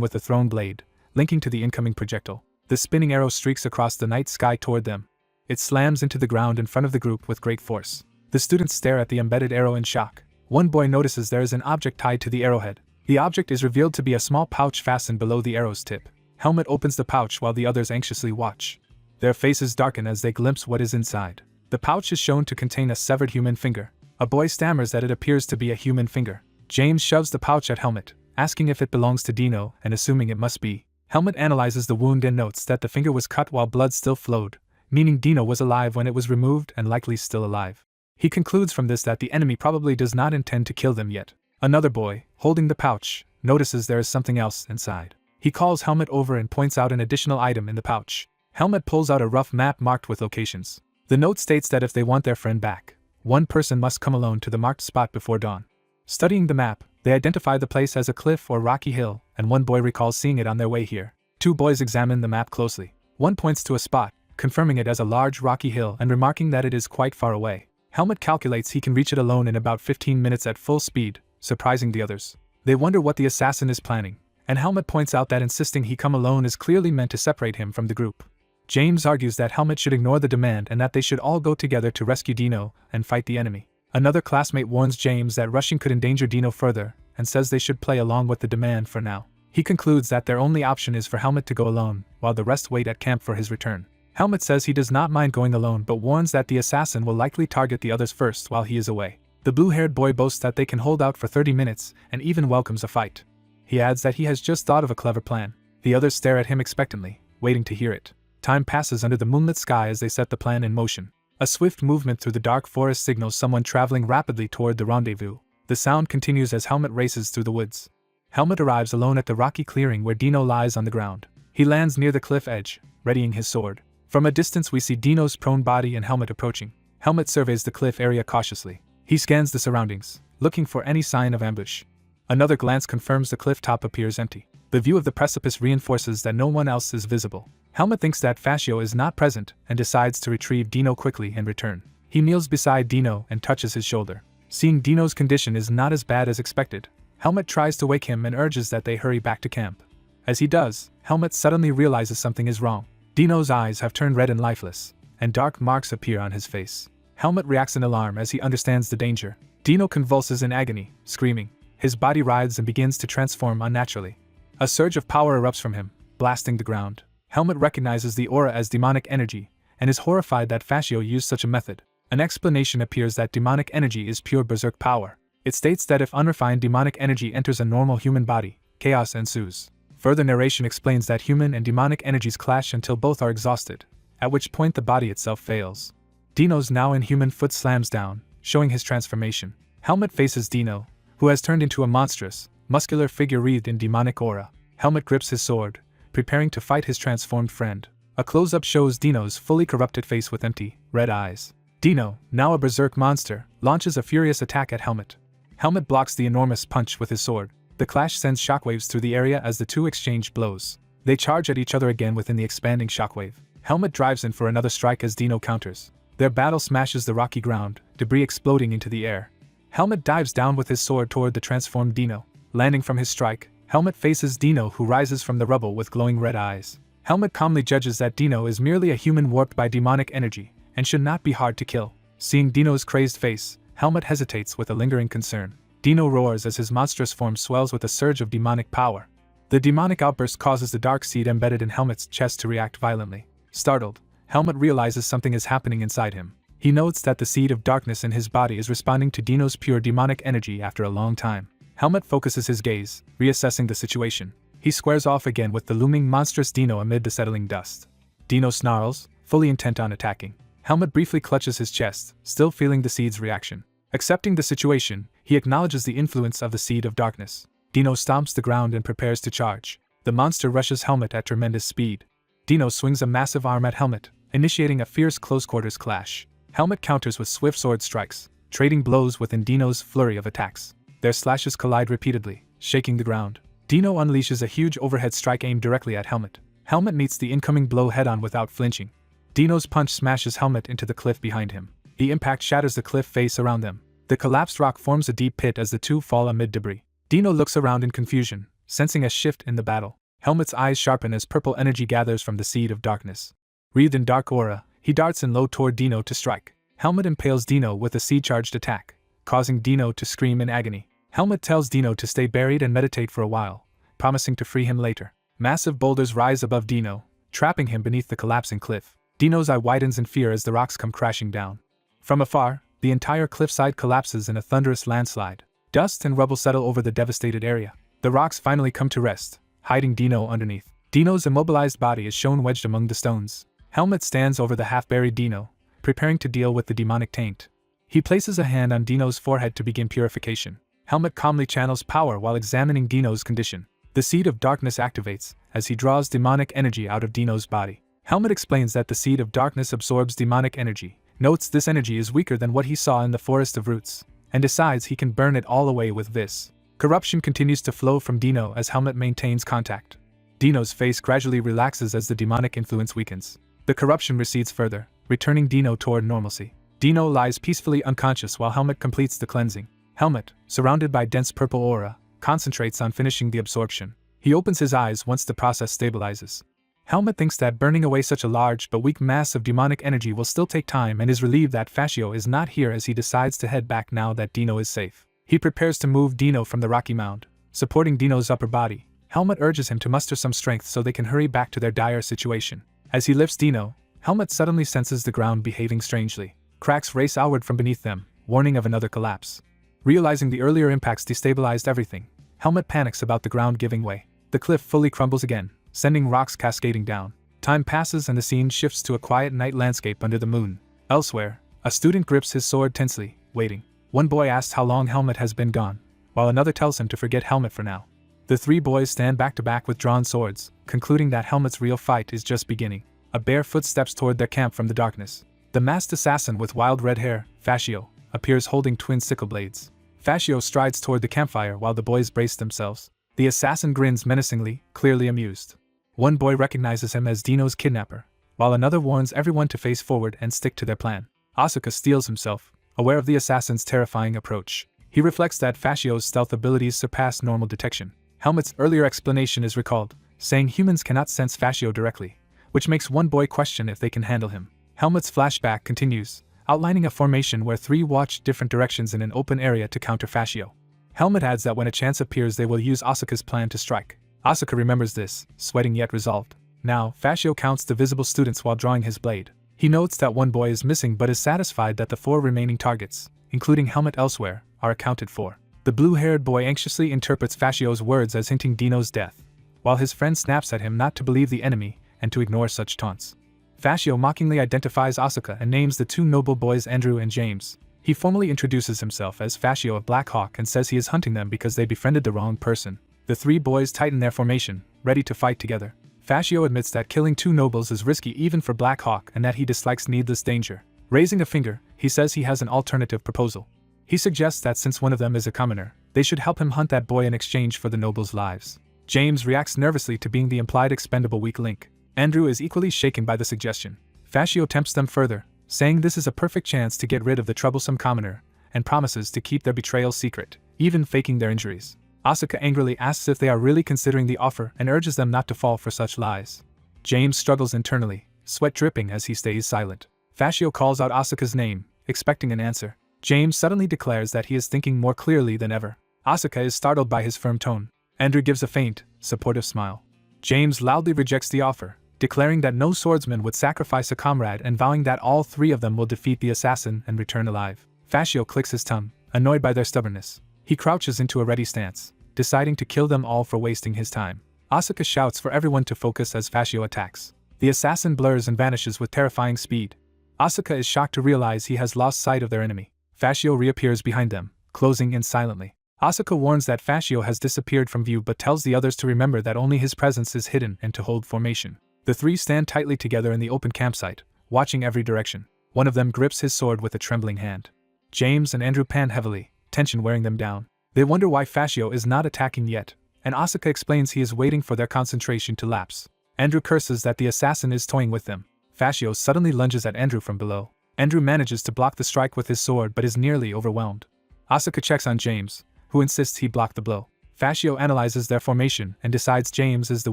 S1: with a thrown blade, linking to the incoming projectile. The spinning arrow streaks across the night sky toward them. It slams into the ground in front of the group with great force. The students stare at the embedded arrow in shock. One boy notices there is an object tied to the arrowhead. The object is revealed to be a small pouch fastened below the arrow's tip. Helmut opens the pouch while the others anxiously watch. Their faces darken as they glimpse what is inside. The pouch is shown to contain a severed human finger. A boy stammers that it appears to be a human finger. James shoves the pouch at Helmut, asking if it belongs to Dino and assuming it must be. Helmut analyzes the wound and notes that the finger was cut while blood still flowed, meaning Dino was alive when it was removed and likely still alive. He concludes from this that the enemy probably does not intend to kill them yet. Another boy, holding the pouch, notices there is something else inside. He calls Helmut over and points out an additional item in the pouch. Helmut pulls out a rough map marked with locations. The note states that if they want their friend back, one person must come alone to the marked spot before dawn. Studying the map, they identify the place as a cliff or rocky hill, and one boy recalls seeing it on their way here. Two boys examine the map closely. One points to a spot, confirming it as a large rocky hill and remarking that it is quite far away. Helmut calculates he can reach it alone in about 15 minutes at full speed, surprising the others. They wonder what the assassin is planning, and Helmut points out that insisting he come alone is clearly meant to separate him from the group. James argues that Helmut should ignore the demand and that they should all go together to rescue Dino and fight the enemy. Another classmate warns James that rushing could endanger Dino further and says they should play along with the demand for now. He concludes that their only option is for Helmut to go alone, while the rest wait at camp for his return. Helmut says he does not mind going alone but warns that the assassin will likely target the others first while he is away. The blue-haired boy boasts that they can hold out for 30 minutes and even welcomes a fight. He adds that he has just thought of a clever plan. The others stare at him expectantly, waiting to hear it. Time passes under the moonlit sky as they set the plan in motion. A swift movement through the dark forest signals someone traveling rapidly toward the rendezvous. The sound continues as Helmut races through the woods. Helmut arrives alone at the rocky clearing where Dino lies on the ground. He lands near the cliff edge, readying his sword. From a distance we see Dino's prone body and Helmut approaching. Helmut surveys the cliff area cautiously. He scans the surroundings, looking for any sign of ambush. Another glance confirms the cliff top appears empty. The view of the precipice reinforces that no one else is visible. Helmut thinks that Fascio is not present and decides to retrieve Dino quickly and return. He kneels beside Dino and touches his shoulder. Seeing Dino's condition is not as bad as expected, Helmut tries to wake him and urges that they hurry back to camp. As he does, Helmut suddenly realizes something is wrong. Dino's eyes have turned red and lifeless, and dark marks appear on his face. Helmut reacts in alarm as he understands the danger. Dino convulses in agony, screaming. His body writhes and begins to transform unnaturally. A surge of power erupts from him, blasting the ground. Helmut recognizes the aura as demonic energy, and is horrified that Fascio used such a method. An explanation appears that demonic energy is pure berserk power. It states that if unrefined demonic energy enters a normal human body, chaos ensues. Further narration explains that human and demonic energies clash until both are exhausted, at which point the body itself fails. Dino's now inhuman foot slams down, showing his transformation. Helmut faces Dino, who has turned into a monstrous, muscular figure wreathed in demonic aura. Helmut grips his sword, preparing to fight his transformed friend. A close-up shows Dino's fully corrupted face with empty, red eyes. Dino, now a berserk monster, launches a furious attack at Helmut. Helmut blocks the enormous punch with his sword. The clash sends shockwaves through the area as the two exchange blows. They charge at each other again within the expanding shockwave. Helmut drives in for another strike as Dino counters. Their battle smashes the rocky ground, debris exploding into the air. Helmut dives down with his sword toward the transformed Dino. Landing from his strike, Helmut faces Dino, who rises from the rubble with glowing red eyes. Helmut calmly judges that Dino is merely a human warped by demonic energy, and should not be hard to kill. Seeing Dino's crazed face, Helmut hesitates with a lingering concern. Dino roars as his monstrous form swells with a surge of demonic power. The demonic outburst causes the dark seed embedded in Helmut's chest to react violently. Startled, Helmut realizes something is happening inside him. He notes that the seed of darkness in his body is responding to Dino's pure demonic energy after a long time. Helmut focuses his gaze, reassessing the situation. He squares off again with the looming monstrous Dino amid the settling dust. Dino snarls, fully intent on attacking. Helmet briefly clutches his chest, still feeling the seed's reaction. Accepting the situation, he acknowledges the influence of the seed of darkness. Dino stomps the ground and prepares to charge. The monster rushes Helmet at tremendous speed. Dino swings a massive arm at Helmet, initiating a fierce close-quarters clash. Helmet counters with swift sword strikes, trading blows within Dino's flurry of attacks. Their slashes collide repeatedly, shaking the ground. Dino unleashes a huge overhead strike aimed directly at Helmet. Helmet meets the incoming blow head-on without flinching. Dino's punch smashes Helmet into the cliff behind him. The impact shatters the cliff face around them. The collapsed rock forms a deep pit as the two fall amid debris. Dino looks around in confusion, sensing a shift in the battle. Helmet's eyes sharpen as purple energy gathers from the seed of darkness. Wreathed in dark aura, he darts in low toward Dino to strike. Helmet impales Dino with a seed-charged attack, causing Dino to scream in agony. Helmet tells Dino to stay buried and meditate for a while, promising to free him later. Massive boulders rise above Dino, trapping him beneath the collapsing cliff. Dino's eye widens in fear as the rocks come crashing down. From afar, the entire cliffside collapses in a thunderous landslide. Dust and rubble settle over the devastated area. The rocks finally come to rest, hiding Dino underneath. Dino's immobilized body is shown wedged among the stones. Helmet stands over the half-buried Dino, preparing to deal with the demonic taint. He places a hand on Dino's forehead to begin purification. Helmet calmly channels power while examining Dino's condition. The seed of darkness activates as he draws demonic energy out of Dino's body. Helmet explains that the seed of darkness absorbs demonic energy, notes this energy is weaker than what he saw in the Forest of Roots, and decides he can burn it all away with this. Corruption continues to flow from Dino as Helmet maintains contact. Dino's face gradually relaxes as the demonic influence weakens. The corruption recedes further, returning Dino toward normalcy. Dino lies peacefully unconscious while Helmet completes the cleansing. Helmet, surrounded by dense purple aura, concentrates on finishing the absorption. He opens his eyes once the process stabilizes. Helmet thinks that burning away such a large but weak mass of demonic energy will still take time and is relieved that Fascio is not here as he decides to head back now that Dino is safe. He prepares to move Dino from the rocky mound. Supporting Dino's upper body, Helmet urges him to muster some strength so they can hurry back to their dire situation. As he lifts Dino, Helmet suddenly senses the ground behaving strangely. Cracks race outward from beneath them, warning of another collapse. Realizing the earlier impacts destabilized everything, Helmet panics about the ground giving way. The cliff fully crumbles again, sending rocks cascading down. Time passes and the scene shifts to a quiet night landscape under the moon. Elsewhere, a student grips his sword tensely, waiting. One boy asks how long Helmet has been gone, while another tells him to forget Helmet for now. The three boys stand back to back with drawn swords, concluding that Helmet's real fight is just beginning. A bare foot steps toward their camp from the darkness. The masked assassin with wild red hair, Fascio, appears holding twin sickle blades. Fascio strides toward the campfire while the boys brace themselves. The assassin grins menacingly, clearly amused. One boy recognizes him as Dino's kidnapper, while another warns everyone to face forward and stick to their plan. Asuka steels himself, aware of the assassin's terrifying approach. He reflects that Fascio's stealth abilities surpass normal detection. Helmet's earlier explanation is recalled, saying humans cannot sense Fascio directly, which makes one boy question if they can handle him. Helmet's flashback continues, outlining a formation where three watch different directions in an open area to counter Fascio. Helmet adds that when a chance appears they will use Asuka's plan to strike. Asuka remembers this, sweating yet resolved. Now, Fascio counts the visible students while drawing his blade. He notes that one boy is missing but is satisfied that the 4 remaining targets, including Helmet elsewhere, are accounted for. The blue-haired boy anxiously interprets Fascio's words as hinting Dino's death, while his friend snaps at him not to believe the enemy and to ignore such taunts. Fascio mockingly identifies Asuka and names the 2 noble boys Andrew and James. He formally introduces himself as Fascio of Black Hawk and says he is hunting them because they befriended the wrong person. The 3 boys tighten their formation, ready to fight together. Fascio admits that killing 2 nobles is risky even for Black Hawk and that he dislikes needless danger. Raising a finger, he says he has an alternative proposal. He suggests that since one of them is a commoner, they should help him hunt that boy in exchange for the nobles' lives. James reacts nervously to being the implied expendable weak link. Andrew is equally shaken by the suggestion. Fascio tempts them further, saying this is a perfect chance to get rid of the troublesome commoner, and promises to keep their betrayal secret, even faking their injuries. Asuka angrily asks if they are really considering the offer and urges them not to fall for such lies. James struggles internally, sweat dripping as he stays silent. Fascio calls out Asuka's name, expecting an answer. James suddenly declares that he is thinking more clearly than ever. Asuka is startled by his firm tone. Andrew gives a faint, supportive smile. James loudly rejects the offer, declaring that no swordsman would sacrifice a comrade and vowing that all 3 of them will defeat the assassin and return alive. Fascio clicks his tongue, annoyed by their stubbornness. He crouches into a ready stance, deciding to kill them all for wasting his time. Asuka shouts for everyone to focus as Fascio attacks. The assassin blurs and vanishes with terrifying speed. Asuka is shocked to realize he has lost sight of their enemy. Fascio reappears behind them, closing in silently. Asuka warns that Fascio has disappeared from view but tells the others to remember that only his presence is hidden and to hold formation. The three stand tightly together in the open campsite, watching every direction. One of them grips his sword with a trembling hand. James and Andrew pan heavily, tension wearing them down. They wonder why Fascio is not attacking yet, and Asuka explains he is waiting for their concentration to lapse. Andrew curses that the assassin is toying with them. Fascio suddenly lunges at Andrew from below. Andrew manages to block the strike with his sword but is nearly overwhelmed. Asuka checks on James, who insists he block the blow. Fascio analyzes their formation and decides James is the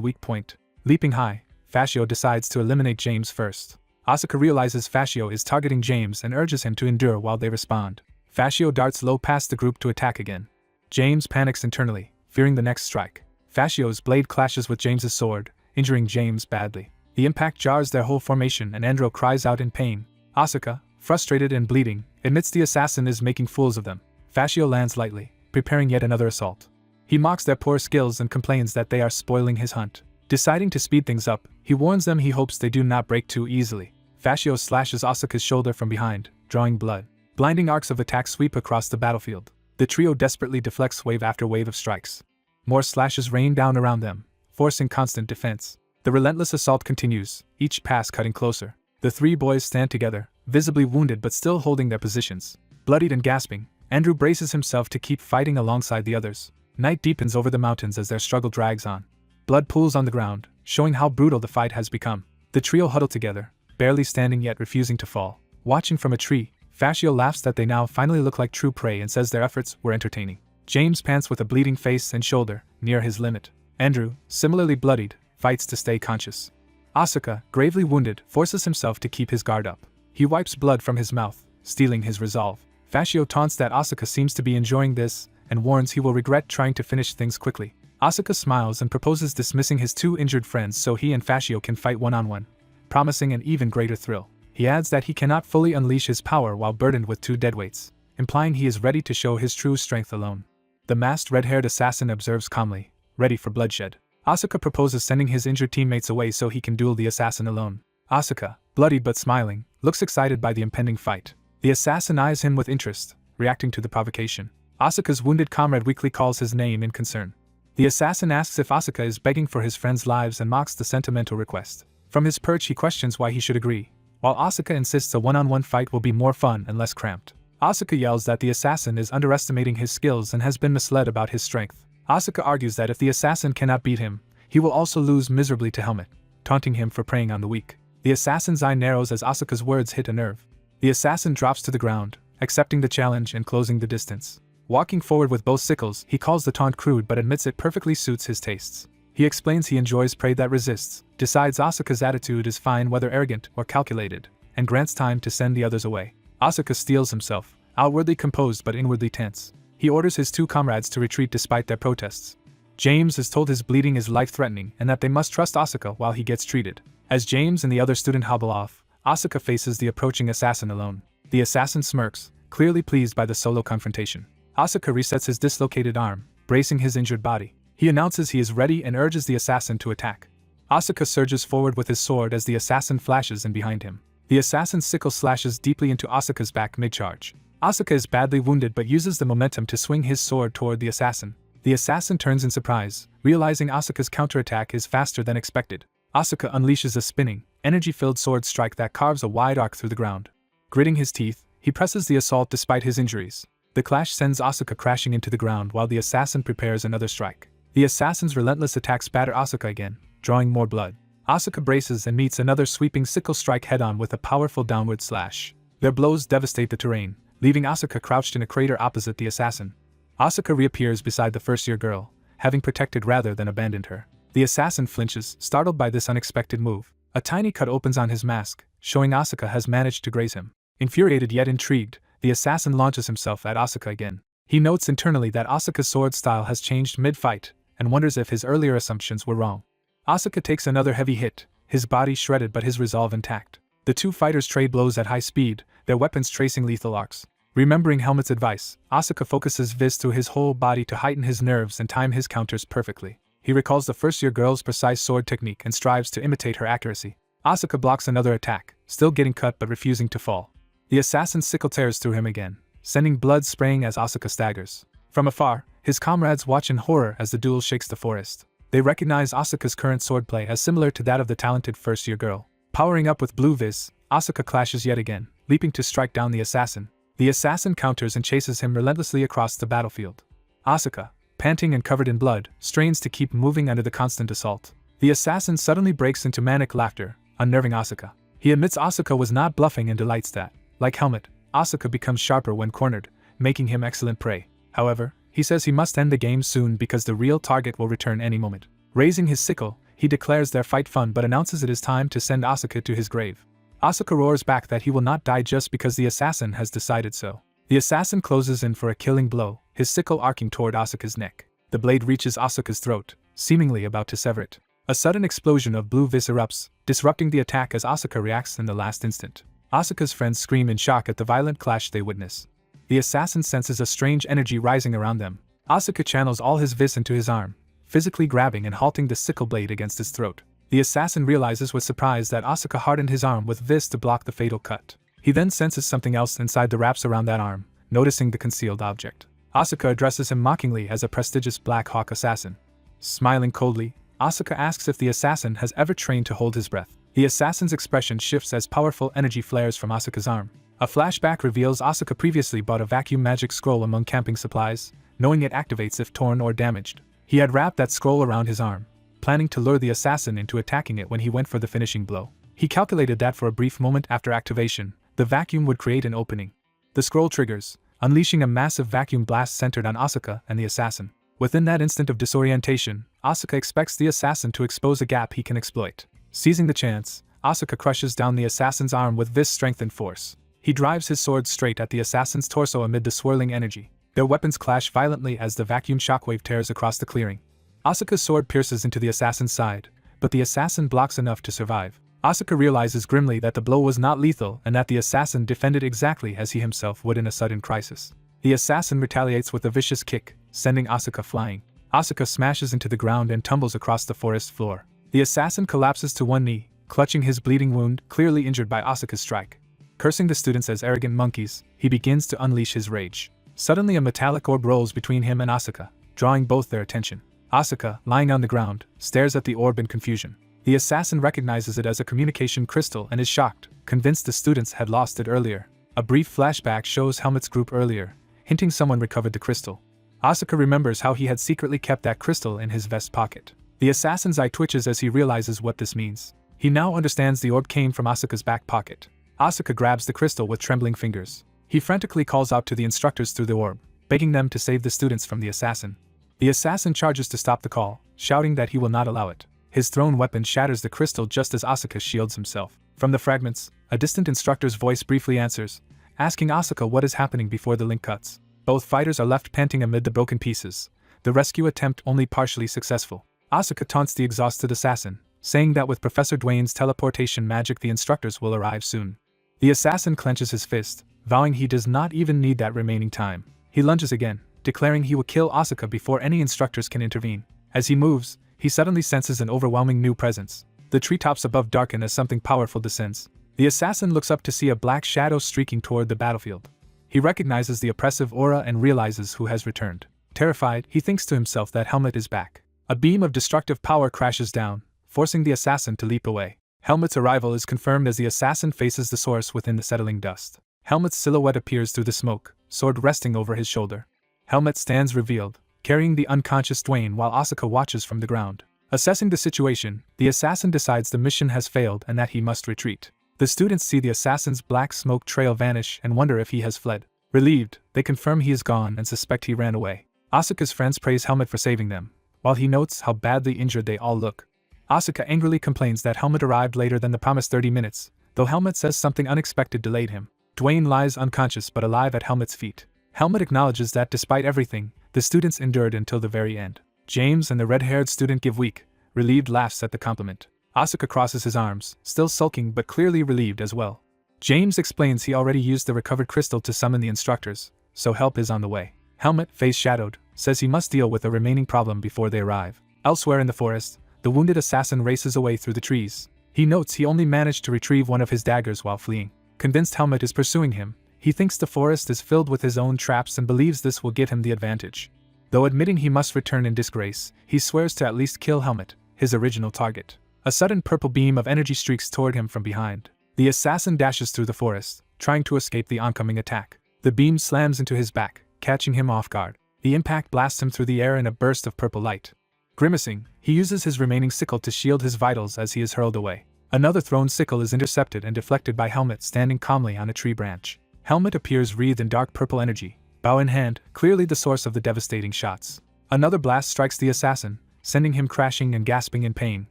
S1: weak point. Leaping high, Fascio decides to eliminate James first. Asuka realizes Fascio is targeting James and urges him to endure while they respond. Fascio darts low past the group to attack again. James panics internally, fearing the next strike. Fascio's blade clashes with James's sword, injuring James badly. The impact jars their whole formation and Andro cries out in pain. Asuka, frustrated and bleeding, admits the assassin is making fools of them. Fascio lands lightly, preparing yet another assault. He mocks their poor skills and complains that they are spoiling his hunt. Deciding to speed things up, he warns them he hopes they do not break too easily. Fascio slashes Asuka's shoulder from behind, drawing blood. Blinding arcs of attack sweep across the battlefield. The trio desperately deflects wave after wave of strikes. More slashes rain down around them, forcing constant defense. The relentless assault continues, each pass cutting closer. The three boys stand together, visibly wounded but still holding their positions. Bloodied and gasping, Andrew braces himself to keep fighting alongside the others. Night deepens over the mountains as their struggle drags on. Blood pools on the ground, showing how brutal the fight has become. The trio huddle together, barely standing yet refusing to fall. Watching from a tree, Fascio laughs that they now finally look like true prey and says their efforts were entertaining. James pants with a bleeding face and shoulder, near his limit. Andrew, similarly bloodied, fights to stay conscious. Asuka, gravely wounded, forces himself to keep his guard up. He wipes blood from his mouth, stealing his resolve. Fascio taunts that Asuka seems to be enjoying this, and warns he will regret trying to finish things quickly. Asuka smiles and proposes dismissing his two injured friends so he and Fascio can fight one-on-one, promising an even greater thrill. He adds that he cannot fully unleash his power while burdened with two deadweights, implying he is ready to show his true strength alone. The masked red-haired assassin observes calmly, ready for bloodshed. Asuka proposes sending his injured teammates away so he can duel the assassin alone. Asuka, bloodied but smiling, looks excited by the impending fight. The assassin eyes him with interest, reacting to the provocation. Asuka's wounded comrade weakly calls his name in concern. The assassin asks if Asuka is begging for his friends' lives and mocks the sentimental request. From his perch he questions why he should agree, while Asuka insists a one-on-one fight will be more fun and less cramped. Asuka yells that the assassin is underestimating his skills and has been misled about his strength. Asuka argues that if the assassin cannot beat him, he will also lose miserably to Helmet, taunting him for preying on the weak. The assassin's eye narrows as Asuka's words hit a nerve. The assassin drops to the ground, accepting the challenge and closing the distance. Walking forward with both sickles, he calls the taunt crude but admits it perfectly suits his tastes. He explains he enjoys prey that resists, decides Asuka's attitude is fine whether arrogant or calculated, and grants time to send the others away. Asuka steels himself, outwardly composed but inwardly tense. He orders his two comrades to retreat despite their protests. James is told his bleeding is life-threatening and that they must trust Asuka while he gets treated. As James and the other student hobble off, Asuka faces the approaching assassin alone. The assassin smirks, clearly pleased by the solo confrontation. Asuka resets his dislocated arm, bracing his injured body. He announces he is ready and urges the assassin to attack. Asuka surges forward with his sword as the assassin flashes in behind him. The assassin's sickle slashes deeply into Asuka's back mid-charge. Asuka is badly wounded but uses the momentum to swing his sword toward the assassin. The assassin turns in surprise, realizing Asuka's counterattack is faster than expected. Asuka unleashes a spinning, energy-filled sword strike that carves a wide arc through the ground. Gritting his teeth, he presses the assault despite his injuries. The clash sends Asuka crashing into the ground while the assassin prepares another strike. The assassin's relentless attacks batter Asuka again, drawing more blood. Asuka braces and meets another sweeping sickle strike head-on with a powerful downward slash. Their blows devastate the terrain, leaving Asuka crouched in a crater opposite the assassin. Asuka reappears beside the first-year girl, having protected rather than abandoned her. The assassin flinches, startled by this unexpected move. A tiny cut opens on his mask, showing Asuka has managed to graze him. Infuriated yet intrigued, the assassin launches himself at Asuka again. He notes internally that Asuka's sword style has changed mid-fight, and wonders if his earlier assumptions were wrong. Asuka takes another heavy hit, his body shredded but his resolve intact. The two fighters trade blows at high speed, their weapons tracing lethal arcs. Remembering Helmet's advice, Asuka focuses Viz through his whole body to heighten his nerves and time his counters perfectly. He recalls the first-year girl's precise sword technique and strives to imitate her accuracy. Asuka blocks another attack, still getting cut but refusing to fall. The assassin's sickle tears through him again, sending blood spraying as Asuka staggers. From afar, his comrades watch in horror as the duel shakes the forest. They recognize Asuka's current swordplay as similar to that of the talented first-year girl. Powering up with blue vis, Asuka clashes yet again, leaping to strike down the assassin. The assassin counters and chases him relentlessly across the battlefield. Asuka, panting and covered in blood, strains to keep moving under the constant assault. The assassin suddenly breaks into manic laughter, unnerving Asuka. He admits Asuka was not bluffing and delights that, like Helmet, Asuka becomes sharper when cornered, making him excellent prey. However, he says he must end the game soon because the real target will return any moment. Raising his sickle, he declares their fight fun but announces it is time to send Asuka to his grave. Asuka roars back that he will not die just because the assassin has decided so. The assassin closes in for a killing blow, his sickle arcing toward Asuka's neck. The blade reaches Asuka's throat, seemingly about to sever it. A sudden explosion of blue vis erupts, disrupting the attack as Asuka reacts in the last instant. Asuka's friends scream in shock at the violent clash they witness. The assassin senses a strange energy rising around them. Asuka channels all his vis into his arm, physically grabbing and halting the sickle blade against his throat. The assassin realizes with surprise that Asuka hardened his arm with vis to block the fatal cut. He then senses something else inside the wraps around that arm, noticing the concealed object. Asuka addresses him mockingly as a prestigious Black Hawk assassin. Smiling coldly, Asuka asks if the assassin has ever trained to hold his breath. The assassin's expression shifts as powerful energy flares from Asuka's arm. A flashback reveals Asuka previously bought a vacuum magic scroll among camping supplies, knowing it activates if torn or damaged. He had wrapped that scroll around his arm, planning to lure the assassin into attacking it when he went for the finishing blow. He calculated that for a brief moment after activation, the vacuum would create an opening. The scroll triggers, unleashing a massive vacuum blast centered on Asuka and the assassin. Within that instant of disorientation, Asuka expects the assassin to expose a gap he can exploit. Seizing the chance, Asuka crushes down the assassin's arm with vis strength and force. He drives his sword straight at the assassin's torso amid the swirling energy. Their weapons clash violently as the vacuum shockwave tears across the clearing. Asuka's sword pierces into the assassin's side, but the assassin blocks enough to survive. Asuka realizes grimly that the blow was not lethal and that the assassin defended exactly as he himself would in a sudden crisis. The assassin retaliates with a vicious kick, sending Asuka flying. Asuka smashes into the ground and tumbles across the forest floor. The assassin collapses to one knee, clutching his bleeding wound, clearly injured by Asuka's strike. Cursing the students as arrogant monkeys, he begins to unleash his rage. Suddenly a metallic orb rolls between him and Asuka, drawing both their attention. Asuka, lying on the ground, stares at the orb in confusion. The assassin recognizes it as a communication crystal and is shocked, convinced the students had lost it earlier. A brief flashback shows Helmet's group earlier, hinting someone recovered the crystal. Asuka remembers how he had secretly kept that crystal in his vest pocket. The assassin's eye twitches as he realizes what this means. He now understands the orb came from Asuka's back pocket. Asuka grabs the crystal with trembling fingers. He frantically calls out to the instructors through the orb, begging them to save the students from the assassin. The assassin charges to stop the call, shouting that he will not allow it. His thrown weapon shatters the crystal just as Asuka shields himself. From the fragments, a distant instructor's voice briefly answers, asking Asuka what is happening before the link cuts. Both fighters are left panting amid the broken pieces, the rescue attempt only partially successful. Asuka taunts the exhausted assassin, saying that with Professor Dwayne's teleportation magic the instructors will arrive soon. The assassin clenches his fist, vowing he does not even need that remaining time. He lunges again, declaring he will kill Asuka before any instructors can intervene. As he moves, he suddenly senses an overwhelming new presence. The treetops above darken as something powerful descends. The assassin looks up to see a black shadow streaking toward the battlefield. He recognizes the oppressive aura and realizes who has returned. Terrified, he thinks to himself that Helmet is back. A beam of destructive power crashes down, forcing the assassin to leap away. Helmet's arrival is confirmed as the assassin faces the source within the settling dust. Helmet's silhouette appears through the smoke, sword resting over his shoulder. Helmet stands revealed, carrying the unconscious Dwayne while Asuka watches from the ground. Assessing the situation, the assassin decides the mission has failed and that he must retreat. The students see the assassin's black smoke trail vanish and wonder if he has fled. Relieved, they confirm he is gone and suspect he ran away. Asuka's friends praise Helmet for saving them, while he notes how badly injured they all look. Asuka angrily complains that Helmet arrived later than the promised 30 minutes, though Helmet says something unexpected delayed him. Dwayne lies unconscious but alive at Helmet's feet. Helmet acknowledges that despite everything, the students endured until the very end. James and the red-haired student give weak, relieved laughs at the compliment. Asuka crosses his arms, still sulking but clearly relieved as well. James explains he already used the recovered crystal to summon the instructors, so help is on the way. Helmet, face shadowed, says he must deal with the remaining problem before they arrive. Elsewhere in the forest, the wounded assassin races away through the trees. He notes he only managed to retrieve one of his daggers while fleeing. Convinced Helmut is pursuing him, he thinks the forest is filled with his own traps and believes this will get him the advantage. Though admitting he must return in disgrace, he swears to at least kill Helmut, his original target. A sudden purple beam of energy streaks toward him from behind. The assassin dashes through the forest, trying to escape the oncoming attack. The beam slams into his back, catching him off guard. The impact blasts him through the air in a burst of purple light. Grimacing, he uses his remaining sickle to shield his vitals as he is hurled away. Another thrown sickle is intercepted and deflected by Helmut standing calmly on a tree branch. Helmut appears wreathed in dark purple energy, bow in hand, clearly the source of the devastating shots. Another blast strikes the assassin, sending him crashing and gasping in pain.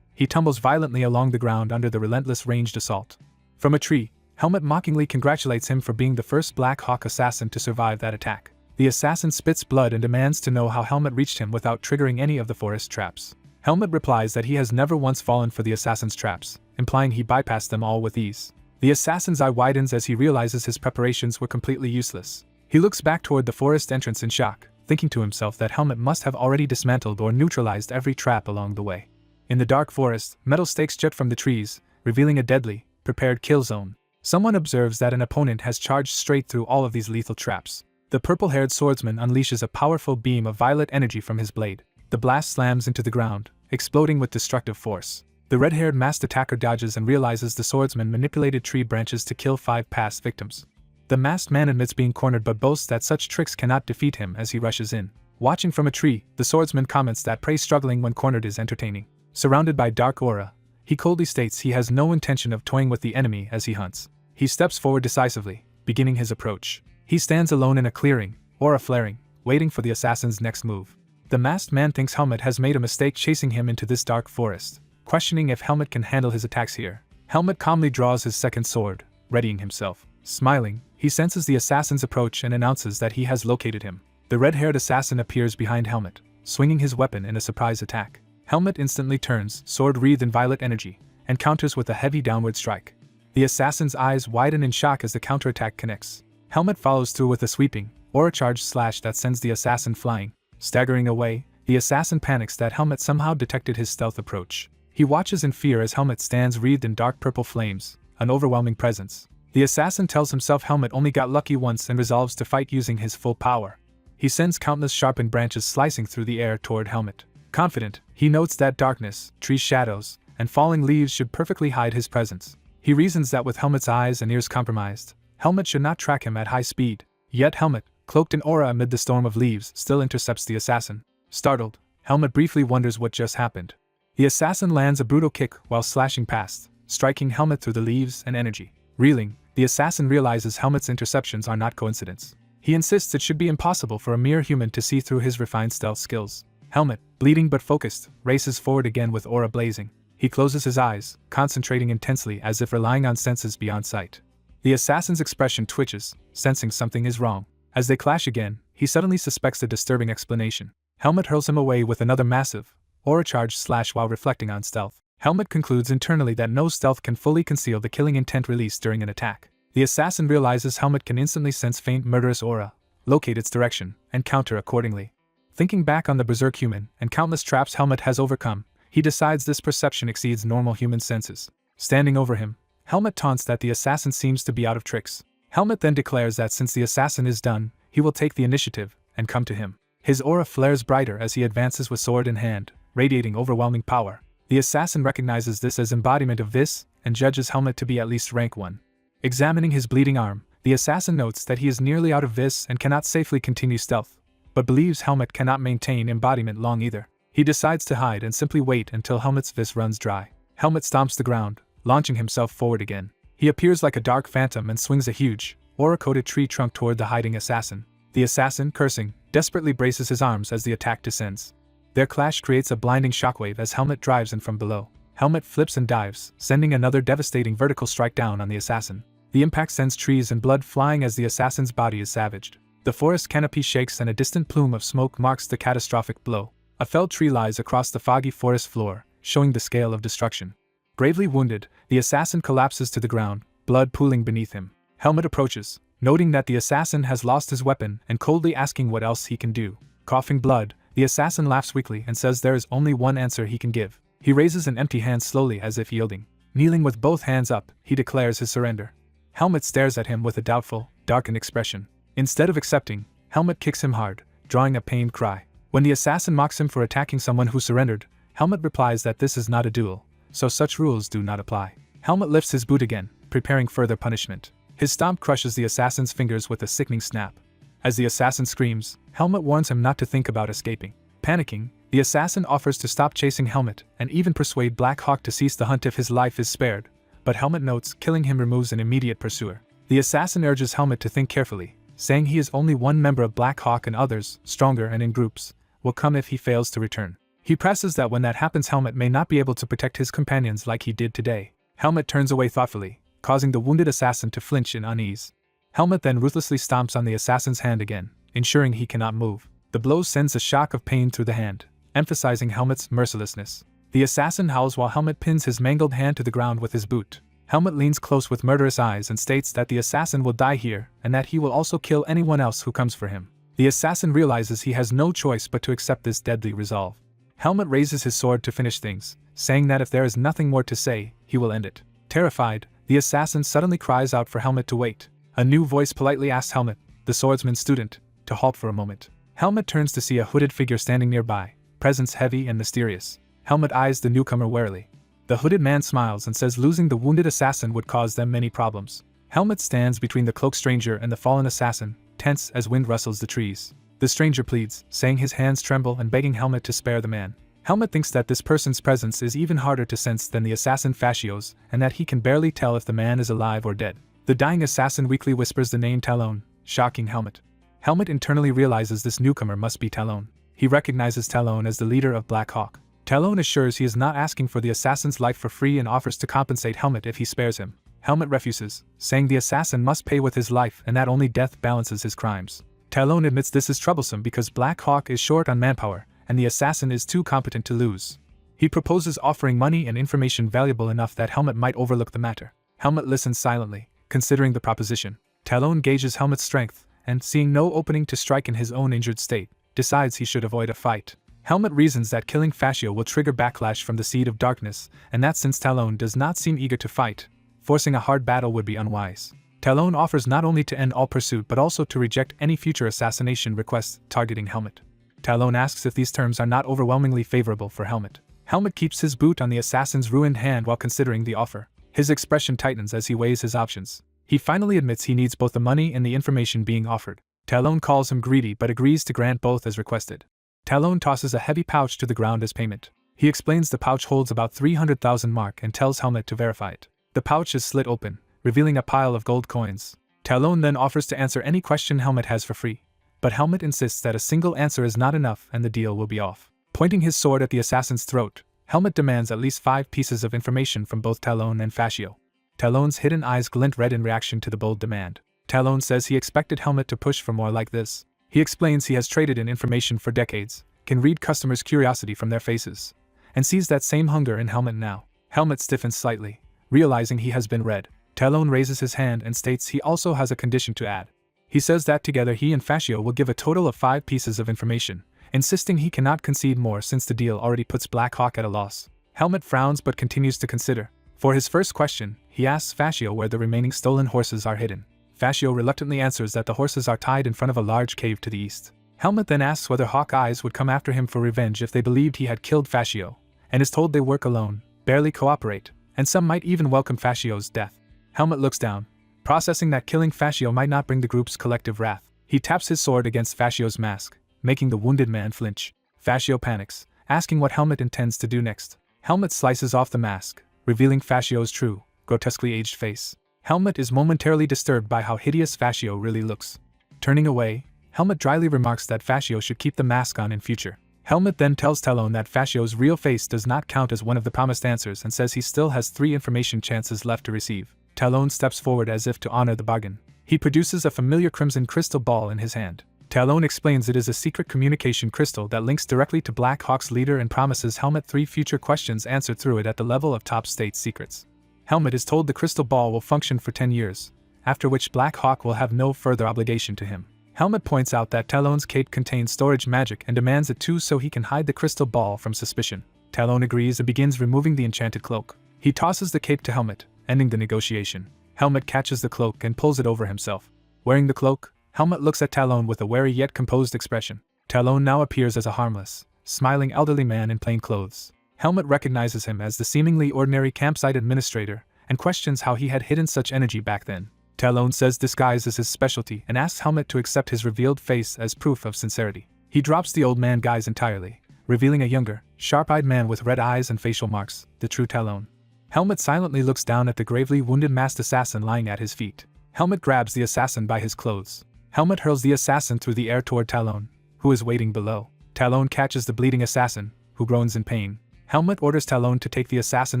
S1: He tumbles violently along the ground under the relentless ranged assault. From a tree, Helmut mockingly congratulates him for being the first Black Hawk assassin to survive that attack. The assassin spits blood and demands to know how Helmut reached him without triggering any of the forest traps. Helmut replies that he has never once fallen for the assassin's traps, implying he bypassed them all with ease. The assassin's eye widens as he realizes his preparations were completely useless. He looks back toward the forest entrance in shock, thinking to himself that Helmut must have already dismantled or neutralized every trap along the way. In the dark forest, metal stakes jut from the trees, revealing a deadly, prepared kill zone. Someone observes that an opponent has charged straight through all of these lethal traps. The purple-haired swordsman unleashes a powerful beam of violet energy from his blade. The blast slams into the ground, exploding with destructive force. The red-haired masked attacker dodges and realizes the swordsman manipulated tree branches to kill 5 past victims. The masked man admits being cornered but boasts that such tricks cannot defeat him as he rushes in. Watching from a tree, the swordsman comments that prey struggling when cornered is entertaining. Surrounded by dark aura, he coldly states he has no intention of toying with the enemy as he hunts. He steps forward decisively, beginning his approach. He stands alone in a clearing, aura flaring, waiting for the assassin's next move. The masked man thinks Helmut has made a mistake chasing him into this dark forest, questioning if Helmut can handle his attacks here. Helmut calmly draws his second sword, readying himself. Smiling, he senses the assassin's approach and announces that he has located him. The red-haired assassin appears behind Helmut, swinging his weapon in a surprise attack. Helmut instantly turns, sword wreathed in violet energy, and counters with a heavy downward strike. The assassin's eyes widen in shock as the counterattack connects. Helmut follows through with a sweeping, aura charged slash that sends the assassin flying. Staggering away, the assassin panics that Helmut somehow detected his stealth approach. He watches in fear as Helmut stands wreathed in dark purple flames, an overwhelming presence. The assassin tells himself Helmut only got lucky once and resolves to fight using his full power. He sends countless sharpened branches slicing through the air toward Helmut. Confident, he notes that darkness, tree shadows, and falling leaves should perfectly hide his presence. He reasons that with Helmut's eyes and ears compromised, Helmut should not track him at high speed. Yet Helmut, cloaked in aura amid the storm of leaves, still intercepts the assassin. Startled, Helmut briefly wonders what just happened. The assassin lands a brutal kick while slashing past, striking Helmut through the leaves and energy. Reeling, the assassin realizes Helmut's interceptions are not coincidence. He insists it should be impossible for a mere human to see through his refined stealth skills. Helmut, bleeding but focused, races forward again with aura blazing. He closes his eyes, concentrating intensely as if relying on senses beyond sight. The assassin's expression twitches, sensing something is wrong. As they clash again, he suddenly suspects a disturbing explanation. Helmut hurls him away with another massive, aura-charged slash while reflecting on stealth. Helmut concludes internally that no stealth can fully conceal the killing intent released during an attack. The assassin realizes Helmut can instantly sense faint murderous aura, locate its direction, and counter accordingly. Thinking back on the berserk human and countless traps Helmut has overcome, he decides this perception exceeds normal human senses. Standing over him, Helmut taunts that the assassin seems to be out of tricks. Helmut then declares that since the assassin is done, he will take the initiative and come to him. His aura flares brighter as he advances with sword in hand, radiating overwhelming power. The assassin recognizes this as embodiment of this and judges Helmut to be at least rank 1. Examining his bleeding arm, the assassin notes that he is nearly out of vis and cannot safely continue stealth, but believes Helmut cannot maintain embodiment long either. He decides to hide and simply wait until Helmut's vis runs dry. Helmut stomps the ground, launching himself forward again. He appears like a dark phantom and swings a huge, aura-coated tree trunk toward the hiding assassin. The assassin, cursing, desperately braces his arms as the attack descends. Their clash creates a blinding shockwave as Helmut drives in from below. Helmut flips and dives, sending another devastating vertical strike down on the assassin. The impact sends trees and blood flying as the assassin's body is savaged. The forest canopy shakes and a distant plume of smoke marks the catastrophic blow. A felled tree lies across the foggy forest floor, showing the scale of destruction. Gravely wounded, the assassin collapses to the ground, blood pooling beneath him. Helmut approaches, noting that the assassin has lost his weapon and coldly asking what else he can do. Coughing blood, The assassin laughs weakly and says there is only one answer he can give. He raises an empty hand slowly as if yielding. Kneeling with both hands up, he declares his surrender. Helmet stares at him with a doubtful, darkened expression. Instead of accepting, Helmet kicks him hard, drawing a pained cry. When the assassin mocks him for attacking someone who surrendered, Helmet replies that this is not a duel, so such rules do not apply. Helmet lifts his boot again, preparing further punishment. His stomp crushes the assassin's fingers with a sickening snap. As the assassin screams, Helmet warns him not to think about escaping. Panicking, the assassin offers to stop chasing Helmet and even persuade Black Hawk to cease the hunt if his life is spared, but Helmet notes killing him removes an immediate pursuer. The assassin urges Helmet to think carefully, saying he is only one member of Black Hawk and others, stronger and in groups, will come if he fails to return. He presses that when that happens Helmet may not be able to protect his companions like he did today. Helmet turns away thoughtfully, causing the wounded assassin to flinch in unease. Helmet then ruthlessly stomps on the assassin's hand again, ensuring he cannot move. The blow sends a shock of pain through the hand, emphasizing Helmet's mercilessness. The assassin howls while Helmet pins his mangled hand to the ground with his boot. Helmet leans close with murderous eyes and states that the assassin will die here and that he will also kill anyone else who comes for him. The assassin realizes he has no choice but to accept this deadly resolve. Helmet raises his sword to finish things, saying that if there is nothing more to say, he will end it. Terrified, the assassin suddenly cries out for Helmet to wait. A new voice politely asks Helmet, the swordsman's student, to halt for a moment. Helmet turns to see a hooded figure standing nearby, presence heavy and mysterious. Helmet eyes the newcomer warily. The hooded man smiles and says losing the wounded assassin would cause them many problems. Helmet stands between the cloaked stranger and the fallen assassin, tense as wind rustles the trees. The stranger pleads, saying his hands tremble and begging Helmet to spare the man. Helmet thinks that this person's presence is even harder to sense than the assassin Fascio's, and that he can barely tell if the man is alive or dead. The dying assassin weakly whispers the name Talon, shocking Helmet. Helmet internally realizes this newcomer must be Talon. He recognizes Talon as the leader of Black Hawk. Talon assures he is not asking for the assassin's life for free and offers to compensate Helmet if he spares him. Helmet refuses, saying the assassin must pay with his life and that only death balances his crimes. Talon admits this is troublesome because Black Hawk is short on manpower, and the assassin is too competent to lose. He proposes offering money and information valuable enough that Helmet might overlook the matter. Helmet listens silently, considering the proposition. Talon gauges Helmet's strength, and seeing no opening to strike in his own injured state, decides he should avoid a fight. Helmet reasons that killing Fascio will trigger backlash from the Seed of Darkness, and that since Talon does not seem eager to fight, forcing a hard battle would be unwise. Talon offers not only to end all pursuit but also to reject any future assassination requests targeting Helmet. Talon asks if these terms are not overwhelmingly favorable for Helmet. Helmet keeps his boot on the assassin's ruined hand while considering the offer. His expression tightens as he weighs his options. He finally admits he needs both the money and the information being offered. Talon calls him greedy but agrees to grant both as requested. Talon tosses a heavy pouch to the ground as payment. He explains the pouch holds about 300,000 mark and tells Helmet to verify it. The pouch is slit open, revealing a pile of gold coins. Talon then offers to answer any question Helmet has for free. But Helmet insists that a single answer is not enough and the deal will be off. Pointing his sword at the assassin's throat, Helmet demands at least 5 pieces of information from both Talon and Fascio. Talon's hidden eyes glint red in reaction to the bold demand. Talon says he expected Helmet to push for more like this. He explains he has traded in information for decades, can read customers' curiosity from their faces, and sees that same hunger in Helmet now. Helmet stiffens slightly, realizing he has been read. Talon raises his hand and states he also has a condition to add. He says that together he and Fascio will give a total of 5 pieces of information, insisting he cannot concede more since the deal already puts Black Hawk at a loss. Helmet frowns but continues to consider. For his first question, he asks Fascio where the remaining stolen horses are hidden. Fascio reluctantly answers that the horses are tied in front of a large cave to the east. Helmet then asks whether Hawk Eyes would come after him for revenge if they believed he had killed Fascio, and is told they work alone, barely cooperate, and some might even welcome Fascio's death. Helmet looks down, processing that killing Fascio might not bring the group's collective wrath. He taps his sword against Fascio's mask, making the wounded man flinch. Fascio panics, asking what Helmet intends to do next. Helmet slices off the mask, revealing Fascio's true, grotesquely aged face. Helmet is momentarily disturbed by how hideous Fascio really looks. Turning away, Helmet dryly remarks that Fascio should keep the mask on in future. Helmet then tells Talon that Fascio's real face does not count as one of the promised answers and says he still has 3 information chances left to receive. Talon steps forward as if to honor the bargain. He produces a familiar crimson crystal ball in his hand. Talon explains it is a secret communication crystal that links directly to Black Hawk's leader and promises Helmet 3 future questions answered through it at the level of top state secrets. Helmet is told the crystal ball will function for 10 years, after which Black Hawk will have no further obligation to him. Helmet points out that Talon's cape contains storage magic and demands it too so he can hide the crystal ball from suspicion. Talon agrees and begins removing the enchanted cloak. He tosses the cape to Helmet, ending the negotiation. Helmet catches the cloak and pulls it over himself. Wearing the cloak, Helmet looks at Talon with a wary yet composed expression. Talon now appears as a harmless, smiling elderly man in plain clothes. Helmet recognizes him as the seemingly ordinary campsite administrator and questions how he had hidden such energy back then. Talon says disguise is his specialty and asks Helmet to accept his revealed face as proof of sincerity. He drops the old man guise entirely, revealing a younger, sharp-eyed man with red eyes and facial marks, the true Talon. Helmet silently looks down at the gravely wounded masked assassin lying at his feet. Helmet grabs the assassin by his clothes. Helmet hurls the assassin through the air toward Talon, who is waiting below. Talon catches the bleeding assassin, who groans in pain. Helmet orders Talon to take the assassin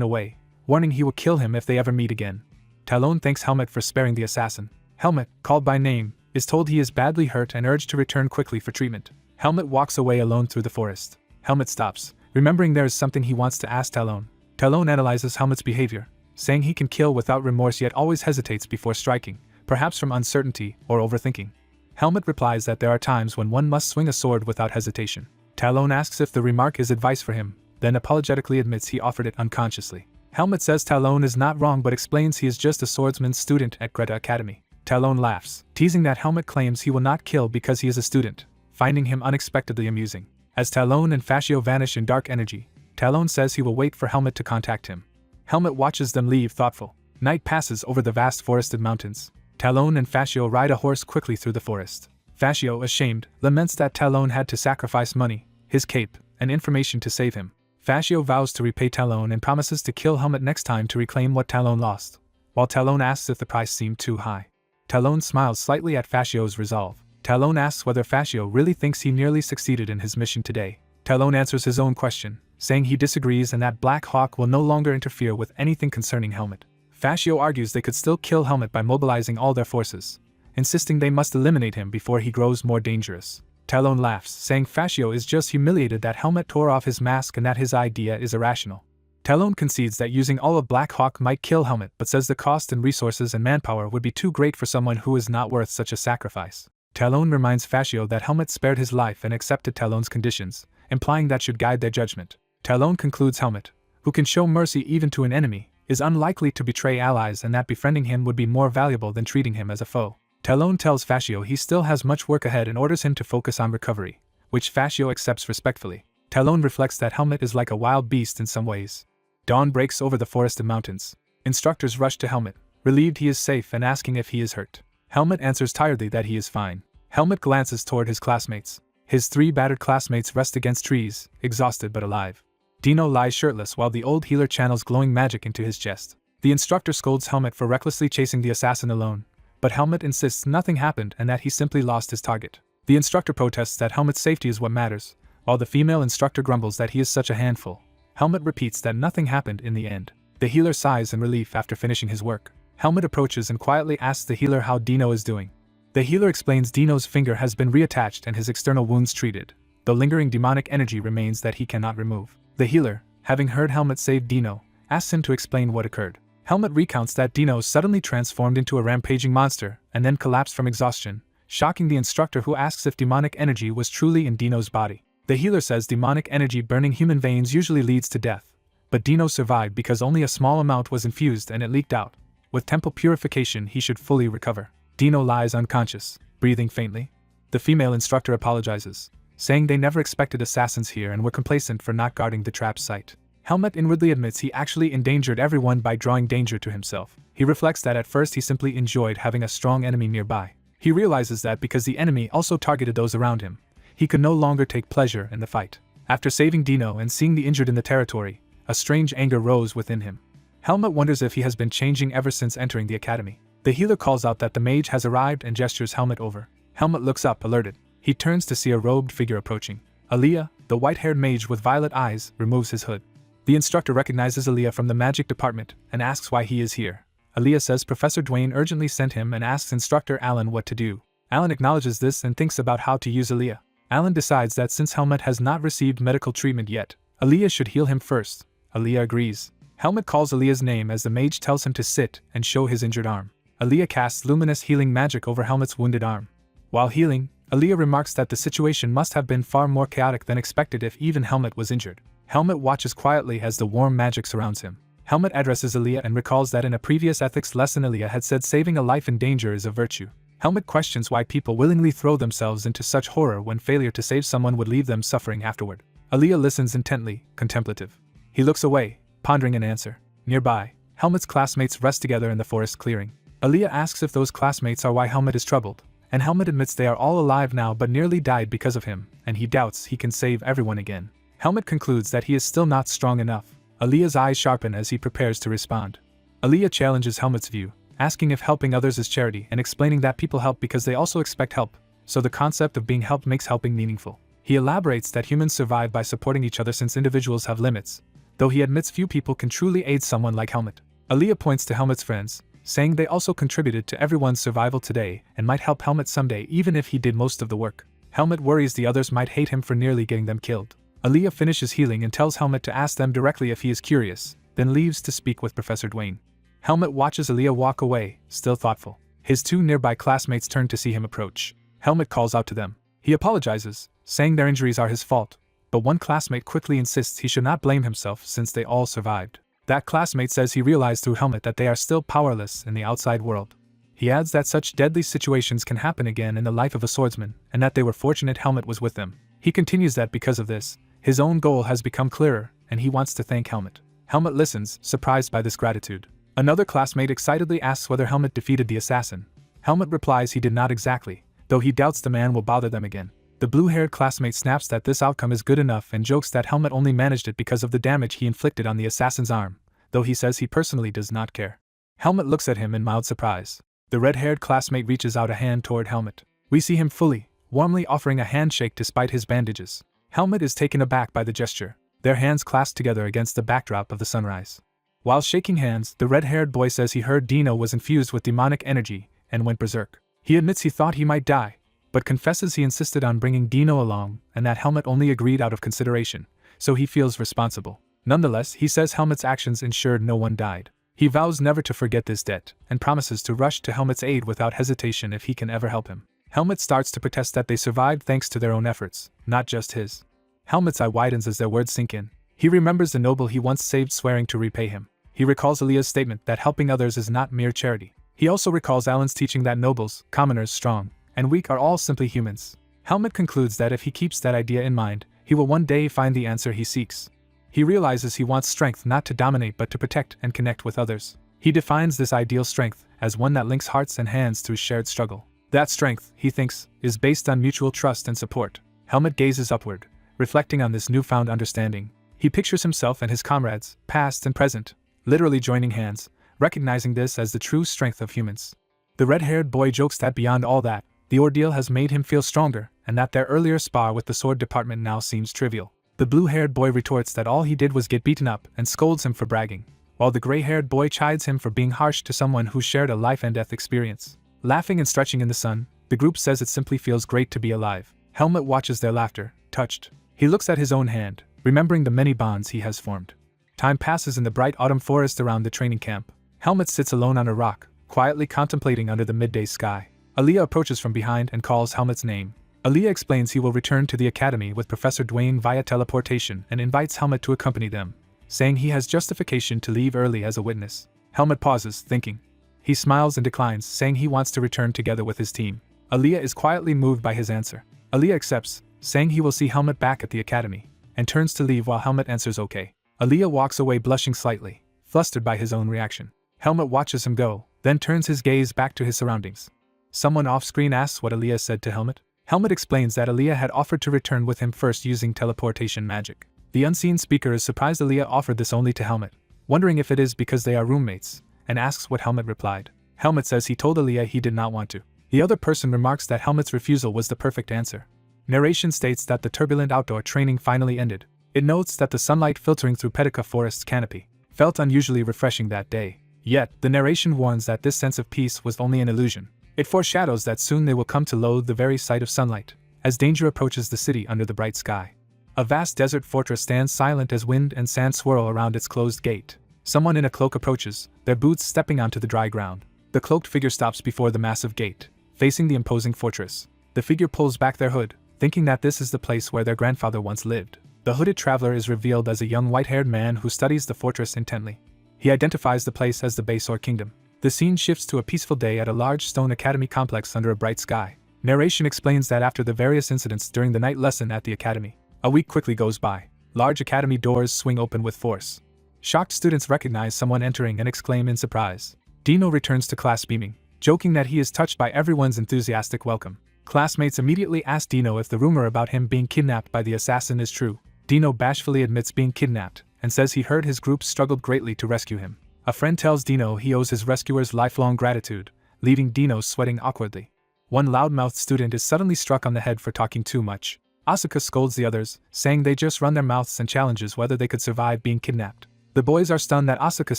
S1: away, warning he will kill him if they ever meet again. Talon thanks Helmet for sparing the assassin. Helmet, called by name, is told he is badly hurt and urged to return quickly for treatment. Helmet walks away alone through the forest. Helmet stops, remembering there is something he wants to ask Talon. Talon analyzes Helmet's behavior, saying he can kill without remorse yet always hesitates before striking, perhaps from uncertainty or overthinking. Helmet replies that there are times when one must swing a sword without hesitation. Talon asks if the remark is advice for him, then apologetically admits he offered it unconsciously. Helmet says Talon is not wrong but explains he is just a swordsman's student at Greta Academy. Talon laughs, teasing that Helmet claims he will not kill because he is a student, finding him unexpectedly amusing. As Talon and Fascio vanish in dark energy, Talon says he will wait for Helmet to contact him. Helmet watches them leave thoughtful. Night passes over the vast forested mountains. Talon and Fascio ride a horse quickly through the forest. Fascio, ashamed, laments that Talon had to sacrifice money, his cape, and information to save him. Fascio vows to repay Talon and promises to kill Helmet next time to reclaim what Talon lost, while Talon asks if the price seemed too high. Talon smiles slightly at Fascio's resolve. Talon asks whether Fascio really thinks he nearly succeeded in his mission today. Talon answers his own question, saying he disagrees and that Black Hawk will no longer interfere with anything concerning Helmet. Fascio argues they could still kill Helmet by mobilizing all their forces, insisting they must eliminate him before he grows more dangerous. Talon laughs, saying Fascio is just humiliated that Helmet tore off his mask and that his idea is irrational. Talon concedes that using all of Black Hawk might kill Helmet but says the cost in resources and manpower would be too great for someone who is not worth such a sacrifice. Talon reminds Fascio that Helmet spared his life and accepted Talon's conditions, implying that should guide their judgment. Talon concludes Helmet, who can show mercy even to an enemy, is unlikely to betray allies and that befriending him would be more valuable than treating him as a foe. Talon tells Fascio he still has much work ahead and orders him to focus on recovery, which Fascio accepts respectfully. Talon reflects that Helmet is like a wild beast in some ways. Dawn breaks over the forested mountains. Instructors rush to Helmet, relieved he is safe and asking if he is hurt. Helmet answers tiredly that he is fine. Helmet glances toward his classmates. His 3 battered classmates rest against trees, exhausted but alive. Dino lies shirtless while the old healer channels glowing magic into his chest. The instructor scolds Helmet for recklessly chasing the assassin alone, but Helmet insists nothing happened and that he simply lost his target. The instructor protests that Helmet's safety is what matters, while the female instructor grumbles that he is such a handful. Helmet repeats that nothing happened in the end. The healer sighs in relief after finishing his work. Helmet approaches and quietly asks the healer how Dino is doing. The healer explains Dino's finger has been reattached and his external wounds treated, though lingering demonic energy remains that he cannot remove. The healer, having heard Helmet save Dino, asks him to explain what occurred. Helmet recounts that Dino suddenly transformed into a rampaging monster and then collapsed from exhaustion, shocking the instructor who asks if demonic energy was truly in Dino's body. The healer says demonic energy burning human veins usually leads to death, but Dino survived because only a small amount was infused and it leaked out. With temple purification he should fully recover. Dino lies unconscious, breathing faintly. The female instructor apologizes, saying they never expected assassins here and were complacent for not guarding the trap site. Helmet inwardly admits he actually endangered everyone by drawing danger to himself. He reflects that at first he simply enjoyed having a strong enemy nearby. He realizes that because the enemy also targeted those around him, he could no longer take pleasure in the fight. After saving Dino and seeing the injured in the territory, a strange anger rose within him. Helmet wonders if he has been changing ever since entering the academy. The healer calls out that the mage has arrived and gestures Helmet over. Helmet looks up, alerted. He turns to see a robed figure approaching. Aaliyah, the white-haired mage with violet eyes, removes his hood. The instructor recognizes Aaliyah from the magic department and asks why he is here. Aaliyah says Professor Dwayne urgently sent him and asks Instructor Alan what to do. Alan acknowledges this and thinks about how to use Aaliyah. Alan decides that since Helmet has not received medical treatment yet, Aaliyah should heal him first. Aaliyah agrees. Helmet calls Aaliyah's name as the mage tells him to sit and show his injured arm. Aaliyah casts luminous healing magic over Helmet's wounded arm. While healing, Aaliyah remarks that the situation must have been far more chaotic than expected if even Helmet was injured. Helmet watches quietly as the warm magic surrounds him. Helmet addresses Aaliyah and recalls that in a previous ethics lesson Aaliyah had said saving a life in danger is a virtue. Helmet questions why people willingly throw themselves into such horror when failure to save someone would leave them suffering afterward. Aaliyah listens intently, contemplative. He looks away, pondering an answer. Nearby, Helmet's classmates rest together in the forest clearing. Aaliyah asks if those classmates are why Helmet is troubled, and Helmet admits they are all alive now but nearly died because of him, and he doubts he can save everyone again. Helmet concludes that he is still not strong enough. Aaliyah's eyes sharpen as he prepares to respond. Aaliyah challenges Helmet's view, asking if helping others is charity and explaining that people help because they also expect help, so the concept of being helped makes helping meaningful. He elaborates that humans survive by supporting each other since individuals have limits, though he admits few people can truly aid someone like Helmet. Aaliyah points to Helmet's friends, saying they also contributed to everyone's survival today and might help Helmet someday even if he did most of the work. Helmet worries the others might hate him for nearly getting them killed. Aaliyah finishes healing and tells Helmet to ask them directly if he is curious, then leaves to speak with Professor Dwayne. Helmet watches Aaliyah walk away, still thoughtful. His two nearby classmates turn to see him approach. Helmet calls out to them. He apologizes, saying their injuries are his fault, but one classmate quickly insists he should not blame himself since they all survived. That classmate says he realized through Helmet that they are still powerless in the outside world. He adds that such deadly situations can happen again in the life of a swordsman, and that they were fortunate Helmet was with them. He continues that because of this, his own goal has become clearer, and he wants to thank Helmet. Helmet listens, surprised by this gratitude. Another classmate excitedly asks whether Helmet defeated the assassin. Helmet replies he did not exactly, though he doubts the man will bother them again. The blue-haired classmate snaps that this outcome is good enough and jokes that Helmet only managed it because of the damage he inflicted on the assassin's arm, though he says he personally does not care. Helmet looks at him in mild surprise. The red-haired classmate reaches out a hand toward Helmet. We see him fully, warmly offering a handshake despite his bandages. Helmet is taken aback by the gesture, their hands clasped together against the backdrop of the sunrise. While shaking hands, the red-haired boy says he heard Dino was infused with demonic energy and went berserk. He admits he thought he might die, but confesses he insisted on bringing Dino along and that Helmet only agreed out of consideration, so he feels responsible. Nonetheless, he says Helmet's actions ensured no one died. He vows never to forget this debt and promises to rush to Helmet's aid without hesitation if he can ever help him. Helmet starts to protest that they survived thanks to their own efforts, not just his. Helmet's eye widens as their words sink in. He remembers the noble he once saved swearing to repay him. He recalls Aaliyah's statement that helping others is not mere charity. He also recalls Alan's teaching that nobles, commoners strong, and weak are all simply humans. Helmet concludes that if he keeps that idea in mind, he will one day find the answer he seeks. He realizes he wants strength not to dominate but to protect and connect with others. He defines this ideal strength as one that links hearts and hands through shared struggle. That strength, he thinks, is based on mutual trust and support. Helmet gazes upward, reflecting on this newfound understanding. He pictures himself and his comrades, past and present, literally joining hands, recognizing this as the true strength of humans. The red-haired boy jokes that beyond all that, the ordeal has made him feel stronger, and that their earlier spar with the sword department now seems trivial. The blue-haired boy retorts that all he did was get beaten up and scolds him for bragging, while the gray-haired boy chides him for being harsh to someone who shared a life-and-death experience. Laughing and stretching in the sun, the group says it simply feels great to be alive. Helmet watches their laughter, touched. He looks at his own hand, remembering the many bonds he has formed. Time passes in the bright autumn forest around the training camp. Helmet sits alone on a rock, quietly contemplating under the midday sky. Aaliyah approaches from behind and calls Helmet's name. Aaliyah explains he will return to the academy with Professor Dwayne via teleportation and invites Helmet to accompany them, saying he has justification to leave early as a witness. Helmet pauses, thinking. He smiles and declines, saying he wants to return together with his team. Aaliyah is quietly moved by his answer. Aaliyah accepts, saying he will see Helmet back at the academy, and turns to leave while Helmet answers okay. Aaliyah walks away blushing slightly, flustered by his own reaction. Helmet watches him go, then turns his gaze back to his surroundings. Someone off-screen asks what Aaliyah said to Helmet. Helmet explains that Aaliyah had offered to return with him first using teleportation magic. The unseen speaker is surprised Aaliyah offered this only to Helmet, wondering if it is because they are roommates, and asks what Helmet replied. Helmet says he told Aaliyah he did not want to. The other person remarks that Helmet's refusal was the perfect answer. Narration states that the turbulent outdoor training finally ended. It notes that the sunlight filtering through Petica Forest's canopy felt unusually refreshing that day. Yet, the narration warns that this sense of peace was only an illusion. It foreshadows that soon they will come to loathe the very sight of sunlight, as danger approaches the city under the bright sky. A vast desert fortress stands silent as wind and sand swirl around its closed gate. Someone in a cloak approaches, their boots stepping onto the dry ground. The cloaked figure stops before the massive gate, facing the imposing fortress. The figure pulls back their hood, thinking that this is the place where their grandfather once lived. The hooded traveler is revealed as a young white-haired man who studies the fortress intently. He identifies the place as the Baysor Kingdom. The scene shifts to a peaceful day at a large stone academy complex under a bright sky. Narration explains that after the various incidents during the night lesson at the academy, a week quickly goes by. Large academy doors swing open with force. Shocked students recognize someone entering and exclaim in surprise. Dino returns to class beaming, joking that he is touched by everyone's enthusiastic welcome. Classmates immediately ask Dino if the rumor about him being kidnapped by the assassin is true. Dino bashfully admits being kidnapped and says he heard his group struggled greatly to rescue him. A friend tells Dino he owes his rescuers lifelong gratitude, leaving Dino sweating awkwardly. One loudmouthed student is suddenly struck on the head for talking too much. Asuka scolds the others, saying they just run their mouths and challenges whether they could survive being kidnapped. The boys are stunned that Asuka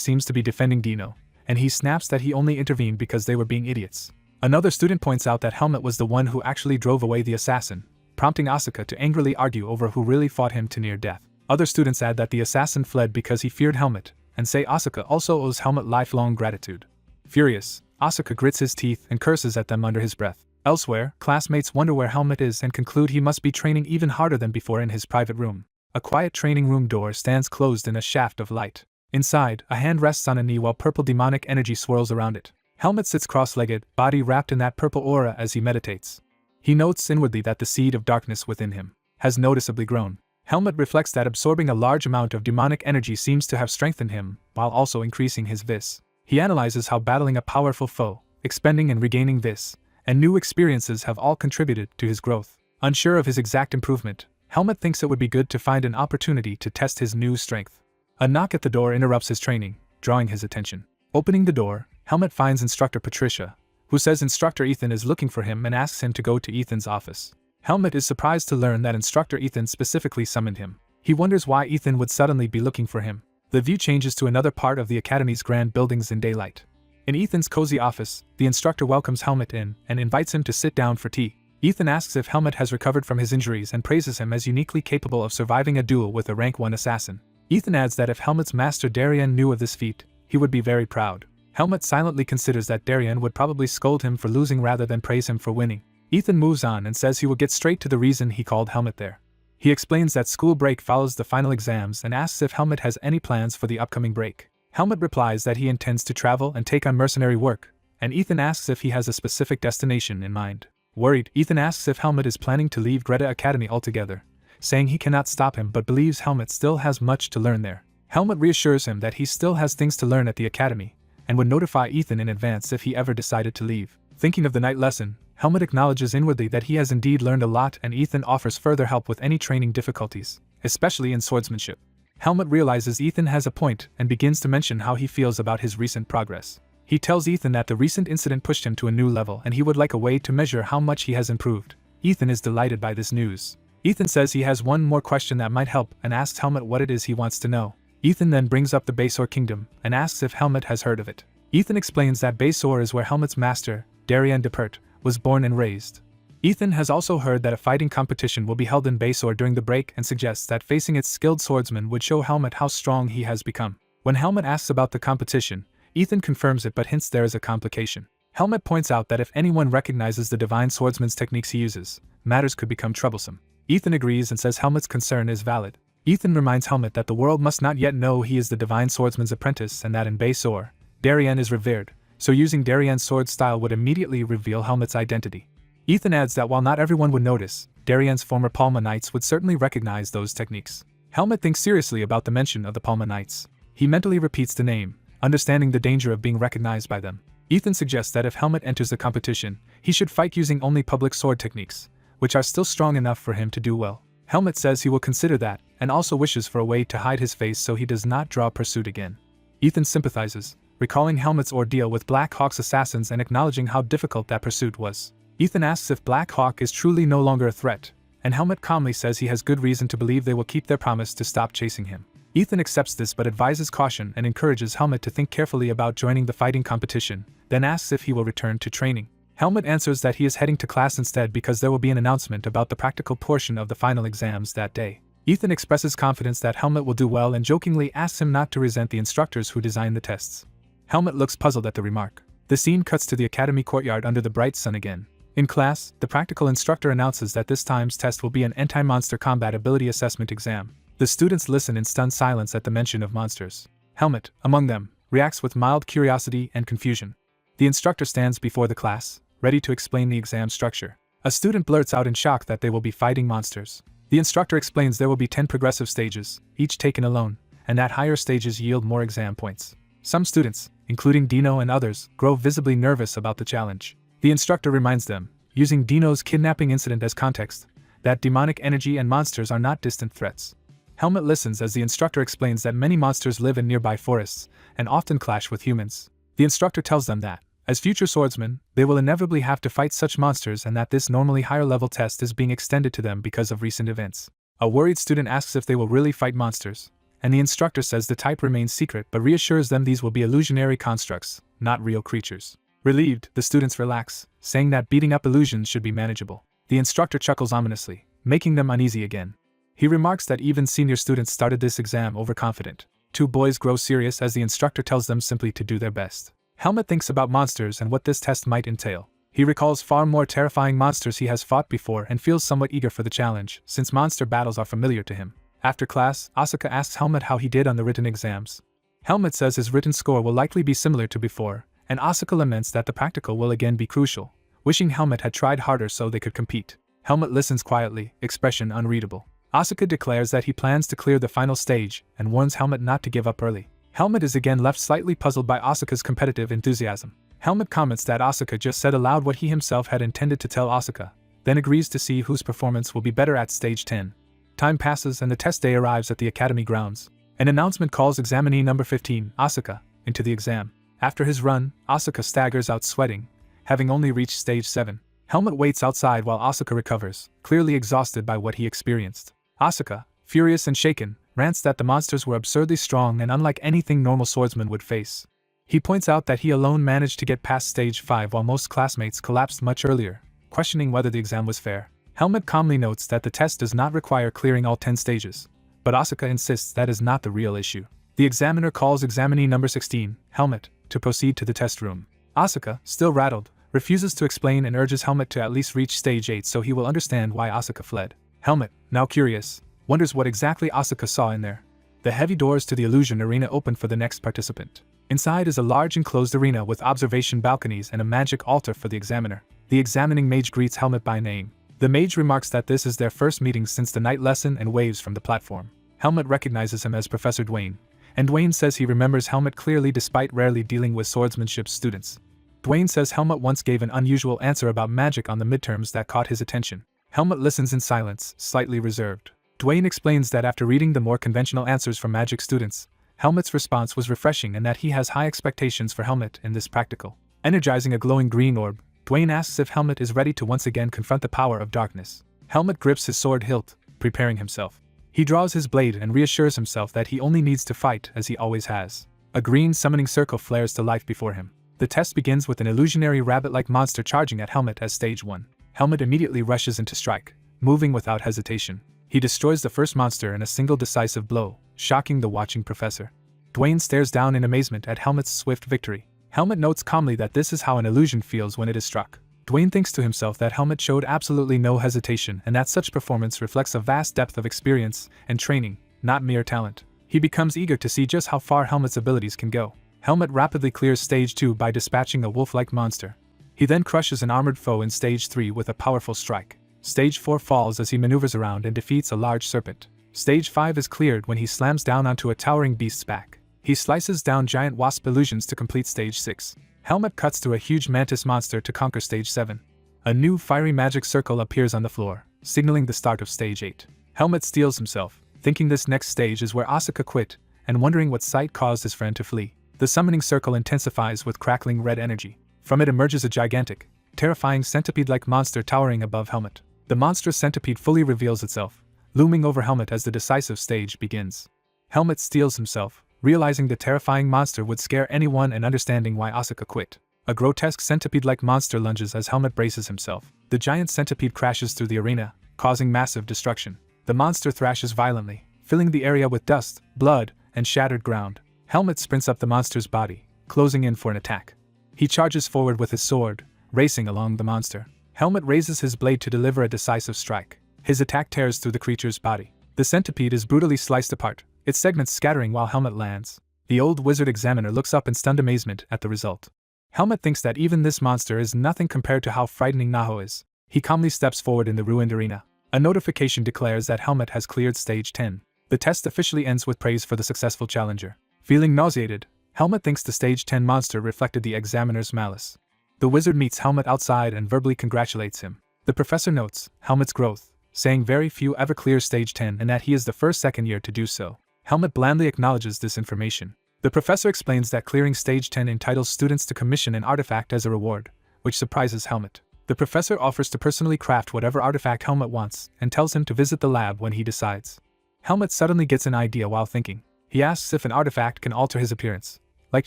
S1: seems to be defending Dino, and he snaps that he only intervened because they were being idiots. Another student points out that Helmet was the one who actually drove away the assassin, prompting Asuka to angrily argue over who really fought him to near death. Other students add that the assassin fled because he feared Helmet, and say Asuka also owes Helmet lifelong gratitude. Furious, Asuka grits his teeth and curses at them under his breath. Elsewhere, classmates wonder where Helmet is and conclude he must be training even harder than before in his private room. A quiet training room door stands closed in a shaft of light. Inside, a hand rests on a knee while purple demonic energy swirls around it. Helmet sits cross-legged, body wrapped in that purple aura as he meditates. He notes inwardly that the seed of darkness within him has noticeably grown. Helmet reflects that absorbing a large amount of demonic energy seems to have strengthened him, while also increasing his vis. He analyzes how battling a powerful foe, expending and regaining vis, and new experiences have all contributed to his growth. Unsure of his exact improvement, Helmet thinks it would be good to find an opportunity to test his new strength. A knock at the door interrupts his training, drawing his attention. Opening the door, Helmet finds Instructor Patricia, who says Instructor Ethan is looking for him and asks him to go to Ethan's office. Helmet is surprised to learn that Instructor Ethan specifically summoned him. He wonders why Ethan would suddenly be looking for him. The view changes to another part of the Academy's grand buildings in daylight. In Ethan's cozy office, the instructor welcomes Helmet in and invites him to sit down for tea. Ethan asks if Helmet has recovered from his injuries and praises him as uniquely capable of surviving a duel with a rank 1 assassin. Ethan adds that if Helmet's master Darien knew of this feat, he would be very proud. Helmet silently considers that Darien would probably scold him for losing rather than praise him for winning. Ethan moves on and says he will get straight to the reason he called Helmet there. He explains that school break follows the final exams and asks if Helmet has any plans for the upcoming break. Helmet replies that he intends to travel and take on mercenary work, and Ethan asks if he has a specific destination in mind. Worried, Ethan asks if Helmet is planning to leave Greta Academy altogether, saying he cannot stop him but believes Helmet still has much to learn there. Helmet reassures him that he still has things to learn at the Academy, and would notify Ethan in advance if he ever decided to leave. Thinking of the night lesson, Helmet acknowledges inwardly that he has indeed learned a lot, and Ethan offers further help with any training difficulties, especially in swordsmanship. Helmet realizes Ethan has a point and begins to mention how he feels about his recent progress. He tells Ethan that the recent incident pushed him to a new level and he would like a way to measure how much he has improved. Ethan is delighted by this news. Ethan says he has one more question that might help and asks Helmet what it is he wants to know. Ethan then brings up the Baysor Kingdom and asks if Helmet has heard of it. Ethan explains that Baysor is where Helmet's master, Darien Depert, was born and raised. Ethan has also heard that a fighting competition will be held in Baysor during the break and suggests that facing its skilled swordsman would show Helmet how strong he has become. When Helmet asks about the competition, Ethan confirms it but hints there is a complication. Helmet points out that if anyone recognizes the divine swordsman's techniques he uses, matters could become troublesome. Ethan agrees and says Helmet's concern is valid. Ethan reminds Helmet that the world must not yet know he is the divine swordsman's apprentice and that in Baysor, Darien is revered, so using Darien's sword style would immediately reveal Helmet's identity. Ethan adds that while not everyone would notice, Darien's former Palma Knights would certainly recognize those techniques. Helmet thinks seriously about the mention of the Palma Knights. He mentally repeats the name, understanding the danger of being recognized by them. Ethan suggests that if Helmet enters the competition, he should fight using only public sword techniques, which are still strong enough for him to do well. Helmet says he will consider that, and also wishes for a way to hide his face so he does not draw pursuit again. Ethan sympathizes, recalling Helmet's ordeal with Black Hawk's assassins and acknowledging how difficult that pursuit was. Ethan asks if Black Hawk is truly no longer a threat, and Helmet calmly says he has good reason to believe they will keep their promise to stop chasing him. Ethan accepts this but advises caution and encourages Helmet to think carefully about joining the fighting competition, then asks if he will return to training. Helmet answers that he is heading to class instead because there will be an announcement about the practical portion of the final exams that day. Ethan expresses confidence that Helmet will do well and jokingly asks him not to resent the instructors who designed the tests. Helmet looks puzzled at the remark. The scene cuts to the academy courtyard under the bright sun again. In class, the practical instructor announces that this time's test will be an anti-monster combat ability assessment exam. The students listen in stunned silence at the mention of monsters. Helmet, among them, reacts with mild curiosity and confusion. The instructor stands before the class, ready to explain the exam structure. A student blurts out in shock that they will be fighting monsters. The instructor explains there will be 10 progressive stages, each taken alone, and that higher stages yield more exam points. Some students, including Dino and others, grow visibly nervous about the challenge. The instructor reminds them, using Dino's kidnapping incident as context, that demonic energy and monsters are not distant threats. Helmet listens as the instructor explains that many monsters live in nearby forests and often clash with humans. The instructor tells them that, as future swordsmen, they will inevitably have to fight such monsters and that this normally higher-level test is being extended to them because of recent events. A worried student asks if they will really fight monsters, and the instructor says the type remains secret but reassures them these will be illusionary constructs, not real creatures. Relieved, the students relax, saying that beating up illusions should be manageable. The instructor chuckles ominously, making them uneasy again. He remarks that even senior students started this exam overconfident. Two boys grow serious as the instructor tells them simply to do their best. Helmet thinks about monsters and what this test might entail. He recalls far more terrifying monsters he has fought before and feels somewhat eager for the challenge, since monster battles are familiar to him. After class, Asuka asks Helmet how he did on the written exams. Helmet says his written score will likely be similar to before, and Asuka laments that the practical will again be crucial, wishing Helmet had tried harder so they could compete. Helmet listens quietly, expression unreadable. Asuka declares that he plans to clear the final stage and warns Helmet not to give up early. Helmet is again left slightly puzzled by Asuka's competitive enthusiasm. Helmet comments that Asuka just said aloud what he himself had intended to tell Asuka, then agrees to see whose performance will be better at stage 10. Time passes and the test day arrives at the academy grounds. An announcement calls examinee number 15, Asuka, into the exam. After his run, Asuka staggers out sweating, having only reached stage 7. Helmet waits outside while Asuka recovers, clearly exhausted by what he experienced. Asuka, furious and shaken, rants that the monsters were absurdly strong and unlike anything normal swordsmen would face. He points out that he alone managed to get past stage 5 while most classmates collapsed much earlier, questioning whether the exam was fair. Helmet calmly notes that the test does not require clearing all 10 stages, but Asuka insists that is not the real issue. The examiner calls examinee number 16, Helmet, to proceed to the test room. Asuka, still rattled, refuses to explain and urges Helmet to at least reach stage 8 so he will understand why Asuka fled. Helmet, now curious, wonders what exactly Asuka saw in there. The heavy doors to the illusion arena open for the next participant. Inside is a large enclosed arena with observation balconies and a magic altar for the examiner. The examining mage greets Helmet by name. The mage remarks that this is their first meeting since the night lesson and waves from the platform. Helmet recognizes him as Professor Dwayne, and Dwayne says he remembers Helmet clearly despite rarely dealing with swordsmanship students. Dwayne says Helmet once gave an unusual answer about magic on the midterms that caught his attention. Helmet listens in silence, slightly reserved. Dwayne explains that after reading the more conventional answers from magic students, Helmet's response was refreshing and that he has high expectations for Helmet in this practical. Energizing a glowing green orb, Dwayne asks if Helmet is ready to once again confront the power of darkness. Helmet grips his sword hilt, preparing himself. He draws his blade and reassures himself that he only needs to fight as he always has. A green summoning circle flares to life before him. The test begins with an illusionary rabbit-like monster charging at Helmet as stage 1. Helmet immediately rushes into strike, moving without hesitation. He destroys the first monster in a single decisive blow, shocking the watching professor. Dwayne stares down in amazement at Helmet's swift victory. Helmet notes calmly that this is how an illusion feels when it is struck. Dwayne thinks to himself that Helmet showed absolutely no hesitation and that such performance reflects a vast depth of experience and training, not mere talent. He becomes eager to see just how far Helmet's abilities can go. Helmet rapidly clears stage 2 by dispatching a wolf-like monster. He then crushes an armored foe in stage 3 with a powerful strike. Stage 4 falls as he maneuvers around and defeats a large serpent. Stage 5 is cleared when he slams down onto a towering beast's back. He slices down giant wasp illusions to complete stage 6. Helmet cuts through a huge mantis monster to conquer stage 7. A new fiery magic circle appears on the floor, signaling the start of stage 8. Helmet steels himself, thinking this next stage is where Asuka quit, and wondering what sight caused his friend to flee. The summoning circle intensifies with crackling red energy. From it emerges a gigantic, terrifying centipede-like monster towering above Helmet. The monstrous centipede fully reveals itself, looming over Helmet as the decisive stage begins. Helmet steels himself, realizing the terrifying monster would scare anyone and understanding why Asuka quit. A grotesque centipede-like monster lunges as Helmet braces himself. The giant centipede crashes through the arena, causing massive destruction. The monster thrashes violently, filling the area with dust, blood, and shattered ground. Helmet sprints up the monster's body, closing in for an attack. He charges forward with his sword, racing along the monster. Helmet raises his blade to deliver a decisive strike. His attack tears through the creature's body. The centipede is brutally sliced apart, its segments scattering while Helmet lands. The old wizard examiner looks up in stunned amazement at the result. Helmet thinks that even this monster is nothing compared to how frightening Naho is. He calmly steps forward in the ruined arena. A notification declares that Helmet has cleared stage 10. The test officially ends with praise for the successful challenger. Feeling nauseated, Helmet thinks the stage 10 monster reflected the examiner's malice. The wizard meets Helmet outside and verbally congratulates him. The professor notes Helmet's growth, saying very few ever clear stage 10 and that he is the first second year to do so. Helmet blandly acknowledges this information. The professor explains that clearing stage 10 entitles students to commission an artifact as a reward, which surprises Helmet. The professor offers to personally craft whatever artifact Helmet wants and tells him to visit the lab when he decides. Helmet suddenly gets an idea while thinking. He asks if an artifact can alter his appearance, like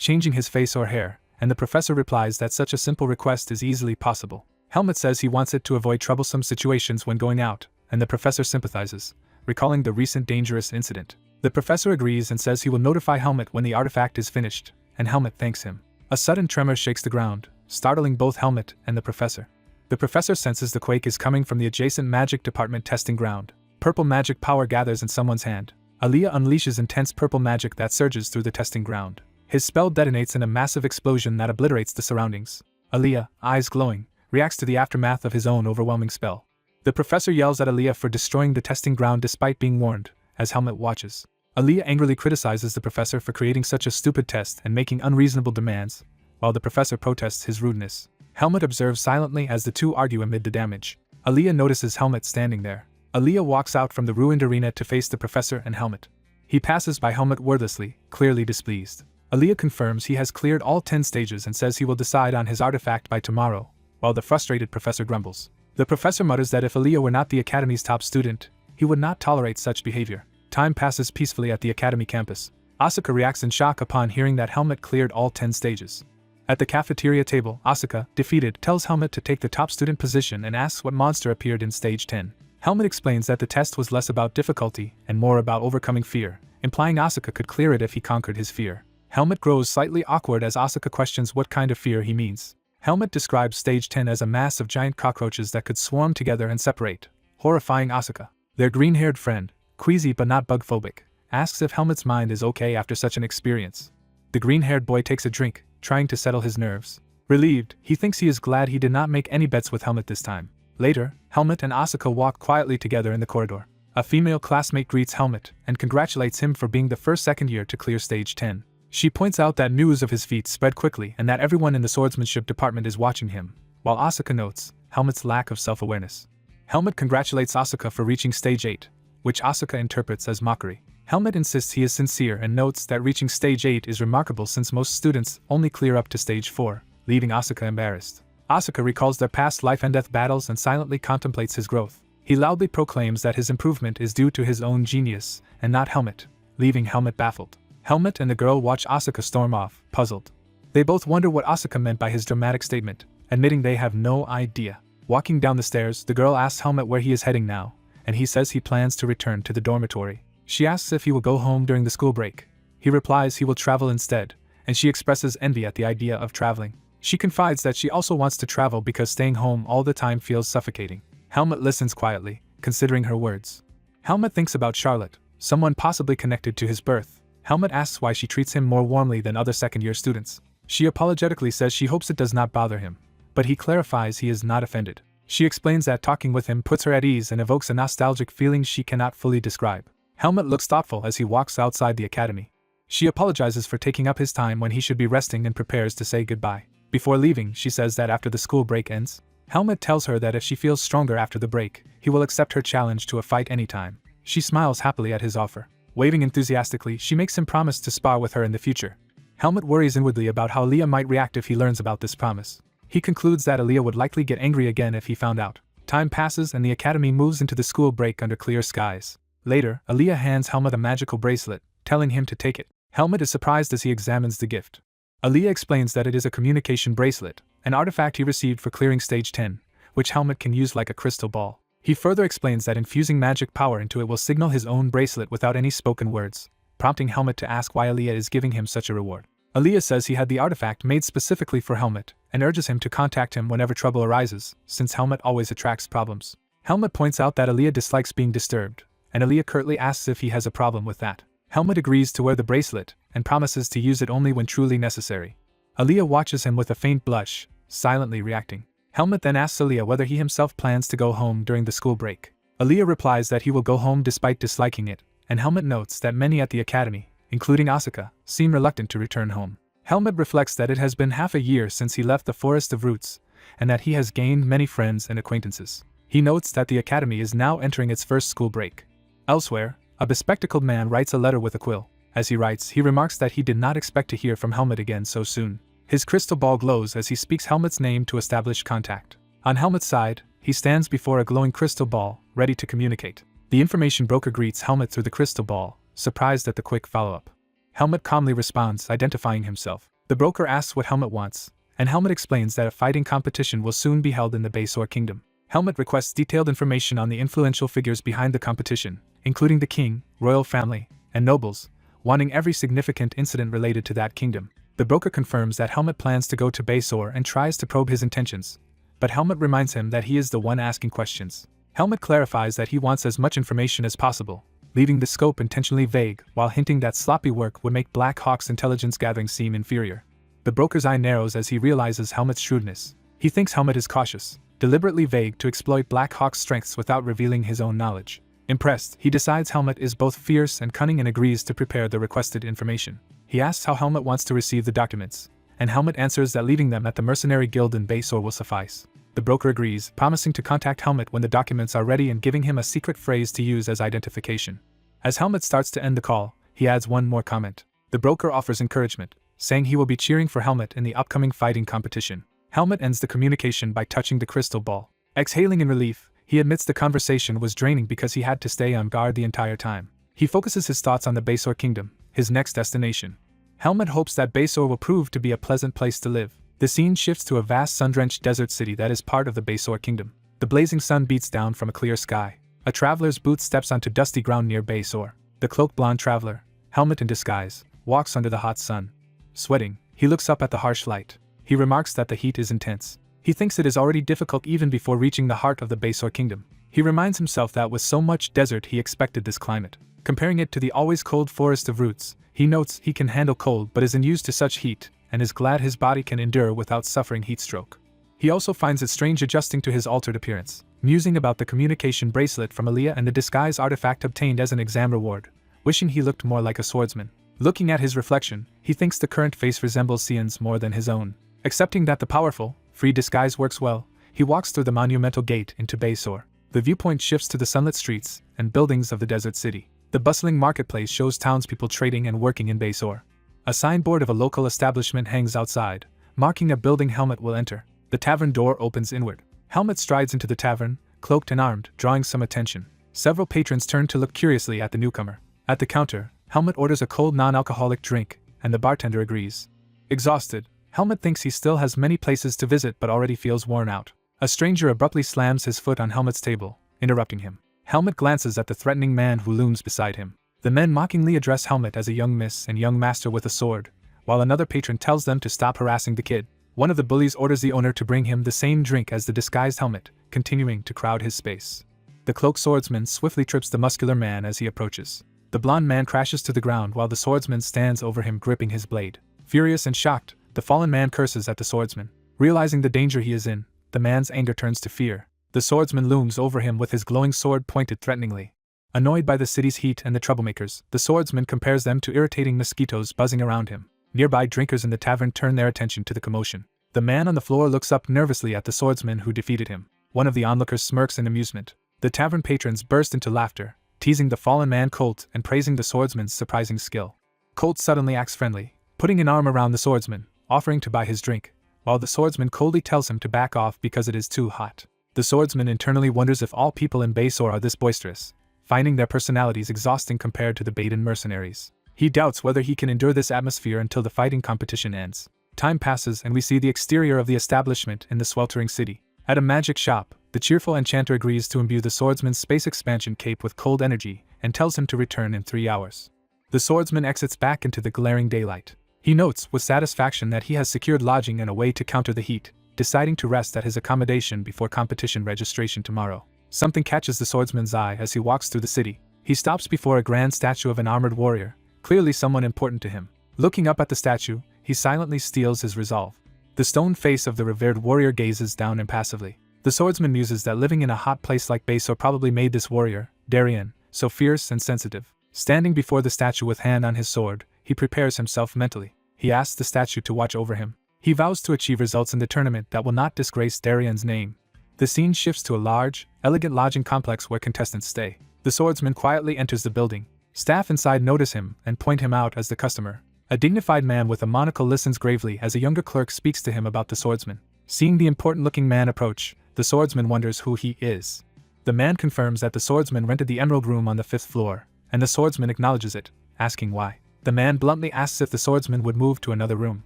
S1: changing his face or hair, and the professor replies that such a simple request is easily possible. Helmet says he wants it to avoid troublesome situations when going out, and the professor sympathizes, recalling the recent dangerous incident. The professor agrees and says he will notify Helmet when the artifact is finished, and Helmet thanks him. A sudden tremor shakes the ground, startling both Helmet and the professor. The professor senses the quake is coming from the adjacent magic department testing ground. Purple magic power gathers in someone's hand. Aliyah unleashes intense purple magic that surges through the testing ground. His spell detonates in a massive explosion that obliterates the surroundings. Aliyah, eyes glowing, reacts to the aftermath of his own overwhelming spell. The professor yells at Aliyah for destroying the testing ground despite being warned, as Helmet watches. Aliyah angrily criticizes the professor for creating such a stupid test and making unreasonable demands, while the professor protests his rudeness. Helmet observes silently as the two argue amid the damage. Aliyah notices Helmet standing there. Aliyah walks out from the ruined arena to face the professor and Helmet. He passes by Helmet wordlessly, clearly displeased. Aliyah confirms he has cleared all 10 stages and says he will decide on his artifact by tomorrow, while the frustrated professor grumbles. The professor mutters that if Aliyah were not the academy's top student, he would not tolerate such behavior. Time passes peacefully at the academy campus. Asuka reacts in shock upon hearing that Helmet cleared all 10 stages. At the cafeteria table, Asuka, defeated, tells Helmet to take the top student position and asks what monster appeared in stage 10. Helmet explains that the test was less about difficulty and more about overcoming fear, implying Asuka could clear it if he conquered his fear. Helmet grows slightly awkward as Asuka questions what kind of fear he means. Helmet describes stage 10 as a mass of giant cockroaches that could swarm together and separate, horrifying Asuka. Their green-haired friend, queasy but not bug-phobic, asks if Helmet's mind is okay after such an experience. The green-haired boy takes a drink, trying to settle his nerves. Relieved, he thinks he is glad he did not make any bets with Helmet this time. Later, Helmet and Asuka walk quietly together in the corridor. A female classmate greets Helmet and congratulates him for being the first second year to clear stage 10. She points out that news of his feat spread quickly and that everyone in the swordsmanship department is watching him, while Asuka notes Helmet's lack of self-awareness. Helmet congratulates Asuka for reaching stage 8, which Asuka interprets as mockery. Helmet insists he is sincere and notes that reaching stage 8 is remarkable since most students only clear up to stage 4, leaving Asuka embarrassed. Asuka recalls their past life and death battles and silently contemplates his growth. He loudly proclaims that his improvement is due to his own genius, and not Helmet, leaving Helmet baffled. Helmet and the girl watch Asuka storm off, puzzled. They both wonder what Asuka meant by his dramatic statement, admitting they have no idea. Walking down the stairs, the girl asks Helmet where he is heading now, and he says he plans to return to the dormitory. She asks if he will go home during the school break. He replies he will travel instead, and she expresses envy at the idea of traveling. She confides that she also wants to travel because staying home all the time feels suffocating. Helmet listens quietly, considering her words. Helmet thinks about Charlotte, someone possibly connected to his birth. Helmet asks why she treats him more warmly than other second-year students. She apologetically says she hopes it does not bother him, but he clarifies he is not offended. She explains that talking with him puts her at ease and evokes a nostalgic feeling she cannot fully describe. Helmet looks thoughtful as he walks outside the academy. She apologizes for taking up his time when he should be resting and prepares to say goodbye. Before leaving, she says that after the school break ends, Helmet tells her that if she feels stronger after the break, he will accept her challenge to a fight anytime. She smiles happily at his offer. Waving enthusiastically, she makes him promise to spar with her in the future. Helmet worries inwardly about how Aliyah might react if he learns about this promise. He concludes that Aliyah would likely get angry again if he found out. Time passes and the academy moves into the school break under clear skies. Later, Aliyah hands Helmet a magical bracelet, telling him to take it. Helmet is surprised as he examines the gift. Aliyah explains that it is a communication bracelet, an artifact he received for clearing stage 10, which Helmet can use like a crystal ball. He further explains that infusing magic power into it will signal his own bracelet without any spoken words, prompting Helmet to ask why Aliyah is giving him such a reward. Aliyah says he had the artifact made specifically for Helmet, and urges him to contact him whenever trouble arises, since Helmut always attracts problems. Helmut points out that Aaliyah dislikes being disturbed, and Aaliyah curtly asks if he has a problem with that. Helmut agrees to wear the bracelet, and promises to use it only when truly necessary. Aaliyah watches him with a faint blush, silently reacting. Helmut then asks Aaliyah whether he himself plans to go home during the school break. Aaliyah replies that he will go home despite disliking it, and Helmut notes that many at the academy, including Asuka, seem reluctant to return home. Helmut reflects that it has been half a year since he left the Forest of Roots, and that he has gained many friends and acquaintances. He notes that the academy is now entering its first school break. Elsewhere, a bespectacled man writes a letter with a quill. As he writes, he remarks that he did not expect to hear from Helmut again so soon. His crystal ball glows as he speaks Helmut's name to establish contact. On Helmut's side, he stands before a glowing crystal ball, ready to communicate. The information broker greets Helmut through the crystal ball, surprised at the quick follow-up. Helmut calmly responds, identifying himself. The broker asks what Helmut wants, and Helmut explains that a fighting competition will soon be held in the Baesor Kingdom. Helmut requests detailed information on the influential figures behind the competition, including the king, royal family, and nobles, wanting every significant incident related to that kingdom. The broker confirms that Helmut plans to go to Baesor and tries to probe his intentions, but Helmut reminds him that he is the one asking questions. Helmut clarifies that he wants as much information as possible, leaving the scope intentionally vague while hinting that sloppy work would make Black Hawk's intelligence gathering seem inferior. The broker's eye narrows as he realizes Helmut's shrewdness. He thinks Helmut is cautious, deliberately vague to exploit Black Hawk's strengths without revealing his own knowledge. Impressed, he decides Helmut is both fierce and cunning and agrees to prepare the requested information. He asks how Helmut wants to receive the documents, and Helmut answers that leaving them at the mercenary guild in Baesor will suffice. The broker agrees, promising to contact Helmut when the documents are ready and giving him a secret phrase to use as identification. As Helmut starts to end the call, he adds one more comment. The broker offers encouragement, saying he will be cheering for Helmut in the upcoming fighting competition. Helmut ends the communication by touching the crystal ball. Exhaling in relief, he admits the conversation was draining because he had to stay on guard the entire time. He focuses his thoughts on the Baesor Kingdom, his next destination. Helmut hopes that Baesor will prove to be a pleasant place to live. The scene shifts to a vast sun-drenched desert city that is part of the Baesor Kingdom. The blazing sun beats down from a clear sky. A traveler's boot steps onto dusty ground near Baesor. The cloaked blonde traveler, Helmut in disguise, walks under the hot sun. Sweating, he looks up at the harsh light. He remarks that the heat is intense. He thinks it is already difficult even before reaching the heart of the Baesor Kingdom. He reminds himself that with so much desert he expected this climate. Comparing it to the always cold Forest of Roots, he notes he can handle cold but isn't used to such heat, and is glad his body can endure without suffering heat stroke. He also finds it strange adjusting to his altered appearance, musing about the communication bracelet from Aaliyah and the disguise artifact obtained as an exam reward, wishing he looked more like a swordsman. Looking at his reflection, he thinks the current face resembles Xian's more than his own. Accepting that the powerful, free disguise works well, he walks through the monumental gate into Baesor. The viewpoint shifts to the sunlit streets and buildings of the desert city. The bustling marketplace shows townspeople trading and working in Baesor. A signboard of a local establishment hangs outside, marking a building Helmut will enter. The tavern door opens inward. Helmut strides into the tavern, cloaked and armed, drawing some attention. Several patrons turn to look curiously at the newcomer. At the counter, Helmut orders a cold non-alcoholic drink, and the bartender agrees. Exhausted, Helmut thinks he still has many places to visit but already feels worn out. A stranger abruptly slams his foot on Helmut's table, interrupting him. Helmut glances at the threatening man who looms beside him. The men mockingly address Helmut as a young miss and young master with a sword, while another patron tells them to stop harassing the kid. One of the bullies orders the owner to bring him the same drink as the disguised Helmut, continuing to crowd his space. The cloaked swordsman swiftly trips the muscular man as he approaches. The blonde man crashes to the ground while the swordsman stands over him gripping his blade. Furious and shocked, the fallen man curses at the swordsman. Realizing the danger he is in, the man's anger turns to fear. The swordsman looms over him with his glowing sword pointed threateningly. Annoyed by the city's heat and the troublemakers, the swordsman compares them to irritating mosquitoes buzzing around him. Nearby drinkers in the tavern turn their attention to the commotion. The man on the floor looks up nervously at the swordsman who defeated him. One of the onlookers smirks in amusement. The tavern patrons burst into laughter, teasing the fallen man Colt and praising the swordsman's surprising skill. Colt suddenly acts friendly, putting an arm around the swordsman, offering to buy his drink, while the swordsman coldly tells him to back off because it is too hot. The swordsman internally wonders if all people in Baesor are this boisterous, finding their personalities exhausting compared to the Baden mercenaries. He doubts whether he can endure this atmosphere until the fighting competition ends. Time passes and we see the exterior of the establishment in the sweltering city. At a magic shop, the cheerful enchanter agrees to imbue the swordsman's space expansion cape with cold energy and tells him to return in 3 hours. The swordsman exits back into the glaring daylight. He notes with satisfaction that he has secured lodging and a way to counter the heat, deciding to rest at his accommodation before competition registration tomorrow. Something catches the swordsman's eye as he walks through the city. He stops before a grand statue of an armored warrior, clearly someone important to him. Looking up at the statue, he silently steels his resolve. The stone face of the revered warrior gazes down impassively. The swordsman muses that living in a hot place like Baso probably made this warrior, Darien, so fierce and sensitive. Standing before the statue with hand on his sword, he prepares himself mentally. He asks the statue to watch over him. He vows to achieve results in the tournament that will not disgrace Darien's name. The scene shifts to a large, elegant lodging complex where contestants stay. The swordsman quietly enters the building. Staff inside notice him and point him out as the customer. A dignified man with a monocle listens gravely as a younger clerk speaks to him about the swordsman. Seeing the important-looking man approach, the swordsman wonders who he is. The man confirms that the swordsman rented the emerald room on the 5th floor, and the swordsman acknowledges it, asking why. The man bluntly asks if the swordsman would move to another room.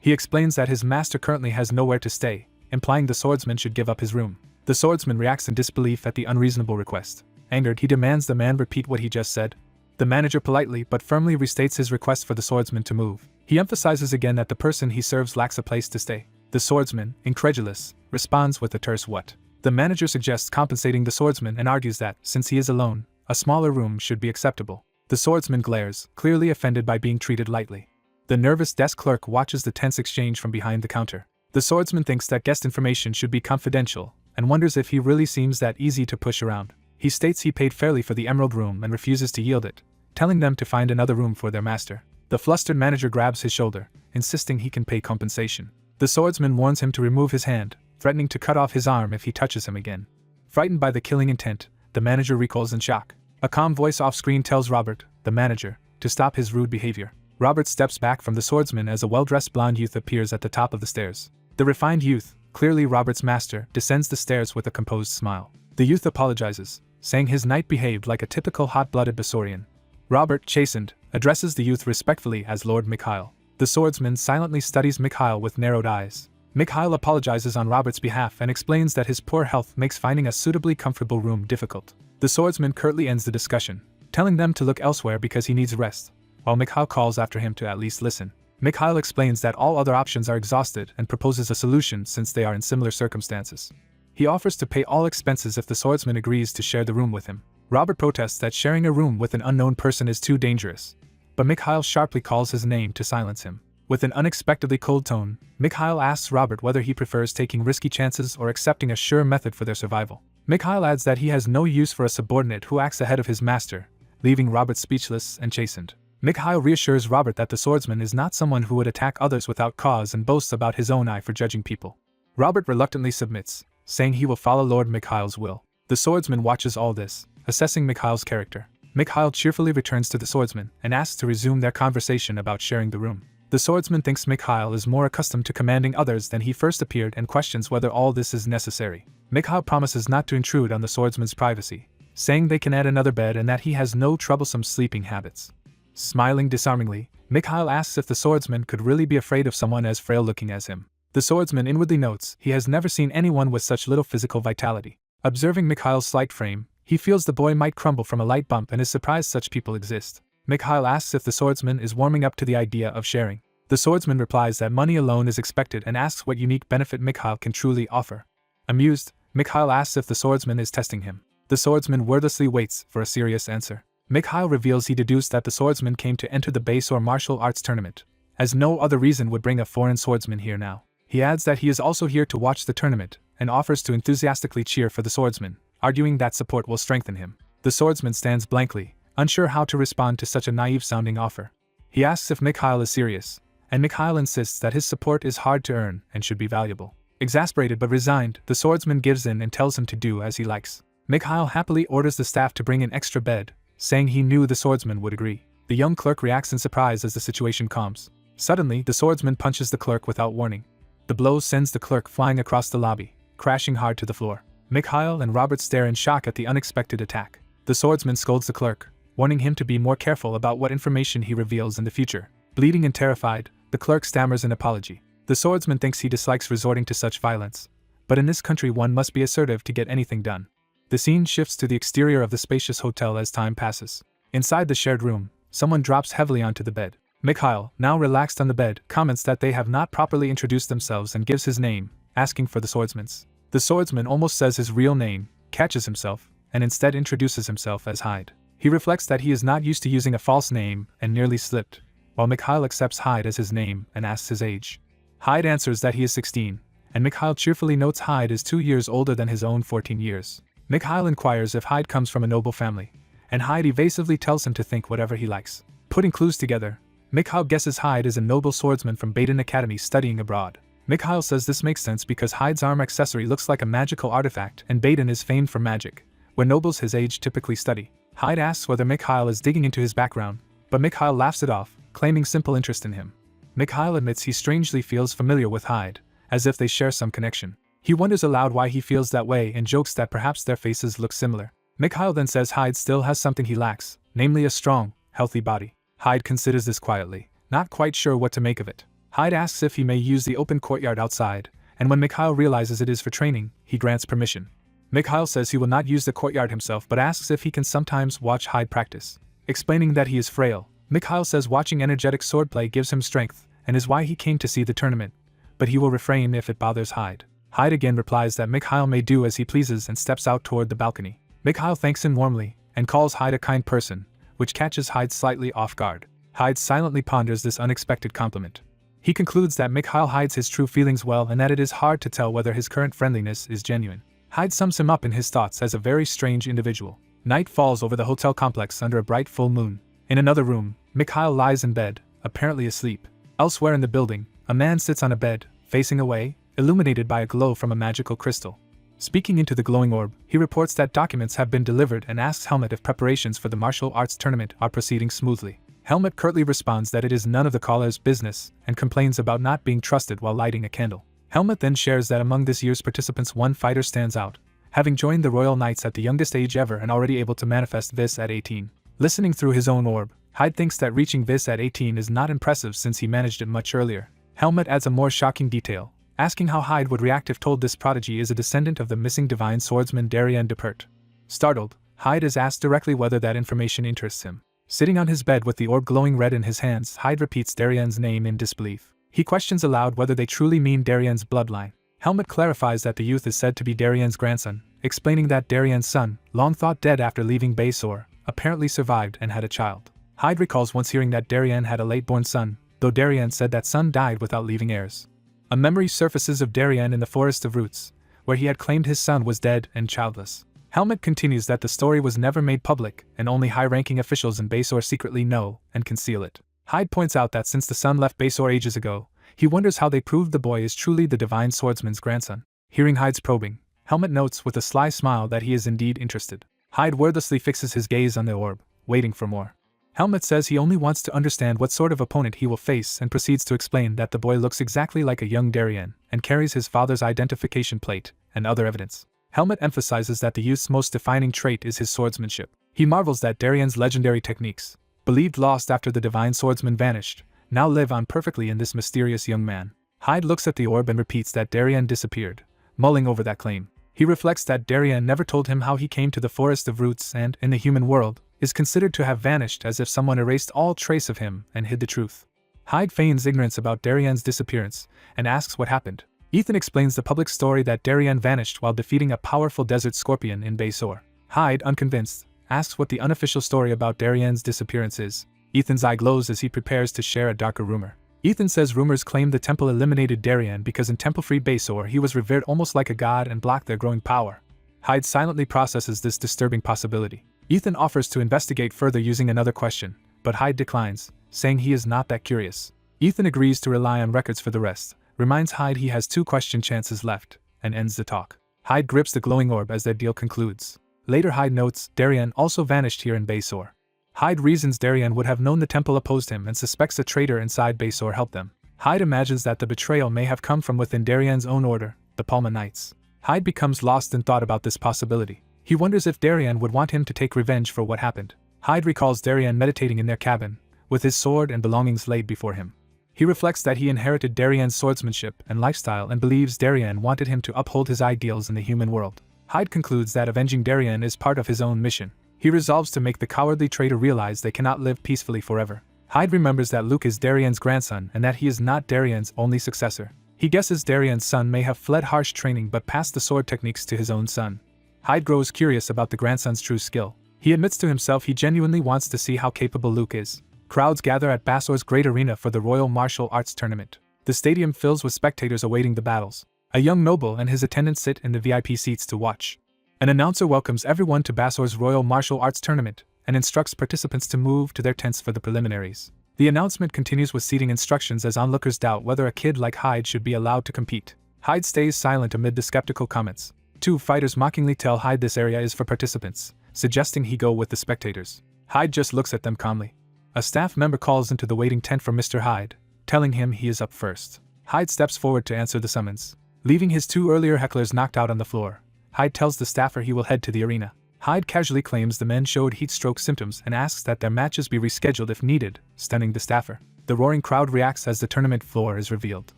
S1: He explains that his master currently has nowhere to stay, implying the swordsman should give up his room. The swordsman reacts in disbelief at the unreasonable request. Angered, he demands the man repeat what he just said. The manager politely but firmly restates his request for the swordsman to move. He emphasizes again that the person he serves lacks a place to stay. The swordsman, incredulous, responds with a terse what. The manager suggests compensating the swordsman and argues that, since he is alone, a smaller room should be acceptable. The swordsman glares, clearly offended by being treated lightly. The nervous desk clerk watches the tense exchange from behind the counter. The swordsman thinks that guest information should be confidential, and wonders if he really seems that easy to push around. He states he paid fairly for the emerald room and refuses to yield it, telling them to find another room for their master. The flustered manager grabs his shoulder, insisting he can pay compensation. The swordsman warns him to remove his hand, threatening to cut off his arm if he touches him again. Frightened by the killing intent, the manager recoils in shock. A calm voice off-screen tells Robert, the manager, to stop his rude behavior. Robert steps back from the swordsman as a well-dressed blonde youth appears at the top of the stairs. The refined youth, clearly Robert's master, descends the stairs with a composed smile. The youth apologizes, saying his knight behaved like a typical hot-blooded Basorian. Robert, chastened, addresses the youth respectfully as Lord Mikhail. The swordsman silently studies Mikhail with narrowed eyes. Mikhail apologizes on Robert's behalf and explains that his poor health makes finding a suitably comfortable room difficult. The swordsman curtly ends the discussion, telling them to look elsewhere because he needs rest, while Mikhail calls after him to at least listen. Mikhail explains that all other options are exhausted and proposes a solution since they are in similar circumstances. He offers to pay all expenses if the swordsman agrees to share the room with him. Robert protests that sharing a room with an unknown person is too dangerous, but Mikhail sharply calls his name to silence him. With an unexpectedly cold tone, Mikhail asks Robert whether he prefers taking risky chances or accepting a sure method for their survival. Mikhail adds that he has no use for a subordinate who acts ahead of his master, leaving Robert speechless and chastened. Mikhail reassures Robert that the swordsman is not someone who would attack others without cause and boasts about his own eye for judging people. Robert reluctantly submits, saying he will follow Lord Mikhail's will. The swordsman watches all this, assessing Mikhail's character. Mikhail cheerfully returns to the swordsman and asks to resume their conversation about sharing the room. The swordsman thinks Mikhail is more accustomed to commanding others than he first appeared and questions whether all this is necessary. Mikhail promises not to intrude on the swordsman's privacy, saying they can add another bed and that he has no troublesome sleeping habits. Smiling disarmingly, Mikhail asks if the swordsman could really be afraid of someone as frail-looking as him. The swordsman inwardly notes he has never seen anyone with such little physical vitality. Observing Mikhail's slight frame, he feels the boy might crumble from a light bump and is surprised such people exist. Mikhail asks if the swordsman is warming up to the idea of sharing. The swordsman replies that money alone is expected and asks what unique benefit Mikhail can truly offer. Amused, Mikhail asks if the swordsman is testing him. The swordsman wordlessly waits for a serious answer. Mikhail reveals he deduced that the swordsman came to enter the base or martial arts tournament, as no other reason would bring a foreign swordsman here now. He adds that he is also here to watch the tournament, and offers to enthusiastically cheer for the swordsman, arguing that support will strengthen him. The swordsman stands blankly, unsure how to respond to such a naive-sounding offer. He asks if Mikhail is serious, and Mikhail insists that his support is hard to earn and should be valuable. Exasperated but resigned, the swordsman gives in and tells him to do as he likes. Mikhail happily orders the staff to bring an extra bed, saying he knew the swordsman would agree. The young clerk reacts in surprise as the situation calms. Suddenly, the swordsman punches the clerk without warning. The blow sends the clerk flying across the lobby, crashing hard to the floor. Mikhail and Robert stare in shock at the unexpected attack. The swordsman scolds the clerk, warning him to be more careful about what information he reveals in the future. Bleeding and terrified, the clerk stammers an apology. The swordsman thinks he dislikes resorting to such violence, but in this country one must be assertive to get anything done. The scene shifts to the exterior of the spacious hotel as time passes. Inside the shared room, someone drops heavily onto the bed. Mikhail, now relaxed on the bed, comments that they have not properly introduced themselves and gives his name, asking for the swordsman's. The swordsman almost says his real name, catches himself, and instead introduces himself as Hyde. He reflects that he is not used to using a false name and nearly slipped, while Mikhail accepts Hyde as his name and asks his age. Hyde answers that he is 16, and Mikhail cheerfully notes Hyde is 2 years older than his own 14 years. Mikhail inquires if Hyde comes from a noble family, and Hyde evasively tells him to think whatever he likes. Putting clues together, Mikhail guesses Hyde is a noble swordsman from Baden Academy studying abroad. Mikhail says this makes sense because Hyde's arm accessory looks like a magical artifact and Baden is famed for magic, where nobles his age typically study. Hyde asks whether Mikhail is digging into his background, but Mikhail laughs it off, claiming simple interest in him. Mikhail admits he strangely feels familiar with Hyde, as if they share some connection. He wonders aloud why he feels that way and jokes that perhaps their faces look similar. Mikhail then says Hyde still has something he lacks, namely a strong, healthy body. Hyde considers this quietly, not quite sure what to make of it. Hyde asks if he may use the open courtyard outside, and when Mikhail realizes it is for training, he grants permission. Mikhail says he will not use the courtyard himself but asks if he can sometimes watch Hyde practice. Explaining that he is frail, Mikhail says watching energetic swordplay gives him strength and is why he came to see the tournament, but he will refrain if it bothers Hyde. Hyde again replies that Mikhail may do as he pleases and steps out toward the balcony. Mikhail thanks him warmly and calls Hyde a kind person, which catches Hyde slightly off guard. Hyde silently ponders this unexpected compliment. He concludes that Mikhail hides his true feelings well and that it is hard to tell whether his current friendliness is genuine. Hyde sums him up in his thoughts as a very strange individual. Night falls over the hotel complex under a bright full moon. In another room, Mikhail lies in bed, apparently asleep. Elsewhere in the building, a man sits on a bed, facing away, illuminated by a glow from a magical crystal. Speaking into the glowing orb, he reports that documents have been delivered and asks Helmet if preparations for the martial arts tournament are proceeding smoothly. Helmet curtly responds that it is none of the caller's business and complains about not being trusted while lighting a candle. Helmet then shares that among this year's participants one fighter stands out, having joined the Royal Knights at the youngest age ever and already able to manifest this at 18. Listening through his own orb, Hyde thinks that reaching this at 18 is not impressive since he managed it much earlier. Helmet adds a more shocking detail, asking how Hyde would react if told this prodigy is a descendant of the missing divine swordsman Darien Depert. Startled, Hyde is asked directly whether that information interests him. Sitting on his bed with the orb glowing red in his hands, Hyde repeats Darien's name in disbelief. He questions aloud whether they truly mean Darien's bloodline. Helmet clarifies that the youth is said to be Darien's grandson, explaining that Darien's son, long thought dead after leaving Baysore, apparently survived and had a child. Hyde recalls once hearing that Darien had a late-born son, though Darien said that son died without leaving heirs. A memory surfaces of Darien in the Forest of Roots, where he had claimed his son was dead and childless. Helmet continues that the story was never made public and only high-ranking officials in Baysore secretly know and conceal it. Hyde points out that since the son left Baysore ages ago, he wonders how they proved the boy is truly the divine swordsman's grandson. Hearing Hyde's probing, Helmet notes with a sly smile that he is indeed interested. Hyde wordlessly fixes his gaze on the orb, waiting for more. Helmet says he only wants to understand what sort of opponent he will face and proceeds to explain that the boy looks exactly like a young Darien and carries his father's identification plate and other evidence. Helmet emphasizes that the youth's most defining trait is his swordsmanship. He marvels that Darien's legendary techniques, believed lost after the divine swordsman vanished, now live on perfectly in this mysterious young man. Hyde looks at the orb and repeats that Darien disappeared, mulling over that claim. He reflects that Darien never told him how he came to the Forest of Roots and, in the human world, is considered to have vanished as if someone erased all trace of him and hid the truth. Hyde feigns ignorance about Darien's disappearance and asks what happened. Ethan explains the public story that Darien vanished while defeating a powerful desert scorpion in Baysore. Hyde, unconvinced, asks what the unofficial story about Darien's disappearance is. Ethan's eye glows as he prepares to share a darker rumor. Ethan says rumors claim the temple eliminated Darien because in temple-free Baysore he was revered almost like a god and blocked their growing power. Hyde silently processes this disturbing possibility. Ethan offers to investigate further using another question, but Hyde declines, saying he is not that curious. Ethan agrees to rely on records for the rest, reminds Hyde he has 2 question chances left, and ends the talk. Hyde grips the glowing orb as their deal concludes. Later Hyde notes Darien also vanished here in Baysore. Hyde reasons Darien would have known the temple opposed him and suspects a traitor inside Baysore helped them. Hyde imagines that the betrayal may have come from within Darien's own order, the Palma Knights. Hyde becomes lost in thought about this possibility. He wonders if Darien would want him to take revenge for what happened. Hyde recalls Darien meditating in their cabin, with his sword and belongings laid before him. He reflects that he inherited Darien's swordsmanship and lifestyle and believes Darien wanted him to uphold his ideals in the human world. Hyde concludes that avenging Darien is part of his own mission. He resolves to make the cowardly traitor realize they cannot live peacefully forever. Hyde remembers that Luke is Darian's grandson and that he is not Darian's only successor. He guesses Darian's son may have fled harsh training but passed the sword techniques to his own son. Hyde grows curious about the grandson's true skill. He admits to himself he genuinely wants to see how capable Luke is. Crowds gather at Basor's great arena for the Royal Martial Arts Tournament. The stadium fills with spectators awaiting the battles. A young noble and his attendants sit in the VIP seats to watch. An announcer welcomes everyone to Basor's Royal Martial Arts Tournament and instructs participants to move to their tents for the preliminaries. The announcement continues with seating instructions as onlookers doubt whether a kid like Hyde should be allowed to compete. Hyde stays silent amid the skeptical comments. Two fighters mockingly tell Hyde this area is for participants, suggesting he go with the spectators. Hyde just looks at them calmly. A staff member calls into the waiting tent for Mr. Hyde, telling him he is up first. Hyde steps forward to answer the summons. Leaving his two earlier hecklers knocked out on the floor, Hyde tells the staffer he will head to the arena. Hyde casually claims the men showed heat stroke symptoms and asks that their matches be rescheduled if needed, stunning the staffer. The roaring crowd reacts as the tournament floor is revealed.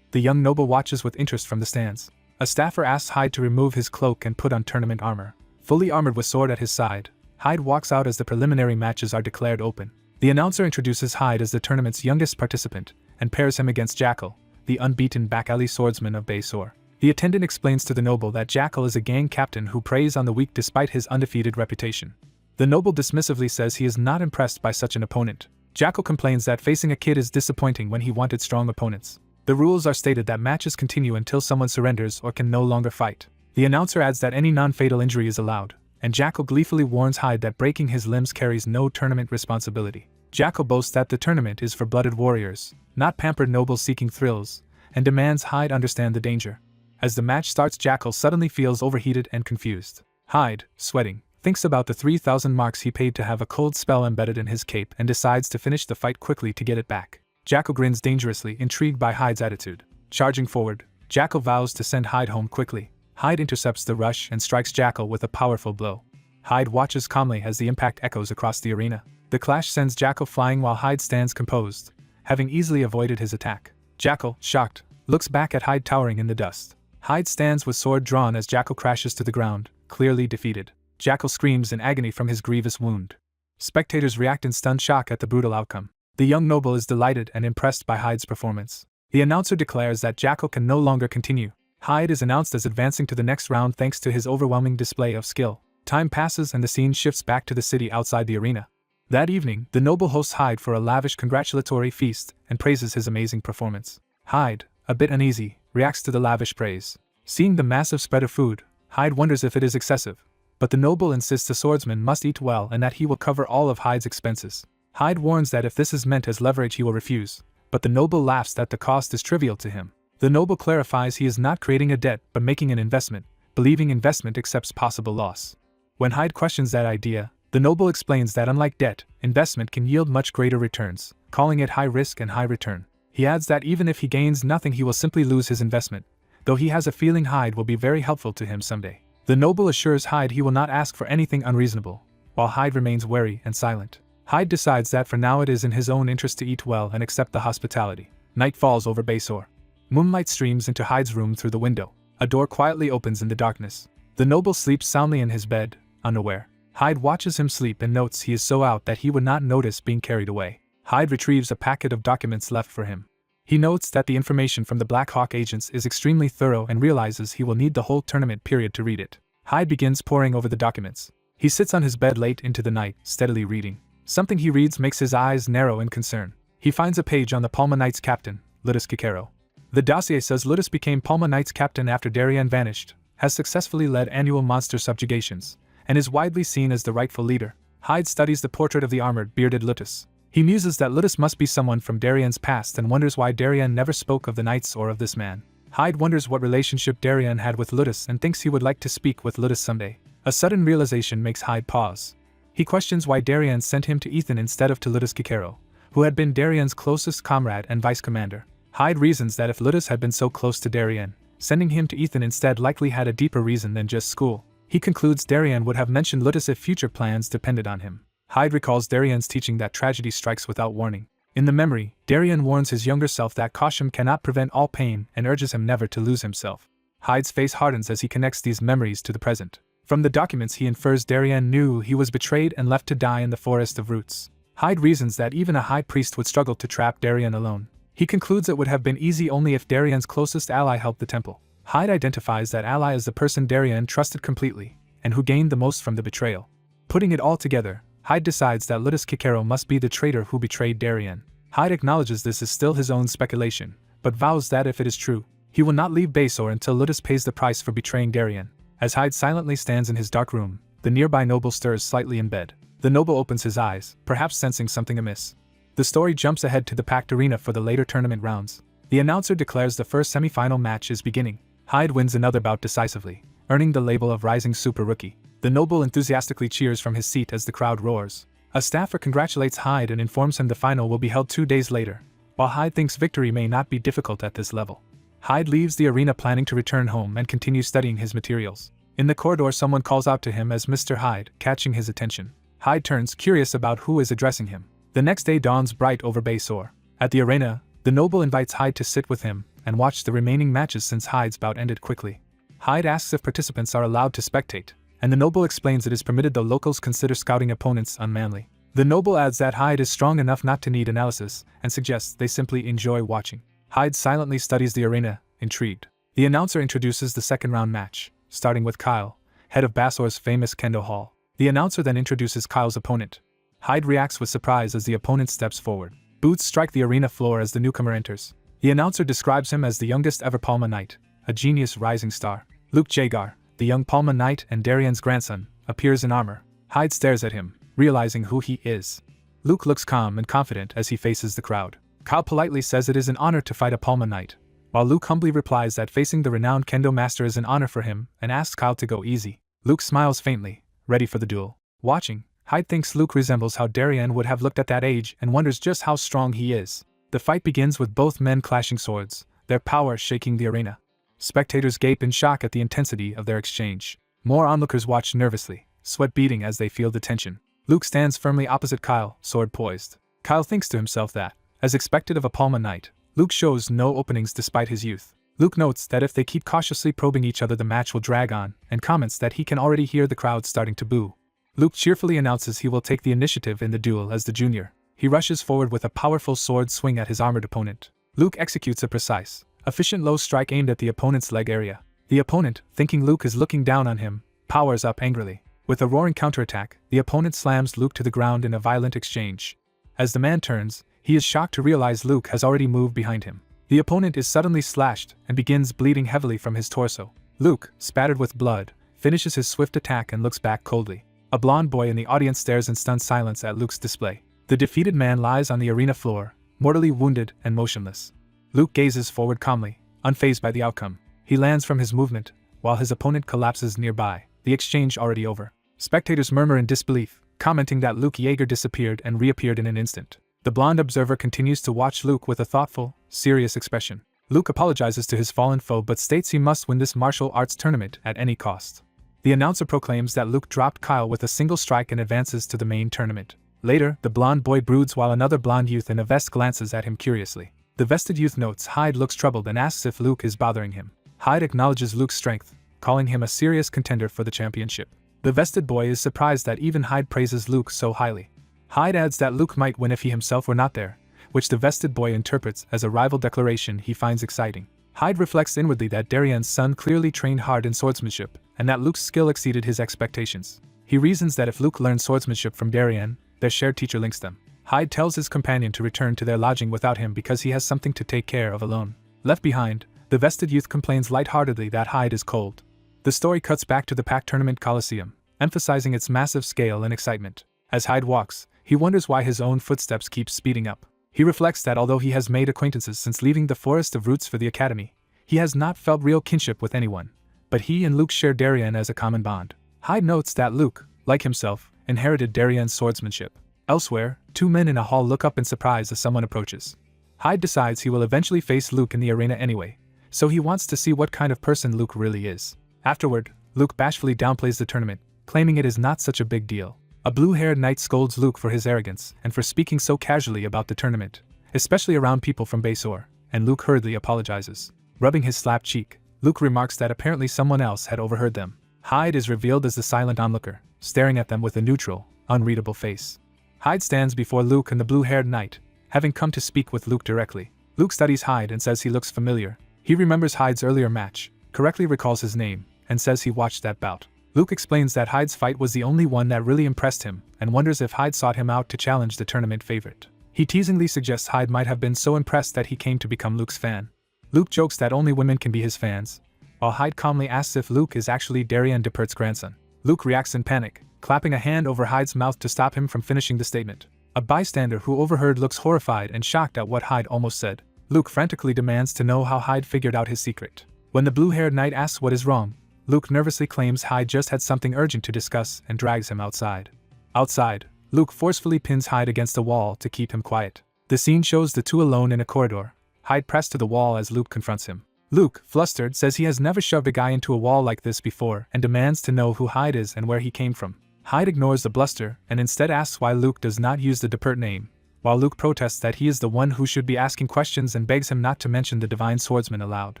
S1: The young noble watches with interest from the stands. A staffer asks Hyde to remove his cloak and put on tournament armor. Fully armored with sword at his side, Hyde walks out as the preliminary matches are declared open. The announcer introduces Hyde as the tournament's youngest participant and pairs him against Jackal, the unbeaten back-alley swordsman of Basor. The attendant explains to the noble that Jackal is a gang captain who preys on the weak despite his undefeated reputation. The noble dismissively says he is not impressed by such an opponent. Jackal complains that facing a kid is disappointing when he wanted strong opponents. The rules are stated that matches continue until someone surrenders or can no longer fight. The announcer adds that any non-fatal injury is allowed, and Jackal gleefully warns Hyde that breaking his limbs carries no tournament responsibility. Jackal boasts that the tournament is for blooded warriors, not pampered nobles seeking thrills, and demands Hyde understand the danger. As the match starts, Jackal suddenly feels overheated and confused. Hyde, sweating, thinks about the 3,000 marks he paid to have a cold spell embedded in his cape and decides to finish the fight quickly to get it back. Jackal grins dangerously, intrigued by Hyde's attitude. Charging forward, Jackal vows to send Hyde home quickly. Hyde intercepts the rush and strikes Jackal with a powerful blow. Hyde watches calmly as the impact echoes across the arena. The clash sends Jackal flying while Hyde stands composed, having easily avoided his attack. Jackal, shocked, looks back at Hyde towering in the dust. Hyde stands with sword drawn as Jackal crashes to the ground, clearly defeated. Jackal screams in agony from his grievous wound. Spectators react in stunned shock at the brutal outcome. The young noble is delighted and impressed by Hyde's performance. The announcer declares that Jackal can no longer continue. Hyde is announced as advancing to the next round thanks to his overwhelming display of skill. Time passes and the scene shifts back to the city outside the arena. That evening, the noble hosts Hyde for a lavish congratulatory feast and praises his amazing performance. Hyde, a bit uneasy, reacts to the lavish praise. Seeing the massive spread of food, Hyde wonders if it is excessive, but the noble insists the swordsman must eat well and that he will cover all of Hyde's expenses. Hyde warns that if this is meant as leverage he will refuse, but the noble laughs that the cost is trivial to him. The noble clarifies he is not creating a debt but making an investment, believing investment accepts possible loss. When Hyde questions that idea, the noble explains that unlike debt, investment can yield much greater returns, calling it high risk and high return. He adds that even if he gains nothing he will simply lose his investment, though he has a feeling Hyde will be very helpful to him someday. The noble assures Hyde he will not ask for anything unreasonable, while Hyde remains wary and silent. Hyde decides that for now it is in his own interest to eat well and accept the hospitality. Night falls over Basor. Moonlight streams into Hyde's room through the window. A door quietly opens in the darkness. The noble sleeps soundly in his bed, unaware. Hyde watches him sleep and notes he is so out that he would not notice being carried away. Hyde retrieves a packet of documents left for him. He notes that the information from the Black Hawk agents is extremely thorough and realizes he will need the whole tournament period to read it. Hyde begins poring over the documents. He sits on his bed late into the night, steadily reading. Something he reads makes his eyes narrow in concern. He finds a page on the Palma Knight's captain, Ludus Kikero. The dossier says Ludus became Palma Knight's captain after Darian vanished, has successfully led annual monster subjugations, and is widely seen as the rightful leader. Hyde studies the portrait of the armored, bearded Ludus. He muses that Ludus must be someone from Darian's past and wonders why Darian never spoke of the knights or of this man. Hyde wonders what relationship Darian had with Ludus and thinks he would like to speak with Ludus someday. A sudden realization makes Hyde pause. He questions why Darian sent him to Ethan instead of to Ludus Kikero, who had been Darian's closest comrade and vice-commander. Hyde reasons that if Ludus had been so close to Darian, sending him to Ethan instead likely had a deeper reason than just school. He concludes Darian would have mentioned Ludus if future plans depended on him. Hyde recalls Darian's teaching that tragedy strikes without warning. In the memory, Darian warns his younger self that caution cannot prevent all pain and urges him never to lose himself. Hyde's face hardens as he connects these memories to the present. From the documents he infers Darian knew he was betrayed and left to die in the Forest of Roots. Hyde reasons that even a high priest would struggle to trap Darien alone. He concludes it would have been easy only if Darien's closest ally helped the temple. Hyde identifies that ally as the person Darien trusted completely, and who gained the most from the betrayal. Putting it all together, Hyde decides that Ludus Kikero must be the traitor who betrayed Darien. Hyde acknowledges this is still his own speculation, but vows that if it is true, he will not leave Basor until Ludus pays the price for betraying Darien. As Hyde silently stands in his dark room, the nearby noble stirs slightly in bed. The noble opens his eyes, perhaps sensing something amiss. The story jumps ahead to the packed arena for the later tournament rounds. The announcer declares the first semi-final match is beginning. Hyde wins another bout decisively, earning the label of Rising Super Rookie. The noble enthusiastically cheers from his seat as the crowd roars. A staffer congratulates Hyde and informs him the final will be held 2 days later. While Hyde thinks victory may not be difficult at this level, Hyde leaves the arena planning to return home and continue studying his materials. In the corridor, someone calls out to him as Mr. Hyde, catching his attention. Hyde turns, curious about who is addressing him. The next day dawns bright over Basor. At the arena, the noble invites Hyde to sit with him and watch the remaining matches since Hyde's bout ended quickly. Hyde asks if participants are allowed to spectate, and the noble explains it is permitted though locals consider scouting opponents unmanly. The noble adds that Hyde is strong enough not to need analysis, and suggests they simply enjoy watching. Hyde silently studies the arena, intrigued. The announcer introduces the second round match, starting with Kyle, head of Basor's famous Kendo Hall. The announcer then introduces Kyle's opponent. Hyde reacts with surprise as the opponent steps forward. Boots strike the arena floor as the newcomer enters. The announcer describes him as the youngest ever Palma Knight, a genius rising star. Luke Jagar, the young Palma Knight and Darien's grandson, appears in armor. Hyde stares at him, realizing who he is. Luke looks calm and confident as he faces the crowd. Kyle politely says it is an honor to fight a Palma Knight, while Luke humbly replies that facing the renowned Kendo master is an honor for him and asks Kyle to go easy. Luke smiles faintly, ready for the duel. Watching, Hyde thinks Luke resembles how Darien would have looked at that age and wonders just how strong he is. The fight begins with both men clashing swords, their power shaking the arena. Spectators gape in shock at the intensity of their exchange. More onlookers watch nervously, sweat beading as they feel the tension. Luke stands firmly opposite Kyle, sword poised. Kyle thinks to himself that, as expected of a Palma Knight, Luke shows no openings despite his youth. Luke notes that if they keep cautiously probing each other the match will drag on, and comments that he can already hear the crowd starting to boo. Luke cheerfully announces he will take the initiative in the duel as the junior. He rushes forward with a powerful sword swing at his armored opponent. Luke executes a precise, efficient low strike aimed at the opponent's leg area. The opponent, thinking Luke is looking down on him, powers up angrily. With a roaring counterattack, the opponent slams Luke to the ground in a violent exchange. As the man turns, he is shocked to realize Luke has already moved behind him. The opponent is suddenly slashed and begins bleeding heavily from his torso. Luke, spattered with blood, finishes his swift attack and looks back coldly. A blonde boy in the audience stares in stunned silence at Luke's display. The defeated man lies on the arena floor, mortally wounded and motionless. Luke gazes forward calmly, unfazed by the outcome. He lands from his movement, while his opponent collapses nearby, the exchange already over. Spectators murmur in disbelief, commenting that Luke Yeager disappeared and reappeared in an instant. The blonde observer continues to watch Luke with a thoughtful, serious expression. Luke apologizes to his fallen foe but states he must win this martial arts tournament at any cost. The announcer proclaims that Luke dropped Kyle with a single strike and advances to the main tournament. Later, the blonde boy broods while another blonde youth in a vest glances at him curiously. The vested youth notes Hyde looks troubled and asks if Luke is bothering him. Hyde acknowledges Luke's strength, calling him a serious contender for the championship. The vested boy is surprised that even Hyde praises Luke so highly. Hyde adds that Luke might win if he himself were not there, which the vested boy interprets as a rival declaration he finds exciting. Hyde reflects inwardly that Darien's son clearly trained hard in swordsmanship, and that Luke's skill exceeded his expectations. He reasons that if Luke learned swordsmanship from Darien, their shared teacher links them. Hyde tells his companion to return to their lodging without him because he has something to take care of alone. Left behind, the vested youth complains lightheartedly that Hyde is cold. The story cuts back to the packed tournament coliseum, emphasizing its massive scale and excitement. As Hyde walks, he wonders why his own footsteps keep speeding up. He reflects that although he has made acquaintances since leaving the Forest of Roots for the Academy, he has not felt real kinship with anyone, but he and Luke share Darien as a common bond. Hyde notes that Luke, like himself, inherited Darien's swordsmanship. Elsewhere, two men in a hall look up in surprise as someone approaches. Hyde decides he will eventually face Luke in the arena anyway, so he wants to see what kind of person Luke really is. Afterward, Luke bashfully downplays the tournament, claiming it is not such a big deal. A blue-haired knight scolds Luke for his arrogance and for speaking so casually about the tournament, especially around people from Basor, and Luke hurriedly apologizes. Rubbing his slapped cheek, Luke remarks that apparently someone else had overheard them. Hyde is revealed as the silent onlooker, staring at them with a neutral, unreadable face. Hyde stands before Luke and the blue-haired knight, having come to speak with Luke directly. Luke studies Hyde and says he looks familiar. He remembers Hyde's earlier match, correctly recalls his name, and says he watched that bout. Luke explains that Hyde's fight was the only one that really impressed him, and wonders if Hyde sought him out to challenge the tournament favorite. He teasingly suggests Hyde might have been so impressed that he came to become Luke's fan. Luke jokes that only women can be his fans, while Hyde calmly asks if Luke is actually Darien Depert's grandson. Luke reacts in panic, clapping a hand over Hyde's mouth to stop him from finishing the statement. A bystander who overheard looks horrified and shocked at what Hyde almost said. Luke frantically demands to know how Hyde figured out his secret. When the blue-haired knight asks what is wrong, Luke nervously claims Hyde just had something urgent to discuss and drags him outside. Outside, Luke forcefully pins Hyde against a wall to keep him quiet. The scene shows the two alone in a corridor, Hyde pressed to the wall as Luke confronts him. Luke, flustered, says he has never shoved a guy into a wall like this before and demands to know who Hyde is and where he came from. Hyde ignores the bluster and instead asks why Luke does not use the Depert name, while Luke protests that he is the one who should be asking questions and begs him not to mention the divine swordsman aloud.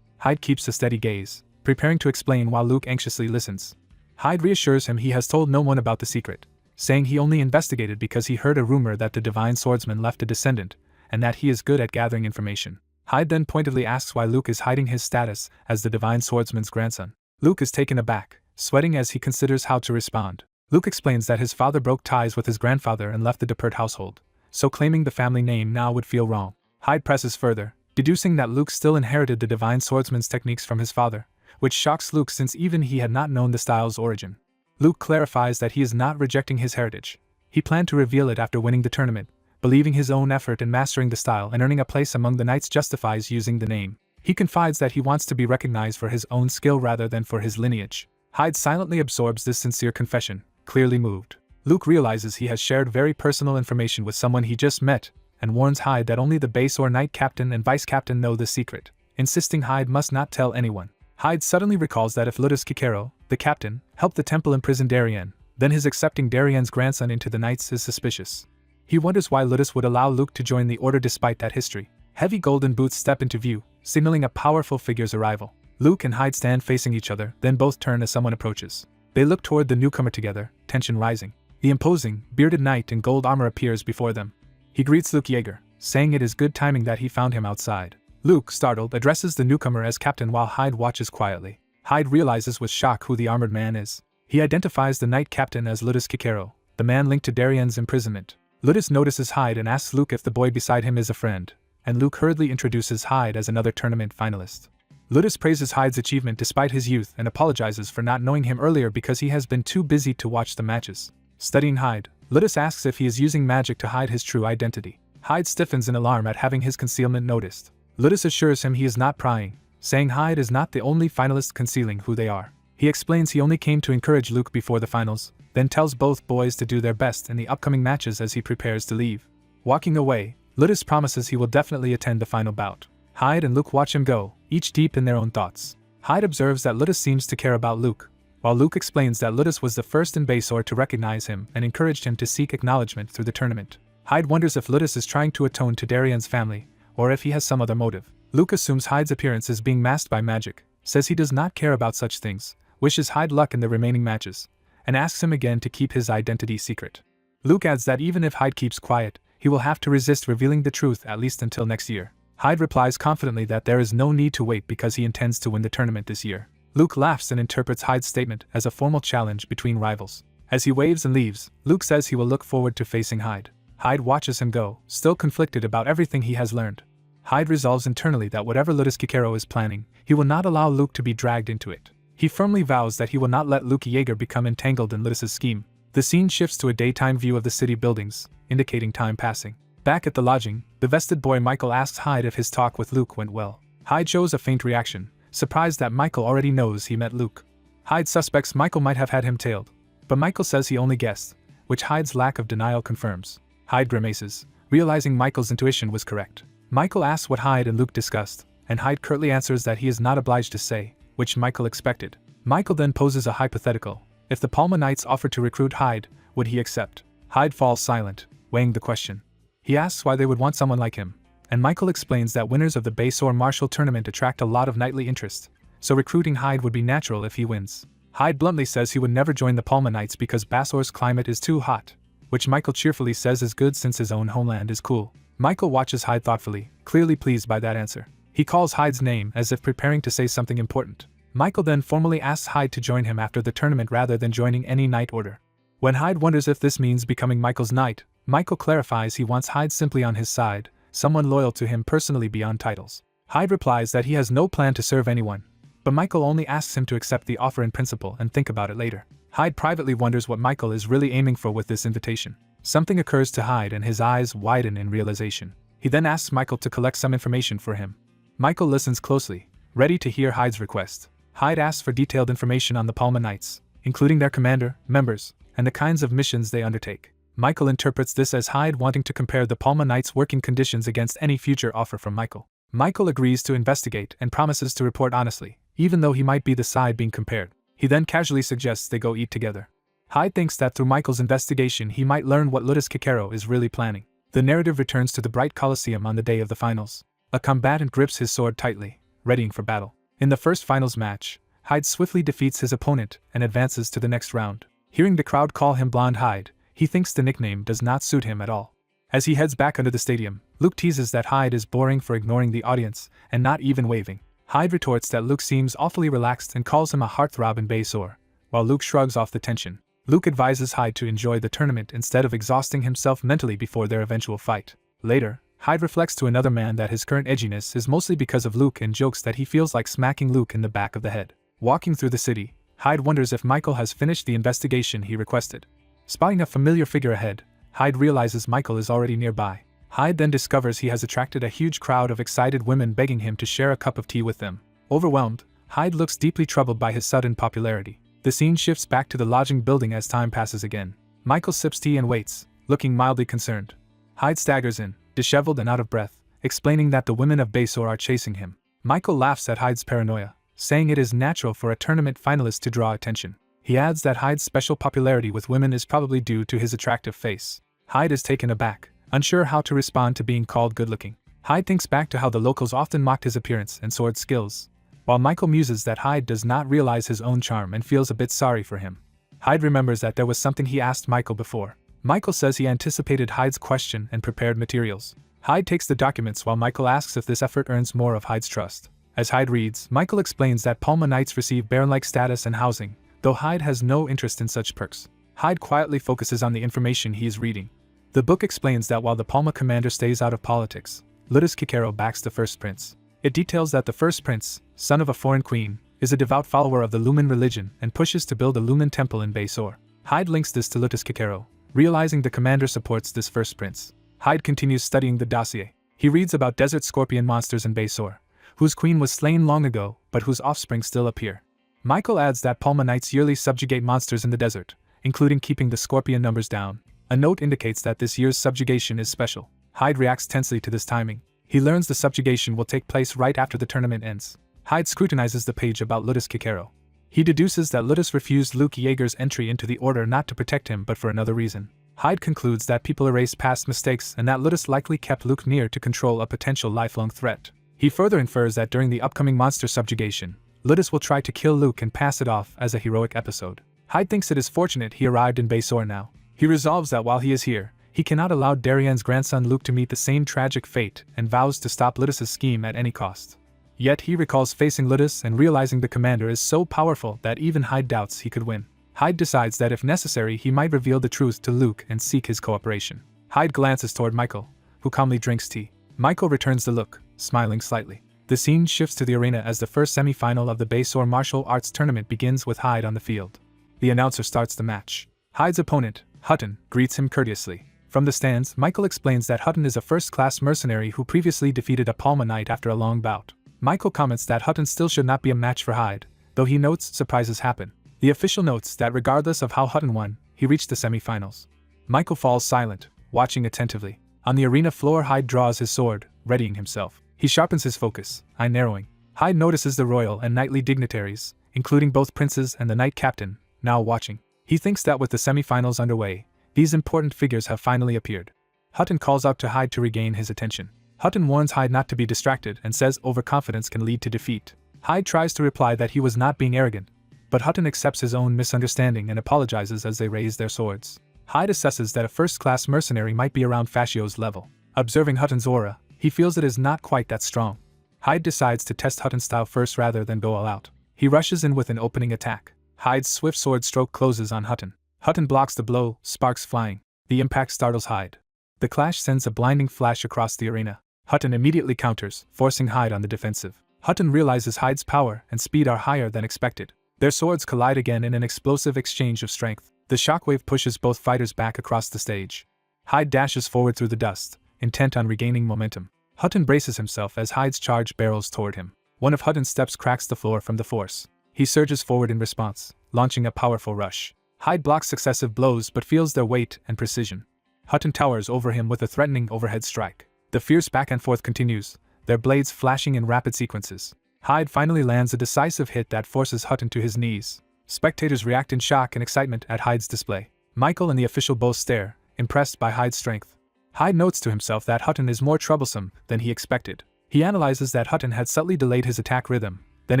S1: Hyde keeps a steady gaze, preparing to explain while Luke anxiously listens. Hyde reassures him he has told no one about the secret, saying he only investigated because he heard a rumor that the divine swordsman left a descendant, and that he is good at gathering information. Hyde then pointedly asks why Luke is hiding his status as the divine swordsman's grandson. Luke is taken aback, sweating as he considers how to respond. Luke explains that his father broke ties with his grandfather and left the Depert household, so claiming the family name now would feel wrong. Hyde presses further, deducing that Luke still inherited the divine swordsman's techniques from his father, which shocks Luke since even he had not known the style's origin. Luke clarifies that he is not rejecting his heritage. He planned to reveal it after winning the tournament, believing his own effort in mastering the style and earning a place among the knights justifies using the name. He confides that he wants to be recognized for his own skill rather than for his lineage. Hyde silently absorbs this sincere confession, clearly moved. Luke realizes he has shared very personal information with someone he just met, and warns Hyde that only the base or knight captain and vice captain know the secret, insisting Hyde must not tell anyone. Hyde suddenly recalls that if Ludus Kikero, the captain, helped the temple imprison Darien, then his accepting Darien's grandson into the knights is suspicious. He wonders why Ludus would allow Luke to join the order despite that history. Heavy golden boots step into view, signaling a powerful figure's arrival. Luke and Hyde stand facing each other, then both turn as someone approaches. They look toward the newcomer together, tension rising. The imposing, bearded knight in gold armor appears before them. He greets Luke Yeager, saying it is good timing that he found him outside. Luke, startled, addresses the newcomer as captain while Hyde watches quietly. Hyde realizes with shock who the armored man is. He identifies the knight captain as Ludus Kikero, the man linked to Darien's imprisonment. Ludus notices Hyde and asks Luke if the boy beside him is a friend, and Luke hurriedly introduces Hyde as another tournament finalist. Ludus praises Hyde's achievement despite his youth and apologizes for not knowing him earlier because he has been too busy to watch the matches. Studying Hyde, Ludus asks if he is using magic to hide his true identity. Hyde stiffens in alarm at having his concealment noticed. Ludus assures him he is not prying, saying Hyde is not the only finalist concealing who they are. He explains he only came to encourage Luke before the finals, then tells both boys to do their best in the upcoming matches as he prepares to leave. Walking away, Ludus promises he will definitely attend the final bout. Hyde and Luke watch him go, each deep in their own thoughts. Hyde observes that Ludus seems to care about Luke, while Luke explains that Ludus was the first in Basor to recognize him and encouraged him to seek acknowledgement through the tournament. Hyde wonders if Ludus is trying to atone to Darien's family, or if he has some other motive. Luke assumes Hyde's appearance is being masked by magic, says he does not care about such things, wishes Hyde luck in the remaining matches, and asks him again to keep his identity secret. Luke adds that even if Hyde keeps quiet, he will have to resist revealing the truth at least until next year. Hyde replies confidently that there is no need to wait because he intends to win the tournament this year. Luke laughs and interprets Hyde's statement as a formal challenge between rivals. As he waves and leaves, Luke says he will look forward to facing Hyde. Hyde watches him go, still conflicted about everything he has learned. Hyde resolves internally that whatever Ludus Kikero is planning, he will not allow Luke to be dragged into it. He firmly vows that he will not let Luke Yeager become entangled in Ludus's scheme. The scene shifts to a daytime view of the city buildings, indicating time passing. Back at the lodging, the vested boy Michael asks Hyde if his talk with Luke went well. Hyde shows a faint reaction, surprised that Michael already knows he met Luke. Hyde suspects Michael might have had him tailed, but Michael says he only guessed, which Hyde's lack of denial confirms. Hyde grimaces, realizing Michael's intuition was correct. Michael asks what Hyde and Luke discussed, and Hyde curtly answers that he is not obliged to say, which Michael expected. Michael then poses a hypothetical. If the Palma Knights offered to recruit Hyde, would he accept? Hyde falls silent, weighing the question. He asks why they would want someone like him, and Michael explains that winners of the Basor Martial Tournament attract a lot of knightly interest, so recruiting Hyde would be natural if he wins. Hyde bluntly says he would never join the Palma Knights because Basor's climate is too hot, which Michael cheerfully says is good since his own homeland is cool. Michael watches Hyde thoughtfully, clearly pleased by that answer. He calls Hyde's name as if preparing to say something important. Michael then formally asks Hyde to join him after the tournament rather than joining any knight order. When Hyde wonders if this means becoming Michael's knight, Michael clarifies he wants Hyde simply on his side, someone loyal to him personally beyond titles. Hyde replies that he has no plan to serve anyone, but Michael only asks him to accept the offer in principle and think about it later. Hyde privately wonders what Michael is really aiming for with this invitation. Something occurs to Hyde and his eyes widen in realization. He then asks Michael to collect some information for him. Michael listens closely, ready to hear Hyde's request. Hyde asks for detailed information on the Palma Knights, including their commander, members, and the kinds of missions they undertake. Michael interprets this as Hyde wanting to compare the Palma Knights' working conditions against any future offer from Michael. Michael agrees to investigate and promises to report honestly, even though he might be the side being compared. He then casually suggests they go eat together. Hyde thinks that through Michael's investigation he might learn what Ludus Kikero is really planning. The narrative returns to the bright Colosseum on the day of the finals. A combatant grips his sword tightly, readying for battle. In the first finals match, Hyde swiftly defeats his opponent and advances to the next round. Hearing the crowd call him Blonde Hyde, he thinks the nickname does not suit him at all. As he heads back under the stadium, Luke teases that Hyde is boring for ignoring the audience and not even waving. Hyde retorts that Luke seems awfully relaxed and calls him a heartthrob in Baysore, while Luke shrugs off the tension. Luke advises Hyde to enjoy the tournament instead of exhausting himself mentally before their eventual fight. Later, Hyde reflects to another man that his current edginess is mostly because of Luke and jokes that he feels like smacking Luke in the back of the head. Walking through the city, Hyde wonders if Michael has finished the investigation he requested. Spotting a familiar figure ahead, Hyde realizes Michael is already nearby. Hyde then discovers he has attracted a huge crowd of excited women begging him to share a cup of tea with them. Overwhelmed, Hyde looks deeply troubled by his sudden popularity. The scene shifts back to the lodging building as time passes again. Michael sips tea and waits, looking mildly concerned. Hyde staggers in, disheveled and out of breath, explaining that the women of Baysore are chasing him. Michael laughs at Hyde's paranoia, saying it is natural for a tournament finalist to draw attention. He adds that Hyde's special popularity with women is probably due to his attractive face. Hyde is taken aback, unsure how to respond to being called good-looking. Hyde thinks back to how the locals often mocked his appearance and sword skills, while Michael muses that Hyde does not realize his own charm and feels a bit sorry for him. Hyde remembers that there was something he asked Michael before. Michael says he anticipated Hyde's question and prepared materials. Hyde takes the documents while Michael asks if this effort earns more of Hyde's trust. As Hyde reads, Michael explains that Palma Knights receive baron-like status and housing, though Hyde has no interest in such perks. Hyde quietly focuses on the information he is reading. The book explains that while the Palma commander stays out of politics, Ludus Kikero backs the first prince. It details that the first prince, son of a foreign queen, is a devout follower of the Lumen religion and pushes to build a Lumen temple in Baysore. Hyde links this to Ludus Kikero, realizing the commander supports this first prince. Hyde continues studying the dossier. He reads about desert scorpion monsters in Baysore, whose queen was slain long ago but whose offspring still appear. Michael adds that Palma Knights yearly subjugate monsters in the desert, including keeping the scorpion numbers down. A note indicates that this year's subjugation is special. Hyde reacts tensely to this timing. He learns the subjugation will take place right after the tournament ends. Hyde scrutinizes the page about Ludus Kikero. He deduces that Ludus refused Luke Yeager's entry into the order not to protect him but for another reason. Hyde concludes that people erase past mistakes and that Ludus likely kept Luke near to control a potential lifelong threat. He further infers that during the upcoming monster subjugation, Ludus will try to kill Luke and pass it off as a heroic episode. Hyde thinks it is fortunate he arrived in Baysore now. He resolves that while he is here, he cannot allow Darienne's grandson Luke to meet the same tragic fate and vows to stop Ludus's scheme at any cost. Yet he recalls facing Ludus and realizing the commander is so powerful that even Hyde doubts he could win. Hyde decides that if necessary he might reveal the truth to Luke and seek his cooperation. Hyde glances toward Michael, who calmly drinks tea. Michael returns the look, smiling slightly. The scene shifts to the arena as the first semi-final of the Baysore Martial Arts Tournament begins with Hyde on the field. The announcer starts the match. Hyde's opponent, Hutton, greets him courteously. From the stands, Michael explains that Hutton is a first-class mercenary who previously defeated a Palma Knight after a long bout. Michael comments that Hutton still should not be a match for Hyde, though he notes surprises happen. The official notes that regardless of how Hutton won, he reached the semi-finals. Michael falls silent, watching attentively. On the arena floor, Hyde draws his sword, readying himself. He sharpens his focus, eye narrowing. Hyde notices the royal and knightly dignitaries, including both princes and the knight captain, now watching. He thinks that with the semi-finals underway, these important figures have finally appeared. Hutton calls out to Hyde to regain his attention. Hutton warns Hyde not to be distracted and says overconfidence can lead to defeat. Hyde tries to reply that he was not being arrogant, but Hutton accepts his own misunderstanding and apologizes as they raise their swords. Hyde assesses that a first-class mercenary might be around Fascio's level. Observing Hutton's aura, he feels it is not quite that strong. Hyde decides to test Hutton's style first rather than go all out. He rushes in with an opening attack. Hyde's swift sword stroke closes on Hutton. Hutton blocks the blow, sparks flying. The impact startles Hyde. The clash sends a blinding flash across the arena. Hutton immediately counters, forcing Hyde on the defensive. Hutton realizes Hyde's power and speed are higher than expected. Their swords collide again in an explosive exchange of strength. The shockwave pushes both fighters back across the stage. Hyde dashes forward through the dust, intent on regaining momentum. Hutton braces himself as Hyde's charge barrels toward him. One of Hutton's steps cracks the floor from the force. He surges forward in response, launching a powerful rush. Hyde blocks successive blows but feels their weight and precision. Hutton towers over him with a threatening overhead strike. The fierce back and forth continues, their blades flashing in rapid sequences. Hyde finally lands a decisive hit that forces Hutton to his knees. Spectators react in shock and excitement at Hyde's display. Michael and the official both stare, impressed by Hyde's strength. Hyde notes to himself that Hutton is more troublesome than he expected. He analyzes that Hutton had subtly delayed his attack rhythm, then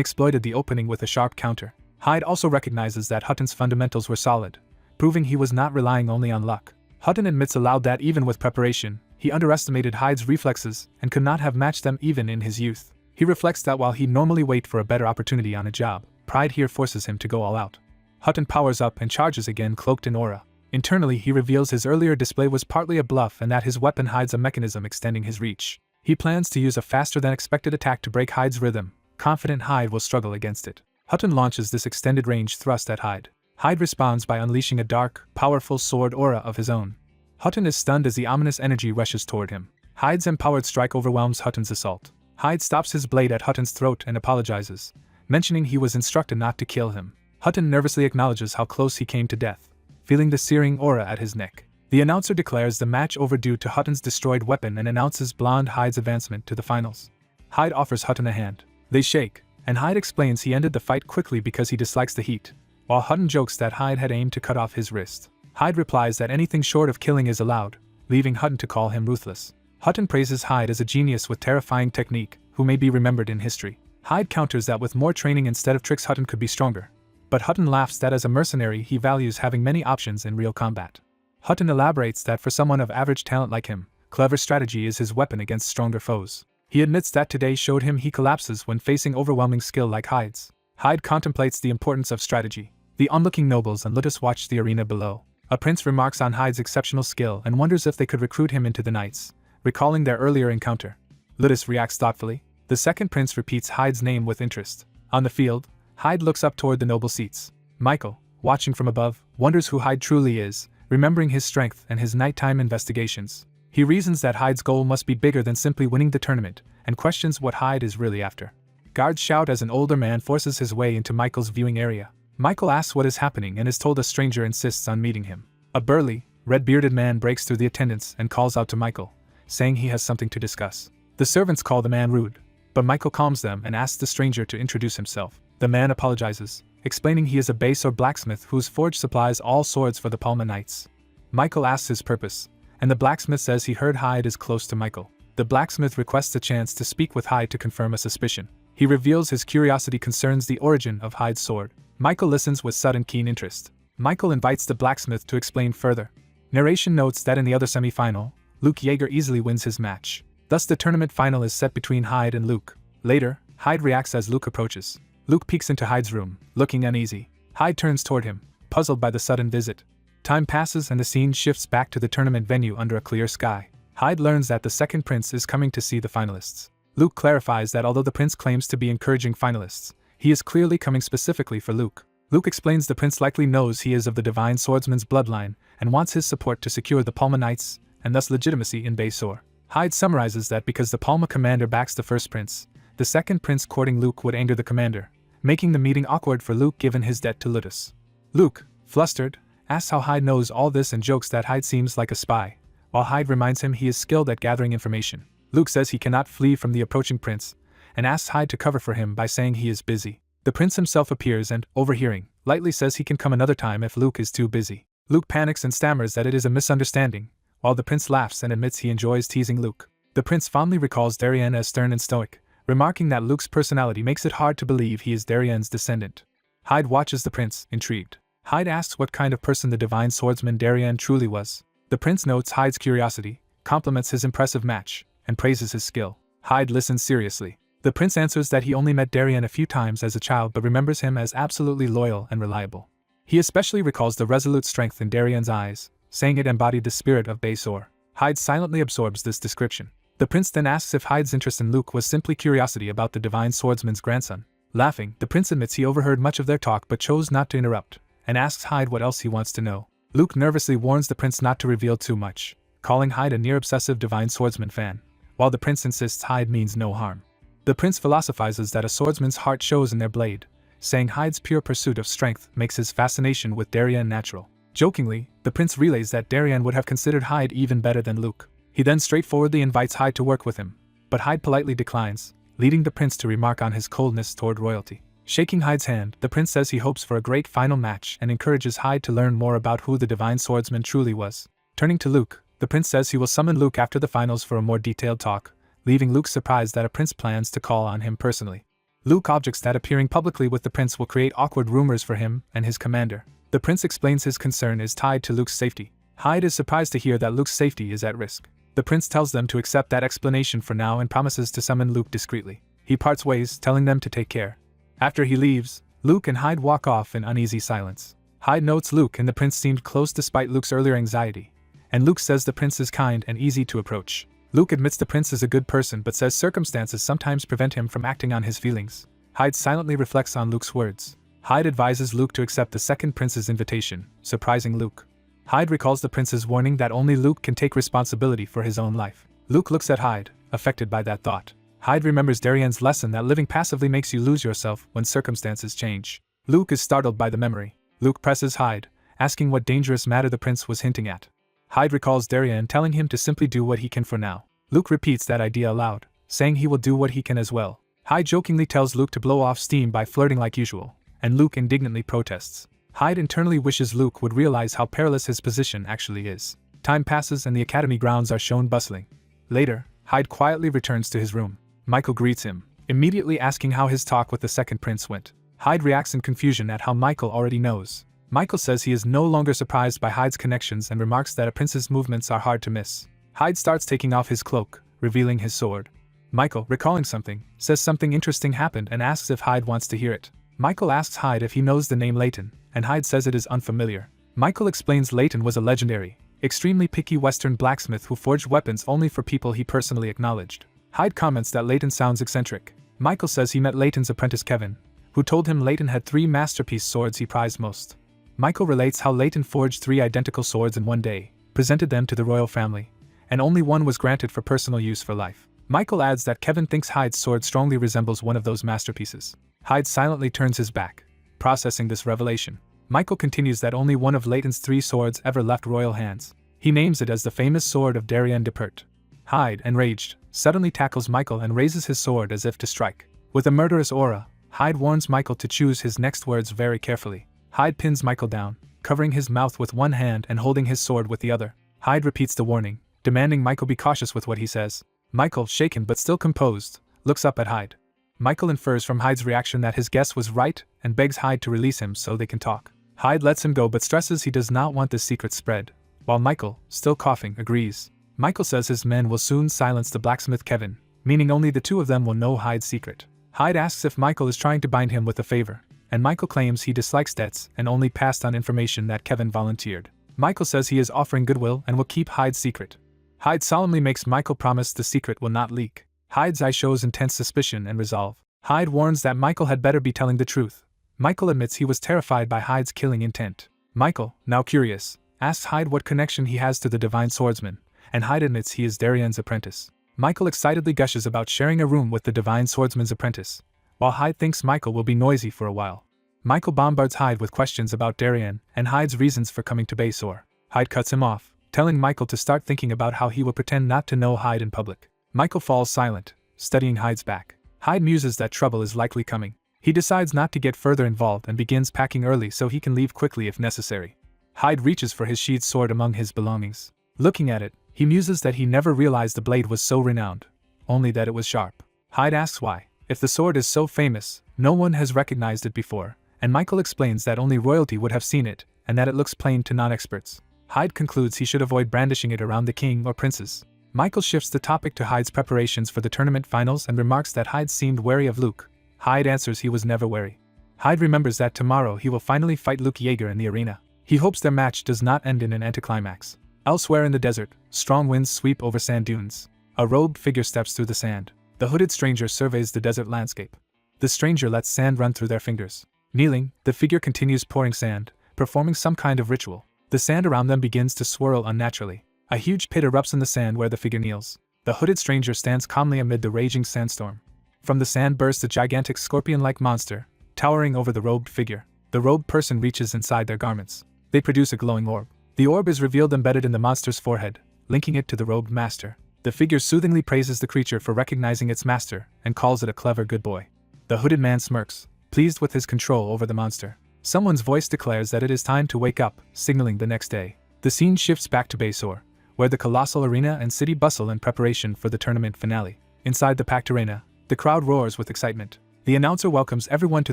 S1: exploited the opening with a sharp counter. Hyde also recognizes that Hutton's fundamentals were solid, proving he was not relying only on luck. Hutton admits aloud that even with preparation, he underestimated Hyde's reflexes and could not have matched them even in his youth. He reflects that while he'd normally wait for a better opportunity on a job, pride here forces him to go all out. Hutton powers up and charges again, cloaked in aura. Internally, he reveals his earlier display was partly a bluff and that his weapon hides a mechanism extending his reach. He plans to use a faster-than-expected attack to break Hyde's rhythm, confident Hyde will struggle against it. Hutton launches this extended-range thrust at Hyde. Hyde responds by unleashing a dark, powerful sword aura of his own. Hutton is stunned as the ominous energy rushes toward him. Hyde's empowered strike overwhelms Hutton's assault. Hyde stops his blade at Hutton's throat and apologizes, mentioning he was instructed not to kill him. Hutton nervously acknowledges how close he came to death, feeling the searing aura at his neck. The announcer declares the match over due to Hutton's destroyed weapon and announces Blonde Hyde's advancement to the finals. Hyde offers Hutton a hand. They shake, and Hyde explains he ended the fight quickly because he dislikes the heat, while Hutton jokes that Hyde had aimed to cut off his wrist. Hyde replies that anything short of killing is allowed, leaving Hutton to call him ruthless. Hutton praises Hyde as a genius with terrifying technique, who may be remembered in history. Hyde counters that with more training instead of tricks Hutton could be stronger. But Hutton laughs that as a mercenary he values having many options in real combat. Hutton elaborates that for someone of average talent like him, clever strategy is his weapon against stronger foes. He admits that today showed him he collapses when facing overwhelming skill like Hyde's. Hyde contemplates the importance of strategy. The onlooking nobles and Ludus watch the arena below. A prince remarks on Hyde's exceptional skill and wonders if they could recruit him into the knights, recalling their earlier encounter. Ludus reacts thoughtfully. The second prince repeats Hyde's name with interest. On the field, Hyde looks up toward the noble seats. Michael, watching from above, wonders who Hyde truly is, remembering his strength and his nighttime investigations. He reasons that Hyde's goal must be bigger than simply winning the tournament, and questions what Hyde is really after. Guards shout as an older man forces his way into Michael's viewing area. Michael asks what is happening and is told a stranger insists on meeting him. A burly, red-bearded man breaks through the attendants and calls out to Michael, saying he has something to discuss. The servants call the man rude, but Michael calms them and asks the stranger to introduce himself. The man apologizes, explaining he is a base or blacksmith whose forge supplies all swords for the Palma Knights. Michael asks his purpose, and the blacksmith says he heard Hyde is close to Michael. The blacksmith requests a chance to speak with Hyde to confirm a suspicion. He reveals his curiosity concerns the origin of Hyde's sword. Michael listens with sudden keen interest. Michael invites the blacksmith to explain further. Narration notes that in the other semi-final, Luke Yeager easily wins his match. Thus the tournament final is set between Hyde and Luke. Later, Hyde reacts as Luke approaches. Luke peeks into Hyde's room, looking uneasy. Hyde turns toward him, puzzled by the sudden visit. Time passes and the scene shifts back to the tournament venue under a clear sky. Hyde learns that the second prince is coming to see the finalists. Luke clarifies that although the prince claims to be encouraging finalists, he is clearly coming specifically for Luke. Luke explains the prince likely knows he is of the divine swordsman's bloodline and wants his support to secure the Palma Knights and thus legitimacy in Baysor. Hyde summarizes that because the Palma commander backs the first prince, the second prince courting Luke would anger the commander, making the meeting awkward for Luke given his debt to Ludus. Luke, flustered, asks how Hyde knows all this and jokes that Hyde seems like a spy, while Hyde reminds him he is skilled at gathering information. Luke says he cannot flee from the approaching prince, and asks Hyde to cover for him by saying he is busy. The prince himself appears and, overhearing, lightly says he can come another time if Luke is too busy. Luke panics and stammers that it is a misunderstanding, while the prince laughs and admits he enjoys teasing Luke. The prince fondly recalls Darien as stern and stoic, remarking that Luke's personality makes it hard to believe he is Darien's descendant. Hyde watches the prince, intrigued. Hyde asks what kind of person the divine swordsman Darien truly was. The prince notes Hyde's curiosity, compliments his impressive match, and praises his skill. Hyde listens seriously. The prince answers that he only met Darien a few times as a child but remembers him as absolutely loyal and reliable. He especially recalls the resolute strength in Darien's eyes, saying it embodied the spirit of Baysor. Hyde silently absorbs this description. The prince then asks if Hyde's interest in Luke was simply curiosity about the divine swordsman's grandson. Laughing, the prince admits he overheard much of their talk but chose not to interrupt, and asks Hyde what else he wants to know. Luke nervously warns the prince not to reveal too much, calling Hyde a near-obsessive divine swordsman fan, while the prince insists Hyde means no harm. The prince philosophizes that a swordsman's heart shows in their blade, saying Hyde's pure pursuit of strength makes his fascination with Darien natural. Jokingly, the prince relays that Darien would have considered Hyde even better than Luke. He then straightforwardly invites Hyde to work with him, but Hyde politely declines, leading the prince to remark on his coldness toward royalty. Shaking Hyde's hand, the prince says he hopes for a great final match and encourages Hyde to learn more about who the divine swordsman truly was. Turning to Luke, the prince says he will summon Luke after the finals for a more detailed talk, leaving Luke surprised that a prince plans to call on him personally. Luke objects that appearing publicly with the prince will create awkward rumors for him and his commander. The prince explains his concern is tied to Luke's safety. Hyde is surprised to hear that Luke's safety is at risk. The prince tells them to accept that explanation for now and promises to summon Luke discreetly. He parts ways, telling them to take care. After he leaves, Luke and Hyde walk off in uneasy silence. Hyde notes Luke and the prince seemed close despite Luke's earlier anxiety, and Luke says the prince is kind and easy to approach. Luke admits the prince is a good person but says circumstances sometimes prevent him from acting on his feelings. Hyde silently reflects on Luke's words. Hyde advises Luke to accept the second prince's invitation, surprising Luke. Hyde recalls the prince's warning that only Luke can take responsibility for his own life. Luke looks at Hyde, affected by that thought. Hyde remembers Darien's lesson that living passively makes you lose yourself when circumstances change. Luke is startled by the memory. Luke presses Hyde, asking what dangerous matter the prince was hinting at. Hyde recalls Darien telling him to simply do what he can for now. Luke repeats that idea aloud, saying he will do what he can as well. Hyde jokingly tells Luke to blow off steam by flirting like usual, and Luke indignantly protests. Hyde internally wishes Luke would realize how perilous his position actually is. Time passes and the academy grounds are shown bustling. Later, Hyde quietly returns to his room. Michael greets him, immediately asking how his talk with the second prince went. Hyde reacts in confusion at how Michael already knows. Michael says he is no longer surprised by Hyde's connections and remarks that a prince's movements are hard to miss. Hyde starts taking off his cloak, revealing his sword. Michael, recalling something, says something interesting happened and asks if Hyde wants to hear it. Michael asks Hyde if he knows the name Leighton, and Hyde says it is unfamiliar. Michael explains Leighton was a legendary, extremely picky Western blacksmith who forged weapons only for people he personally acknowledged. Hyde comments that Leighton sounds eccentric. Michael says he met Leighton's apprentice Kevin, who told him Leighton had 3 masterpiece swords he prized most. Michael relates how Leighton forged 3 identical swords in one day, presented them to the royal family, and only one was granted for personal use for life. Michael adds that Kevin thinks Hyde's sword strongly resembles one of those masterpieces. Hyde silently turns his back, processing this revelation. Michael continues that only one of Leighton's 3 swords ever left royal hands. He names it as the famous sword of Darien de Pert. Hyde, enraged, suddenly tackles Michael and raises his sword as if to strike. With a murderous aura, Hyde warns Michael to choose his next words very carefully. Hyde pins Michael down, covering his mouth with one hand and holding his sword with the other. Hyde repeats the warning, demanding Michael be cautious with what he says. Michael, shaken but still composed, looks up at Hyde. Michael infers from Hyde's reaction that his guess was right and begs Hyde to release him so they can talk. Hyde lets him go but stresses he does not want this secret spread, while Michael, still coughing, agrees. Michael says his men will soon silence the blacksmith Kevin, meaning only the 2 of them will know Hyde's secret. Hyde asks if Michael is trying to bind him with a favor, and Michael claims he dislikes debts and only passed on information that Kevin volunteered. Michael says he is offering goodwill and will keep Hyde's secret. Hyde solemnly makes Michael promise the secret will not leak. Hyde's eye shows intense suspicion and resolve. Hyde warns that Michael had better be telling the truth. Michael admits he was terrified by Hyde's killing intent. Michael, now curious, asks Hyde what connection he has to the divine swordsman, and Hyde admits he is Darien's apprentice. Michael excitedly gushes about sharing a room with the divine swordsman's apprentice, while Hyde thinks Michael will be noisy for a while. Michael bombards Hyde with questions about Darien and Hyde's reasons for coming to Baysor. Hyde cuts him off, telling Michael to start thinking about how he will pretend not to know Hyde in public. Michael falls silent, studying Hyde's back. Hyde muses that trouble is likely coming. He decides not to get further involved and begins packing early so he can leave quickly if necessary. Hyde reaches for his sheathed sword among his belongings. Looking at it, he muses that he never realized the blade was so renowned, only that it was sharp. Hyde asks why, if the sword is so famous, no one has recognized it before, and Michael explains that only royalty would have seen it, and that it looks plain to non-experts. Hyde concludes he should avoid brandishing it around the king or princes. Michael shifts the topic to Hyde's preparations for the tournament finals and remarks that Hyde seemed wary of Luke. Hyde answers he was never wary. Hyde remembers that tomorrow he will finally fight Luke Yeager in the arena. He hopes their match does not end in an anticlimax. Elsewhere in the desert, strong winds sweep over sand dunes. A robed figure steps through the sand. The hooded stranger surveys the desert landscape. The stranger lets sand run through their fingers. Kneeling, the figure continues pouring sand, performing some kind of ritual. The sand around them begins to swirl unnaturally. A huge pit erupts in the sand where the figure kneels. The hooded stranger stands calmly amid the raging sandstorm. From the sand bursts a gigantic scorpion-like monster, towering over the robed figure. The robed person reaches inside their garments. They produce a glowing orb. The orb is revealed embedded in the monster's forehead, linking it to the robed master. The figure soothingly praises the creature for recognizing its master, and calls it a clever good boy. The hooded man smirks, pleased with his control over the monster. Someone's voice declares that it is time to wake up, signaling the next day. The scene shifts back to Baysore, where the colossal arena and city bustle in preparation for the tournament finale. Inside the packed arena, the crowd roars with excitement. The announcer welcomes everyone to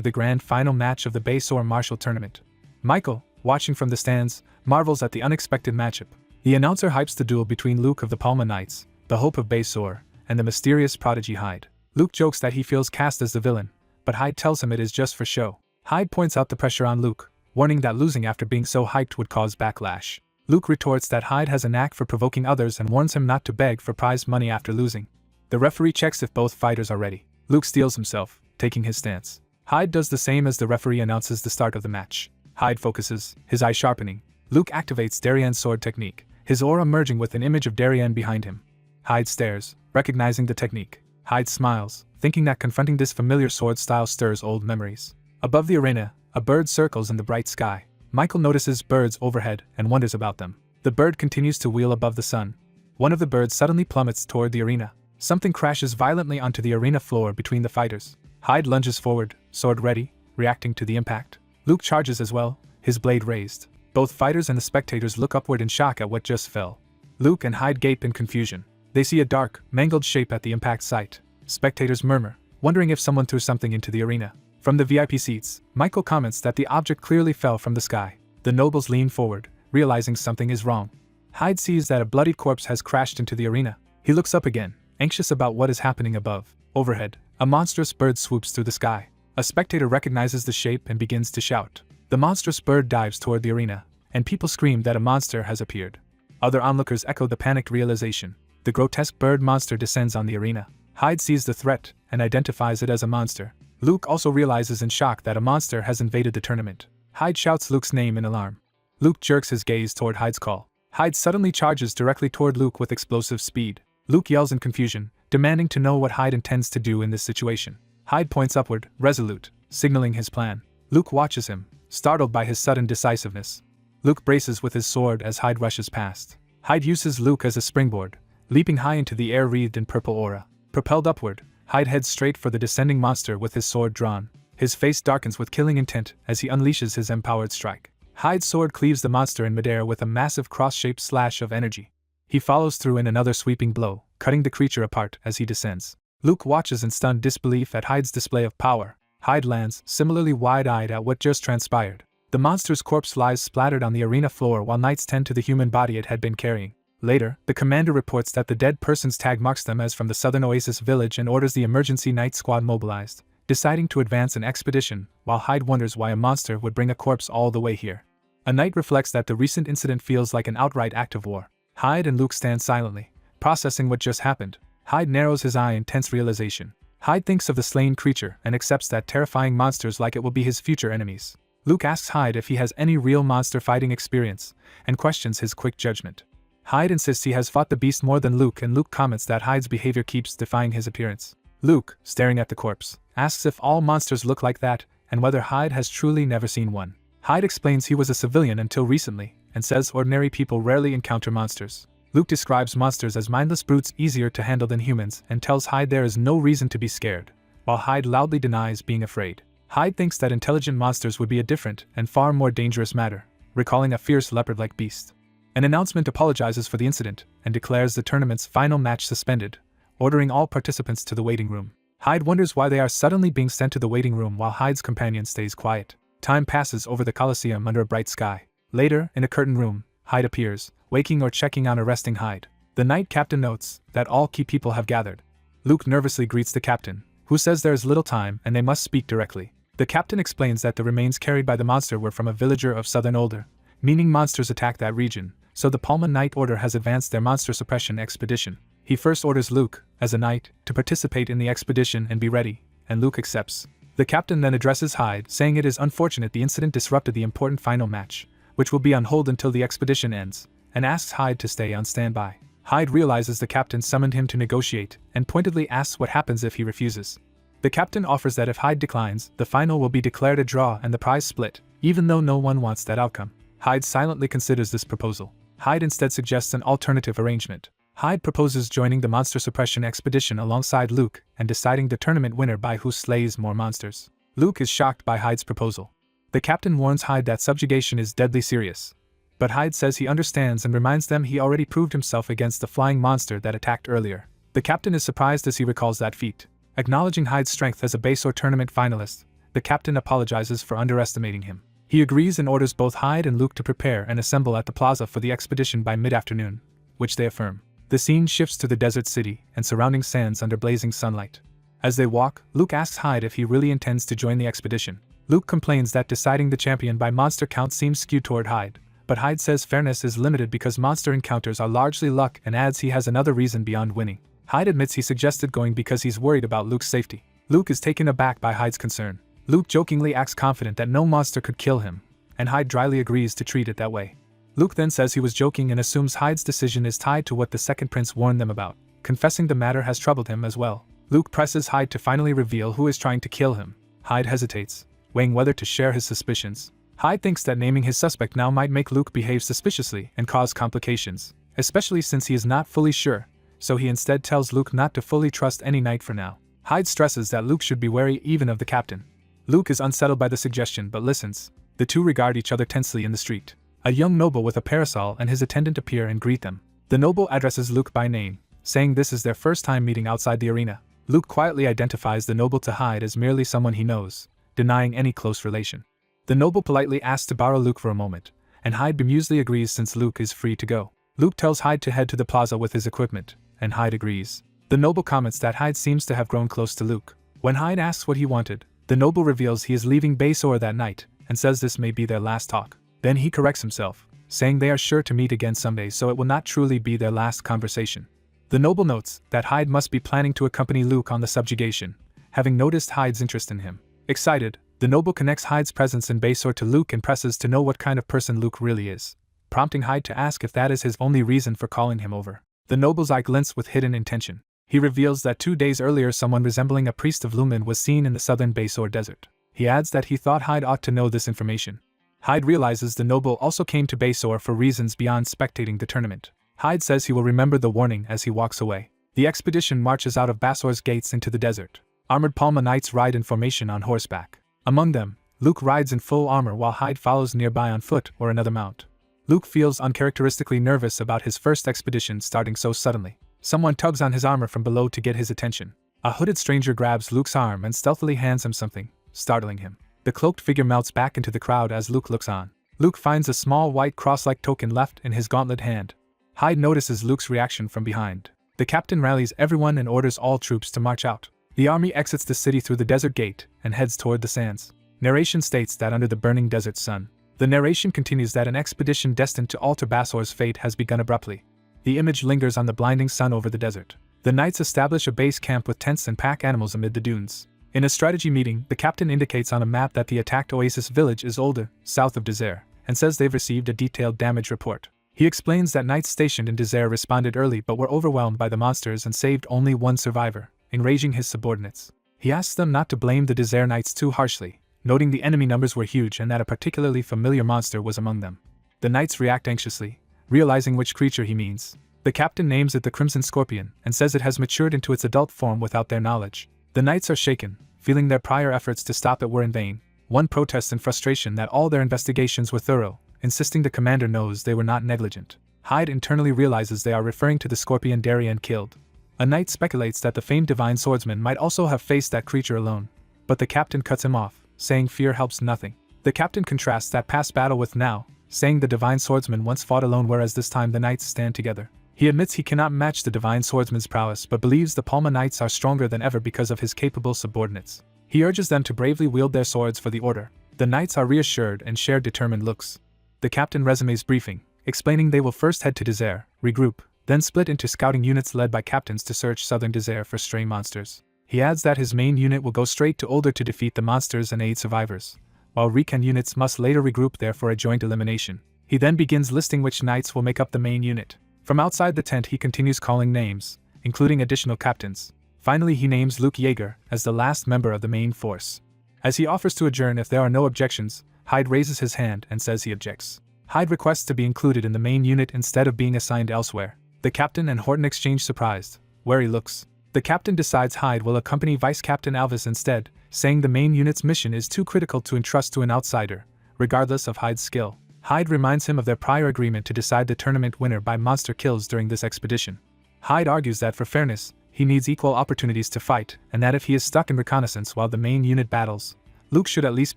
S1: the grand final match of the Baysore Martial Tournament. Michael, watching from the stands, marvels at the unexpected matchup. The announcer hypes the duel between Luke of the Palma Knights, the hope of Baysore, and the mysterious prodigy Hyde. Luke jokes that he feels cast as the villain, but Hyde tells him it is just for show. Hyde points out the pressure on Luke, warning that losing after being so hyped would cause backlash. Luke retorts that Hyde has a knack for provoking others and warns him not to beg for prize money after losing. The referee checks if both fighters are ready. Luke steels himself, taking his stance. Hyde does the same as the referee announces the start of the match. Hyde focuses, his eye sharpening. Luke activates Darien's sword technique, his aura merging with an image of Darien behind him. Hyde stares, recognizing the technique. Hyde smiles, thinking that confronting this familiar sword style stirs old memories. Above the arena, a bird circles in the bright sky. Michael notices birds overhead and wonders about them. The bird continues to wheel above the sun. One of the birds suddenly plummets toward the arena. Something crashes violently onto the arena floor between the fighters. Hyde lunges forward, sword ready, reacting to the impact. Luke charges as well, his blade raised. Both fighters and the spectators look upward in shock at what just fell. Luke and Hyde gape in confusion. They see a dark, mangled shape at the impact site. Spectators murmur, wondering if someone threw something into the arena. From the VIP seats, Michael comments that the object clearly fell from the sky. The nobles lean forward, realizing something is wrong. Hyde sees that a bloodied corpse has crashed into the arena. He looks up again, anxious about what is happening above. Overhead, a monstrous bird swoops through the sky. A spectator recognizes the shape and begins to shout. The monstrous bird dives toward the arena, and people scream that a monster has appeared. Other onlookers echo the panicked realization. The grotesque bird monster descends on the arena. Hyde sees the threat and identifies it as a monster. Luke also realizes in shock that a monster has invaded the tournament. Hyde shouts Luke's name in alarm. Luke jerks his gaze toward Hyde's call. Hyde suddenly charges directly toward Luke with explosive speed. Luke yells in confusion, demanding to know what Hyde intends to do in this situation. Hyde points upward, resolute, signaling his plan. Luke watches him, startled by his sudden decisiveness. Luke braces with his sword as Hyde rushes past. Hyde uses Luke as a springboard, leaping high into the air wreathed in purple aura. Propelled upward, Hyde heads straight for the descending monster with his sword drawn. His face darkens with killing intent as he unleashes his empowered strike. Hyde's sword cleaves the monster in midair with a massive cross-shaped slash of energy. He follows through in another sweeping blow, cutting the creature apart as he descends. Luke watches in stunned disbelief at Hyde's display of power. Hyde lands, similarly wide-eyed at what just transpired. The monster's corpse lies splattered on the arena floor while knights tend to the human body it had been carrying. Later, the commander reports that the dead person's tag marks them as from the southern Oasis village and orders the emergency night squad mobilized, deciding to advance an expedition, while Hyde wonders why a monster would bring a corpse all the way here. A knight reflects that the recent incident feels like an outright act of war. Hyde and Luke stand silently, processing what just happened. Hyde narrows his eye in tense realization. Hyde thinks of the slain creature and accepts that terrifying monsters like it will be his future enemies. Luke asks Hyde if he has any real monster fighting experience, and questions his quick judgment. Hyde insists he has fought the beast more than Luke, and Luke comments that Hyde's behavior keeps defying his appearance. Luke, staring at the corpse, asks if all monsters look like that, and whether Hyde has truly never seen one. Hyde explains he was a civilian until recently, and says ordinary people rarely encounter monsters. Luke describes monsters as mindless brutes easier to handle than humans and tells Hyde there is no reason to be scared, while Hyde loudly denies being afraid. Hyde thinks that intelligent monsters would be a different and far more dangerous matter, recalling a fierce leopard-like beast. An announcement apologizes for the incident and declares the tournament's final match suspended, ordering all participants to the waiting room. Hyde wonders why they are suddenly being sent to the waiting room while Hyde's companion stays quiet. Time passes over the Colosseum under a bright sky. Later, in a curtained room, Hyde appears, waking or checking on a resting Hyde. The Knight Captain notes that all key people have gathered. Luke nervously greets the captain, who says there is little time and they must speak directly. The captain explains that the remains carried by the monster were from a villager of southern Older, meaning monsters attacked that region, so the Palma Knight Order has advanced their monster suppression expedition. He first orders Luke, as a knight, to participate in the expedition and be ready, and Luke accepts. The captain then addresses Hyde, saying it is unfortunate the incident disrupted the important final match, which will be on hold until the expedition ends, and asks Hyde to stay on standby. Hyde realizes the captain summoned him to negotiate, and pointedly asks what happens if he refuses. The captain offers that if Hyde declines, the final will be declared a draw and the prize split, even though no one wants that outcome. Hyde silently considers this proposal. Hyde instead suggests an alternative arrangement. Hyde proposes joining the monster suppression expedition alongside Luke and deciding the tournament winner by who slays more monsters. Luke is shocked by Hyde's proposal. The captain warns Hyde that subjugation is deadly serious. But Hyde says he understands and reminds them he already proved himself against the flying monster that attacked earlier. The captain is surprised as he recalls that feat. Acknowledging Hyde's strength as a Basor tournament finalist, the captain apologizes for underestimating him. He agrees and orders both Hyde and Luke to prepare and assemble at the plaza for the expedition by mid-afternoon, which they affirm. The scene shifts to the desert city and surrounding sands under blazing sunlight. As they walk, Luke asks Hyde if he really intends to join the expedition. Luke complains that deciding the champion by monster count seems skewed toward Hyde, but Hyde says fairness is limited because monster encounters are largely luck and adds he has another reason beyond winning. Hyde admits he suggested going because he's worried about Luke's safety. Luke is taken aback by Hyde's concern. Luke jokingly acts confident that no monster could kill him, and Hyde dryly agrees to treat it that way. Luke then says he was joking and assumes Hyde's decision is tied to what the second prince warned them about, confessing the matter has troubled him as well. Luke presses Hyde to finally reveal who is trying to kill him. Hyde hesitates, weighing whether to share his suspicions. Hyde thinks that naming his suspect now might make Luke behave suspiciously and cause complications, especially since he is not fully sure, so he instead tells Luke not to fully trust any knight for now. Hyde stresses that Luke should be wary even of the captain. Luke is unsettled by the suggestion but listens. The two regard each other tensely in the street. A young noble with a parasol and his attendant appear and greet them. The noble addresses Luke by name, saying this is their first time meeting outside the arena. Luke quietly identifies the noble to Hyde as merely someone he knows, denying any close relation. The noble politely asks to borrow Luke for a moment, and Hyde bemusedly agrees since Luke is free to go. Luke tells Hyde to head to the plaza with his equipment, and Hyde agrees. The noble comments that Hyde seems to have grown close to Luke. When Hyde asks what he wanted, the noble reveals he is leaving Basor that night, and says this may be their last talk. Then he corrects himself, saying they are sure to meet again someday so it will not truly be their last conversation. The noble notes that Hyde must be planning to accompany Luke on the subjugation, having noticed Hyde's interest in him. Excited, the noble connects Hyde's presence in Basor to Luke and presses to know what kind of person Luke really is, prompting Hyde to ask if that is his only reason for calling him over. The noble's eye glints with hidden intention. He reveals that 2 days earlier someone resembling a priest of Lumen was seen in the southern Basor desert. He adds that he thought Hyde ought to know this information. Hyde realizes the noble also came to Basor for reasons beyond spectating the tournament. Hyde says he will remember the warning as he walks away. The expedition marches out of Basor's gates into the desert. Armored Palma Knights ride in formation on horseback. Among them, Luke rides in full armor while Hyde follows nearby on foot or another mount. Luke feels uncharacteristically nervous about his first expedition starting so suddenly. Someone tugs on his armor from below to get his attention. A hooded stranger grabs Luke's arm and stealthily hands him something, startling him. The cloaked figure melts back into the crowd as Luke looks on. Luke finds a small white cross-like token left in his gauntlet hand. Hyde notices Luke's reaction from behind. The captain rallies everyone and orders all troops to march out. The army exits the city through the desert gate and heads toward the sands. Narration states that under the burning desert sun. The narration continues that an expedition destined to alter Basor's fate has begun abruptly. The image lingers on the blinding sun over the desert. The knights establish a base camp with tents and pack animals amid the dunes. In a strategy meeting, the captain indicates on a map that the attacked oasis village is Older, south of Desert, and says they've received a detailed damage report. He explains that knights stationed in Desert responded early but were overwhelmed by the monsters and saved only one survivor, enraging his subordinates. He asks them not to blame the Desert knights too harshly, noting the enemy numbers were huge and that a particularly familiar monster was among them. The knights react anxiously, realizing which creature he means. The captain names it the Crimson Scorpion and says it has matured into its adult form without their knowledge. The knights are shaken, feeling their prior efforts to stop it were in vain. One protests in frustration that all their investigations were thorough, insisting the commander knows they were not negligent. Hyde internally realizes they are referring to the scorpion Darien killed. A knight speculates that the famed divine swordsman might also have faced that creature alone, but the captain cuts him off, saying fear helps nothing. The captain contrasts that past battle with now, saying the divine swordsman once fought alone whereas this time the knights stand together. He admits he cannot match the divine swordsman's prowess but believes the Palma knights are stronger than ever because of his capable subordinates. He urges them to bravely wield their swords for the order. The knights are reassured and share determined looks. The captain resumes briefing, explaining they will first head to Desert, regroup, then split into scouting units led by captains to search southern Desert for stray monsters. He adds that his main unit will go straight to Older to defeat the monsters and aid survivors, while recon units must later regroup there for a joint elimination. He then begins listing which knights will make up the main unit. From outside the tent he continues calling names, including additional captains. Finally he names Luke Yeager as the last member of the main force. As he offers to adjourn if there are no objections, Hyde raises his hand and says he objects. Hyde requests to be included in the main unit instead of being assigned elsewhere. The captain and Horton exchange surprised, wary looks. The captain decides Hyde will accompany Vice Captain Alvis instead, saying the main unit's mission is too critical to entrust to an outsider, regardless of Hyde's skill. Hyde reminds him of their prior agreement to decide the tournament winner by monster kills during this expedition. Hyde argues that for fairness, he needs equal opportunities to fight, and that if he is stuck in reconnaissance while the main unit battles, Luke should at least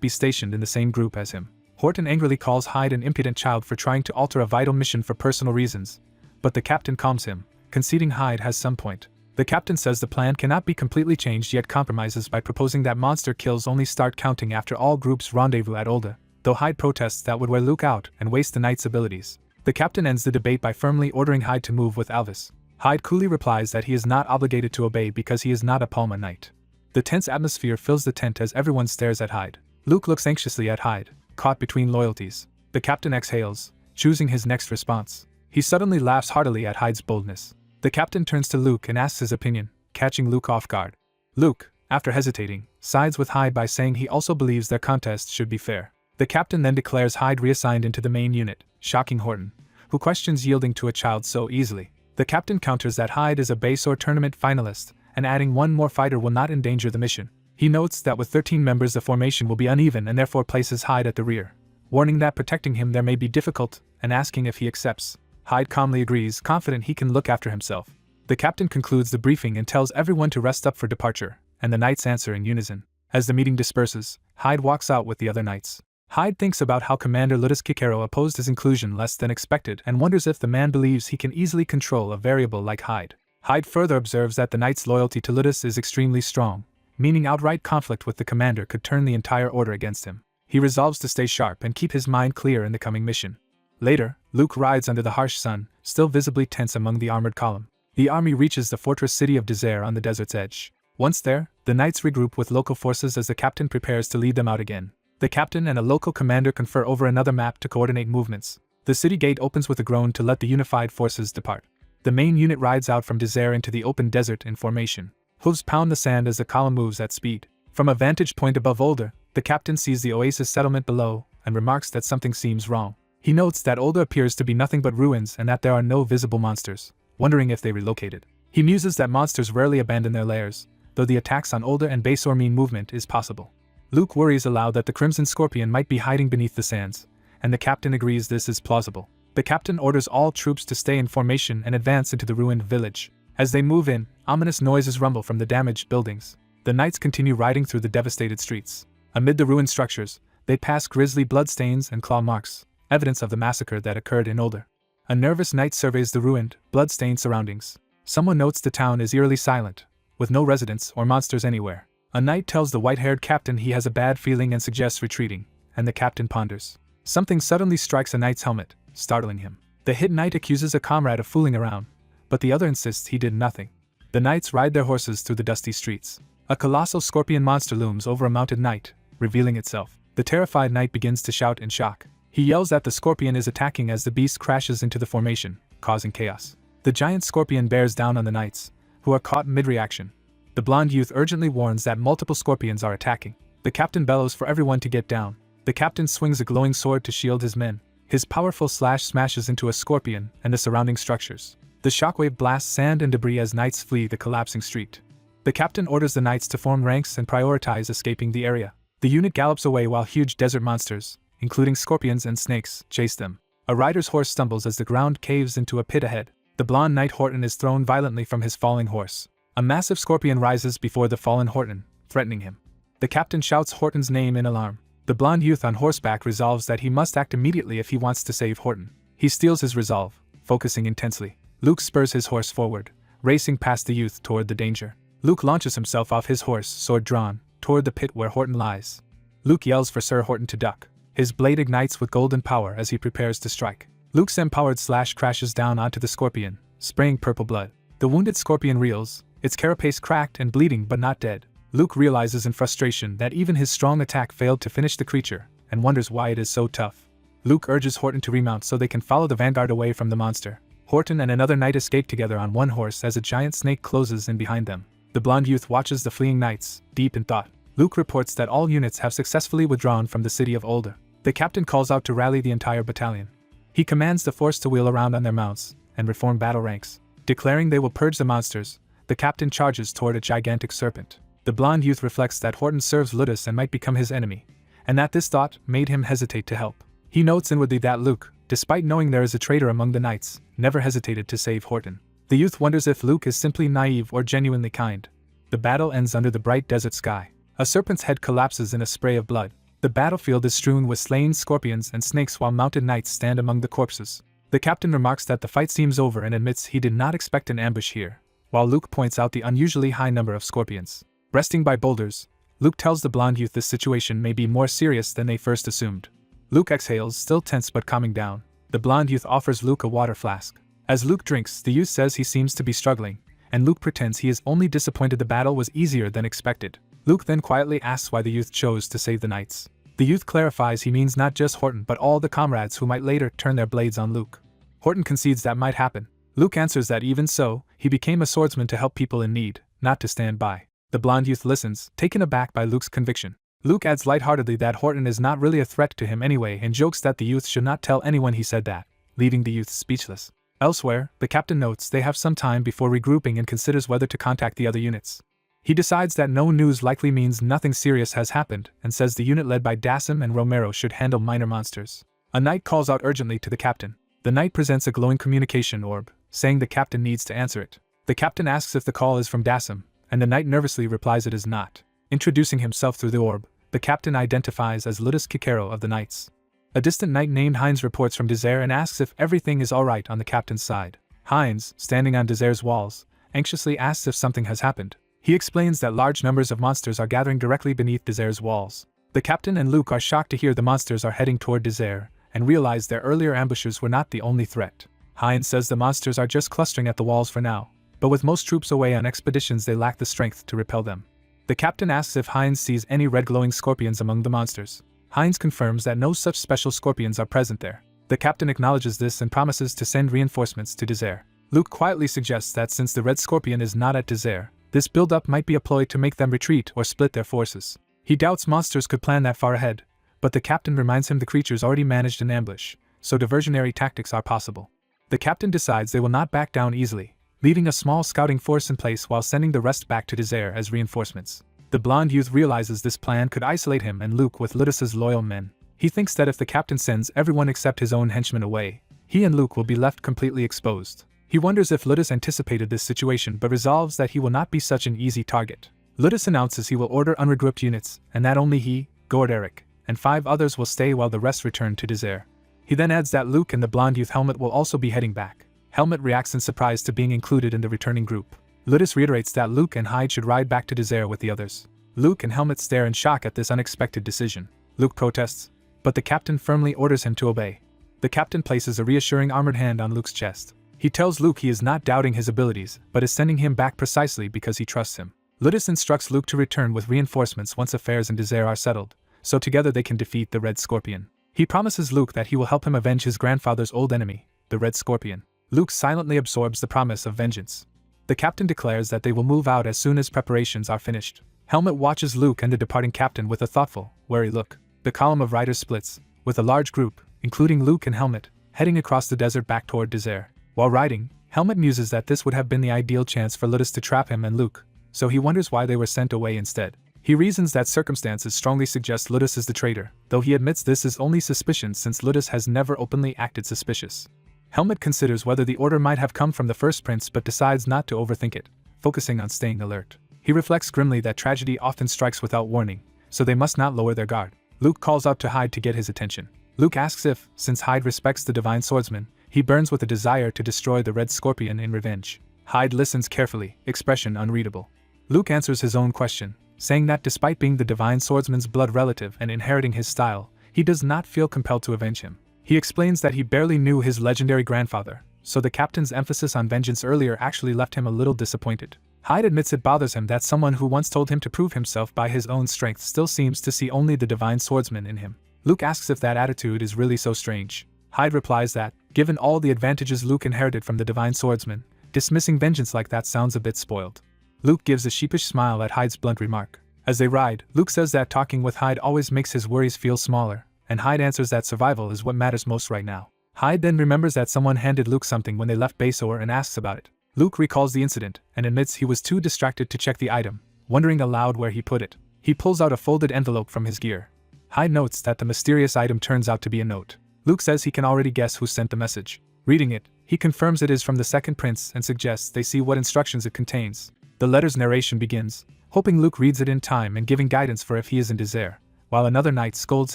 S1: be stationed in the same group as him. Horton angrily calls Hyde an impudent child for trying to alter a vital mission for personal reasons, but the captain calms him, conceding Hyde has some point. The captain says the plan cannot be completely changed yet compromises by proposing that monster kills only start counting after all groups rendezvous at Olda, though Hyde protests that would wear Luke out and waste the knight's abilities. The captain ends the debate by firmly ordering Hyde to move with Alvis. Hyde coolly replies that he is not obligated to obey because he is not a Palma knight. The tense atmosphere fills the tent as everyone stares at Hyde. Luke looks anxiously at Hyde, caught between loyalties. The captain exhales, choosing his next response. He suddenly laughs heartily at Hyde's boldness. The captain turns to Luke and asks his opinion, catching Luke off guard. Luke, after hesitating, sides with Hyde by saying he also believes their contest should be fair. The captain then declares Hyde reassigned into the main unit, shocking Horton, who questions yielding to a child so easily. The captain counters that Hyde is a base or tournament finalist, and adding one more fighter will not endanger the mission. He notes that with 13 members the formation will be uneven and therefore places Hyde at the rear, warning that protecting him there may be difficult, and asking if he accepts. Hyde calmly agrees, confident he can look after himself. The captain concludes the briefing and tells everyone to rest up for departure, and the knights answer in unison. As the meeting disperses, Hyde walks out with the other knights. Hyde thinks about how Commander Ludus Kikero opposed his inclusion less than expected and wonders if the man believes he can easily control a variable like Hyde. Hyde further observes that the knight's loyalty to Ludus is extremely strong, meaning outright conflict with the commander could turn the entire order against him. He resolves to stay sharp and keep his mind clear in the coming mission. Later, Luke rides under the harsh sun, still visibly tense among the armored column. The army reaches the fortress city of Desert on the desert's edge. Once there, the knights regroup with local forces as the captain prepares to lead them out again. The captain and a local commander confer over another map to coordinate movements. The city gate opens with a groan to let the unified forces depart. The main unit rides out from Desert into the open desert in formation. Hooves pound the sand as the column moves at speed. From a vantage point above Older, the captain sees the oasis settlement below and remarks that something seems wrong. He notes that Older appears to be nothing but ruins and that there are no visible monsters, wondering if they relocated. He muses that monsters rarely abandon their lairs, though the attacks on Older and Basor mean movement is possible. Luke worries aloud that the Crimson Scorpion might be hiding beneath the sands, and the captain agrees this is plausible. The captain orders all troops to stay in formation and advance into the ruined village. As they move in, ominous noises rumble from the damaged buildings. The knights continue riding through the devastated streets. Amid the ruined structures, they pass grisly bloodstains and claw marks, evidence of the massacre that occurred in Older. A nervous knight surveys the ruined, blood-stained surroundings. Someone notes the town is eerily silent, with no residents or monsters anywhere. A knight tells the white-haired captain he has a bad feeling and suggests retreating, and the captain ponders. Something suddenly strikes a knight's helmet, startling him. The hit knight accuses a comrade of fooling around, but the other insists he did nothing. The knights ride their horses through the dusty streets. A colossal scorpion monster looms over a mounted knight, revealing itself. The terrified knight begins to shout in shock. He yells that the scorpion is attacking as the beast crashes into the formation, causing chaos. The giant scorpion bears down on the knights, who are caught mid-reaction. The blonde youth urgently warns that multiple scorpions are attacking. The captain bellows for everyone to get down. The captain swings a glowing sword to shield his men. His powerful slash smashes into a scorpion and the surrounding structures. The shockwave blasts sand and debris as knights flee the collapsing street. The captain orders the knights to form ranks and prioritize escaping the area. The unit gallops away while huge desert monsters, including scorpions and snakes, chase them. A rider's horse stumbles as the ground caves into a pit ahead. The blonde knight Horton is thrown violently from his falling horse. A massive scorpion rises before the fallen Horton, threatening him. The captain shouts Horton's name in alarm. The blond youth on horseback resolves that he must act immediately if he wants to save Horton. He steels his resolve, focusing intensely. Luke spurs his horse forward, racing past the youth toward the danger. Luke launches himself off his horse, sword drawn, toward the pit where Horton lies. Luke yells for Sir Horton to duck. His blade ignites with golden power as he prepares to strike. Luke's empowered slash crashes down onto the scorpion, spraying purple blood. The wounded scorpion reels, its carapace cracked and bleeding but not dead. Luke realizes in frustration that even his strong attack failed to finish the creature, and wonders why it is so tough. Luke urges Horton to remount so they can follow the vanguard away from the monster. Horton and another knight escape together on one horse as a giant snake closes in behind them. The blond youth watches the fleeing knights, deep in thought. Luke reports that all units have successfully withdrawn from the city of Olda. The captain calls out to rally the entire battalion. He commands the force to wheel around on their mounts and reform battle ranks. Declaring they will purge the monsters, the captain charges toward a gigantic serpent. The blond youth reflects that Horton serves Ludus and might become his enemy, and that this thought made him hesitate to help. He notes inwardly that Luke, despite knowing there is a traitor among the knights, never hesitated to save Horton. The youth wonders if Luke is simply naive or genuinely kind. The battle ends under the bright desert sky. A serpent's head collapses in a spray of blood. The battlefield is strewn with slain scorpions and snakes while mounted knights stand among the corpses. The captain remarks that the fight seems over and admits he did not expect an ambush here, while Luke points out the unusually high number of scorpions. Resting by boulders, Luke tells the blond youth this situation may be more serious than they first assumed. Luke exhales, still tense but calming down. The blond youth offers Luke a water flask. As Luke drinks, the youth says he seems to be struggling, and Luke pretends he is only disappointed the battle was easier than expected. Luke then quietly asks why the youth chose to save the knights. The youth clarifies he means not just Horton but all the comrades who might later turn their blades on Luke. Horton concedes that might happen. Luke answers that even so, he became a swordsman to help people in need, not to stand by. The blond youth listens, taken aback by Luke's conviction. Luke adds lightheartedly that Horton is not really a threat to him anyway and jokes that the youth should not tell anyone he said that, leaving the youth speechless. Elsewhere, the captain notes they have some time before regrouping and considers whether to contact the other units. He decides that no news likely means nothing serious has happened and says the unit led by Dasim and Romero should handle minor monsters. A knight calls out urgently to the captain. The knight presents a glowing communication orb, saying the captain needs to answer it. The captain asks if the call is from Dasim, and the knight nervously replies it is not. Introducing himself through the orb, the captain identifies as Ludus Kikero of the knights. A distant knight named Heinz reports from Desert and asks if everything is alright on the captain's side. Heinz, standing on Desert's walls, anxiously asks if something has happened. He explains that large numbers of monsters are gathering directly beneath Desert's walls. The captain and Luke are shocked to hear the monsters are heading toward Desert, and realize their earlier ambushers were not the only threat. Heinz says the monsters are just clustering at the walls for now, but with most troops away on expeditions they lack the strength to repel them. The captain asks if Heinz sees any red glowing scorpions among the monsters. Heinz confirms that no such special scorpions are present there. The captain acknowledges this and promises to send reinforcements to Desert. Luke quietly suggests that since the red scorpion is not at Desert, this build-up might be a ploy to make them retreat or split their forces. He doubts monsters could plan that far ahead, but the captain reminds him the creatures already managed an ambush, so diversionary tactics are possible. The captain decides they will not back down easily, leaving a small scouting force in place while sending the rest back to Desert as reinforcements. The blond youth realizes this plan could isolate him and Luke with Ludus's loyal men. He thinks that if the captain sends everyone except his own henchmen away, he and Luke will be left completely exposed. He wonders if Ludus anticipated this situation but resolves that he will not be such an easy target. Ludus announces he will order unregrouped units, and that only he, Gord Eric, and 5 others will stay while the rest return to Desert. He then adds that Luke and the blond youth Helmet will also be heading back. Helmet reacts in surprise to being included in the returning group. Ludus reiterates that Luke and Hyde should ride back to Desert with the others. Luke and Helmet stare in shock at this unexpected decision. Luke protests, but the captain firmly orders him to obey. The captain places a reassuring armored hand on Luke's chest. He tells Luke he is not doubting his abilities, but is sending him back precisely because he trusts him. Ludus instructs Luke to return with reinforcements once affairs in Desert are settled, so together they can defeat the Red Scorpion. He promises Luke that he will help him avenge his grandfather's old enemy, the Red Scorpion. Luke silently absorbs the promise of vengeance. The captain declares that they will move out as soon as preparations are finished. Helmet watches Luke and the departing captain with a thoughtful, wary look. The column of riders splits, with a large group, including Luke and Helmet, heading across the desert back toward Desert. While riding, Helmet muses that this would have been the ideal chance for Ludus to trap him and Luke, so he wonders why they were sent away instead. He reasons that circumstances strongly suggest Ludus is the traitor, though he admits this is only suspicion since Ludus has never openly acted suspicious. Helmet considers whether the order might have come from the first prince but decides not to overthink it, focusing on staying alert. He reflects grimly that tragedy often strikes without warning, so they must not lower their guard. Luke calls out to Hyde to get his attention. Luke asks if, since Hyde respects the divine swordsman, he burns with a desire to destroy the red scorpion in revenge. Hyde listens carefully, expression unreadable. Luke answers his own question, saying that despite being the divine swordsman's blood relative and inheriting his style, he does not feel compelled to avenge him. He explains that he barely knew his legendary grandfather, so the captain's emphasis on vengeance earlier actually left him a little disappointed. Hyde admits it bothers him that someone who once told him to prove himself by his own strength still seems to see only the divine swordsman in him. Luke asks if that attitude is really so strange. Hyde replies that, given all the advantages Luke inherited from the divine swordsman, dismissing vengeance like that sounds a bit spoiled. Luke gives a sheepish smile at Hyde's blunt remark. As they ride, Luke says that talking with Hyde always makes his worries feel smaller, and Hyde answers that survival is what matters most right now. Hyde then remembers that someone handed Luke something when they left Basor and asks about it. Luke recalls the incident and admits he was too distracted to check the item, wondering aloud where he put it. He pulls out a folded envelope from his gear. Hyde notes that the mysterious item turns out to be a note. Luke says he can already guess who sent the message. Reading it, he confirms it is from the second prince and suggests they see what instructions it contains. The letter's narration begins, hoping Luke reads it in time and giving guidance for if he is in desert, while another knight scolds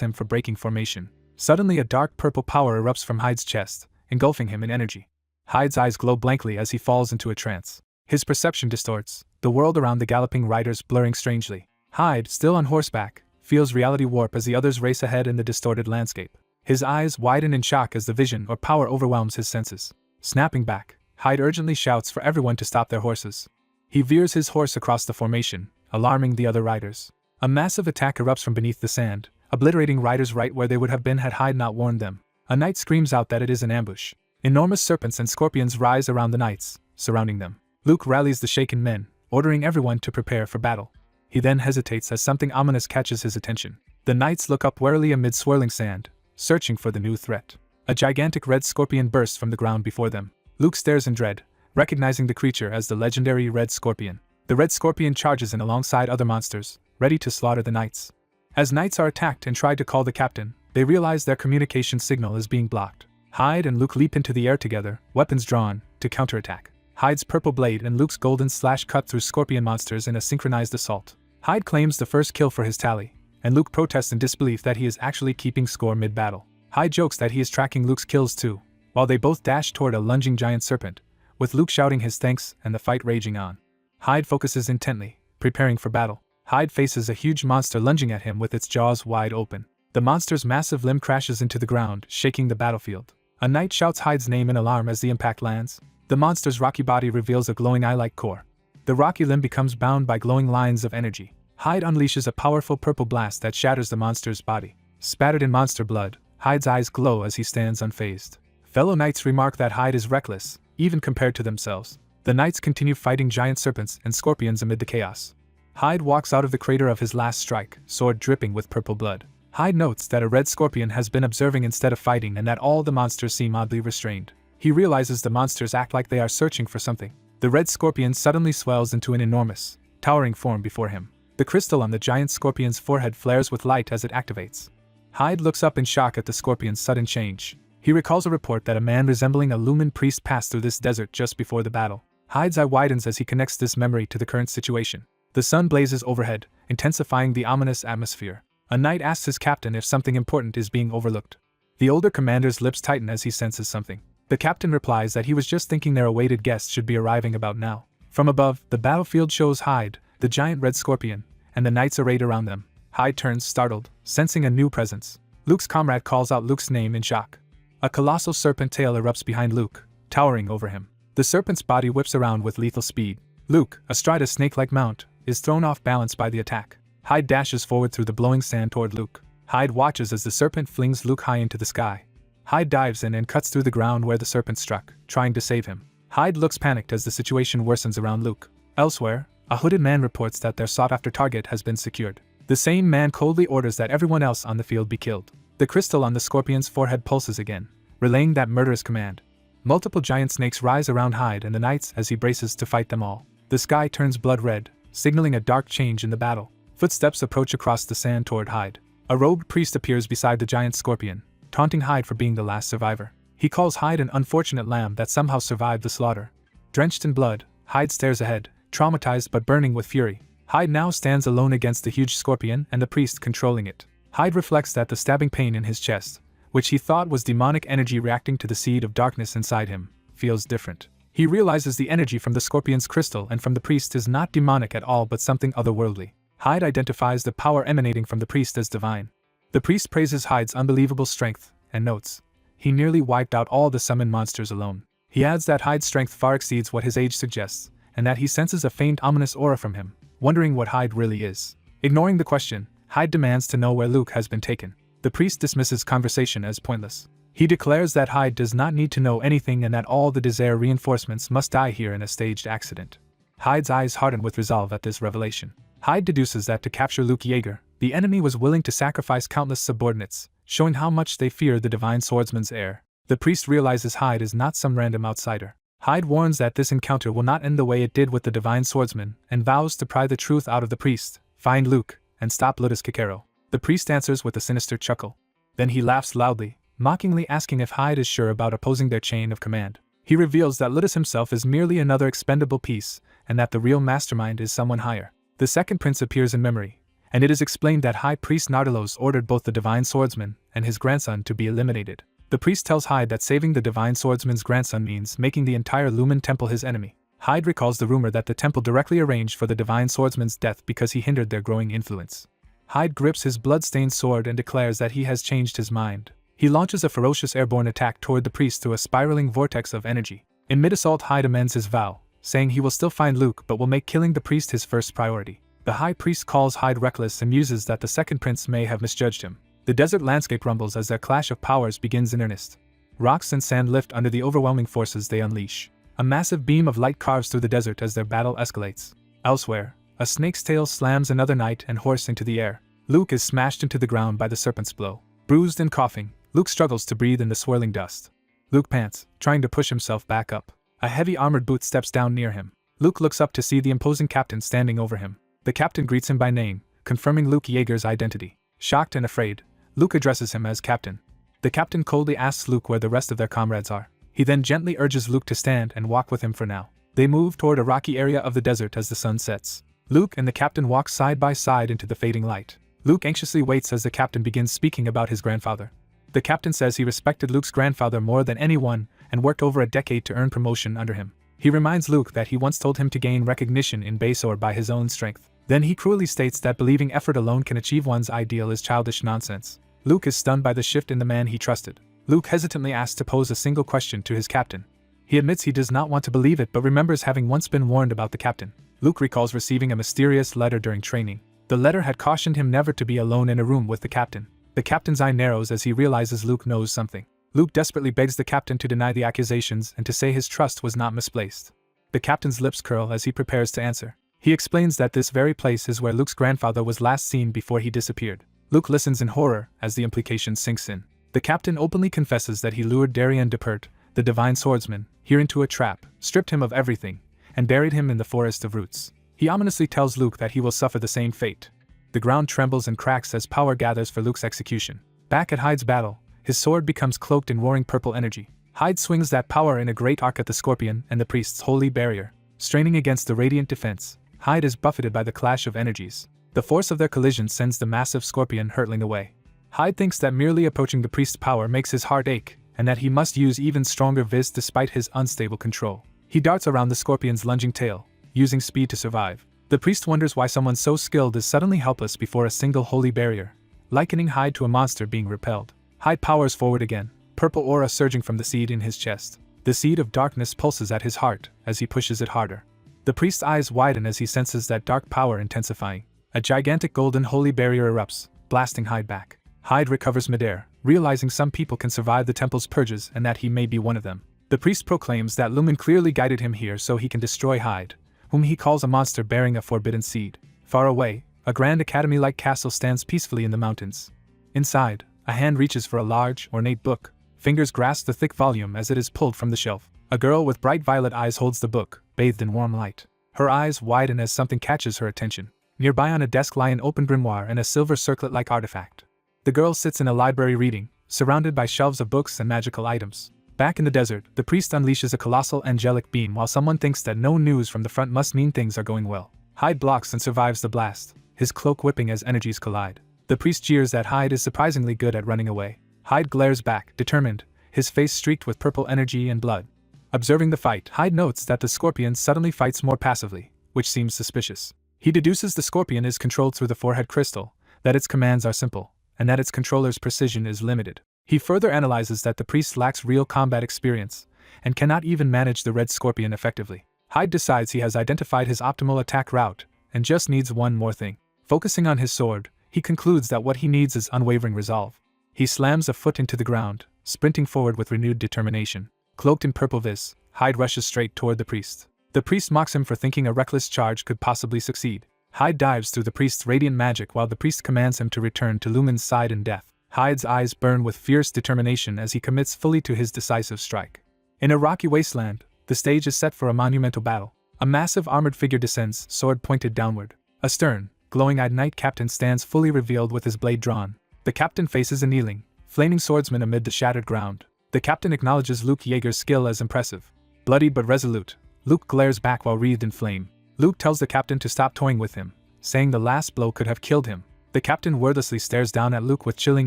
S1: him for breaking formation. Suddenly a dark purple power erupts from Hyde's chest, engulfing him in energy. Hyde's eyes glow blankly as he falls into a trance. His perception distorts, the world around the galloping riders blurring strangely. Hyde, still on horseback, feels reality warp as the others race ahead in the distorted landscape. His eyes widen in shock as the vision or power overwhelms his senses. Snapping back, Hyde urgently shouts for everyone to stop their horses. He veers his horse across the formation, alarming the other riders. A massive attack erupts from beneath the sand, obliterating riders right where they would have been had Hyde not warned them. A knight screams out that it is an ambush. Enormous serpents and scorpions rise around the knights, surrounding them. Luke rallies the shaken men, ordering everyone to prepare for battle. He then hesitates as something ominous catches his attention. The knights look up warily amid swirling sand, searching for the new threat. A gigantic red scorpion bursts from the ground before them. Luke stares in dread, recognizing the creature as the legendary red scorpion. The red scorpion charges in alongside other monsters, ready to slaughter the knights. As knights are attacked and try to call the captain, they realize their communication signal is being blocked. Hyde and Luke leap into the air together, weapons drawn, to counterattack. Hyde's purple blade and Luke's golden slash cut through scorpion monsters in a synchronized assault. Hyde claims the first kill for his tally, and Luke protests in disbelief that he is actually keeping score mid-battle. Hyde jokes that he is tracking Luke's kills too, while they both dash toward a lunging giant serpent, with Luke shouting his thanks and the fight raging on. Hyde focuses intently, preparing for battle. Hyde faces a huge monster lunging at him with its jaws wide open. The monster's massive limb crashes into the ground, shaking the battlefield. A knight shouts Hyde's name in alarm as the impact lands. The monster's rocky body reveals a glowing eye-like core. The rocky limb becomes bound by glowing lines of energy. Hyde unleashes a powerful purple blast that shatters the monster's body. Spattered in monster blood, Hyde's eyes glow as he stands unfazed. Fellow knights remark that Hyde is reckless, even compared to themselves. The knights continue fighting giant serpents and scorpions amid the chaos. Hyde walks out of the crater of his last strike, sword dripping with purple blood. Hyde notes that a red scorpion has been observing instead of fighting and that all the monsters seem oddly restrained. He realizes the monsters act like they are searching for something. The red scorpion suddenly swells into an enormous, towering form before him. The crystal on the giant scorpion's forehead flares with light as it activates. Hyde looks up in shock at the scorpion's sudden change. He recalls a report that a man resembling a Lumen priest passed through this desert just before the battle. Hyde's eye widens as he connects this memory to the current situation. The sun blazes overhead, intensifying the ominous atmosphere. A knight asks his captain if something important is being overlooked. The older commander's lips tighten as he senses something. The captain replies that he was just thinking their awaited guests should be arriving about now. From above, the battlefield shows Hyde, the giant red scorpion, and the knights arrayed around them. Hyde turns startled, sensing a new presence. Luke's comrade calls out Luke's name in shock. A colossal serpent tail erupts behind Luke, towering over him. The serpent's body whips around with lethal speed. Luke, astride a snake-like mount, is thrown off balance by the attack. Hyde dashes forward through the blowing sand toward Luke. Hyde watches as the serpent flings Luke high into the sky. Hyde dives in and cuts through the ground where the serpent struck, trying to save him. Hyde looks panicked as the situation worsens around Luke. Elsewhere, a hooded man reports that their sought-after target has been secured. The same man coldly orders that everyone else on the field be killed. The crystal on the scorpion's forehead pulses again, relaying that murderous command. Multiple giant snakes rise around Hyde and the knights as he braces to fight them all. The sky turns blood red, signaling a dark change in the battle. Footsteps approach across the sand toward Hyde. A robed priest appears beside the giant scorpion, taunting Hyde for being the last survivor. He calls Hyde an unfortunate lamb that somehow survived the slaughter. Drenched in blood, Hyde stares ahead, traumatized but burning with fury. Hyde now stands alone against the huge scorpion and the priest controlling it. Hyde reflects that the stabbing pain in his chest, which he thought was demonic energy reacting to the seed of darkness inside him, feels different. He realizes the energy from the scorpion's crystal and from the priest is not demonic at all but something otherworldly. Hyde identifies the power emanating from the priest as divine. The priest praises Hyde's unbelievable strength, and notes, he nearly wiped out all the summoned monsters alone. He adds that Hyde's strength far exceeds what his age suggests, and that he senses a faint ominous aura from him, wondering what Hyde really is. Ignoring the question, Hyde demands to know where Luke has been taken. The priest dismisses conversation as pointless. He declares that Hyde does not need to know anything and that all the Desire reinforcements must die here in a staged accident. Hyde's eyes harden with resolve at this revelation. Hyde deduces that to capture Luke Yeager, the enemy was willing to sacrifice countless subordinates, showing how much they fear the divine swordsman's heir. The priest realizes Hyde is not some random outsider. Hyde warns that this encounter will not end the way it did with the divine swordsman, and vows to pry the truth out of the priest, find Luke, and stop Ludus Kikero. The priest answers with a sinister chuckle. Then he laughs loudly, mockingly asking if Hyde is sure about opposing their chain of command. He reveals that Ludus himself is merely another expendable piece, and that the real mastermind is someone higher. The second prince appears in memory, and it is explained that High Priest Nardalos ordered both the divine swordsman and his grandson to be eliminated. The priest tells Hyde that saving the divine swordsman's grandson means making the entire Lumen Temple his enemy. Hyde recalls the rumor that the temple directly arranged for the divine swordsman's death because he hindered their growing influence. Hyde grips his blood-stained sword and declares that he has changed his mind. He launches a ferocious airborne attack toward the priest through a spiraling vortex of energy. In mid-assault, Hyde amends his vow, saying he will still find Luke but will make killing the priest his first priority. The high priest calls Hyde reckless and muses that the second prince may have misjudged him. The desert landscape rumbles as their clash of powers begins in earnest. Rocks and sand lift under the overwhelming forces they unleash. A massive beam of light carves through the desert as their battle escalates. Elsewhere, a snake's tail slams another knight and horse into the air. Luke is smashed into the ground by the serpent's blow. Bruised and coughing, Luke struggles to breathe in the swirling dust. Luke pants, trying to push himself back up. A heavy armored boot steps down near him. Luke looks up to see the imposing captain standing over him. The captain greets him by name, confirming Luke Yeager's identity. Shocked and afraid, Luke addresses him as captain. The captain coldly asks Luke where the rest of their comrades are. He then gently urges Luke to stand and walk with him for now. They move toward a rocky area of the desert as the sun sets. Luke and the captain walk side by side into the fading light. Luke anxiously waits as the captain begins speaking about his grandfather. The captain says he respected Luke's grandfather more than anyone and worked over a decade to earn promotion under him. He reminds Luke that he once told him to gain recognition in Basor by his own strength. Then he cruelly states that believing effort alone can achieve one's ideal is childish nonsense. Luke is stunned by the shift in the man he trusted. Luke hesitantly asks to pose a single question to his captain. He admits he does not want to believe it but remembers having once been warned about the captain. Luke recalls receiving a mysterious letter during training. The letter had cautioned him never to be alone in a room with the captain. The captain's eye narrows as he realizes Luke knows something. Luke desperately begs the captain to deny the accusations and to say his trust was not misplaced. The captain's lips curl as he prepares to answer. He explains that this very place is where Luke's grandfather was last seen before he disappeared. Luke listens in horror as the implication sinks in. The captain openly confesses that he lured Darien Depert, the divine swordsman, here into a trap, stripped him of everything, and buried him in the forest of roots. He ominously tells Luke that he will suffer the same fate. The ground trembles and cracks as power gathers for Luke's execution. Back at Hyde's battle, his sword becomes cloaked in roaring purple energy. Hyde swings that power in a great arc at the scorpion and the priest's holy barrier. Straining against the radiant defense, Hyde is buffeted by the clash of energies. The force of their collision sends the massive scorpion hurtling away. Hyde thinks that merely approaching the priest's power makes his heart ache, and that he must use even stronger viz despite his unstable control. He darts around the scorpion's lunging tail, using speed to survive. The priest wonders why someone so skilled is suddenly helpless before a single holy barrier, likening Hyde to a monster being repelled. Hyde powers forward again, purple aura surging from the seed in his chest. The seed of darkness pulses at his heart as he pushes it harder. The priest's eyes widen as he senses that dark power intensifying. A gigantic golden holy barrier erupts, blasting Hyde back. Hyde recovers midair, realizing some people can survive the temple's purges and that he may be one of them. The priest proclaims that Lumen clearly guided him here so he can destroy Hyde, whom he calls a monster bearing a forbidden seed. Far away, a grand academy-like castle stands peacefully in the mountains. Inside, a hand reaches for a large, ornate book. Fingers grasp the thick volume as it is pulled from the shelf. A girl with bright violet eyes holds the book, bathed in warm light. Her eyes widen as something catches her attention. Nearby on a desk lie an open grimoire and a silver circlet-like artifact. The girl sits in a library reading, surrounded by shelves of books and magical items. Back in the desert, the priest unleashes a colossal angelic beam while someone thinks that no news from the front must mean things are going well. Hyde blocks and survives the blast, his cloak whipping as energies collide. The priest jeers that Hyde is surprisingly good at running away. Hyde glares back, determined, his face streaked with purple energy and blood. Observing the fight, Hyde notes that the scorpion suddenly fights more passively, which seems suspicious. He deduces the scorpion is controlled through the forehead crystal, that its commands are simple, and that its controller's precision is limited. He further analyzes that the priest lacks real combat experience, and cannot even manage the red scorpion effectively. Hyde decides he has identified his optimal attack route, and just needs one more thing. Focusing on his sword, he concludes that what he needs is unwavering resolve. He slams a foot into the ground, sprinting forward with renewed determination. Cloaked in purple vis, Hyde rushes straight toward the priest. The priest mocks him for thinking a reckless charge could possibly succeed. Hyde dives through the priest's radiant magic while the priest commands him to return to Lumen's side in death. Hyde's eyes burn with fierce determination as he commits fully to his decisive strike. In a rocky wasteland, the stage is set for a monumental battle. A massive armored figure descends, sword pointed downward. A stern, glowing-eyed knight captain stands fully revealed with his blade drawn. The captain faces a kneeling, flaming swordsman amid the shattered ground. The captain acknowledges Luke Yeager's skill as impressive. Bloodied but resolute, Luke glares back while wreathed in flame. Luke tells the captain to stop toying with him, saying the last blow could have killed him. The captain wordlessly stares down at Luke with chilling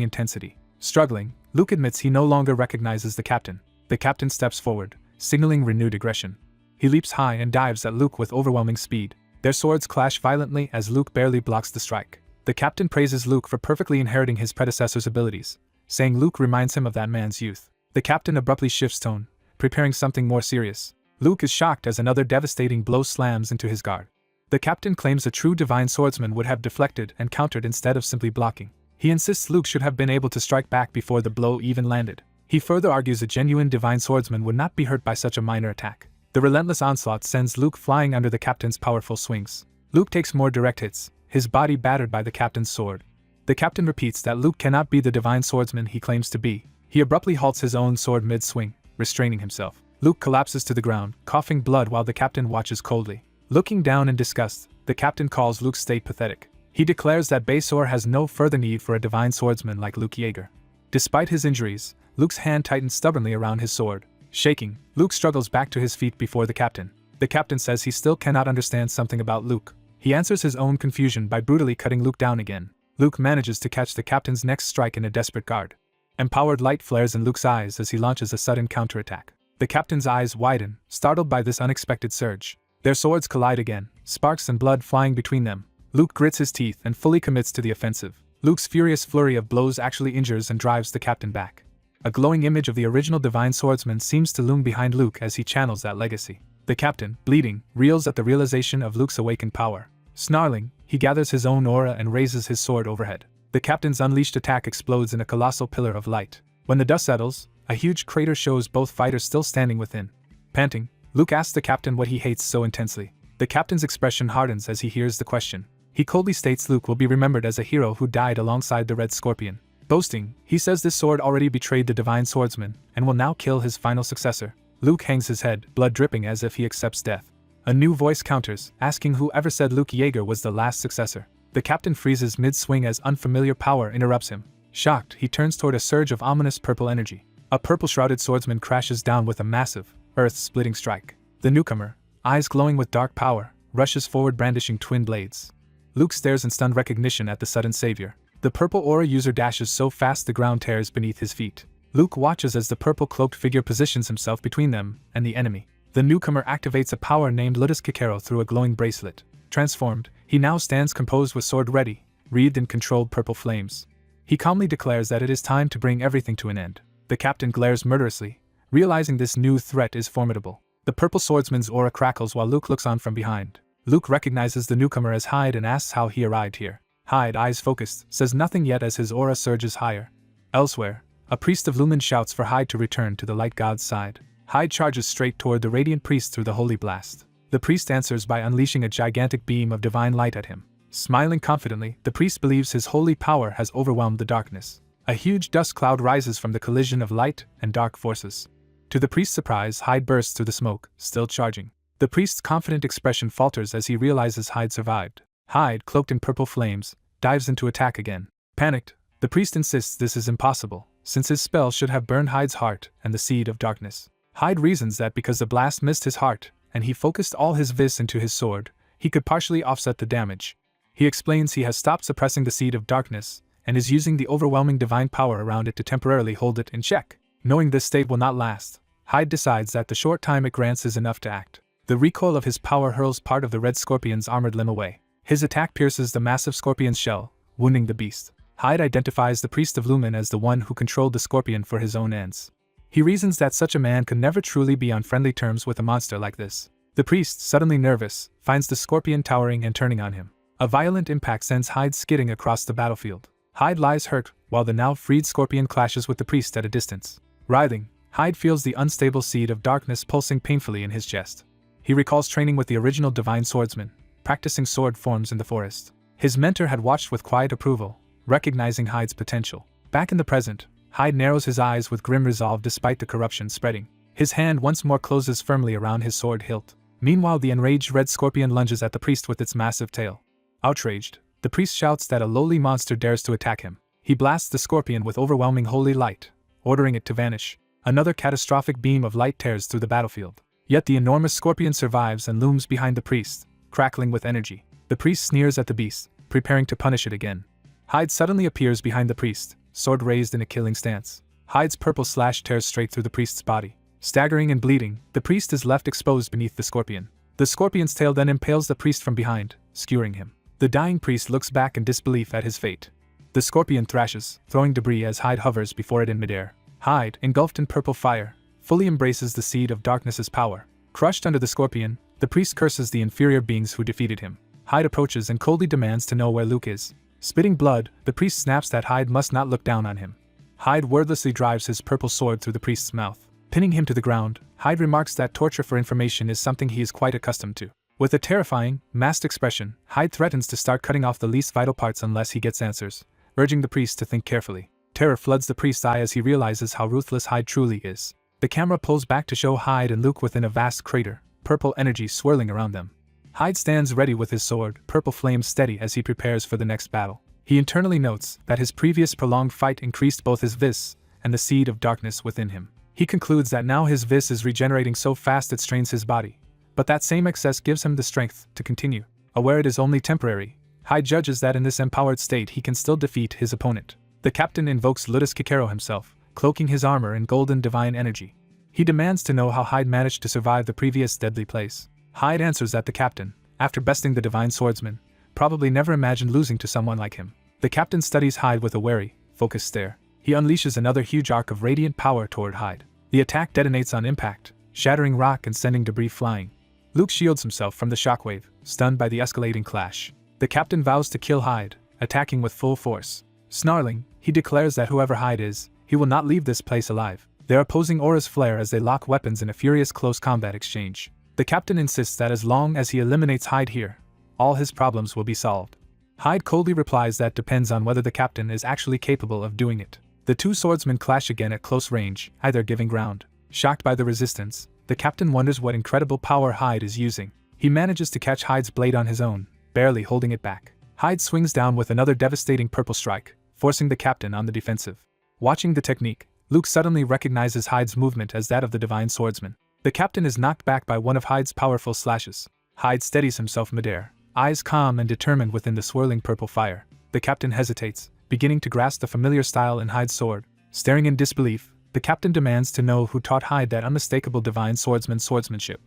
S1: intensity. Struggling, Luke admits he no longer recognizes the captain. The captain steps forward, signaling renewed aggression. He leaps high and dives at Luke with overwhelming speed. Their swords clash violently as Luke barely blocks the strike. The captain praises Luke for perfectly inheriting his predecessor's abilities, saying Luke reminds him of that man's youth. The captain abruptly shifts tone, preparing something more serious. Luke is shocked as another devastating blow slams into his guard. The captain claims a true divine swordsman would have deflected and countered instead of simply blocking. He insists Luke should have been able to strike back before the blow even landed. He further argues a genuine divine swordsman would not be hurt by such a minor attack. The relentless onslaught sends Luke flying under the captain's powerful swings. Luke takes more direct hits, his body battered by the captain's sword. The captain repeats that Luke cannot be the divine swordsman he claims to be. He abruptly halts his own sword mid-swing, restraining himself. Luke collapses to the ground, coughing blood while the captain watches coldly. Looking down in disgust, the captain calls Luke's state pathetic. He declares that Basor has no further need for a divine swordsman like Luke Yeager. Despite his injuries, Luke's hand tightens stubbornly around his sword. Shaking, Luke struggles back to his feet before the captain. The captain says he still cannot understand something about Luke. He answers his own confusion by brutally cutting Luke down again. Luke manages to catch the captain's next strike in a desperate guard. Empowered light flares in Luke's eyes as he launches a sudden counterattack. The captain's eyes widen, startled by this unexpected surge. Their swords collide again, sparks and blood flying between them. Luke grits his teeth and fully commits to the offensive. Luke's furious flurry of blows actually injures and drives the captain back. A glowing image of the original divine swordsman seems to loom behind Luke as he channels that legacy. The captain, bleeding, reels at the realization of Luke's awakened power. Snarling, he gathers his own aura and raises his sword overhead. The captain's unleashed attack explodes in a colossal pillar of light. When the dust settles, a huge crater shows both fighters still standing within. Panting, Luke asks the captain what he hates so intensely. The captain's expression hardens as he hears the question. He coldly states Luke will be remembered as a hero who died alongside the Red Scorpion. Boasting, he says this sword already betrayed the divine swordsman, and will now kill his final successor. Luke hangs his head, blood dripping as if he accepts death. A new voice counters, asking whoever said Luke Yeager was the last successor. The captain freezes mid-swing as unfamiliar power interrupts him. Shocked, he turns toward a surge of ominous purple energy. A purple-shrouded swordsman crashes down with a massive, earth-splitting strike. The newcomer, eyes glowing with dark power, rushes forward brandishing twin blades. Luke stares in stunned recognition at the sudden savior. The purple aura user dashes so fast the ground tears beneath his feet. Luke watches as the purple-cloaked figure positions himself between them and the enemy. The newcomer activates a power named Ludus Kikero through a glowing bracelet. Transformed, he now stands composed with sword ready, wreathed in controlled purple flames. He calmly declares that it is time to bring everything to an end. The captain glares murderously, realizing this new threat is formidable. The purple swordsman's aura crackles while Luke looks on from behind. Luke recognizes the newcomer as Hyde and asks how he arrived here. Hyde, eyes focused, says nothing yet as his aura surges higher. Elsewhere, a priest of Lumen shouts for Hyde to return to the light god's side. Hyde charges straight toward the radiant priest through the holy blast. The priest answers by unleashing a gigantic beam of divine light at him. Smiling confidently, the priest believes his holy power has overwhelmed the darkness. A huge dust cloud rises from the collision of light and dark forces. To the priest's surprise, Hyde bursts through the smoke, still charging. The priest's confident expression falters as he realizes Hyde survived. Hyde, cloaked in purple flames, dives into attack again. Panicked, the priest insists this is impossible, since his spell should have burned Hyde's heart and the seed of darkness. Hyde reasons that because the blast missed his heart, and he focused all his vis into his sword, he could partially offset the damage. He explains he has stopped suppressing the seed of darkness, and is using the overwhelming divine power around it to temporarily hold it in check. Knowing this state will not last, Hyde decides that the short time it grants is enough to act. The recoil of his power hurls part of the red scorpion's armored limb away. His attack pierces the massive scorpion's shell, wounding the beast. Hyde identifies the priest of Lumen as the one who controlled the scorpion for his own ends. He reasons that such a man could never truly be on friendly terms with a monster like this. The priest, suddenly nervous, finds the scorpion towering and turning on him. A violent impact sends Hyde skidding across the battlefield. Hyde lies hurt, while the now freed scorpion clashes with the priest at a distance. Writhing, Hyde feels the unstable seed of darkness pulsing painfully in his chest. He recalls training with the original divine swordsman, practicing sword forms in the forest. His mentor had watched with quiet approval, recognizing Hyde's potential. Back in the present, Hyde narrows his eyes with grim resolve despite the corruption spreading. His hand once more closes firmly around his sword hilt. Meanwhile, the enraged red scorpion lunges at the priest with its massive tail. Outraged, the priest shouts that a lowly monster dares to attack him. He blasts the scorpion with overwhelming holy light, ordering it to vanish. Another catastrophic beam of light tears through the battlefield. Yet the enormous scorpion survives and looms behind the priest, crackling with energy. The priest sneers at the beast, preparing to punish it again. Hyde suddenly appears behind the priest, sword raised in a killing stance. Hyde's purple slash tears straight through the priest's body. Staggering and bleeding, the priest is left exposed beneath the scorpion. The scorpion's tail then impales the priest from behind, skewering him. The dying priest looks back in disbelief at his fate. The scorpion thrashes, throwing debris as Hyde hovers before it in midair. Hyde, engulfed in purple fire, fully embraces the seed of darkness's power. Crushed under the scorpion, the priest curses the inferior beings who defeated him. Hyde approaches and coldly demands to know where Luke is. Spitting blood, the priest snaps that Hyde must not look down on him. Hyde wordlessly drives his purple sword through the priest's mouth. Pinning him to the ground, Hyde remarks that torture for information is something he is quite accustomed to. With a terrifying, masked expression, Hyde threatens to start cutting off the least vital parts unless he gets answers, urging the priest to think carefully. Terror floods the priest's eye as he realizes how ruthless Hyde truly is. The camera pulls back to show Hyde and Luke within a vast crater, purple energy swirling around them. Hyde stands ready with his sword, purple flames steady as he prepares for the next battle. He internally notes that his previous prolonged fight increased both his vis and the seed of darkness within him. He concludes that now his vis is regenerating so fast it strains his body, but that same excess gives him the strength to continue. Aware it is only temporary, Hyde judges that in this empowered state he can still defeat his opponent. The captain invokes Ludus Kikero himself, cloaking his armor in golden divine energy. He demands to know how Hyde managed to survive the previous deadly place. Hyde answers that the captain, after besting the divine swordsman, probably never imagined losing to someone like him. The captain studies Hyde with a wary, focused stare. He unleashes another huge arc of radiant power toward Hyde. The attack detonates on impact, shattering rock and sending debris flying. Luke shields himself from the shockwave, stunned by the escalating clash. The captain vows to kill Hyde, attacking with full force. Snarling, he declares that whoever Hyde is, he will not leave this place alive. Their opposing auras flare as they lock weapons in a furious close combat exchange. The captain insists that as long as he eliminates Hyde here, all his problems will be solved. Hyde coldly replies that depends on whether the captain is actually capable of doing it. The two swordsmen clash again at close range, either giving ground. Shocked by the resistance, the captain wonders what incredible power Hyde is using. He manages to catch Hyde's blade on his own, barely holding it back. Hyde swings down with another devastating purple strike, forcing the captain on the defensive. Watching the technique, Luke suddenly recognizes Hyde's movement as that of the divine swordsman. The captain is knocked back by one of Hyde's powerful slashes. Hyde steadies himself midair, eyes calm and determined within the swirling purple fire. The captain hesitates, beginning to grasp the familiar style in Hyde's sword. Staring in disbelief, the captain demands to know who taught Hyde that unmistakable divine swordsman's swordsmanship.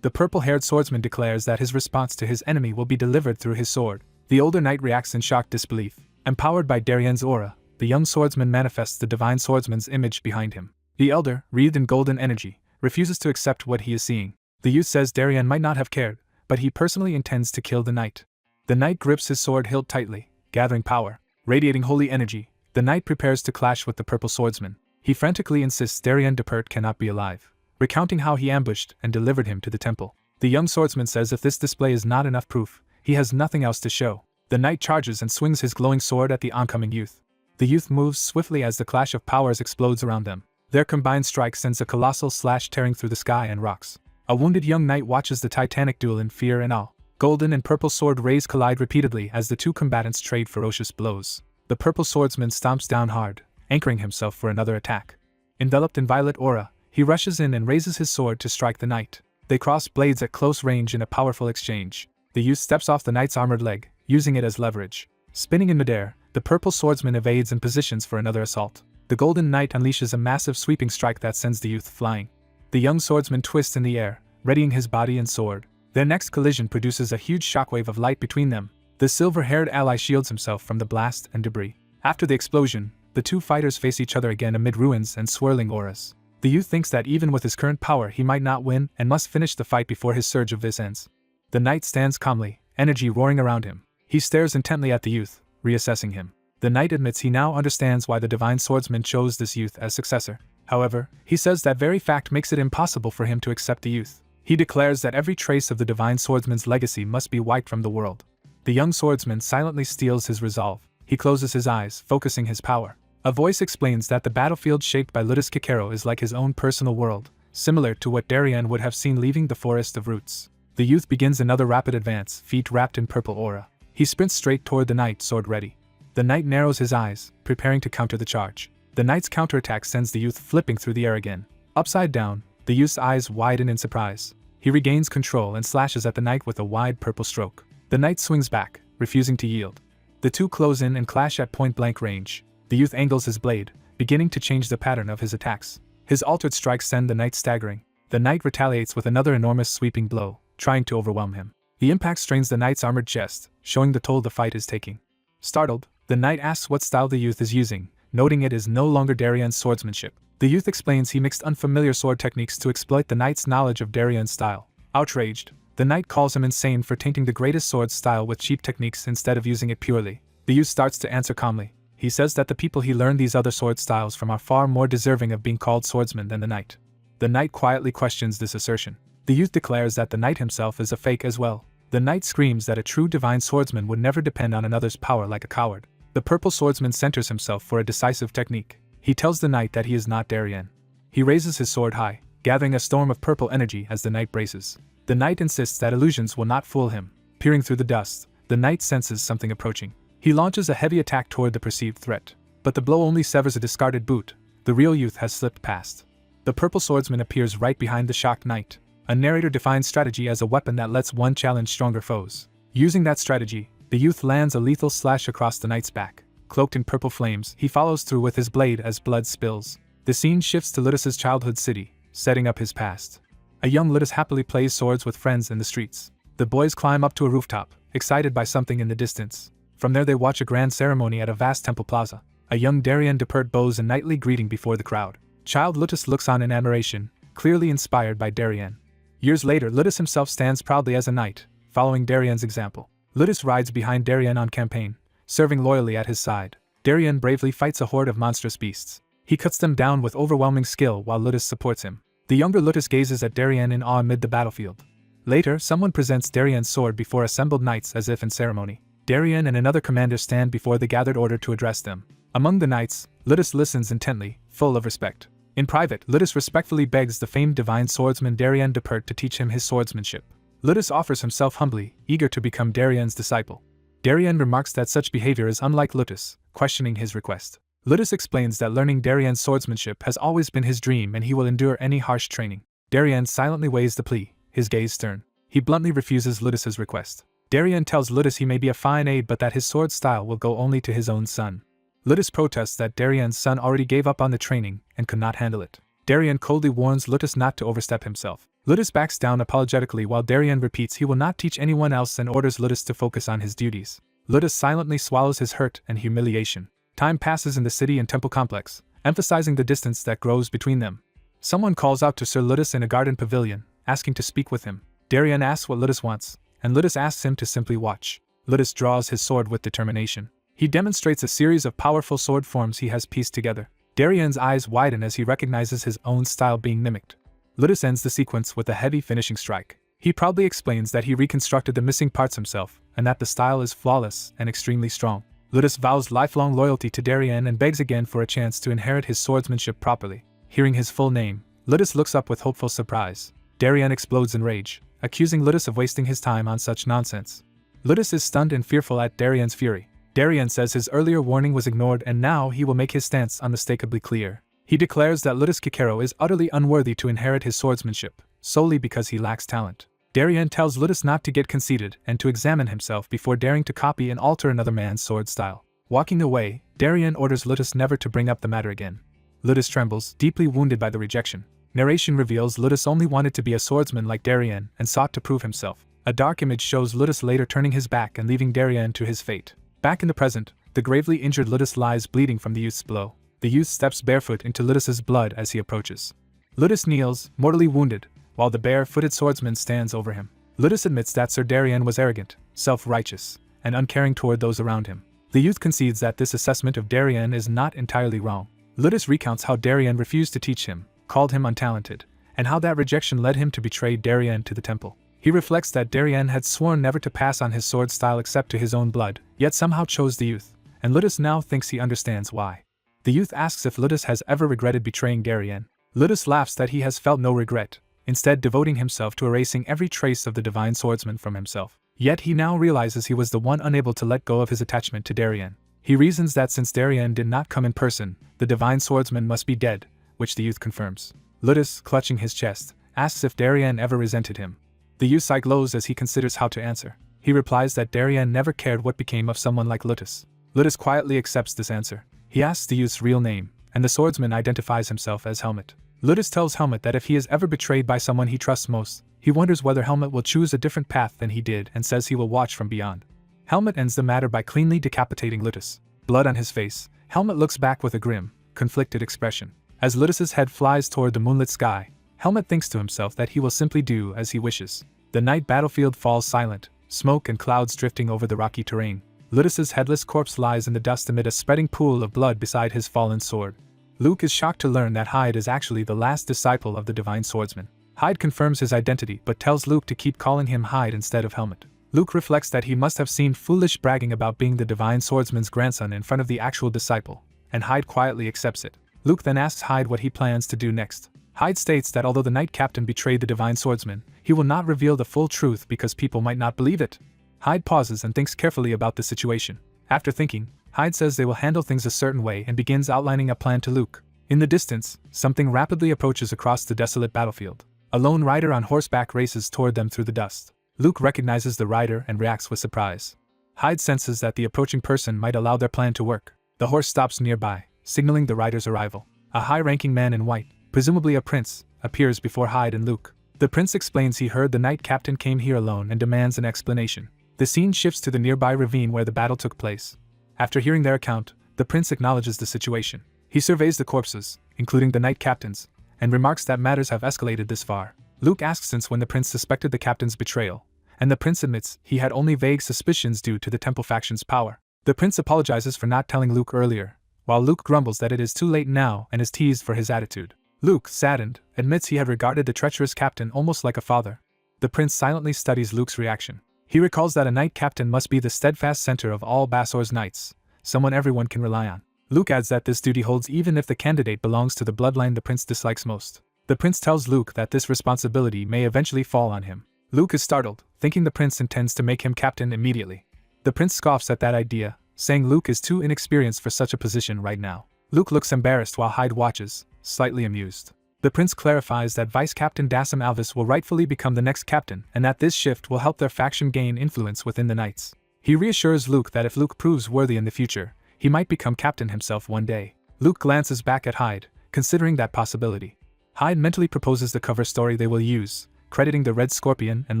S1: The purple-haired swordsman declares that his response to his enemy will be delivered through his sword. The older knight reacts in shocked disbelief. Empowered by Darien's aura, the young swordsman manifests the divine swordsman's image behind him. The elder, wreathed in golden energy, refuses to accept what he is seeing. The youth says Darien might not have cared, but he personally intends to kill the knight. The knight grips his sword hilt tightly, gathering power. Radiating holy energy, the knight prepares to clash with the purple swordsman. He frantically insists Darien Depert cannot be alive, recounting how he ambushed and delivered him to the temple. The young swordsman says if this display is not enough proof, he has nothing else to show. The knight charges and swings his glowing sword at the oncoming youth. The youth moves swiftly as the clash of powers explodes around them. Their combined strike sends a colossal slash tearing through the sky and rocks. A wounded young knight watches the titanic duel in fear and awe. Golden and purple sword rays collide repeatedly as the two combatants trade ferocious blows. The purple swordsman stomps down hard, anchoring himself for another attack. Enveloped in violet aura, he rushes in and raises his sword to strike the knight. They cross blades at close range in a powerful exchange. The youth steps off the knight's armored leg, using it as leverage. Spinning in midair, The purple swordsman evades and positions for another assault. The golden knight unleashes a massive sweeping strike that sends the youth flying. The young swordsman twists in the air, readying his body and sword. Their next collision produces a huge shockwave of light between them. The silver-haired ally shields himself from the blast and debris. After the explosion, the two fighters face each other again amid ruins and swirling auras. The youth thinks that even with his current power he might not win and must finish the fight before his surge of vis ends. The knight stands calmly, energy roaring around him. He stares intently at the youth, reassessing him. The knight admits he now understands why the divine swordsman chose this youth as successor. However, he says that very fact makes it impossible for him to accept the youth. He declares that every trace of the divine swordsman's legacy must be wiped from the world. The young swordsman silently steels his resolve. He closes his eyes, focusing his power. A voice explains that the battlefield shaped by Ludus Kikero is like his own personal world, similar to what Darien would have seen leaving the Forest of Roots. The youth begins another rapid advance, feet wrapped in purple aura. He sprints straight toward the knight, sword ready. The knight narrows his eyes, preparing to counter the charge. The knight's counterattack sends the youth flipping through the air again. Upside down, the youth's eyes widen in surprise. He regains control and slashes at the knight with a wide purple stroke. The knight swings back, refusing to yield. The two close in and clash at point-blank range. The youth angles his blade, beginning to change the pattern of his attacks. His altered strikes send the knight staggering. The knight retaliates with another enormous sweeping blow, trying to overwhelm him. The impact strains the knight's armored chest, showing the toll the fight is taking. Startled, the knight asks what style the youth is using, noting it is no longer Darien's swordsmanship. The youth explains he mixed unfamiliar sword techniques to exploit the knight's knowledge of Darien's style. Outraged, the knight calls him insane for tainting the greatest sword style with cheap techniques instead of using it purely. The youth starts to answer calmly. He says that the people he learned these other sword styles from are far more deserving of being called swordsmen than the knight. The knight quietly questions this assertion. The youth declares that the knight himself is a fake as well. The knight screams that a true divine swordsman would never depend on another's power like a coward. The purple swordsman centers himself for a decisive technique. He tells the knight that he is not Darien. He raises his sword high, gathering a storm of purple energy as the knight braces. The knight insists that illusions will not fool him. Peering through the dust, the knight senses something approaching. He launches a heavy attack toward the perceived threat. But the blow only severs a discarded boot. The real youth has slipped past. The purple swordsman appears right behind the shocked knight. A narrator defines strategy as a weapon that lets one challenge stronger foes. Using that strategy, the youth lands a lethal slash across the knight's back. Cloaked in purple flames, he follows through with his blade as blood spills. The scene shifts to Ludus's childhood city, setting up his past. A young Ludus happily plays swords with friends in the streets. The boys climb up to a rooftop, excited by something in the distance. From there they watch a grand ceremony at a vast temple plaza. A young Darien Depert bows a knightly greeting before the crowd. Child Ludus looks on in admiration, clearly inspired by Darien. Years later, Ludus himself stands proudly as a knight, following Darien's example. Ludus rides behind Darien on campaign, serving loyally at his side. Darien bravely fights a horde of monstrous beasts. He cuts them down with overwhelming skill while Ludus supports him. The younger Ludus gazes at Darien in awe amid the battlefield. Later, someone presents Darien's sword before assembled knights as if in ceremony. Darien and another commander stand before the gathered order to address them. Among the knights, Ludus listens intently, full of respect. In private, Ludus respectfully begs the famed divine swordsman Darien Depert to teach him his swordsmanship. Ludus offers himself humbly, eager to become Darien's disciple. Darien remarks that such behavior is unlike Ludus, questioning his request. Ludus explains that learning Darien's swordsmanship has always been his dream and he will endure any harsh training. Darien silently weighs the plea, his gaze stern. He bluntly refuses Ludus's request. Darien tells Ludus he may be a fine aid but that his sword style will go only to his own son. Ludus protests that Darien's son already gave up on the training and could not handle it. Darien coldly warns Ludus not to overstep himself. Ludus backs down apologetically while Darien repeats he will not teach anyone else and orders Ludus to focus on his duties. Ludus silently swallows his hurt and humiliation. Time passes in the city and temple complex, emphasizing the distance that grows between them. Someone calls out to Sir Ludus in a garden pavilion, asking to speak with him. Darien asks what Ludus wants, and Ludus asks him to simply watch. Ludus draws his sword with determination. He demonstrates a series of powerful sword forms he has pieced together. Darien's eyes widen as he recognizes his own style being mimicked. Ludus ends the sequence with a heavy finishing strike. He proudly explains that he reconstructed the missing parts himself, and that the style is flawless and extremely strong. Ludus vows lifelong loyalty to Darien and begs again for a chance to inherit his swordsmanship properly. Hearing his full name, Ludus looks up with hopeful surprise. Darien explodes in rage, accusing Ludus of wasting his time on such nonsense. Ludus is stunned and fearful at Darien's fury. Darien says his earlier warning was ignored and now he will make his stance unmistakably clear. He declares that Ludus Kikero is utterly unworthy to inherit his swordsmanship, solely because he lacks talent. Darien tells Ludus not to get conceited and to examine himself before daring to copy and alter another man's sword style. Walking away, Darien orders Ludus never to bring up the matter again. Ludus trembles, deeply wounded by the rejection. Narration reveals Ludus only wanted to be a swordsman like Darien and sought to prove himself. A dark image shows Ludus later turning his back and leaving Darien to his fate. Back in the present, the gravely injured Ludus lies bleeding from the youth's blow. The youth steps barefoot into Ludus's blood as he approaches. Ludus kneels, mortally wounded, while the bare-footed swordsman stands over him. Ludus admits that Sir Darien was arrogant, self-righteous, and uncaring toward those around him. The youth concedes that this assessment of Darien is not entirely wrong. Ludus recounts how Darien refused to teach him, called him untalented, and how that rejection led him to betray Darien to the temple. He reflects that Darien had sworn never to pass on his sword style except to his own blood, yet somehow chose the youth, and Ludus now thinks he understands why. The youth asks if Ludus has ever regretted betraying Darien. Ludus laughs that he has felt no regret, instead devoting himself to erasing every trace of the divine swordsman from himself. Yet he now realizes he was the one unable to let go of his attachment to Darien. He reasons that since Darien did not come in person, the divine swordsman must be dead, which the youth confirms. Ludus, clutching his chest, asks if Darien ever resented him. The youth's eye glows as he considers how to answer. He replies that Darien never cared what became of someone like Ludus. Ludus quietly accepts this answer. He asks the youth's real name, and the swordsman identifies himself as Helmet. Ludus tells Helmet that if he is ever betrayed by someone he trusts most, he wonders whether Helmet will choose a different path than he did and says he will watch from beyond. Helmet ends the matter by cleanly decapitating Ludus. Blood on his face, Helmet looks back with a grim, conflicted expression. As Ludus's head flies toward the moonlit sky, Helmet thinks to himself that he will simply do as he wishes. The night battlefield falls silent, smoke and clouds drifting over the rocky terrain. Ludus's headless corpse lies in the dust amid a spreading pool of blood beside his fallen sword. Luke is shocked to learn that Hyde is actually the last disciple of the divine swordsman. Hyde confirms his identity but tells Luke to keep calling him Hyde instead of Helmet. Luke reflects that he must have seemed foolish bragging about being the divine swordsman's grandson in front of the actual disciple, and Hyde quietly accepts it. Luke then asks Hyde what he plans to do next. Hyde states that although the knight captain betrayed the divine swordsman, he will not reveal the full truth because people might not believe it. Hyde pauses and thinks carefully about the situation. After thinking, Hyde says they will handle things a certain way and begins outlining a plan to Luke. In the distance, something rapidly approaches across the desolate battlefield. A lone rider on horseback races toward them through the dust. Luke recognizes the rider and reacts with surprise. Hyde senses that the approaching person might allow their plan to work. The horse stops nearby, signaling the rider's arrival. A high-ranking man in white, presumably a prince, appears before Hyde and Luke. The prince explains he heard the knight captain came here alone and demands an explanation. The scene shifts to the nearby ravine where the battle took place. After hearing their account, the prince acknowledges the situation. He surveys the corpses, including the knight captain's, and remarks that matters have escalated this far. Luke asks since when the prince suspected the captain's betrayal, and the prince admits he had only vague suspicions due to the temple faction's power. The prince apologizes for not telling Luke earlier, while Luke grumbles that it is too late now and is teased for his attitude. Luke, saddened, admits he had regarded the treacherous captain almost like a father. The prince silently studies Luke's reaction. He recalls that a knight captain must be the steadfast center of all Basor's knights, someone everyone can rely on. Luke adds that this duty holds even if the candidate belongs to the bloodline the prince dislikes most. The prince tells Luke that this responsibility may eventually fall on him. Luke is startled, thinking the prince intends to make him captain immediately. The prince scoffs at that idea, saying Luke is too inexperienced for such a position right now. Luke looks embarrassed while Hyde watches, slightly amused. The prince clarifies that Vice Captain Dasim Alvis will rightfully become the next captain and that this shift will help their faction gain influence within the knights. He reassures Luke that if Luke proves worthy in the future, he might become captain himself one day. Luke glances back at Hyde, considering that possibility. Hyde mentally proposes the cover story they will use, crediting the Red Scorpion and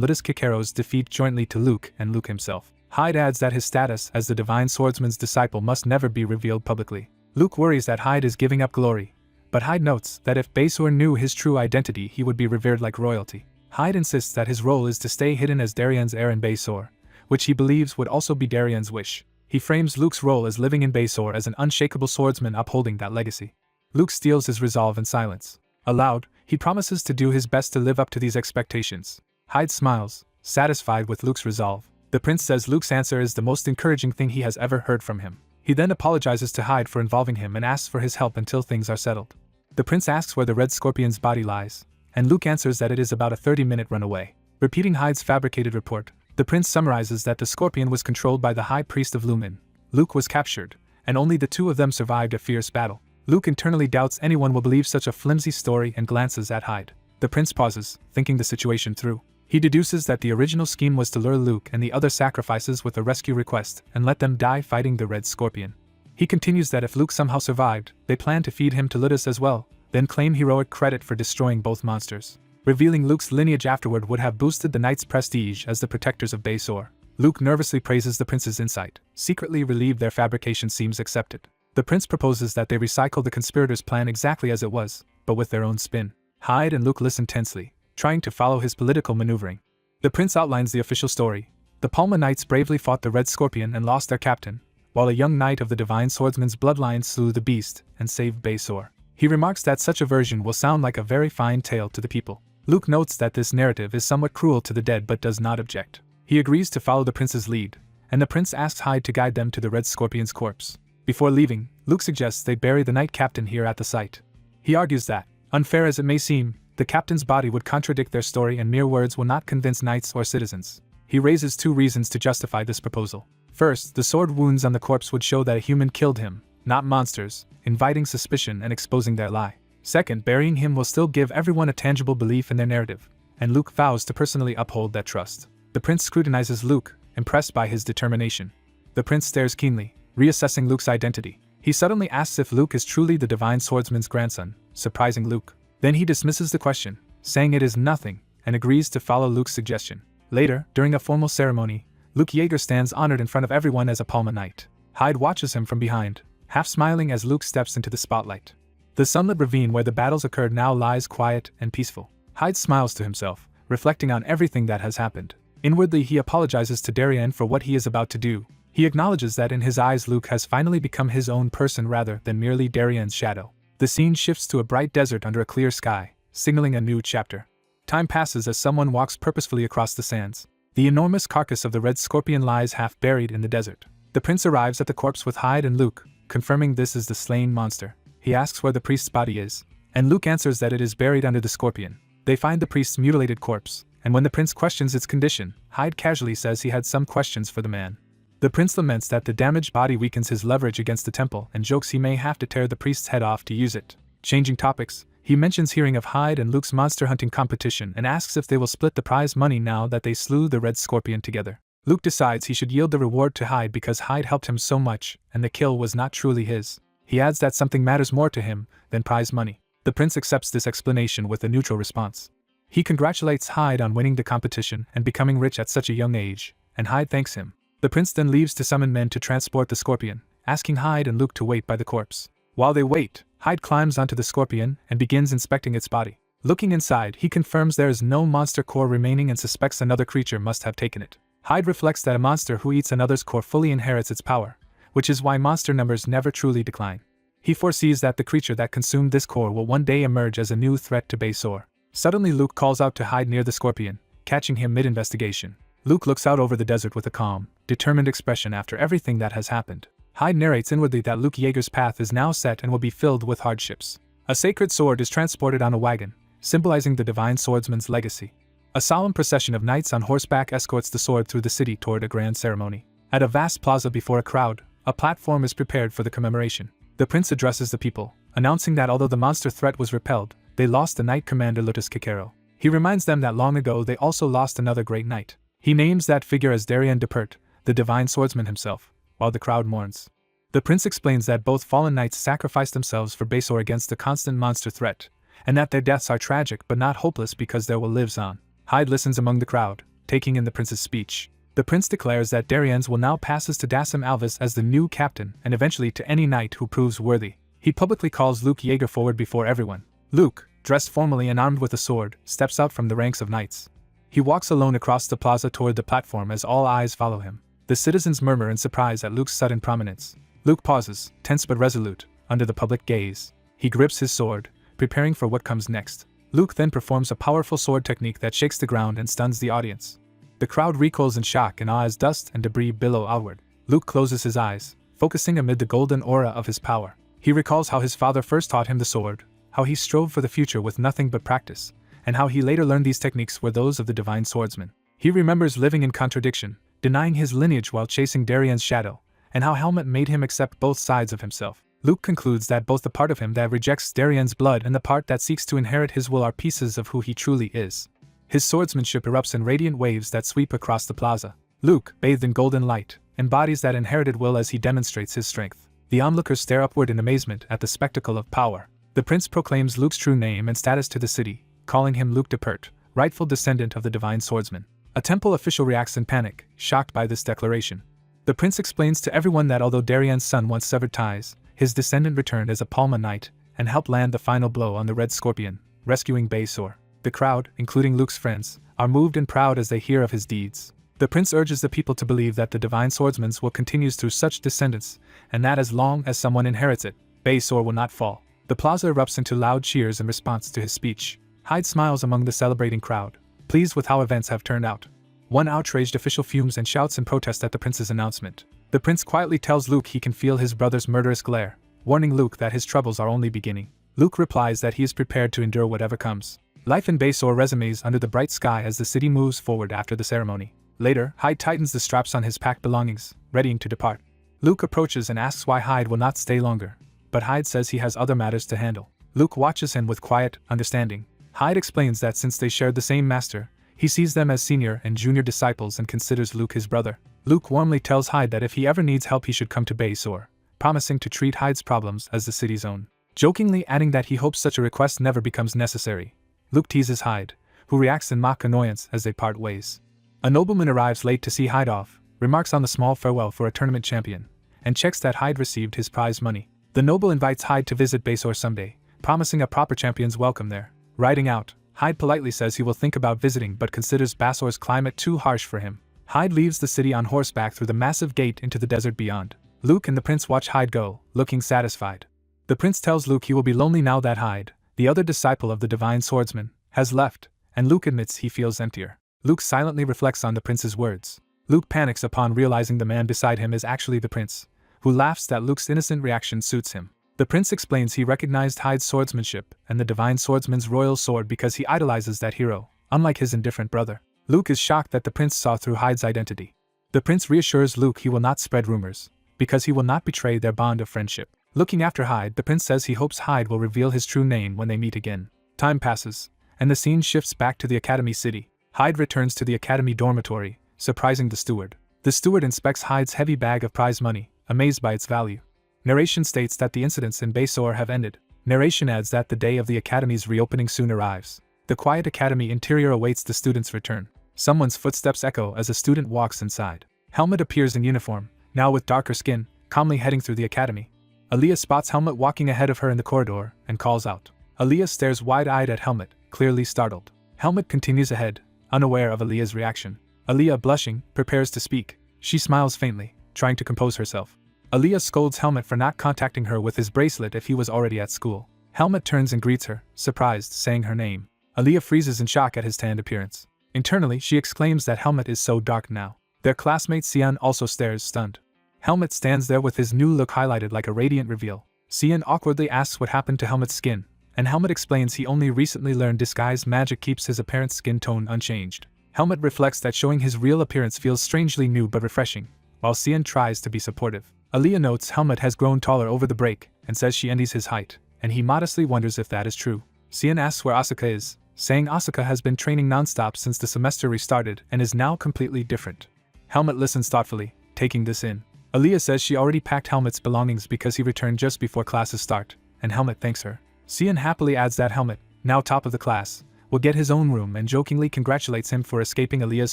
S1: Ludus Kikaro's defeat jointly to Luke and Luke himself. Hyde adds that his status as the divine swordsman's disciple must never be revealed publicly. Luke worries that Hyde is giving up glory, but Hyde notes that if Basor knew his true identity he would be revered like royalty. Hyde insists that his role is to stay hidden as Darien's heir in Basor, which he believes would also be Darien's wish. He frames Luke's role as living in Basor as an unshakable swordsman upholding that legacy. Luke steels his resolve in silence. Aloud, he promises to do his best to live up to these expectations. Hyde smiles, satisfied with Luke's resolve. The prince says Luke's answer is the most encouraging thing he has ever heard from him. He then apologizes to Hyde for involving him and asks for his help until things are settled. The prince asks where the Red Scorpion's body lies, and Luke answers that it is about a 30-minute run away. Repeating Hyde's fabricated report, the prince summarizes that the Scorpion was controlled by the High Priest of Lumen. Luke was captured, and only the two of them survived a fierce battle. Luke internally doubts anyone will believe such a flimsy story and glances at Hyde. The prince pauses, thinking the situation through. He deduces that the original scheme was to lure Luke and the other sacrifices with a rescue request and let them die fighting the Red Scorpion. He continues that if Luke somehow survived, they plan to feed him to Ludus as well, then claim heroic credit for destroying both monsters. Revealing Luke's lineage afterward would have boosted the Knights' prestige as the protectors of Baysor. Luke nervously praises the prince's insight, secretly relieved their fabrication seems accepted. The prince proposes that they recycle the conspirators' plan exactly as it was, but with their own spin. Hyde and Luke listen tensely, trying to follow his political maneuvering. The prince outlines the official story. The Palma Knights bravely fought the Red Scorpion and lost their captain, while a young knight of the Divine Swordsman's bloodline slew the beast and saved Baysor. He remarks that such a version will sound like a very fine tale to the people. Luke notes that this narrative is somewhat cruel to the dead but does not object. He agrees to follow the prince's lead, and the prince asks Hyde to guide them to the Red Scorpion's corpse. Before leaving, Luke suggests they bury the knight captain here at the site. He argues that, unfair as it may seem, the captain's body would contradict their story and mere words will not convince knights or citizens. He raises 2 reasons to justify this proposal. First, the sword wounds on the corpse would show that a human killed him, not monsters, inviting suspicion and exposing their lie. Second, burying him will still give everyone a tangible belief in their narrative, and Luke vows to personally uphold that trust. The prince scrutinizes Luke, impressed by his determination. The prince stares keenly, reassessing Luke's identity. He suddenly asks if Luke is truly the Divine Swordsman's grandson, surprising Luke. Then he dismisses the question, saying it is nothing, and agrees to follow Luke's suggestion. Later, during a formal ceremony, Luke Yeager stands honored in front of everyone as a Palma Knight. Hyde watches him from behind, half smiling as Luke steps into the spotlight. The sunlit ravine where the battles occurred now lies quiet and peaceful. Hyde smiles to himself, reflecting on everything that has happened. Inwardly he apologizes to Darien for what he is about to do. He acknowledges that in his eyes Luke has finally become his own person rather than merely Darien's shadow. The scene shifts to a bright desert under a clear sky, signaling a new chapter. Time passes as someone walks purposefully across the sands. The enormous carcass of the Red Scorpion lies half buried in the desert. The prince arrives at the corpse with Hyde and Luke, confirming this is the slain monster. He asks where the priest's body is, and Luke answers that it is buried under the scorpion. They find the priest's mutilated corpse, and when the prince questions its condition, Hyde casually says he had some questions for the man. The prince laments that the damaged body weakens his leverage against the temple and jokes he may have to tear the priest's head off to use it. Changing topics, he mentions hearing of Hyde and Luke's monster hunting competition and asks if they will split the prize money now that they slew the Red Scorpion together. Luke decides he should yield the reward to Hyde because Hyde helped him so much, and the kill was not truly his. He adds that something matters more to him than prize money. The prince accepts this explanation with a neutral response. He congratulates Hyde on winning the competition and becoming rich at such a young age, and Hyde thanks him. The prince then leaves to summon men to transport the scorpion, asking Hyde and Luke to wait by the corpse. While they wait, Hyde climbs onto the scorpion and begins inspecting its body. Looking inside, he confirms there is no monster core remaining and suspects another creature must have taken it. Hyde reflects that a monster who eats another's core fully inherits its power, which is why monster numbers never truly decline. He foresees that the creature that consumed this core will one day emerge as a new threat to Baysor. Suddenly Luke calls out to Hyde near the scorpion, catching him mid-investigation. Luke looks out over the desert with a calm, determined expression after everything that has happened. Hyde narrates inwardly that Luke Yeager's path is now set and will be filled with hardships. A sacred sword is transported on a wagon, symbolizing the Divine Swordsman's legacy. A solemn procession of knights on horseback escorts the sword through the city toward a grand ceremony. At a vast plaza before a crowd, a platform is prepared for the commemoration. The prince addresses the people, announcing that although the monster threat was repelled, they lost the knight commander Lutus Kikero. He reminds them that long ago they also lost another great knight. He names that figure as Darien Depert, the Divine Swordsman himself, while the crowd mourns. The prince explains that both fallen knights sacrificed themselves for Baysor against the constant monster threat, and that their deaths are tragic but not hopeless because their will lives on. Hyde listens among the crowd, taking in the prince's speech. The prince declares that Darien's will now passes to Dasim Alvis as the new captain and eventually to any knight who proves worthy. He publicly calls Luke Yeager forward before everyone. Luke, dressed formally and armed with a sword, steps out from the ranks of knights. He walks alone across the plaza toward the platform as all eyes follow him. The citizens murmur in surprise at Luke's sudden prominence. Luke pauses, tense but resolute, under the public gaze. He grips his sword, preparing for what comes next. Luke then performs a powerful sword technique that shakes the ground and stuns the audience. The crowd recoils in shock and awe as dust and debris billow outward. Luke closes his eyes, focusing amid the golden aura of his power. He recalls how his father first taught him the sword, how he strove for the future with nothing but practice, and how he later learned these techniques were those of the Divine Swordsman. He remembers living in contradiction, denying his lineage while chasing Darien's shadow, and how Helmut made him accept both sides of himself. Luke concludes that both the part of him that rejects Darien's blood and the part that seeks to inherit his will are pieces of who he truly is. His swordsmanship erupts in radiant waves that sweep across the plaza. Luke, bathed in golden light, embodies that inherited will as he demonstrates his strength. The onlookers stare upward in amazement at the spectacle of power. The prince proclaims Luke's true name and status to the city, calling him Luke de Pert, rightful descendant of the divine swordsman. A temple official reacts in panic, shocked by this declaration. The prince explains to everyone that although Darian's son once severed ties, his descendant returned as a Palma knight and helped land the final blow on the Red Scorpion, rescuing Baysor. The crowd, including Luke's friends, are moved and proud as they hear of his deeds. The prince urges the people to believe that the divine swordsman will continue through such descendants, and that as long as someone inherits it, Baysor will not fall. The plaza erupts into loud cheers in response to his speech. Hyde smiles among the celebrating crowd, pleased with how events have turned out. One outraged official fumes and shouts in protest at the prince's announcement. The prince quietly tells Luke he can feel his brother's murderous glare, warning Luke that his troubles are only beginning. Luke replies that he is prepared to endure whatever comes. Life in Baysor resumes under the bright sky as the city moves forward after the ceremony. Later, Hyde tightens the straps on his packed belongings, readying to depart. Luke approaches and asks why Hyde will not stay longer, but Hyde says he has other matters to handle. Luke watches him with quiet understanding. Hyde explains that since they shared the same master, he sees them as senior and junior disciples and considers Luke his brother. Luke warmly tells Hyde that if he ever needs help he should come to Baysor, promising to treat Hyde's problems as the city's own, jokingly adding that he hopes such a request never becomes necessary. Luke teases Hyde, who reacts in mock annoyance as they part ways. A nobleman arrives late to see Hyde off, remarks on the small farewell for a tournament champion, and checks that Hyde received his prize money. The noble invites Hyde to visit Baysor someday, promising a proper champion's welcome there. Riding out, Hyde politely says he will think about visiting but considers Basor's climate too harsh for him. Hyde leaves the city on horseback through the massive gate into the desert beyond. Luke and the prince watch Hyde go, looking satisfied. The prince tells Luke he will be lonely now that Hyde, the other disciple of the divine swordsman, has left, and Luke admits he feels emptier. Luke silently reflects on the prince's words. Luke panics upon realizing the man beside him is actually the prince, who laughs that Luke's innocent reaction suits him. The prince explains he recognized Hyde's swordsmanship and the divine swordsman's royal sword because he idolizes that hero, unlike his indifferent brother. Luke is shocked that the prince saw through Hyde's identity. The prince reassures Luke he will not spread rumors, because he will not betray their bond of friendship. Looking after Hyde, the prince says he hopes Hyde will reveal his true name when they meet again. Time passes, and the scene shifts back to the Academy City. Hyde returns to the Academy dormitory, surprising the steward. The steward inspects Hyde's heavy bag of prize money, amazed by its value. Narration states that the incidents in Baysor have ended. Narration adds that the day of the Academy's reopening soon arrives. The quiet Academy interior awaits the students' return. Someone's footsteps echo as a student walks inside. Helmet appears in uniform, now with darker skin, calmly heading through the Academy. Aaliyah spots Helmet walking ahead of her in the corridor, and calls out. Aaliyah stares wide-eyed at Helmet, clearly startled. Helmet continues ahead, unaware of Aaliyah's reaction. Aaliyah, blushing, prepares to speak. She smiles faintly, trying to compose herself. Aaliyah scolds Helmet for not contacting her with his bracelet if he was already at school. Helmet turns and greets her, surprised, saying her name. Aaliyah freezes in shock at his tanned appearance. Internally, she exclaims that Helmet is so dark now. Their classmate Sian also stares, stunned. Helmet stands there with his new look highlighted like a radiant reveal. Sian awkwardly asks what happened to Helmet's skin, and Helmet explains he only recently learned disguise magic keeps his apparent skin tone unchanged. Helmet reflects that showing his real appearance feels strangely new but refreshing, while Sian tries to be supportive. Aaliyah notes Helmet has grown taller over the break and says she envies his height, and he modestly wonders if that is true. Sian asks where Asuka is, saying Asuka has been training nonstop since the semester restarted and is now completely different. Helmet listens thoughtfully, taking this in. Aaliyah says she already packed Helmet's belongings because he returned just before classes start, and Helmet thanks her. Sian happily adds that Helmet, now top of the class, will get his own room and jokingly congratulates him for escaping Aaliyah's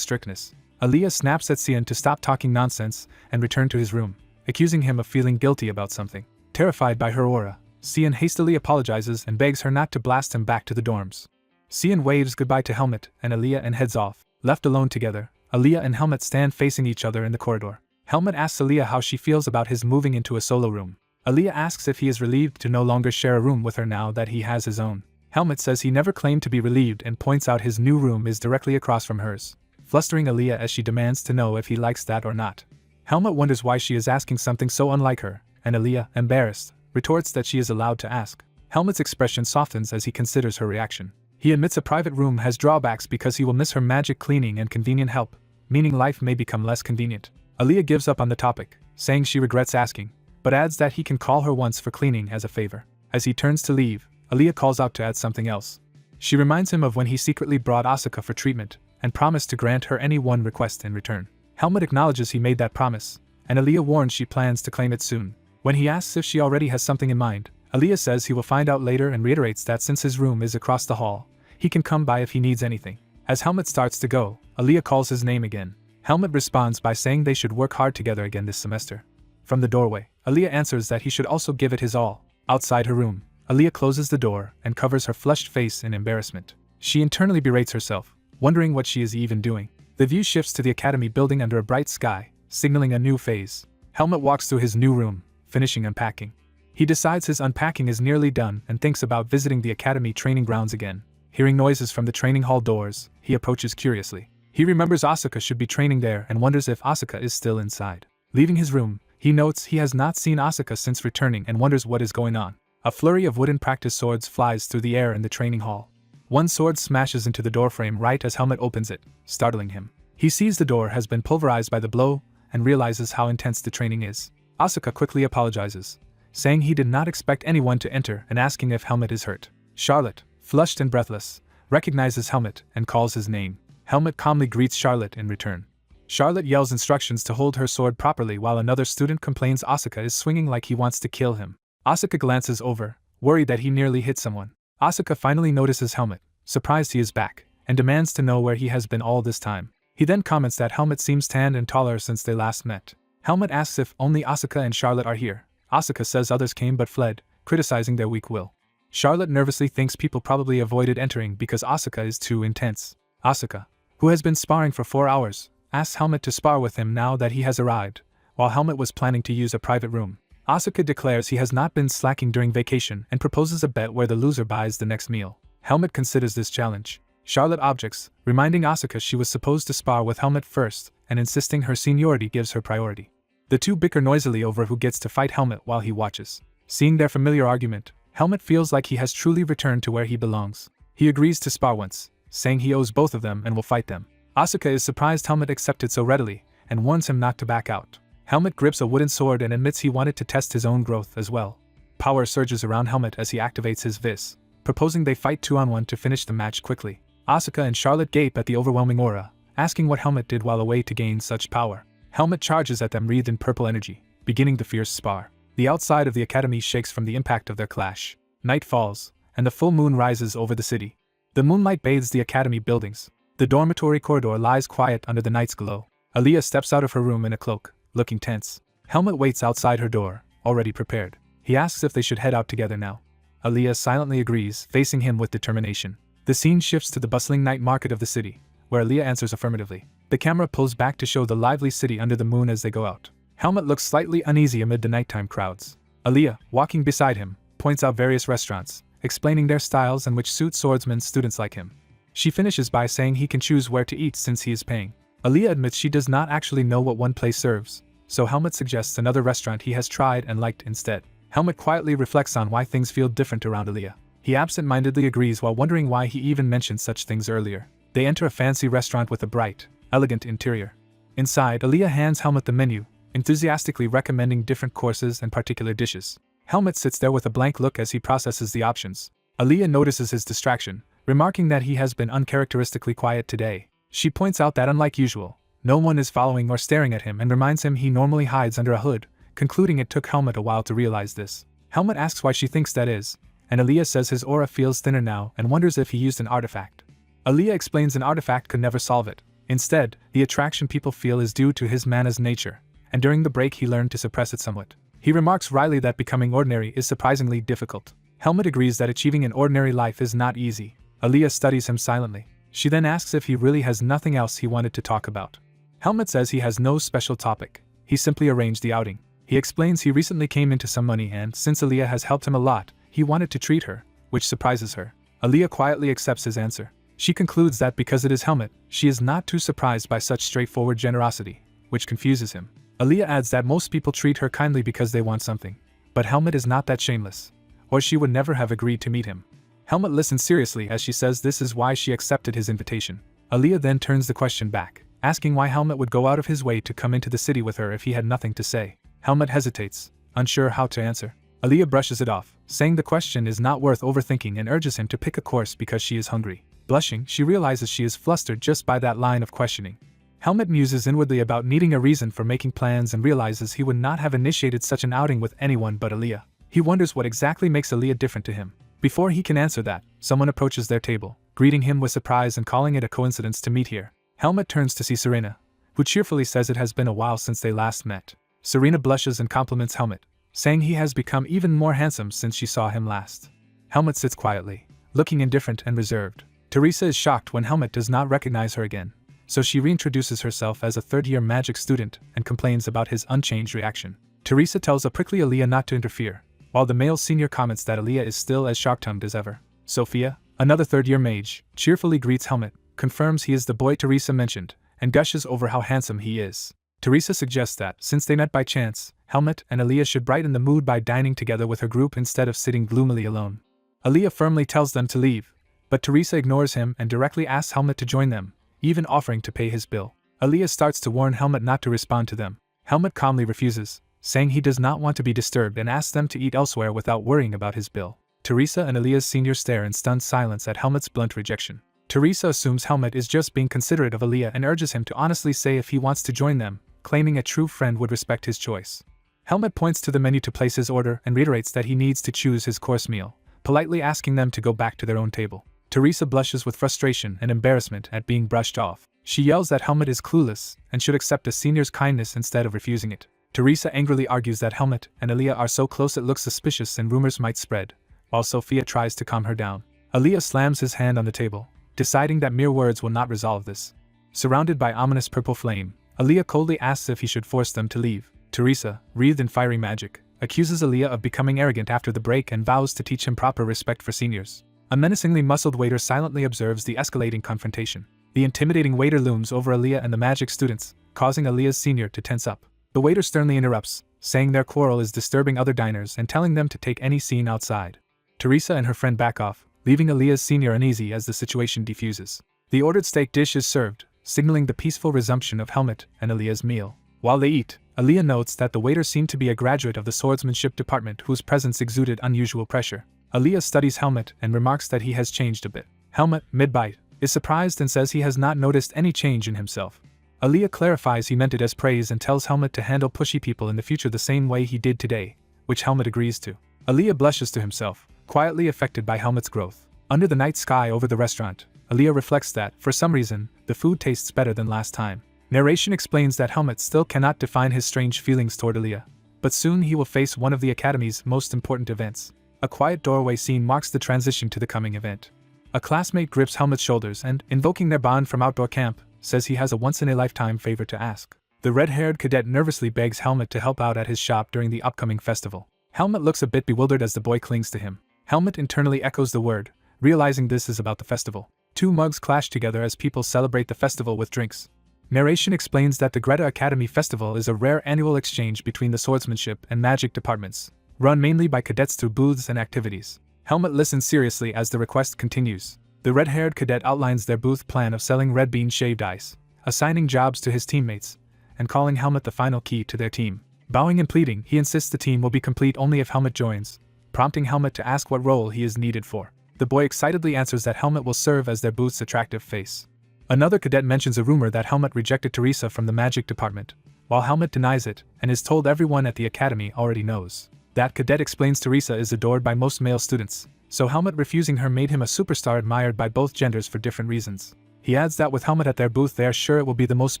S1: strictness. Aaliyah snaps at Sian to stop talking nonsense and return to his room, accusing him of feeling guilty about something. Terrified by her aura, Sian hastily apologizes and begs her not to blast him back to the dorms. Sian waves goodbye to Helmet and Aaliyah and heads off. Left alone together, Aaliyah and Helmet stand facing each other in the corridor. Helmet asks Aaliyah how she feels about his moving into a solo room. Aaliyah asks if he is relieved to no longer share a room with her now that he has his own. Helmet says he never claimed to be relieved and points out his new room is directly across from hers, flustering Aaliyah as she demands to know if he likes that or not. Helmet wonders why she is asking something so unlike her, and Aaliyah, embarrassed, retorts that she is allowed to ask. Helmet's expression softens as he considers her reaction. He admits a private room has drawbacks because he will miss her magic cleaning and convenient help, meaning life may become less convenient. Aaliyah gives up on the topic, saying she regrets asking, but adds that he can call her once for cleaning as a favor. As he turns to leave, Aaliyah calls out to add something else. She reminds him of when he secretly brought Asuka for treatment, and promised to grant her any one request in return. Helmut acknowledges he made that promise, and Aaliyah warns she plans to claim it soon. When he asks if she already has something in mind, Aaliyah says he will find out later and reiterates that since his room is across the hall, he can come by if he needs anything. As Helmut starts to go, Aaliyah calls his name again. Helmut responds by saying they should work hard together again this semester. From the doorway, Aaliyah answers that he should also give it his all. Outside her room, Aaliyah closes the door and covers her flushed face in embarrassment. She internally berates herself, wondering what she is even doing. The view shifts to the academy building under a bright sky, signaling a new phase. Helmut walks through his new room, finishing unpacking. He decides his unpacking is nearly done and thinks about visiting the academy training grounds again. Hearing noises from the training hall doors, he approaches curiously. He remembers Asuka should be training there and wonders if Asuka is still inside. Leaving his room, he notes he has not seen Asuka since returning and wonders what is going on. A flurry of wooden practice swords flies through the air in the training hall. One sword smashes into the doorframe right as Helmut opens it, startling him. He sees the door has been pulverized by the blow and realizes how intense the training is. Asuka quickly apologizes, saying he did not expect anyone to enter and asking if Helmut is hurt. Charlotte, flushed and breathless, recognizes Helmut and calls his name. Helmut calmly greets Charlotte in return. Charlotte yells instructions to hold her sword properly while another student complains Asuka is swinging like he wants to kill him. Asuka glances over, worried that he nearly hit someone. Asuka finally notices Helmut, surprised he is back, and demands to know where he has been all this time. He then comments that Helmut seems tanned and taller since they last met. Helmut asks if only Asuka and Charlotte are here. Asuka says others came but fled, criticizing their weak will. Charlotte nervously thinks people probably avoided entering because Asuka is too intense. Asuka, who has been sparring for 4 hours, asks Helmut to spar with him now that he has arrived, while Helmut was planning to use a private room. Asuka declares he has not been slacking during vacation and proposes a bet where the loser buys the next meal. Helmut considers this challenge. Charlotte objects, reminding Asuka she was supposed to spar with Helmut first and insisting her seniority gives her priority. The two bicker noisily over who gets to fight Helmut while he watches. Seeing their familiar argument, Helmut feels like he has truly returned to where he belongs. He agrees to spar once, saying he owes both of them and will fight them. Asuka is surprised Helmut accepted so readily and warns him not to back out. Helmut grips a wooden sword and admits he wanted to test his own growth as well. Power surges around Helmut as he activates his vis, proposing they fight 2-on-1 to finish the match quickly. Asuka and Charlotte gape at the overwhelming aura, asking what Helmut did while away to gain such power. Helmut charges at them wreathed in purple energy, beginning the fierce spar. The outside of the academy shakes from the impact of their clash. Night falls, and the full moon rises over the city. The moonlight bathes the academy buildings. The dormitory corridor lies quiet under the night's glow. Aaliyah steps out of her room in a cloak, looking tense. Helmut waits outside her door, already prepared. He asks if they should head out together now. Aaliyah silently agrees, facing him with determination. The scene shifts to the bustling night market of the city, where Aaliyah answers affirmatively. The camera pulls back to show the lively city under the moon as they go out. Helmut looks slightly uneasy amid the nighttime crowds. Aaliyah, walking beside him, points out various restaurants, explaining their styles and which suit swordsman students like him. She finishes by saying he can choose where to eat since he is paying. Aaliyah admits she does not actually know what one place serves, so Helmut suggests another restaurant he has tried and liked instead. Helmut quietly reflects on why things feel different around Aaliyah. He absent-mindedly agrees while wondering why he even mentioned such things earlier. They enter a fancy restaurant with a bright, elegant interior. Inside, Aaliyah hands Helmut the menu, enthusiastically recommending different courses and particular dishes. Helmut sits there with a blank look as he processes the options. Aaliyah notices his distraction, remarking that he has been uncharacteristically quiet today. She points out that unlike usual, no one is following or staring at him and reminds him he normally hides under a hood, concluding it took Helmut a while to realize this. Helmut asks why she thinks that is, and Aaliyah says his aura feels thinner now and wonders if he used an artifact. Aaliyah explains an artifact could never solve it. Instead, the attraction people feel is due to his mana's nature, and during the break he learned to suppress it somewhat. He remarks wryly that becoming ordinary is surprisingly difficult. Helmut agrees that achieving an ordinary life is not easy. Aaliyah studies him silently. She then asks if he really has nothing else he wanted to talk about. Helmut says he has no special topic. He simply arranged the outing. He explains he recently came into some money and, since Aaliyah has helped him a lot, he wanted to treat her, which surprises her. Aaliyah quietly accepts his answer. She concludes that because it is Helmut, she is not too surprised by such straightforward generosity, which confuses him. Aaliyah adds that most people treat her kindly because they want something, but Helmut is not that shameless, or she would never have agreed to meet him. Helmut listens seriously as she says this is why she accepted his invitation. Aaliyah then turns the question back, asking why Helmut would go out of his way to come into the city with her if he had nothing to say. Helmut hesitates, unsure how to answer. Aaliyah brushes it off, saying the question is not worth overthinking and urges him to pick a course because she is hungry. Blushing, she realizes she is flustered just by that line of questioning. Helmut muses inwardly about needing a reason for making plans and realizes he would not have initiated such an outing with anyone but Aaliyah. He wonders what exactly makes Aaliyah different to him. Before he can answer that, someone approaches their table, greeting him with surprise and calling it a coincidence to meet here. Helmut turns to see Serena, who cheerfully says it has been a while since they last met. Serena blushes and compliments Helmut, saying he has become even more handsome since she saw him last. Helmut sits quietly, looking indifferent and reserved. Teresa is shocked when Helmut does not recognize her again, so she reintroduces herself as a third-year magic student and complains about his unchanged reaction. Teresa tells a prickly Aaliyah not to interfere, while the male senior comments that Aaliyah is still as sharp-tongued as ever. Sophia, another third-year mage, cheerfully greets Helmut, confirms he is the boy Teresa mentioned, and gushes over how handsome he is. Teresa suggests that, since they met by chance, Helmut and Aaliyah should brighten the mood by dining together with her group instead of sitting gloomily alone. Aaliyah firmly tells them to leave, but Teresa ignores him and directly asks Helmut to join them, even offering to pay his bill. Aaliyah starts to warn Helmut not to respond to them. Helmut calmly refuses, saying he does not want to be disturbed and asks them to eat elsewhere without worrying about his bill. Teresa and Aaliyah's senior stare in stunned silence at Helmut's blunt rejection. Teresa assumes Helmut is just being considerate of Aaliyah and urges him to honestly say if he wants to join them, claiming a true friend would respect his choice. Helmut points to the menu to place his order and reiterates that he needs to choose his course meal, politely asking them to go back to their own table. Teresa blushes with frustration and embarrassment at being brushed off. She yells that Helmut is clueless and should accept a senior's kindness instead of refusing it. Teresa angrily argues that Helmut and Aaliyah are so close it looks suspicious and rumors might spread, while Sophia tries to calm her down. Aaliyah slams his hand on the table, deciding that mere words will not resolve this. Surrounded by ominous purple flame, Aaliyah coldly asks if he should force them to leave. Teresa, wreathed in fiery magic, accuses Aaliyah of becoming arrogant after the break and vows to teach him proper respect for seniors. A menacingly muscled waiter silently observes the escalating confrontation. The intimidating waiter looms over Aaliyah and the magic students, causing Aaliyah's senior to tense up. The waiter sternly interrupts, saying their quarrel is disturbing other diners and telling them to take any scene outside. Teresa and her friend back off, leaving Aaliyah's senior uneasy as the situation diffuses. The ordered steak dish is served, signaling the peaceful resumption of Helmut and Aaliyah's meal. While they eat, Aaliyah notes that the waiter seemed to be a graduate of the swordsmanship department whose presence exuded unusual pressure. Aaliyah studies Helmut and remarks that he has changed a bit. Helmut, mid-bite, is surprised and says he has not noticed any change in himself. Aaliyah clarifies he meant it as praise and tells Helmut to handle pushy people in the future the same way he did today, which Helmut agrees to. Aaliyah blushes to himself, quietly affected by Helmut's growth. Under the night sky over the restaurant, Aaliyah reflects that, for some reason, the food tastes better than last time. Narration explains that Helmut still cannot define his strange feelings toward Aaliyah, but soon he will face one of the Academy's most important events. A quiet doorway scene marks the transition to the coming event. A classmate grips Helmut's shoulders and, invoking their bond from outdoor camp, says he has a once-in-a-lifetime favor to ask. The red-haired cadet nervously begs Helmut to help out at his shop during the upcoming festival. Helmut looks a bit bewildered as the boy clings to him. Helmut internally echoes the word, realizing this is about the festival. Two mugs clash together as people celebrate the festival with drinks. Narration explains that the Greta Academy Festival is a rare annual exchange between the swordsmanship and magic departments, run mainly by cadets through booths and activities. Helmut listens seriously as the request continues. The red-haired cadet outlines their booth plan of selling red bean shaved ice, assigning jobs to his teammates, and calling Helmut the final key to their team. Bowing and pleading, he insists the team will be complete only if Helmut joins, prompting Helmut to ask what role he is needed for. The boy excitedly answers that Helmut will serve as their booth's attractive face. Another cadet mentions a rumor that Helmut rejected Teresa from the magic department, while Helmut denies it and is told everyone at the academy already knows. That cadet explains Teresa is adored by most male students, so Helmut refusing her made him a superstar admired by both genders for different reasons. He adds that with Helmut at their booth they are sure it will be the most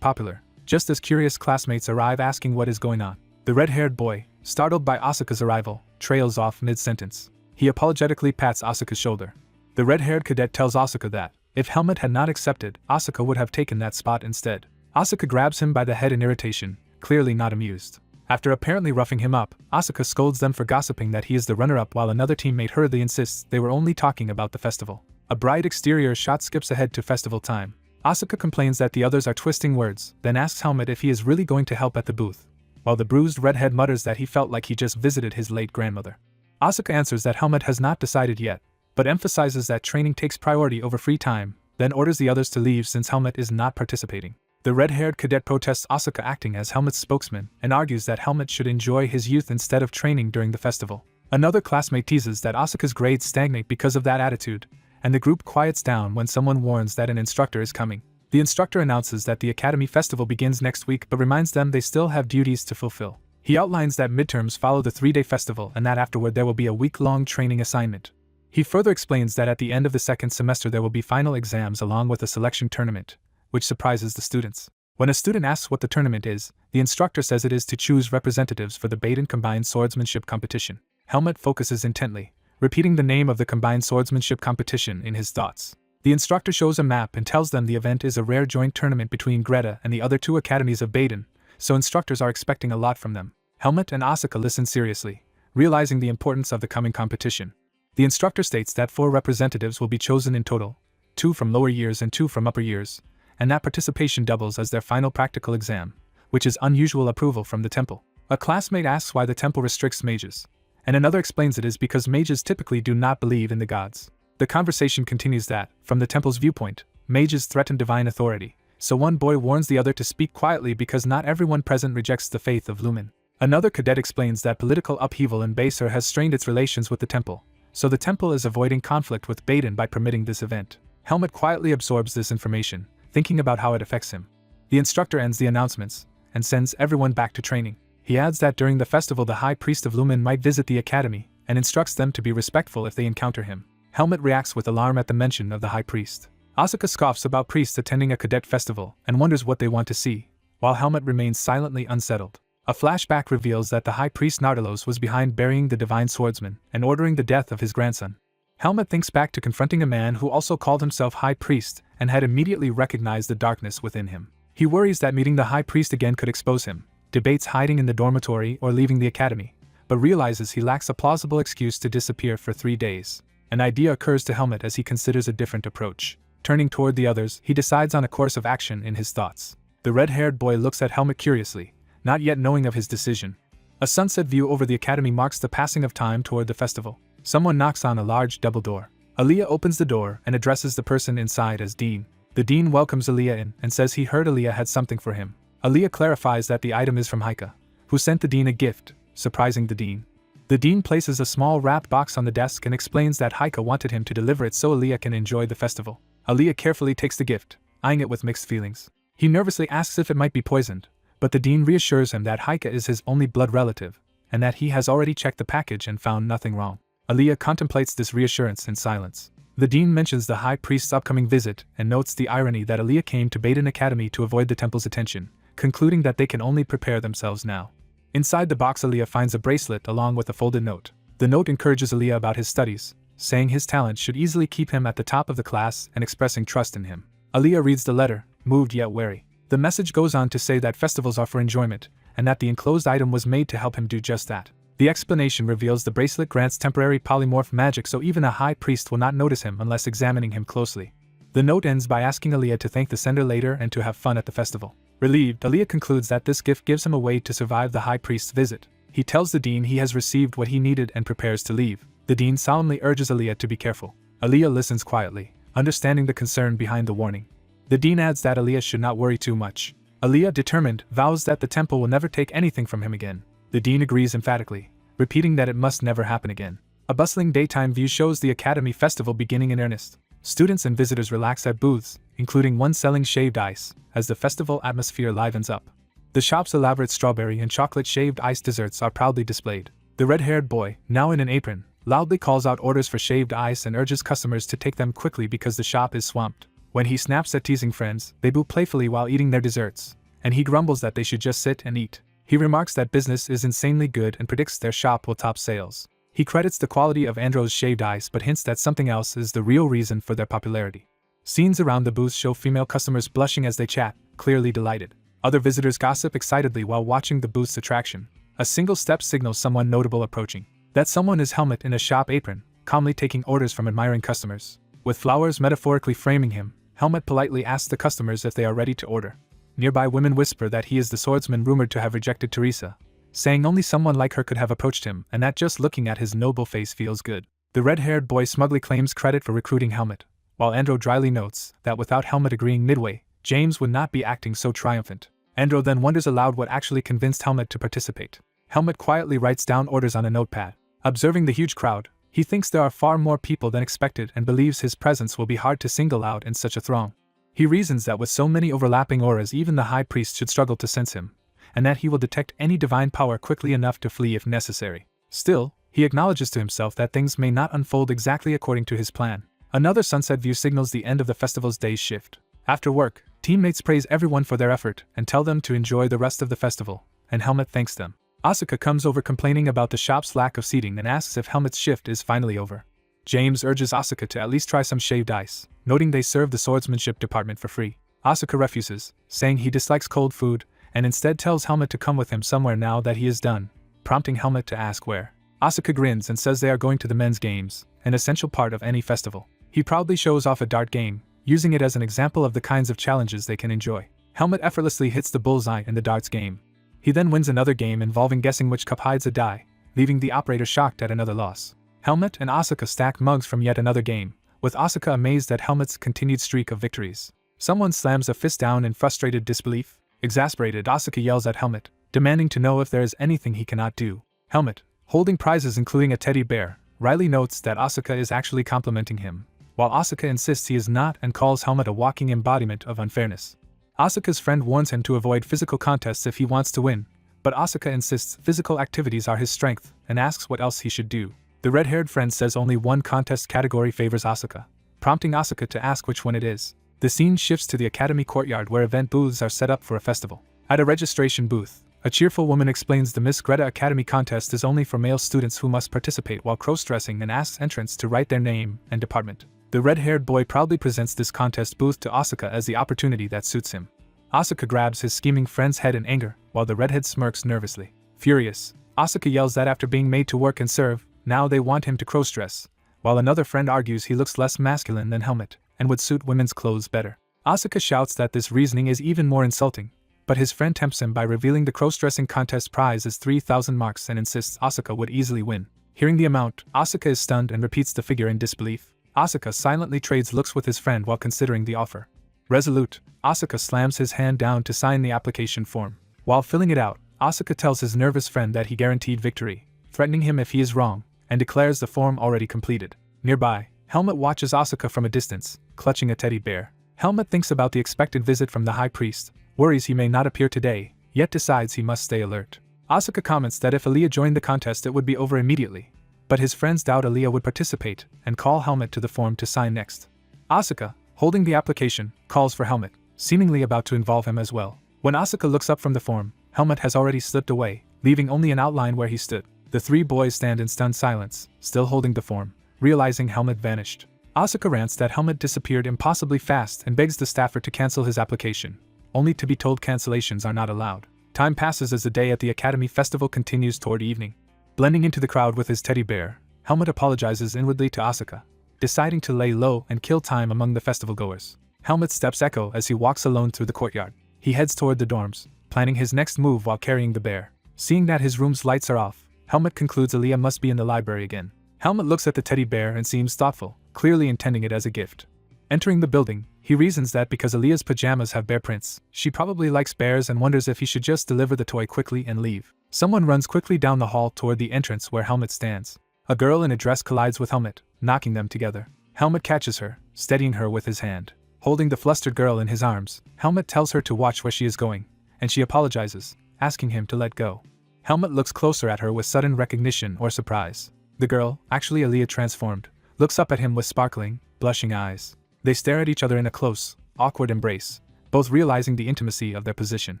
S1: popular, just as curious classmates arrive asking what is going on. The red-haired boy, startled by Asuka's arrival, trails off mid-sentence. He apologetically pats Asuka's shoulder. The red-haired cadet tells Asuka that, if Helmut had not accepted, Asuka would have taken that spot instead. Asuka grabs him by the head in irritation, clearly not amused. After apparently roughing him up, Asuka scolds them for gossiping that he is the runner-up while another teammate hurriedly insists they were only talking about the festival. A bright exterior shot skips ahead to festival time. Asuka complains that the others are twisting words, then asks Helmut if he is really going to help at the booth, while the bruised redhead mutters that he felt like he just visited his late grandmother. Asuka answers that Helmut has not decided yet, but emphasizes that training takes priority over free time, then orders the others to leave since Helmut is not participating. The red-haired cadet protests Asuka acting as Helmut's spokesman and argues that Helmut should enjoy his youth instead of training during the festival. Another classmate teases that Asuka's grades stagnate because of that attitude, and the group quiets down when someone warns that an instructor is coming. The instructor announces that the Academy Festival begins next week but reminds them they still have duties to fulfill. He outlines that midterms follow the 3-day festival and that afterward there will be a week-long training assignment. He further explains that at the end of the second semester there will be final exams along with a selection tournament, which surprises the students. When a student asks what the tournament is, the instructor says it is to choose representatives for the Baden Combined Swordsmanship Competition. Helmut focuses intently, repeating the name of the Combined Swordsmanship Competition in his thoughts. The instructor shows a map and tells them the event is a rare joint tournament between Greta and the other 2 academies of Baden, so instructors are expecting a lot from them. Helmut and Asuka listen seriously, realizing the importance of the coming competition. The instructor states that 4 representatives will be chosen in total, 2 from lower years and 2 from upper years, and that participation doubles as their final practical exam, which is unusual approval from the temple. A classmate asks why the temple restricts mages, and another explains it is because mages typically do not believe in the gods. The conversation continues that, from the temple's viewpoint, mages threaten divine authority, so one boy warns the other to speak quietly because not everyone present rejects the faith of Lumen. Another cadet explains that political upheaval in Basur has strained its relations with the temple, so the temple is avoiding conflict with Baden by permitting this event. Helmut quietly absorbs this information, thinking about how it affects him. The instructor ends the announcements, and sends everyone back to training. He adds that during the festival the High Priest of Lumen might visit the academy, and instructs them to be respectful if they encounter him. Helmut reacts with alarm at the mention of the High Priest. Asuka scoffs about priests attending a cadet festival, and wonders what they want to see, while Helmut remains silently unsettled. A flashback reveals that the High Priest Nardalos was behind burying the Divine Swordsman, and ordering the death of his grandson. Helmut thinks back to confronting a man who also called himself High Priest, and had immediately recognized the darkness within him. He worries that meeting the High Priest again could expose him, debates hiding in the dormitory or leaving the academy, but realizes he lacks a plausible excuse to disappear for 3 days. An idea occurs to Helmut as he considers a different approach. Turning toward the others, he decides on a course of action in his thoughts. The red-haired boy looks at Helmut curiously, not yet knowing of his decision. A sunset view over the academy marks the passing of time toward the festival. Someone knocks on a large double door. Aaliyah opens the door and addresses the person inside as Dean. The Dean welcomes Aaliyah in and says he heard Aaliyah had something for him. Aaliyah clarifies that the item is from Heike, who sent the Dean a gift, surprising the Dean. The Dean places a small wrapped box on the desk and explains that Heike wanted him to deliver it so Aaliyah can enjoy the festival. Aaliyah carefully takes the gift, eyeing it with mixed feelings. He nervously asks if it might be poisoned, but the Dean reassures him that Heike is his only blood relative, and that he has already checked the package and found nothing wrong. Aaliyah contemplates this reassurance in silence. The Dean mentions the High Priest's upcoming visit and notes the irony that Aaliyah came to Baden Academy to avoid the temple's attention, concluding that they can only prepare themselves now. Inside the box Aaliyah finds a bracelet along with a folded note. The note encourages Aaliyah about his studies, saying his talent should easily keep him at the top of the class and expressing trust in him. Aaliyah reads the letter, moved yet wary. The message goes on to say that festivals are for enjoyment, and that the enclosed item was made to help him do just that. The explanation reveals the bracelet grants temporary polymorph magic so even a high priest will not notice him unless examining him closely. The note ends by asking Aaliyah to thank the sender later and to have fun at the festival. Relieved, Aaliyah concludes that this gift gives him a way to survive the high priest's visit. He tells the Dean he has received what he needed and prepares to leave. The Dean solemnly urges Aaliyah to be careful. Aaliyah listens quietly, understanding the concern behind the warning. The Dean adds that Aaliyah should not worry too much. Aaliyah, determined, vows that the temple will never take anything from him again. The Dean agrees emphatically, repeating that it must never happen again. A bustling daytime view shows the Academy Festival beginning in earnest. Students and visitors relax at booths, including one selling shaved ice, as the festival atmosphere livens up. The shop's elaborate strawberry and chocolate shaved ice desserts are proudly displayed. The red-haired boy, now in an apron, loudly calls out orders for shaved ice and urges customers to take them quickly because the shop is swamped. When he snaps at teasing friends, they boo playfully while eating their desserts, and he grumbles that they should just sit and eat. He remarks that business is insanely good and predicts their shop will top sales. He credits the quality of Andro's shaved ice but hints that something else is the real reason for their popularity. Scenes around the booths show female customers blushing as they chat, clearly delighted. Other visitors gossip excitedly while watching the booth's attraction. A single step signals someone notable approaching. That someone is Helmut in a shop apron, calmly taking orders from admiring customers. With flowers metaphorically framing him, Helmut politely asks the customers if they are ready to order. Nearby women whisper that he is the swordsman rumored to have rejected Teresa, saying only someone like her could have approached him and that just looking at his noble face feels good. The red-haired boy smugly claims credit for recruiting Helmut, while Andro dryly notes that without Helmut agreeing midway, James would not be acting so triumphant. Andro then wonders aloud what actually convinced Helmut to participate. Helmut quietly writes down orders on a notepad. Observing the huge crowd, he thinks there are far more people than expected and believes his presence will be hard to single out in such a throng. He reasons that with so many overlapping auras even the high priest should struggle to sense him, and that he will detect any divine power quickly enough to flee if necessary. Still, he acknowledges to himself that things may not unfold exactly according to his plan. Another sunset view signals the end of the festival's day's shift. After work, teammates praise everyone for their effort and tell them to enjoy the rest of the festival, and Helmet thanks them. Asuka comes over complaining about the shop's lack of seating and asks if Helmet's shift is finally over. James urges Asuka to at least try some shaved ice, noting they serve the swordsmanship department for free. Asuka refuses, saying he dislikes cold food, and instead tells Helmet to come with him somewhere now that he is done, prompting Helmet to ask where. Asuka grins and says they are going to the men's games, an essential part of any festival. He proudly shows off a dart game, using it as an example of the kinds of challenges they can enjoy. Helmet effortlessly hits the bullseye in the darts game. He then wins another game involving guessing which cup hides a die, leaving the operator shocked at another loss. Helmet and Asuka stack mugs from yet another game, with Asuka amazed at Helmet's continued streak of victories. Someone slams a fist down in frustrated disbelief. Exasperated, Asuka yells at Helmet, demanding to know if there is anything he cannot do. Helmet, holding prizes including a teddy bear, wryly notes that Asuka is actually complimenting him, while Asuka insists he is not and calls Helmet a walking embodiment of unfairness. Asuka's friend warns him to avoid physical contests if he wants to win, but Asuka insists physical activities are his strength and asks what else he should do. The red-haired friend says only one contest category favors Asuka, prompting Asuka to ask which one it is. The scene shifts to the academy courtyard where event booths are set up for a festival. At a registration booth, a cheerful woman explains the Miss Greta Academy contest is only for male students who must participate while cross-dressing and asks entrants to write their name and department. The red-haired boy proudly presents this contest booth to Asuka as the opportunity that suits him. Asuka grabs his scheming friend's head in anger, while the redhead smirks nervously. Furious, Asuka yells that after being made to work and serve, now they want him to cross-dress, while another friend argues he looks less masculine than Helmet, and would suit women's clothes better. Asuka shouts that this reasoning is even more insulting, but his friend tempts him by revealing the cross-dressing contest prize as 3,000 marks and insists Asuka would easily win. Hearing the amount, Asuka is stunned and repeats the figure in disbelief. Asuka silently trades looks with his friend while considering the offer. Resolute, Asuka slams his hand down to sign the application form. While filling it out, Asuka tells his nervous friend that he guaranteed victory, threatening him if he is wrong, and declares the form already completed. Nearby, Helmet watches Asuka from a distance, clutching a teddy bear. Helmet thinks about the expected visit from the high priest, worries he may not appear today, yet decides he must stay alert. Asuka comments that if Aaliyah joined the contest it would be over immediately, but his friends doubt Aaliyah would participate and call Helmet to the form to sign next. Asuka, holding the application, calls for Helmet, seemingly about to involve him as well. When Asuka looks up from the form, Helmet has already slipped away, leaving only an outline where he stood. The three boys stand in stunned silence, still holding the form, realizing Helmet vanished. Asuka rants that Helmet disappeared impossibly fast and begs the staffer to cancel his application, only to be told cancellations are not allowed. Time passes as the day at the Academy Festival continues toward evening. Blending into the crowd with his teddy bear, Helmet apologizes inwardly to Asuka, deciding to lay low and kill time among the festival goers. Helmet's steps echo as he walks alone through the courtyard. He heads toward the dorms, planning his next move while carrying the bear. Seeing that his room's lights are off, Helmet concludes Aaliyah must be in the library again. Helmet looks at the teddy bear and seems thoughtful, clearly intending it as a gift. Entering the building, he reasons that because Aaliyah's pajamas have bear prints, she probably likes bears and wonders if he should just deliver the toy quickly and leave. Someone runs quickly down the hall toward the entrance where Helmet stands. A girl in a dress collides with Helmet, knocking them together. Helmet catches her, steadying her with his hand. Holding the flustered girl in his arms, Helmet tells her to watch where she is going, and she apologizes, asking him to let go. Helmet looks closer at her with sudden recognition or surprise. The girl, actually Aaliyah transformed, looks up at him with sparkling, blushing eyes. They stare at each other in a close, awkward embrace, both realizing the intimacy of their position.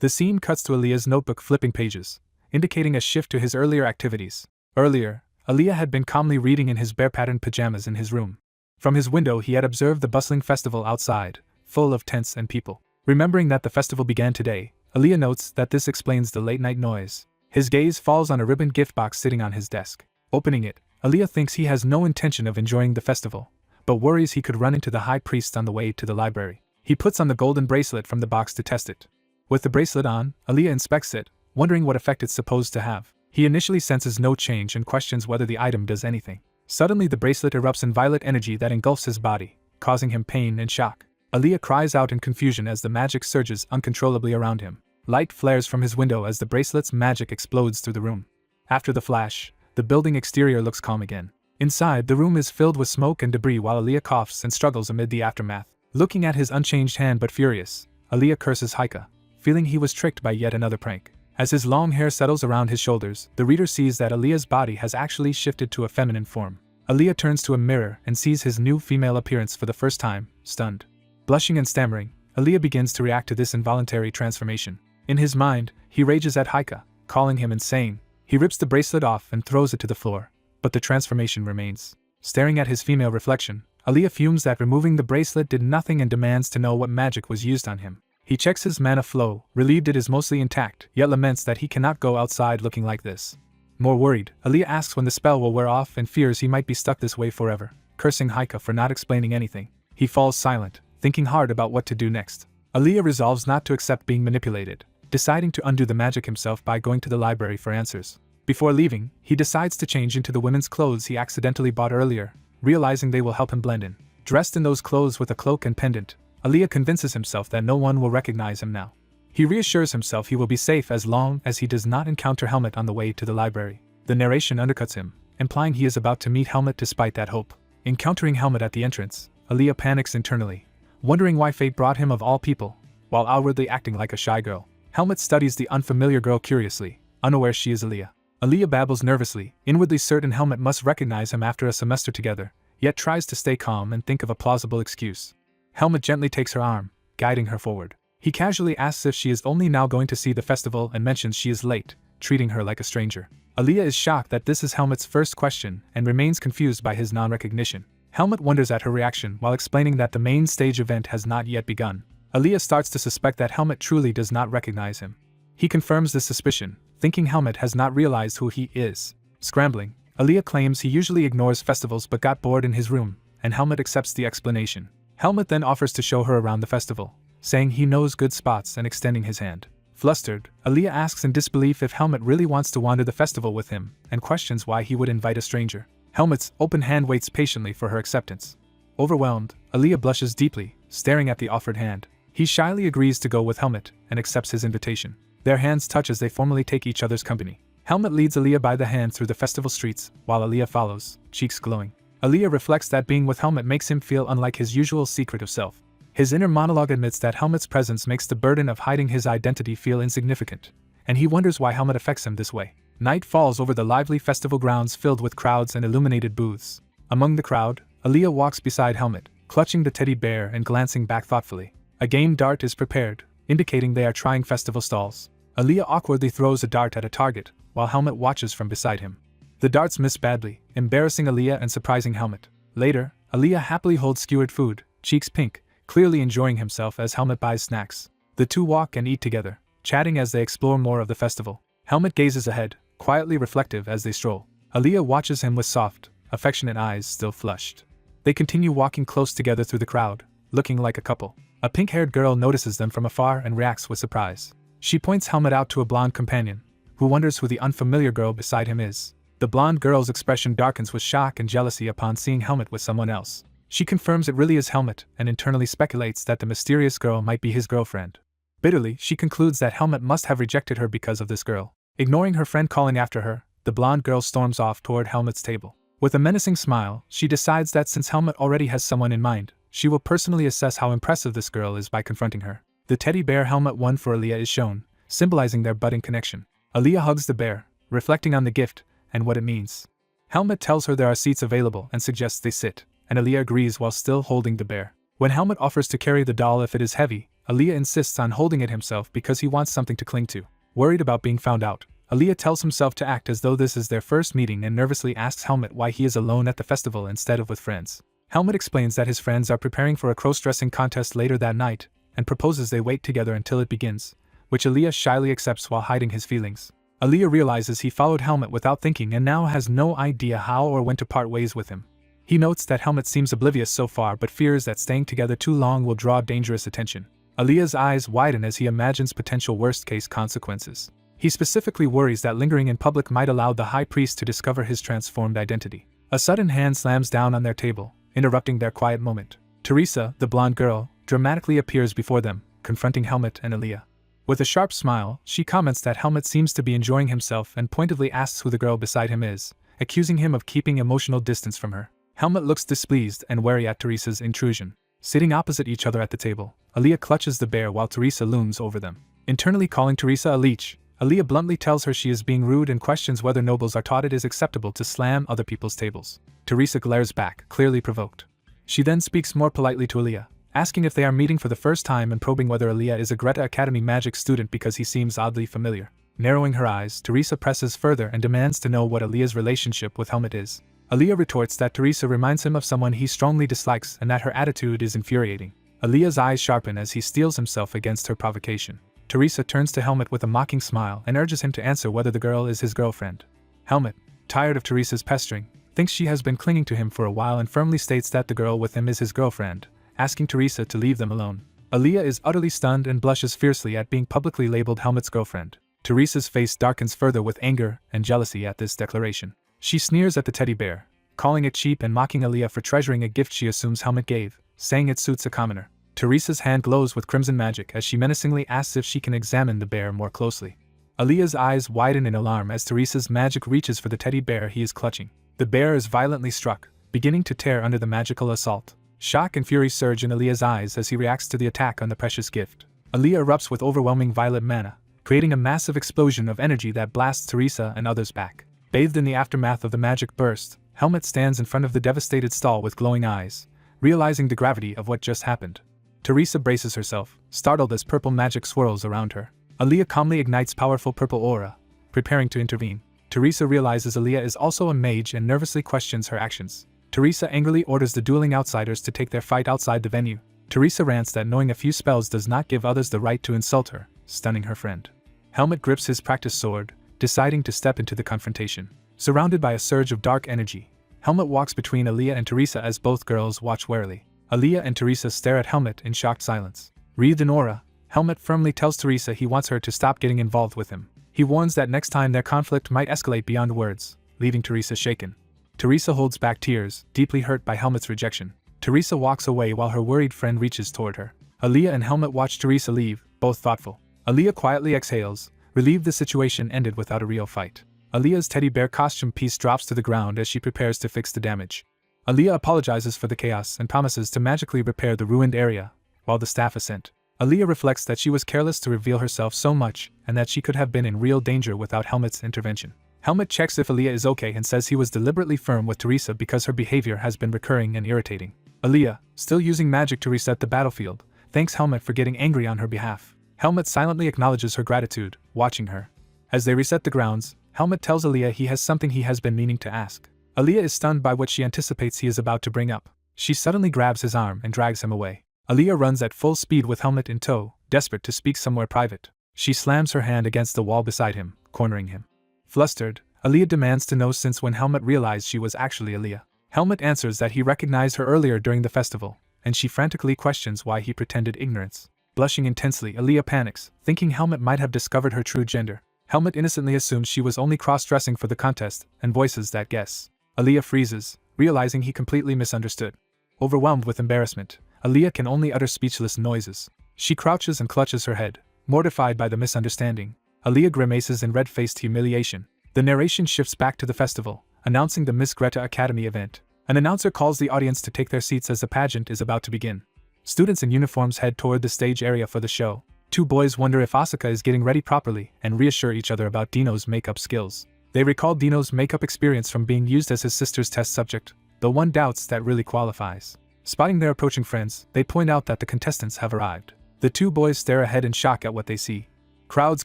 S1: The scene cuts to Aaliyah's notebook flipping pages, indicating a shift to his earlier activities. Earlier, Aaliyah had been calmly reading in his bear-patterned pajamas in his room. From his window he had observed the bustling festival outside, full of tents and people. Remembering that the festival began today, Aaliyah notes that this explains the late-night noise. His gaze falls on a ribbon gift box sitting on his desk. Opening it, Aaliyah thinks he has no intention of enjoying the festival, but worries he could run into the high priest on the way to the library. He puts on the golden bracelet from the box to test it. With the bracelet on, Aaliyah inspects it, wondering what effect it's supposed to have. He initially senses no change and questions whether the item does anything. Suddenly the bracelet erupts in violet energy that engulfs his body, causing him pain and shock. Aaliyah cries out in confusion as the magic surges uncontrollably around him. Light flares from his window as the bracelet's magic explodes through the room. After the flash, The building exterior looks calm again. Inside, the room is filled with smoke and debris while Aaliyah coughs and struggles amid the aftermath. Looking at his unchanged hand but furious, Aaliyah curses Haika, feeling he was tricked by yet another prank. As his long hair settles around his shoulders, the reader sees that Aaliyah's body has actually shifted to a feminine form. Aaliyah turns to a mirror and sees his new female appearance for the first time, stunned. Blushing and stammering, Aaliyah begins to react to this involuntary transformation. In his mind, he rages at Haika, calling him insane. He rips the bracelet off and throws it to the floor, but the transformation remains. Staring at his female reflection, Aaliyah fumes that removing the bracelet did nothing and demands to know what magic was used on him. He checks his mana flow, relieved it is mostly intact, yet laments that he cannot go outside looking like this. More worried, Aaliyah asks when the spell will wear off and fears he might be stuck this way forever. Cursing Haika for not explaining anything, he falls silent, thinking hard about what to do next. Aaliyah resolves not to accept being manipulated, deciding to undo the magic himself by going to the library for answers. Before leaving, he decides to change into the women's clothes he accidentally bought earlier, realizing they will help him blend in. Dressed in those clothes with a cloak and pendant, Aaliyah convinces himself that no one will recognize him now. He reassures himself he will be safe as long as he does not encounter Helmet on the way to the library. The narration undercuts him, implying he is about to meet Helmet despite that hope. Encountering Helmet at the entrance, Aaliyah panics internally, wondering why fate brought him of all people, while outwardly acting like a shy girl. Helmet studies the unfamiliar girl curiously, unaware she is Aaliyah. Aaliyah babbles nervously, inwardly certain Helmet must recognize him after a semester together, yet tries to stay calm and think of a plausible excuse. Helmet gently takes her arm, guiding her forward. He casually asks if she is only now going to see the festival and mentions she is late, treating her like a stranger. Aaliyah is shocked that this is Helmet's first question and remains confused by his non-recognition. Helmet wonders at her reaction while explaining that the main stage event has not yet begun. Aaliyah starts to suspect that Helmet truly does not recognize him. He confirms this suspicion, thinking Helmet has not realized who he is. Scrambling, Aaliyah claims he usually ignores festivals but got bored in his room, and Helmet accepts the explanation. Helmet then offers to show her around the festival, saying he knows good spots and extending his hand. Flustered, Aaliyah asks in disbelief if Helmet really wants to wander the festival with him, and questions why he would invite a stranger. Helmet's open hand waits patiently for her acceptance. Overwhelmed, Aaliyah blushes deeply, staring at the offered hand. He shyly agrees to go with Helmet and accepts his invitation. Their hands touch as they formally take each other's company. Helmet leads Aaliyah by the hand through the festival streets, while Aaliyah follows, cheeks glowing. Aaliyah reflects that being with Helmet makes him feel unlike his usual secretive self. His inner monologue admits that Helmet's presence makes the burden of hiding his identity feel insignificant, and he wonders why Helmet affects him this way. Night falls over the lively festival grounds filled with crowds and illuminated booths. Among the crowd, Aaliyah walks beside Helmet, clutching the teddy bear and glancing back thoughtfully. A game dart is prepared, indicating they are trying festival stalls. Aaliyah awkwardly throws a dart at a target, while Helmet watches from beside him. The darts miss badly, embarrassing Aaliyah and surprising Helmet. Later, Aaliyah happily holds skewered food, cheeks pink, clearly enjoying himself as Helmet buys snacks. The two walk and eat together, chatting as they explore more of the festival. Helmet gazes ahead, quietly reflective as they stroll. Aaliyah watches him with soft, affectionate eyes still flushed. They continue walking close together through the crowd, looking like a couple. A pink-haired girl notices them from afar and reacts with surprise. She points Helmet out to a blonde companion, who wonders who the unfamiliar girl beside him is. The blonde girl's expression darkens with shock and jealousy upon seeing Helmet with someone else. She confirms it really is Helmet and internally speculates that the mysterious girl might be his girlfriend. Bitterly, she concludes that Helmet must have rejected her because of this girl. Ignoring her friend calling after her, the blonde girl storms off toward Helmet's table. With a menacing smile, she decides that since Helmet already has someone in mind, she will personally assess how impressive this girl is by confronting her. The teddy bear Helmet won for Aaliyah is shown, symbolizing their budding connection. Aaliyah hugs the bear, reflecting on the gift and what it means. Helmet tells her there are seats available and suggests they sit, and Aaliyah agrees while still holding the bear. When Helmet offers to carry the doll if it is heavy, Aaliyah insists on holding it himself because he wants something to cling to. Worried about being found out, Aaliyah tells himself to act as though this is their first meeting and nervously asks Helmet why he is alone at the festival instead of with friends. Helmet explains that his friends are preparing for a cross-dressing contest later that night, and proposes they wait together until it begins, which Aaliyah shyly accepts while hiding his feelings. Aaliyah realizes he followed Helmet without thinking and now has no idea how or when to part ways with him. He notes that Helmet seems oblivious so far but fears that staying together too long will draw dangerous attention. Aaliyah's eyes widen as he imagines potential worst-case consequences. He specifically worries that lingering in public might allow the high priest to discover his transformed identity. A sudden hand slams down on their table, interrupting their quiet moment. Teresa, the blonde girl, dramatically appears before them, confronting Helmet and Aaliyah. With a sharp smile, she comments that Helmet seems to be enjoying himself and pointedly asks who the girl beside him is, accusing him of keeping emotional distance from her. Helmut looks displeased and wary at Teresa's intrusion. Sitting opposite each other at the table, Aaliyah clutches the bear while Teresa looms over them. Internally calling Teresa a leech, Aaliyah bluntly tells her she is being rude and questions whether nobles are taught it is acceptable to slam other people's tables. Teresa glares back, clearly provoked. She then speaks more politely to Aaliyah, asking if they are meeting for the first time and probing whether Aaliyah is a Greta Academy magic student because he seems oddly familiar. Narrowing her eyes, Teresa presses further and demands to know what Aaliyah's relationship with Helmut is. Aaliyah retorts that Teresa reminds him of someone he strongly dislikes and that her attitude is infuriating. Aaliyah's eyes sharpen as he steels himself against her provocation. Teresa turns to Helmut with a mocking smile and urges him to answer whether the girl is his girlfriend. Helmut, tired of Teresa's pestering, thinks she has been clinging to him for a while and firmly states that the girl with him is his girlfriend, asking Teresa to leave them alone. Aaliyah is utterly stunned and blushes fiercely at being publicly labeled Helmut's girlfriend. Teresa's face darkens further with anger and jealousy at this declaration. She sneers at the teddy bear, calling it cheap and mocking Aaliyah for treasuring a gift she assumes Helmut gave, saying it suits a commoner. Teresa's hand glows with crimson magic as she menacingly asks if she can examine the bear more closely. Aaliyah's eyes widen in alarm as Teresa's magic reaches for the teddy bear he is clutching. The bear is violently struck, beginning to tear under the magical assault. Shock and fury surge in Aaliyah's eyes as he reacts to the attack on the precious gift. Aaliyah erupts with overwhelming violet mana, creating a massive explosion of energy that blasts Teresa and others back. Bathed in the aftermath of the magic burst, Helmut stands in front of the devastated stall with glowing eyes, realizing the gravity of what just happened. Teresa braces herself, startled as purple magic swirls around her. Aaliyah calmly ignites powerful purple aura, preparing to intervene. Teresa realizes Aaliyah is also a mage and nervously questions her actions. Teresa angrily orders the dueling outsiders to take their fight outside the venue. Teresa rants that knowing a few spells does not give others the right to insult her, stunning her friend. Helmut grips his practiced sword, deciding to step into the confrontation. Surrounded by a surge of dark energy, Helmut walks between Aaliyah and Teresa as both girls watch warily. Aaliyah and Teresa stare at Helmut in shocked silence. Wreathed in aura, Helmut firmly tells Teresa he wants her to stop getting involved with him. He warns that next time their conflict might escalate beyond words, leaving Teresa shaken. Teresa holds back tears, deeply hurt by Helmut's rejection. Teresa walks away while her worried friend reaches toward her. Aaliyah and Helmut watch Teresa leave, both thoughtful. Aaliyah quietly exhales, relieved the situation ended without a real fight. Aaliyah's teddy bear costume piece drops to the ground as she prepares to fix the damage. Aaliyah apologizes for the chaos and promises to magically repair the ruined area, while the staff assent. Aaliyah reflects that she was careless to reveal herself so much and that she could have been in real danger without Helmut's intervention. Helmut checks if Aaliyah is okay and says he was deliberately firm with Teresa because her behavior has been recurring and irritating. Aaliyah, still using magic to reset the battlefield, thanks Helmut for getting angry on her behalf. Helmut silently acknowledges her gratitude, watching her. As they reset the grounds, Helmut tells Aaliyah he has something he has been meaning to ask. Aaliyah is stunned by what she anticipates he is about to bring up. She suddenly grabs his arm and drags him away. Aaliyah runs at full speed with Helmut in tow, desperate to speak somewhere private. She slams her hand against the wall beside him, cornering him. Flustered, Aaliyah demands to know since when Helmut realized she was actually Aaliyah. Helmut answers that he recognized her earlier during the festival, and she frantically questions why he pretended ignorance. Blushing intensely, Aaliyah panics, thinking Helmut might have discovered her true gender. Helmut innocently assumes she was only cross-dressing for the contest, and voices that guess. Aaliyah freezes, realizing he completely misunderstood. Overwhelmed with embarrassment, Aaliyah can only utter speechless noises. She crouches and clutches her head, mortified by the misunderstanding. Aaliyah grimaces in red-faced humiliation. The narration shifts back to the festival, announcing the Miss Greta Academy event. An announcer calls the audience to take their seats as the pageant is about to begin. Students in uniforms head toward the stage area for the show. Two boys wonder if Asuka is getting ready properly and reassure each other about Dino's makeup skills. They recall Dino's makeup experience from being used as his sister's test subject, though one doubts that really qualifies. Spotting their approaching friends, they point out that the contestants have arrived. The two boys stare ahead in shock at what they see. Crowds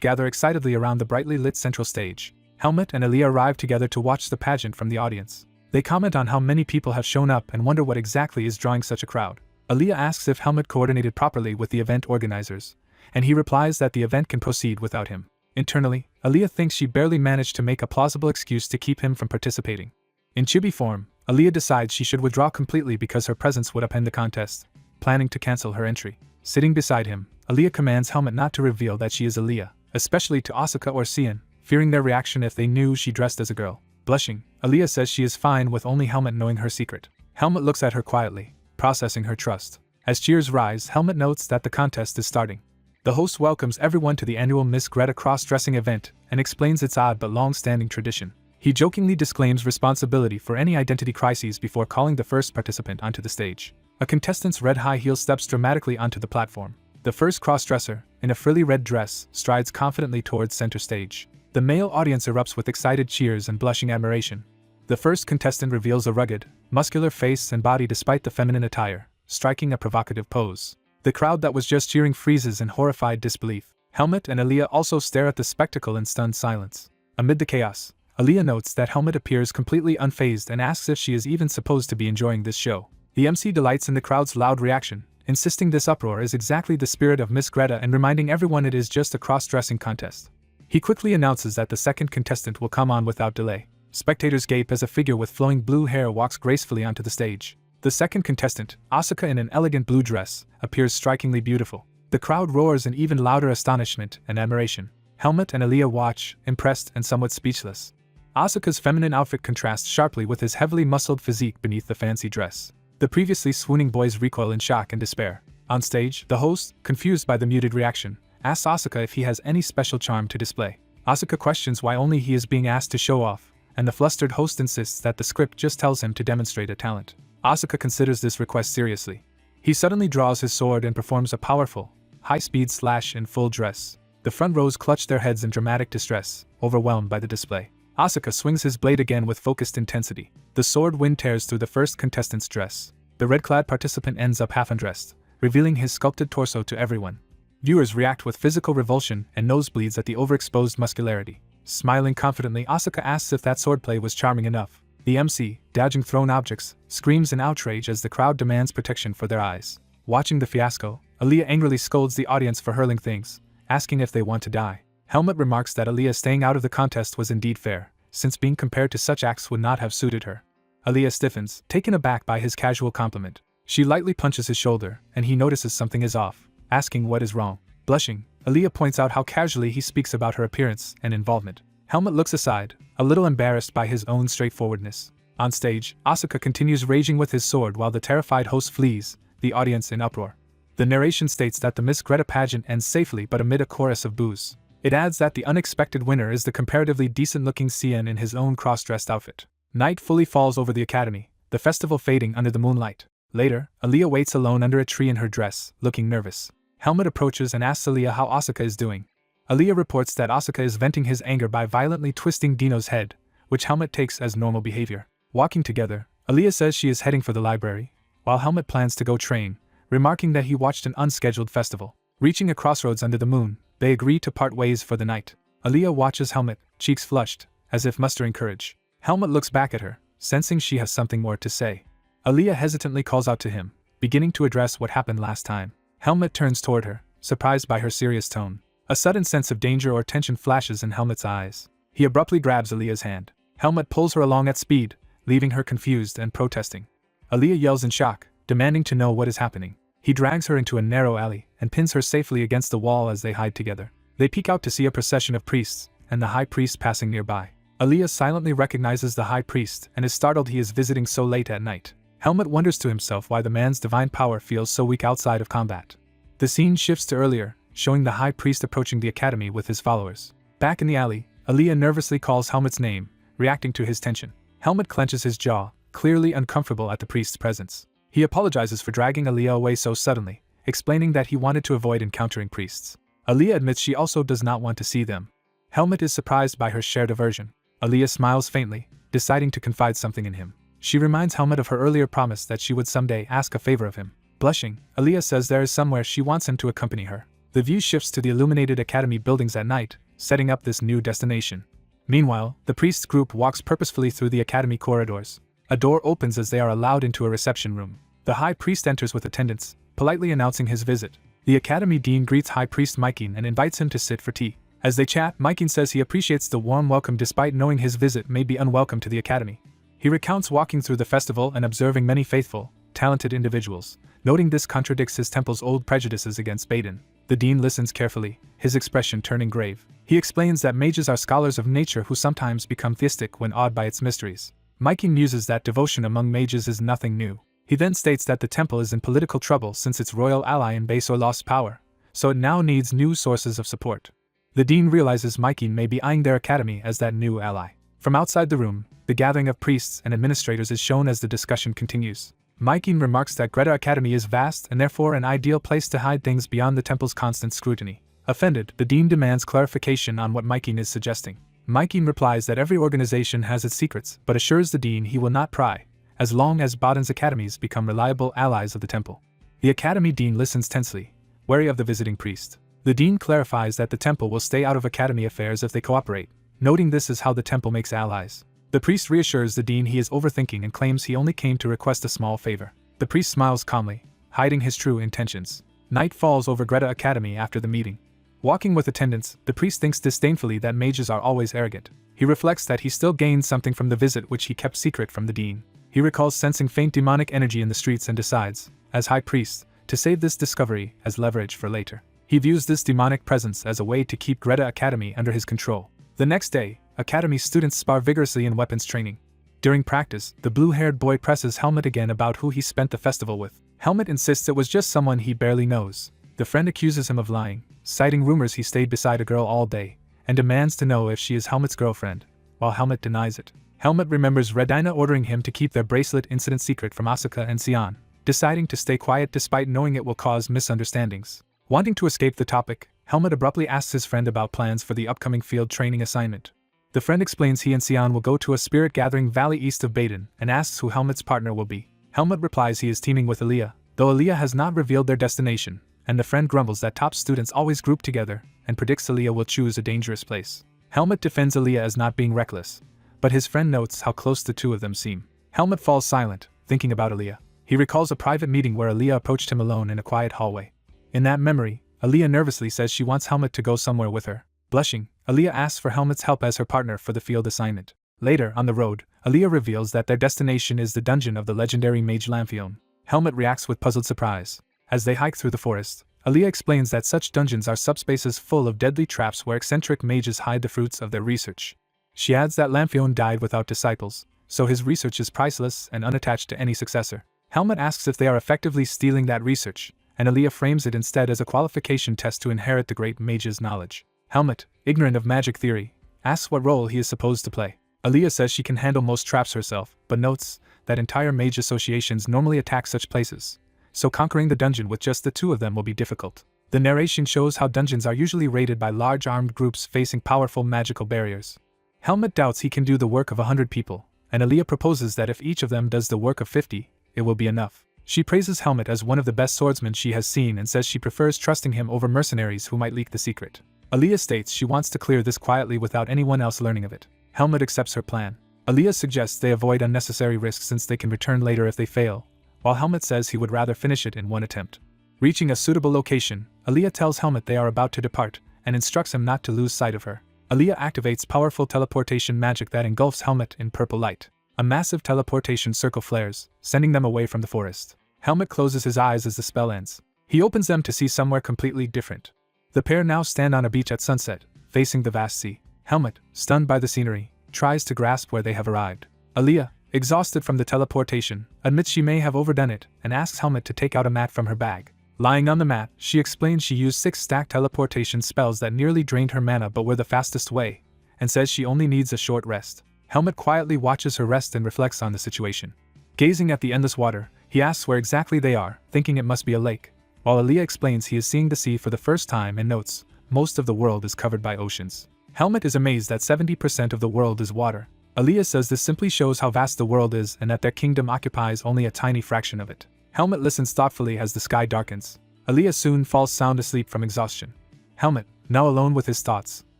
S1: gather excitedly around the brightly lit central stage. Helmut and Aaliyah arrive together to watch the pageant from the audience. They comment on how many people have shown up and wonder what exactly is drawing such a crowd. Aaliyah asks if Helmut coordinated properly with the event organizers, and he replies that the event can proceed without him. Internally, Aaliyah thinks she barely managed to make a plausible excuse to keep him from participating. In chibi form, Aaliyah decides she should withdraw completely because her presence would upend the contest, planning to cancel her entry. Sitting beside him, Aaliyah commands Helmut not to reveal that she is Aaliyah, especially to Asuka or Cian, fearing their reaction if they knew she dressed as a girl. Blushing, Aaliyah says she is fine with only Helmut knowing her secret. Helmut looks at her quietly, processing her trust. As cheers rise, Helmut notes that the contest is starting. The host welcomes everyone to the annual Miss Greta cross-dressing event and explains its odd but long-standing tradition. He jokingly disclaims responsibility for any identity crises before calling the first participant onto the stage. A contestant's red high heel steps dramatically onto the platform. The first cross-dresser, in a frilly red dress, strides confidently towards center stage. The male audience erupts with excited cheers and blushing admiration. The first contestant reveals a rugged, muscular face and body despite the feminine attire, striking a provocative pose. The crowd that was just cheering freezes in horrified disbelief. Helmut and Aaliyah also stare at the spectacle in stunned silence. Amid the chaos, Aaliyah notes that Helmut appears completely unfazed and asks if she is even supposed to be enjoying this show. The MC delights in the crowd's loud reaction, insisting this uproar is exactly the spirit of Miss Greta and reminding everyone it is just a cross-dressing contest. He quickly announces that the second contestant will come on without delay. Spectators gape as a figure with flowing blue hair walks gracefully onto the stage. The second contestant, Asuka in an elegant blue dress, appears strikingly beautiful. The crowd roars in even louder astonishment and admiration. Helmut and Aaliyah watch, impressed and somewhat speechless. Asuka's feminine outfit contrasts sharply with his heavily muscled physique beneath the fancy dress. The previously swooning boys recoil in shock and despair. On stage, the host, confused by the muted reaction, asks Asuka if he has any special charm to display. Asuka questions why only he is being asked to show off, and the flustered host insists that the script just tells him to demonstrate a talent. Asuka considers this request seriously. He suddenly draws his sword and performs a powerful, high-speed slash in full dress. The front rows clutch their heads in dramatic distress, overwhelmed by the display. Asuka swings his blade again with focused intensity. The sword wind tears through the first contestant's dress. The red-clad participant ends up half undressed, revealing his sculpted torso to everyone. Viewers react with physical revulsion and nosebleeds at the overexposed muscularity. Smiling confidently, Asuka asks if that swordplay was charming enough. The MC, dodging thrown objects, screams in outrage as the crowd demands protection for their eyes. Watching the fiasco, Aaliyah angrily scolds the audience for hurling things, asking if they want to die. Helmut remarks that Aaliyah staying out of the contest was indeed fair, since being compared to such acts would not have suited her. Aaliyah stiffens, taken aback by his casual compliment. She lightly punches his shoulder, and he notices something is off, asking what is wrong. Blushing, Aaliyah points out how casually he speaks about her appearance and involvement. Helmut looks aside, a little embarrassed by his own straightforwardness. On stage, Asuka continues raging with his sword while the terrified host flees, the audience in uproar. The narration states that the Miss Greta pageant ends safely but amid a chorus of boos. It adds that the unexpected winner is the comparatively decent-looking CN in his own cross-dressed outfit. Night fully falls over the academy, the festival fading under the moonlight. Later, Aaliyah waits alone under a tree in her dress, looking nervous. Helmut approaches and asks Aaliyah how Asuka is doing. Aaliyah reports that Asuka is venting his anger by violently twisting Dino's head, which Helmut takes as normal behavior. Walking together, Aaliyah says she is heading for the library, while Helmut plans to go train, remarking that he watched an unscheduled festival. Reaching a crossroads under the moon, they agree to part ways for the night. Aaliyah watches Helmut, cheeks flushed, as if mustering courage. Helmut looks back at her, sensing she has something more to say. Aaliyah hesitantly calls out to him, beginning to address what happened last time. Helmut turns toward her, surprised by her serious tone. A sudden sense of danger or tension flashes in Helmut's eyes. He abruptly grabs Aaliyah's hand. Helmut pulls her along at speed, leaving her confused and protesting. Aaliyah yells in shock, demanding to know what is happening. He drags her into a narrow alley and pins her safely against the wall as they hide together. They peek out to see a procession of priests, and the high priest passing nearby. Aaliyah silently recognizes the high priest and is startled he is visiting so late at night. Helmut wonders to himself why the man's divine power feels so weak outside of combat. The scene shifts to earlier, showing the high priest approaching the academy with his followers. Back in the alley, Aaliyah nervously calls Helmut's name, reacting to his tension. Helmut clenches his jaw, clearly uncomfortable at the priest's presence. He apologizes for dragging Aaliyah away so suddenly, explaining that he wanted to avoid encountering priests. Aaliyah admits she also does not want to see them. Helmut is surprised by her shared aversion. Aaliyah smiles faintly, deciding to confide something in him. She reminds Helmut of her earlier promise that she would someday ask a favor of him. Blushing, Aaliyah says there is somewhere she wants him to accompany her. The view shifts to the illuminated academy buildings at night, setting up this new destination. Meanwhile, the priest's group walks purposefully through the academy corridors. A door opens as they are allowed into a reception room. The high priest enters with attendants, politely announcing his visit. The academy dean greets High Priest Mikin and invites him to sit for tea. As they chat, Mikin says he appreciates the warm welcome despite knowing his visit may be unwelcome to the academy. He recounts walking through the festival and observing many faithful, talented individuals, noting this contradicts his temple's old prejudices against Baden. The dean listens carefully, his expression turning grave. He explains that mages are scholars of nature who sometimes become theistic when awed by its mysteries. Mikin muses that devotion among mages is nothing new. He then states that the temple is in political trouble since its royal ally in Basor lost power, so it now needs new sources of support. The dean realizes Mikin may be eyeing their academy as that new ally. From outside the room, the gathering of priests and administrators is shown as the discussion continues. Mykin remarks that Greta Academy is vast and therefore an ideal place to hide things beyond the temple's constant scrutiny. Offended, the dean demands clarification on what Mykin is suggesting. Mykin replies that every organization has its secrets, but assures the dean he will not pry, as long as Baden's academies become reliable allies of the temple. The academy dean listens tensely, wary of the visiting priest. The dean clarifies that the temple will stay out of academy affairs if they cooperate, noting this is how the temple makes allies. The priest reassures the dean he is overthinking and claims he only came to request a small favor. The priest smiles calmly, hiding his true intentions. Night falls over Greta Academy after the meeting. Walking with attendants, the priest thinks disdainfully that mages are always arrogant. He reflects that he still gained something from the visit which he kept secret from the dean. He recalls sensing faint demonic energy in the streets and decides, as high priest, to save this discovery as leverage for later. He views this demonic presence as a way to keep Greta Academy under his control. The next day, Academy students spar vigorously in weapons training. During practice, the blue-haired boy presses Helmet again about who he spent the festival with. Helmet insists it was just someone he barely knows. The friend accuses him of lying, citing rumors he stayed beside a girl all day, and demands to know if she is Helmet's girlfriend, while Helmet denies it. Helmet remembers Redina ordering him to keep their bracelet incident secret from Asuka and Sion, deciding to stay quiet despite knowing it will cause misunderstandings. Wanting to escape the topic, Helmet abruptly asks his friend about plans for the upcoming field training assignment. The friend explains he and Sion will go to a spirit gathering valley east of Baden and asks who Helmet's partner will be. Helmet replies he is teaming with Aaliyah, though Aaliyah has not revealed their destination, and the friend grumbles that top students always group together and predicts Aaliyah will choose a dangerous place. Helmet defends Aaliyah as not being reckless, but his friend notes how close the two of them seem. Helmet falls silent, thinking about Aaliyah. He recalls a private meeting where Aaliyah approached him alone in a quiet hallway. In that memory, Aaliyah nervously says she wants Helmet to go somewhere with her. Blushing, Aaliyah asks for Helmet's help as her partner for the field assignment. Later, on the road, Aaliyah reveals that their destination is the dungeon of the legendary mage Lamphion. Helmet reacts with puzzled surprise. As they hike through the forest, Aaliyah explains that such dungeons are subspaces full of deadly traps where eccentric mages hide the fruits of their research. She adds that Lamphion died without disciples, so his research is priceless and unattached to any successor. Helmet asks if they are effectively stealing that research, and Aaliyah frames it instead as a qualification test to inherit the great mage's knowledge. Helmet, ignorant of magic theory, asks what role he is supposed to play. Aaliyah says she can handle most traps herself, but notes that entire mage associations normally attack such places, so conquering the dungeon with just the two of them will be difficult. The narration shows how dungeons are usually raided by large armed groups facing powerful magical barriers. Helmet doubts he can do the work of 100 people, and Aaliyah proposes that if each of them does the work of 50, it will be enough. She praises Helmet as one of the best swordsmen she has seen and says she prefers trusting him over mercenaries who might leak the secret. Aaliyah states she wants to clear this quietly without anyone else learning of it. Helmet accepts her plan. Aaliyah suggests they avoid unnecessary risks since they can return later if they fail, while Helmet says he would rather finish it in one attempt. Reaching a suitable location, Aaliyah tells Helmet they are about to depart and instructs him not to lose sight of her. Aaliyah activates powerful teleportation magic that engulfs Helmet in purple light. A massive teleportation circle flares, sending them away from the forest. Helmet closes his eyes as the spell ends. He opens them to see somewhere completely different. The pair now stand on a beach at sunset, facing the vast sea. Helmet, stunned by the scenery, tries to grasp where they have arrived. Aaliyah, exhausted from the teleportation, admits she may have overdone it and asks Helmet to take out a mat from her bag. Lying on the mat, she explains she used 6 stacked teleportation spells that nearly drained her mana but were the fastest way, and says she only needs a short rest. Helmet quietly watches her rest and reflects on the situation. Gazing at the endless water, he asks where exactly they are, thinking it must be a lake, while Aaliyah explains he is seeing the sea for the first time and notes most of the world is covered by oceans. Helmet is amazed that 70% of the world is water. Aaliyah says this simply shows how vast the world is and that their kingdom occupies only a tiny fraction of it. Helmet listens thoughtfully as the sky darkens. Aaliyah soon falls sound asleep from exhaustion. Helmet, now alone with his thoughts,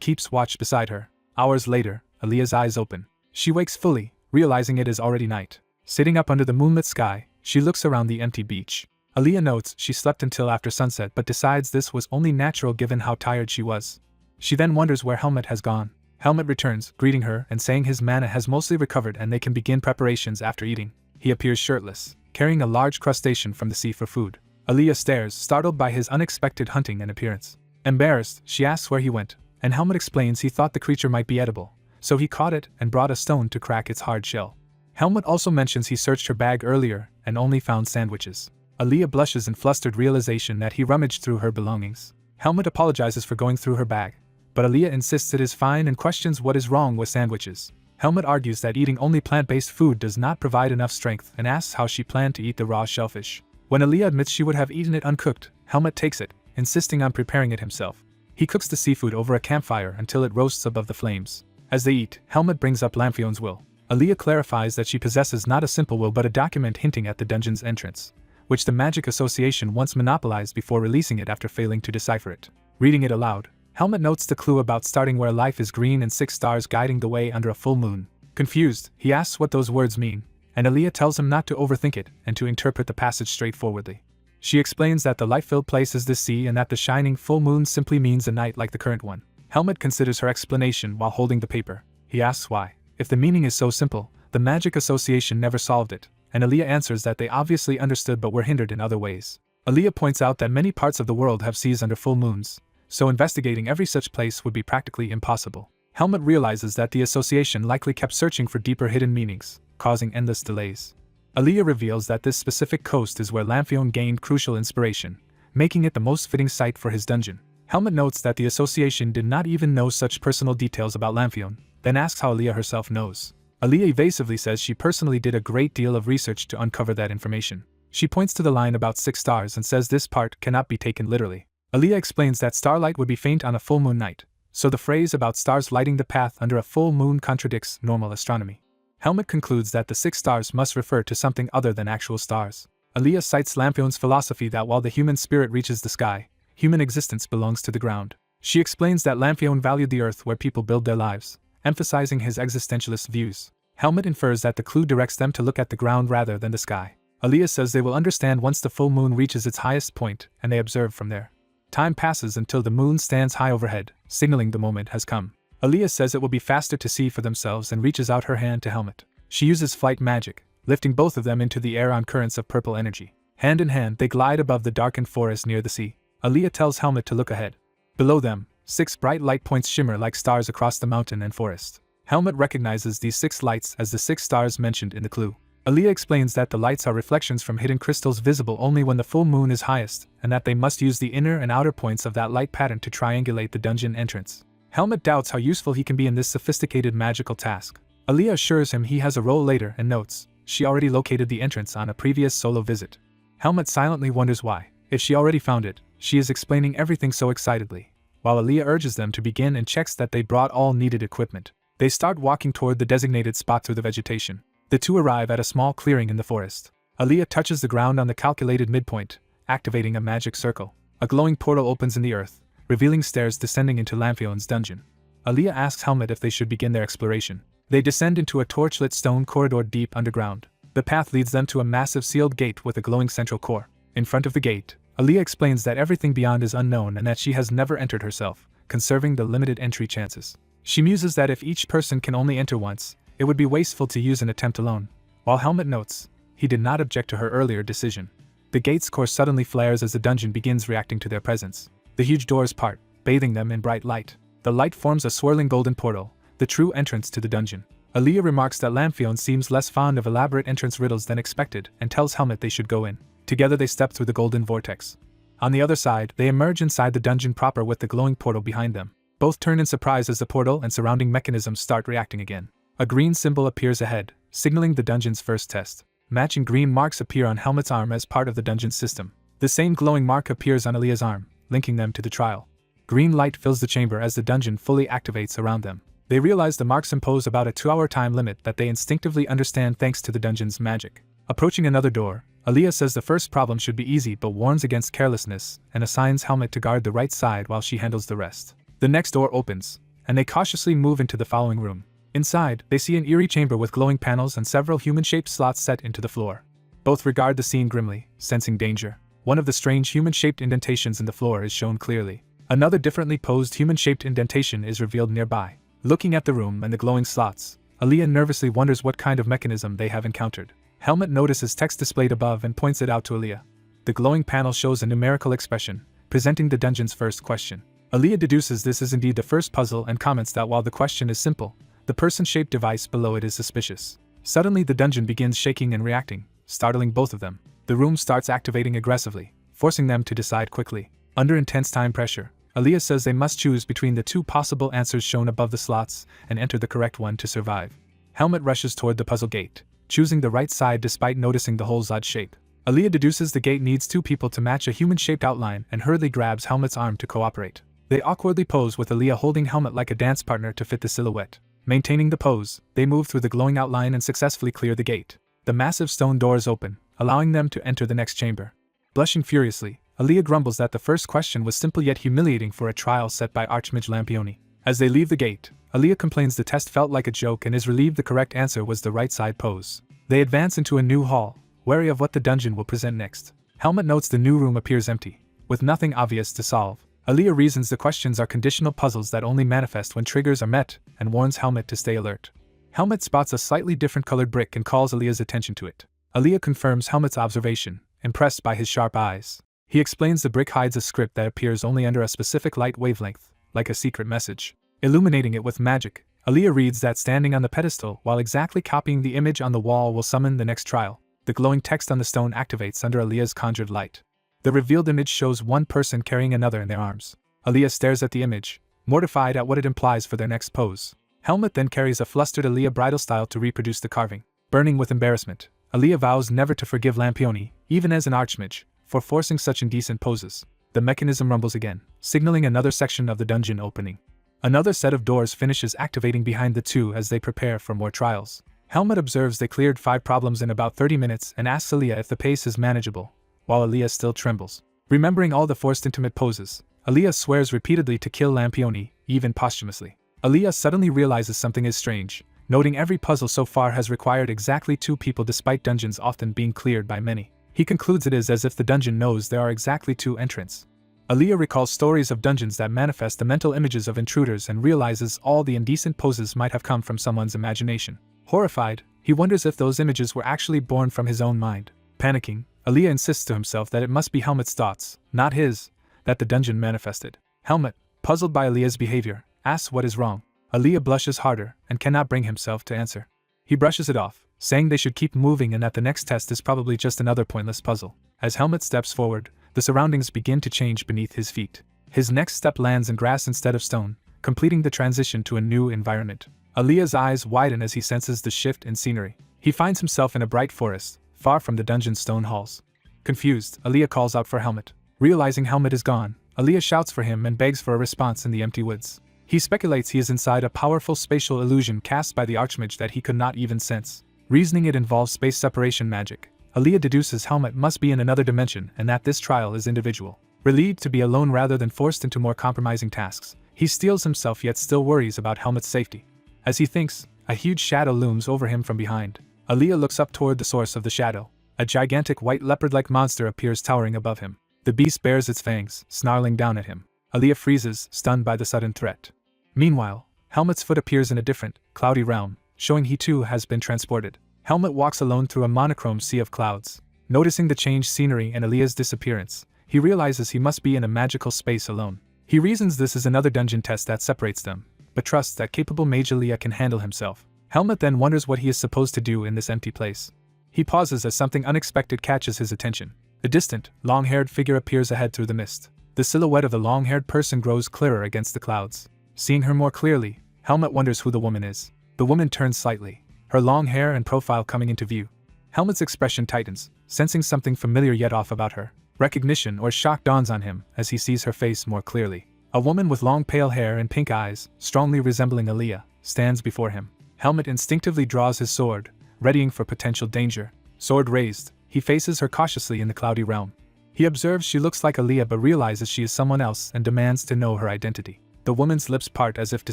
S1: keeps watch beside her. Hours later, Aaliyah's eyes open. She wakes fully, realizing it is already night. Sitting up under the moonlit sky, she looks around the empty beach. Aaliyah notes she slept until after sunset but decides this was only natural given how tired she was. She then wonders where Helmet has gone. Helmet returns, greeting her and saying his mana has mostly recovered and they can begin preparations after eating. He appears shirtless, carrying a large crustacean from the sea for food. Aaliyah stares, startled by his unexpected hunting and appearance. Embarrassed, she asks where he went, and Helmet explains he thought the creature might be edible, so he caught it and brought a stone to crack its hard shell. Helmet also mentions he searched her bag earlier and only found sandwiches. Aaliyah blushes in flustered realization that he rummaged through her belongings. Helmet apologizes for going through her bag, but Aaliyah insists it is fine and questions what is wrong with sandwiches. Helmut argues that eating only plant-based food does not provide enough strength and asks how she planned to eat the raw shellfish. When Aaliyah admits she would have eaten it uncooked, Helmut takes it, insisting on preparing it himself. He cooks the seafood over a campfire until it roasts above the flames. As they eat, Helmut brings up Lamphion's will. Aaliyah clarifies that she possesses not a simple will but a document hinting at the dungeon's entrance, which the Magic Association once monopolized before releasing it after failing to decipher it. Reading it aloud, Helmut notes the clue about starting where life is green and 6 stars guiding the way under a full moon. Confused, he asks what those words mean, and Aaliyah tells him not to overthink it and to interpret the passage straightforwardly. She explains that the light-filled place is the sea and that the shining full moon simply means a night like the current one. Helmut considers her explanation while holding the paper. He asks why. If the meaning is so simple, the Magic Association never solved it, and Aaliyah answers that they obviously understood but were hindered in other ways. Aaliyah points out that many parts of the world have seas under full moons, so investigating every such place would be practically impossible. Helmut realizes that the association likely kept searching for deeper hidden meanings, causing endless delays. Aaliyah reveals that this specific coast is where Lamphion gained crucial inspiration, making it the most fitting site for his dungeon. Helmut notes that the association did not even know such personal details about Lamphion, then asks how Aaliyah herself knows. Aaliyah evasively says she personally did a great deal of research to uncover that information. She points to the line about 6 stars and says this part cannot be taken literally. Aaliyah explains that starlight would be faint on a full moon night, so the phrase about stars lighting the path under a full moon contradicts normal astronomy. Helmut concludes that the 6 stars must refer to something other than actual stars. Aaliyah cites Lamphion's philosophy that while the human spirit reaches the sky, human existence belongs to the ground. She explains that Lamphion valued the earth where people build their lives, emphasizing his existentialist views. Helmut infers that the clue directs them to look at the ground rather than the sky. Aaliyah says they will understand once the full moon reaches its highest point, and they observe from there. Time passes until the moon stands high overhead, signaling the moment has come. Aaliyah says it will be faster to see for themselves and reaches out her hand to Helmut. She uses flight magic, lifting both of them into the air on currents of purple energy. Hand in hand, they glide above the darkened forest near the sea. Aaliyah tells Helmut to look ahead. Below them, 6 bright light points shimmer like stars across the mountain and forest. Helmut recognizes these 6 lights as the 6 stars mentioned in the clue. Aaliyah explains that the lights are reflections from hidden crystals visible only when the full moon is highest, and that they must use the inner and outer points of that light pattern to triangulate the dungeon entrance. Helmut doubts how useful he can be in this sophisticated magical task. Aaliyah assures him he has a role later and notes she already located the entrance on a previous solo visit. Helmut silently wonders why. If she already found it, she is explaining everything so excitedly, while Aaliyah urges them to begin and checks that they brought all needed equipment. They start walking toward the designated spot through the vegetation. The two arrive at a small clearing in the forest. Aaliyah touches the ground on the calculated midpoint, activating a magic circle. A glowing portal opens in the earth, revealing stairs descending into Lamphion's dungeon. Aaliyah asks Helmut if they should begin their exploration. They descend into a torchlit stone corridor deep underground. The path leads them to a massive sealed gate with a glowing central core. In front of the gate, Aaliyah explains that everything beyond is unknown and that she has never entered herself, conserving the limited entry chances. She muses that if each person can only enter once, it would be wasteful to use an attempt alone. While Helmut notes, he did not object to her earlier decision. The gate's core suddenly flares as the dungeon begins reacting to their presence. The huge doors part, bathing them in bright light. The light forms a swirling golden portal, the true entrance to the dungeon. Aaliyah remarks that Lamphion seems less fond of elaborate entrance riddles than expected and tells Helmut they should go in. Together they step through the golden vortex. On the other side, they emerge inside the dungeon proper with the glowing portal behind them. Both turn in surprise as the portal and surrounding mechanisms start reacting again. A green symbol appears ahead, signaling the dungeon's first test. Matching green marks appear on Helmut's arm as part of the dungeon's system. The same glowing mark appears on Aaliyah's arm, linking them to the trial. Green light fills the chamber as the dungeon fully activates around them. They realize the marks impose about a 2-hour time limit that they instinctively understand thanks to the dungeon's magic. Approaching another door, Aaliyah says the first problem should be easy but warns against carelessness and assigns Helmut to guard the right side while she handles the rest. The next door opens, and they cautiously move into the following room. Inside, they see an eerie chamber with glowing panels and several human-shaped slots set into the floor. Both regard the scene grimly, sensing danger. One of the strange human-shaped indentations in the floor is shown clearly. Another differently posed human-shaped indentation is revealed nearby. Looking at the room and the glowing slots, Aaliyah nervously wonders what kind of mechanism they have encountered. Helmut notices text displayed above and points it out to Aaliyah. The glowing panel shows a numerical expression, presenting the dungeon's first question. Aaliyah deduces this is indeed the first puzzle and comments that while the question is simple, the person-shaped device below it is suspicious. Suddenly the dungeon begins shaking and reacting, startling both of them. The room starts activating aggressively, forcing them to decide quickly. Under intense time pressure, Aaliyah says they must choose between the 2 possible answers shown above the slots and enter the correct one to survive. Helmet rushes toward the puzzle gate, choosing the right side despite noticing the hole's odd shape. Aaliyah deduces the gate needs 2 people to match a human-shaped outline and hurriedly grabs Helmet's arm to cooperate. They awkwardly pose with Aaliyah holding Helmet like a dance partner to fit the silhouette. Maintaining the pose, they move through the glowing outline and successfully clear the gate. The massive stone doors open, allowing them to enter the next chamber. Blushing furiously, Aaliyah grumbles that the first question was simple yet humiliating for a trial set by Archmage Lampione. As they leave the gate, Aaliyah complains the test felt like a joke and is relieved the correct answer was the right side pose. They advance into a new hall, wary of what the dungeon will present next. Helmet notes the new room appears empty, with nothing obvious to solve. Aaliyah reasons the questions are conditional puzzles that only manifest when triggers are met, and warns Helmet to stay alert. Helmet spots a slightly different colored brick and calls Aaliyah's attention to it. Aaliyah confirms Helmet's observation, impressed by his sharp eyes. He explains the brick hides a script that appears only under a specific light wavelength, like a secret message. Illuminating it with magic, Aaliyah reads that standing on the pedestal while exactly copying the image on the wall will summon the next trial. The glowing text on the stone activates under Aaliyah's conjured light. The revealed image shows one person carrying another in their arms. Aaliyah stares at the image, mortified at what it implies for their next pose. Helmet then carries a flustered Aaliyah bridal style to reproduce the carving. Burning with embarrassment, Aaliyah vows never to forgive Lampione, even as an archmage, for forcing such indecent poses. The mechanism rumbles again, signaling another section of the dungeon opening. Another set of doors finishes activating behind the two as they prepare for more trials. Helmet observes they cleared 5 problems in about 30 minutes and asks Aaliyah if the pace is manageable, while Aaliyah still trembles. Remembering all the forced intimate poses, Aaliyah swears repeatedly to kill Lampione, even posthumously. Aaliyah suddenly realizes something is strange, noting every puzzle so far has required exactly 2 people despite dungeons often being cleared by many. He concludes it is as if the dungeon knows there are exactly 2 entrants. Aaliyah recalls stories of dungeons that manifest the mental images of intruders and realizes all the indecent poses might have come from someone's imagination. Horrified, he wonders if those images were actually born from his own mind. Panicking, Aaliyah insists to himself that it must be Helmet's thoughts, not his, that the dungeon manifested. Helmet, puzzled by Aaliyah's behavior, asks what is wrong. Aaliyah blushes harder and cannot bring himself to answer. He brushes it off, saying they should keep moving and that the next test is probably just another pointless puzzle. As Helmet steps forward, the surroundings begin to change beneath his feet. His next step lands in grass instead of stone, completing the transition to a new environment. Aaliyah's eyes widen as he senses the shift in scenery. He finds himself in a bright forest, far from the dungeon's stone halls. Confused, Aaliyah calls out for Helmet. Realizing Helmet is gone, Aaliyah shouts for him and begs for a response in the empty woods. He speculates he is inside a powerful spatial illusion cast by the Archmage that he could not even sense. Reasoning it involves space separation magic, Aaliyah deduces Helmet must be in another dimension and that this trial is individual. Relieved to be alone rather than forced into more compromising tasks, he steels himself yet still worries about Helmet's safety. As he thinks, a huge shadow looms over him from behind. Aaliyah looks up toward the source of the shadow. A gigantic white leopard-like monster appears towering above him. The beast bares its fangs, snarling down at him. Aaliyah freezes, stunned by the sudden threat. Meanwhile, Helmet's foot appears in a different, cloudy realm, showing he too has been transported. Helmet walks alone through a monochrome sea of clouds. Noticing the changed scenery and Aaliyah's disappearance, he realizes he must be in a magical space alone. He reasons this is another dungeon test that separates them, but trusts that capable mage Aaliyah can handle himself. Helmet then wonders what he is supposed to do in this empty place. He pauses as something unexpected catches his attention. A distant, long-haired figure appears ahead through the mist. The silhouette of the long-haired person grows clearer against the clouds. Seeing her more clearly, Helmet wonders who the woman is. The woman turns slightly, her long hair and profile coming into view. Helmet's expression tightens, sensing something familiar yet off about her. Recognition or shock dawns on him as he sees her face more clearly. A woman with long pale hair and pink eyes, strongly resembling Aaliyah, stands before him. Helmet instinctively draws his sword, readying for potential danger. Sword raised, he faces her cautiously in the cloudy realm. He observes she looks like Aaliyah but realizes she is someone else and demands to know her identity. The woman's lips part as if to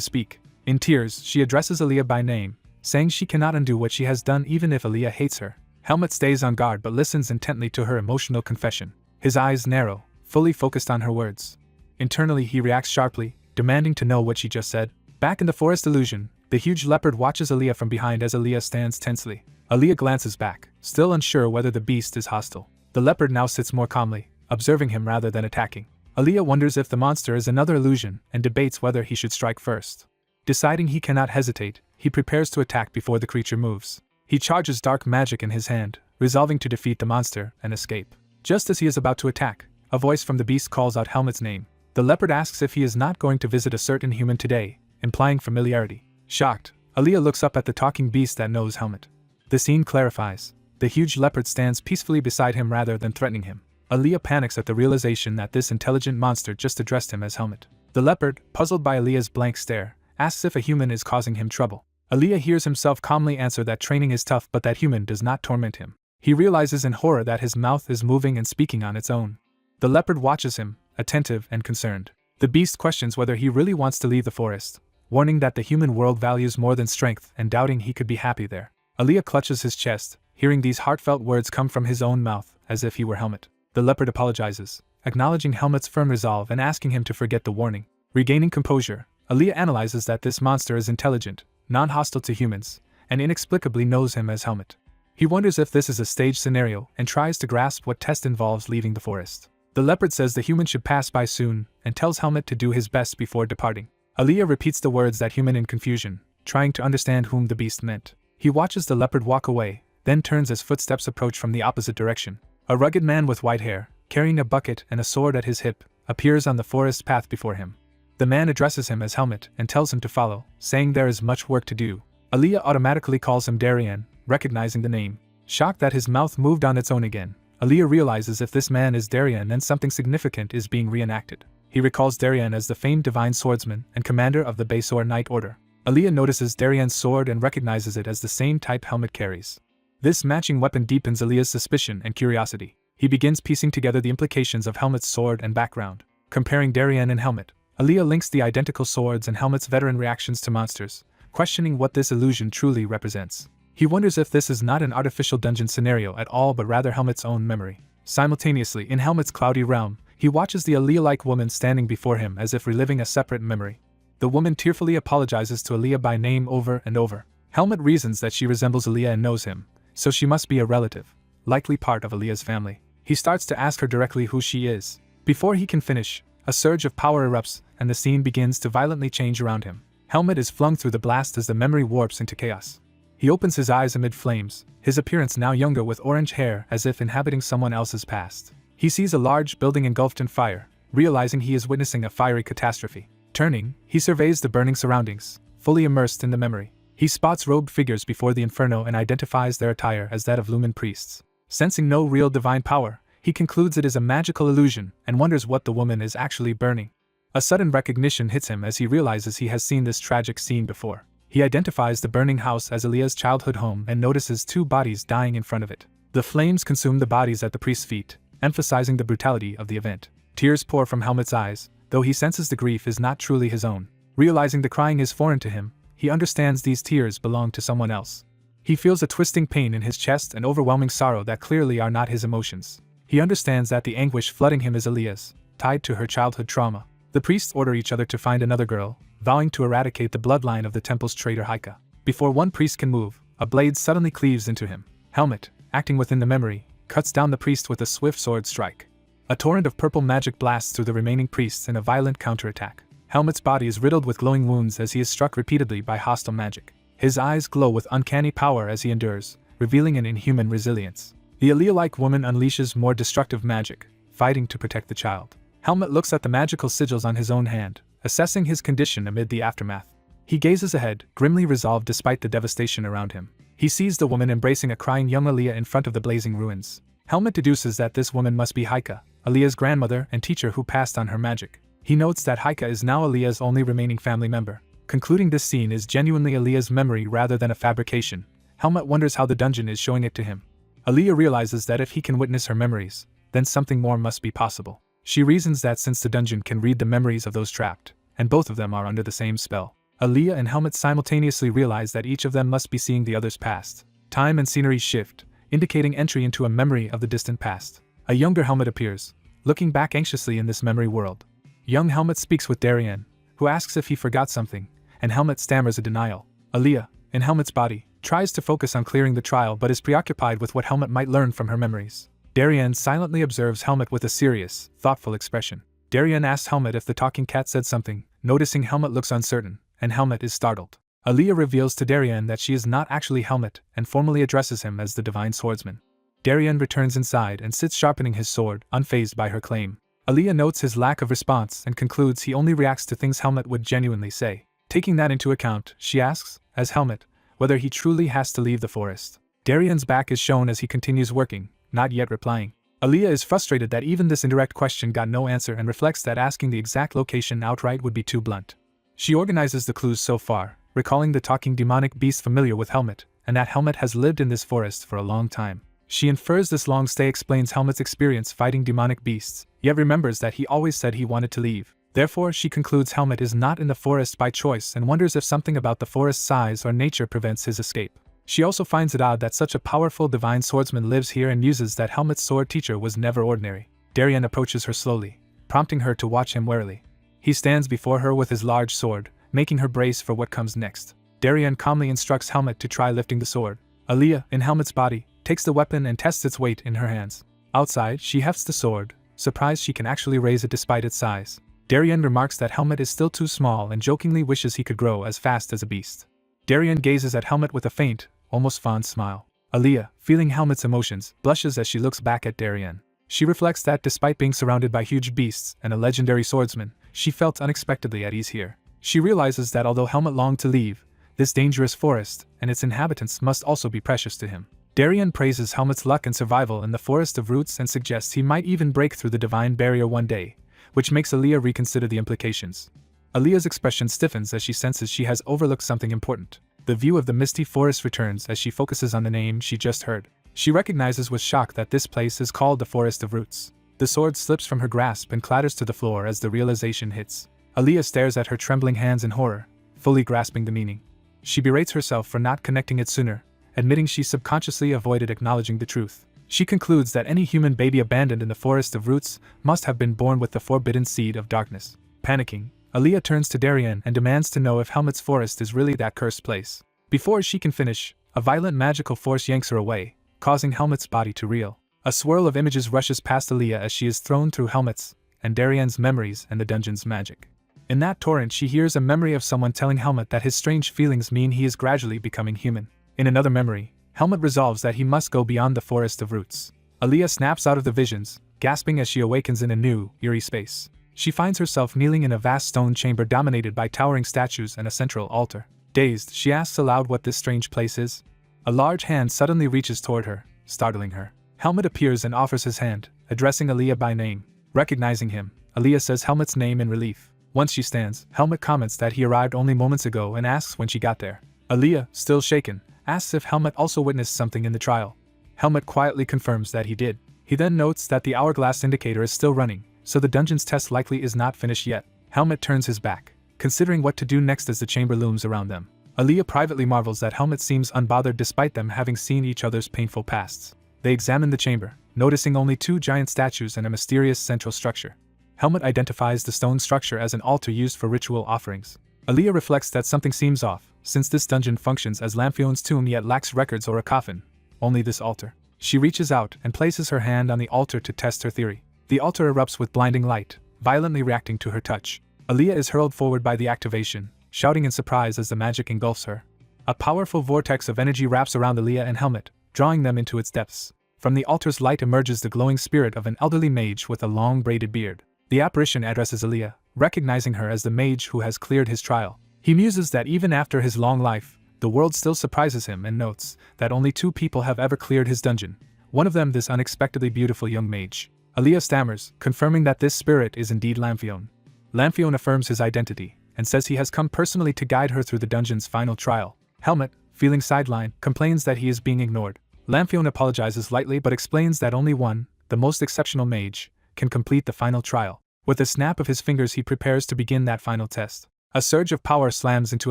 S1: speak. In tears, she addresses Aaliyah by name, saying she cannot undo what she has done even if Aaliyah hates her. Helmet stays on guard but listens intently to her emotional confession. His eyes narrow, fully focused on her words. Internally he reacts sharply, demanding to know what she just said. Back in the forest illusion, the huge leopard watches Aaliyah from behind as Aaliyah stands tensely. Aaliyah glances back, still unsure whether the beast is hostile. The leopard now sits more calmly, observing him rather than attacking. Aaliyah wonders if the monster is another illusion and debates whether he should strike first. Deciding he cannot hesitate, he prepares to attack before the creature moves. He charges dark magic in his hand, resolving to defeat the monster and escape. Just as he is about to attack, a voice from the beast calls out Helmet's name. The leopard asks if he is not going to visit a certain human today, implying familiarity. Shocked, Aaliyah looks up at the talking beast that knows Helmet. The scene clarifies. The huge leopard stands peacefully beside him rather than threatening him. Aaliyah panics at the realization that this intelligent monster just addressed him as Helmet. The leopard, puzzled by Aaliyah's blank stare, asks if a human is causing him trouble. Aaliyah hears himself calmly answer that training is tough but that human does not torment him. He realizes in horror that his mouth is moving and speaking on its own. The leopard watches him, attentive and concerned. The beast questions whether he really wants to leave the forest, warning that the human world values more than strength and doubting he could be happy there. Aaliyah clutches his chest, hearing these heartfelt words come from his own mouth, as if he were Helmet. The leopard apologizes, acknowledging Helmet's firm resolve and asking him to forget the warning. Regaining composure, Aaliyah analyzes that this monster is intelligent, non-hostile to humans, and inexplicably knows him as Helmet. He wonders if this is a staged scenario and tries to grasp what test involves leaving the forest. The leopard says the human should pass by soon and tells Helmet to do his best before departing. Aaliyah repeats the words that human in confusion, trying to understand whom the beast meant. He watches the leopard walk away, then turns as footsteps approach from the opposite direction. A rugged man with white hair, carrying a bucket and a sword at his hip, appears on the forest path before him. The man addresses him as Helmet and tells him to follow, saying there is much work to do. Aaliyah automatically calls him Darien, recognizing the name. Shocked that his mouth moved on its own again, Aaliyah realizes if this man is Darien then something significant is being reenacted. He recalls Darien as the famed divine swordsman and commander of the Baysore Knight Order. Aaliyah notices Darien's sword and recognizes it as the same type Helmet carries. This matching weapon deepens Aaliyah's suspicion and curiosity. He begins piecing together the implications of Helmet's sword and background. Comparing Darien and Helmet, Aaliyah links the identical swords and Helmet's veteran reactions to monsters, questioning what this illusion truly represents. He wonders if this is not an artificial dungeon scenario at all but rather Helmet's own memory. Simultaneously, in Helmet's cloudy realm, he watches the Aaliyah-like woman standing before him as if reliving a separate memory. The woman tearfully apologizes to Aaliyah by name over and over. Helmet reasons that she resembles Aaliyah and knows him, so she must be a relative, likely part of Aaliyah's family. He starts to ask her directly who she is. Before he can finish, a surge of power erupts and the scene begins to violently change around him. Helmet is flung through the blast as the memory warps into chaos. He opens his eyes amid flames, his appearance now younger with orange hair as if inhabiting someone else's past. He sees a large building engulfed in fire, realizing he is witnessing a fiery catastrophe. Turning, he surveys the burning surroundings, fully immersed in the memory. He spots robed figures before the inferno and identifies their attire as that of Lumen priests. Sensing no real divine power, he concludes it is a magical illusion and wonders what the woman is actually burning. A sudden recognition hits him as he realizes he has seen this tragic scene before. He identifies the burning house as Aaliyah's childhood home and notices two bodies dying in front of it. The flames consume the bodies at the priest's feet, emphasizing the brutality of the event. Tears pour from Helmet's eyes, though he senses the grief is not truly his own. Realizing the crying is foreign to him, he understands these tears belong to someone else. He feels a twisting pain in his chest and overwhelming sorrow that clearly are not his emotions. He understands that the anguish flooding him is Aaliyah's, tied to her childhood trauma. The priests order each other to find another girl, vowing to eradicate the bloodline of the temple's traitor Haika. Before one priest can move, a blade suddenly cleaves into him. Helmet, acting within the memory, cuts down the priest with a swift sword strike. A torrent of purple magic blasts through the remaining priests in a violent counterattack. Helmet's body is riddled with glowing wounds as he is struck repeatedly by hostile magic. His eyes glow with uncanny power as he endures, revealing an inhuman resilience. The Aaliyah-like woman unleashes more destructive magic, fighting to protect the child. Helmet looks at the magical sigils on his own hand, assessing his condition amid the aftermath. He gazes ahead, grimly resolved despite the devastation around him. He sees the woman embracing a crying young Aaliyah in front of the blazing ruins. Helmet deduces that this woman must be Haika, Aaliyah's grandmother and teacher who passed on her magic. He notes that Haika is now Aaliyah's only remaining family member. Concluding this scene is genuinely Aaliyah's memory rather than a fabrication. Helmet wonders how the dungeon is showing it to him. Aaliyah realizes that if he can witness her memories, then something more must be possible. She reasons that since the dungeon can read the memories of those trapped, and both of them are under the same spell, Aaliyah and Helmet simultaneously realize that each of them must be seeing the other's past. Time and scenery shift, indicating entry into a memory of the distant past. A younger Helmet appears, looking back anxiously in this memory world. Young Helmet speaks with Darien, who asks if he forgot something, and Helmet stammers a denial. Aaliyah, in Helmet's body, tries to focus on clearing the trial but is preoccupied with what Helmet might learn from her memories. Darien silently observes Helmet with a serious, thoughtful expression. Darien asks Helmet if the talking cat said something, noticing Helmet looks uncertain, and Helmet is startled. Aaliyah reveals to Darien that she is not actually Helmet and formally addresses him as the divine swordsman. Darien returns inside and sits sharpening his sword, unfazed by her claim. Aaliyah notes his lack of response and concludes he only reacts to things Helmet would genuinely say. Taking that into account, she asks, as Helmet, whether he truly has to leave the forest. Darian's back is shown as he continues working, not yet replying. Aaliyah is frustrated that even this indirect question got no answer and reflects that asking the exact location outright would be too blunt. She organizes the clues so far, recalling the talking demonic beast familiar with Helmet, and that Helmet has lived in this forest for a long time. She infers this long stay explains Helmet's experience fighting demonic beasts, yet remembers that he always said he wanted to leave. Therefore, she concludes Helmet is not in the forest by choice and wonders if something about the forest's size or nature prevents his escape. She also finds it odd that such a powerful divine swordsman lives here and muses that Helmet's sword teacher was never ordinary. Darian approaches her slowly, prompting her to watch him warily. He stands before her with his large sword, making her brace for what comes next. Darian calmly instructs Helmet to try lifting the sword. Aaliyah, in Helmet's body, takes the weapon and tests its weight in her hands. Outside, she hefts the sword, surprised she can actually raise it despite its size. Darian remarks that Helmet is still too small and jokingly wishes he could grow as fast as a beast. Darian gazes at Helmet with a faint, almost fond smile. Aaliyah, feeling Helmet's emotions, blushes as she looks back at Darian. She reflects that despite being surrounded by huge beasts and a legendary swordsman, she felt unexpectedly at ease here. She realizes that although Helmet longed to leave, this dangerous forest and its inhabitants must also be precious to him. Darian praises Helmet's luck and survival in the Forest of Roots and suggests he might even break through the divine barrier one day, which makes Aaliyah reconsider the implications. Aaliyah's expression stiffens as she senses she has overlooked something important. The view of the misty forest returns as she focuses on the name she just heard. She recognizes with shock that this place is called the Forest of Roots. The sword slips from her grasp and clatters to the floor as the realization hits. Aaliyah stares at her trembling hands in horror, fully grasping the meaning. She berates herself for not connecting it sooner, admitting she subconsciously avoided acknowledging the truth. She concludes that any human baby abandoned in the Forest of Roots must have been born with the forbidden seed of darkness. Panicking, Aaliyah turns to Darian and demands to know if Helmet's forest is really that cursed place. Before she can finish, a violent magical force yanks her away, causing Helmet's body to reel. A swirl of images rushes past Aaliyah as she is thrown through Helmet's and Darian's memories and the dungeon's magic. In that torrent, she hears a memory of someone telling Helmet that his strange feelings mean he is gradually becoming human. In another memory, Helmet resolves that he must go beyond the Forest of Roots. Aaliyah snaps out of the visions, gasping as she awakens in a new, eerie space. She finds herself kneeling in a vast stone chamber dominated by towering statues and a central altar. Dazed, she asks aloud what this strange place is. A large hand suddenly reaches toward her, startling her. Helmet appears and offers his hand, addressing Aaliyah by name. Recognizing him, Aaliyah says Helmet's name in relief. Once she stands, Helmet comments that he arrived only moments ago and asks when she got there. Aaliyah, still shaken, asks if Helmet also witnessed something in the trial. Helmet quietly confirms that he did. He then notes that the hourglass indicator is still running, so the dungeon's test likely is not finished yet. Helmet turns his back, considering what to do next as the chamber looms around them. Aaliyah privately marvels that Helmet seems unbothered despite them having seen each other's painful pasts. They examine the chamber, noticing only two giant statues and a mysterious central structure. Helmet identifies the stone structure as an altar used for ritual offerings. Aaliyah reflects that something seems off, since this dungeon functions as Lamphion's tomb yet lacks records or a coffin. Only this altar. She reaches out and places her hand on the altar to test her theory. The altar erupts with blinding light, violently reacting to her touch. Aaliyah is hurled forward by the activation, shouting in surprise as the magic engulfs her. A powerful vortex of energy wraps around Aaliyah and Helmet, drawing them into its depths. From the altar's light emerges the glowing spirit of an elderly mage with a long braided beard. The apparition addresses Aaliyah, recognizing her as the mage who has cleared his trial. He muses that even after his long life, the world still surprises him and notes that only two people have ever cleared his dungeon. One of them this unexpectedly beautiful young mage. Aaliyah stammers, confirming that this spirit is indeed Lamphion. Lamphion affirms his identity, and says he has come personally to guide her through the dungeon's final trial. Helmet, feeling sidelined, complains that he is being ignored. Lamphion apologizes lightly but explains that only one, the most exceptional mage, can complete the final trial. With a snap of his fingers he prepares to begin that final test. A surge of power slams into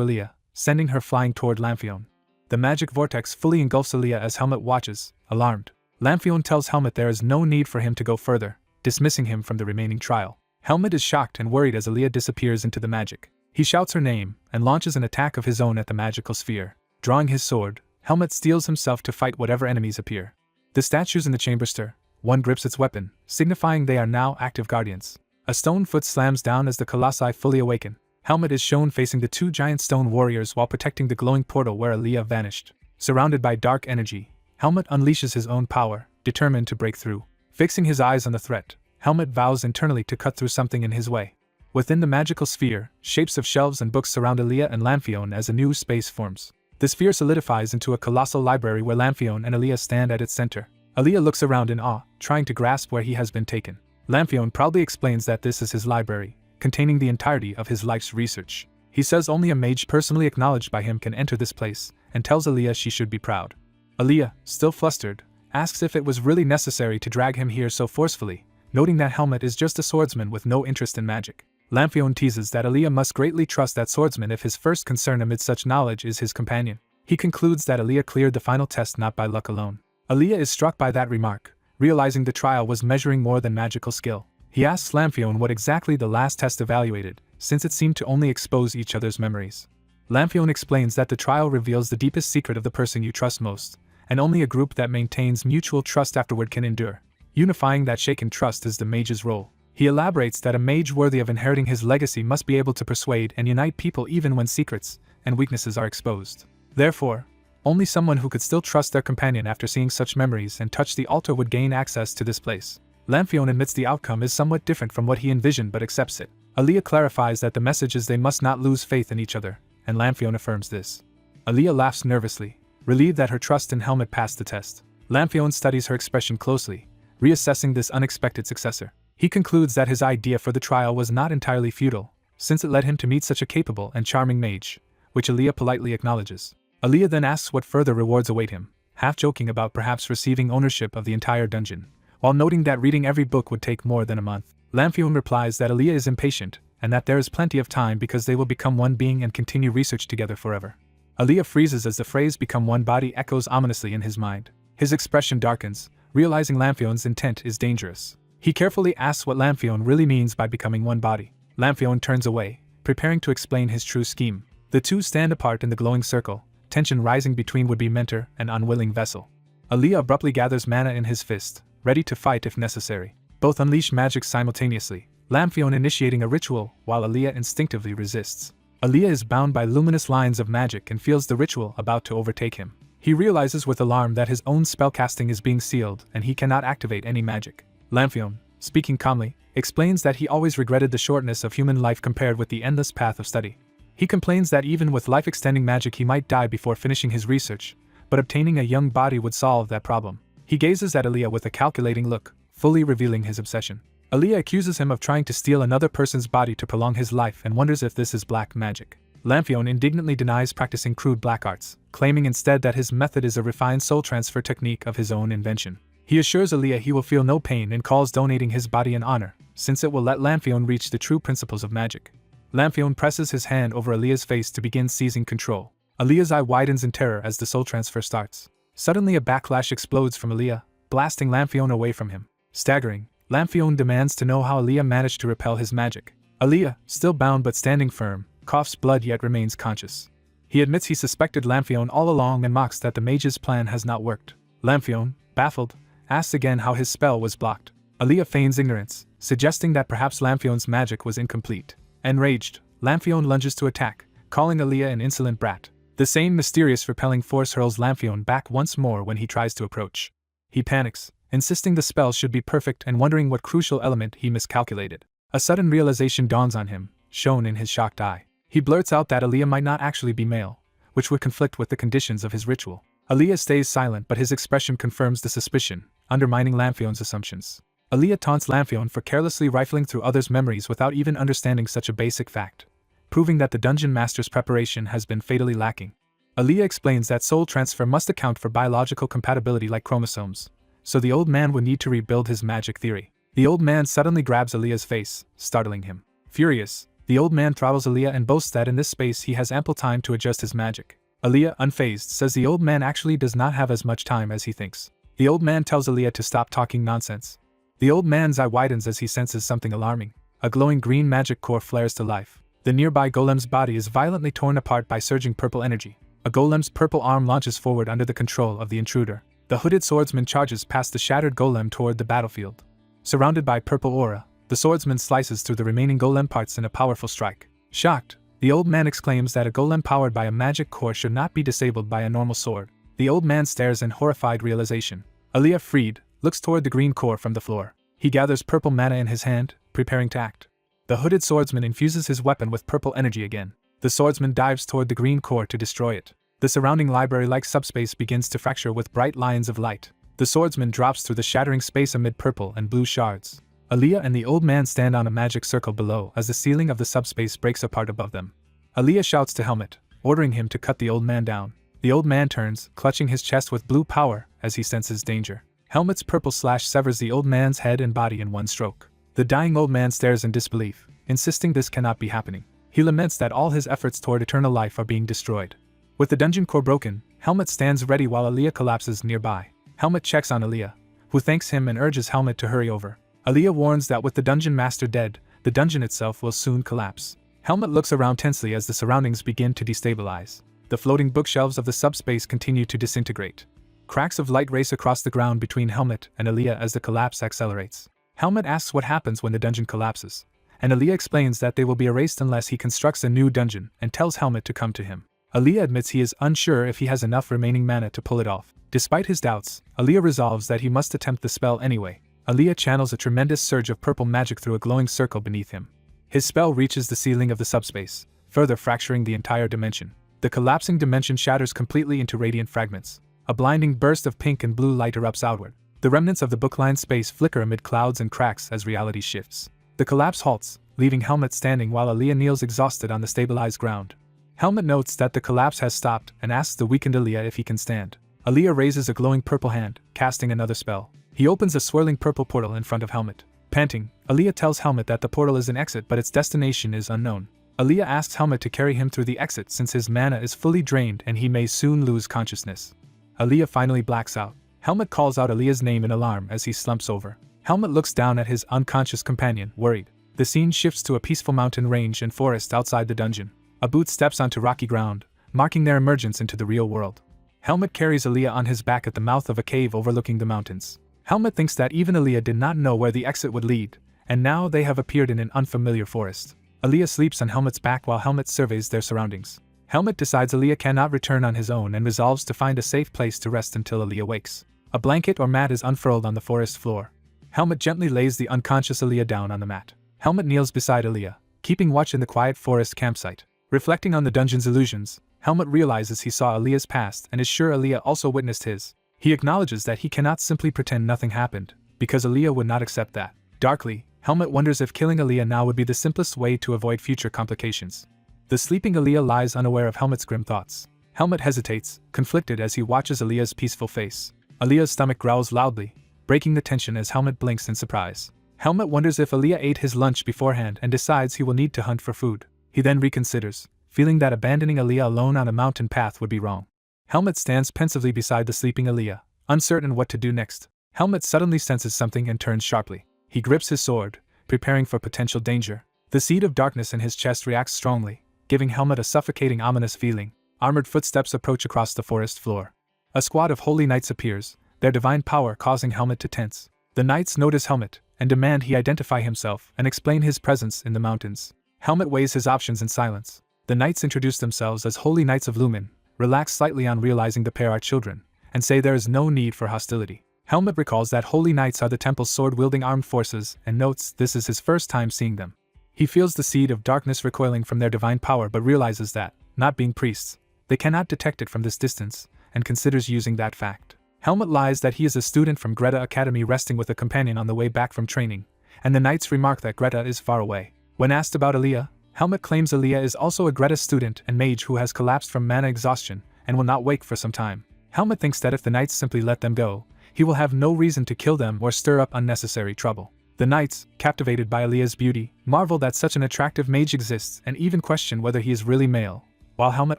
S1: Aaliyah, sending her flying toward Lamphion. The magic vortex fully engulfs Aaliyah as Helmet watches, alarmed. Lamphion tells Helmet there is no need for him to go further, dismissing him from the remaining trial. Helmet is shocked and worried as Aaliyah disappears into the magic. He shouts her name and launches an attack of his own at the magical sphere. Drawing his sword, Helmet steels himself to fight whatever enemies appear. The statues in the chamber stir. One grips its weapon, signifying they are now active guardians. A stone foot slams down as the colossi fully awaken. Helmet is shown facing the two giant stone warriors while protecting the glowing portal where Aaliyah vanished. Surrounded by dark energy, Helmet unleashes his own power, determined to break through. Fixing his eyes on the threat, Helmet vows internally to cut through something in his way. Within the magical sphere, shapes of shelves and books surround Aaliyah and Lamphion as a new space forms. The sphere solidifies into a colossal library where Lamphion and Aaliyah stand at its center. Aaliyah looks around in awe, trying to grasp where he has been taken. Lamphion proudly explains that this is his library, containing the entirety of his life's research. He says only a mage personally acknowledged by him can enter this place, and tells Aaliyah she should be proud. Aaliyah, still flustered, asks if it was really necessary to drag him here so forcefully, noting that Helmet is just a swordsman with no interest in magic. Lamphion teases that Aaliyah must greatly trust that swordsman if his first concern amid such knowledge is his companion. He concludes that Aaliyah cleared the final test not by luck alone. Aaliyah is struck by that remark, realizing the trial was measuring more than magical skill. He asks Lamphion what exactly the last test evaluated, since it seemed to only expose each other's memories. Lamphion explains that the trial reveals the deepest secret of the person you trust most, and only a group that maintains mutual trust afterward can endure. Unifying that shaken trust is the mage's role. He elaborates that a mage worthy of inheriting his legacy must be able to persuade and unite people even when secrets and weaknesses are exposed. Therefore, only someone who could still trust their companion after seeing such memories and touch the altar would gain access to this place. Lamphion admits the outcome is somewhat different from what he envisioned but accepts it. Aaliyah clarifies that the message is they must not lose faith in each other, and Lamphion affirms this. Aaliyah laughs nervously, relieved that her trust in Helmet passed the test. Lamphion studies her expression closely, reassessing this unexpected successor. He concludes that his idea for the trial was not entirely futile, since it led him to meet such a capable and charming mage, which Aaliyah politely acknowledges. Aaliyah then asks what further rewards await him, half joking about perhaps receiving ownership of the entire dungeon, while noting that reading every book would take more than a month. Lamphion replies that Aaliyah is impatient, and that there is plenty of time because they will become one being and continue research together forever. Aaliyah freezes as the phrase "become one body" echoes ominously in his mind. His expression darkens, realizing Lamphion's intent is dangerous. He carefully asks what Lamphion really means by becoming one body. Lamphion turns away, preparing to explain his true scheme. The two stand apart in the glowing circle, tension rising between would-be mentor and unwilling vessel. Aaliyah abruptly gathers mana in his fist, ready to fight if necessary. Both unleash magic simultaneously, Lamphion initiating a ritual while Aaliyah instinctively resists. Aaliyah is bound by luminous lines of magic and feels the ritual about to overtake him. He realizes with alarm that his own spellcasting is being sealed and he cannot activate any magic. Lamphion, speaking calmly, explains that he always regretted the shortness of human life compared with the endless path of study. He complains that even with life-extending magic he might die before finishing his research, but obtaining a young body would solve that problem. He gazes at Aaliyah with a calculating look, fully revealing his obsession. Aaliyah accuses him of trying to steal another person's body to prolong his life and wonders if this is black magic. Lamphion indignantly denies practicing crude black arts, claiming instead that his method is a refined soul transfer technique of his own invention. He assures Aaliyah he will feel no pain and calls donating his body an honor, since it will let Lamphion reach the true principles of magic. Lamphion presses his hand over Aaliyah's face to begin seizing control. Aaliyah's eye widens in terror as the soul transfer starts. Suddenly a backlash explodes from Aaliyah, blasting Lamphion away from him. Staggering, Lamphion demands to know how Aaliyah managed to repel his magic. Aaliyah, still bound but standing firm, coughs blood yet remains conscious. He admits he suspected Lamphion all along and mocks that the mage's plan has not worked. Lamphion, baffled, asks again how his spell was blocked. Aaliyah feigns ignorance, suggesting that perhaps Lamphion's magic was incomplete. Enraged, Lamphion lunges to attack, calling Aaliyah an insolent brat. The same mysterious repelling force hurls Lamphion back once more when he tries to approach. He panics, insisting the spell should be perfect and wondering what crucial element he miscalculated. A sudden realization dawns on him, shown in his shocked eye. He blurts out that Aaliyah might not actually be male, which would conflict with the conditions of his ritual. Aaliyah stays silent, but his expression confirms the suspicion, undermining Lamphion's assumptions. Aaliyah taunts Lamphion for carelessly rifling through others' memories without even understanding such a basic fact, proving that the dungeon master's preparation has been fatally lacking. Aaliyah explains that soul transfer must account for biological compatibility like chromosomes, so the old man would need to rebuild his magic theory. The old man suddenly grabs Aaliyah's face, startling him. Furious, the old man throttles Aaliyah and boasts that in this space he has ample time to adjust his magic. Aaliyah, unfazed, says the old man actually does not have as much time as he thinks. The old man tells Aaliyah to stop talking nonsense. The old man's eye widens as he senses something alarming. A glowing green magic core flares to life. The nearby golem's body is violently torn apart by surging purple energy. A golem's purple arm launches forward under the control of the intruder. The hooded swordsman charges past the shattered golem toward the battlefield. Surrounded by purple aura, the swordsman slices through the remaining golem parts in a powerful strike. Shocked, the old man exclaims that a golem powered by a magic core should not be disabled by a normal sword. The old man stares in horrified realization. Aaliyah, freed, looks toward the green core from the floor. He gathers purple mana in his hand, preparing to act. The hooded swordsman infuses his weapon with purple energy again. The swordsman dives toward the green core to destroy it. The surrounding library-like subspace begins to fracture with bright lines of light. The swordsman drops through the shattering space amid purple and blue shards. Aaliyah and the old man stand on a magic circle below as the ceiling of the subspace breaks apart above them. Aaliyah shouts to Helmet, ordering him to cut the old man down. The old man turns, clutching his chest with blue power as he senses danger. Helmet's purple slash severs the old man's head and body in one stroke. The dying old man stares in disbelief, insisting this cannot be happening. He laments that all his efforts toward eternal life are being destroyed. With the dungeon core broken, Helmet stands ready while Aaliyah collapses nearby. Helmet checks on Aaliyah, who thanks him and urges Helmet to hurry over. Aaliyah warns that with the dungeon master dead, the dungeon itself will soon collapse. Helmet looks around tensely as the surroundings begin to destabilize. The floating bookshelves of the subspace continue to disintegrate. Cracks of light race across the ground between Helmet and Aaliyah as the collapse accelerates. Helmet asks what happens when the dungeon collapses, and Aaliyah explains that they will be erased unless he constructs a new dungeon and tells Helmet to come to him. Aaliyah admits he is unsure if he has enough remaining mana to pull it off. Despite his doubts, Aaliyah resolves that he must attempt the spell anyway. Aaliyah channels a tremendous surge of purple magic through a glowing circle beneath him. His spell reaches the ceiling of the subspace, further fracturing the entire dimension. The collapsing dimension shatters completely into radiant fragments. A blinding burst of pink and blue light erupts outward. The remnants of the booklined space flicker amid clouds and cracks as reality shifts. The collapse halts, leaving Helmet standing while Aaliyah kneels exhausted on the stabilized ground. Helmet notes that the collapse has stopped and asks the weakened Aaliyah if he can stand. Aaliyah raises a glowing purple hand, casting another spell. He opens a swirling purple portal in front of Helmet. Panting, Aaliyah tells Helmet that the portal is an exit but its destination is unknown. Aaliyah asks Helmet to carry him through the exit since his mana is fully drained and he may soon lose consciousness. Aaliyah finally blacks out. Helmet calls out Aaliyah's name in alarm as he slumps over. Helmet looks down at his unconscious companion, worried. The scene shifts to a peaceful mountain range and forest outside the dungeon. A boot steps onto rocky ground, marking their emergence into the real world. Helmet carries Aaliyah on his back at the mouth of a cave overlooking the mountains. Helmet thinks that even Aaliyah did not know where the exit would lead, and now they have appeared in an unfamiliar forest. Aaliyah sleeps on Helmet's back while Helmet surveys their surroundings. Helmet decides Aaliyah cannot return on his own and resolves to find a safe place to rest until Aaliyah wakes. A blanket or mat is unfurled on the forest floor. Helmet gently lays the unconscious Aaliyah down on the mat. Helmet kneels beside Aaliyah, keeping watch in the quiet forest campsite. Reflecting on the dungeon's illusions, Helmet realizes he saw Aaliyah's past and is sure Aaliyah also witnessed his. He acknowledges that he cannot simply pretend nothing happened, because Aaliyah would not accept that. Darkly, Helmet wonders if killing Aaliyah now would be the simplest way to avoid future complications. The sleeping Aaliyah lies unaware of Helmet's grim thoughts. Helmet hesitates, conflicted as he watches Aaliyah's peaceful face. Aaliyah's stomach growls loudly, breaking the tension as Helmet blinks in surprise. Helmet wonders if Aaliyah ate his lunch beforehand and decides he will need to hunt for food. He then reconsiders, feeling that abandoning Aaliyah alone on a mountain path would be wrong. Helmet stands pensively beside the sleeping Aaliyah, uncertain what to do next. Helmet suddenly senses something and turns sharply. He grips his sword, preparing for potential danger. The seed of darkness in his chest reacts strongly, giving Helmet a suffocating, ominous feeling. Armored footsteps approach across the forest floor. A squad of holy knights appears, their divine power causing Helmet to tense. The knights notice Helmet and demand he identify himself and explain his presence in the mountains. Helmet weighs his options in silence. The knights introduce themselves as Holy Knights of Lumen, relax slightly on realizing the pair are children, and say there is no need for hostility. Helmet recalls that Holy Knights are the temple's sword-wielding armed forces and notes this is his first time seeing them. He feels the seed of darkness recoiling from their divine power but realizes that, not being priests, they cannot detect it from this distance, and considers using that fact. Helmet lies that he is a student from Greta Academy resting with a companion on the way back from training, and the knights remark that Greta is far away. When asked about Aaliyah, Helmet claims Aaliyah is also a Greta student and mage who has collapsed from mana exhaustion and will not wake for some time. Helmet thinks that if the knights simply let them go, he will have no reason to kill them or stir up unnecessary trouble. The knights, captivated by Aaliyah's beauty, marvel that such an attractive mage exists and even question whether he is really male, while Helmet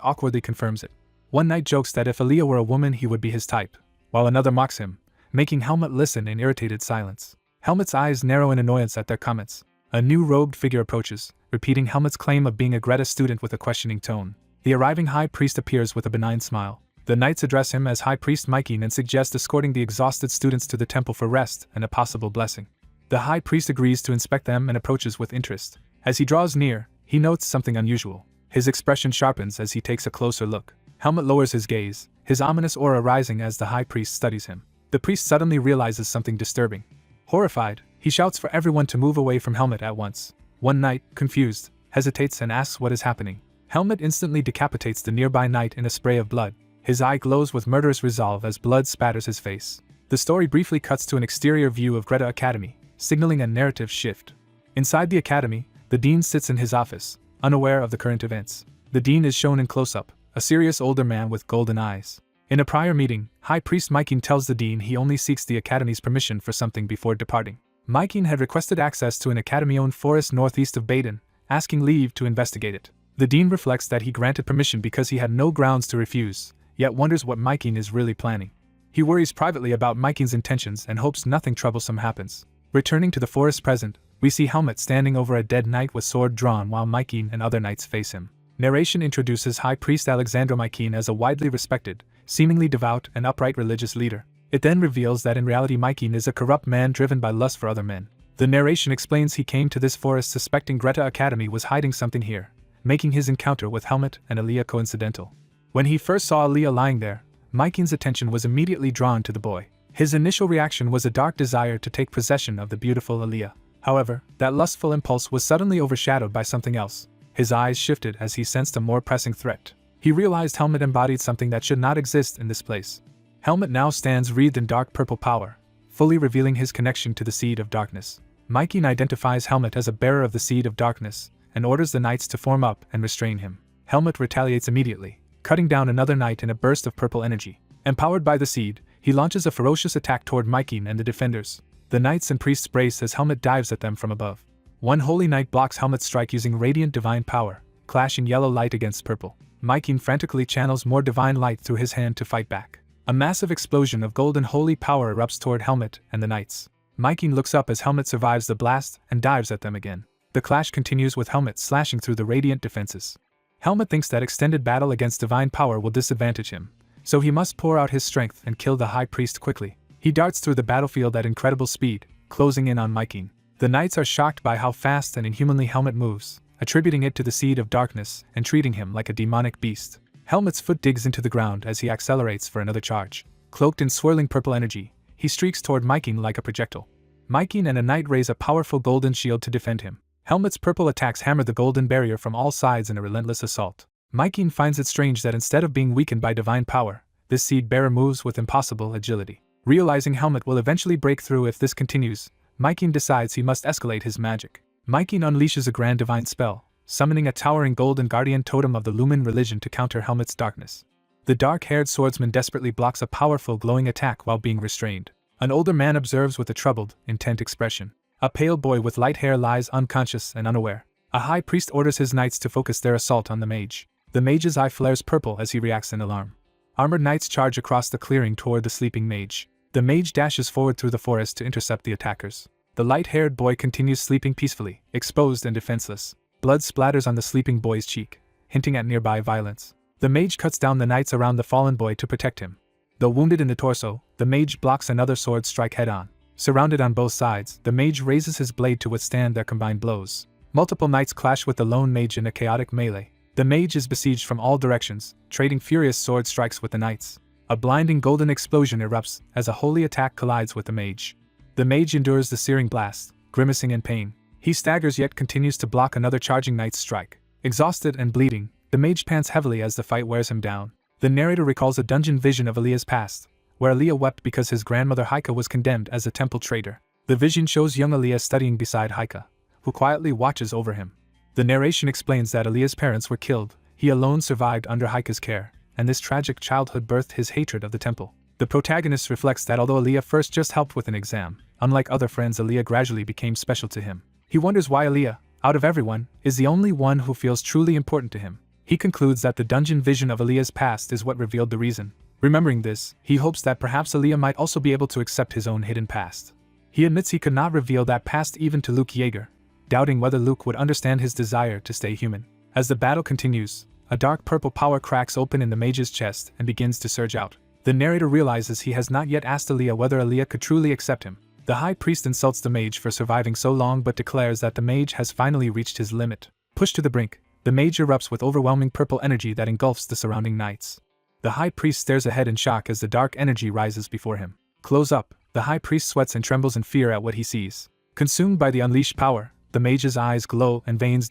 S1: awkwardly confirms it. One knight jokes that if Aaliyah were a woman he would be his type, while another mocks him, making Helmet listen in irritated silence. Helmet's eyes narrow in annoyance at their comments. A new robed figure approaches, repeating Helmet's claim of being a Greta student with a questioning tone. The arriving high priest appears with a benign smile. The knights address him as High Priest Mikey and suggest escorting the exhausted students to the temple for rest and a possible blessing. The high priest agrees to inspect them and approaches with interest. As he draws near, he notes something unusual. His expression sharpens as he takes a closer look. Helmet lowers his gaze, his ominous aura rising as the high priest studies him. The priest suddenly realizes something disturbing. Horrified, he shouts for everyone to move away from Helmet at once. One knight, confused, hesitates and asks what is happening. Helmet instantly decapitates the nearby knight in a spray of blood. His eye glows with murderous resolve as blood spatters his face. The story briefly cuts to an exterior view of Greta Academy, signaling a narrative shift. Inside the academy, the dean sits in his office, unaware of the current events. The dean is shown in close-up, a serious older man with golden eyes. In a prior meeting, High Priest Mykin tells the dean he only seeks the academy's permission for something before departing. Mykin had requested access to an academy-owned forest northeast of Baden, asking leave to investigate it. The dean reflects that he granted permission because he had no grounds to refuse, yet wonders what Mykin is really planning. He worries privately about Mykin's intentions and hopes nothing troublesome happens. Returning to the forest present, we see Helmet standing over a dead knight with sword drawn while Mykin and other knights face him. Narration introduces High Priest Alexandra Mykin as a widely respected, seemingly devout and upright religious leader. It then reveals that in reality Mykin is a corrupt man driven by lust for other men. The narration explains he came to this forest suspecting Greta Academy was hiding something here, making his encounter with Helmet and Aaliyah coincidental. When he first saw Aaliyah lying there, Mykin's attention was immediately drawn to the boy. His initial reaction was a dark desire to take possession of the beautiful Aaliyah. However, that lustful impulse was suddenly overshadowed by something else. His eyes shifted as he sensed a more pressing threat. He realized Helmet embodied something that should not exist in this place. Helmet now stands wreathed in dark purple power, fully revealing his connection to the Seed of Darkness. Mykin identifies Helmet as a bearer of the Seed of Darkness, and orders the knights to form up and restrain him. Helmet retaliates immediately, cutting down another knight in a burst of purple energy. Empowered by the Seed, he launches a ferocious attack toward Mykin and the defenders. The knights and priests brace as Helmet dives at them from above. One holy knight blocks Helmet's strike using radiant divine power, clashing yellow light against purple. Mykin frantically channels more divine light through his hand to fight back. A massive explosion of golden holy power erupts toward Helmet and the knights. Mykin looks up as Helmet survives the blast and dives at them again. The clash continues with Helmet slashing through the radiant defenses. Helmet thinks that extended battle against divine power will disadvantage him, so he must pour out his strength and kill the High Priest quickly. He darts through the battlefield at incredible speed, closing in on Mykin. The knights are shocked by how fast and inhumanly Helmet moves, attributing it to the Seed of Darkness and treating him like a demonic beast. Helmet's foot digs into the ground as he accelerates for another charge. Cloaked in swirling purple energy, he streaks toward Mykin like a projectile. Mykin and a knight raise a powerful golden shield to defend him. Helmet's purple attacks hammer the golden barrier from all sides in a relentless assault. Mykin finds it strange that instead of being weakened by divine power, this seed bearer moves with impossible agility. Realizing Helmet will eventually break through if this continues, Mykin decides he must escalate his magic. Mykin unleashes a grand divine spell, summoning a towering golden guardian totem of the Lumen religion to counter Helmet's darkness. The dark-haired swordsman desperately blocks a powerful glowing attack while being restrained. An older man observes with a troubled, intent expression. A pale boy with light hair lies unconscious and unaware. A high priest orders his knights to focus their assault on the mage. The mage's eye flares purple as he reacts in alarm. Armored knights charge across the clearing toward the sleeping mage. The mage dashes forward through the forest to intercept the attackers. The light-haired boy continues sleeping peacefully, exposed and defenseless. Blood splatters on the sleeping boy's cheek, hinting at nearby violence. The mage cuts down the knights around the fallen boy to protect him. Though wounded in the torso, the mage blocks another sword strike head-on. Surrounded on both sides, the mage raises his blade to withstand their combined blows. Multiple knights clash with the lone mage in a chaotic melee. The mage is besieged from all directions, trading furious sword strikes with the knights. A blinding golden explosion erupts as a holy attack collides with the mage. The mage endures the searing blast, grimacing in pain. He staggers yet continues to block another charging knight's strike. Exhausted and bleeding, the mage pants heavily as the fight wears him down. The narrator recalls a dungeon vision of Aaliyah's past, where Aaliyah wept because his grandmother Haika was condemned as a temple traitor. The vision shows young Aaliyah studying beside Haika, who quietly watches over him. The narration explains that Aaliyah's parents were killed, he alone survived under Haika's care, and this tragic childhood birthed his hatred of the temple. The protagonist reflects that although Aaliyah first just helped with an exam, unlike other friends Aaliyah gradually became special to him. He wonders why Aaliyah, out of everyone, is the only one who feels truly important to him. He concludes that the dungeon vision of Aaliyah's past is what revealed the reason. Remembering this, he hopes that perhaps Aaliyah might also be able to accept his own hidden past. He admits he could not reveal that past even to Luke Yeager, doubting whether Luke would understand his desire to stay human. As the battle continues, a dark purple power cracks open in the mage's chest and begins to surge out. The narrator realizes he has not yet asked Aaliyah whether Aaliyah could truly accept him. The high priest insults the mage for surviving so long but declares that the mage has finally reached his limit. Pushed to the brink, the mage erupts with overwhelming purple energy that engulfs the surrounding knights. The high priest stares ahead in shock as the dark energy rises before him. Close up, the high priest sweats and trembles in fear at what he sees. Consumed by the unleashed power, The mage's eyes glow and veins